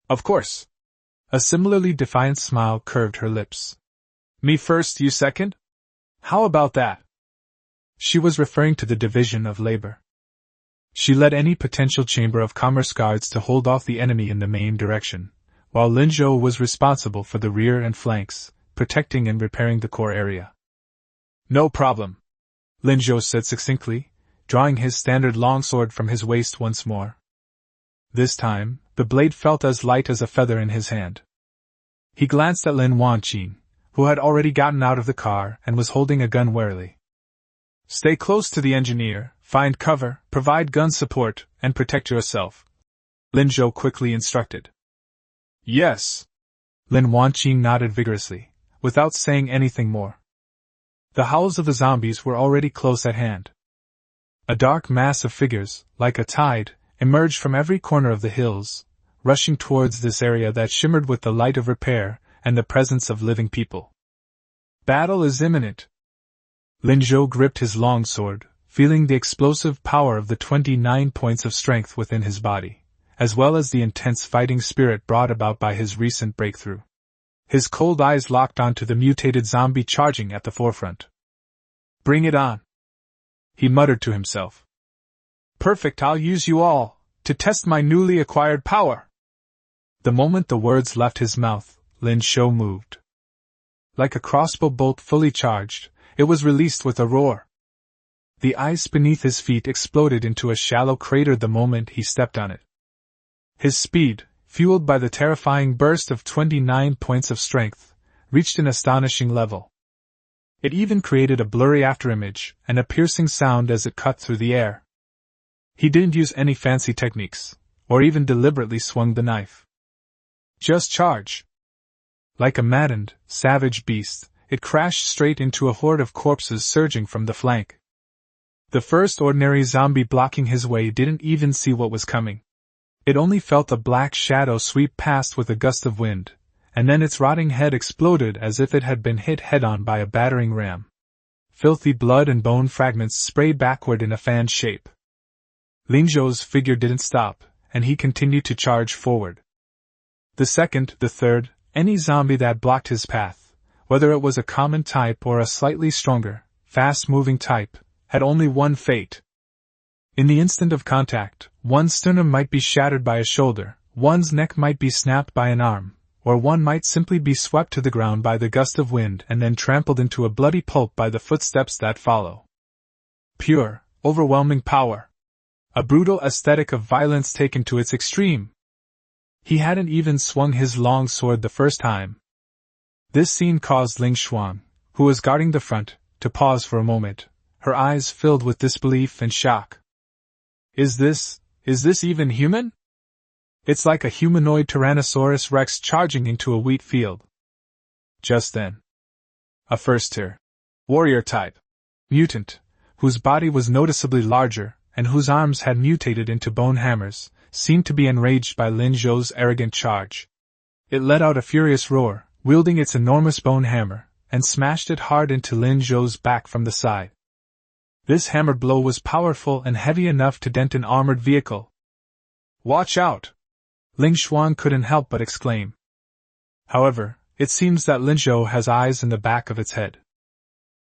Of course. A similarly defiant smile curved her lips. Me first, you second? How about that? She was referring to the division of labor. She led any potential Chamber of Commerce guards to hold off the enemy in the main direction, while Lin Zhou was responsible for the rear and flanks, protecting and repairing the core area. No problem, Lin Zhou said succinctly, drawing his standard longsword from his waist once more. This time, the blade felt as light as a feather in his hand. He glanced at Lin Wanqing, who had already gotten out of the car and was holding a gun warily. Stay close to the engineer, find cover, provide gun support, and protect yourself, Lin Zhou quickly instructed. Yes. Lin Wanqing nodded vigorously, without saying anything more. The howls of the zombies were already close at hand. A dark mass of figures, like a tide, emerged from every corner of the hills, rushing towards this area that shimmered with the light of repair and the presence of living people. Battle is imminent. Lin Zhou gripped his longsword, feeling the explosive power of the 29 points of strength within his body, as well as the intense fighting spirit brought about by his recent breakthrough. His cold eyes locked onto the mutated zombie charging at the forefront. Bring it on, he muttered to himself. Perfect, I'll use you all, to test my newly acquired power. The moment the words left his mouth, Lin Zhou moved. Like a crossbow bolt fully charged, it was released with a roar. The ice beneath his feet exploded into a shallow crater the moment he stepped on it. His speed, fueled by the terrifying burst of 29 points of strength, reached an astonishing level. It even created a blurry afterimage and a piercing sound as it cut through the air. He didn't use any fancy techniques, or even deliberately swung the knife. Just charge. Like a maddened, savage beast, it crashed straight into a horde of corpses surging from the flank. The first ordinary zombie blocking his way didn't even see what was coming. It only felt a black shadow sweep past with a gust of wind, and then its rotting head exploded as if it had been hit head-on by a battering ram. Filthy blood and bone fragments sprayed backward in a fan shape. Lin Zhou's figure didn't stop, and he continued to charge forward. The second, the third, any zombie that blocked his path, whether it was a common type or a slightly stronger, fast-moving type, had only one fate. In the instant of contact, one's sternum might be shattered by a shoulder, one's neck might be snapped by an arm, or one might simply be swept to the ground by the gust of wind and then trampled into a bloody pulp by the footsteps that follow. Pure, overwhelming power. A brutal aesthetic of violence taken to its extreme. He hadn't even swung his long sword the first time. This scene caused Ling Xuan, who was guarding the front, to pause for a moment, her eyes filled with disbelief and shock. Is this even human? It's like a humanoid Tyrannosaurus Rex charging into a wheat field. Just then, a first-tier, warrior type, mutant, whose body was noticeably larger, and whose arms had mutated into bone hammers, seemed to be enraged by Lin Zhou's arrogant charge. It let out a furious roar, wielding its enormous bone hammer, and smashed it hard into Lin Zhou's back from the side. This hammer blow was powerful and heavy enough to dent an armored vehicle. Watch out! Ling Xuan couldn't help but exclaim. However, it seems that Lin Zhou has eyes in the back of its head.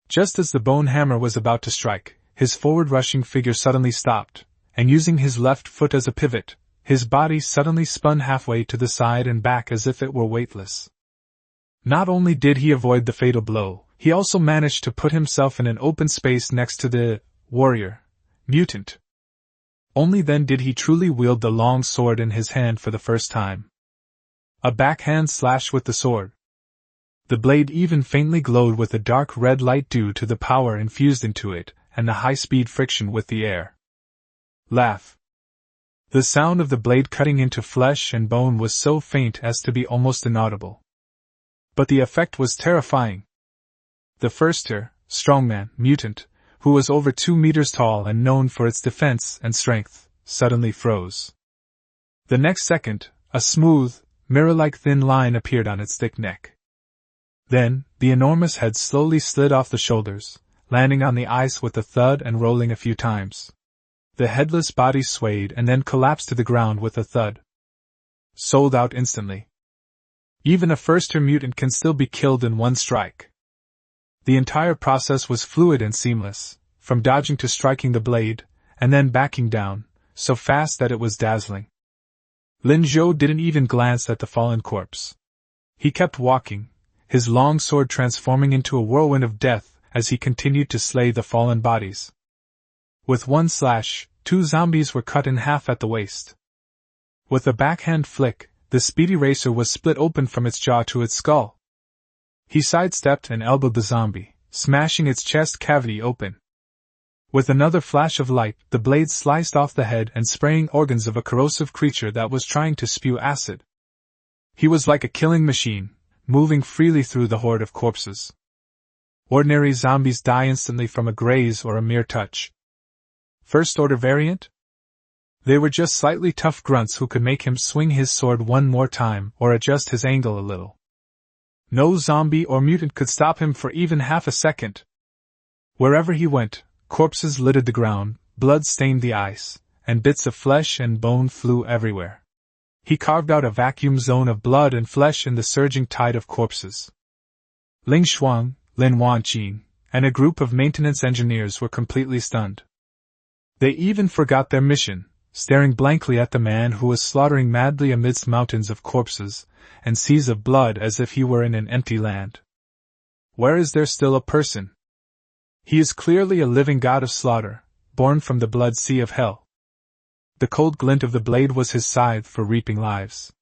Just as the bone hammer was about to strike, his forward-rushing figure suddenly stopped, and using his left foot as a pivot, his body suddenly spun halfway to the side and back as if it were weightless. Not only did he avoid the fatal blow, he also managed to put himself in an open space next to the warrior, mutant. Only then did he truly wield the long sword in his hand for the first time. A backhand slash with the sword. The blade even faintly glowed with a dark red light due to the power infused into it and the high-speed friction with the air. Laugh. The sound of the blade cutting into flesh and bone was so faint as to be almost inaudible. But the effect was terrifying. The first-tier, strongman, mutant, who was over 2 meters tall and known for its defense and strength, suddenly froze. The next second, a smooth, mirror-like thin line appeared on its thick neck. Then, the enormous head slowly slid off the shoulders, landing on the ice with a thud and rolling a few times. The headless body swayed and then collapsed to the ground with a thud. Sold out instantly. Even a first-tier mutant can still be killed in one strike. The entire process was fluid and seamless, from dodging to striking the blade, and then backing down, so fast that it was dazzling. Lin Zhou didn't even glance at the fallen corpse. He kept walking, his long sword transforming into a whirlwind of death as he continued to slay the fallen bodies. With one slash, 2 zombies were cut in half at the waist. With a backhand flick, the speedy racer was split open from its jaw to its skull. He sidestepped and elbowed the zombie, smashing its chest cavity open. With another flash of light, the blade sliced off the head and spraying organs of a corrosive creature that was trying to spew acid. He was like a killing machine, moving freely through the horde of corpses. Ordinary zombies die instantly from a graze or a mere touch. First-order variant? They were just slightly tough grunts who could make him swing his sword one more time or adjust his angle a little. No zombie or mutant could stop him for even half a second. Wherever he went, corpses littered the ground, blood stained the ice, and bits of flesh and bone flew everywhere. He carved out a vacuum zone of blood and flesh in the surging tide of corpses. Ling Shuang, Lin Wanqin, and a group of maintenance engineers were completely stunned. They even forgot their mission, staring blankly at the man who was slaughtering madly amidst mountains of corpses and seas of blood as if he were in an empty land. Where is there still a person? He is clearly a living god of slaughter, born from the blood sea of hell. The cold glint of the blade was his scythe for reaping lives.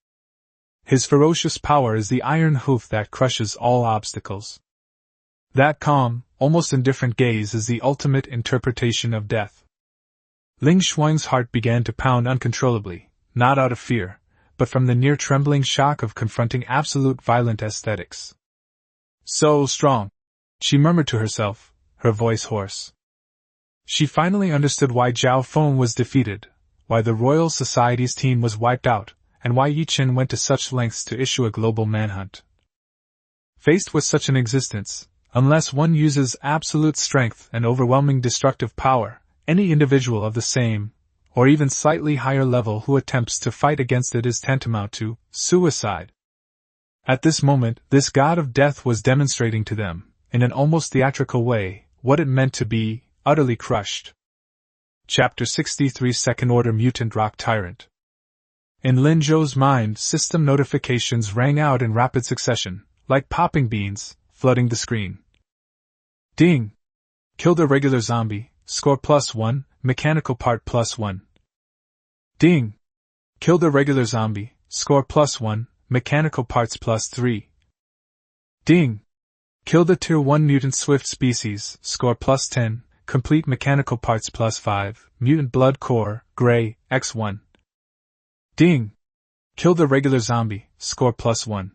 His ferocious power is the iron hoof that crushes all obstacles. That calm, almost indifferent gaze is the ultimate interpretation of death. Ling Shuang's heart began to pound uncontrollably, not out of fear, but from the near-trembling shock of confronting absolute violent aesthetics. So strong, she murmured to herself, her voice hoarse. She finally understood why Zhao Feng was defeated, why the Royal Society's team was wiped out, and why Yi Chen went to such lengths to issue a global manhunt. Faced with such an existence, unless one uses absolute strength and overwhelming destructive power, any individual of the same, or even slightly higher level who attempts to fight against it is tantamount to suicide. At this moment, this god of death was demonstrating to them, in an almost theatrical way, what it meant to be utterly crushed. Chapter 63 Second Order Mutant Rock Tyrant. In Lin Zhou's mind, system notifications rang out in rapid succession, like popping beans, flooding the screen. Ding! Killed a regular zombie. Score +1, mechanical part +1. Ding! Killed a regular zombie, score +1, mechanical parts +3. Ding! Killed a Tier 1 mutant swift species, score +10, complete mechanical parts +5, mutant blood core, gray, X1. Ding! Killed a regular zombie, score +1.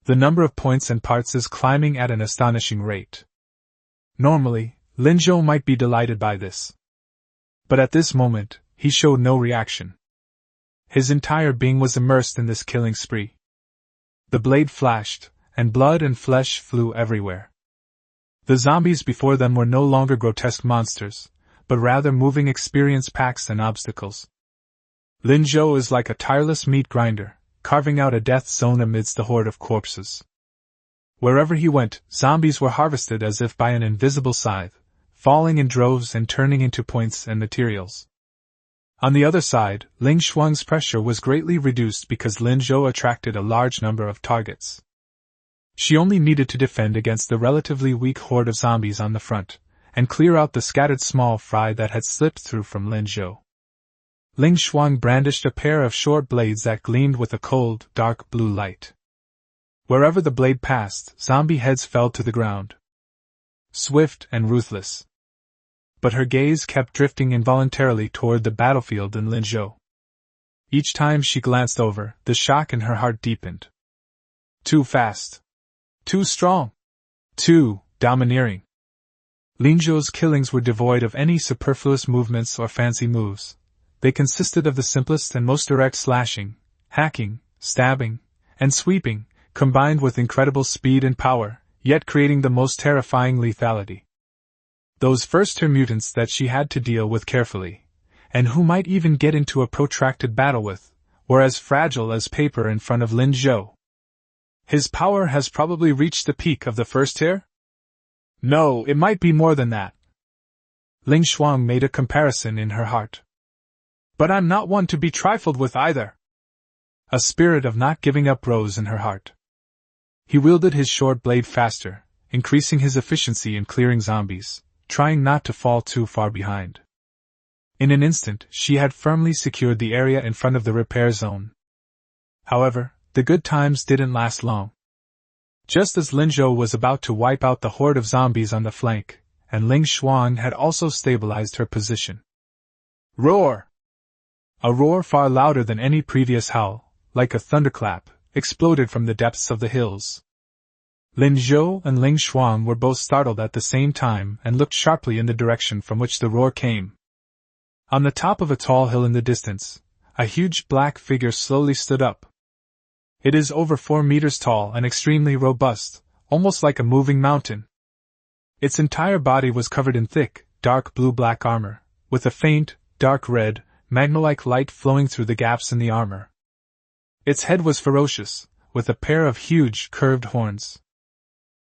The number of points and parts is climbing at an astonishing rate. Normally, Lin Zhou might be delighted by this. But at this moment, he showed no reaction. His entire being was immersed in this killing spree. The blade flashed, and blood and flesh flew everywhere. The zombies before them were no longer grotesque monsters, but rather moving experience packs and obstacles. Lin Zhou is like a tireless meat grinder, carving out a death zone amidst the horde of corpses. Wherever he went, zombies were harvested as if by an invisible scythe, falling in droves and turning into points and materials. On the other side, Ling Shuang's pressure was greatly reduced because Lin Zhou attracted a large number of targets. She only needed to defend against the relatively weak horde of zombies on the front, and clear out the scattered small fry that had slipped through from Lin Zhou. Ling Shuang brandished a pair of short blades that gleamed with a cold, dark blue light. Wherever the blade passed, zombie heads fell to the ground. Swift and ruthless. But her gaze kept drifting involuntarily toward the battlefield in Lin Zhou. Each time she glanced over, the shock in her heart deepened. Too fast. Too strong. Too domineering. Lin Zhou's killings were devoid of any superfluous movements or fancy moves. They consisted of the simplest and most direct slashing, hacking, stabbing, and sweeping, combined with incredible speed and power, yet creating the most terrifying lethality. Those first-tier mutants that she had to deal with carefully, and who might even get into a protracted battle with, were as fragile as paper in front of Lin Zhou. His power has probably reached the peak of the first tier? No, it might be more than that. Ling Shuang made a comparison in her heart. But I'm not one to be trifled with either. A spirit of not giving up rose in her heart. He wielded his short blade faster, increasing his efficiency in clearing zombies, trying not to fall too far behind. In an instant, she had firmly secured the area in front of the repair zone. However, the good times didn't last long. Just as Lin Zhou was about to wipe out the horde of zombies on the flank, and Ling Xuan had also stabilized her position. Roar! A roar far louder than any previous howl, like a thunderclap, exploded from the depths of the hills. Lin Zhou and Ling Xuan were both startled at the same time and looked sharply in the direction from which the roar came. On the top of a tall hill in the distance, a huge black figure slowly stood up. It is over 4 meters tall and extremely robust, almost like a moving mountain. Its entire body was covered in thick, dark blue-black armor, with a faint, dark red, magma-like light flowing through the gaps in the armor. Its head was ferocious, with a pair of huge, curved horns.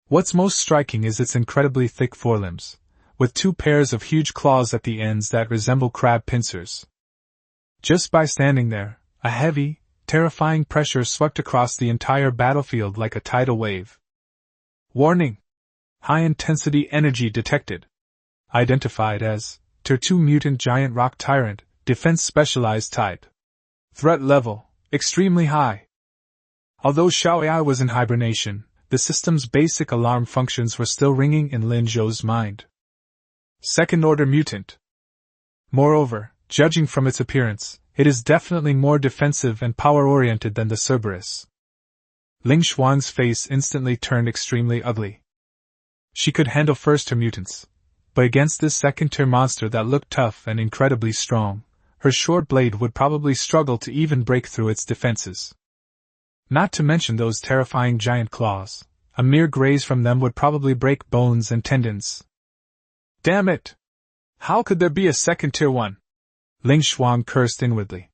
What's most striking is its incredibly thick forelimbs, with 2 pairs of huge claws at the ends that resemble crab pincers. Just by standing there, a heavy, terrifying pressure swept across the entire battlefield like a tidal wave. Warning! High-intensity energy detected. Identified as Tier 2 Mutant Giant Rock Tyrant, Defense Specialized Type. Threat level, extremely high. Although Xiaoyai was in hibernation, the system's basic alarm functions were still ringing in Lin Zhou's mind. Second-order mutant. Moreover, judging from its appearance, it is definitely more defensive and power-oriented than the Cerberus. Ling Xuan's face instantly turned extremely ugly. She could handle first-tier mutants, but against this second-tier monster that looked tough and incredibly strong, her short blade would probably struggle to even break through its defenses. Not to mention those terrifying giant claws. A mere graze from them would probably break bones and tendons. Damn it! How could there be a second-tier one? Ling Xuan cursed inwardly.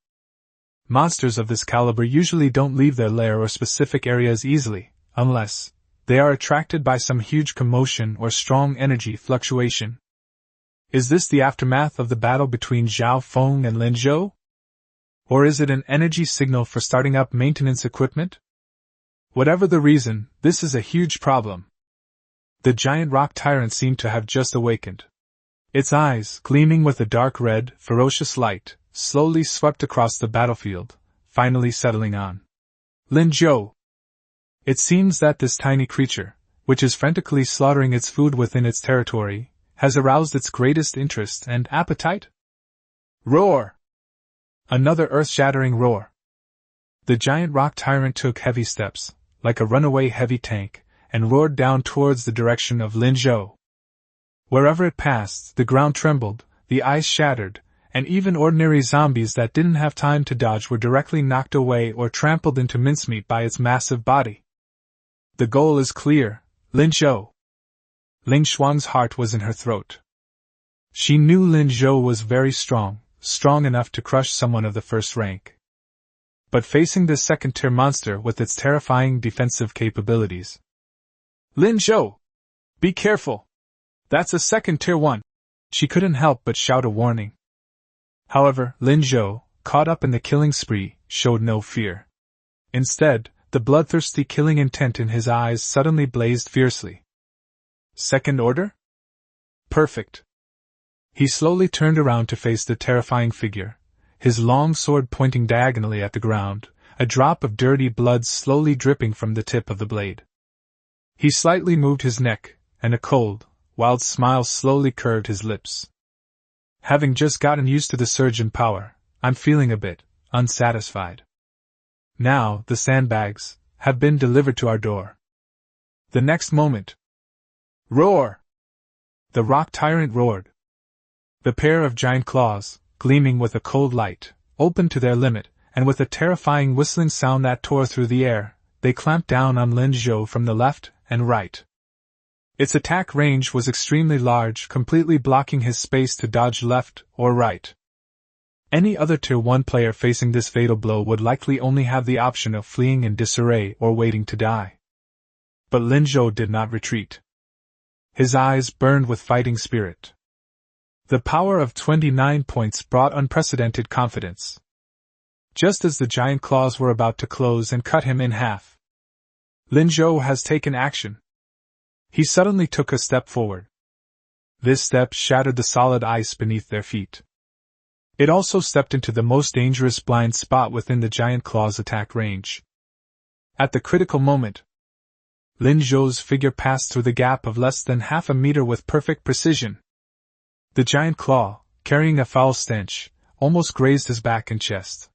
Monsters of this caliber usually don't leave their lair or specific areas easily, unless they are attracted by some huge commotion or strong energy fluctuation. Is this the aftermath of the battle between Zhao Feng and Lin Zhou? Or is it an energy signal for starting up maintenance equipment? Whatever the reason, this is a huge problem. The giant rock tyrant seemed to have just awakened. Its eyes, gleaming with a dark red, ferocious light, slowly swept across the battlefield, finally settling on Lin Zhou. It seems that this tiny creature, which is frantically slaughtering its food within its territory, has aroused its greatest interest and appetite? Roar! Another earth-shattering roar. The giant rock tyrant took heavy steps, like a runaway heavy tank, and roared down towards the direction of Lin Zhou. Wherever it passed, the ground trembled, the ice shattered, and even ordinary zombies that didn't have time to dodge were directly knocked away or trampled into mincemeat by its massive body. The goal is clear, Lin Zhou. Ling Xuan's heart was in her throat. She knew Lin Zhou was very strong enough to crush someone of the first rank. But facing this second-tier monster with its terrifying defensive capabilities. Lin Zhou! Be careful! That's a second-tier one! She couldn't help but shout a warning. However, Lin Zhou, caught up in the killing spree, showed no fear. Instead, the bloodthirsty killing intent in his eyes suddenly blazed fiercely. Second order? Perfect. He slowly turned around to face the terrifying figure, his long sword pointing diagonally at the ground, a drop of dirty blood slowly dripping from the tip of the blade. He slightly moved his neck, and a cold, wild smile slowly curved his lips. Having just gotten used to the surge in power, I'm feeling a bit unsatisfied. Now, the sandbags have been delivered to our door. The next moment. Roar! The rock tyrant roared. The pair of giant claws, gleaming with a cold light, opened to their limit, and with a terrifying whistling sound that tore through the air, they clamped down on Lin Zhou from the left and right. Its attack range was extremely large, completely blocking his space to dodge left or right. Any other Tier 1 player facing this fatal blow would likely only have the option of fleeing in disarray or waiting to die. But Lin Zhou did not retreat. His eyes burned with fighting spirit. The power of 29 points brought unprecedented confidence. Just as the giant claws were about to close and cut him in half, Lin Zhou has taken action. He suddenly took a step forward. This step shattered the solid ice beneath their feet. It also stepped into the most dangerous blind spot within the giant claw's attack range. At the critical moment, Lin Zhou's figure passed through the gap of less than half a meter with perfect precision. The giant claw, carrying a foul stench, almost grazed his back and chest.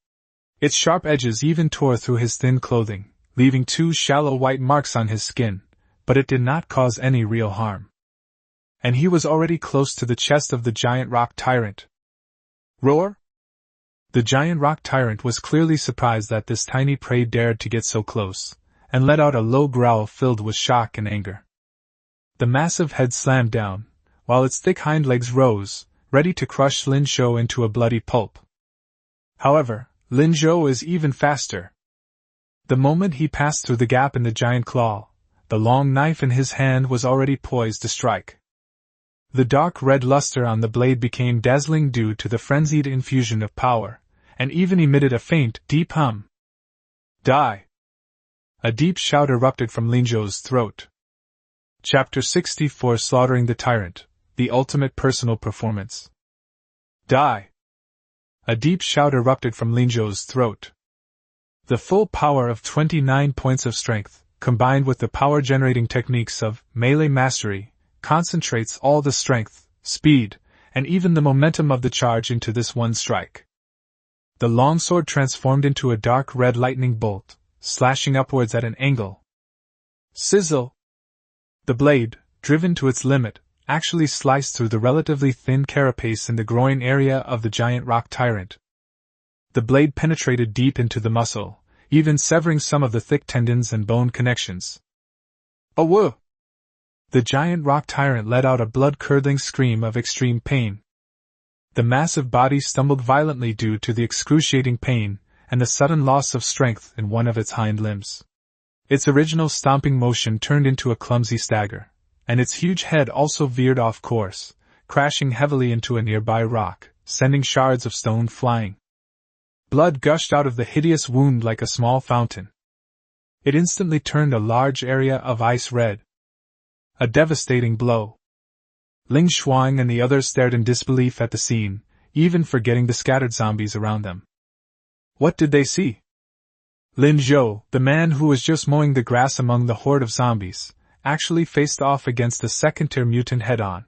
Its sharp edges even tore through his thin clothing, leaving 2 shallow white marks on his skin, but it did not cause any real harm. And he was already close to the chest of the giant rock tyrant. Roar! The giant rock tyrant was clearly surprised that this tiny prey dared to get so close, and let out a low growl filled with shock and anger. The massive head slammed down, while its thick hind legs rose, ready to crush Lin Zhou into a bloody pulp. However, Lin Zhou is even faster. The moment he passed through the gap in the giant claw, the long knife in his hand was already poised to strike. The dark red luster on the blade became dazzling due to the frenzied infusion of power, and even emitted a faint, deep hum. Die! A deep shout erupted from Lin Zhou's throat. Chapter 64: Slaughtering the Tyrant, the Ultimate Personal Performance. Die! A deep shout erupted from Lin Zhou's throat. The full power of 29 points of strength, combined with the power-generating techniques of melee mastery, concentrates all the strength, speed, and even the momentum of the charge into this one strike. The longsword transformed into a dark red lightning bolt, slashing upwards at an angle. Sizzle! The blade, driven to its limit, actually sliced through the relatively thin carapace in the groin area of the giant rock tyrant. The blade penetrated deep into the muscle, even severing some of the thick tendons and bone connections. Awoo! The giant rock tyrant let out a blood-curdling scream of extreme pain. The massive body stumbled violently due to the excruciating pain and the sudden loss of strength in one of its hind limbs. Its original stomping motion turned into a clumsy stagger, and its huge head also veered off course, crashing heavily into a nearby rock, sending shards of stone flying. Blood gushed out of the hideous wound like a small fountain. It instantly turned a large area of ice red. A devastating blow. Ling Shuang and the others stared in disbelief at the scene, even forgetting the scattered zombies around them. What did they see? Lin Zhou, the man who was just mowing the grass among the horde of zombies, actually faced off against the second-tier mutant head-on.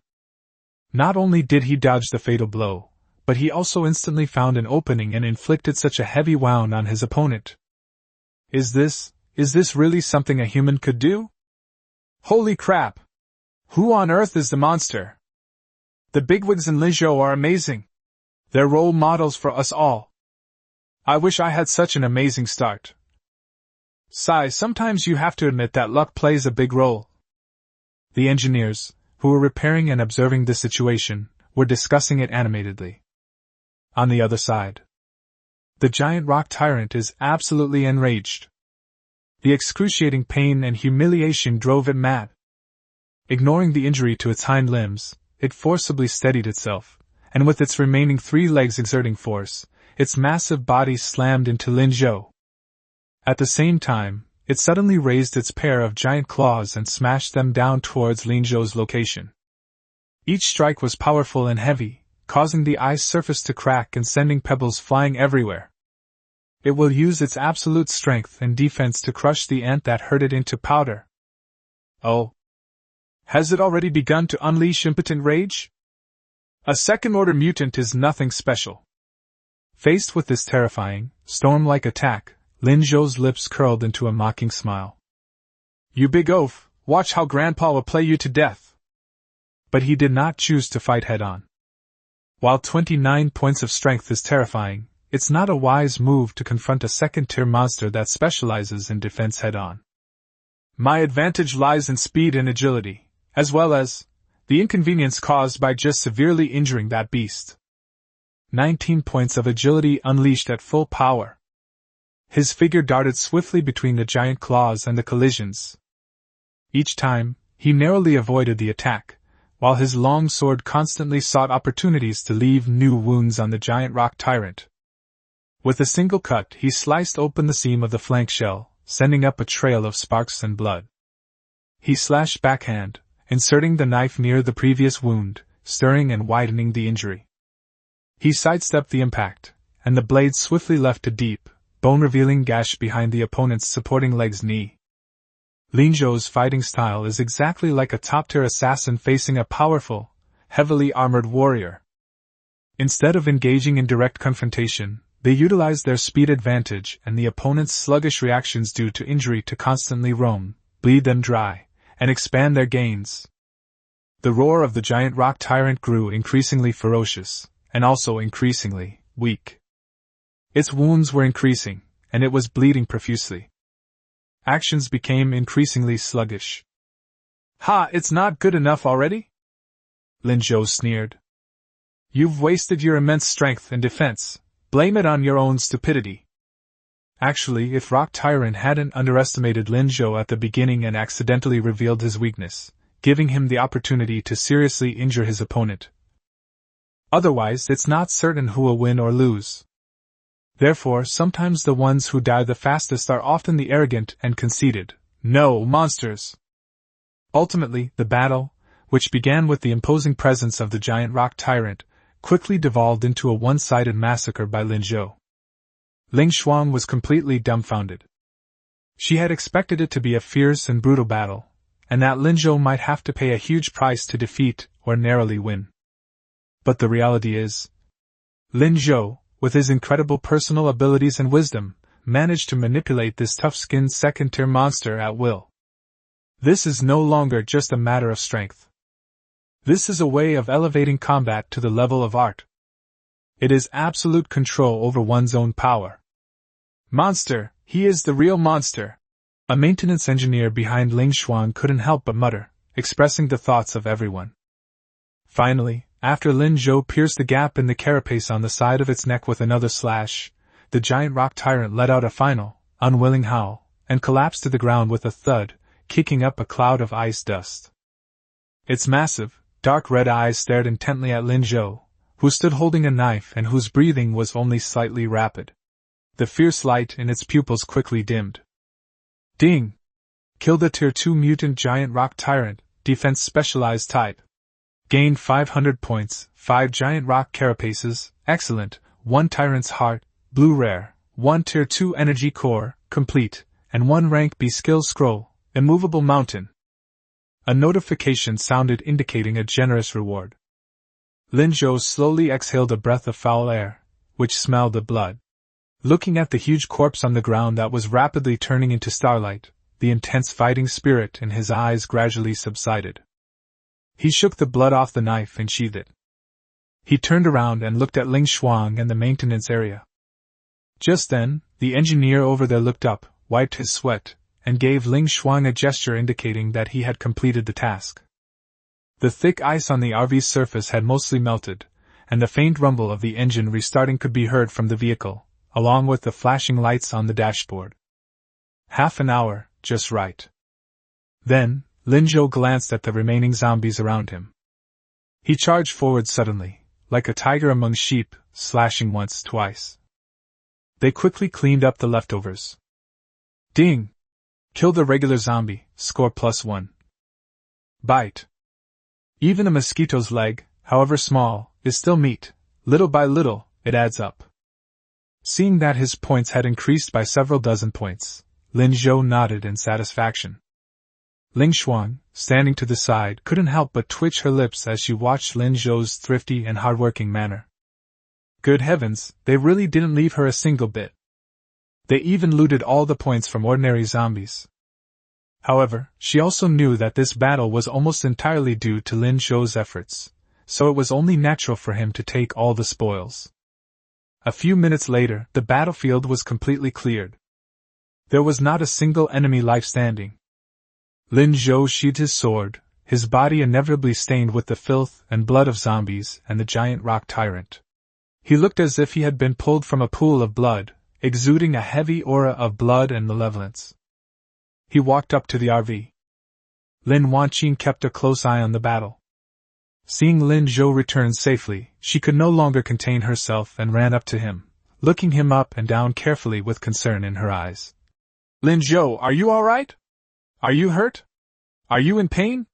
Not only did he dodge the fatal blow, but he also instantly found an opening and inflicted such a heavy wound on his opponent. Is this really something a human could do? Holy crap! Who on earth is the monster? The bigwigs in Lin Zhou are amazing. They're role models for us all. I wish I had such an amazing start. Sigh, sometimes you have to admit that luck plays a big role. The engineers, who were repairing and observing the situation, were discussing it animatedly. On the other side, the giant rock tyrant is absolutely enraged. The excruciating pain and humiliation drove it mad. Ignoring the injury to its hind limbs, it forcibly steadied itself, and with its remaining 3 legs exerting force, its massive body slammed into Lin Zhou. At the same time, it suddenly raised its pair of giant claws and smashed them down towards Lin Zhou's location. Each strike was powerful and heavy, causing the ice surface to crack and sending pebbles flying everywhere. It will use its absolute strength and defense to crush the ant that hurt it into powder. Oh. Has it already begun to unleash impotent rage? A second-order mutant is nothing special. Faced with this terrifying, storm-like attack, Lin Zhou's lips curled into a mocking smile. You big oaf, watch how Grandpa will play you to death. But he did not choose to fight head-on. While 29 points of strength is terrifying, it's not a wise move to confront a second-tier monster that specializes in defense head-on. My advantage lies in speed and agility, as well as the inconvenience caused by just severely injuring that beast. 19 points of agility unleashed at full power. His figure darted swiftly between the giant claws and the collisions. Each time, he narrowly avoided the attack, while his long sword constantly sought opportunities to leave new wounds on the giant rock tyrant. With a single cut, he sliced open the seam of the flank shell, sending up a trail of sparks and blood. He slashed backhand, inserting the knife near the previous wound, stirring and widening the injury. He sidestepped the impact, and the blade swiftly left a deep, bone-revealing gash behind the opponent's supporting leg's knee. Lin Zhou's fighting style is exactly like a top-tier assassin facing a powerful, heavily armored warrior. Instead of engaging in direct confrontation, they utilize their speed advantage and the opponent's sluggish reactions due to injury to constantly roam, bleed them dry, and expand their gains. The roar of the giant rock tyrant grew increasingly ferocious, and also increasingly weak. Its wounds were increasing, and it was bleeding profusely. Actions became increasingly sluggish. "Ha, it's not good enough already?" Lin Zhou sneered. "You've wasted your immense strength and defense. Blame it on your own stupidity." Actually, if Rock Tyrant hadn't underestimated Lin Zhou at the beginning and accidentally revealed his weakness, giving him the opportunity to seriously injure his opponent. Otherwise, it's not certain who will win or lose. Therefore, sometimes the ones who die the fastest are often the arrogant and conceited, no monsters. Ultimately, the battle, which began with the imposing presence of the giant rock tyrant, quickly devolved into a one-sided massacre by Lin Zhou. Ling Xuang was completely dumbfounded. She had expected it to be a fierce and brutal battle, and that Lin Zhou might have to pay a huge price to defeat or narrowly win. But the reality is, Lin Zhou, with his incredible personal abilities and wisdom, managed to manipulate this tough-skinned second-tier monster at will. This is no longer just a matter of strength. This is a way of elevating combat to the level of art. It is absolute control over one's own power. "Monster, he is the real monster," a maintenance engineer behind Ling Xuan couldn't help but mutter, expressing the thoughts of everyone. Finally, after Lin Zhou pierced the gap in the carapace on the side of its neck with another slash, the giant rock tyrant let out a final, unwilling howl, and collapsed to the ground with a thud, kicking up a cloud of ice dust. Its massive, dark red eyes stared intently at Lin Zhou, who stood holding a knife and whose breathing was only slightly rapid. The fierce light in its pupils quickly dimmed. Ding! Killed a Tier 2 mutant giant rock tyrant, defense specialized type. Gained 500 points, 5 giant rock carapaces, excellent, 1 tyrant's heart, blue rare, 1 Tier 2 energy core, complete, and 1 rank B skill scroll, immovable mountain. A notification sounded indicating a generous reward. Lin Zhou slowly exhaled a breath of foul air, which smelled of blood. Looking at the huge corpse on the ground that was rapidly turning into starlight, the intense fighting spirit in his eyes gradually subsided. He shook the blood off the knife and sheathed it. He turned around and looked at Ling Xuang and the maintenance area. Just then, the engineer over there looked up, wiped his sweat, and gave Ling Xuang a gesture indicating that he had completed the task. The thick ice on the RV's surface had mostly melted, and the faint rumble of the engine restarting could be heard from the vehicle, along with the flashing lights on the dashboard. Half an hour, just right. Then, Lin Zhou glanced at the remaining zombies around him. He charged forward suddenly, like a tiger among sheep, slashing once, twice. They quickly cleaned up the leftovers. Ding! Killed a regular zombie, score +1. Bite. Even a mosquito's leg, however small, is still meat. Little by little, it adds up. Seeing that his points had increased by several dozen points, Lin Zhou nodded in satisfaction. Ling Xuan, standing to the side, couldn't help but twitch her lips as she watched Lin Zhou's thrifty and hardworking manner. Good heavens, they really didn't leave her a single bit. They even looted all the points from ordinary zombies. However, she also knew that this battle was almost entirely due to Lin Zhou's efforts, so it was only natural for him to take all the spoils. A few minutes later, the battlefield was completely cleared. There was not a single enemy life standing. Lin Zhou sheathed his sword, his body inevitably stained with the filth and blood of zombies and the giant rock tyrant. He looked as if he had been pulled from a pool of blood, exuding a heavy aura of blood and malevolence. He walked up to the RV. Lin Wanqing kept a close eye on the battle. Seeing Lin Zhou return safely, she could no longer contain herself and ran up to him, looking him up and down carefully with concern in her eyes. "Lin Zhou, are you all right? Are you hurt? Are you in pain?"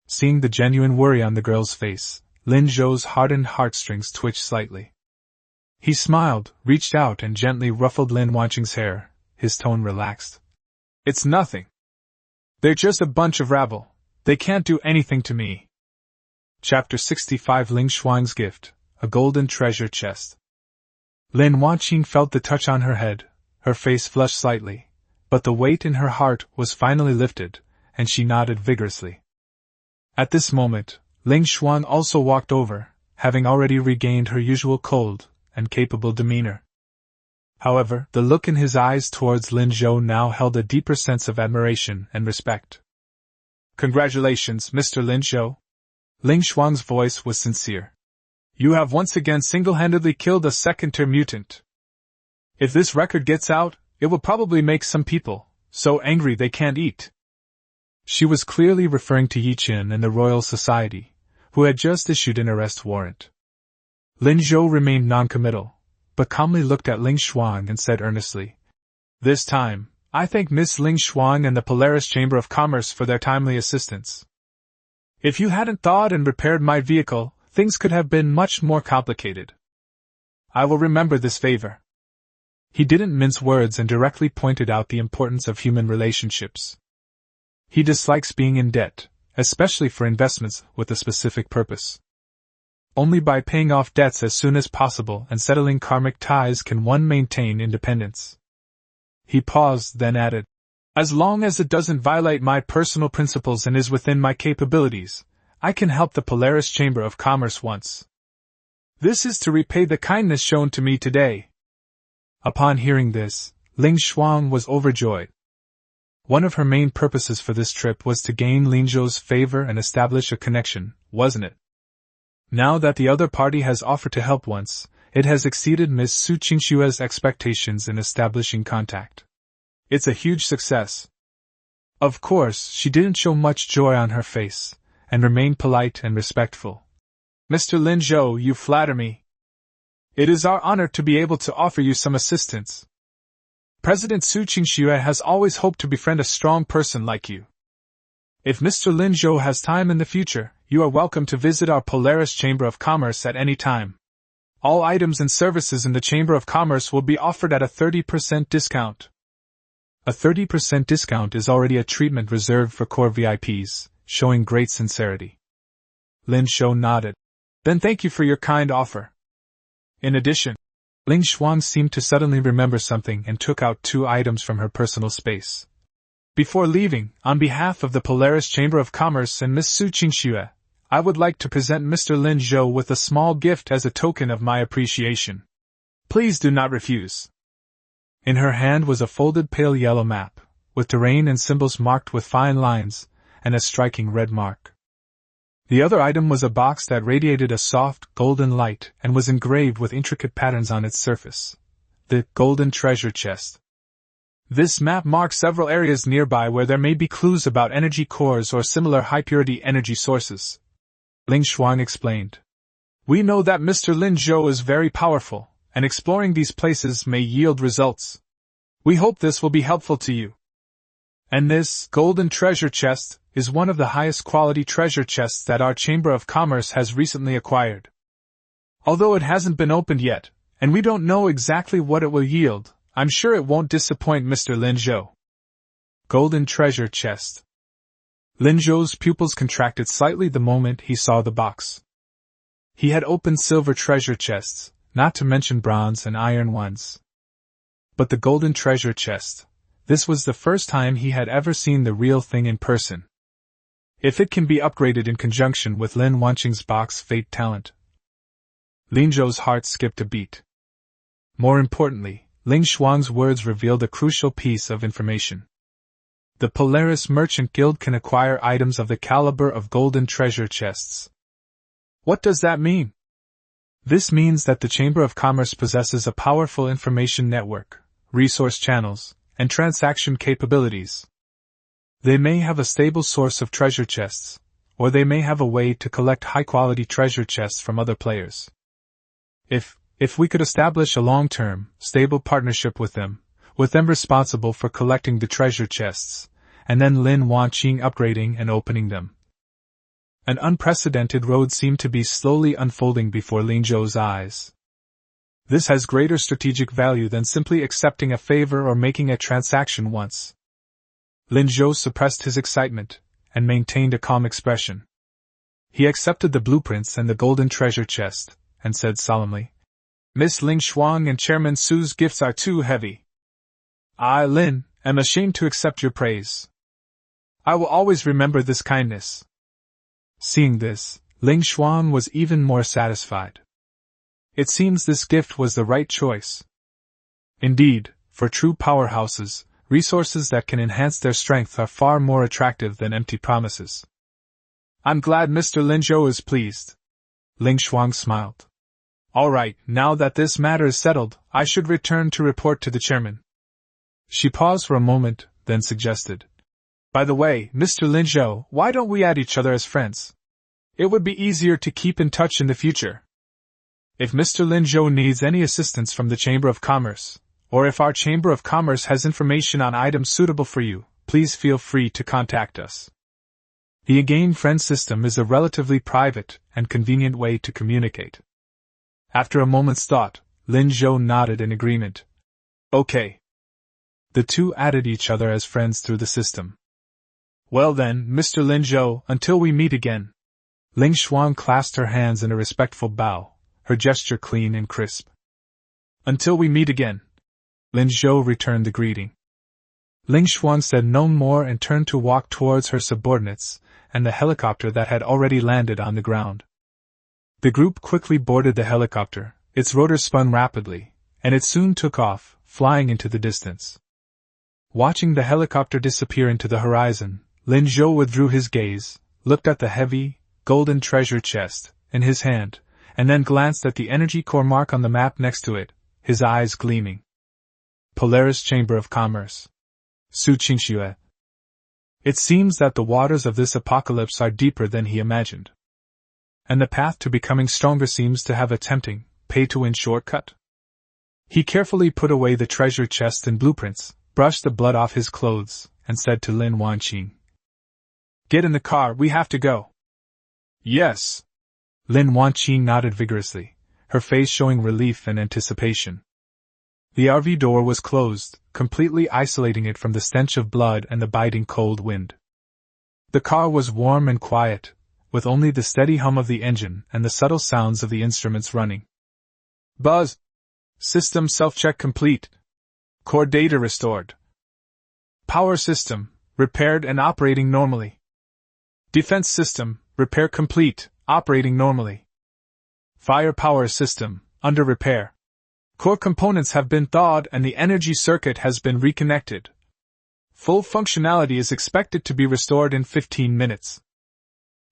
Seeing the genuine worry on the girl's face, Lin Zhou's hardened heartstrings twitched slightly. He smiled, reached out and gently ruffled Lin Wanqing's hair, his tone relaxed. "It's nothing. They're just a bunch of rabble. They can't do anything to me." Chapter 65 Ling Shuang's Gift, a Golden Treasure Chest. Lin Wanqing felt the touch on her head, her face flushed slightly, but the weight in her heart was finally lifted, and she nodded vigorously. At this moment, Ling Shuang also walked over, having already regained her usual cold and capable demeanor. However, the look in his eyes towards Lin Zhou now held a deeper sense of admiration and respect. "Congratulations, Mr. Lin Zhou." Ling Shuang's voice was sincere. "You have once again single-handedly killed a second-tier mutant. If this record gets out, it will probably make some people so angry they can't eat." She was clearly referring to Yi Qin and the Royal Society, who had just issued an arrest warrant. Lin Zhou remained noncommittal, but calmly looked at Ling Shuang and said earnestly, "This time, I thank Miss Ling Shuang and the Polaris Chamber of Commerce for their timely assistance. If you hadn't thawed and repaired my vehicle, things could have been much more complicated. I will remember this favor." He didn't mince words and directly pointed out the importance of human relationships. He dislikes being in debt, especially for investments with a specific purpose. Only by paying off debts as soon as possible and settling karmic ties can one maintain independence. He paused, then added, "As long as it doesn't violate my personal principles and is within my capabilities, I can help the Polaris Chamber of Commerce once. This is to repay the kindness shown to me today." Upon hearing this, Ling Shuang was overjoyed. One of her main purposes for this trip was to gain Lin Zhou's favor and establish a connection, wasn't it? Now that the other party has offered to help once, it has exceeded Miss Su Qingshua's expectations in establishing contact. It's a huge success. Of course, she didn't show much joy on her face, and remained polite and respectful. "Mr. Lin Zhou, you flatter me. It is our honor to be able to offer you some assistance. President Su Qingxue has always hoped to befriend a strong person like you. If Mr. Lin Zhou has time in the future, you are welcome to visit our Polaris Chamber of Commerce at any time. All items and services in the Chamber of Commerce will be offered at a 30% discount." A 30% discount is already a treatment reserved for core VIPs, showing great sincerity. Lin Zhou nodded. "Then thank you for your kind offer." In addition, Ling Shuang seemed to suddenly remember something and took out 2 items from her personal space. "Before leaving, on behalf of the Polaris Chamber of Commerce and Miss Su Qingxue, I would like to present Mr. Lin Zhou with a small gift as a token of my appreciation. Please do not refuse." In her hand was a folded pale yellow map, with terrain and symbols marked with fine lines, and a striking red mark. The other item was a box that radiated a soft, golden light and was engraved with intricate patterns on its surface. The Golden Treasure Chest. This map marks several areas nearby where there may be clues about energy cores or similar high-purity energy sources. Ling Shuang explained. "We know that Mr. Lin Zhou is very powerful, and exploring these places may yield results. We hope this will be helpful to you. And this Golden Treasure Chest is one of the highest quality treasure chests that our Chamber of Commerce has recently acquired. Although it hasn't been opened yet, and we don't know exactly what it will yield, I'm sure it won't disappoint Mr. Lin Zhou." Golden Treasure Chest. Lin Zhou's pupils contracted slightly the moment he saw the box. He had opened silver treasure chests, not to mention bronze and iron ones. But the Golden Treasure Chest, this was the first time he had ever seen the real thing in person. If it can be upgraded in conjunction with Lin Wanqing's box Fate talent. Lin Zhou's heart skipped a beat. More importantly, Ling Shuang's words revealed a crucial piece of information. The Polaris Merchant Guild can acquire items of the caliber of golden treasure chests. What does that mean? This means that the Chamber of Commerce possesses a powerful information network, resource channels, and transaction capabilities. They may have a stable source of treasure chests, or they may have a way to collect high-quality treasure chests from other players. If we could establish a long-term, stable partnership with them responsible for collecting the treasure chests, and then Lin Wanqing upgrading and opening them. An unprecedented road seemed to be slowly unfolding before Lin Zhou's eyes. This has greater strategic value than simply accepting a favor or making a transaction once. Lin Zhou suppressed his excitement and maintained a calm expression. He accepted the blueprints and the golden treasure chest, and said solemnly, "Miss Ling Shuang and Chairman Su's gifts are too heavy. I, Lin, am ashamed to accept your praise. I will always remember this kindness." Seeing this, Ling Shuang was even more satisfied. It seems this gift was the right choice. Indeed, for true powerhouses, resources that can enhance their strength are far more attractive than empty promises. "I'm glad Mr. Lin Zhou is pleased." Ling Shuang smiled. "All right, now that this matter is settled, I should return to report to the chairman." She paused for a moment, then suggested, "By the way, Mr. Lin Zhou, why don't we add each other as friends? It would be easier to keep in touch in the future. If Mr. Lin Zhou needs any assistance from the Chamber of Commerce, or if our Chamber of Commerce has information on items suitable for you, please feel free to contact us." The Again Friend system is a relatively private and convenient way to communicate. After a moment's thought, Lin Zhou nodded in agreement. "Okay." The two added each other as friends through the system. "Well then, Mr. Lin Zhou, until we meet again." Ling Shuang clasped her hands in a respectful bow, her gesture clean and crisp. "Until we meet again." Lin Zhou returned the greeting. Ling Shuang said no more and turned to walk towards her subordinates and the helicopter that had already landed on the ground. The group quickly boarded the helicopter, its rotors spun rapidly, and it soon took off, flying into the distance. Watching the helicopter disappear into the horizon, Lin Zhou withdrew his gaze, looked at the heavy, golden treasure chest in his hand, and then glanced at the energy core mark on the map next to it, his eyes gleaming. Polaris Chamber of Commerce. Su Qingxue. It seems that the waters of this apocalypse are deeper than he imagined. And the path to becoming stronger seems to have a tempting, pay-to-win shortcut. He carefully put away the treasure chest and blueprints, brushed the blood off his clothes, and said to Lin Wanqing, "Get in the car, we have to go." "Yes." Lin Wanqing nodded vigorously, her face showing relief and anticipation. The RV door was closed, completely isolating it from the stench of blood and the biting cold wind. The car was warm and quiet, with only the steady hum of the engine and the subtle sounds of the instruments running. Buzz! System self-check complete. Core data restored. Power system, repaired and operating normally. Defense system, repair complete, operating normally. Firepower system, under repair. Core components have been thawed and the energy circuit has been reconnected. Full functionality is expected to be restored in 15 minutes.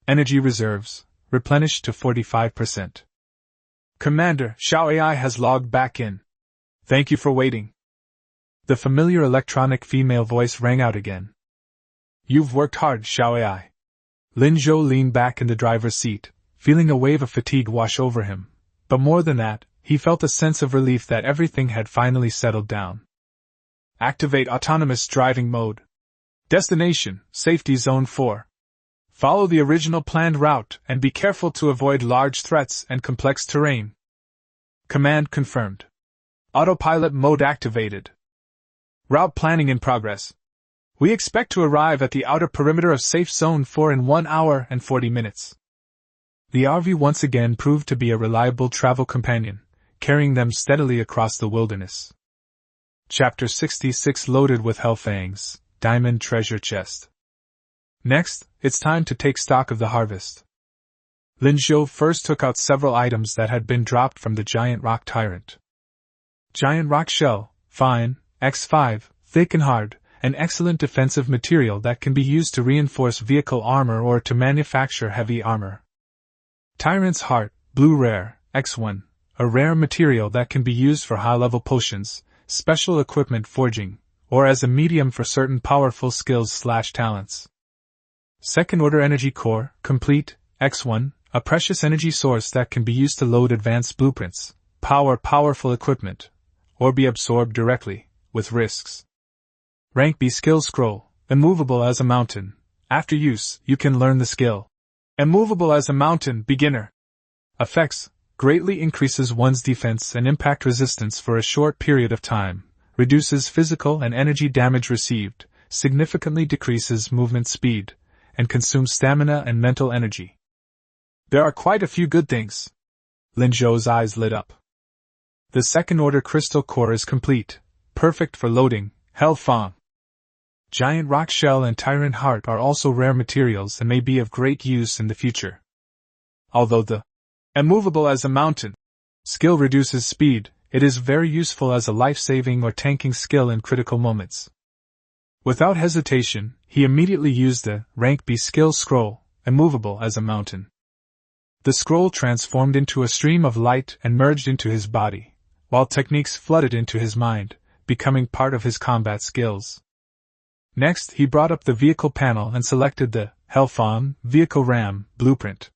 Energy reserves, replenished to 45%. Commander, Xiao AI has logged back in. Thank you for waiting. The familiar electronic female voice rang out again. You've worked hard, Xiao AI. Lin Zhou leaned back in the driver's seat, feeling a wave of fatigue wash over him, but more than that, he felt a sense of relief that everything had finally settled down. Activate autonomous driving mode. Destination, Safety Zone 4. Follow the original planned route and be careful to avoid large threats and complex terrain. Command confirmed. Autopilot mode activated. Route planning in progress. We expect to arrive at the outer perimeter of Safe Zone 4 in 1 hour and 40 minutes. The RV once again proved to be a reliable travel companion, carrying them steadily across the wilderness. Chapter 66 Loaded with Hellfangs, Diamond Treasure Chest. Next, it's time to take stock of the harvest. Lin Zhou first took out several items that had been dropped from the giant rock tyrant. Giant rock shell, fine, X5, thick and hard, an excellent defensive material that can be used to reinforce vehicle armor or to manufacture heavy armor. Tyrant's heart, blue rare, X1, a rare material that can be used for high-level potions, special equipment forging, or as a medium for certain powerful skills/talents. Second Order Energy Core, Complete, X1, a precious energy source that can be used to load advanced blueprints, power powerful equipment, or be absorbed directly, with risks. Rank B Skill Scroll, Immovable as a Mountain. After use, you can learn the skill. Immovable as a Mountain, Beginner. Effects: greatly increases one's defense and impact resistance for a short period of time, reduces physical and energy damage received, significantly decreases movement speed, and consumes stamina and mental energy. There are quite a few good things. Lin Zhou's eyes lit up. The Second Order Crystal Core is complete, perfect for loading, Hell Fang. Giant Rock Shell and Tyrant Heart are also rare materials and may be of great use in the future. Although the Immovable as a Mountain skill reduces speed, it is very useful as a life-saving or tanking skill in critical moments. Without hesitation, he immediately used the Rank B Skill Scroll, Immovable as a Mountain. The scroll transformed into a stream of light and merged into his body, while techniques flooded into his mind, becoming part of his combat skills. Next, he brought up the vehicle panel and selected the Hellfawn Vehicle RAM blueprint.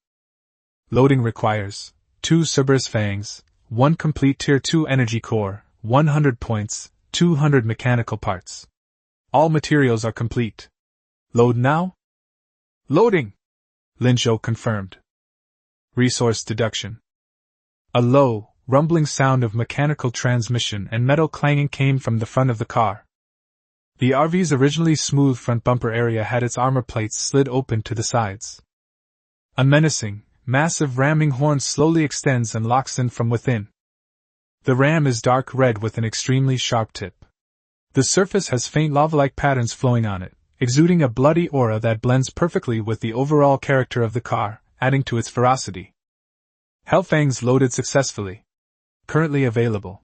Loading requires 2 Cerberus Fangs, 1 complete Tier 2 Energy Core, 100 points, 200 mechanical parts. All materials are complete. Load now? Loading! Lin Zhou confirmed. Resource deduction. A low, rumbling sound of mechanical transmission and metal clanging came from the front of the car. The RV's originally smooth front bumper area had its armor plates slid open to the sides. A menacing, massive ramming horn slowly extends and locks in from within. The ram is dark red with an extremely sharp tip. The surface has faint lava-like patterns flowing on it, exuding a bloody aura that blends perfectly with the overall character of the car, adding to its ferocity. Hellfangs loaded successfully. Currently available.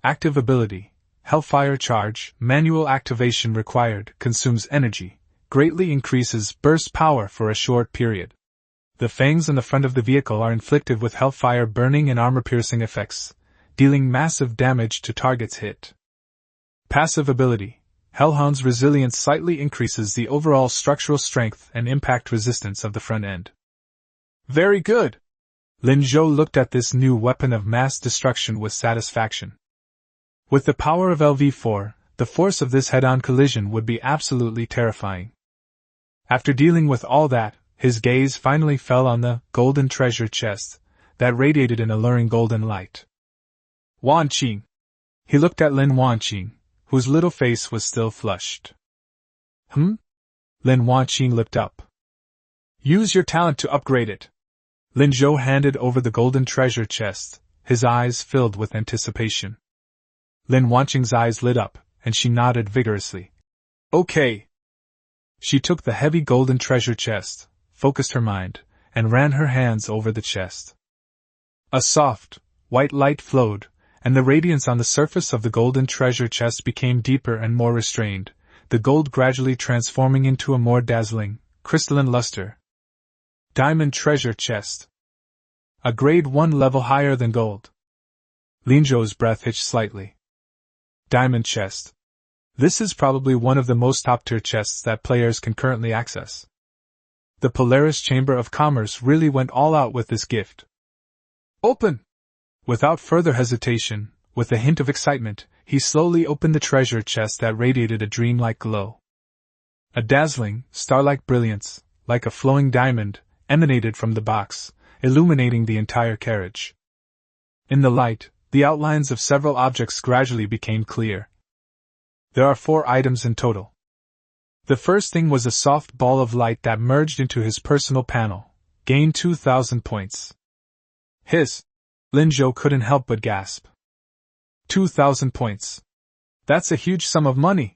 Active ability: Hellfire Charge, manual activation required, consumes energy, greatly increases burst power for a short period. The fangs on the front of the vehicle are inflicted with hellfire burning and armor-piercing effects, dealing massive damage to targets hit. Passive ability: Hellhound's resilience slightly increases the overall structural strength and impact resistance of the front end. Very good! Lin Zhou looked at this new weapon of mass destruction with satisfaction. With the power of LV4, the force of this head-on collision would be absolutely terrifying. After dealing with all that, his gaze finally fell on the golden treasure chest that radiated an alluring golden light. Wanqing! He looked at Lin Wanqing, whose little face was still flushed. Lin Wanqing looked up. Use your talent to upgrade it. Lin Zhou handed over the golden treasure chest, his eyes filled with anticipation. Lin Wanqing's eyes lit up, and she nodded vigorously. Okay. She took the heavy golden treasure chest, focused her mind, and ran her hands over the chest. A soft, white light flowed, and the radiance on the surface of the golden treasure chest became deeper and more restrained, the gold gradually transforming into a more dazzling, crystalline luster. Diamond treasure chest. A grade 1 level higher than gold. Lin Zhou's breath hitched slightly. Diamond chest. This is probably one of the most top-tier chests that players can currently access. The Polaris Chamber of Commerce really went all out with this gift. Open! Without further hesitation, with a hint of excitement, he slowly opened the treasure chest that radiated a dreamlike glow. A dazzling, star-like brilliance, like a flowing diamond, emanated from the box, illuminating the entire carriage. In the light, the outlines of several objects gradually became clear. There are 4 items in total. The first thing was a soft ball of light that merged into his personal panel, gained 2,000 points. Lin Zhou couldn't help but gasp. 2,000 points. That's a huge sum of money.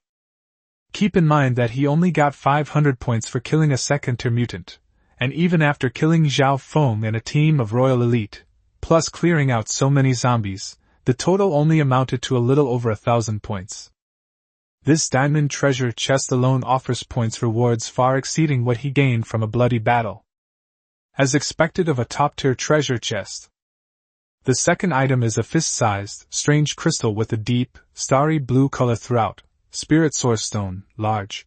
Keep in mind that he only got 500 points for killing a second-tier mutant, and even after killing Zhao Feng and a team of Royal Elite, plus clearing out so many zombies, the total only amounted to a little over 1,000 points. This diamond treasure chest alone offers points rewards far exceeding what he gained from a bloody battle. As expected of a top-tier treasure chest. The second item is a fist-sized, strange crystal with a deep, starry blue color throughout, Spirit Source Stone, large.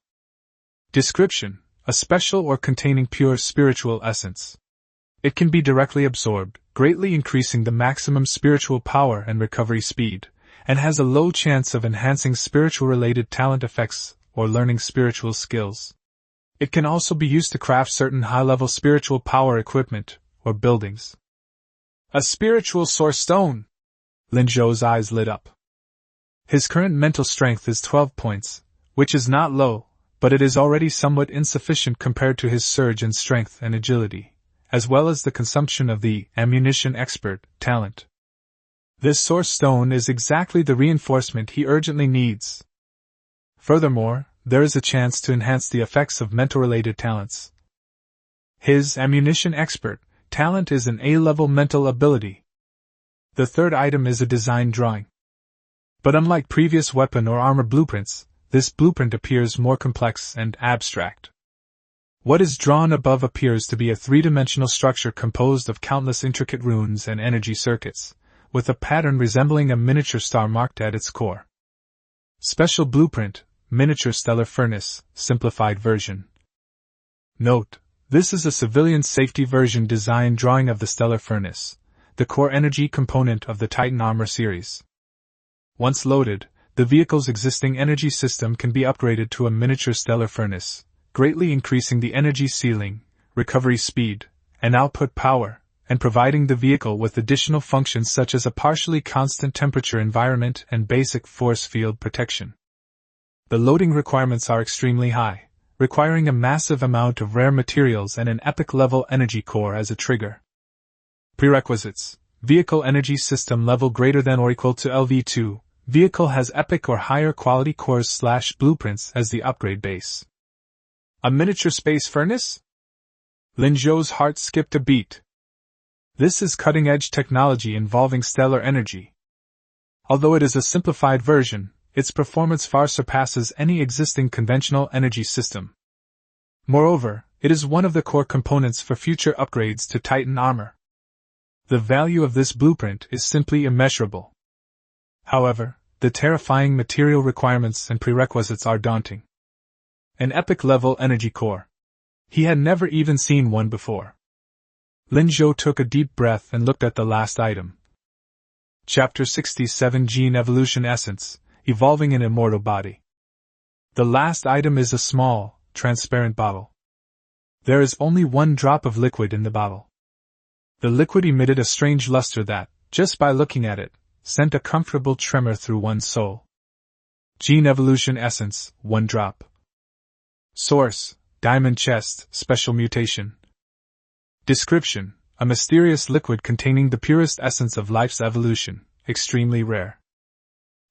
Description: a special or containing pure spiritual essence. It can be directly absorbed, greatly increasing the maximum spiritual power and recovery speed, and has a low chance of enhancing spiritual-related talent effects or learning spiritual skills. It can also be used to craft certain high-level spiritual power equipment or buildings. A spiritual source stone! Lin Zhou's eyes lit up. His current mental strength is 12 points, which is not low, but it is already somewhat insufficient compared to his surge in strength and agility, as well as the consumption of the ammunition expert talent. This source stone is exactly the reinforcement he urgently needs. Furthermore, there is a chance to enhance the effects of mental-related talents. His ammunition expert talent is an A-level mental ability. The third item is a design drawing. But unlike previous weapon or armor blueprints, this blueprint appears more complex and abstract. What is drawn above appears to be a three-dimensional structure composed of countless intricate runes and energy circuits, with a pattern resembling a miniature star marked at its core. Special Blueprint, Miniature Stellar Furnace, Simplified Version. Note: this is a civilian safety version design drawing of the Stellar Furnace, the core energy component of the Titan Armor series. Once loaded, the vehicle's existing energy system can be upgraded to a miniature stellar furnace, greatly increasing the energy ceiling, recovery speed, and output power, and providing the vehicle with additional functions such as a partially constant temperature environment and basic force field protection. The loading requirements are extremely high, requiring a massive amount of rare materials and an epic-level energy core as a trigger. Prerequisites: vehicle energy system level greater than or equal to LV2. Vehicle has epic or higher quality cores/blueprints as the upgrade base. A miniature space furnace? Lin Zhou's heart skipped a beat. This is cutting-edge technology involving stellar energy. Although it is a simplified version, its performance far surpasses any existing conventional energy system. Moreover, it is one of the core components for future upgrades to Titan armor. The value of this blueprint is simply immeasurable. However, the terrifying material requirements and prerequisites are daunting. An epic-level energy core. He had never even seen one before. Lin Zhou took a deep breath and looked at the last item. Chapter 67: Gene Evolution Essence, Evolving an Immortal Body. The last item is a small, transparent bottle. There is only one drop of liquid in the bottle. The liquid emitted a strange luster that, just by looking at it, sent a comfortable tremor through one's soul. Gene Evolution Essence, 1 drop. Source: Diamond Chest, Special Mutation. Description: a mysterious liquid containing the purest essence of life's evolution, extremely rare.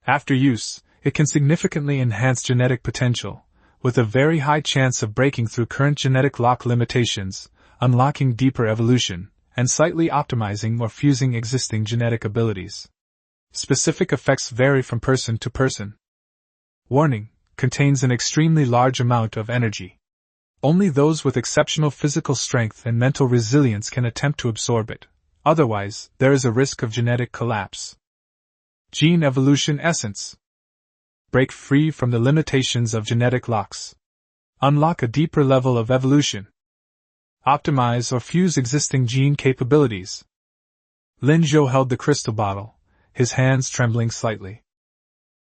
After use, it can significantly enhance genetic potential, with a very high chance of breaking through current genetic lock limitations, unlocking deeper evolution, and slightly optimizing or fusing existing genetic abilities. Specific effects vary from person to person. Warning: contains an extremely large amount of energy. Only those with exceptional physical strength and mental resilience can attempt to absorb it, otherwise, there is a risk of genetic collapse. Gene Evolution Essence. Break free from the limitations of genetic locks. Unlock a deeper level of evolution. Optimize or fuse existing gene capabilities. Lin Zhou held the crystal bottle, his hands trembling slightly.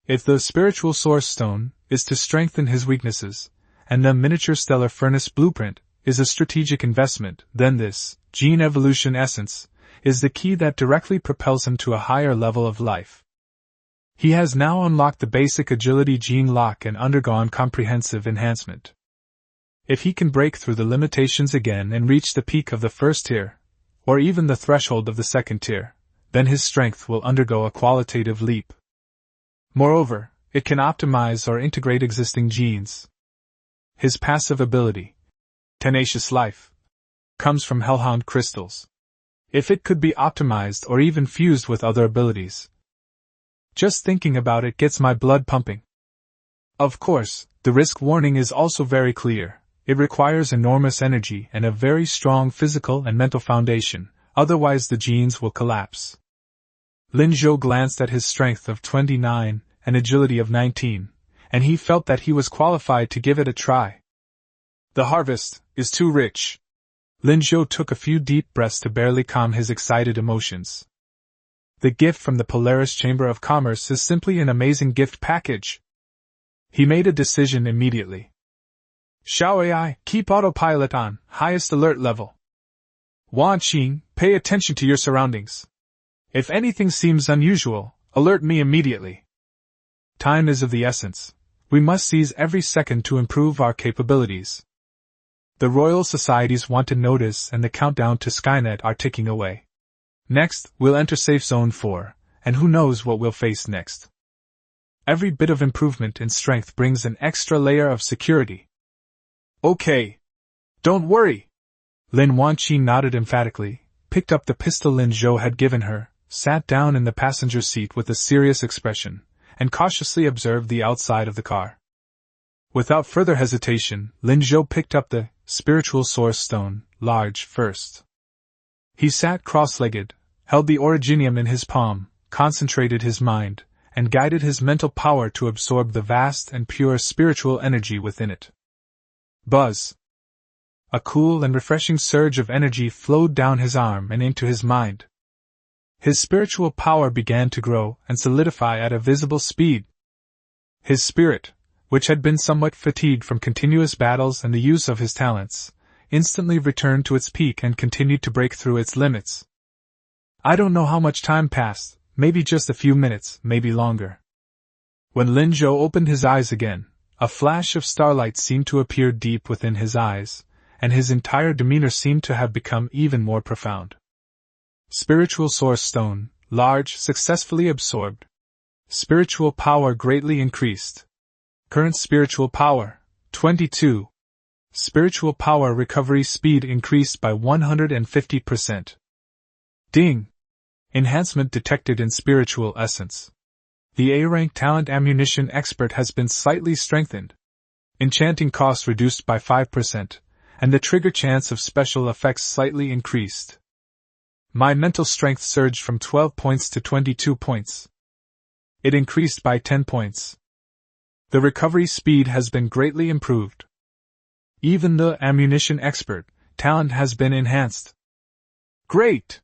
If the spiritual source stone is to strengthen his weaknesses, and the miniature stellar furnace blueprint is a strategic investment, then this gene evolution essence is the key that directly propels him to a higher level of life. He has now unlocked the basic agility gene lock and undergone comprehensive enhancement. If he can break through the limitations again and reach the peak of the first tier, or even the threshold of the second tier, then his strength will undergo a qualitative leap. Moreover, it can optimize or integrate existing genes. His passive ability, Tenacious Life, comes from Hellhound crystals. If it could be optimized or even fused with other abilities. Just thinking about it gets my blood pumping. Of course, the risk warning is also very clear. It requires enormous energy and a very strong physical and mental foundation, otherwise the genes will collapse. Lin Zhou glanced at his strength of 29 and agility of 19, and he felt that he was qualified to give it a try. The harvest is too rich. Lin Zhou took a few deep breaths to barely calm his excited emotions. The gift from the Polaris Chamber of Commerce is simply an amazing gift package. He made a decision immediately. Xiao AI, keep autopilot on, highest alert level. Wan Qing, pay attention to your surroundings. If anything seems unusual, alert me immediately. Time is of the essence. We must seize every second to improve our capabilities. The Royal Societies want to notice, and the countdown to Skynet are ticking away. Next, we'll enter Safe Zone 4, and who knows what we'll face next. Every bit of improvement in strength brings an extra layer of security. Okay. Don't worry. Lin Wanqi nodded emphatically, picked up the pistol Lin Zhou had given her, sat down in the passenger seat with a serious expression, and cautiously observed the outside of the car. Without further hesitation, Lin Zhou picked up the spiritual source stone, large, first. He sat cross-legged, held the originium in his palm, concentrated his mind, and guided his mental power to absorb the vast and pure spiritual energy within it. Buzz! A cool and refreshing surge of energy flowed down his arm and into his mind. His spiritual power began to grow and solidify at a visible speed. His spirit, which had been somewhat fatigued from continuous battles and the use of his talents, instantly returned to its peak and continued to break through its limits. I don't know how much time passed, maybe just a few minutes, maybe longer. When Lin Zhou opened his eyes again, a flash of starlight seemed to appear deep within his eyes, and his entire demeanor seemed to have become even more profound. Spiritual Source Stone, large, successfully absorbed. Spiritual power greatly increased. Current spiritual power, 22. Spiritual power recovery speed increased by 150%. Ding! Enhancement detected in spiritual essence. The A-rank talent ammunition expert has been slightly strengthened. Enchanting cost reduced by 5%, and the trigger chance of special effects slightly increased. My mental strength surged from 12 points to 22 points. It increased by 10 points. The recovery speed has been greatly improved. Even the ammunition expert talent has been enhanced. Great!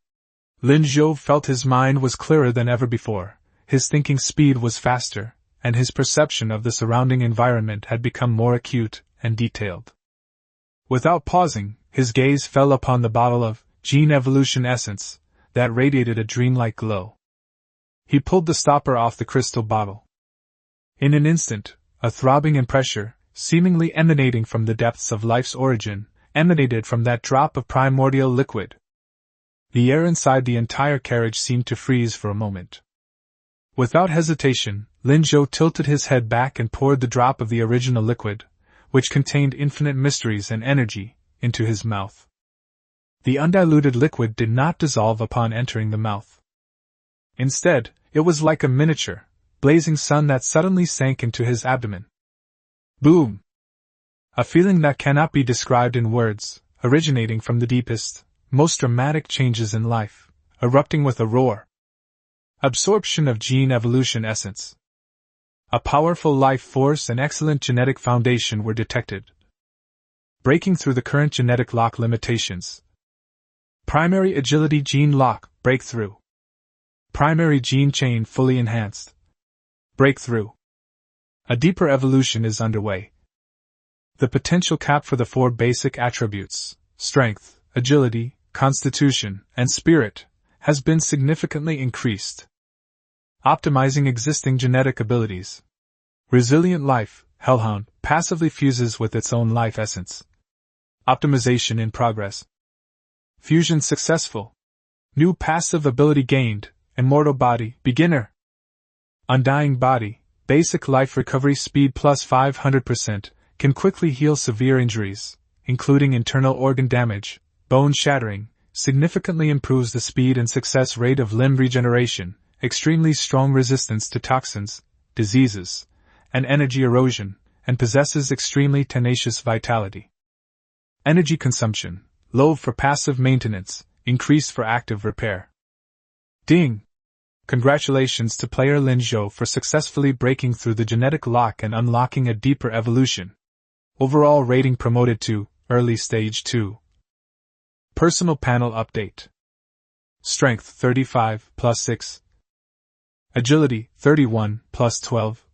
Lin Zhou felt his mind was clearer than ever before, his thinking speed was faster, and his perception of the surrounding environment had become more acute and detailed. Without pausing, his gaze fell upon the bottle of gene evolution essence that radiated a dreamlike glow. He pulled the stopper off the crystal bottle. In an instant, a throbbing and pressure, seemingly emanating from the depths of life's origin, emanated from that drop of primordial liquid. The air inside the entire carriage seemed to freeze for a moment. Without hesitation, Lin Zhou tilted his head back and poured the drop of the original liquid, which contained infinite mysteries and energy, into his mouth. The undiluted liquid did not dissolve upon entering the mouth. Instead, it was like a miniature, blazing sun that suddenly sank into his abdomen. Boom! A feeling that cannot be described in words, originating from the deepest, most dramatic changes in life, erupting with a roar. Absorption of gene evolution essence. A powerful life force and excellent genetic foundation were detected. Breaking through the current genetic lock limitations. Primary agility gene lock, breakthrough. Primary gene chain fully enhanced. Breakthrough. A deeper evolution is underway. The potential cap for the 4 basic attributes, strength, agility, constitution, and spirit, has been significantly increased. Optimizing existing genetic abilities. Resilient life, Hellhound, passively fuses with its own life essence. Optimization in progress. Fusion successful. New passive ability gained, Immortal Body, Beginner. Undying Body, basic life recovery speed plus 500%, can quickly heal severe injuries, including internal organ damage, bone shattering, significantly improves the speed and success rate of limb regeneration, extremely strong resistance to toxins, diseases, and energy erosion, and possesses extremely tenacious vitality. Energy consumption, low for passive maintenance, increased for active repair. Ding! Congratulations to player Lin Zhou for successfully breaking through the genetic lock and unlocking a deeper evolution. Overall rating promoted to Early Stage 2. Personal Panel Update. Strength 35 plus 6. Agility 31 plus 12.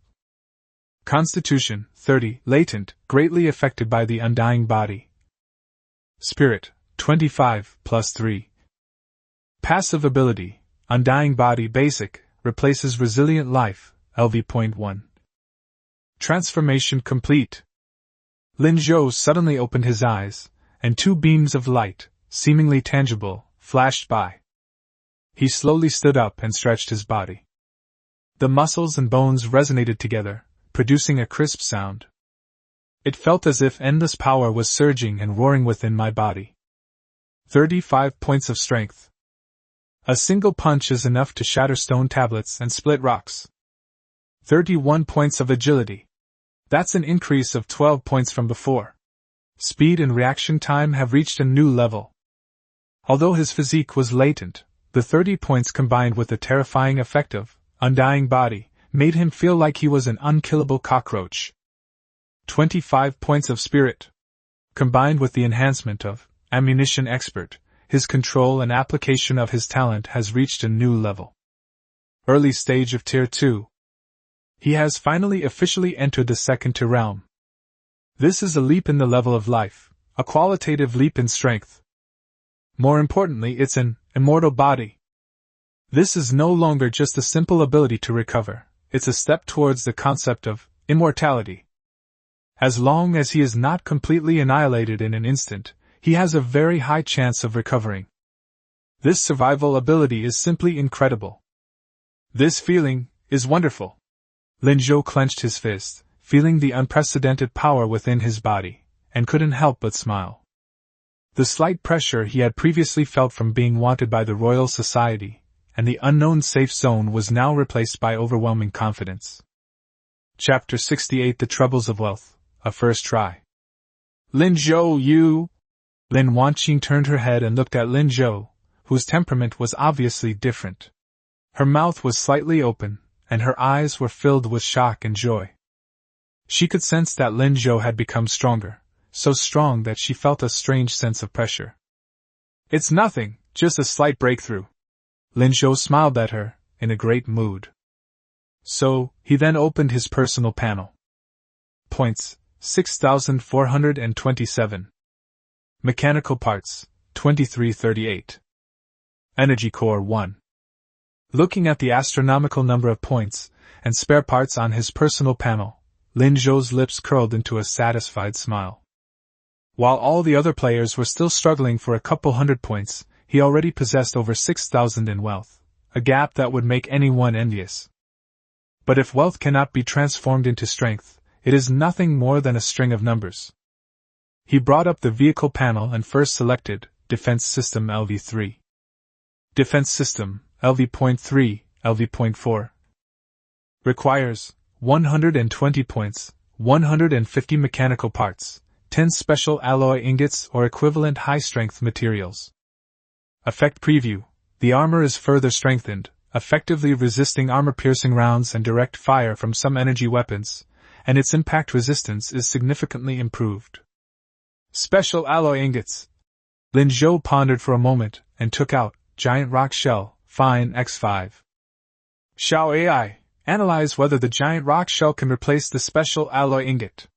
Constitution 30, latent, greatly affected by the undying body. Spirit 25 plus 3. Passive ability, Undying Body Basic, replaces Resilient Life, LV.1. Transformation complete. Lin Zhou suddenly opened his eyes, and two beams of light, seemingly tangible, flashed by. He slowly stood up and stretched his body. The muscles and bones resonated together, producing a crisp sound. It felt as if endless power was surging and roaring within my body. 35 points of strength. A single punch is enough to shatter stone tablets and split rocks. 31 points of agility. That's an increase of 12 points from before. Speed and reaction time have reached a new level. Although his physique was latent, the 30 points combined with the terrifying effect of Undying Body made him feel like he was an unkillable cockroach. 25 points of spirit. Combined with the enhancement of Ammunition Expert, his control and application of his talent has reached a new level. Early stage of Tier 2. He has finally officially entered the second tier realm. This is a leap in the level of life, a qualitative leap in strength. More importantly, it's an immortal body. This is no longer just a simple ability to recover, it's a step towards the concept of immortality. As long as he is not completely annihilated in an instant, he has a very high chance of recovering. This survival ability is simply incredible. This feeling is wonderful. Lin Zhou clenched his fist, feeling the unprecedented power within his body, and couldn't help but smile. The slight pressure he had previously felt from being wanted by the Royal Society, and the unknown safe zone was now replaced by overwhelming confidence. Chapter 68 The Troubles of Wealth, a First Try. Lin Zhou, you... Lin Wanqing turned her head and looked at Lin Zhou, whose temperament was obviously different. Her mouth was slightly open, and her eyes were filled with shock and joy. She could sense that Lin Zhou had become stronger, so strong that she felt a strange sense of pressure. It's nothing, just a slight breakthrough. Lin Zhou smiled at her, in a great mood. So, he then opened his personal panel. Points, 6,427. Mechanical parts, 2338. Energy core 1. Looking at the astronomical number of points and spare parts on his personal panel, Lin Zhou's lips curled into a satisfied smile. While all the other players were still struggling for a couple hundred points, he already possessed over 6,000 in wealth, a gap that would make anyone envious. But if wealth cannot be transformed into strength, it is nothing more than a string of numbers. He brought up the vehicle panel and first selected Defense System LV3. Defense System LV.3, LV.4. Requires 120 points, 150 mechanical parts, 10 special alloy ingots or equivalent high-strength materials. Effect Preview. The armor is further strengthened, effectively resisting armor-piercing rounds and direct fire from some energy weapons, and its impact resistance is significantly improved. Special alloy ingots. Lin Zhou pondered for a moment and took out Giant Rock Shell, Fine X5. Xiao AI, analyze whether the Giant Rock Shell can replace the special alloy ingot.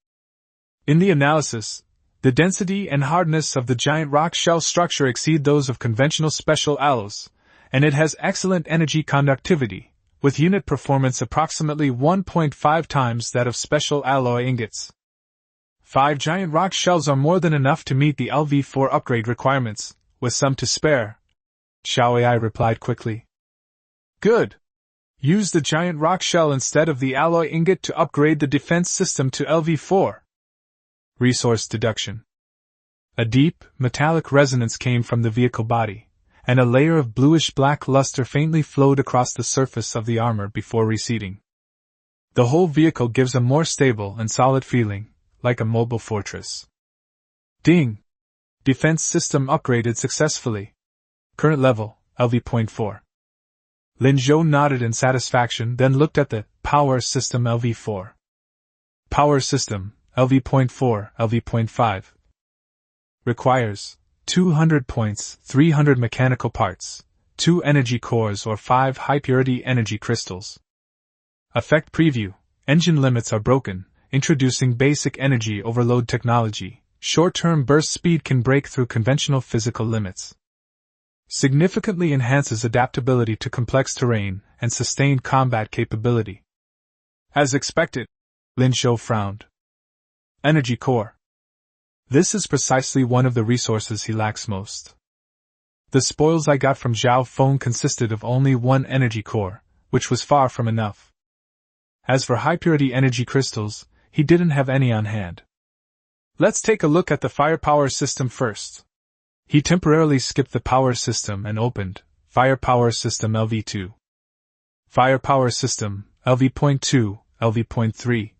In the analysis, the density and hardness of the Giant Rock Shell structure exceed those of conventional special alloys, and it has excellent energy conductivity, with unit performance approximately 1.5 times that of special alloy ingots. 5 giant rock shells are more than enough to meet the LV4 upgrade requirements, with some to spare. Xiao AI replied quickly. Good. Use the giant rock shell instead of the alloy ingot to upgrade the defense system to LV4. Resource deduction. A deep, metallic resonance came from the vehicle body, and a layer of bluish-black luster faintly flowed across the surface of the armor before receding. The whole vehicle gives a more stable and solid feeling, like a mobile fortress. Ding! Defense system upgraded successfully. Current level, LV.4. Lin Zhou nodded in satisfaction, then looked at the power system LV4. Power system, LV.4, LV.5. Requires 200 points, 300 mechanical parts, 2 energy cores or 5 high-purity energy crystals. Effect preview. Engine limits are broken, introducing basic energy overload technology. Short-term burst speed can break through conventional physical limits. Significantly enhances adaptability to complex terrain and sustained combat capability. As expected, Lin Zhou frowned. Energy core. This is precisely one of the resources he lacks most. The spoils I got from Zhao Feng consisted of only 1 energy core, which was far from enough. As for high-purity energy crystals, he didn't have any on hand. Let's take a look at the firepower system first. He temporarily skipped the power system and opened Firepower System LV2. Firepower System LV.2, LV.3.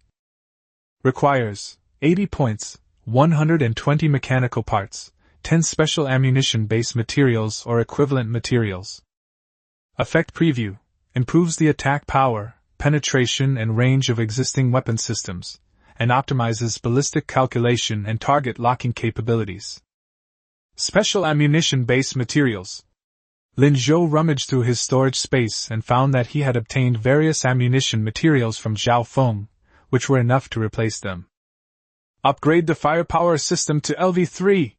Requires 80 points, 120 mechanical parts, 10 special ammunition-based materials or equivalent materials. Effect preview. Improves the attack power, penetration and range of existing weapon systems, and optimizes ballistic calculation and target locking capabilities. Special ammunition-based materials. Lin Zhou rummaged through his storage space and found that he had obtained various ammunition materials from Zhao Feng, which were enough to replace them. Upgrade the firepower system to LV3.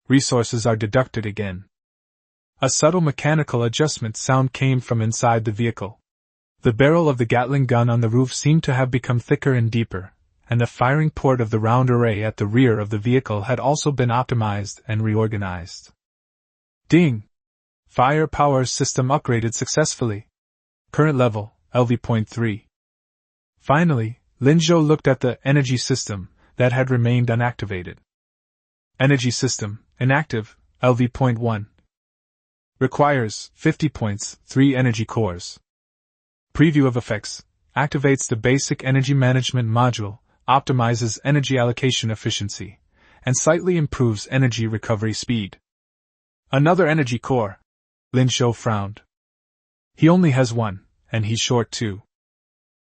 Resources are deducted again. A subtle mechanical adjustment sound came from inside the vehicle. The barrel of the Gatling gun on the roof seemed to have become thicker and deeper, and the firing port of the round array at the rear of the vehicle had also been optimized and reorganized. Ding! Firepower system upgraded successfully. Current level, LV.3. Finally, Lin Zhou looked at the energy system that had remained unactivated. Energy system, inactive, LV.1. Requires 50 points, 3 energy cores. Preview of effects. Activates the basic energy management module, optimizes energy allocation efficiency, and slightly improves energy recovery speed. Another energy core. Lin Zhou frowned. He only has 1, and he's short 2.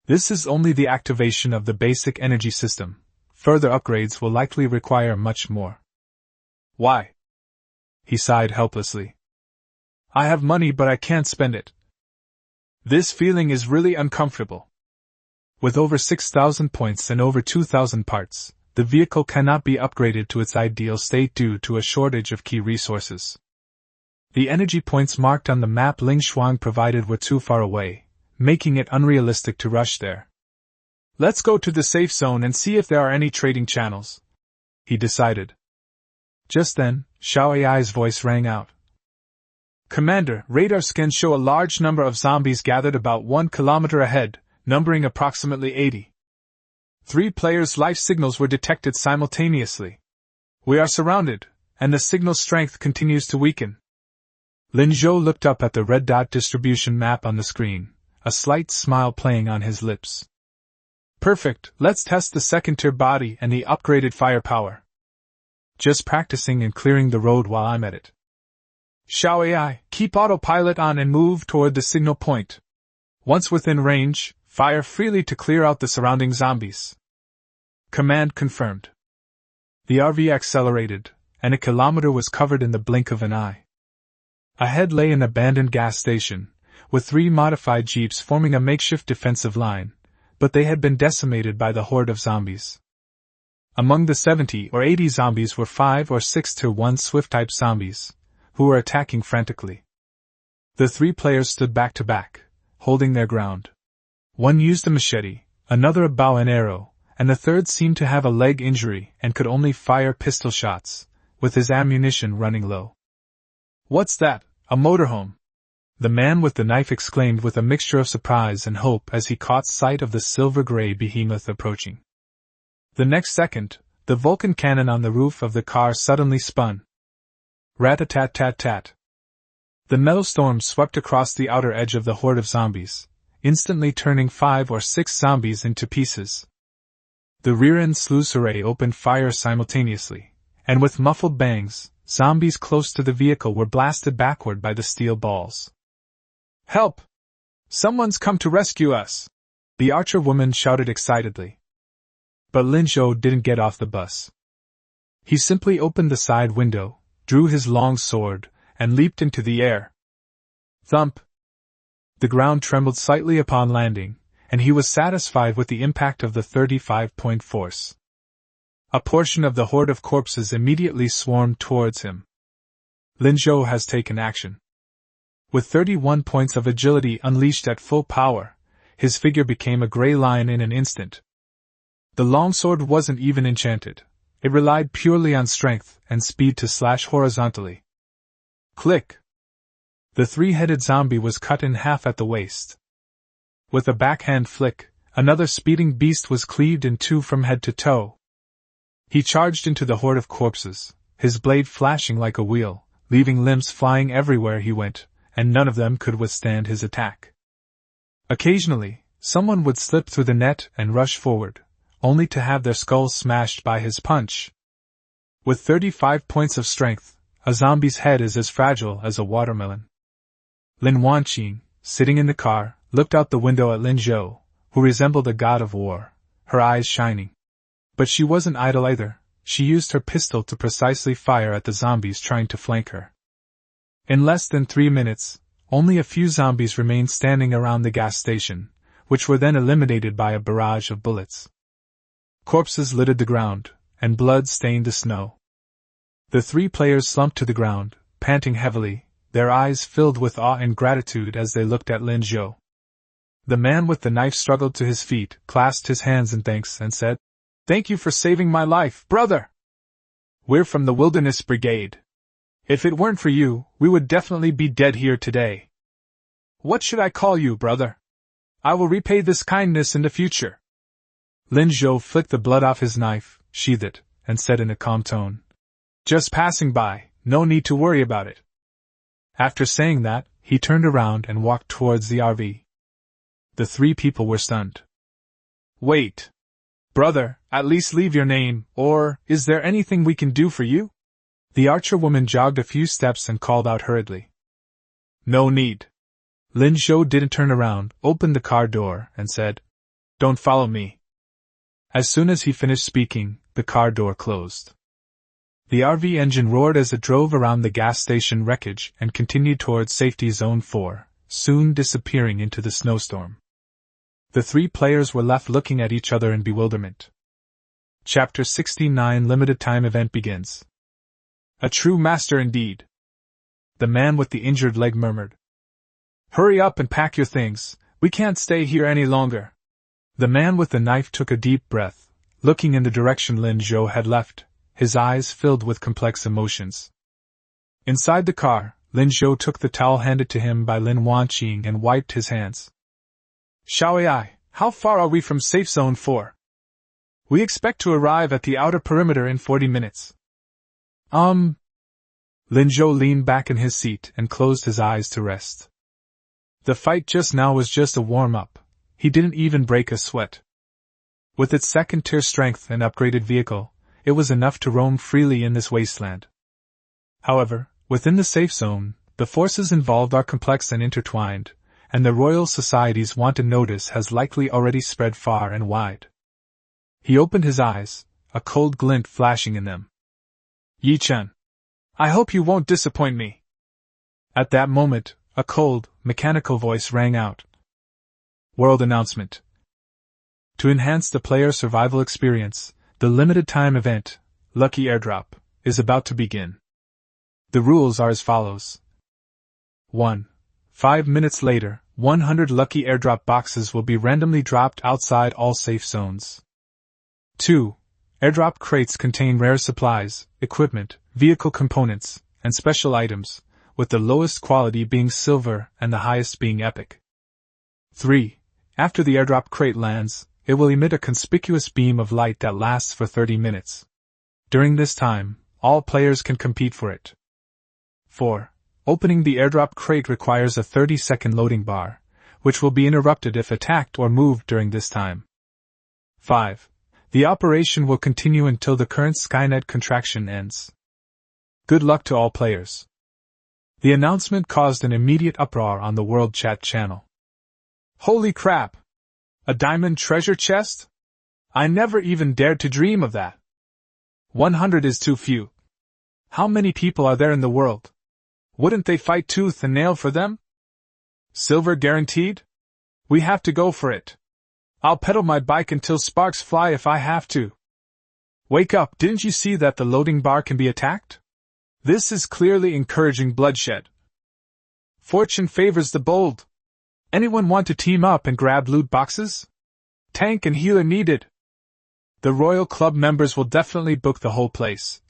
This is only the activation of the basic energy system. Further upgrades will likely require much more. Why? He sighed helplessly. I have money but I can't spend it. This feeling is really uncomfortable. With over 6,000 points and over 2,000 parts, the vehicle cannot be upgraded to its ideal state due to a shortage of key resources. The energy points marked on the map Ling Shuang provided were too far away, making it unrealistic to rush there. Let's go to the safe zone and see if there are any trading channels, he decided. Just then, Xiao Ai's voice rang out. Commander, radar scans show a large number of zombies gathered about 1 kilometer ahead, numbering approximately 80. 3 players' life signals were detected simultaneously. We are surrounded, and the signal strength continues to weaken. Lin Zhou looked up at the red dot distribution map on the screen, a slight smile playing on his lips. Perfect, let's test the second-tier body and the upgraded firepower. Just practicing and clearing the road while I'm at it. Xiao AI, keep autopilot on and move toward the signal point. Once within range, fire freely to clear out the surrounding zombies. Command confirmed. The RV accelerated, and a kilometer was covered in the blink of an eye. Ahead lay an abandoned gas station, with 3 modified jeeps forming a makeshift defensive line, but they had been decimated by the horde of zombies. Among the 70 or 80 zombies were 5 or 6 Tier 1 Swift-type zombies, who were attacking frantically. The 3 players stood back to back, holding their ground. One used a machete, another a bow and arrow, and the third seemed to have a leg injury and could only fire pistol shots, with his ammunition running low. What's that, a motorhome? The man with the knife exclaimed with a mixture of surprise and hope as he caught sight of the silver-gray behemoth approaching. The next second, the Vulcan cannon on the roof of the car suddenly spun. Rat-a-tat-tat-tat. The metal storm swept across the outer edge of the horde of zombies, instantly turning 5 or 6 zombies into pieces. The rear-end sluice array opened fire simultaneously, and with muffled bangs, zombies close to the vehicle were blasted backward by the steel balls. Help! Someone's come to rescue us! The archer woman shouted excitedly. But Lin Zhou didn't get off the bus. He simply opened the side window, drew his long sword, and leaped into the air. Thump! The ground trembled slightly upon landing, and he was satisfied with the impact of the 35-point force. A portion of the horde of corpses immediately swarmed towards him. Lin Zhou has taken action. With 31 points of agility unleashed at full power, his figure became a gray lion in an instant. The longsword wasn't even enchanted. It relied purely on strength and speed to slash horizontally. Click! The three-headed zombie was cut in half at the waist. With a backhand flick, another speeding beast was cleaved in two from head to toe. He charged into the horde of corpses, his blade flashing like a wheel, leaving limbs flying everywhere he went, and none of them could withstand his attack. Occasionally, someone would slip through the net and rush forward, only to have their skulls smashed by his punch. With 35 points of strength, a zombie's head is as fragile as a watermelon. Lin Wanqing, sitting in the car, looked out the window at Lin Zhou, who resembled a god of war, her eyes shining. But she wasn't idle either. She used her pistol to precisely fire at the zombies trying to flank her. In less than 3 minutes, only a few zombies remained standing around the gas station, which were then eliminated by a barrage of bullets. Corpses littered the ground, and blood stained the snow. The three players slumped to the ground, panting heavily, their eyes filled with awe and gratitude as they looked at Lin Zhou. The man with the knife struggled to his feet, clasped his hands in thanks, and said, "Thank you for saving my life, brother! We're from the Wilderness Brigade. If it weren't for you, we would definitely be dead here today. What should I call you, brother? I will repay this kindness in the future." Lin Zhou flicked the blood off his knife, sheathed it, and said in a calm tone, "Just passing by, no need to worry about it." After saying that, he turned around and walked towards the RV. The three people were stunned. "Wait. Brother, at least leave your name, or is there anything we can do for you?" The archer woman jogged a few steps and called out hurriedly. "No need." Lin Zhou didn't turn around, opened the car door, and said, "Don't follow me." As soon as he finished speaking, the car door closed. The RV engine roared as it drove around the gas station wreckage and continued towards Safety Zone 4, soon disappearing into the snowstorm. The three players were left looking at each other in bewilderment. Chapter 69 Limited Time Event begins. "A true master indeed," the man with the injured leg murmured. "Hurry up and pack your things, we can't stay here any longer." The man with the knife took a deep breath, looking in the direction Lin Zhou had left, his eyes filled with complex emotions. Inside the car, Lin Zhou took the towel handed to him by Lin Wanqing and wiped his hands. "Xiaoyai, how far are we from Safe Zone 4? We expect to arrive at the outer perimeter in 40 minutes. Lin Zhou leaned back in his seat and closed his eyes to rest. The fight just now was just a warm-up. He didn't even break a sweat. With its second-tier strength and upgraded vehicle, it was enough to roam freely in this wasteland. However, within the safe zone, the forces involved are complex and intertwined, and the Royal Society's wanted notice has likely already spread far and wide. He opened his eyes, a cold glint flashing in them. "Yi-chan, I hope you won't disappoint me." At that moment, a cold, mechanical voice rang out. World announcement. To enhance the player's survival experience, the limited-time event, Lucky Airdrop, is about to begin. The rules are as follows. 1. 5 minutes later, 100 lucky airdrop boxes will be randomly dropped outside all safe zones. 2. Airdrop crates contain rare supplies, equipment, vehicle components, and special items, with the lowest quality being silver and the highest being epic. 3. After the airdrop crate lands, it will emit a conspicuous beam of light that lasts for 30 minutes. During this time, all players can compete for it. 4. Opening the airdrop crate requires a 30-second loading bar, which will be interrupted if attacked or moved during this time. 5. The operation will continue until the current Skynet contraction ends. Good luck to all players. The announcement caused an immediate uproar on the World Chat channel. Holy crap! A diamond treasure chest? I never even dared to dream of that. 100 is too few. How many people are there in the world? Wouldn't they fight tooth and nail for them? Silver guaranteed? We have to go for it. I'll pedal my bike until sparks fly if I have to. Wake up, didn't you see that the loading bar can be attacked? This is clearly encouraging bloodshed. Fortune favors the bold. Anyone want to team up and grab loot boxes? Tank and healer needed. The Royal Club members will definitely book the whole place.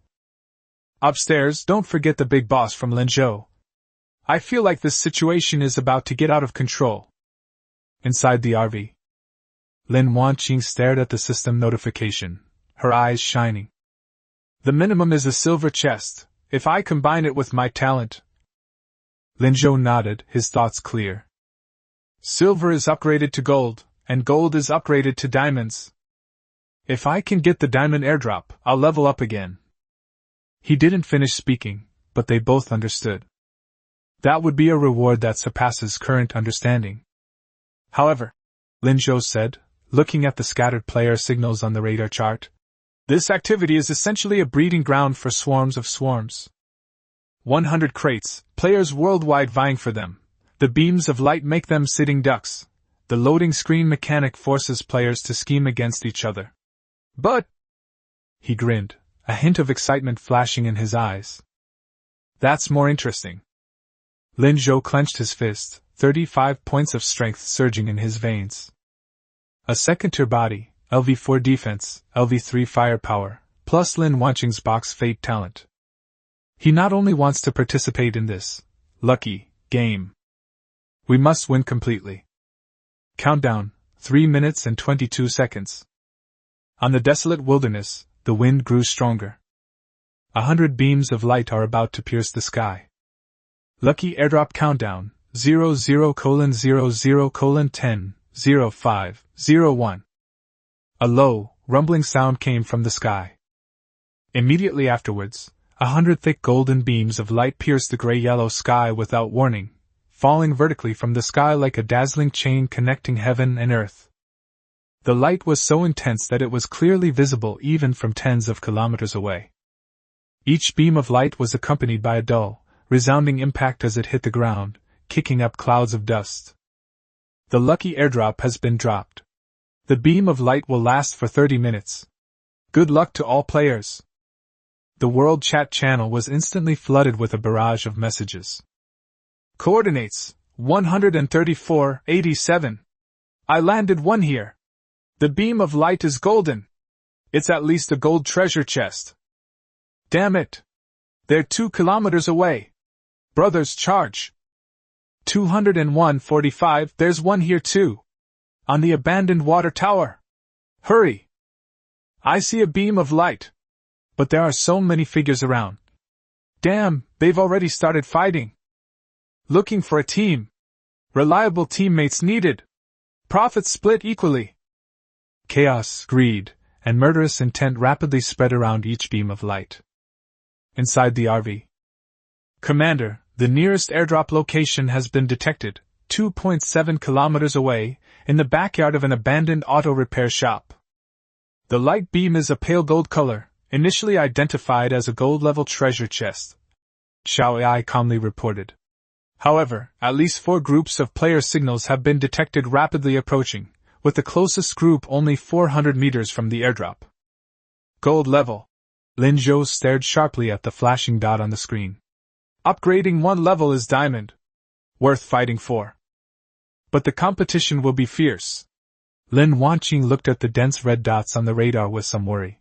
Upstairs, don't forget the big boss from Linzhou. I feel like this situation is about to get out of control. Inside the RV, Lin Wanqing stared at the system notification, her eyes shining. The minimum is a silver chest, if I combine it with my talent. Linzhou nodded, his thoughts clear. Silver is upgraded to gold, and gold is upgraded to diamonds. If I can get the diamond airdrop, I'll level up again. He didn't finish speaking, but they both understood. That would be a reward that surpasses current understanding. However, Linzhou said, looking at the scattered player signals on the radar chart, this activity is essentially a breeding ground for swarms of swarms. 100 crates, players worldwide vying for them. The beams of light make them sitting ducks. The loading screen mechanic forces players to scheme against each other. But, he grinned, a hint of excitement flashing in his eyes. That's more interesting. Linzhou clenched his fist, 35 points of strength surging in his veins. A second-tier body, LV4 defense, LV3 firepower, plus Lin Wanqing's box fate talent. He not only wants to participate in this lucky game. We must win completely. Countdown, 3 minutes and 22 seconds. On the desolate wilderness, the wind grew stronger. 100 beams of light are about to pierce the sky. Lucky airdrop countdown, 00:00:10:05:01. A low, rumbling sound came from the sky. Immediately afterwards, 100 thick golden beams of light pierced the gray-yellow sky without warning, falling vertically from the sky like a dazzling chain connecting heaven and earth. The light was so intense that it was clearly visible even from tens of kilometers away. Each beam of light was accompanied by a dull, resounding impact as it hit the ground, kicking up clouds of dust. The lucky airdrop has been dropped. The beam of light will last for 30 minutes. Good luck to all players. The World Chat channel was instantly flooded with a barrage of messages. Coordinates, 134:87. I landed one here. The beam of light is golden. It's at least a gold treasure chest. Damn it. They're 2 kilometers away. Brothers, charge. 201:45, there's one here too. On the abandoned water tower. Hurry. I see a beam of light. But there are so many figures around. Damn, they've already started fighting. Looking for a team. Reliable teammates needed. Profits split equally. Chaos, greed, and murderous intent rapidly spread around each beam of light. Inside the RV. Commander, the nearest airdrop location has been detected, 2.7 kilometers away, in the backyard of an abandoned auto repair shop. The light beam is a pale gold color, initially identified as a gold-level treasure chest. Xiao Ai calmly reported. However, at least 4 groups of player signals have been detected rapidly approaching, with the closest group only 400 meters from the airdrop. Gold level. Linzhou stared sharply at the flashing dot on the screen. Upgrading 1 level is diamond. Worth fighting for. But the competition will be fierce. Lin Wanqing looked at the dense red dots on the radar with some worry.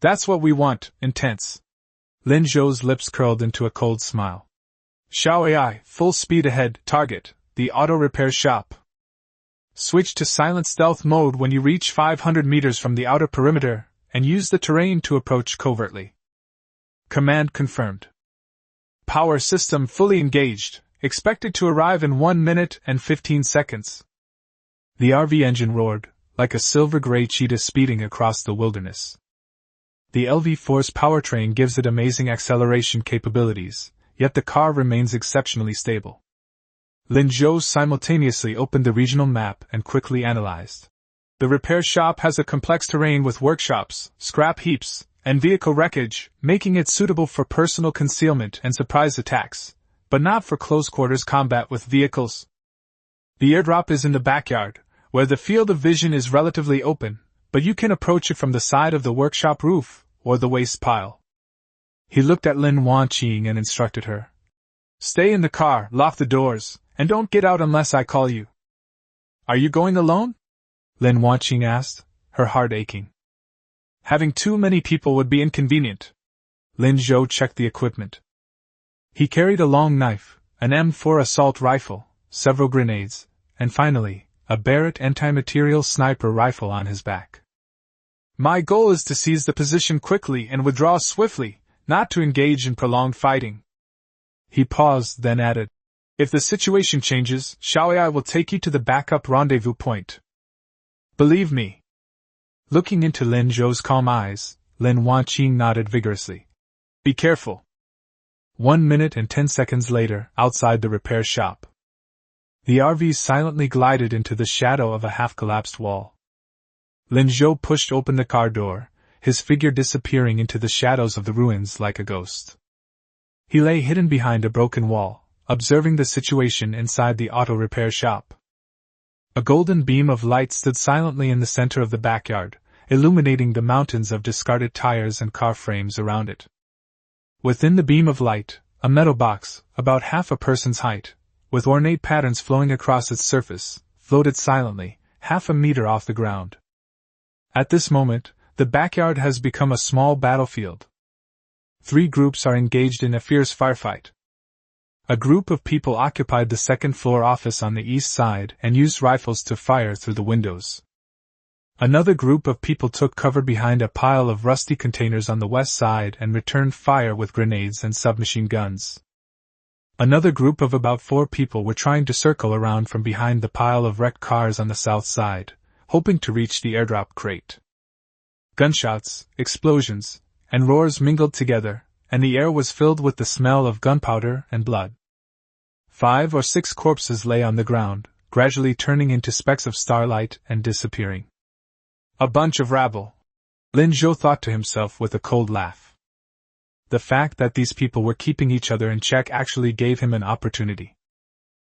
That's what we want, intense. Linzhou's lips curled into a cold smile. Xiao Ai, full speed ahead, target, the auto repair shop. Switch to silent stealth mode when you reach 500 meters from the outer perimeter, and use the terrain to approach covertly. Command confirmed. Power system fully engaged, expected to arrive in 1 minute and 15 seconds. The RV engine roared, like a silver-gray cheetah speeding across the wilderness. The LV4's powertrain gives it amazing acceleration capabilities, yet the car remains exceptionally stable. Lin Zhou simultaneously opened the regional map and quickly analyzed. The repair shop has a complex terrain with workshops, scrap heaps, and vehicle wreckage, making it suitable for personal concealment and surprise attacks, but not for close-quarters combat with vehicles. The airdrop is in the backyard, where the field of vision is relatively open, but you can approach it from the side of the workshop roof or the waste pile. He looked at Lin Wanqing and instructed her. Stay in the car, lock the doors, and don't get out unless I call you. Are you going alone? Lin Wanqing asked, her heart aching. Having too many people would be inconvenient. Lin Zhou checked the equipment. He carried a long knife, an M4 assault rifle, several grenades, and finally, a Barrett anti-material sniper rifle on his back. My goal is to seize the position quickly and withdraw swiftly, not to engage in prolonged fighting. He paused, then added, If the situation changes, I will take you to the backup rendezvous point. Believe me. Looking into Lin Zhou's calm eyes, Lin Wanqing nodded vigorously. Be careful. 1 minute and 10 seconds later, outside the repair shop. The RV silently glided into the shadow of a half-collapsed wall. Lin Zhou pushed open the car door, his figure disappearing into the shadows of the ruins like a ghost. He lay hidden behind a broken wall, observing the situation inside the auto repair shop. A golden beam of light stood silently in the center of the backyard, illuminating the mountains of discarded tires and car frames around it. Within the beam of light, a metal box, about half a person's height, with ornate patterns flowing across its surface, floated silently, half a meter off the ground. At this moment, the backyard has become a small battlefield. 3 groups are engaged in a fierce firefight. A group of people occupied the second-floor office on the east side and used rifles to fire through the windows. Another group of people took cover behind a pile of rusty containers on the west side and returned fire with grenades and submachine guns. Another group of about 4 people were trying to circle around from behind the pile of wrecked cars on the south side, hoping to reach the airdrop crate. Gunshots, explosions, and roars mingled together, and the air was filled with the smell of gunpowder and blood. 5 or 6 corpses lay on the ground, gradually turning into specks of starlight and disappearing. A bunch of rabble. Lin Zhou thought to himself with a cold laugh. The fact that these people were keeping each other in check actually gave him an opportunity.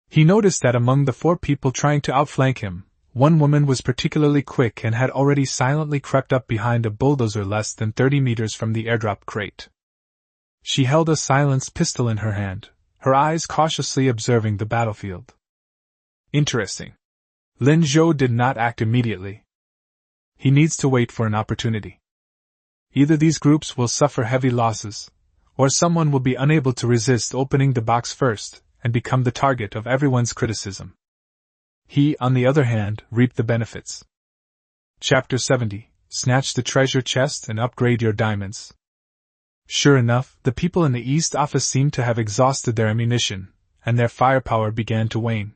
He noticed that among the 4 people trying to outflank him, one woman was particularly quick and had already silently crept up behind a bulldozer less than 30 meters from the airdrop crate. She held a silenced pistol in her hand, her eyes cautiously observing the battlefield. Interesting. Lin Zhou did not act immediately. He needs to wait for an opportunity. Either these groups will suffer heavy losses, or someone will be unable to resist opening the box first and become the target of everyone's criticism. He, on the other hand, reaped the benefits. Chapter 70. Snatch the treasure chest and upgrade your diamonds. Sure enough, the people in the east office seemed to have exhausted their ammunition, and their firepower began to wane.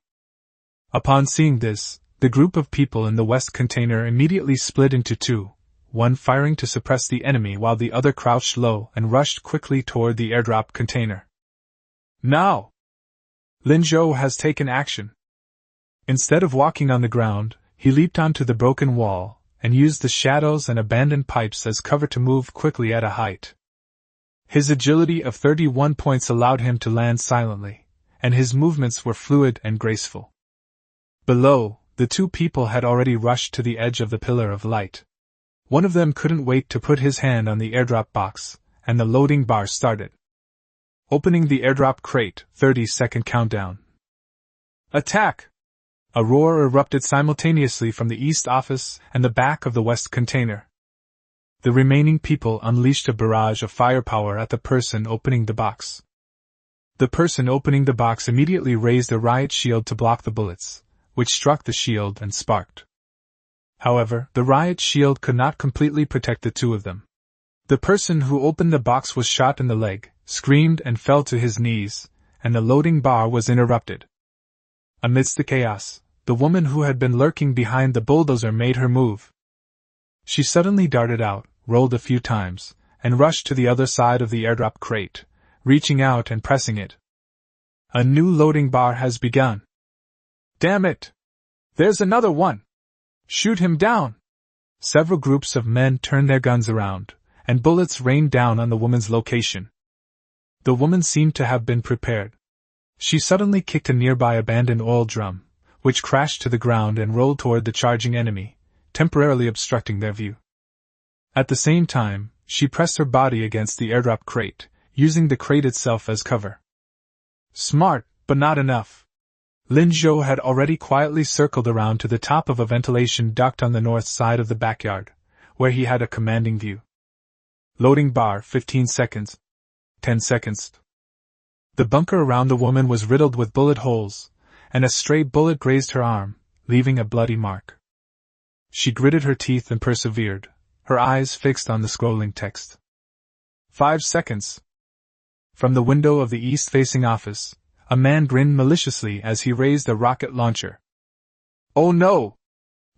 Upon seeing this, the group of people in the west container immediately split into 2, one firing to suppress the enemy while the other crouched low and rushed quickly toward the airdrop container. Now! Lin Zhou has taken action. Instead of walking on the ground, he leaped onto the broken wall and used the shadows and abandoned pipes as cover to move quickly at a height. His agility of 31 points allowed him to land silently, and his movements were fluid and graceful. Below, the 2 people had already rushed to the edge of the pillar of light. One of them couldn't wait to put his hand on the airdrop box, and the loading bar started. Opening the airdrop crate, 30-second countdown. Attack! A roar erupted simultaneously from the east office and the back of the west container. The remaining people unleashed a barrage of firepower at the person opening the box. The person opening the box immediately raised a riot shield to block the bullets, which struck the shield and sparked. However, the riot shield could not completely protect the 2 of them. The person who opened the box was shot in the leg, screamed and fell to his knees, and the loading bar was interrupted. Amidst the chaos, the woman who had been lurking behind the bulldozer made her move. She suddenly darted out, rolled a few times, and rushed to the other side of the airdrop crate, reaching out and pressing it. A new loading bar has begun. Damn it! There's another one! Shoot him down! Several groups of men turned their guns around, and bullets rained down on the woman's location. The woman seemed to have been prepared. She suddenly kicked a nearby abandoned oil drum, which crashed to the ground and rolled toward the charging enemy, temporarily obstructing their view. At the same time, she pressed her body against the airdrop crate, using the crate itself as cover. Smart, but not enough. Lin Zhou had already quietly circled around to the top of a ventilation duct on the north side of the backyard, where he had a commanding view. Loading bar 15 seconds. 10 seconds. The bunker around the woman was riddled with bullet holes, and a stray bullet grazed her arm, leaving a bloody mark. She gritted her teeth and persevered, her eyes fixed on the scrolling text. 5 seconds. From the window of the east-facing office, a man grinned maliciously as he raised a rocket launcher. Oh no!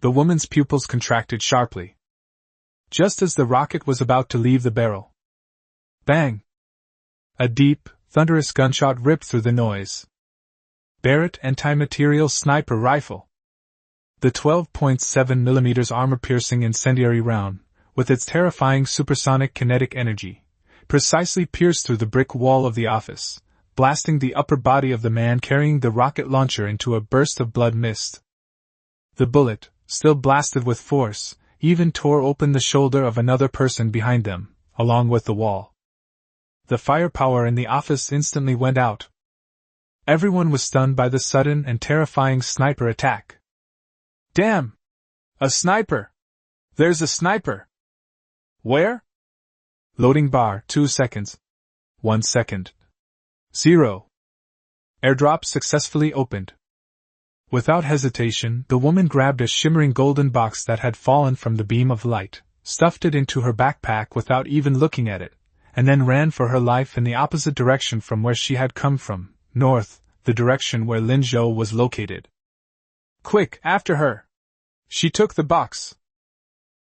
The woman's pupils contracted sharply. Just as the rocket was about to leave the barrel. Bang! A deep, thunderous gunshot ripped through the noise. Barrett anti-material sniper rifle. The 12.7mm armor-piercing incendiary round, with its terrifying supersonic kinetic energy, precisely pierced through the brick wall of the office, blasting the upper body of the man carrying the rocket launcher into a burst of blood mist. The bullet, still blasted with force, even tore open the shoulder of another person behind them, along with the wall. The firepower in the office instantly went out. Everyone was stunned by the sudden and terrifying sniper attack. Damn! A sniper! There's a sniper! Where? Loading bar 2 seconds. 1 second. 0. Airdrop successfully opened. Without hesitation, the woman grabbed a shimmering golden box that had fallen from the beam of light, stuffed it into her backpack without even looking at it, and then ran for her life in the opposite direction from where she had come from, north, the direction where Lin Zhou was located. Quick, after her! She took the box!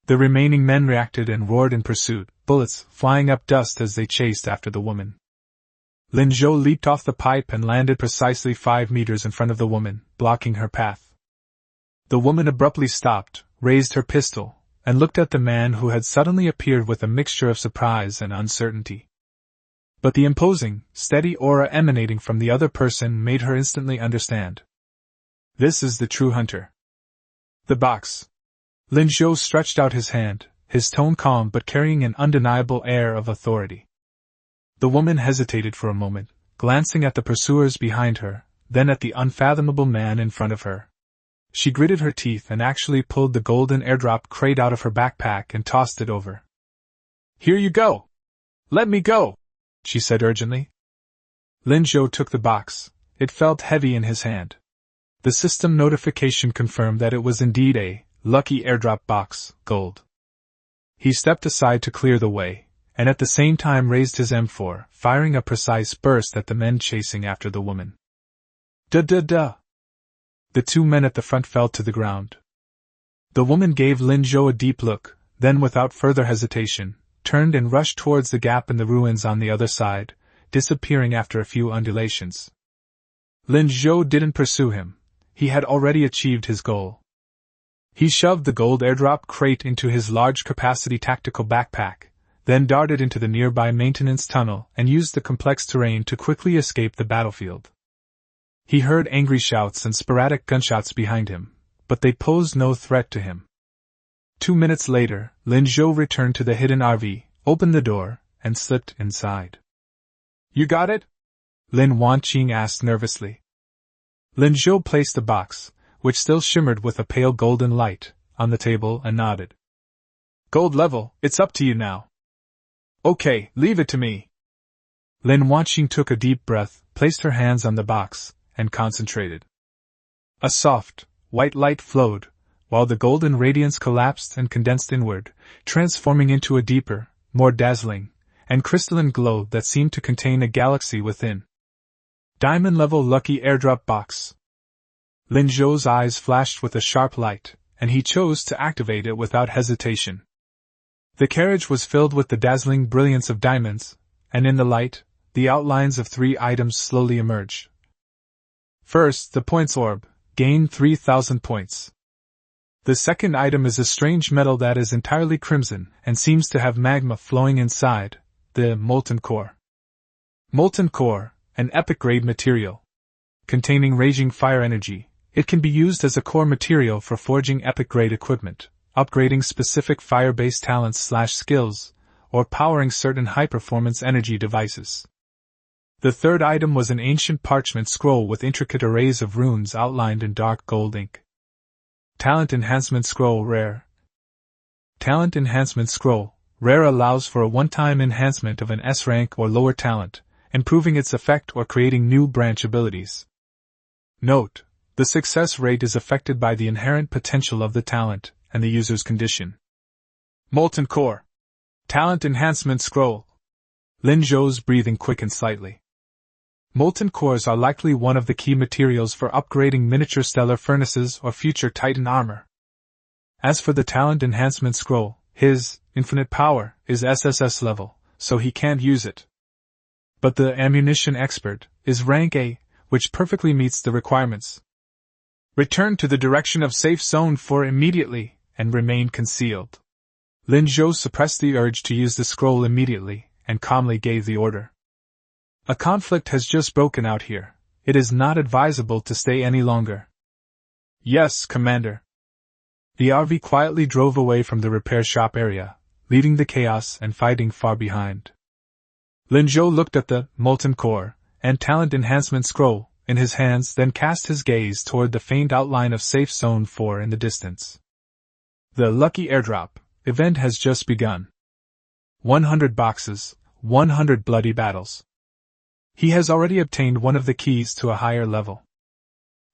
The remaining men reacted and roared in pursuit, bullets flying up dust as they chased after the woman. Lin Zhou leaped off the pipe and landed precisely 5 meters in front of the woman, blocking her path. The woman abruptly stopped, raised her pistol, and looked at the man who had suddenly appeared with a mixture of surprise and uncertainty. But the imposing, steady aura emanating from the other person made her instantly understand. This is the true hunter. The box. Lin Zhou stretched out his hand, his tone calm but carrying an undeniable air of authority. The woman hesitated for a moment, glancing at the pursuers behind her, then at the unfathomable man in front of her. She gritted her teeth and actually pulled the golden airdrop crate out of her backpack and tossed it over. Here you go! Let me go! She said urgently. Lin Zhou took the box. It felt heavy in his hand. The system notification confirmed that it was indeed a lucky airdrop box, gold. He stepped aside to clear the way, and at the same time raised his M4, firing a precise burst at the men chasing after the woman. Duh. The 2 men at the front fell to the ground. The woman gave Lin Zhou a deep look, then without further hesitation, turned and rushed towards the gap in the ruins on the other side, disappearing after a few undulations. Lin Zhou didn't pursue him. He had already achieved his goal. He shoved the gold airdrop crate into his large-capacity tactical backpack, then darted into the nearby maintenance tunnel and used the complex terrain to quickly escape the battlefield. He heard angry shouts and sporadic gunshots behind him, but they posed no threat to him. 2 minutes later, Lin Zhou returned to the hidden RV, opened the door, and slipped inside. You got it? Lin Wanqing asked nervously. Lin Zhou placed the box, which still shimmered with a pale golden light, on the table and nodded. Gold level, it's up to you now. Okay, leave it to me. Lin Wanqing took a deep breath, placed her hands on the box, and concentrated. A soft, white light flowed, while the golden radiance collapsed and condensed inward, transforming into a deeper, more dazzling, and crystalline glow that seemed to contain a galaxy within. Diamond-level lucky airdrop box. Lin Zhou's eyes flashed with a sharp light, and he chose to activate it without hesitation. The carriage was filled with the dazzling brilliance of diamonds, and in the light, the outlines of 3 items slowly emerge. First, the points orb, gain 3,000 points. The second item is a strange metal that is entirely crimson and seems to have magma flowing inside, the molten core. Molten core, an epic-grade material. Containing raging fire energy, it can be used as a core material for forging epic-grade equipment, upgrading specific fire-based talents/skills, or powering certain high-performance energy devices. The third item was an ancient parchment scroll with intricate arrays of runes outlined in dark gold ink. Talent Enhancement Scroll Rare. Talent Enhancement Scroll Rare allows for a one-time enhancement of an S rank or lower talent, improving its effect or creating new branch abilities. Note: the success rate is affected by the inherent potential of the talent and the user's condition. Molten Core. Talent Enhancement Scroll. Lin Zhou's breathing quickened slightly. Molten cores are likely one of the key materials for upgrading miniature stellar furnaces or future Titan armor. As for the Talent Enhancement Scroll, his infinite power is SSS level, so he can't use it. But the Ammunition Expert is rank A, which perfectly meets the requirements. Return to the direction of Safe Zone 4 immediately, and remain concealed. Lin Zhou suppressed the urge to use the scroll immediately, and calmly gave the order. A conflict has just broken out here. It is not advisable to stay any longer. Yes, Commander. The RV quietly drove away from the repair shop area, leaving the chaos and fighting far behind. Lin Zhou looked at the molten core and talent enhancement scroll in his hands, then cast his gaze toward the faint outline of Safe Zone 4 in the distance. The Lucky Airdrop event has just begun. 100 boxes, 100 bloody battles. He has already obtained one of the keys to a higher level.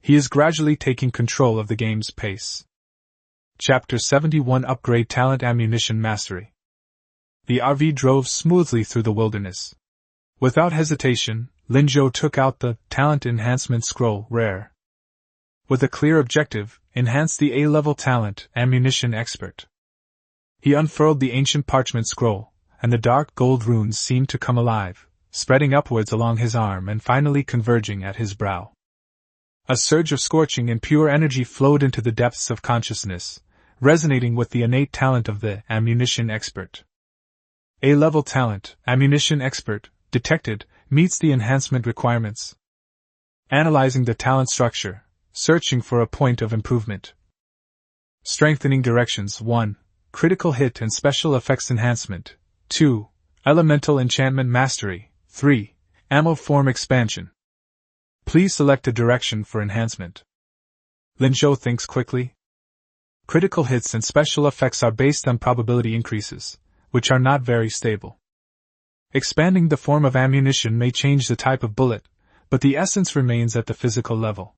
He is gradually taking control of the game's pace. Chapter 71 Upgrade Talent Ammunition Mastery. The RV drove smoothly through the wilderness. Without hesitation, Lin Zhou took out the Talent Enhancement Scroll Rare. With a clear objective, enhance the A-level Talent Ammunition Expert. He unfurled the ancient parchment scroll, and the dark gold runes seemed to come alive, spreading upwards along his arm and finally converging at his brow. A surge of scorching and pure energy flowed into the depths of consciousness, resonating with the innate talent of the Ammunition Expert. A-level talent, Ammunition Expert, detected, meets the enhancement requirements. Analyzing the talent structure, searching for a point of improvement. Strengthening directions. 1. Critical hit and special effects enhancement. 2. Elemental enchantment mastery. 3. Ammo form expansion. Please select a direction for enhancement. Lin Zhou thinks quickly. Critical hits and special effects are based on probability increases, which are not very stable. Expanding the form of ammunition may change the type of bullet, but the essence remains at the physical level.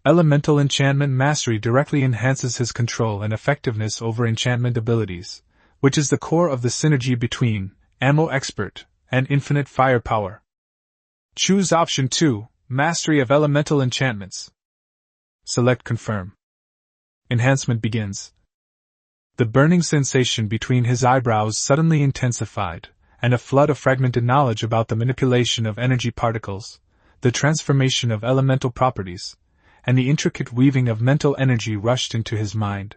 Elemental enchantment mastery directly enhances his control and effectiveness over enchantment abilities, which is the core of the synergy between Ammo Expert and Infinite Firepower. Choose option 2, Mastery of Elemental Enchantments. Select Confirm. Enhancement begins. The burning sensation between his eyebrows suddenly intensified, and a flood of fragmented knowledge about the manipulation of energy particles, the transformation of elemental properties, and the intricate weaving of mental energy rushed into his mind.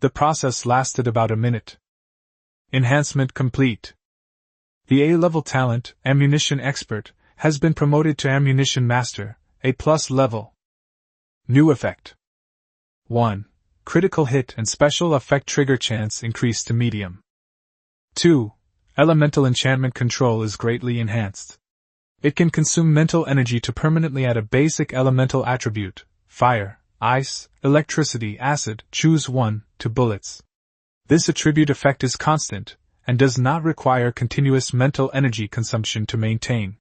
The process lasted about a minute. Enhancement complete. The A-level talent, Ammunition Expert, has been promoted to Ammunition Master, A+ level. New effect. 1. Critical hit and special effect trigger chance increased to medium. 2. Elemental enchantment control is greatly enhanced. It can consume mental energy to permanently add a basic elemental attribute, fire, ice, electricity, acid, choose one, to bullets. This attribute effect is constant, and does not require continuous mental energy consumption to maintain.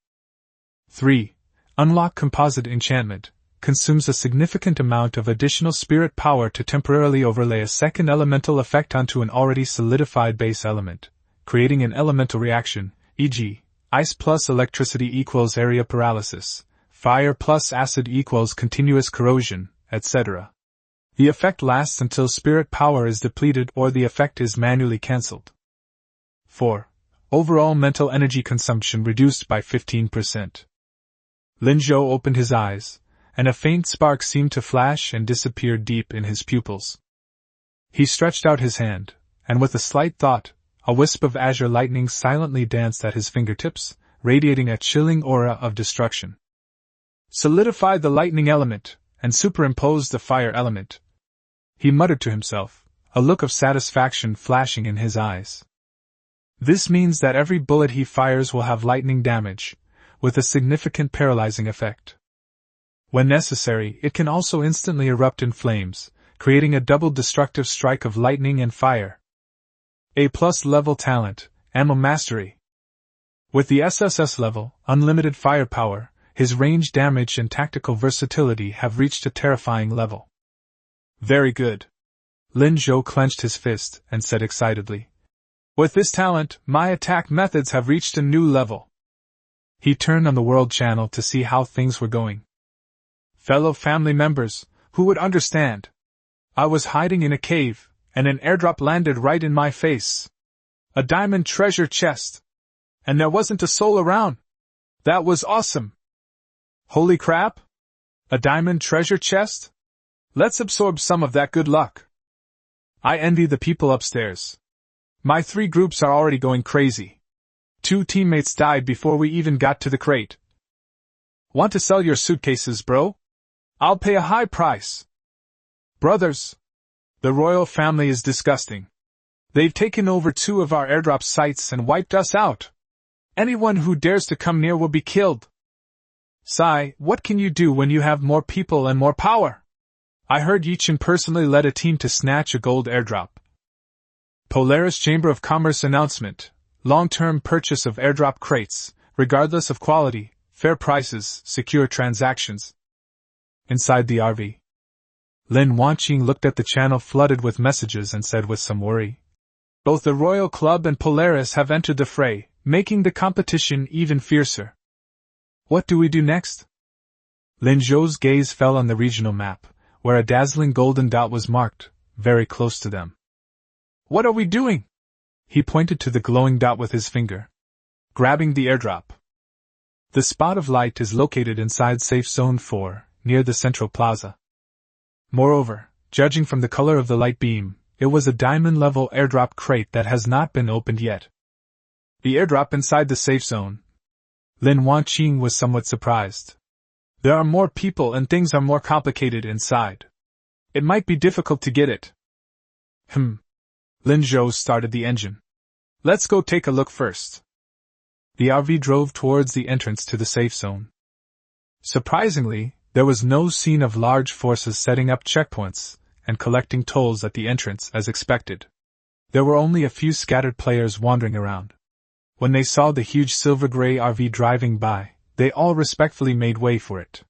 3. Unlock Composite Enchantment, consumes a significant amount of additional spirit power to temporarily overlay a second elemental effect onto an already solidified base element, creating an elemental reaction, e.g., ice plus electricity equals area paralysis, fire plus acid equals continuous corrosion, etc. The effect lasts until spirit power is depleted or the effect is manually cancelled. 4. Overall mental energy consumption reduced by 15%. Lin Zhou opened his eyes, and a faint spark seemed to flash and disappear deep in his pupils. He stretched out his hand, and with a slight thought, a wisp of azure lightning silently danced at his fingertips, radiating a chilling aura of destruction. Solidify the lightning element, and superimpose the fire element, he muttered to himself, a look of satisfaction flashing in his eyes. This means that every bullet he fires will have lightning damage, with a significant paralyzing effect. When necessary, it can also instantly erupt in flames, creating a double destructive strike of lightning and fire. A+ level talent, Ammo Mastery. With the SSS level, unlimited firepower, his range damage and tactical versatility have reached a terrifying level. Very good. Lin Zhou clenched his fist and said excitedly. With this talent, my attack methods have reached a new level. He turned on the World Channel to see how things were going. Fellow family members, who would understand? I was hiding in a cave, and an airdrop landed right in my face. A diamond treasure chest. And there wasn't a soul around. That was awesome. Holy crap! A diamond treasure chest? Let's absorb some of that good luck. I envy the people upstairs. My 3 groups are already going crazy. 2 teammates died before we even got to the crate. Want to sell your suitcases, bro? I'll pay a high price. Brothers, the royal family is disgusting. They've taken over 2 of our airdrop sites and wiped us out. Anyone who dares to come near will be killed. Sai, what can you do when you have more people and more power? I heard Yichin personally led a team to snatch a gold airdrop. Polaris Chamber of Commerce announcement. Long-term purchase of airdrop crates, regardless of quality, fair prices, secure transactions. Inside the RV. Lin Wanqing looked at the channel flooded with messages and said with some worry. Both the Royal Club and Polaris have entered the fray, making the competition even fiercer. What do we do next? Lin Zhou's gaze fell on the regional map, where a dazzling golden dot was marked, very close to them. What are we doing? He pointed to the glowing dot with his finger. Grabbing the airdrop. The spot of light is located inside Safe Zone 4, near the Central Plaza. Moreover, judging from the color of the light beam, it was a diamond-level airdrop crate that has not been opened yet. The airdrop inside the safe zone. Lin Wanqing was somewhat surprised. There are more people and things are more complicated inside. It might be difficult to get it. Lin Zhou started the engine. Let's go take a look first. The RV drove towards the entrance to the safe zone. Surprisingly, there was no scene of large forces setting up checkpoints and collecting tolls at the entrance as expected. There were only a few scattered players wandering around. When they saw the huge silver-gray RV driving by, they all respectfully made way for it.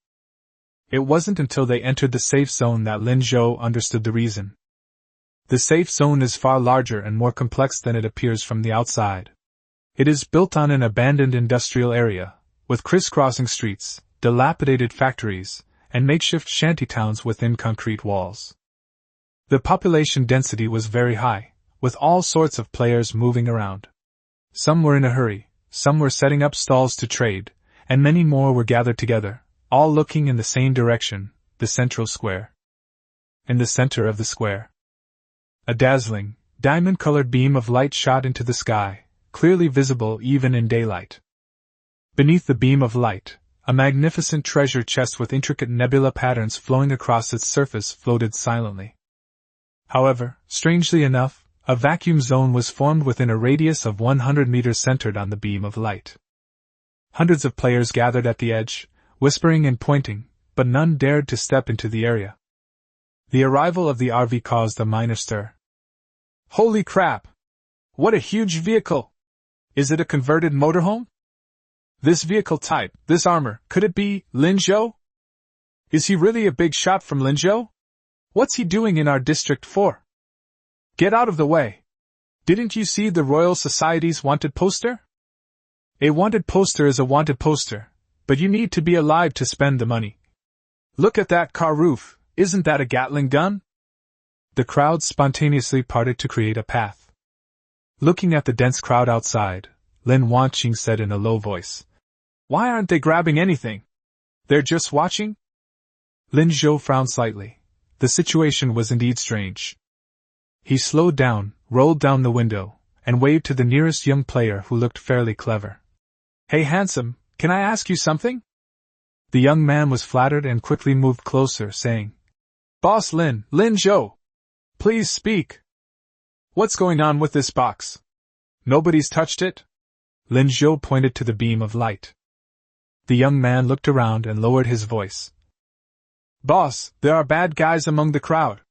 It wasn't until they entered the safe zone that Lin Zhou understood the reason. The safe zone is far larger and more complex than it appears from the outside. It is built on an abandoned industrial area, with crisscrossing streets, dilapidated factories, and makeshift shantytowns within concrete walls. The population density was very high, with all sorts of players moving around. Some were in a hurry, some were setting up stalls to trade, and many more were gathered together, all looking in the same direction, the central square. In the center of the square, a dazzling, diamond-colored beam of light shot into the sky, clearly visible even in daylight. Beneath the beam of light, a magnificent treasure chest with intricate nebula patterns flowing across its surface floated silently. However, strangely enough, a vacuum zone was formed within a radius of 100 meters centered on the beam of light. Hundreds of players gathered at the edge, whispering and pointing, but none dared to step into the area. The arrival of the RV caused a minor stir. Holy crap! What a huge vehicle! Is it a converted motorhome? This vehicle type, this armor, could it be Lin Zhou? Is he really a big shot from Lin Zhou? What's he doing in our District 4? Get out of the way! Didn't you see the Royal Society's wanted poster? A wanted poster is a wanted poster, but you need to be alive to spend the money. Look at that car roof, isn't that a Gatling gun? The crowd spontaneously parted to create a path. Looking at the dense crowd outside, Lin Wanqing said in a low voice. Why aren't they grabbing anything? They're just watching? Lin Zhou frowned slightly. The situation was indeed strange. He slowed down, rolled down the window, and waved to the nearest young player who looked fairly clever. Hey handsome, can I ask you something? The young man was flattered and quickly moved closer, saying, Boss Lin Zhou. Please speak. What's going on with this box? Nobody's touched it? Lin Zhou pointed to the beam of light. The young man looked around and lowered his voice. Boss, there are bad guys among the crowd.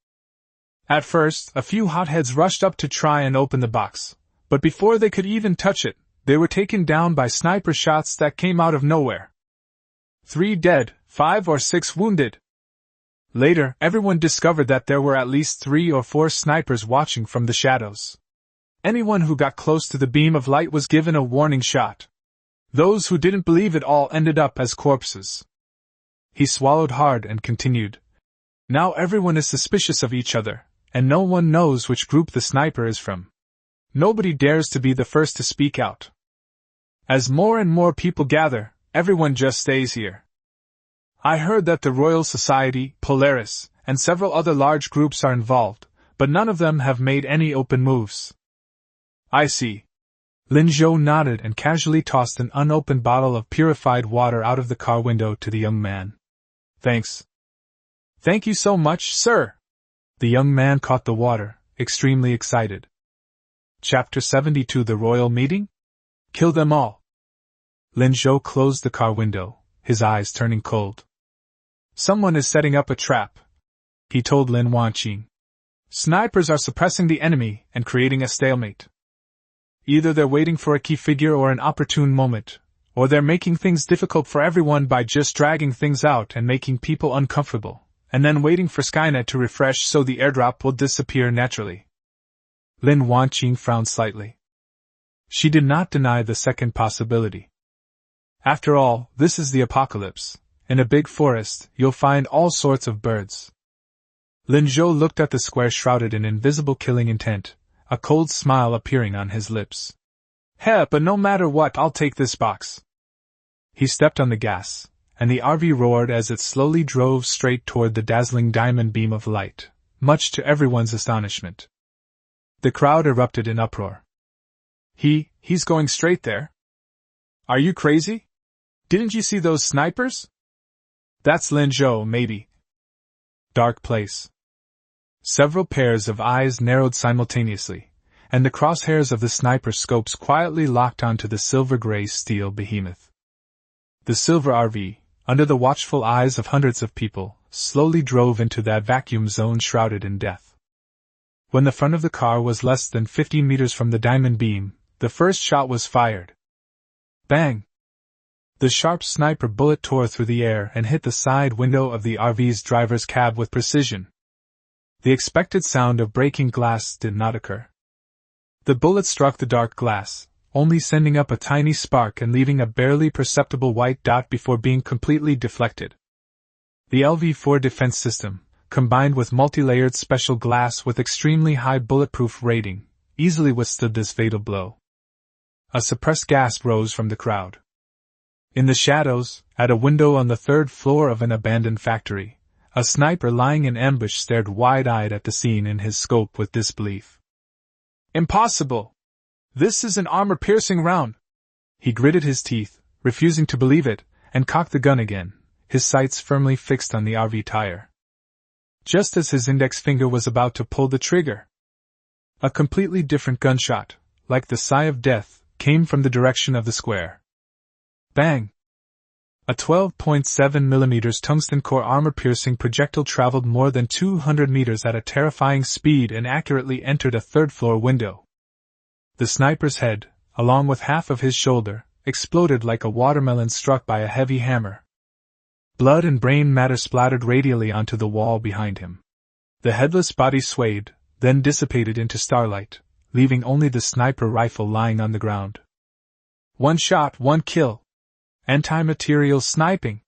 At first, a few hotheads rushed up to try and open the box, but before they could even touch it, they were taken down by sniper shots that came out of nowhere. 3 dead, 5 or 6 wounded. Later, everyone discovered that there were at least 3 or 4 snipers watching from the shadows. Anyone who got close to the beam of light was given a warning shot. Those who didn't believe it all ended up as corpses. He swallowed hard and continued. Now everyone is suspicious of each other, and no one knows which group the sniper is from. Nobody dares to be the first to speak out. As more and more people gather, everyone just stays here. I heard that the Royal Society, Polaris, and several other large groups are involved, but none of them have made any open moves. I see. Lin Zhou nodded and casually tossed an unopened bottle of purified water out of the car window to the young man. Thanks. Thank you so much, sir. The young man caught the water, extremely excited. Chapter 72 The Royal Meeting? Kill them all. Lin Zhou closed the car window, his eyes turning cold. Someone is setting up a trap, he told Lin Wanqing. Snipers are suppressing the enemy and creating a stalemate. Either they're waiting for a key figure or an opportune moment, or they're making things difficult for everyone by just dragging things out and making people uncomfortable, and then waiting for Skynet to refresh so the airdrop will disappear naturally. Lin Wanqing frowned slightly. She did not deny the second possibility. After all, this is the apocalypse. In a big forest, you'll find all sorts of birds. Lin Zhou looked at the square shrouded in invisible killing intent, a cold smile appearing on his lips. But no matter what, I'll take this box. He stepped on the gas, and the RV roared as it slowly drove straight toward the dazzling diamond beam of light, much to everyone's astonishment. The crowd erupted in uproar. He's going straight there? Are you crazy? Didn't you see those snipers? That's Lin Zhou, maybe. Dark place. Several pairs of eyes narrowed simultaneously, and the crosshairs of the sniper scopes quietly locked onto the silver-gray steel behemoth. The silver RV, under the watchful eyes of hundreds of people, slowly drove into that vacuum zone shrouded in death. When the front of the car was less than 50 meters from the diamond beam, the first shot was fired. Bang! The sharp sniper bullet tore through the air and hit the side window of the RV's driver's cab with precision. The expected sound of breaking glass did not occur. The bullet struck the dark glass, only sending up a tiny spark and leaving a barely perceptible white dot before being completely deflected. The LV-4 defense system, combined with multi-layered special glass with extremely high bulletproof rating, easily withstood this fatal blow. A suppressed gasp rose from the crowd. In the shadows, at a window on the 3rd floor of an abandoned factory, a sniper lying in ambush stared wide-eyed at the scene in his scope with disbelief. Impossible! This is an armor-piercing round! He gritted his teeth, refusing to believe it, and cocked the gun again, his sights firmly fixed on the RV tire. Just as his index finger was about to pull the trigger, a completely different gunshot, like the sigh of death, came from the direction of the square. Bang! A 12.7 mm tungsten core armor-piercing projectile traveled more than 200 meters at a terrifying speed and accurately entered a 3rd-floor window. The sniper's head, along with half of his shoulder, exploded like a watermelon struck by a heavy hammer. Blood and brain matter splattered radially onto the wall behind him. The headless body swayed, then dissipated into starlight, leaving only the sniper rifle lying on the ground. One shot, one kill. Anti-material sniping.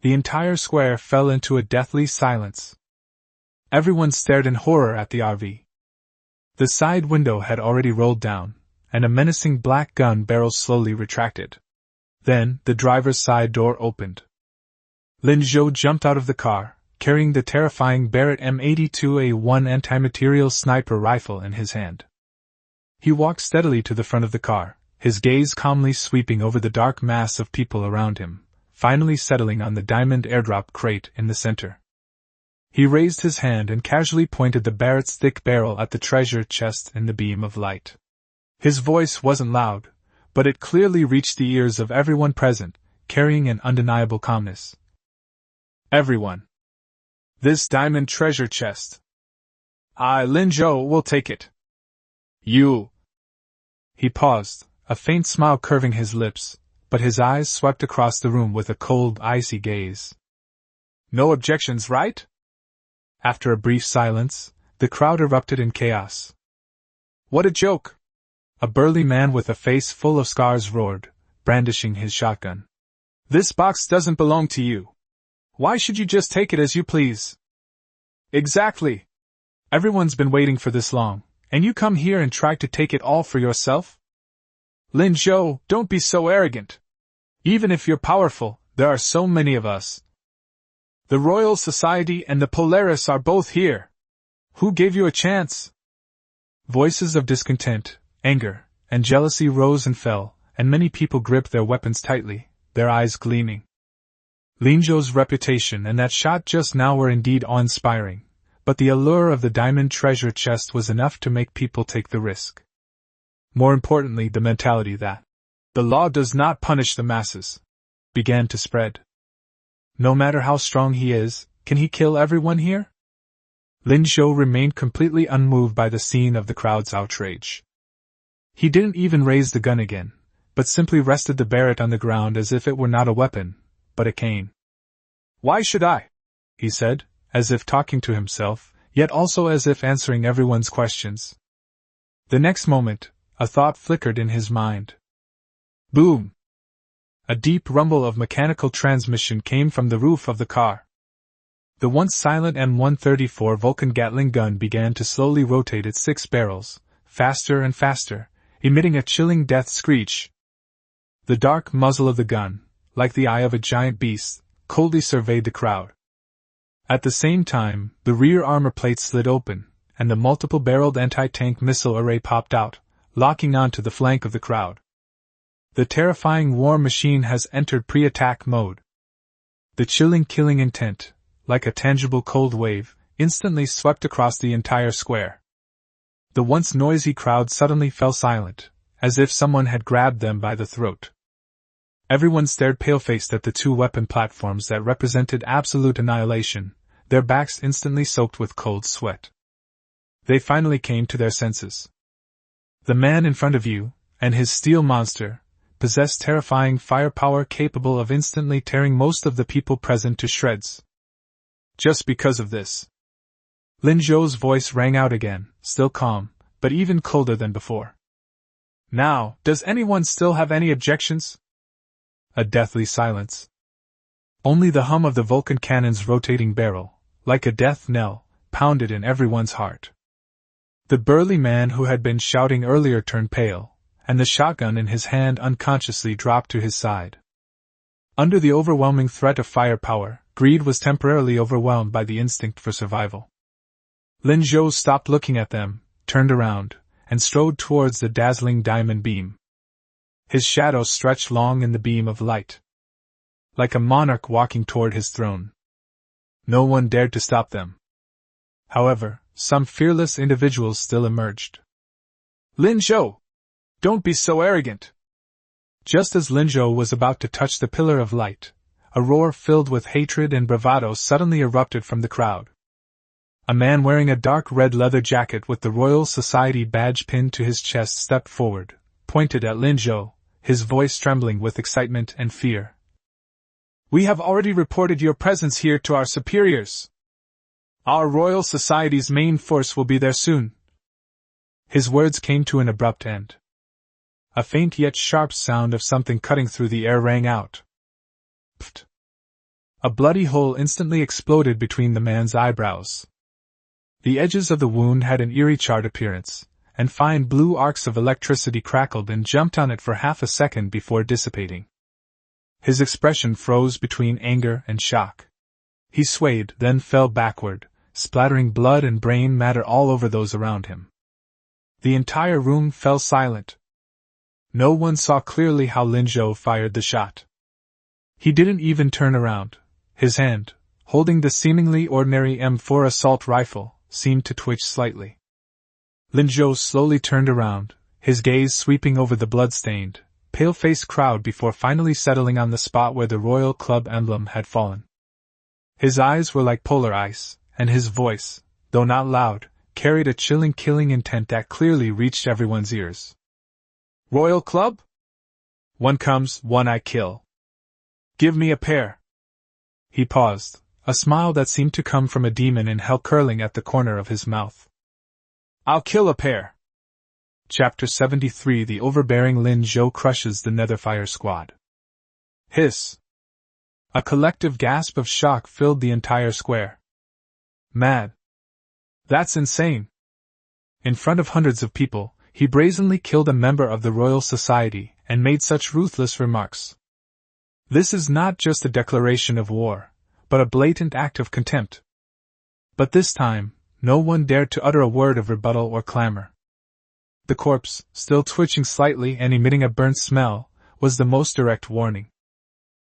The entire square fell into a deathly silence. Everyone stared in horror at the RV. The side window had already rolled down, and a menacing black gun barrel slowly retracted. Then, the driver's side door opened. Lin Zhou jumped out of the car, carrying the terrifying Barrett M82A1 anti-material sniper rifle in his hand. He walked steadily to the front of the car, his gaze calmly sweeping over the dark mass of people around him, finally settling on the diamond airdrop crate in the center. He raised his hand and casually pointed the Barrett's thick barrel at the treasure chest in the beam of light. His voice wasn't loud, but it clearly reached the ears of everyone present, carrying an undeniable calmness. Everyone. This diamond treasure chest. I, Lin Zhou, will take it. You. He paused, a faint smile curving his lips, but his eyes swept across the room with a cold, icy gaze. No objections, right? After a brief silence, the crowd erupted in chaos. What a joke! A burly man with a face full of scars roared, brandishing his shotgun. This box doesn't belong to you. Why should you just take it as you please? Exactly. Everyone's been waiting for this long, and you come here and try to take it all for yourself? Lin Zhou, don't be so arrogant. Even if you're powerful, there are so many of us. The Royal Society and the Polaris are both here. Who gave you a chance? Voices of discontent, anger, and jealousy rose and fell, and many people gripped their weapons tightly, their eyes gleaming. Lin Zhou's reputation and that shot just now were indeed awe-inspiring, but the allure of the diamond treasure chest was enough to make people take the risk. More importantly, the mentality that the law does not punish the masses began to spread. No matter how strong he is, can he kill everyone here? Lin Zhou remained completely unmoved by the scene of the crowd's outrage. He didn't even raise the gun again, but simply rested the Barrett on the ground as if it were not a weapon, but a cane. Why should I? He said, as if talking to himself, yet also as if answering everyone's questions. The next moment, a thought flickered in his mind. Boom! A deep rumble of mechanical transmission came from the roof of the car. The once silent M134 Vulcan Gatling gun began to slowly rotate its 6 barrels, faster and faster, emitting a chilling death screech. The dark muzzle of the gun, like the eye of a giant beast, coldly surveyed the crowd. At the same time, the rear armor plate slid open, and the multiple-barreled anti-tank missile array popped out, locking onto the flank of the crowd. The terrifying war machine has entered pre-attack mode. The chilling killing intent, like a tangible cold wave, instantly swept across the entire square. The once noisy crowd suddenly fell silent, as if someone had grabbed them by the throat. Everyone stared pale-faced at the 2 weapon platforms that represented absolute annihilation, their backs instantly soaked with cold sweat. They finally came to their senses. The man in front of you, and his steel monster, possessed terrifying firepower capable of instantly tearing most of the people present to shreds. Just because of this. Lin Zhou's voice rang out again, still calm, but even colder than before. Now, does anyone still have any objections? A deathly silence. Only the hum of the Vulcan cannon's rotating barrel, like a death knell, pounded in everyone's heart. The burly man who had been shouting earlier turned pale, and the shotgun in his hand unconsciously dropped to his side. Under the overwhelming threat of firepower, greed was temporarily overwhelmed by the instinct for survival. Lin Zhou stopped looking at them, turned around, and strode towards the dazzling diamond beam. His shadow stretched long in the beam of light. Like a monarch walking toward his throne. No one dared to stop them. However, some fearless individuals still emerged. Lin Zhou! Don't be so arrogant! Just as Lin Zhou was about to touch the pillar of light, a roar filled with hatred and bravado suddenly erupted from the crowd. A man wearing a dark red leather jacket with the Royal Society badge pinned to his chest stepped forward, pointed at Lin Zhou, his voice trembling with excitement and fear. We have already reported your presence here to our superiors. Our Royal Society's main force will be there soon. His words came to an abrupt end. A faint yet sharp sound of something cutting through the air rang out. Pfft! A bloody hole instantly exploded between the man's eyebrows. The edges of the wound had an eerie charred appearance, and fine blue arcs of electricity crackled and jumped on it for half a second before dissipating. His expression froze between anger and shock. He swayed, then fell backward, splattering blood and brain matter all over those around him. The entire room fell silent. No one saw clearly how Lin Zhou fired the shot. He didn't even turn around. His hand, holding the seemingly ordinary M4 assault rifle, seemed to twitch slightly. Lin Zhou slowly turned around, his gaze sweeping over the blood-stained, pale-faced crowd before finally settling on the spot where the Royal Club emblem had fallen. His eyes were like polar ice, and his voice, though not loud, carried a chilling killing intent that clearly reached everyone's ears. Royal Club? One comes, one I kill. Give me a pair. He paused, a smile that seemed to come from a demon in hell curling at the corner of his mouth. I'll kill a pair. Chapter 73 The overbearing Lin Zhou crushes the Netherfire squad. Hiss. A collective gasp of shock filled the entire square. Mad. That's insane. In front of hundreds of people, he brazenly killed a member of the Royal Society and made such ruthless remarks. This is not just a declaration of war, but a blatant act of contempt. But this time, no one dared to utter a word of rebuttal or clamor. The corpse, still twitching slightly and emitting a burnt smell, was the most direct warning.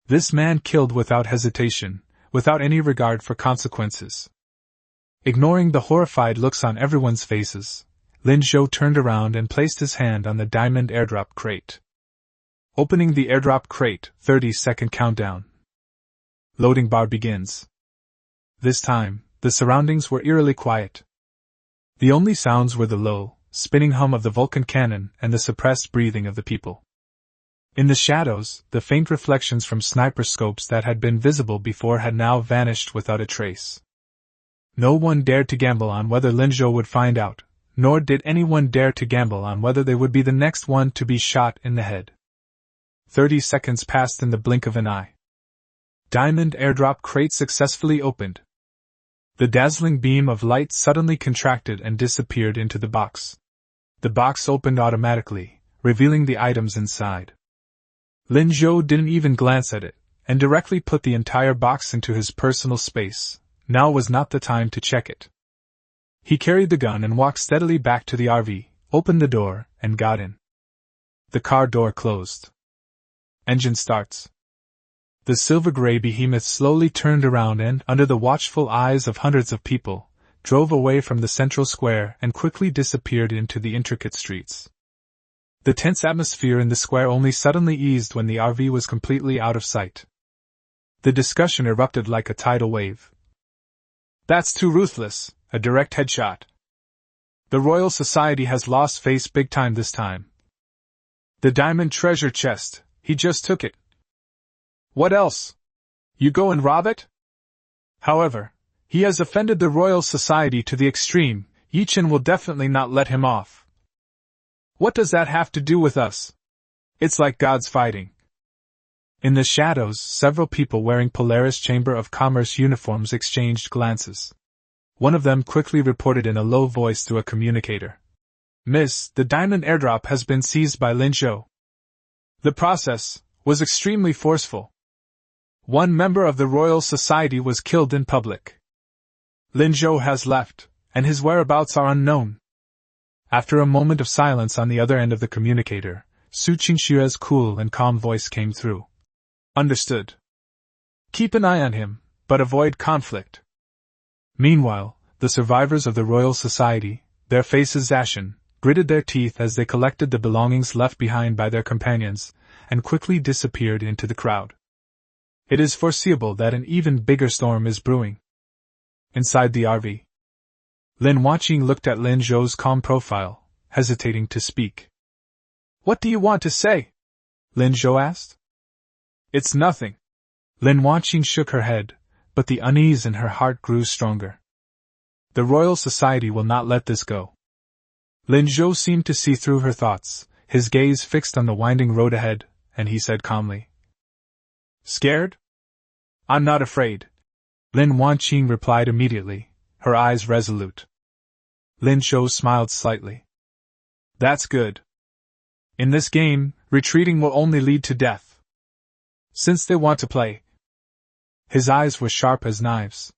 This man killed without hesitation, without any regard for consequences. Ignoring the horrified looks on everyone's faces, Lin Zhou turned around and placed his hand on the diamond airdrop crate. Opening the airdrop crate, 30-second countdown. Loading bar begins. This time, the surroundings were eerily quiet. The only sounds were the low, spinning hum of the Vulcan cannon and the suppressed breathing of the people. In the shadows, the faint reflections from sniper scopes that had been visible before had now vanished without a trace. No one dared to gamble on whether Lin Zhou would find out, nor did anyone dare to gamble on whether they would be the next one to be shot in the head. 30 seconds passed in the blink of an eye. Diamond airdrop crate successfully opened. The dazzling beam of light suddenly contracted and disappeared into the box. The box opened automatically, revealing the items inside. Lin Zhou didn't even glance at it, and directly put the entire box into his personal space. Now was not the time to check it. He carried the gun and walked steadily back to the RV, opened the door, and got in. The car door closed. Engine starts. The silver-gray behemoth slowly turned around and, under the watchful eyes of hundreds of people, drove away from the central square and quickly disappeared into the intricate streets. The tense atmosphere in the square only suddenly eased when the RV was completely out of sight. The discussion erupted like a tidal wave. That's too ruthless, a direct headshot. The Royal Society has lost face big time this time. The diamond treasure chest, he just took it. What else? You go and rob it? However, he has offended the Royal Society to the extreme, Yichen will definitely not let him off. What does that have to do with us? It's like gods fighting. In the shadows, several people wearing Polaris Chamber of Commerce uniforms exchanged glances. One of them quickly reported in a low voice through a communicator. Miss, the diamond airdrop has been seized by Lin Zhou. The process was extremely forceful. One member of the Royal Society was killed in public. Lin Zhou has left, and his whereabouts are unknown. After a moment of silence on the other end of the communicator, Su Qingxue's cool and calm voice came through. Understood. Keep an eye on him, but avoid conflict. Meanwhile, the survivors of the Royal Society, their faces ashen, gritted their teeth as they collected the belongings left behind by their companions, and quickly disappeared into the crowd. It is foreseeable that an even bigger storm is brewing. Inside the RV, Lin Huaqing looked at Lin Zhou's calm profile, hesitating to speak. What do you want to say? Lin Zhou asked. It's nothing. Lin Huaqing shook her head, but the unease in her heart grew stronger. The Royal Society will not let this go. Lin Zhou seemed to see through her thoughts, his gaze fixed on the winding road ahead, and he said calmly. Scared? I'm not afraid. Lin Huaqing replied immediately, her eyes resolute. Lin Zhou smiled slightly. That's good. In this game, retreating will only lead to death. Since they want to play. His eyes were sharp as knives.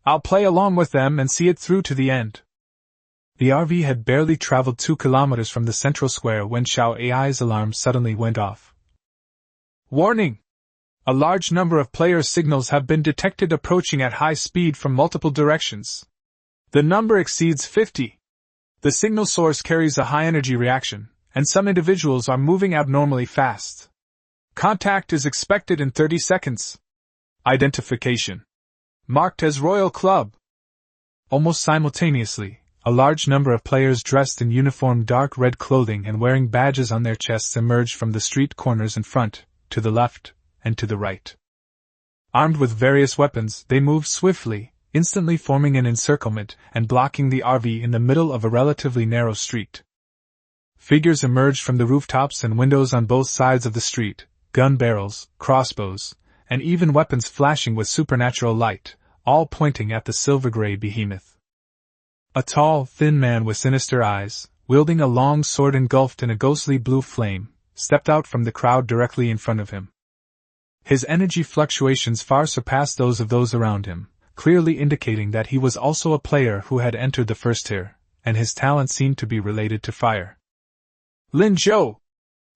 I'll play along with them and see it through to the end. The RV had barely traveled 2 kilometers from the central square when Xiao Ai's alarm suddenly went off. Warning! A large number of player signals have been detected approaching at high speed from multiple directions. The number exceeds 50. The signal source carries a high-energy reaction, and some individuals are moving abnormally fast. Contact is expected in 30 seconds. Identification. Marked as Royal Club. Almost simultaneously, a large number of players dressed in uniform dark red clothing and wearing badges on their chests emerged from the street corners in front, to the left, and to the right. Armed with various weapons, they moved swiftly, instantly forming an encirclement and blocking the RV in the middle of a relatively narrow street. Figures emerged from the rooftops and windows on both sides of the street, gun barrels, crossbows, and even weapons flashing with supernatural light, all pointing at the silver-gray behemoth. A tall, thin man with sinister eyes, wielding a long sword engulfed in a ghostly blue flame, stepped out from the crowd directly in front of him. His energy fluctuations far surpassed those of those around him, clearly indicating that he was also a player who had entered the first tier, and his talent seemed to be related to fire. Lin Zhou!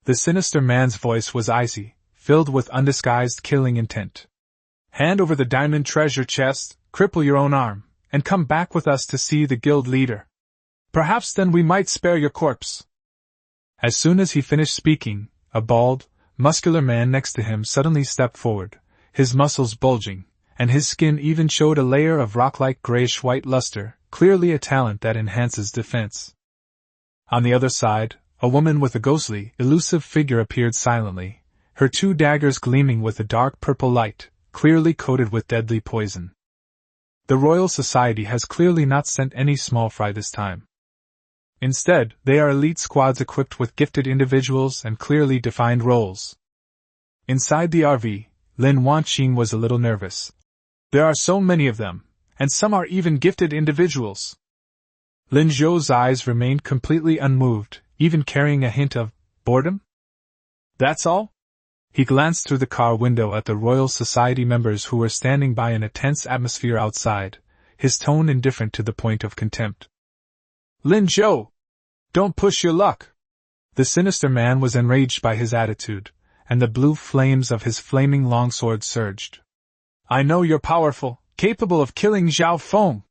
The sinister man's voice was icy, filled with undisguised killing intent. Hand over the diamond treasure chest, cripple your own arm, and come back with us to see the guild leader. Perhaps then we might spare your corpse. As soon as he finished speaking, a bald, muscular man next to him suddenly stepped forward, his muscles bulging, and his skin even showed a layer of rock-like grayish-white luster, clearly a talent that enhances defense. On the other side, a woman with a ghostly, elusive figure appeared silently, her 2 daggers gleaming with a dark purple light, clearly coated with deadly poison. The Royal Society has clearly not sent any small fry this time. Instead, they are elite squads equipped with gifted individuals and clearly defined roles. Inside the RV, Lin Wanqing was a little nervous. There are so many of them, and some are even gifted individuals. Lin Zhou's eyes remained completely unmoved, even carrying a hint of boredom. That's all? He glanced through the car window at the Royal Society members who were standing by in a tense atmosphere outside, his tone indifferent to the point of contempt. Lin Zhou! Don't push your luck! The sinister man was enraged by his attitude, and the blue flames of his flaming longsword surged. I know you're powerful, capable of killing Zhao Feng.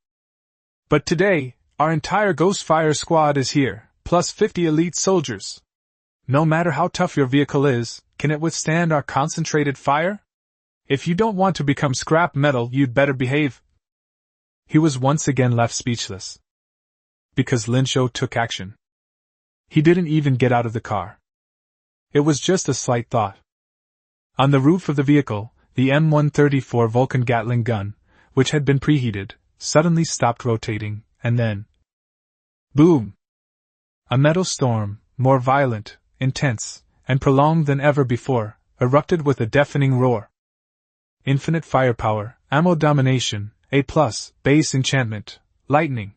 But today, our entire Ghostfire squad is here, plus 50 elite soldiers. No matter how tough your vehicle is, can it withstand our concentrated fire? If you don't want to become scrap metal, you'd better behave. He was once again left speechless. Because Lin Zhou took action. He didn't even get out of the car. It was just a slight thought. On the roof of the vehicle, the M134 Vulcan Gatling gun, which had been preheated, suddenly stopped rotating, and then... boom! A metal storm, more violent, intense, and prolonged than ever before, erupted with a deafening roar. Infinite firepower, ammo domination, A+, base enchantment, lightning.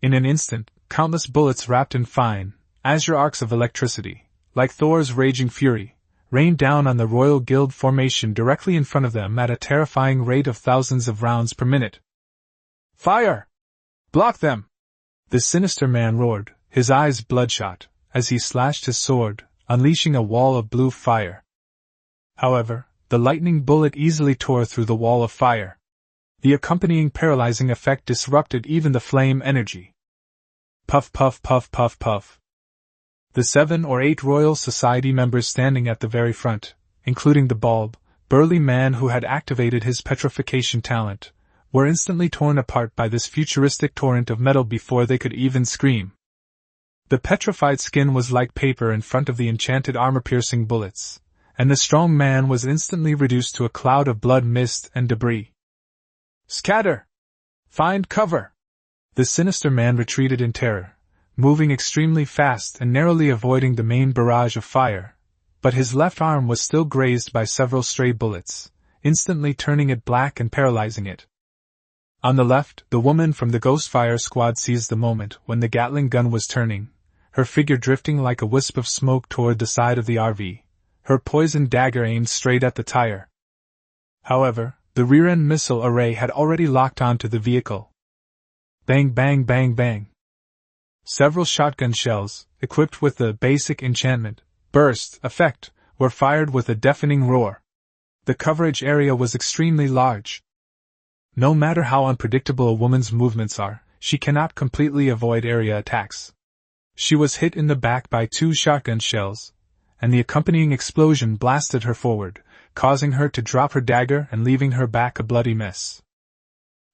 In an instant, countless bullets wrapped in fine, azure arcs of electricity, like Thor's raging fury, rained down on the Royal Guild formation directly in front of them at a terrifying rate of thousands of rounds per minute. Fire! Block them! The sinister man roared, his eyes bloodshot, as he slashed his sword, unleashing a wall of blue fire. However, the lightning bullet easily tore through the wall of fire. The accompanying paralyzing effect disrupted even the flame energy. Puff puff puff puff puff. The 7 or 8 Royal Society members standing at the very front, including the bald, burly man who had activated his petrification talent, were instantly torn apart by this futuristic torrent of metal before they could even scream. The petrified skin was like paper in front of the enchanted armor-piercing bullets, and the strong man was instantly reduced to a cloud of blood, mist, and debris. Scatter! Find cover! The sinister man retreated in terror, moving extremely fast and narrowly avoiding the main barrage of fire, but his left arm was still grazed by several stray bullets, instantly turning it black and paralyzing it. On the left, the woman from the Ghostfire squad seized the moment when the Gatling gun was turning, her figure drifting like a wisp of smoke toward the side of the RV, her poisoned dagger aimed straight at the tire. However, the rear-end missile array had already locked onto the vehicle. Bang bang bang bang. Several shotgun shells, equipped with the basic enhancement burst effect, were fired with a deafening roar. The coverage area was extremely large. No matter how unpredictable a woman's movements are, she cannot completely avoid area attacks. She was hit in the back by 2 shotgun shells, and the accompanying explosion blasted her forward, causing her to drop her dagger and leaving her back a bloody mess.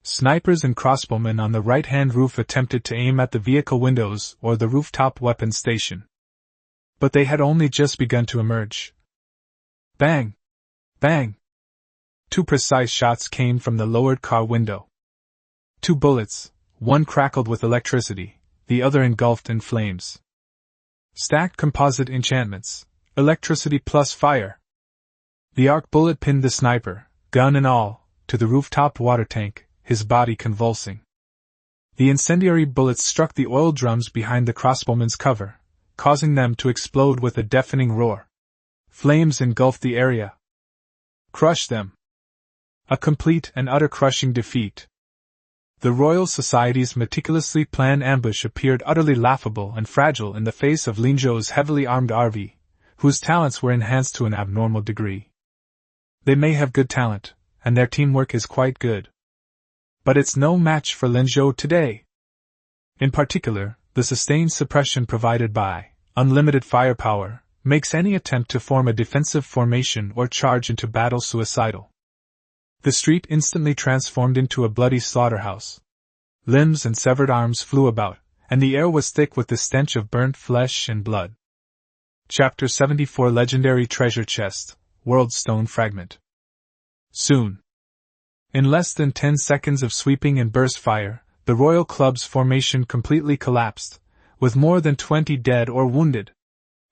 Snipers and crossbowmen on the right-hand roof attempted to aim at the vehicle windows or the rooftop weapons station. But they had only just begun to emerge. Bang! Bang! 2 precise shots came from the lowered car window. 2 bullets, one crackled with electricity, the other engulfed in flames. Stacked composite enchantments, electricity plus fire. The arc bullet pinned the sniper, gun and all, to the rooftop water tank, his body convulsing. The incendiary bullets struck the oil drums behind the crossbowmen's cover, causing them to explode with a deafening roar. Flames engulfed the area. Crush them. A complete and utter crushing defeat. The Royal Society's meticulously planned ambush appeared utterly laughable and fragile in the face of Lin Zhou's heavily armed RV, whose talents were enhanced to an abnormal degree. They may have good talent, and their teamwork is quite good. But it's no match for Lin Zhou today. In particular, the sustained suppression provided by unlimited firepower makes any attempt to form a defensive formation or charge into battle suicidal. The street instantly transformed into a bloody slaughterhouse. Limbs and severed arms flew about, and the air was thick with the stench of burnt flesh and blood. Chapter 74 Legendary Treasure Chest, World Stone Fragment. Soon. In less than 10 seconds of sweeping and burst fire, the Royal Club's formation completely collapsed, with more than 20 dead or wounded.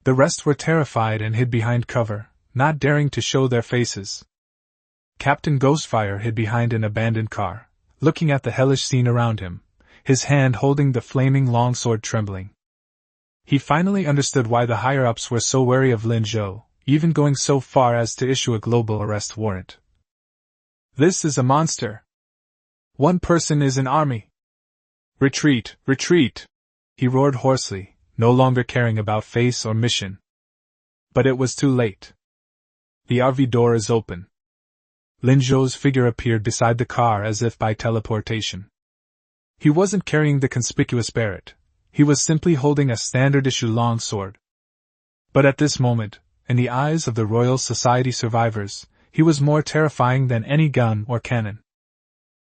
The rest were terrified and hid behind cover, not daring to show their faces. Captain Ghostfire hid behind an abandoned car, looking at the hellish scene around him, his hand holding the flaming longsword trembling. He finally understood why the higher-ups were so wary of Lin Zhou, even going so far as to issue a global arrest warrant. This is a monster. One person is an army. Retreat, retreat! He roared hoarsely, no longer caring about face or mission. But it was too late. The RV door is open. Lin Zhou's figure appeared beside the car as if by teleportation. He wasn't carrying the conspicuous barret, he was simply holding a standard-issue longsword. But at this moment, in the eyes of the Royal Society survivors, he was more terrifying than any gun or cannon.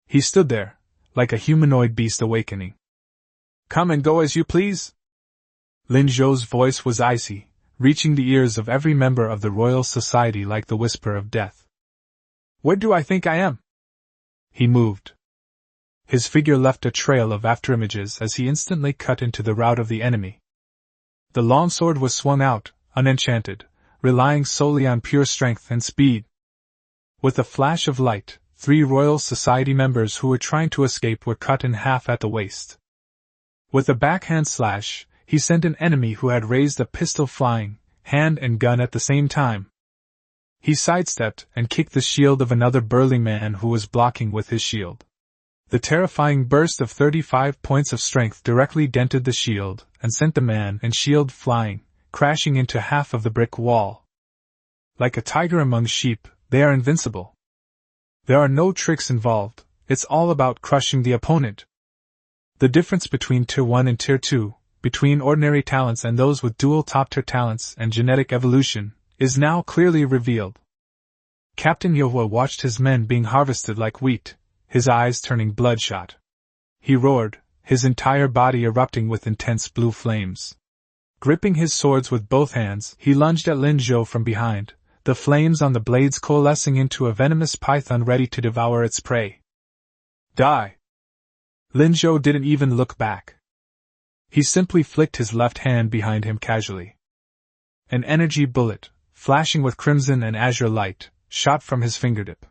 He stood there, like a humanoid beast awakening. Come and go as you please? Lin Zhou's voice was icy, reaching the ears of every member of the Royal Society like the whisper of death. Where do I think I am? He moved. His figure left a trail of afterimages as he instantly cut into the route of the enemy. The longsword was swung out, unenchanted, relying solely on pure strength and speed. With a flash of light, 3 Royal Society members who were trying to escape were cut in half at the waist. With a backhand slash, he sent an enemy who had raised a pistol flying, hand and gun at the same time. He sidestepped and kicked the shield of another burly man who was blocking with his shield. The terrifying burst of 35 points of strength directly dented the shield and sent the man and shield flying, crashing into half of the brick wall. Like a tiger among sheep, they are invincible. There are no tricks involved, it's all about crushing the opponent. The difference between Tier 1 and Tier 2, between ordinary talents and those with dual top-tier talents and genetic evolution, is now clearly revealed. Captain Yohua watched his men being harvested like wheat, his eyes turning bloodshot. He roared, his entire body erupting with intense blue flames. Gripping his swords with both hands, he lunged at Lin Zhou from behind, the flames on the blades coalescing into a venomous python ready to devour its prey. Die! Lin Zhou didn't even look back. He simply flicked his left hand behind him casually. An energy bullet, flashing with crimson and azure light, shot from his fingertip.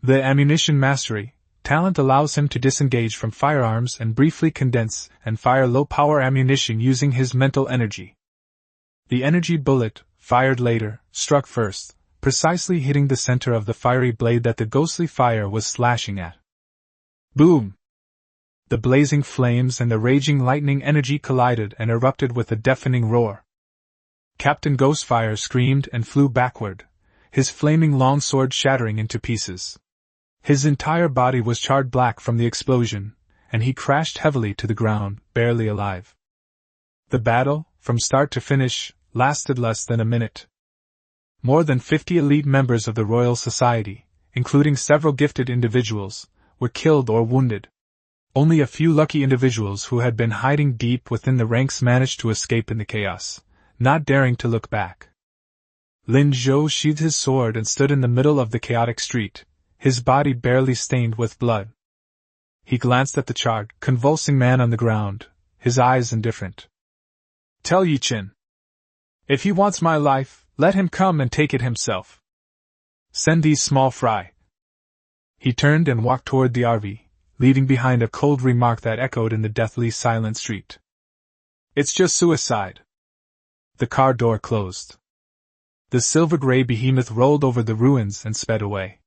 The ammunition mastery, talent allows him to disengage from firearms and briefly condense and fire low-power ammunition using his mental energy. The energy bullet, fired later, struck first, precisely hitting the center of the fiery blade that the ghostly fire was slashing at. Boom! The blazing flames and the raging lightning energy collided and erupted with a deafening roar. Captain Ghostfire screamed and flew backward, his flaming longsword shattering into pieces. His entire body was charred black from the explosion, and he crashed heavily to the ground, barely alive. The battle, from start to finish, lasted less than a minute. More than 50 elite members of the Royal Society, including several gifted individuals, were killed or wounded. Only a few lucky individuals who had been hiding deep within the ranks managed to escape in the chaos, not daring to look back. Lin Zhou sheathed his sword and stood in the middle of the chaotic street, his body barely stained with blood. He glanced at the charred, convulsing man on the ground, his eyes indifferent. "Tell Yi Qin. If he wants my life, let him come and take it himself. Send these small fry." He turned and walked toward the RV, leaving behind a cold remark that echoed in the deathly silent street. "It's just suicide." The car door closed. The silver-gray behemoth rolled over the ruins and sped away.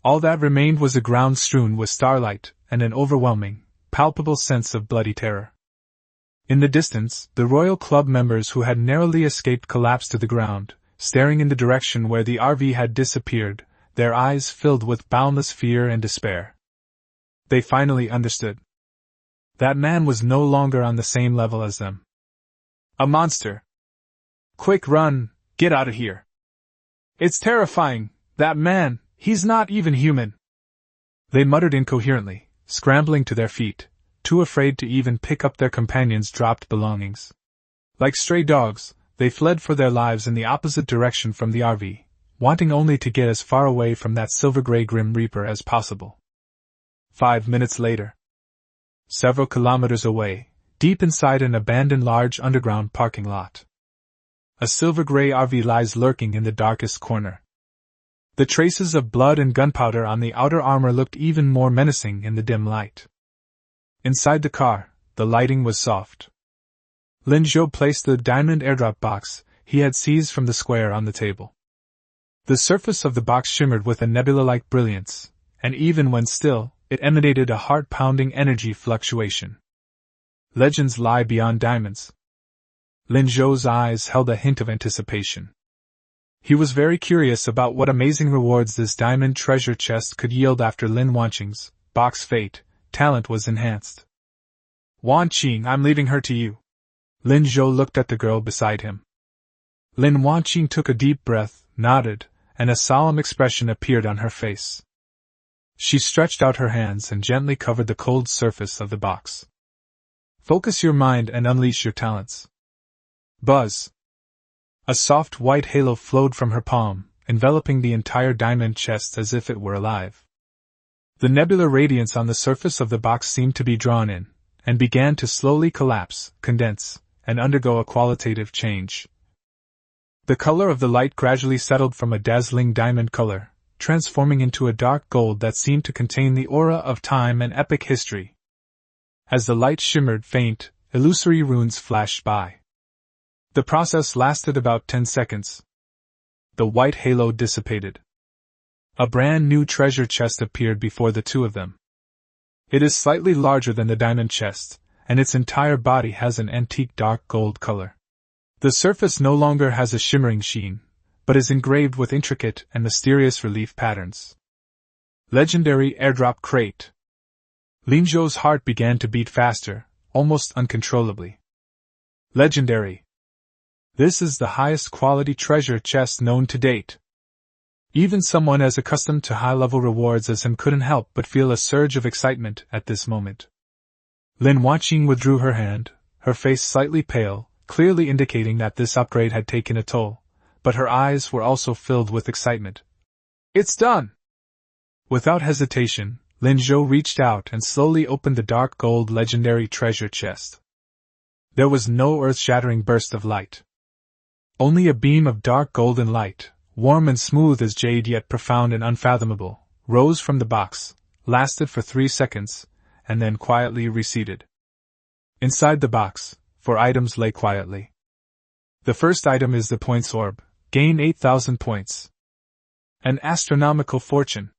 All that remained was a ground strewn with starlight and an overwhelming, palpable sense of bloody terror. In the distance, the Royal Club members who had narrowly escaped collapsed to the ground, staring in the direction where the RV had disappeared, their eyes filled with boundless fear and despair. They finally understood. That man was no longer on the same level as them. A monster. "Quick, run, get out of here. It's terrifying, that man, he's not even human." They muttered incoherently, scrambling to their feet, too afraid to even pick up their companions' dropped belongings. Like stray dogs, they fled for their lives in the opposite direction from the RV, wanting only to get as far away from that silver-gray Grim Reaper as possible. 5 minutes later. Several kilometers away, deep inside an abandoned large underground parking lot. A silver-gray RV lies lurking in the darkest corner. The traces of blood and gunpowder on the outer armor looked even more menacing in the dim light. Inside the car, the lighting was soft. Lin Zhou placed the diamond airdrop box he had seized from the square on the table. The surface of the box shimmered with a nebula-like brilliance, and even when still, it emanated a heart-pounding energy fluctuation. Legends lie beyond diamonds. Lin Zhou's eyes held a hint of anticipation. He was very curious about what amazing rewards this diamond treasure chest could yield after Lin Wanqing's box fate, talent was enhanced. "Wanqing, I'm leaving her to you." Lin Zhou looked at the girl beside him. Lin Wanqing took a deep breath, nodded, and a solemn expression appeared on her face. She stretched out her hands and gently covered the cold surface of the box. "Focus your mind and unleash your talents." Buzz! A soft white halo flowed from her palm, enveloping the entire diamond chest as if it were alive. The nebular radiance on the surface of the box seemed to be drawn in, and began to slowly collapse, condense, and undergo a qualitative change. The color of the light gradually settled from a dazzling diamond color, transforming into a dark gold that seemed to contain the aura of time and epic history. As the light shimmered faint, illusory runes flashed by. The process lasted about 10 seconds. The white halo dissipated. A brand new treasure chest appeared before the two of them. It is slightly larger than the diamond chest, and its entire body has an antique dark gold color. The surface no longer has a shimmering sheen, but is engraved with intricate and mysterious relief patterns. Legendary airdrop crate. Lin Zhou's heart began to beat faster, almost uncontrollably. Legendary. This is the highest quality treasure chest known to date. Even someone as accustomed to high-level rewards as him couldn't help but feel a surge of excitement at this moment. Lin Wanqing withdrew her hand, her face slightly pale, clearly indicating that this upgrade had taken a toll, but her eyes were also filled with excitement. "It's done!" Without hesitation, Lin Zhou reached out and slowly opened the dark gold legendary treasure chest. There was no earth-shattering burst of light. Only a beam of dark golden light, warm and smooth as jade yet profound and unfathomable, rose from the box, lasted for 3 seconds, and then quietly receded. Inside the box, 4 items lay quietly. The first item is the points orb. Gain 8,000 points. An astronomical fortune.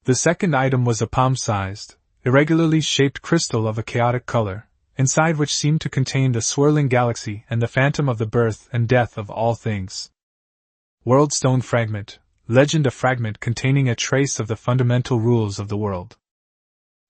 The second item was a palm-sized, irregularly shaped crystal of a chaotic color, inside which seemed to contain the swirling galaxy and the phantom of the birth and death of all things. World Stone Fragment. Legend, a fragment containing a trace of the fundamental rules of the world.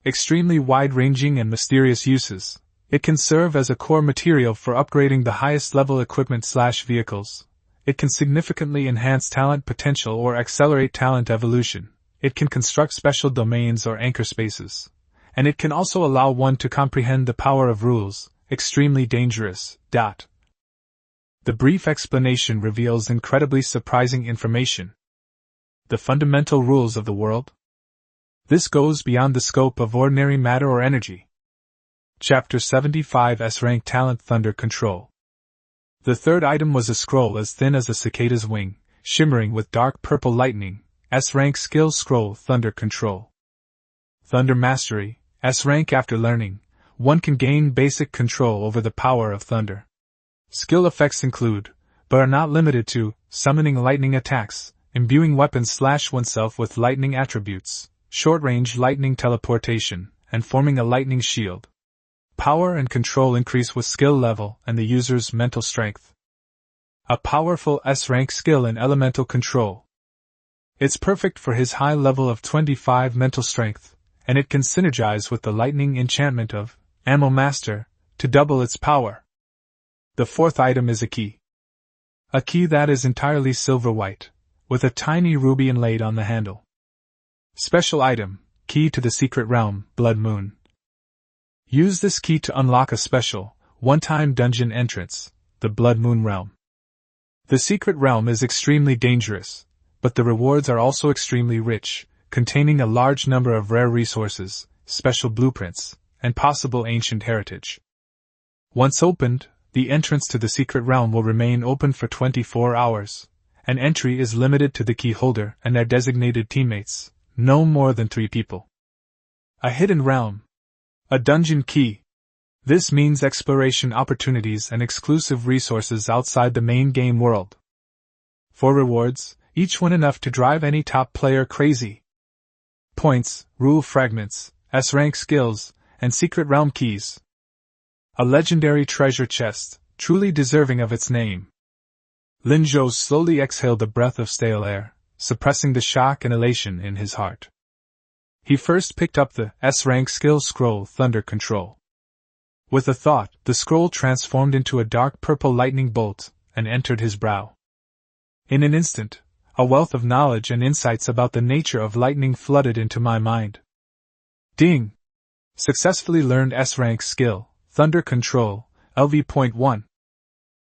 Extremely wide-ranging and mysterious uses. It can serve as a core material for upgrading the highest-level equipment/vehicles. It can significantly enhance talent potential or accelerate talent evolution. It can construct special domains or anchor spaces. And it can also allow one to comprehend the power of rules. Extremely dangerous. The brief explanation reveals incredibly surprising information. The fundamental rules of the world? This goes beyond the scope of ordinary matter or energy. Chapter 75 S-Rank Talent Thunder Control. The third item was a scroll as thin as a cicada's wing, shimmering with dark purple lightning. S-Rank Skill Scroll Thunder Control. Thunder Mastery. S-Rank. After learning, one can gain basic control over the power of thunder. Skill effects include, but are not limited to, summoning lightning attacks, imbuing weapons/oneself with lightning attributes, short-range lightning teleportation, and forming a lightning shield. Power and control increase with skill level and the user's mental strength. A powerful S-Rank skill in elemental control. It's perfect for his high level of 25 mental strength, and it can synergize with the lightning enchantment of Ammo Master to double its power. The fourth item is a key. A key that is entirely silver-white, with a tiny ruby inlaid on the handle. Special item, Key to the Secret Realm, Blood Moon. Use this key to unlock a special, one-time dungeon entrance, the Blood Moon Realm. The Secret Realm is extremely dangerous, but the rewards are also extremely rich, containing a large number of rare resources, special blueprints, and possible ancient heritage. Once opened, the entrance to the Secret Realm will remain open for 24 hours, and entry is limited to the key holder and their designated teammates, no more than 3 people. A hidden realm. A dungeon key. This means exploration opportunities and exclusive resources outside the main game world. 4 rewards, each one enough to drive any top player crazy. Points, rule fragments, S-Rank skills, and secret realm keys. A legendary treasure chest, truly deserving of its name. Lin Zhou slowly exhaled a breath of stale air, suppressing the shock and elation in his heart. He first picked up the S-Rank Skill Scroll Thunder Control. With a thought, the scroll transformed into a dark purple lightning bolt and entered his brow. In an instant, a wealth of knowledge and insights about the nature of lightning flooded into my mind. Ding! Successfully learned S-Rank Skill, Thunder Control, LV.1.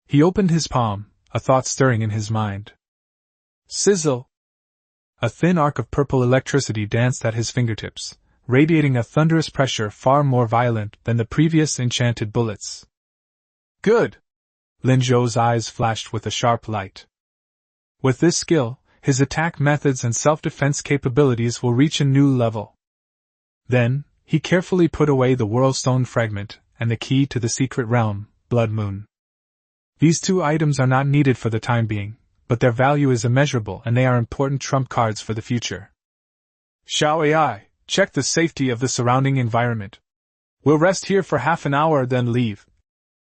He opened his palm, a thought stirring in his mind. Sizzle! A thin arc of purple electricity danced at his fingertips, radiating a thunderous pressure far more violent than the previous enchanted bullets. Good! Lin Zhou's eyes flashed with a sharp light. With this skill, his attack methods and self-defense capabilities will reach a new level. Then, he carefully put away the Whirlstone fragment and the key to the secret realm, Blood Moon. These 2 items are not needed for the time being, but their value is immeasurable and they are important trump cards for the future. Xiao AI, check the safety of the surrounding environment. We'll rest here for half an hour then leave,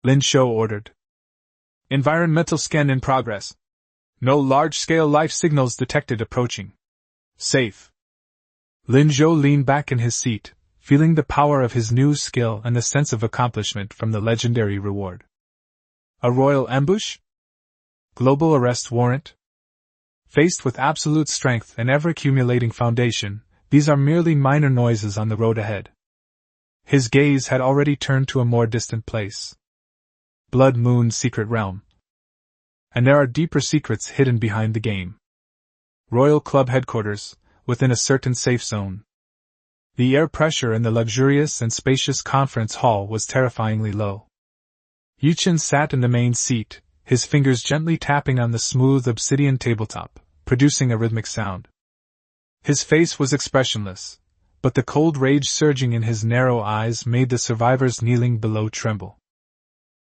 Lin Zhou ordered. Environmental scan in progress. No large-scale life signals detected approaching. Safe. Lin Zhou leaned back in his seat, feeling the power of his new skill and the sense of accomplishment from the legendary reward. A royal ambush? Global arrest warrant? Faced with absolute strength and ever-accumulating foundation, these are merely minor noises on the road ahead. His gaze had already turned to a more distant place. Blood Moon's secret realm. And there are deeper secrets hidden behind the game. Royal Club headquarters, within a certain safe zone. The air pressure in the luxurious and spacious conference hall was terrifyingly low. Yuchen sat in the main seat, his fingers gently tapping on the smooth obsidian tabletop, producing a rhythmic sound. His face was expressionless, but the cold rage surging in his narrow eyes made the survivors kneeling below tremble.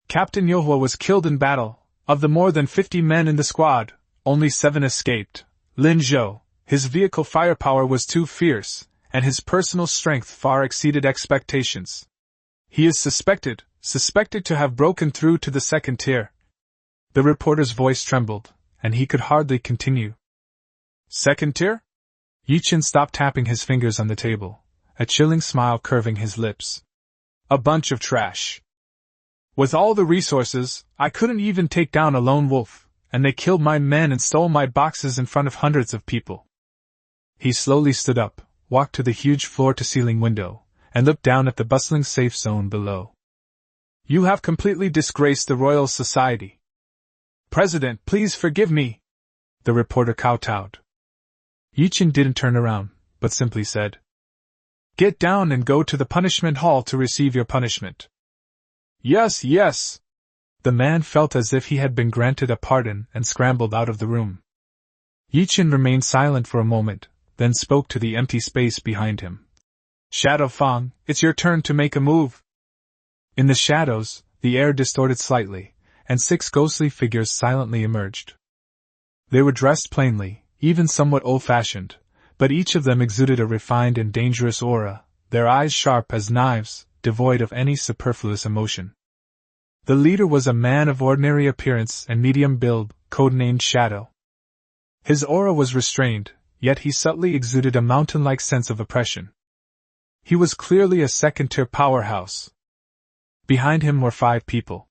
Captain Yohua was killed in battle. Of the more than 50 men in the squad, only 7 escaped. Lin Zhou, his vehicle firepower was too fierce, and his personal strength far exceeded expectations. He is suspected to have broken through to the second tier. The reporter's voice trembled, and he could hardly continue. Second tier? Yichin stopped tapping his fingers on the table, a chilling smile curving his lips. A bunch of trash. With all the resources, I couldn't even take down a lone wolf, and they killed my men and stole my boxes in front of hundreds of people. He slowly stood up, walked to the huge floor-to-ceiling window, and looked down at the bustling safe zone below. You have completely disgraced the Royal Society. President, please forgive me, the reporter kowtowed. Yichin didn't turn around, but simply said, Get down and go to the punishment hall to receive your punishment. Yes, yes. The man felt as if he had been granted a pardon and scrambled out of the room. Yichin remained silent for a moment, then spoke to the empty space behind him. Shadow Fang, it's your turn to make a move. In the shadows, the air distorted slightly, and 6 ghostly figures silently emerged. They were dressed plainly, even somewhat old-fashioned, but each of them exuded a refined and dangerous aura, their eyes sharp as knives, devoid of any superfluous emotion. The leader was a man of ordinary appearance and medium build, codenamed Shadow. His aura was restrained, yet he subtly exuded a mountain-like sense of oppression. He was clearly a second-tier powerhouse. Behind him were 5 people.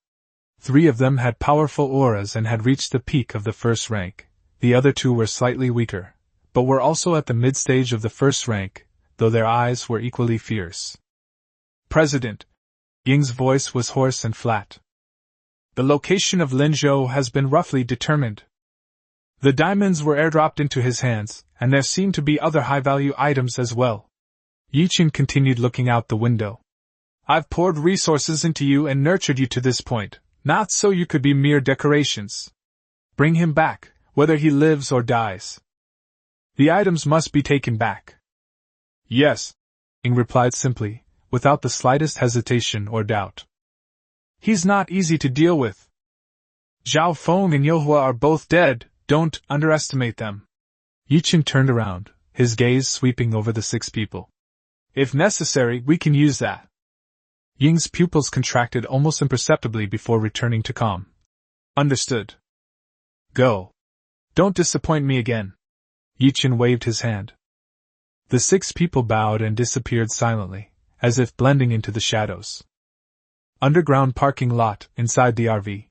3 of them had powerful auras and had reached the peak of the first rank. The other 2 were slightly weaker, but were also at the mid-stage of the first rank, though their eyes were equally fierce. President, Ying's voice was hoarse and flat. The location of Lin Zhou has been roughly determined. The diamonds were airdropped into his hands, and there seem to be other high-value items as well. Yichin continued looking out the window. I've poured resources into you and nurtured you to this point, not so you could be mere decorations. Bring him back, whether he lives or dies. The items must be taken back. Yes, Ying replied simply, without the slightest hesitation or doubt. He's not easy to deal with. Zhao Feng and Yohua are both dead, don't underestimate them. Yichin turned around, his gaze sweeping over the 6 people. If necessary, we can use that. Ying's pupils contracted almost imperceptibly before returning to calm. Understood. Go. Don't disappoint me again. Yichin waved his hand. The 6 people bowed and disappeared silently, as if blending into the shadows. Underground parking lot, inside the RV.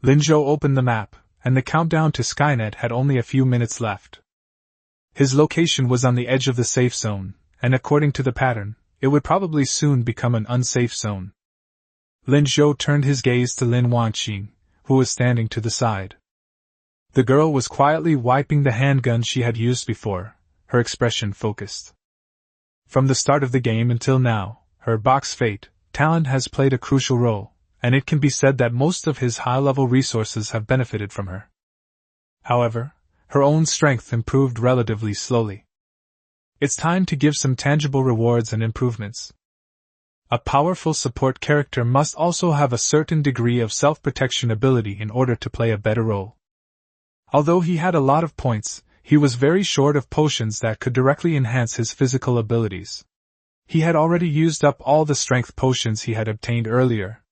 Lin Zhou opened the map, and the countdown to Skynet had only a few minutes left. His location was on the edge of the safe zone, and according to the pattern, it would probably soon become an unsafe zone. Lin Zhou turned his gaze to Lin Wanqing, who was standing to the side. The girl was quietly wiping the handgun she had used before, her expression focused. From the start of the game until now, her box fate, talent has played a crucial role, and it can be said that most of his high-level resources have benefited from her. However, her own strength improved relatively slowly. It's time to give some tangible rewards and improvements. A powerful support character must also have a certain degree of self-protection ability in order to play a better role. Although he had a lot of points, he was very short of potions that could directly enhance his physical abilities. He had already used up all the strength potions he had obtained earlier.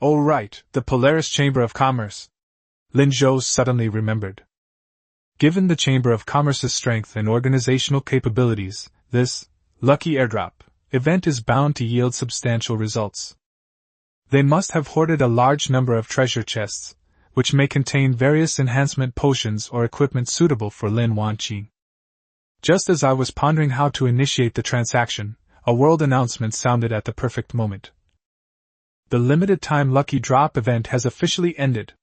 Oh right, the Polaris Chamber of Commerce. Lin Zhou suddenly remembered. Given the Chamber of Commerce's strength and organizational capabilities, this lucky airdrop event is bound to yield substantial results. They must have hoarded a large number of treasure chests, which may contain various enhancement potions or equipment suitable for Lin Wanqing. Just as I was pondering how to initiate the transaction, a world announcement sounded at the perfect moment. The limited-time Lucky Drop event has officially ended.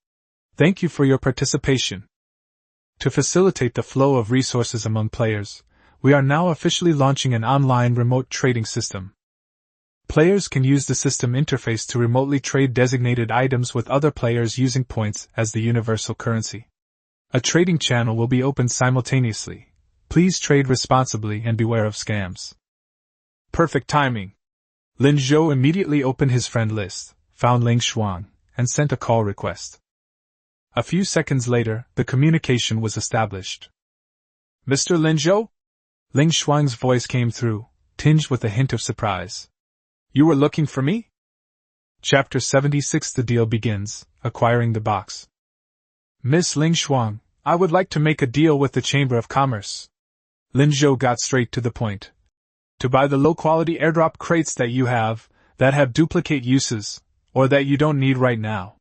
Thank you for your participation. To facilitate the flow of resources among players, we are now officially launching an online remote trading system. Players can use the system interface to remotely trade designated items with other players using points as the universal currency. A trading channel will be opened simultaneously. Please trade responsibly and beware of scams. Perfect timing. Lin Zhou immediately opened his friend list, found Ling Shuang, and sent a call request. A few seconds later, the communication was established. Mr. Lin Zhou? Ling Shuang's voice came through, tinged with a hint of surprise. You were looking for me? Chapter 76. The deal begins, acquiring the box. Miss Ling Shuang, I would like to make a deal with the Chamber of Commerce. Lin Zhou got straight to the point. To buy the low-quality airdrop crates that you have, that have duplicate uses, or that you don't need right now.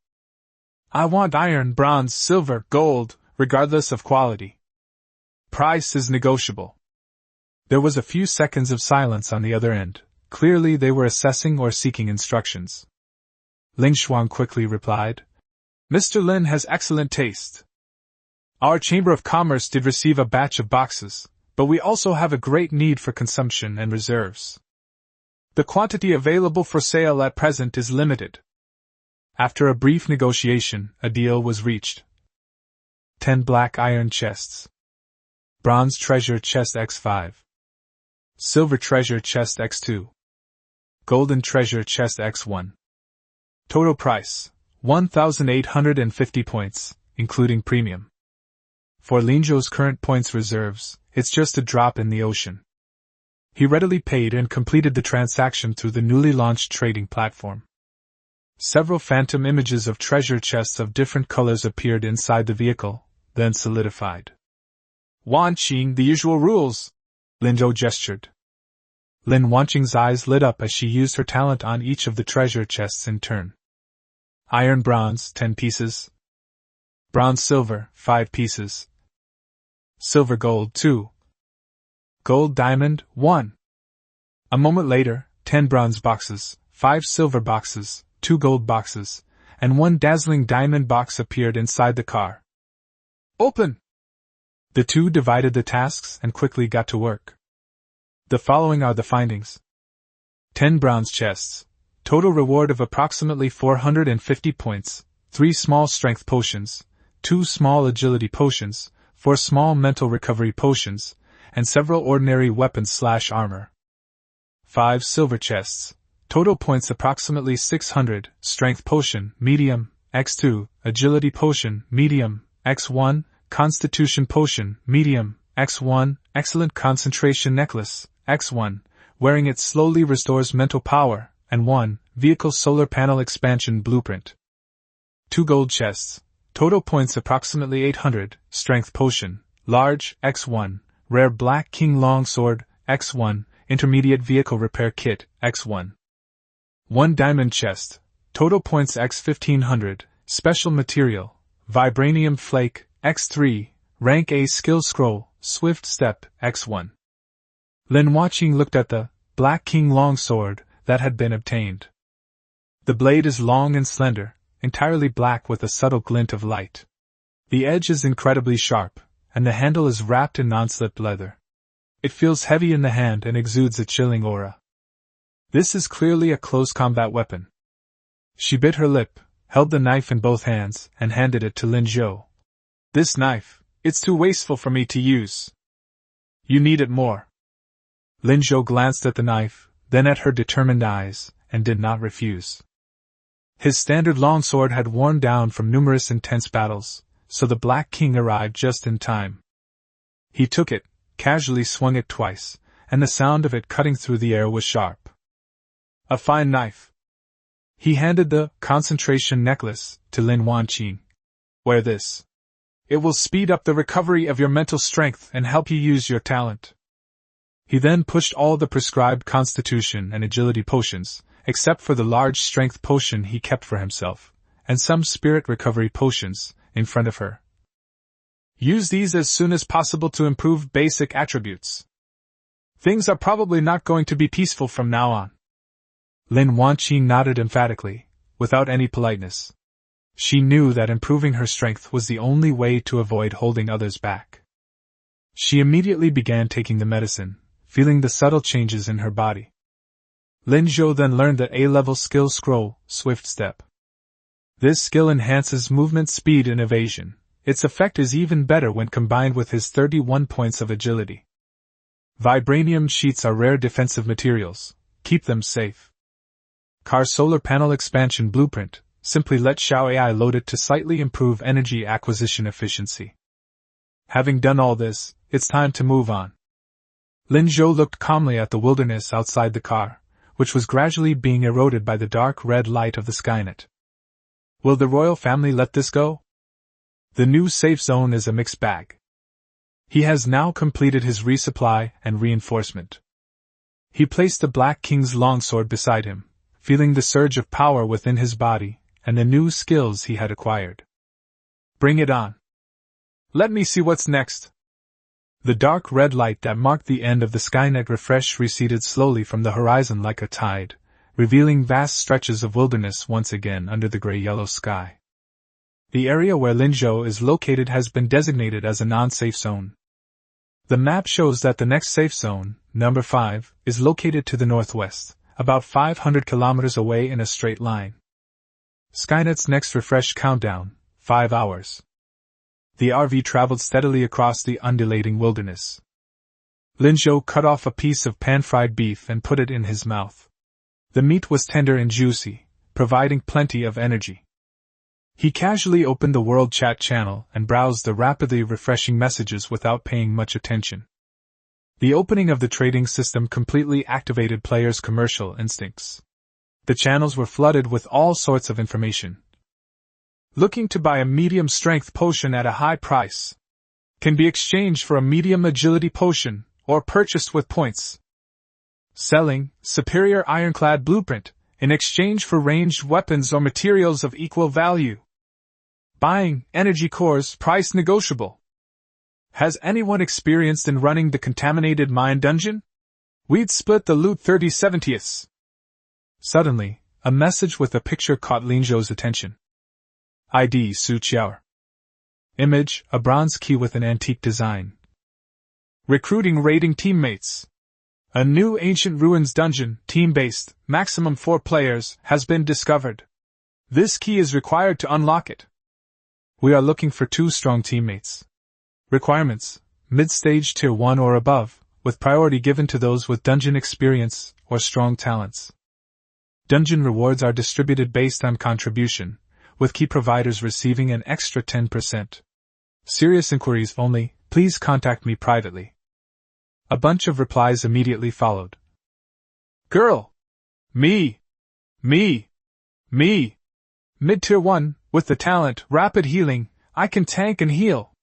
I want iron, bronze, silver, gold, regardless of quality. Price is negotiable. There was a few seconds of silence on the other end. Clearly they were assessing or seeking instructions. Ling Shuang quickly replied, Mr. Lin has excellent taste. Our Chamber of Commerce did receive a batch of boxes, but we also have a great need for consumption and reserves. The quantity available for sale at present is limited. After a brief negotiation, a deal was reached. 10 black iron chests. Bronze treasure chest X5. Silver treasure chest X2. Golden treasure chest X1. Total price, 1,850 points, including premium. For Lin Zhou's current points reserves, it's just a drop in the ocean. He readily paid and completed the transaction through the newly launched trading platform. Several phantom images of treasure chests of different colors appeared inside the vehicle, then solidified. Wan Qing, the usual rules, Lin Zhou gestured. Lin Wanqing's eyes lit up as she used her talent on each of the treasure chests in turn. Iron bronze, 10 pieces. Bronze silver, 5 pieces. Silver gold, 2. Gold diamond, 1. A moment later, 10 bronze boxes, 5 silver boxes, 2 gold boxes, and 1 dazzling diamond box appeared inside the car. Open! The two divided the tasks and quickly got to work. The following are the findings. 10 bronze chests. Total reward of approximately 450 points, 3 small strength potions, 2 small agility potions, 4 small mental recovery potions, and several ordinary weapons/armor. 5 silver chests. Total points approximately 600, strength potion, medium, X2, agility potion, medium, X1, constitution potion, medium, X1, excellent concentration necklace, X1, wearing it slowly restores mental power, and 1, vehicle solar panel expansion blueprint. 2 gold chests. Total points approximately 800, strength potion, large, X1, rare black king longsword, X1, intermediate vehicle repair kit, X1. 1 diamond chest. Total points X 1500, special material, vibranium flake, X3, rank A skill scroll, swift step, X1. Lin Wanqing looked at the black king longsword that had been obtained. The blade is long and slender, entirely black with a subtle glint of light. The edge is incredibly sharp, and the handle is wrapped in non-slip leather. It feels heavy in the hand and exudes a chilling aura. This is clearly a close combat weapon. She bit her lip, held the knife in both hands, and handed it to Lin Zhou. This knife, it's too wasteful for me to use. You need it more. Lin Zhou glanced at the knife, then at her determined eyes, and did not refuse. His standard longsword had worn down from numerous intense battles, so the Black King arrived just in time. He took it, casually swung it twice, and the sound of it cutting through the air was sharp. A fine knife. He handed the concentration necklace to Lin Wanqing. Wear this. It will speed up the recovery of your mental strength and help you use your talent. He then pushed all the prescribed constitution and agility potions, except for the large strength potion he kept for himself, and some spirit recovery potions, in front of her. Use these as soon as possible to improve basic attributes. Things are probably not going to be peaceful from now on. Lin Wanqing nodded emphatically, without any politeness. She knew that improving her strength was the only way to avoid holding others back. She immediately began taking the medicine, feeling the subtle changes in her body. Lin Zhou then learned the A-level skill scroll, Swift Step. This skill enhances movement speed and evasion. Its effect is even better when combined with his 31 points of agility. Vibranium sheets are rare defensive materials. Keep them safe. Car solar panel expansion blueprint. Simply let Xiao AI load it to slightly improve energy acquisition efficiency. Having done all this, it's time to move on. Lin Zhou looked calmly at the wilderness outside the car, which was gradually being eroded by the dark red light of the Skynet. Will the royal family let this go? The new safe zone is a mixed bag. He has now completed his resupply and reinforcement. He placed the Black King's longsword beside him, feeling the surge of power within his body and the new skills he had acquired. Bring it on. Let me see what's next. The dark red light that marked the end of the Skynet refresh receded slowly from the horizon like a tide, revealing vast stretches of wilderness once again under the gray-yellow sky. The area where Lin Zhou is located has been designated as a non-safe zone. The map shows that the next safe zone, number 5, is located to the northwest, about 500 kilometers away in a straight line. Skynet's next refresh countdown, 5 hours. The RV traveled steadily across the undulating wilderness. Lin Zhou cut off a piece of pan-fried beef and put it in his mouth. The meat was tender and juicy, providing plenty of energy. He casually opened the World Chat channel and browsed the rapidly refreshing messages without paying much attention. The opening of the trading system completely activated players' commercial instincts. The channels were flooded with all sorts of information. Looking to buy a medium strength potion at a high price. Can be exchanged for a medium agility potion, or purchased with points. Selling superior ironclad blueprint, in exchange for ranged weapons or materials of equal value. Buying energy cores, price negotiable. Has anyone experienced in running the contaminated mine dungeon? We'd split the loot 30/70ths. Suddenly, a message with a picture caught Lin Zhou's attention. ID Su Qiao. Image, a bronze key with an antique design. Recruiting raiding teammates. A new ancient ruins dungeon, team-based, maximum 4 players, has been discovered. This key is required to unlock it. We are looking for 2 strong teammates. Requirements: mid-stage tier 1 or above, with priority given to those with dungeon experience or strong talents. Dungeon rewards are distributed based on contribution, with key providers receiving an extra 10%. Serious inquiries only, please contact me privately. A bunch of replies immediately followed. Girl! Me! Mid-tier 1, with the talent, rapid healing, I can tank and heal.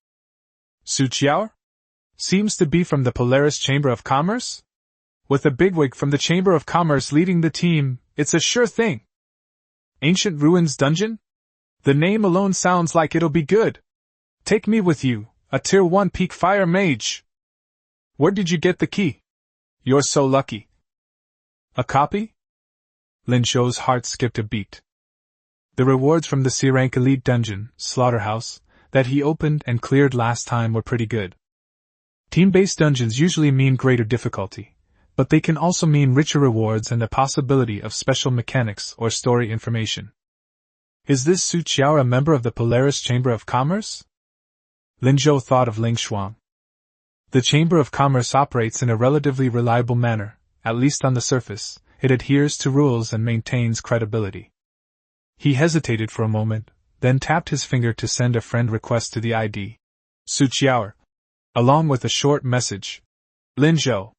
Su Qiao? Seems to be from the Polaris Chamber of Commerce? With a bigwig from the Chamber of Commerce leading the team, it's a sure thing. Ancient Ruins Dungeon? The name alone sounds like it'll be good. Take me with you, a tier 1 peak fire mage. Where did you get the key? You're so lucky. A copy? Lin Zhou's heart skipped a beat. The rewards from the C-rank elite dungeon, Slaughterhouse, that he opened and cleared last time were pretty good. Team-based dungeons usually mean greater difficulty, but they can also mean richer rewards and the possibility of special mechanics or story information. Is this Su Qiao a member of the Polaris Chamber of Commerce? Lin Zhou thought of Ling Shuang. The Chamber of Commerce operates in a relatively reliable manner, at least on the surface. It adheres to rules and maintains credibility. He hesitated for a moment, then tapped his finger to send a friend request to the ID. Su Qiao, along with a short message. Lin Zhou.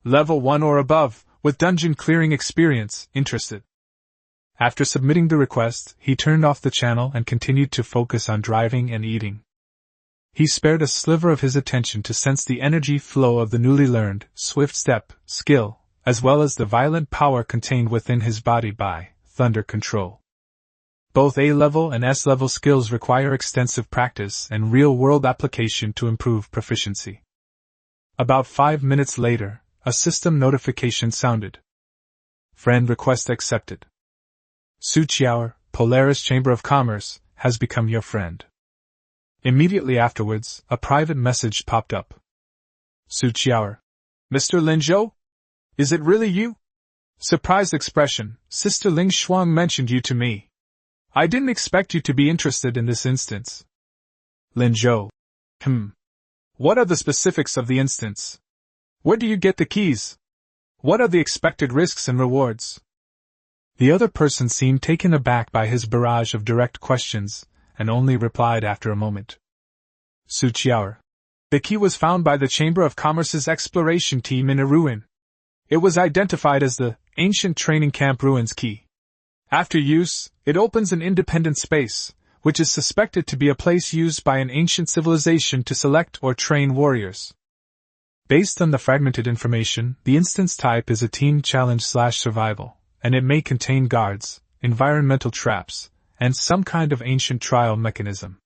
Level 1 or above, with dungeon clearing experience, interested. After submitting the request, he turned off the channel and continued to focus on driving and eating. He spared a sliver of his attention to sense the energy flow of the newly learned, swift step, skill, as well as the violent power contained within his body by thunder control. Both A-level and S-level skills require extensive practice and real-world application to improve proficiency. About 5 minutes later, a system notification sounded. Friend request accepted. Su Qiao, Polaris Chamber of Commerce, has become your friend. Immediately afterwards, a private message popped up. Su Qiao. Mr. Lin Zhou? Is it really you? Surprised expression, Sister Ling Shuang mentioned you to me. I didn't expect you to be interested in this instance. Lin Zhou. What are the specifics of the instance? Where do you get the keys? What are the expected risks and rewards? The other person seemed taken aback by his barrage of direct questions, and only replied after a moment. Suchiaur. The key was found by the Chamber of Commerce's exploration team in a ruin. It was identified as the Ancient Training Camp Ruins Key. After use, it opens an independent space, which is suspected to be a place used by an ancient civilization to select or train warriors. Based on the fragmented information, the instance type is a team challenge/survival, and it may contain guards, environmental traps, and some kind of ancient trial mechanism.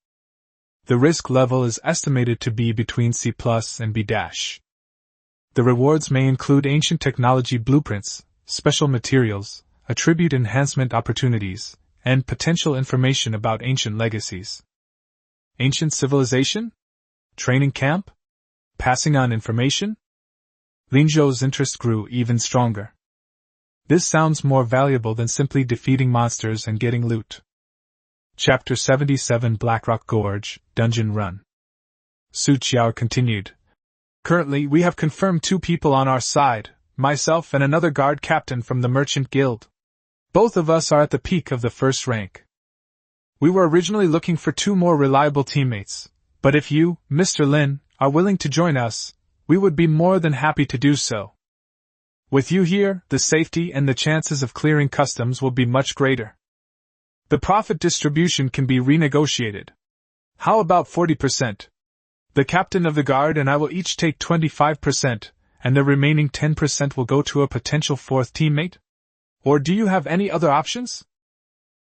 The risk level is estimated to be between C+ and B-. The rewards may include ancient technology blueprints, special materials, attribute enhancement opportunities, and potential information about ancient legacies. Ancient civilization? Training camp? Passing on information? Lin Zhou's interest grew even stronger. This sounds more valuable than simply defeating monsters and getting loot. Chapter 77 Blackrock Gorge, Dungeon Run. Suchiaur continued. Currently, we have confirmed 2 people on our side, myself and another guard captain from the Merchant Guild. Both of us are at the peak of the first rank. We were originally looking for 2 more reliable teammates, but if you, Mr. Lin, are willing to join us, we would be more than happy to do so. With you here, the safety and the chances of clearing customs will be much greater. The profit distribution can be renegotiated. How about 40%? The captain of the guard and I will each take 25%, and the remaining 10% will go to a potential 4th teammate? Or do you have any other options?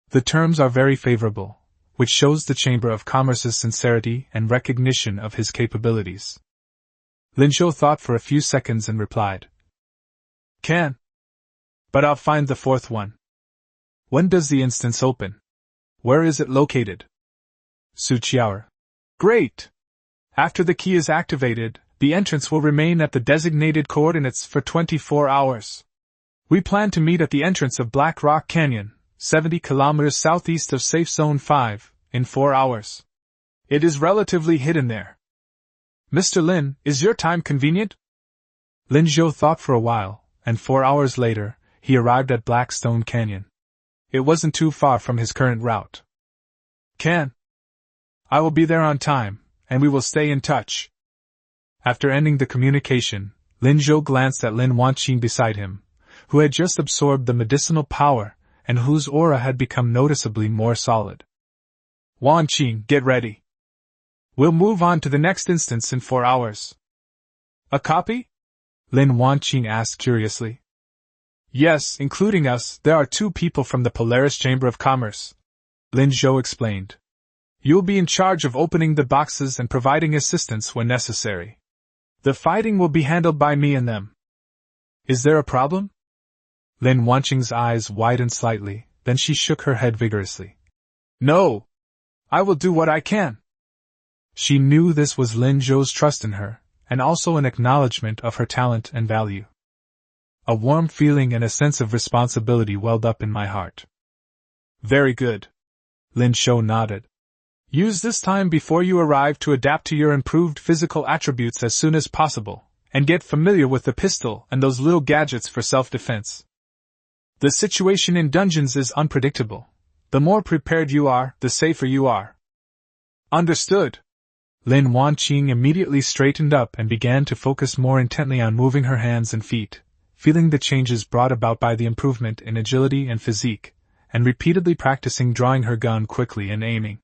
The terms are very favorable, which shows the Chamber of Commerce's sincerity and recognition of his capabilities. Lin Zhou thought for a few seconds and replied. Can. But I'll find the 4th one. When does the instance open? Where is it located? Suchiaur. Great! After the key is activated, the entrance will remain at the designated coordinates for 24 hours. We plan to meet at the entrance of Black Rock Canyon, 70 kilometers southeast of Safe Zone 5, in 4 hours. It is relatively hidden there. Mr. Lin, is your time convenient? Lin Zhou thought for a while, and 4 hours later, he arrived at Blackstone Canyon. It wasn't too far from his current route. Can. I will be there on time, and we will stay in touch. After ending the communication, Lin Zhou glanced at Lin Wanqing beside him, who had just absorbed the medicinal power, and whose aura had become noticeably more solid. Wanqing, get ready. We'll move on to the next instance in 4 hours. A copy? Lin Wanqing asked curiously. Yes, including us, there are 2 people from the Polaris Chamber of Commerce. Lin Zhou explained. You'll be in charge of opening the boxes and providing assistance when necessary. The fighting will be handled by me and them. Is there a problem? Lin Wanqing's eyes widened slightly, then she shook her head vigorously. No! I will do what I can. She knew this was Lin Zhou's trust in her, and also an acknowledgement of her talent and value. A warm feeling and a sense of responsibility welled up in my heart. Very good. Lin Zhou nodded. Use this time before you arrive to adapt to your improved physical attributes as soon as possible, and get familiar with the pistol and those little gadgets for self-defense. The situation in dungeons is unpredictable. The more prepared you are, the safer you are. Understood. Lin Wanqing immediately straightened up and began to focus more intently on moving her hands and feet, feeling the changes brought about by the improvement in agility and physique, and repeatedly practicing drawing her gun quickly and aiming.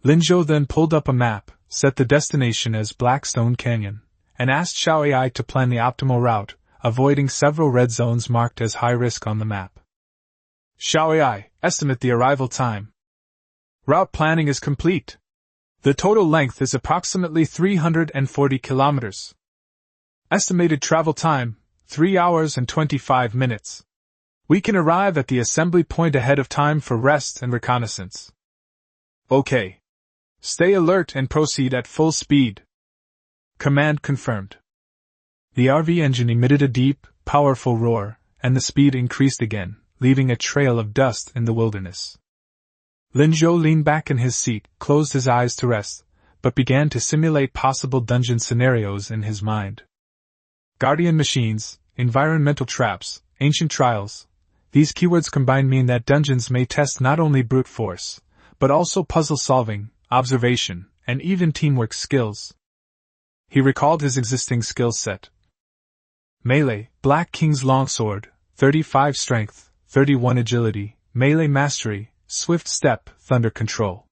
Lin Zhou then pulled up a map, set the destination as Blackstone Canyon, and asked Xiao Ai to plan the optimal route, avoiding several red zones marked as high risk on the map. Xiao Ai, estimate the arrival time. Route planning is complete. The total length is approximately 340 kilometers. Estimated travel time, 3 hours and 25 minutes. We can arrive at the assembly point ahead of time for rest and reconnaissance. Okay. Stay alert and proceed at full speed. Command confirmed. The RV engine emitted a deep, powerful roar, and the speed increased again, leaving a trail of dust in the wilderness. Lin Zhou leaned back in his seat, closed his eyes to rest, but began to simulate possible dungeon scenarios in his mind. guardian machines, environmental traps, ancient trials. These keywords combined mean that dungeons may test not only brute force, but also puzzle solving, observation, and even teamwork skills. He recalled his existing skill set. Melee, Black King's Longsword, 35 Strength, 31 Agility, Melee Mastery, Swift Step, Thunder Control.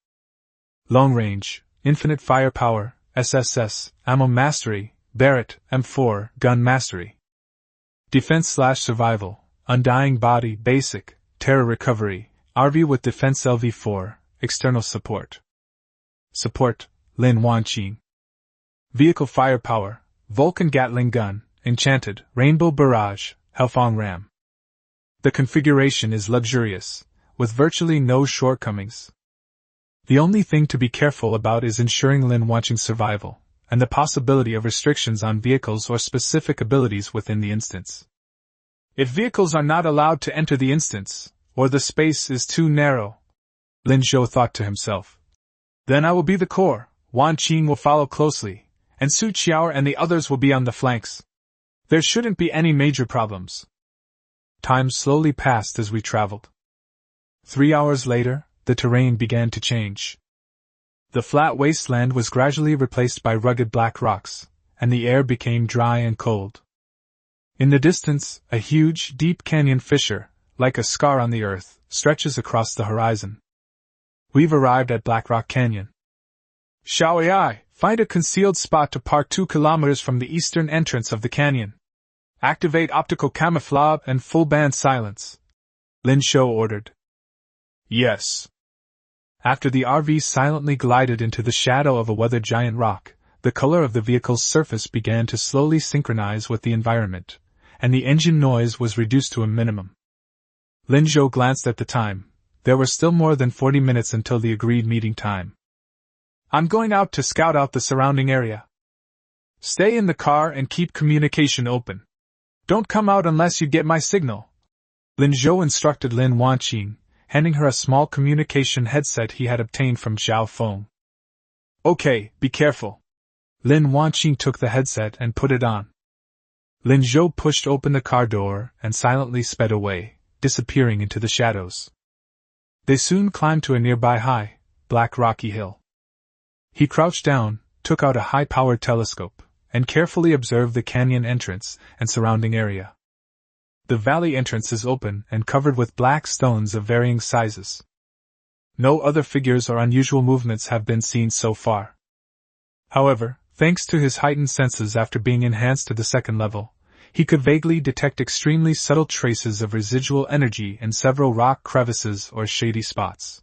Long Range, Infinite Firepower, SSS, Ammo Mastery, Barrett, M4, Gun Mastery. Defense/Survival, Undying Body, Basic, Terror Recovery, RV with Defense LV4, External Support. Support, Lin Wanqing. Vehicle Firepower, Vulcan Gatling Gun, Enchanted, Rainbow Barrage, Hellfang Ram. The configuration is luxurious, with virtually no shortcomings. The only thing to be careful about is ensuring Lin Wanqing's survival, and the possibility of restrictions on vehicles or specific abilities within the instance. If vehicles are not allowed to enter the instance, or the space is too narrow, Lin Zhou thought to himself, then I will be the core, Wanqing will follow closely, and Su Qiao and the others will be on the flanks. There shouldn't be any major problems. Time slowly passed as we traveled. 3 hours later, the terrain began to change. The flat wasteland was gradually replaced by rugged black rocks, and the air became dry and cold. In the distance, a huge, deep canyon fissure, like a scar on the earth, stretches across the horizon. We've arrived at Black Rock Canyon. Shall I find a concealed spot to park 2 kilometers from the eastern entrance of the canyon? Activate optical camouflage and full band silence, Lin Zhou ordered. Yes. After the RV silently glided into the shadow of a weathered giant rock, the color of the vehicle's surface began to slowly synchronize with the environment, and the engine noise was reduced to a minimum. Lin Zhou glanced at the time. There were still more than 40 minutes until the agreed meeting time. I'm going out to scout out the surrounding area. Stay in the car and keep communication open. Don't come out unless you get my signal, Lin Zhou instructed Lin Wanqing, handing her a small communication headset he had obtained from Zhao Feng. Okay, be careful. Lin Wanqing took the headset and put it on. Lin Zhou pushed open the car door and silently sped away, disappearing into the shadows. They soon climbed to a nearby high, black rocky hill. He crouched down, took out a high-powered telescope, and carefully observed the canyon entrance and surrounding area. The valley entrance is open and covered with black stones of varying sizes. No other figures or unusual movements have been seen so far. However, thanks to his heightened senses after being enhanced to the second level, he could vaguely detect extremely subtle traces of residual energy in several rock crevices or shady spots.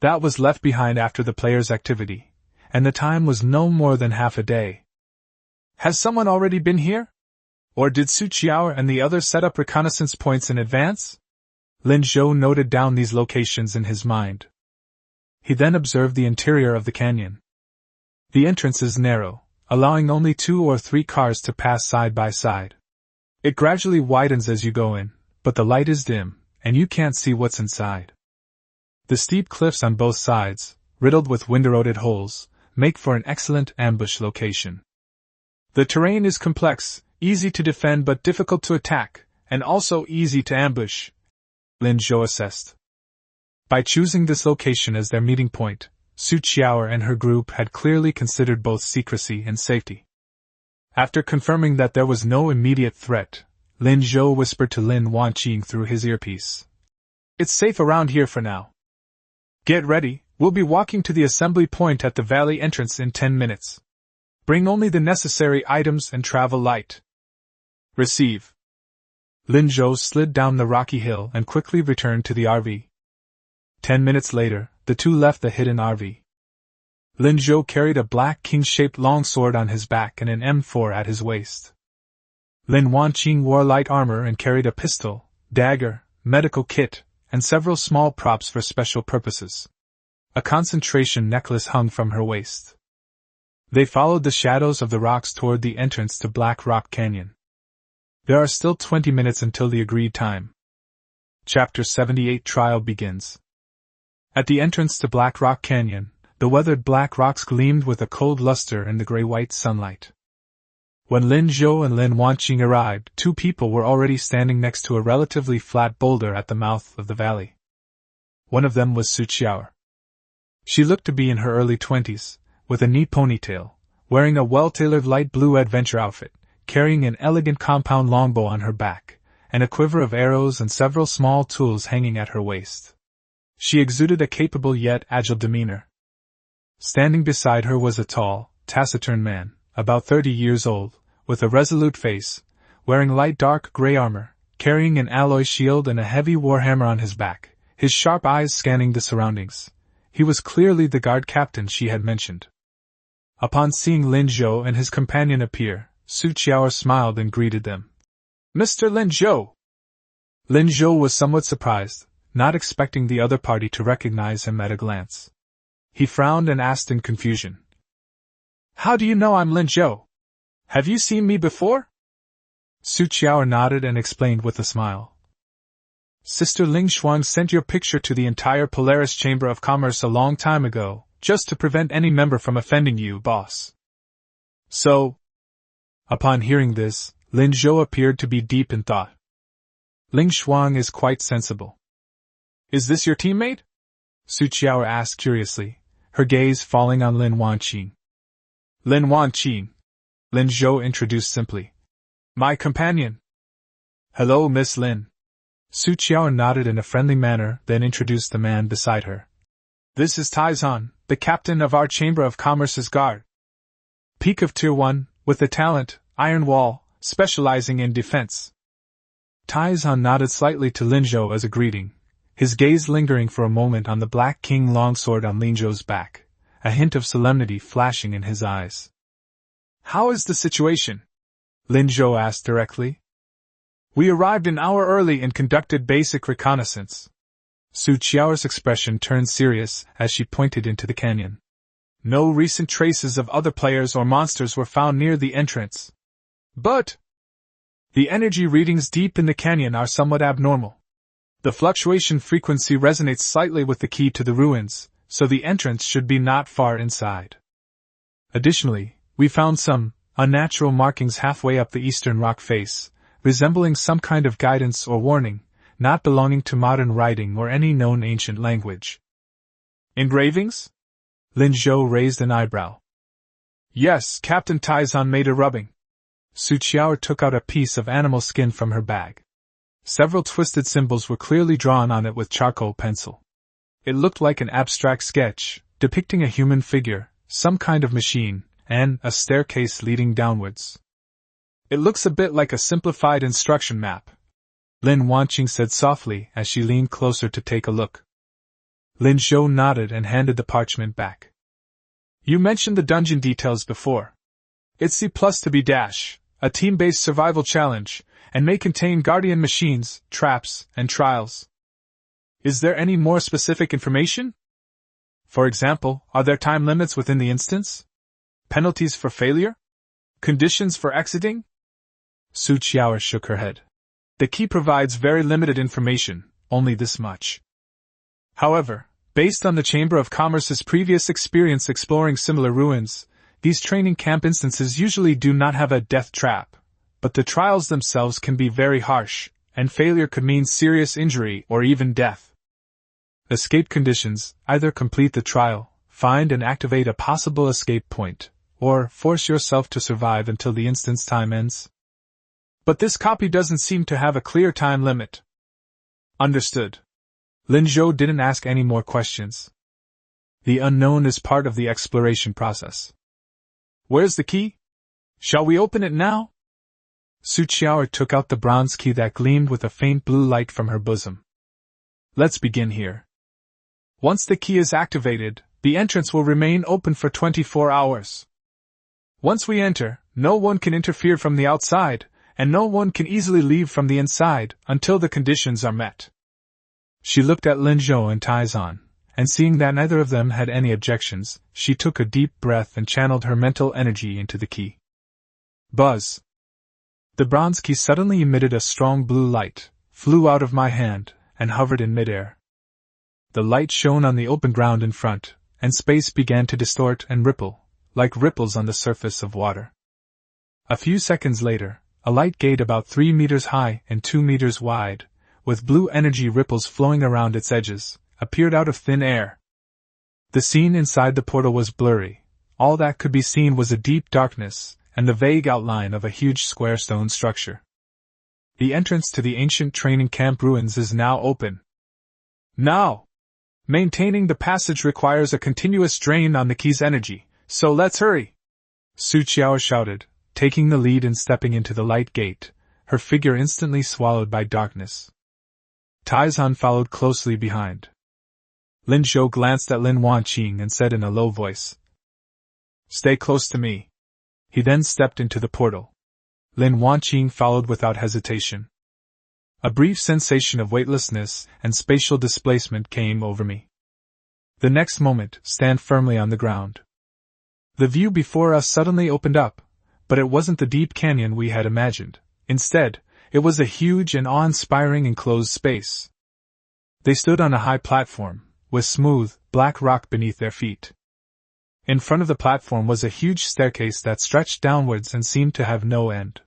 That was left behind after the player's activity, and the time was no more than half a day. Has someone already been here? Or did Su Qiao and the others set up reconnaissance points in advance? Lin Zhou noted down these locations in his mind. He then observed the interior of the canyon. The entrance is narrow, allowing only 2 or 3 cars to pass side by side. It gradually widens as you go in, but the light is dim, and you can't see what's inside. The steep cliffs on both sides, riddled with wind-eroded holes, make for an excellent ambush location. The terrain is complex, easy to defend but difficult to attack, and also easy to ambush, Lin Zhou assessed. By choosing this location as their meeting point, Su Qiao and her group had clearly considered both secrecy and safety. After confirming that there was no immediate threat, Lin Zhou whispered to Lin Wanqing through his earpiece. It's safe around here for now. Get ready, we'll be walking to the assembly point at the valley entrance in 10 minutes. Bring only the necessary items and travel light. Receive. Lin Zhou slid down the rocky hill and quickly returned to the RV. 10 minutes later, the two left the hidden RV. Lin Zhou carried a black king-shaped longsword on his back and an M4 at his waist. Lin Wanqing wore light armor and carried a pistol, dagger, medical kit, and several small props for special purposes. A concentration necklace hung from her waist. They followed the shadows of the rocks toward the entrance to Black Rock Canyon. There are still 20 minutes until the agreed time. Chapter 78 Trial begins. At the entrance to Black Rock Canyon, the weathered black rocks gleamed with a cold luster in the gray-white sunlight. When Lin Zhou and Lin Wanqing arrived, two people were already standing next to a relatively flat boulder at the mouth of the valley. One of them was Su Qiao. She looked to be in her early 20s, with a neat ponytail, wearing a well-tailored light blue adventure outfit, carrying an elegant compound longbow on her back, and a quiver of arrows and several small tools hanging at her waist. She exuded a capable yet agile demeanor. Standing beside her was a tall, taciturn man, about 30 years old, with a resolute face, wearing light dark gray armor, carrying an alloy shield and a heavy warhammer on his back, his sharp eyes scanning the surroundings. He was clearly the guard captain she had mentioned. Upon seeing Lin Zhou and his companion appear, Su Qiao smiled and greeted them. "Mr. Lin Zhou!" Lin Zhou was somewhat surprised, not expecting the other party to recognize him at a glance. He frowned and asked in confusion. "How do you know I'm Lin Zhou? Have you seen me before?" Su Qiao nodded and explained with a smile. "Sister Ling Xuan sent your picture to the entire Polaris Chamber of Commerce a long time ago, just to prevent any member from offending you, boss." "So?" Upon hearing this, Lin Zhou appeared to be deep in thought. "Ling Xuan is quite sensible." "Is this your teammate?" Su Qiao asked curiously, her gaze falling on Lin Wanqing. "Lin Wanqing," Lin Zhou introduced simply. "My companion." "Hello, Miss Lin." Su Qiao nodded in a friendly manner, then introduced the man beside her. "This is Taizan, the captain of our Chamber of Commerce's guard. Peak of Tier 1, with the talent, Iron Wall, specializing in defense." Taizan nodded slightly to Lin Zhou as a greeting, his gaze lingering for a moment on the Black King longsword on Lin Zhou's back, a hint of solemnity flashing in his eyes. "How is the situation?" Lin Zhou asked directly. "We arrived an hour early and conducted basic reconnaissance." Su Qiao's expression turned serious as she pointed into the canyon. "No recent traces of other players or monsters were found near the entrance. But the energy readings deep in the canyon are somewhat abnormal. The fluctuation frequency resonates slightly with the key to the ruins, so the entrance should be not far inside. Additionally, we found some unnatural markings halfway up the eastern rock face, resembling some kind of guidance or warning, not belonging to modern writing or any known ancient language." "Engravings?" Lin Zhou raised an eyebrow. "Yes, Captain Taizan made a rubbing." Su Qiao took out a piece of animal skin from her bag. Several twisted symbols were clearly drawn on it with charcoal pencil. It looked like an abstract sketch, depicting a human figure, some kind of machine, and a staircase leading downwards. "It looks a bit like a simplified instruction map," Lin Wanqing said softly as she leaned closer to take a look. Lin Zhou nodded and handed the parchment back. "You mentioned the dungeon details before. It's C+ to B-, a team-based survival challenge, and may contain guardian machines, traps, and trials. Is there any more specific information? For example, are there time limits within the instance? Penalties for failure? Conditions for exiting?" Su Qiao shook her head. "The key provides very limited information, only this much. However, based on the Chamber of Commerce's previous experience exploring similar ruins, these training camp instances usually do not have a death trap, but the trials themselves can be very harsh, and failure could mean serious injury or even death. Escape conditions: either complete the trial, find and activate a possible escape point, or force yourself to survive until the instance time ends. But this copy doesn't seem to have a clear time limit." "Understood." Lin Zhou didn't ask any more questions. The unknown is part of the exploration process. "Where's the key? Shall we open it now?" Su Qiao took out the bronze key that gleamed with a faint blue light from her bosom. "Let's begin here. Once the key is activated, the entrance will remain open for 24 hours. Once we enter, no one can interfere from the outside, and no one can easily leave from the inside until the conditions are met." She looked at Lin Zhou and Taizan, and seeing that neither of them had any objections, she took a deep breath and channeled her mental energy into the key. Buzz! The bronze key suddenly emitted a strong blue light, flew out of my hand, and hovered in midair. The light shone on the open ground in front, and space began to distort and ripple, like ripples on the surface of water. A few seconds later, a light gate about 3 meters high and 2 meters wide, with blue energy ripples flowing around its edges, appeared out of thin air. The scene inside the portal was blurry. All that could be seen was a deep darkness and the vague outline of a huge square stone structure. The entrance to the ancient training camp ruins is now open. Now! Maintaining the passage requires a continuous drain on the key's energy, so let's hurry! Su Qiao shouted, taking the lead and stepping into the light gate, her figure instantly swallowed by darkness. Taizan followed closely behind. Lin Zhou glanced at Lin Wanqing and said in a low voice, "Stay close to me." He then stepped into the portal. Lin Wanqing followed without hesitation. A brief sensation of weightlessness and spatial displacement came over me. The next moment, stand firmly on the ground. The view before us suddenly opened up, but it wasn't the deep canyon we had imagined. Instead, it was a huge and awe-inspiring enclosed space. They stood on a high platform, with smooth, black rock beneath their feet. In front of the platform was a huge staircase that stretched downwards and seemed to have no end.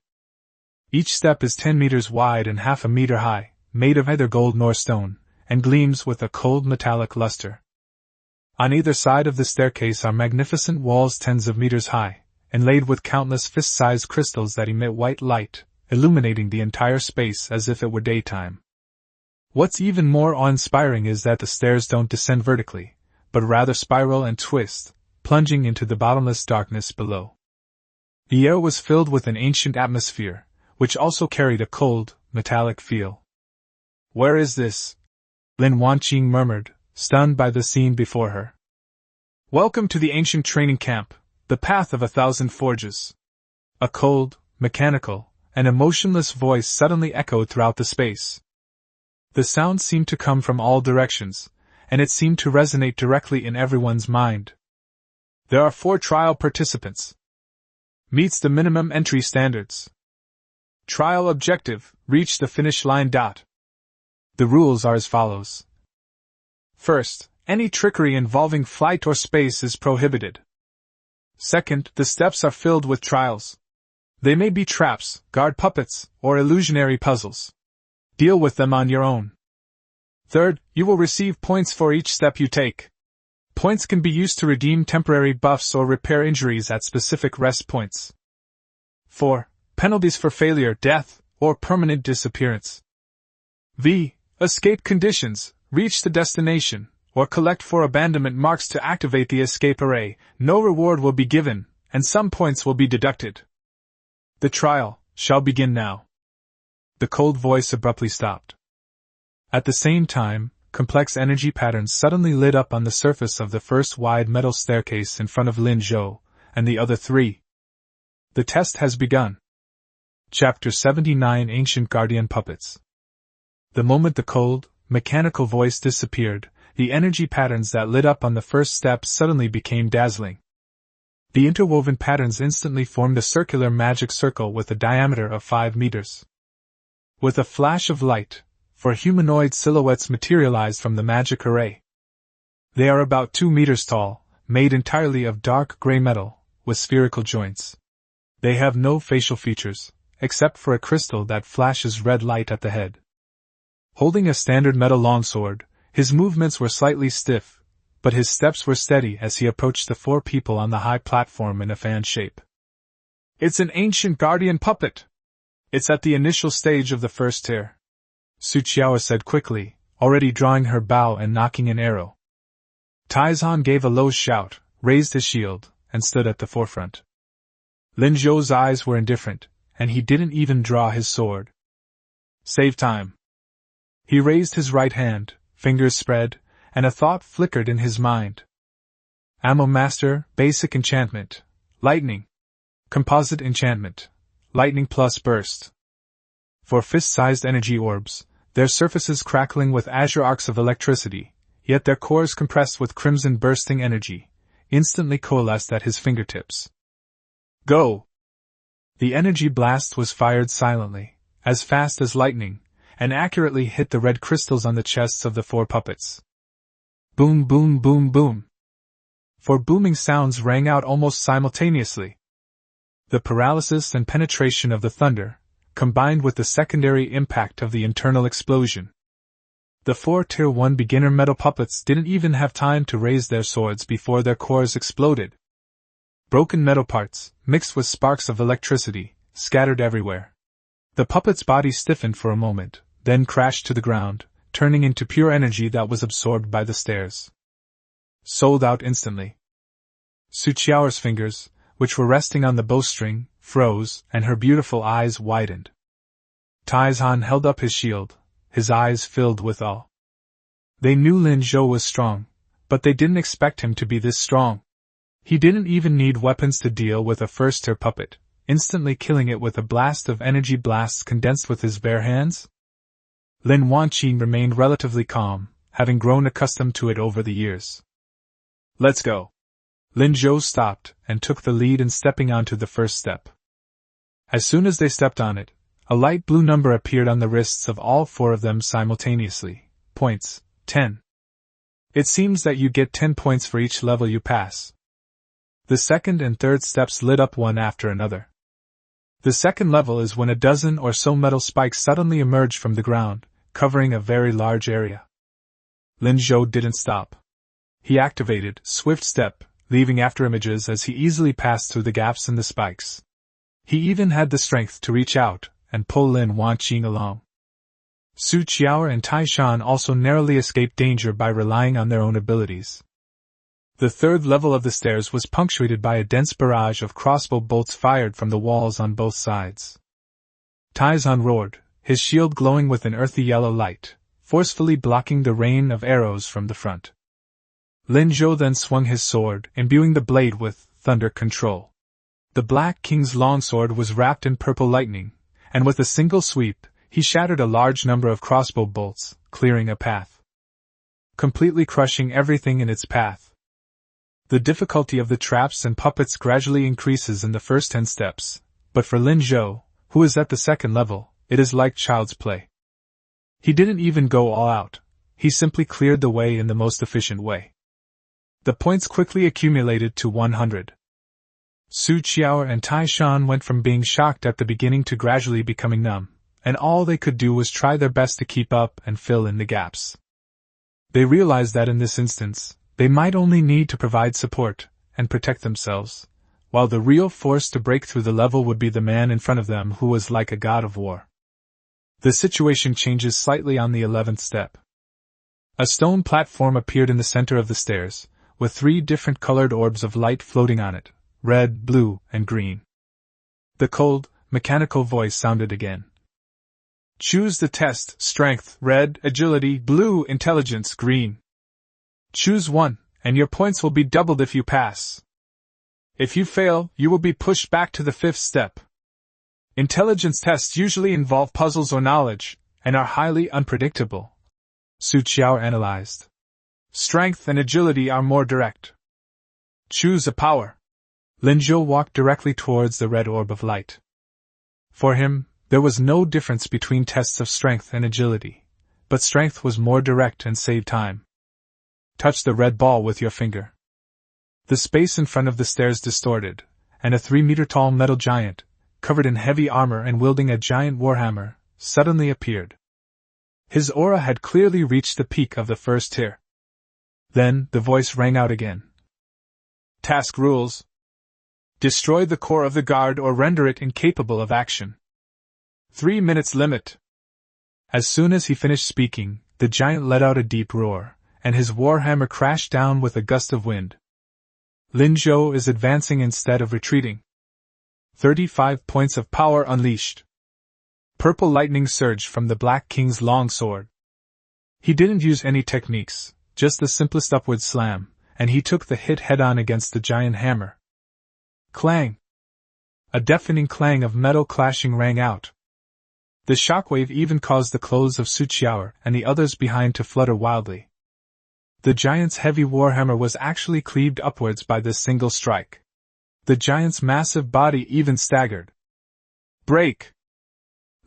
Each step is 10 meters wide and half a meter high, made of either gold nor stone, and gleams with a cold metallic luster. On either side of the staircase are magnificent walls tens of meters high, inlaid with countless fist-sized crystals that emit white light, illuminating the entire space as if it were daytime. What's even more awe-inspiring is that the stairs don't descend vertically, but rather spiral and twist, plunging into the bottomless darkness below. The air was filled with an ancient atmosphere, which also carried a cold, metallic feel. "Where is this?" Lin Wanqing murmured, stunned by the scene before her. "Welcome to the ancient training camp, the path of 1,000 forges." A cold, mechanical, and emotionless voice suddenly echoed throughout the space. The sound seemed to come from all directions, and it seemed to resonate directly in everyone's mind. "There are 4 trial participants. Meets the minimum entry standards. Trial objective, reach the finish line. The rules are as follows. First, any trickery involving flight or space is prohibited. Second, the steps are filled with trials. They may be traps, guard puppets, or illusionary puzzles. Deal with them on your own. Third, you will receive points for each step you take. Points can be used to redeem temporary buffs or repair injuries at specific rest points. 4. Penalties for failure, death, or permanent disappearance. Escape conditions, reach the destination, or collect 4 abandonment marks to activate the escape array. No reward will be given, and some points will be deducted. The trial shall begin now. The cold voice abruptly stopped. At the same time, complex energy patterns suddenly lit up on the surface of the first wide metal staircase in front of Lin Zhou, and the other 3. The test has begun. Chapter 79 Ancient Guardian Puppets. The moment the cold, mechanical voice disappeared, the energy patterns that lit up on the first step suddenly became dazzling. The interwoven patterns instantly formed a circular magic circle with a diameter of 5 meters. With a flash of light, 4 humanoid silhouettes materialized from the magic array. They are about 2 meters tall, made entirely of dark gray metal, with spherical joints. They have no facial features, except for a crystal that flashes red light at the head. Holding a standard metal longsword, his movements were slightly stiff, but his steps were steady as he approached the 4 people on the high platform in a fan shape. "It's an ancient guardian puppet! It's at the initial stage of the first tier," Su Qiao said quickly, already drawing her bow and nocking an arrow. Taizan gave a low shout, raised his shield, and stood at the forefront. Lin Zhou's eyes were indifferent, and he didn't even draw his sword. "Save time." He raised his right hand, fingers spread, and a thought flickered in his mind. Ammo Master, Basic Enchantment, Lightning. Composite Enchantment, Lightning plus Burst. For fist-sized energy orbs, their surfaces crackling with azure arcs of electricity, yet their cores compressed with crimson bursting energy, instantly coalesced at his fingertips. Go! The energy blast was fired silently, as fast as lightning, and accurately hit the red crystals on the chests of the 4 puppets. Boom, boom, boom, boom. 4 booming sounds rang out almost simultaneously. The paralysis and penetration of the thunder, combined with the secondary impact of the internal explosion. The 4 Tier 1 beginner metal puppets didn't even have time to raise their swords before their cores exploded. Broken metal parts, mixed with sparks of electricity, scattered everywhere. The puppet's body stiffened for a moment, then crashed to the ground, turning into pure energy that was absorbed by the stairs. Sold out instantly. Suchiao's fingers, which were resting on the bowstring, froze, and her beautiful eyes widened. Taizhan held up his shield, his eyes filled with awe. They knew Lin Zhou was strong, but they didn't expect him to be this strong. He didn't even need weapons to deal with a first-tier puppet, instantly killing it with a blast of energy blasts condensed with his bare hands. Lin Wanqi remained relatively calm, having grown accustomed to it over the years. Let's go. Lin Zhou stopped and took the lead in stepping onto the first step. As soon as they stepped on it, a light blue number appeared on the wrists of all 4 of them simultaneously. Points, 10. It seems that you get 10 points for each level you pass. The second and third steps lit up one after another. The second level is when a dozen or so metal spikes suddenly emerge from the ground, covering a very large area. Lin Zhou didn't stop. He activated Swift Step, leaving after images as he easily passed through the gaps in the spikes. He even had the strength to reach out and pull Lin Wanqi along. Su Qiao and Tai Shan also narrowly escaped danger by relying on their own abilities. The third level of the stairs was punctuated by a dense barrage of crossbow bolts fired from the walls on both sides. Taizhan roared, his shield glowing with an earthy yellow light, forcefully blocking the rain of arrows from the front. Lin Zhou then swung his sword, imbuing the blade with thunder control. The Black King's longsword was wrapped in purple lightning, and with a single sweep, he shattered a large number of crossbow bolts, clearing a path, completely crushing everything in its path. The difficulty of the traps and puppets gradually increases in the first 10 steps, but for Lin Zhou, who is at the second level, it is like child's play. He didn't even go all out, he simply cleared the way in the most efficient way. The points quickly accumulated to 100. Su Qiao and Tai Shan went from being shocked at the beginning to gradually becoming numb, and all they could do was try their best to keep up and fill in the gaps. They realized that in this instance, they might only need to provide support and protect themselves, while the real force to break through the level would be the man in front of them who was like a god of war. The situation changes slightly on the 11th step. A stone platform appeared in the center of the stairs, with 3 different colored orbs of light floating on it, red, blue, and green. The cold, mechanical voice sounded again. Choose the test: strength, red; agility, blue; intelligence, green. Choose one, and your points will be doubled if you pass. If you fail, you will be pushed back to the 5th step. Intelligence tests usually involve puzzles or knowledge, and are highly unpredictable. Su Qiao analyzed. Strength and agility are more direct. Choose a power. Lin Zhou walked directly towards the red orb of light. For him, there was no difference between tests of strength and agility, but strength was more direct and saved time. Touch the red ball with your finger. The space in front of the stairs distorted, and a 3-meter-tall metal giant, covered in heavy armor and wielding a giant warhammer, suddenly appeared. His aura had clearly reached the peak of the first tier. Then, the voice rang out again. Task rules. Destroy the core of the guard or render it incapable of action. 3 minutes limit. As soon as he finished speaking, the giant let out a deep roar, and his warhammer crashed down with a gust of wind. Lin Zhou is advancing instead of retreating. 35 points of power unleashed. Purple lightning surged from the Black King's long sword. He didn't use any techniques, just the simplest upward slam, and he took the hit head-on against the giant hammer. Clang! A deafening clang of metal clashing rang out. The shockwave even caused the clothes of Su Qiao and the others behind to flutter wildly. The giant's heavy warhammer was actually cleaved upwards by this single strike. The giant's massive body even staggered. Break!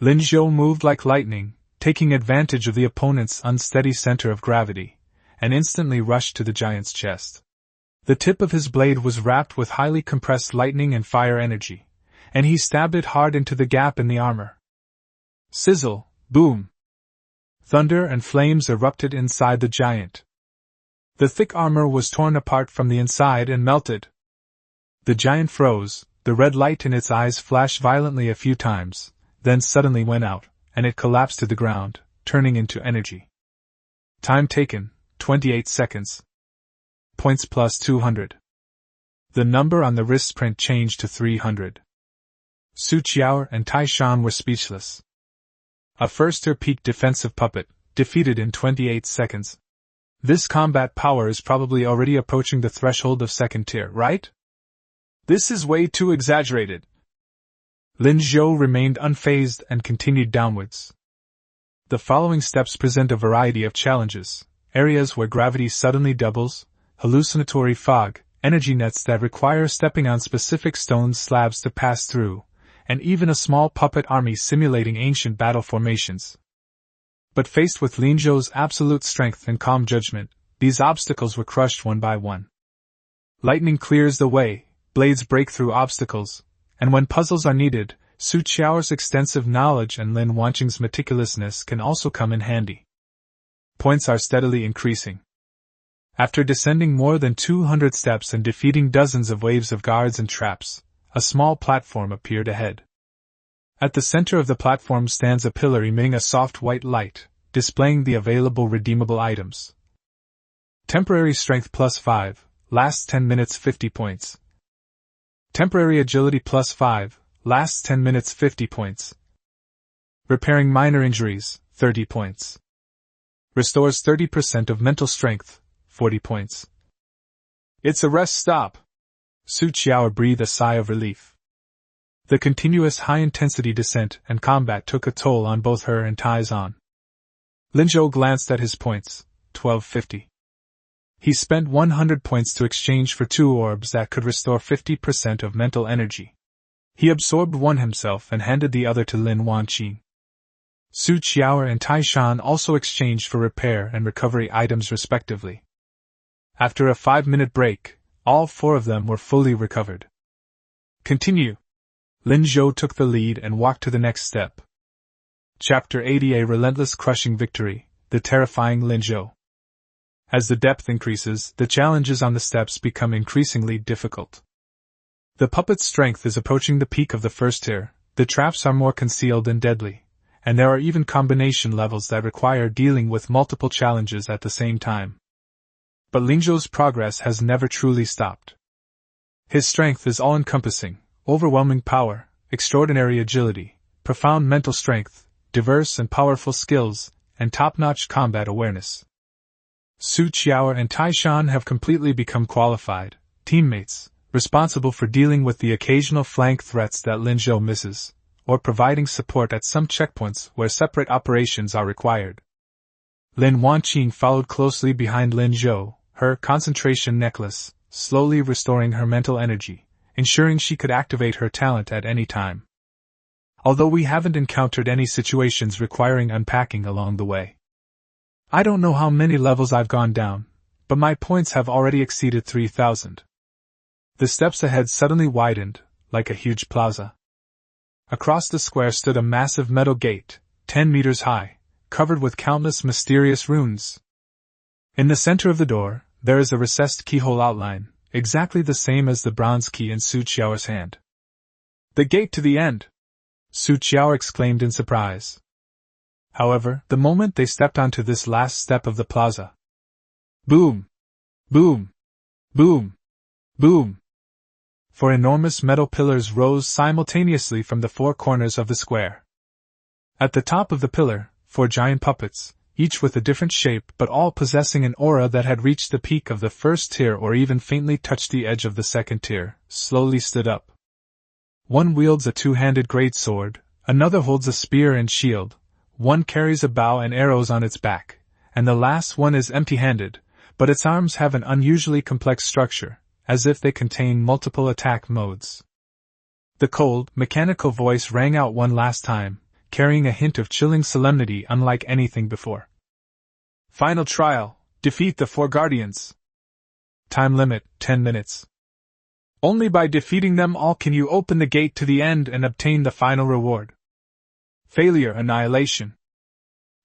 Lin Zhou moved like lightning, taking advantage of the opponent's unsteady center of gravity, and instantly rushed to the giant's chest. The tip of his blade was wrapped with highly compressed lightning and fire energy, and he stabbed it hard into the gap in the armor. Sizzle, boom! Thunder and flames erupted inside the giant. The thick armor was torn apart from the inside and melted. The giant froze, the red light in its eyes flashed violently a few times, then suddenly went out, and it collapsed to the ground, turning into energy. Time taken, 28 seconds. Points plus 200. The number on the wrist print changed to 300. Su Qiao and Tai Shan were speechless. A first-tier peak defensive puppet, defeated in 28 seconds. This combat power is probably already approaching the threshold of second tier, right? This is way too exaggerated. Lin Zhou remained unfazed and continued downwards. The following steps present a variety of challenges: areas where gravity suddenly doubles, hallucinatory fog, energy nets that require stepping on specific stone slabs to pass through, and even a small puppet army simulating ancient battle formations. But faced with Lin Zhou's absolute strength and calm judgment, these obstacles were crushed one by one. Lightning clears the way, blades break through obstacles, and when puzzles are needed, Su Qiao's extensive knowledge and Lin Wanqing's meticulousness can also come in handy. Points are steadily increasing. After descending more than 200 steps and defeating dozens of waves of guards and traps, a small platform appeared ahead. At the center of the platform stands a pillar emitting a soft white light, displaying the available redeemable items. Temporary strength plus 5, lasts 10 minutes 50 points. Temporary agility plus 5, lasts 10 minutes 50 points. Repairing minor injuries, 30 points. Restores 30% of mental strength, 40 points. It's a rest stop. Su Qiao breathed a sigh of relief. The continuous high-intensity descent and combat took a toll on both her and Tai Zhan. Lin Zhou glanced at his points, 1250. He spent 100 points to exchange for 2 orbs that could restore 50% of mental energy. He absorbed one himself and handed the other to Lin Wanqing. Su Qiao and Tai Shan also exchanged for repair and recovery items respectively. After a 5-minute break, all 4 of them were fully recovered. Continue. Lin Zhou took the lead and walked to the next step. Chapter 80: A Relentless Crushing Victory, The Terrifying Lin Zhou. As the depth increases, the challenges on the steps become increasingly difficult. The puppet's strength is approaching the peak of the first tier, the traps are more concealed and deadly, and there are even combination levels that require dealing with multiple challenges at the same time. But Lin Zhou's progress has never truly stopped. His strength is all-encompassing, overwhelming power, extraordinary agility, profound mental strength, diverse and powerful skills, and top-notch combat awareness. Su Qiao and Tai Shan have completely become qualified teammates, responsible for dealing with the occasional flank threats that Lin Zhou misses, or providing support at some checkpoints where separate operations are required. Lin Wanqing followed closely behind Lin Zhou, her concentration necklace, slowly restoring her mental energy, ensuring she could activate her talent at any time. Although we haven't encountered any situations requiring unpacking along the way. I don't know how many levels I've gone down, but my points have already exceeded 3,000. The steps ahead suddenly widened, like a huge plaza. Across the square stood a massive metal gate, 10 meters high, covered with countless mysterious runes. In the center of the door, there is a recessed keyhole outline, exactly the same as the bronze key in Su Qiao's hand. The gate to the end! Su Qiao exclaimed in surprise. However, the moment they stepped onto this last step of the plaza, boom! Boom! Boom! Boom! 4 enormous metal pillars rose simultaneously from the 4 corners of the square. At the top of the pillar, 4 giant puppets, each with a different shape but all possessing an aura that had reached the peak of the first tier or even faintly touched the edge of the second tier, slowly stood up. One wields a 2-handed greatsword, another holds a spear and shield, one carries a bow and arrows on its back, and the last one is empty-handed, but its arms have an unusually complex structure, as if they contain multiple attack modes. The cold, mechanical voice rang out one last time, carrying a hint of chilling solemnity unlike anything before. Final trial, defeat the 4 guardians. Time limit, 10 minutes. Only by defeating them all can you open the gate to the end and obtain the final reward. Failure, annihilation.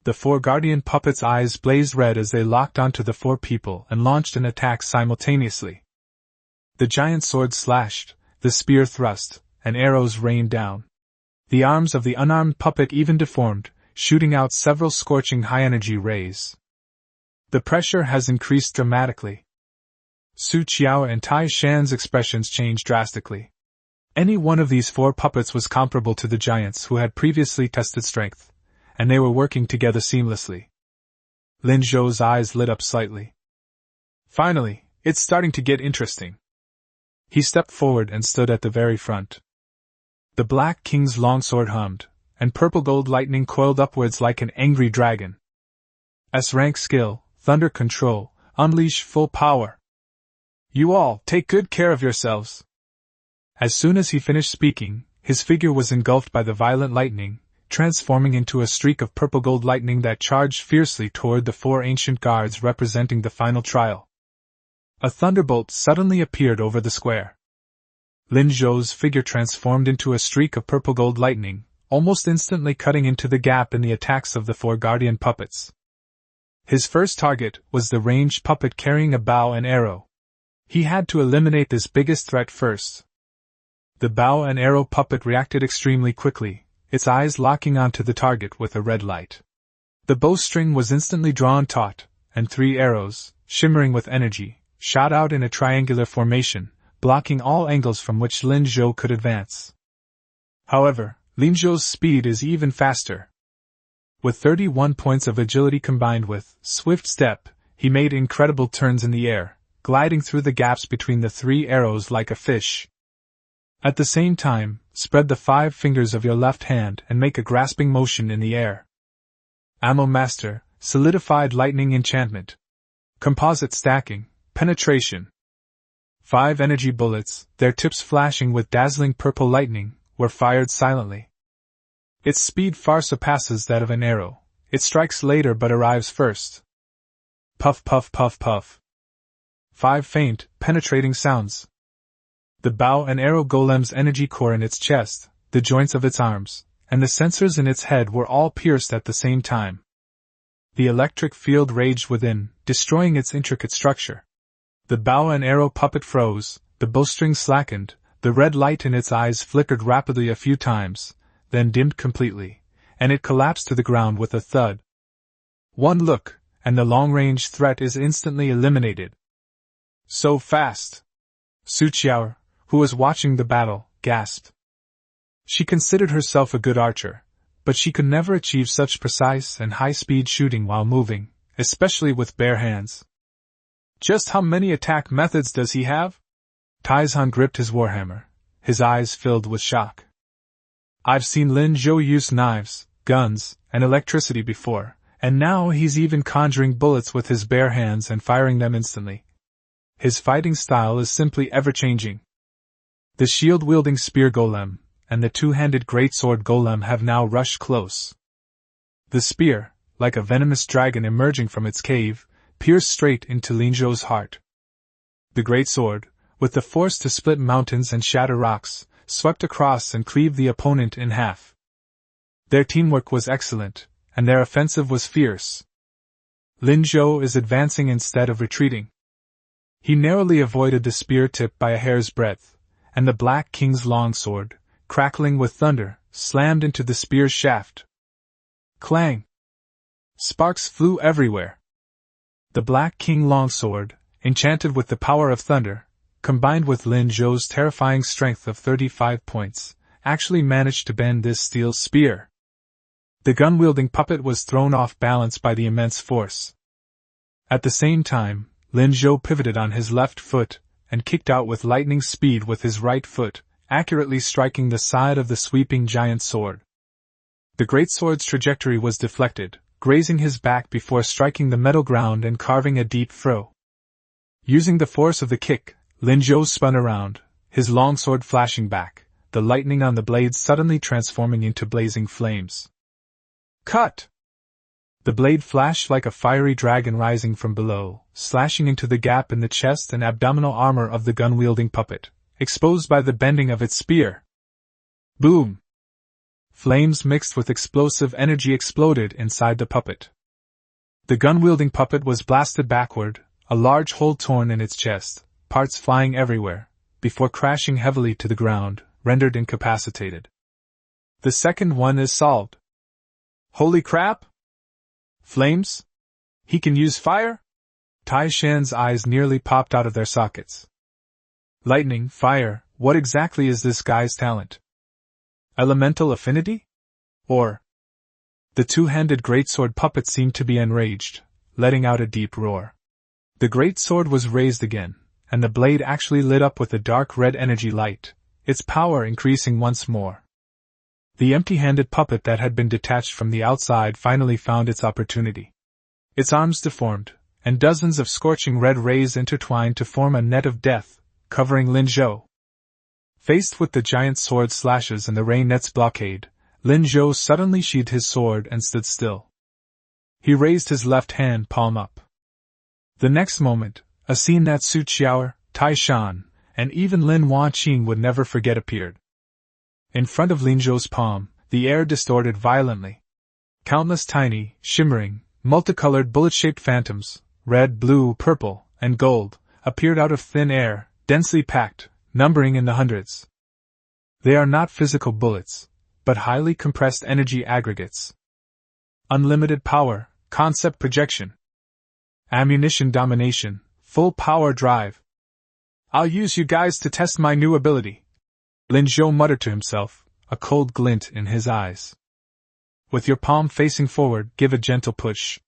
The 4 guardian puppets' eyes blazed red as they locked onto the 4 people and launched an attack simultaneously. The giant sword slashed, the spear thrust, and arrows rained down. The arms of the unarmed puppet even deformed, shooting out several scorching high-energy rays. The pressure has increased dramatically. Su Qiao and Tai Shan's expressions changed drastically. Any one of these 4 puppets was comparable to the giants who had previously tested strength, and they were working together seamlessly. Lin Zhou's eyes lit up slightly. Finally, it's starting to get interesting. He stepped forward and stood at the very front. The Black King's longsword hummed, and purple gold lightning coiled upwards like an angry dragon. S-rank skill, thunder control, unleash full power. You all, take good care of yourselves. As soon as he finished speaking, his figure was engulfed by the violent lightning, transforming into a streak of purple gold lightning that charged fiercely toward the 4 ancient guards representing the final trial. A thunderbolt suddenly appeared over the square. Lin Zhou's figure transformed into a streak of purple gold lightning, almost instantly cutting into the gap in the attacks of the 4 guardian puppets. His first target was the ranged puppet carrying a bow and arrow. He had to eliminate this biggest threat first. The bow and arrow puppet reacted extremely quickly, its eyes locking onto the target with a red light. The bowstring was instantly drawn taut, and 3 arrows, shimmering with energy, shot out in a triangular formation, blocking all angles from which Lin Zhou could advance. However, Lin Zhou's speed is even faster. With 31 points of agility combined with swift step, he made incredible turns in the air, gliding through the gaps between the 3 arrows like a fish. At the same time, spread the 5 fingers of your left hand and make a grasping motion in the air. Ammo Master, solidified lightning enchantment. Composite stacking, penetration. 5 energy bullets, their tips flashing with dazzling purple lightning, were fired silently. Its speed far surpasses that of an arrow. It strikes later but arrives first. Puff puff puff puff. 5 faint, penetrating sounds. The bow and arrow golem's energy core in its chest, the joints of its arms, and the sensors in its head were all pierced at the same time. The electric field raged within, destroying its intricate structure. The bow and arrow puppet froze, the bowstring slackened, the red light in its eyes flickered rapidly a few times, then dimmed completely, and it collapsed to the ground with a thud. One look, and the long-range threat is instantly eliminated. So fast! Su Qiao, who was watching the battle, gasped. She considered herself a good archer, but she could never achieve such precise and high-speed shooting while moving, especially with bare hands. Just how many attack methods does he have? Taizhan gripped his warhammer, his eyes filled with shock. I've seen Lin Zhou use knives, guns, and electricity before, and now he's even conjuring bullets with his bare hands and firing them instantly. His fighting style is simply ever-changing. The shield-wielding spear golem and the 2-handed greatsword golem have now rushed close. The spear, like a venomous dragon emerging from its cave, pierced straight into Lin Zhou's heart. The greatsword, with the force to split mountains and shatter rocks, swept across and cleaved the opponent in half. Their teamwork was excellent, and their offensive was fierce. Lin Zhou is advancing instead of retreating. He narrowly avoided the spear tip by a hair's breadth, and the Black King's longsword, crackling with thunder, slammed into the spear's shaft. Clang! Sparks flew everywhere. The Black King longsword, enchanted with the power of thunder, combined with Lin Zhou's terrifying strength of 35 points, actually managed to bend this steel spear. The gun-wielding puppet was thrown off balance by the immense force. At the same time, Lin Zhou pivoted on his left foot and kicked out with lightning speed with his right foot, accurately striking the side of the sweeping giant sword. The greatsword's trajectory was deflected, grazing his back before striking the metal ground and carving a deep furrow. Using the force of the kick, Lin Zhou spun around, his longsword flashing back, the lightning on the blade suddenly transforming into blazing flames. Cut! The blade flashed like a fiery dragon rising from below, slashing into the gap in the chest and abdominal armor of the gun-wielding puppet, exposed by the bending of its spear. Boom! Flames mixed with explosive energy exploded inside the puppet. The gun-wielding puppet was blasted backward, a large hole torn in its chest, parts flying everywhere, before crashing heavily to the ground, rendered incapacitated. The second one is solved. Holy crap! Flames? He can use fire? Tai Shan's eyes nearly popped out of their sockets. Lightning, fire, what exactly is this guy's talent? Elemental affinity? Or? The two-handed greatsword puppet seemed to be enraged, letting out a deep roar. The greatsword was raised again, and the blade actually lit up with a dark red energy light, its power increasing once more. The empty-handed puppet that had been detached from the outside finally found its opportunity. Its arms deformed, and dozens of scorching red rays intertwined to form a net of death, covering Lin Zhou. Faced with the giant sword slashes and the ray net's blockade, Lin Zhou suddenly sheathed his sword and stood still. He raised his left hand palm up. The next moment, a scene that Su Qiao, Tai Shan, and even Lin Wanqing would never forget appeared. In front of Lin Zhou's palm, the air distorted violently. Countless tiny, shimmering, multicolored bullet-shaped phantoms, red, blue, purple, and gold, appeared out of thin air, densely packed, numbering in the hundreds. They are not physical bullets, but highly compressed energy aggregates. Unlimited power, concept projection. Ammunition domination, full power drive. I'll use you guys to test my new ability. Lin Zhou muttered to himself, a cold glint in his eyes. With your palm facing forward, give a gentle push.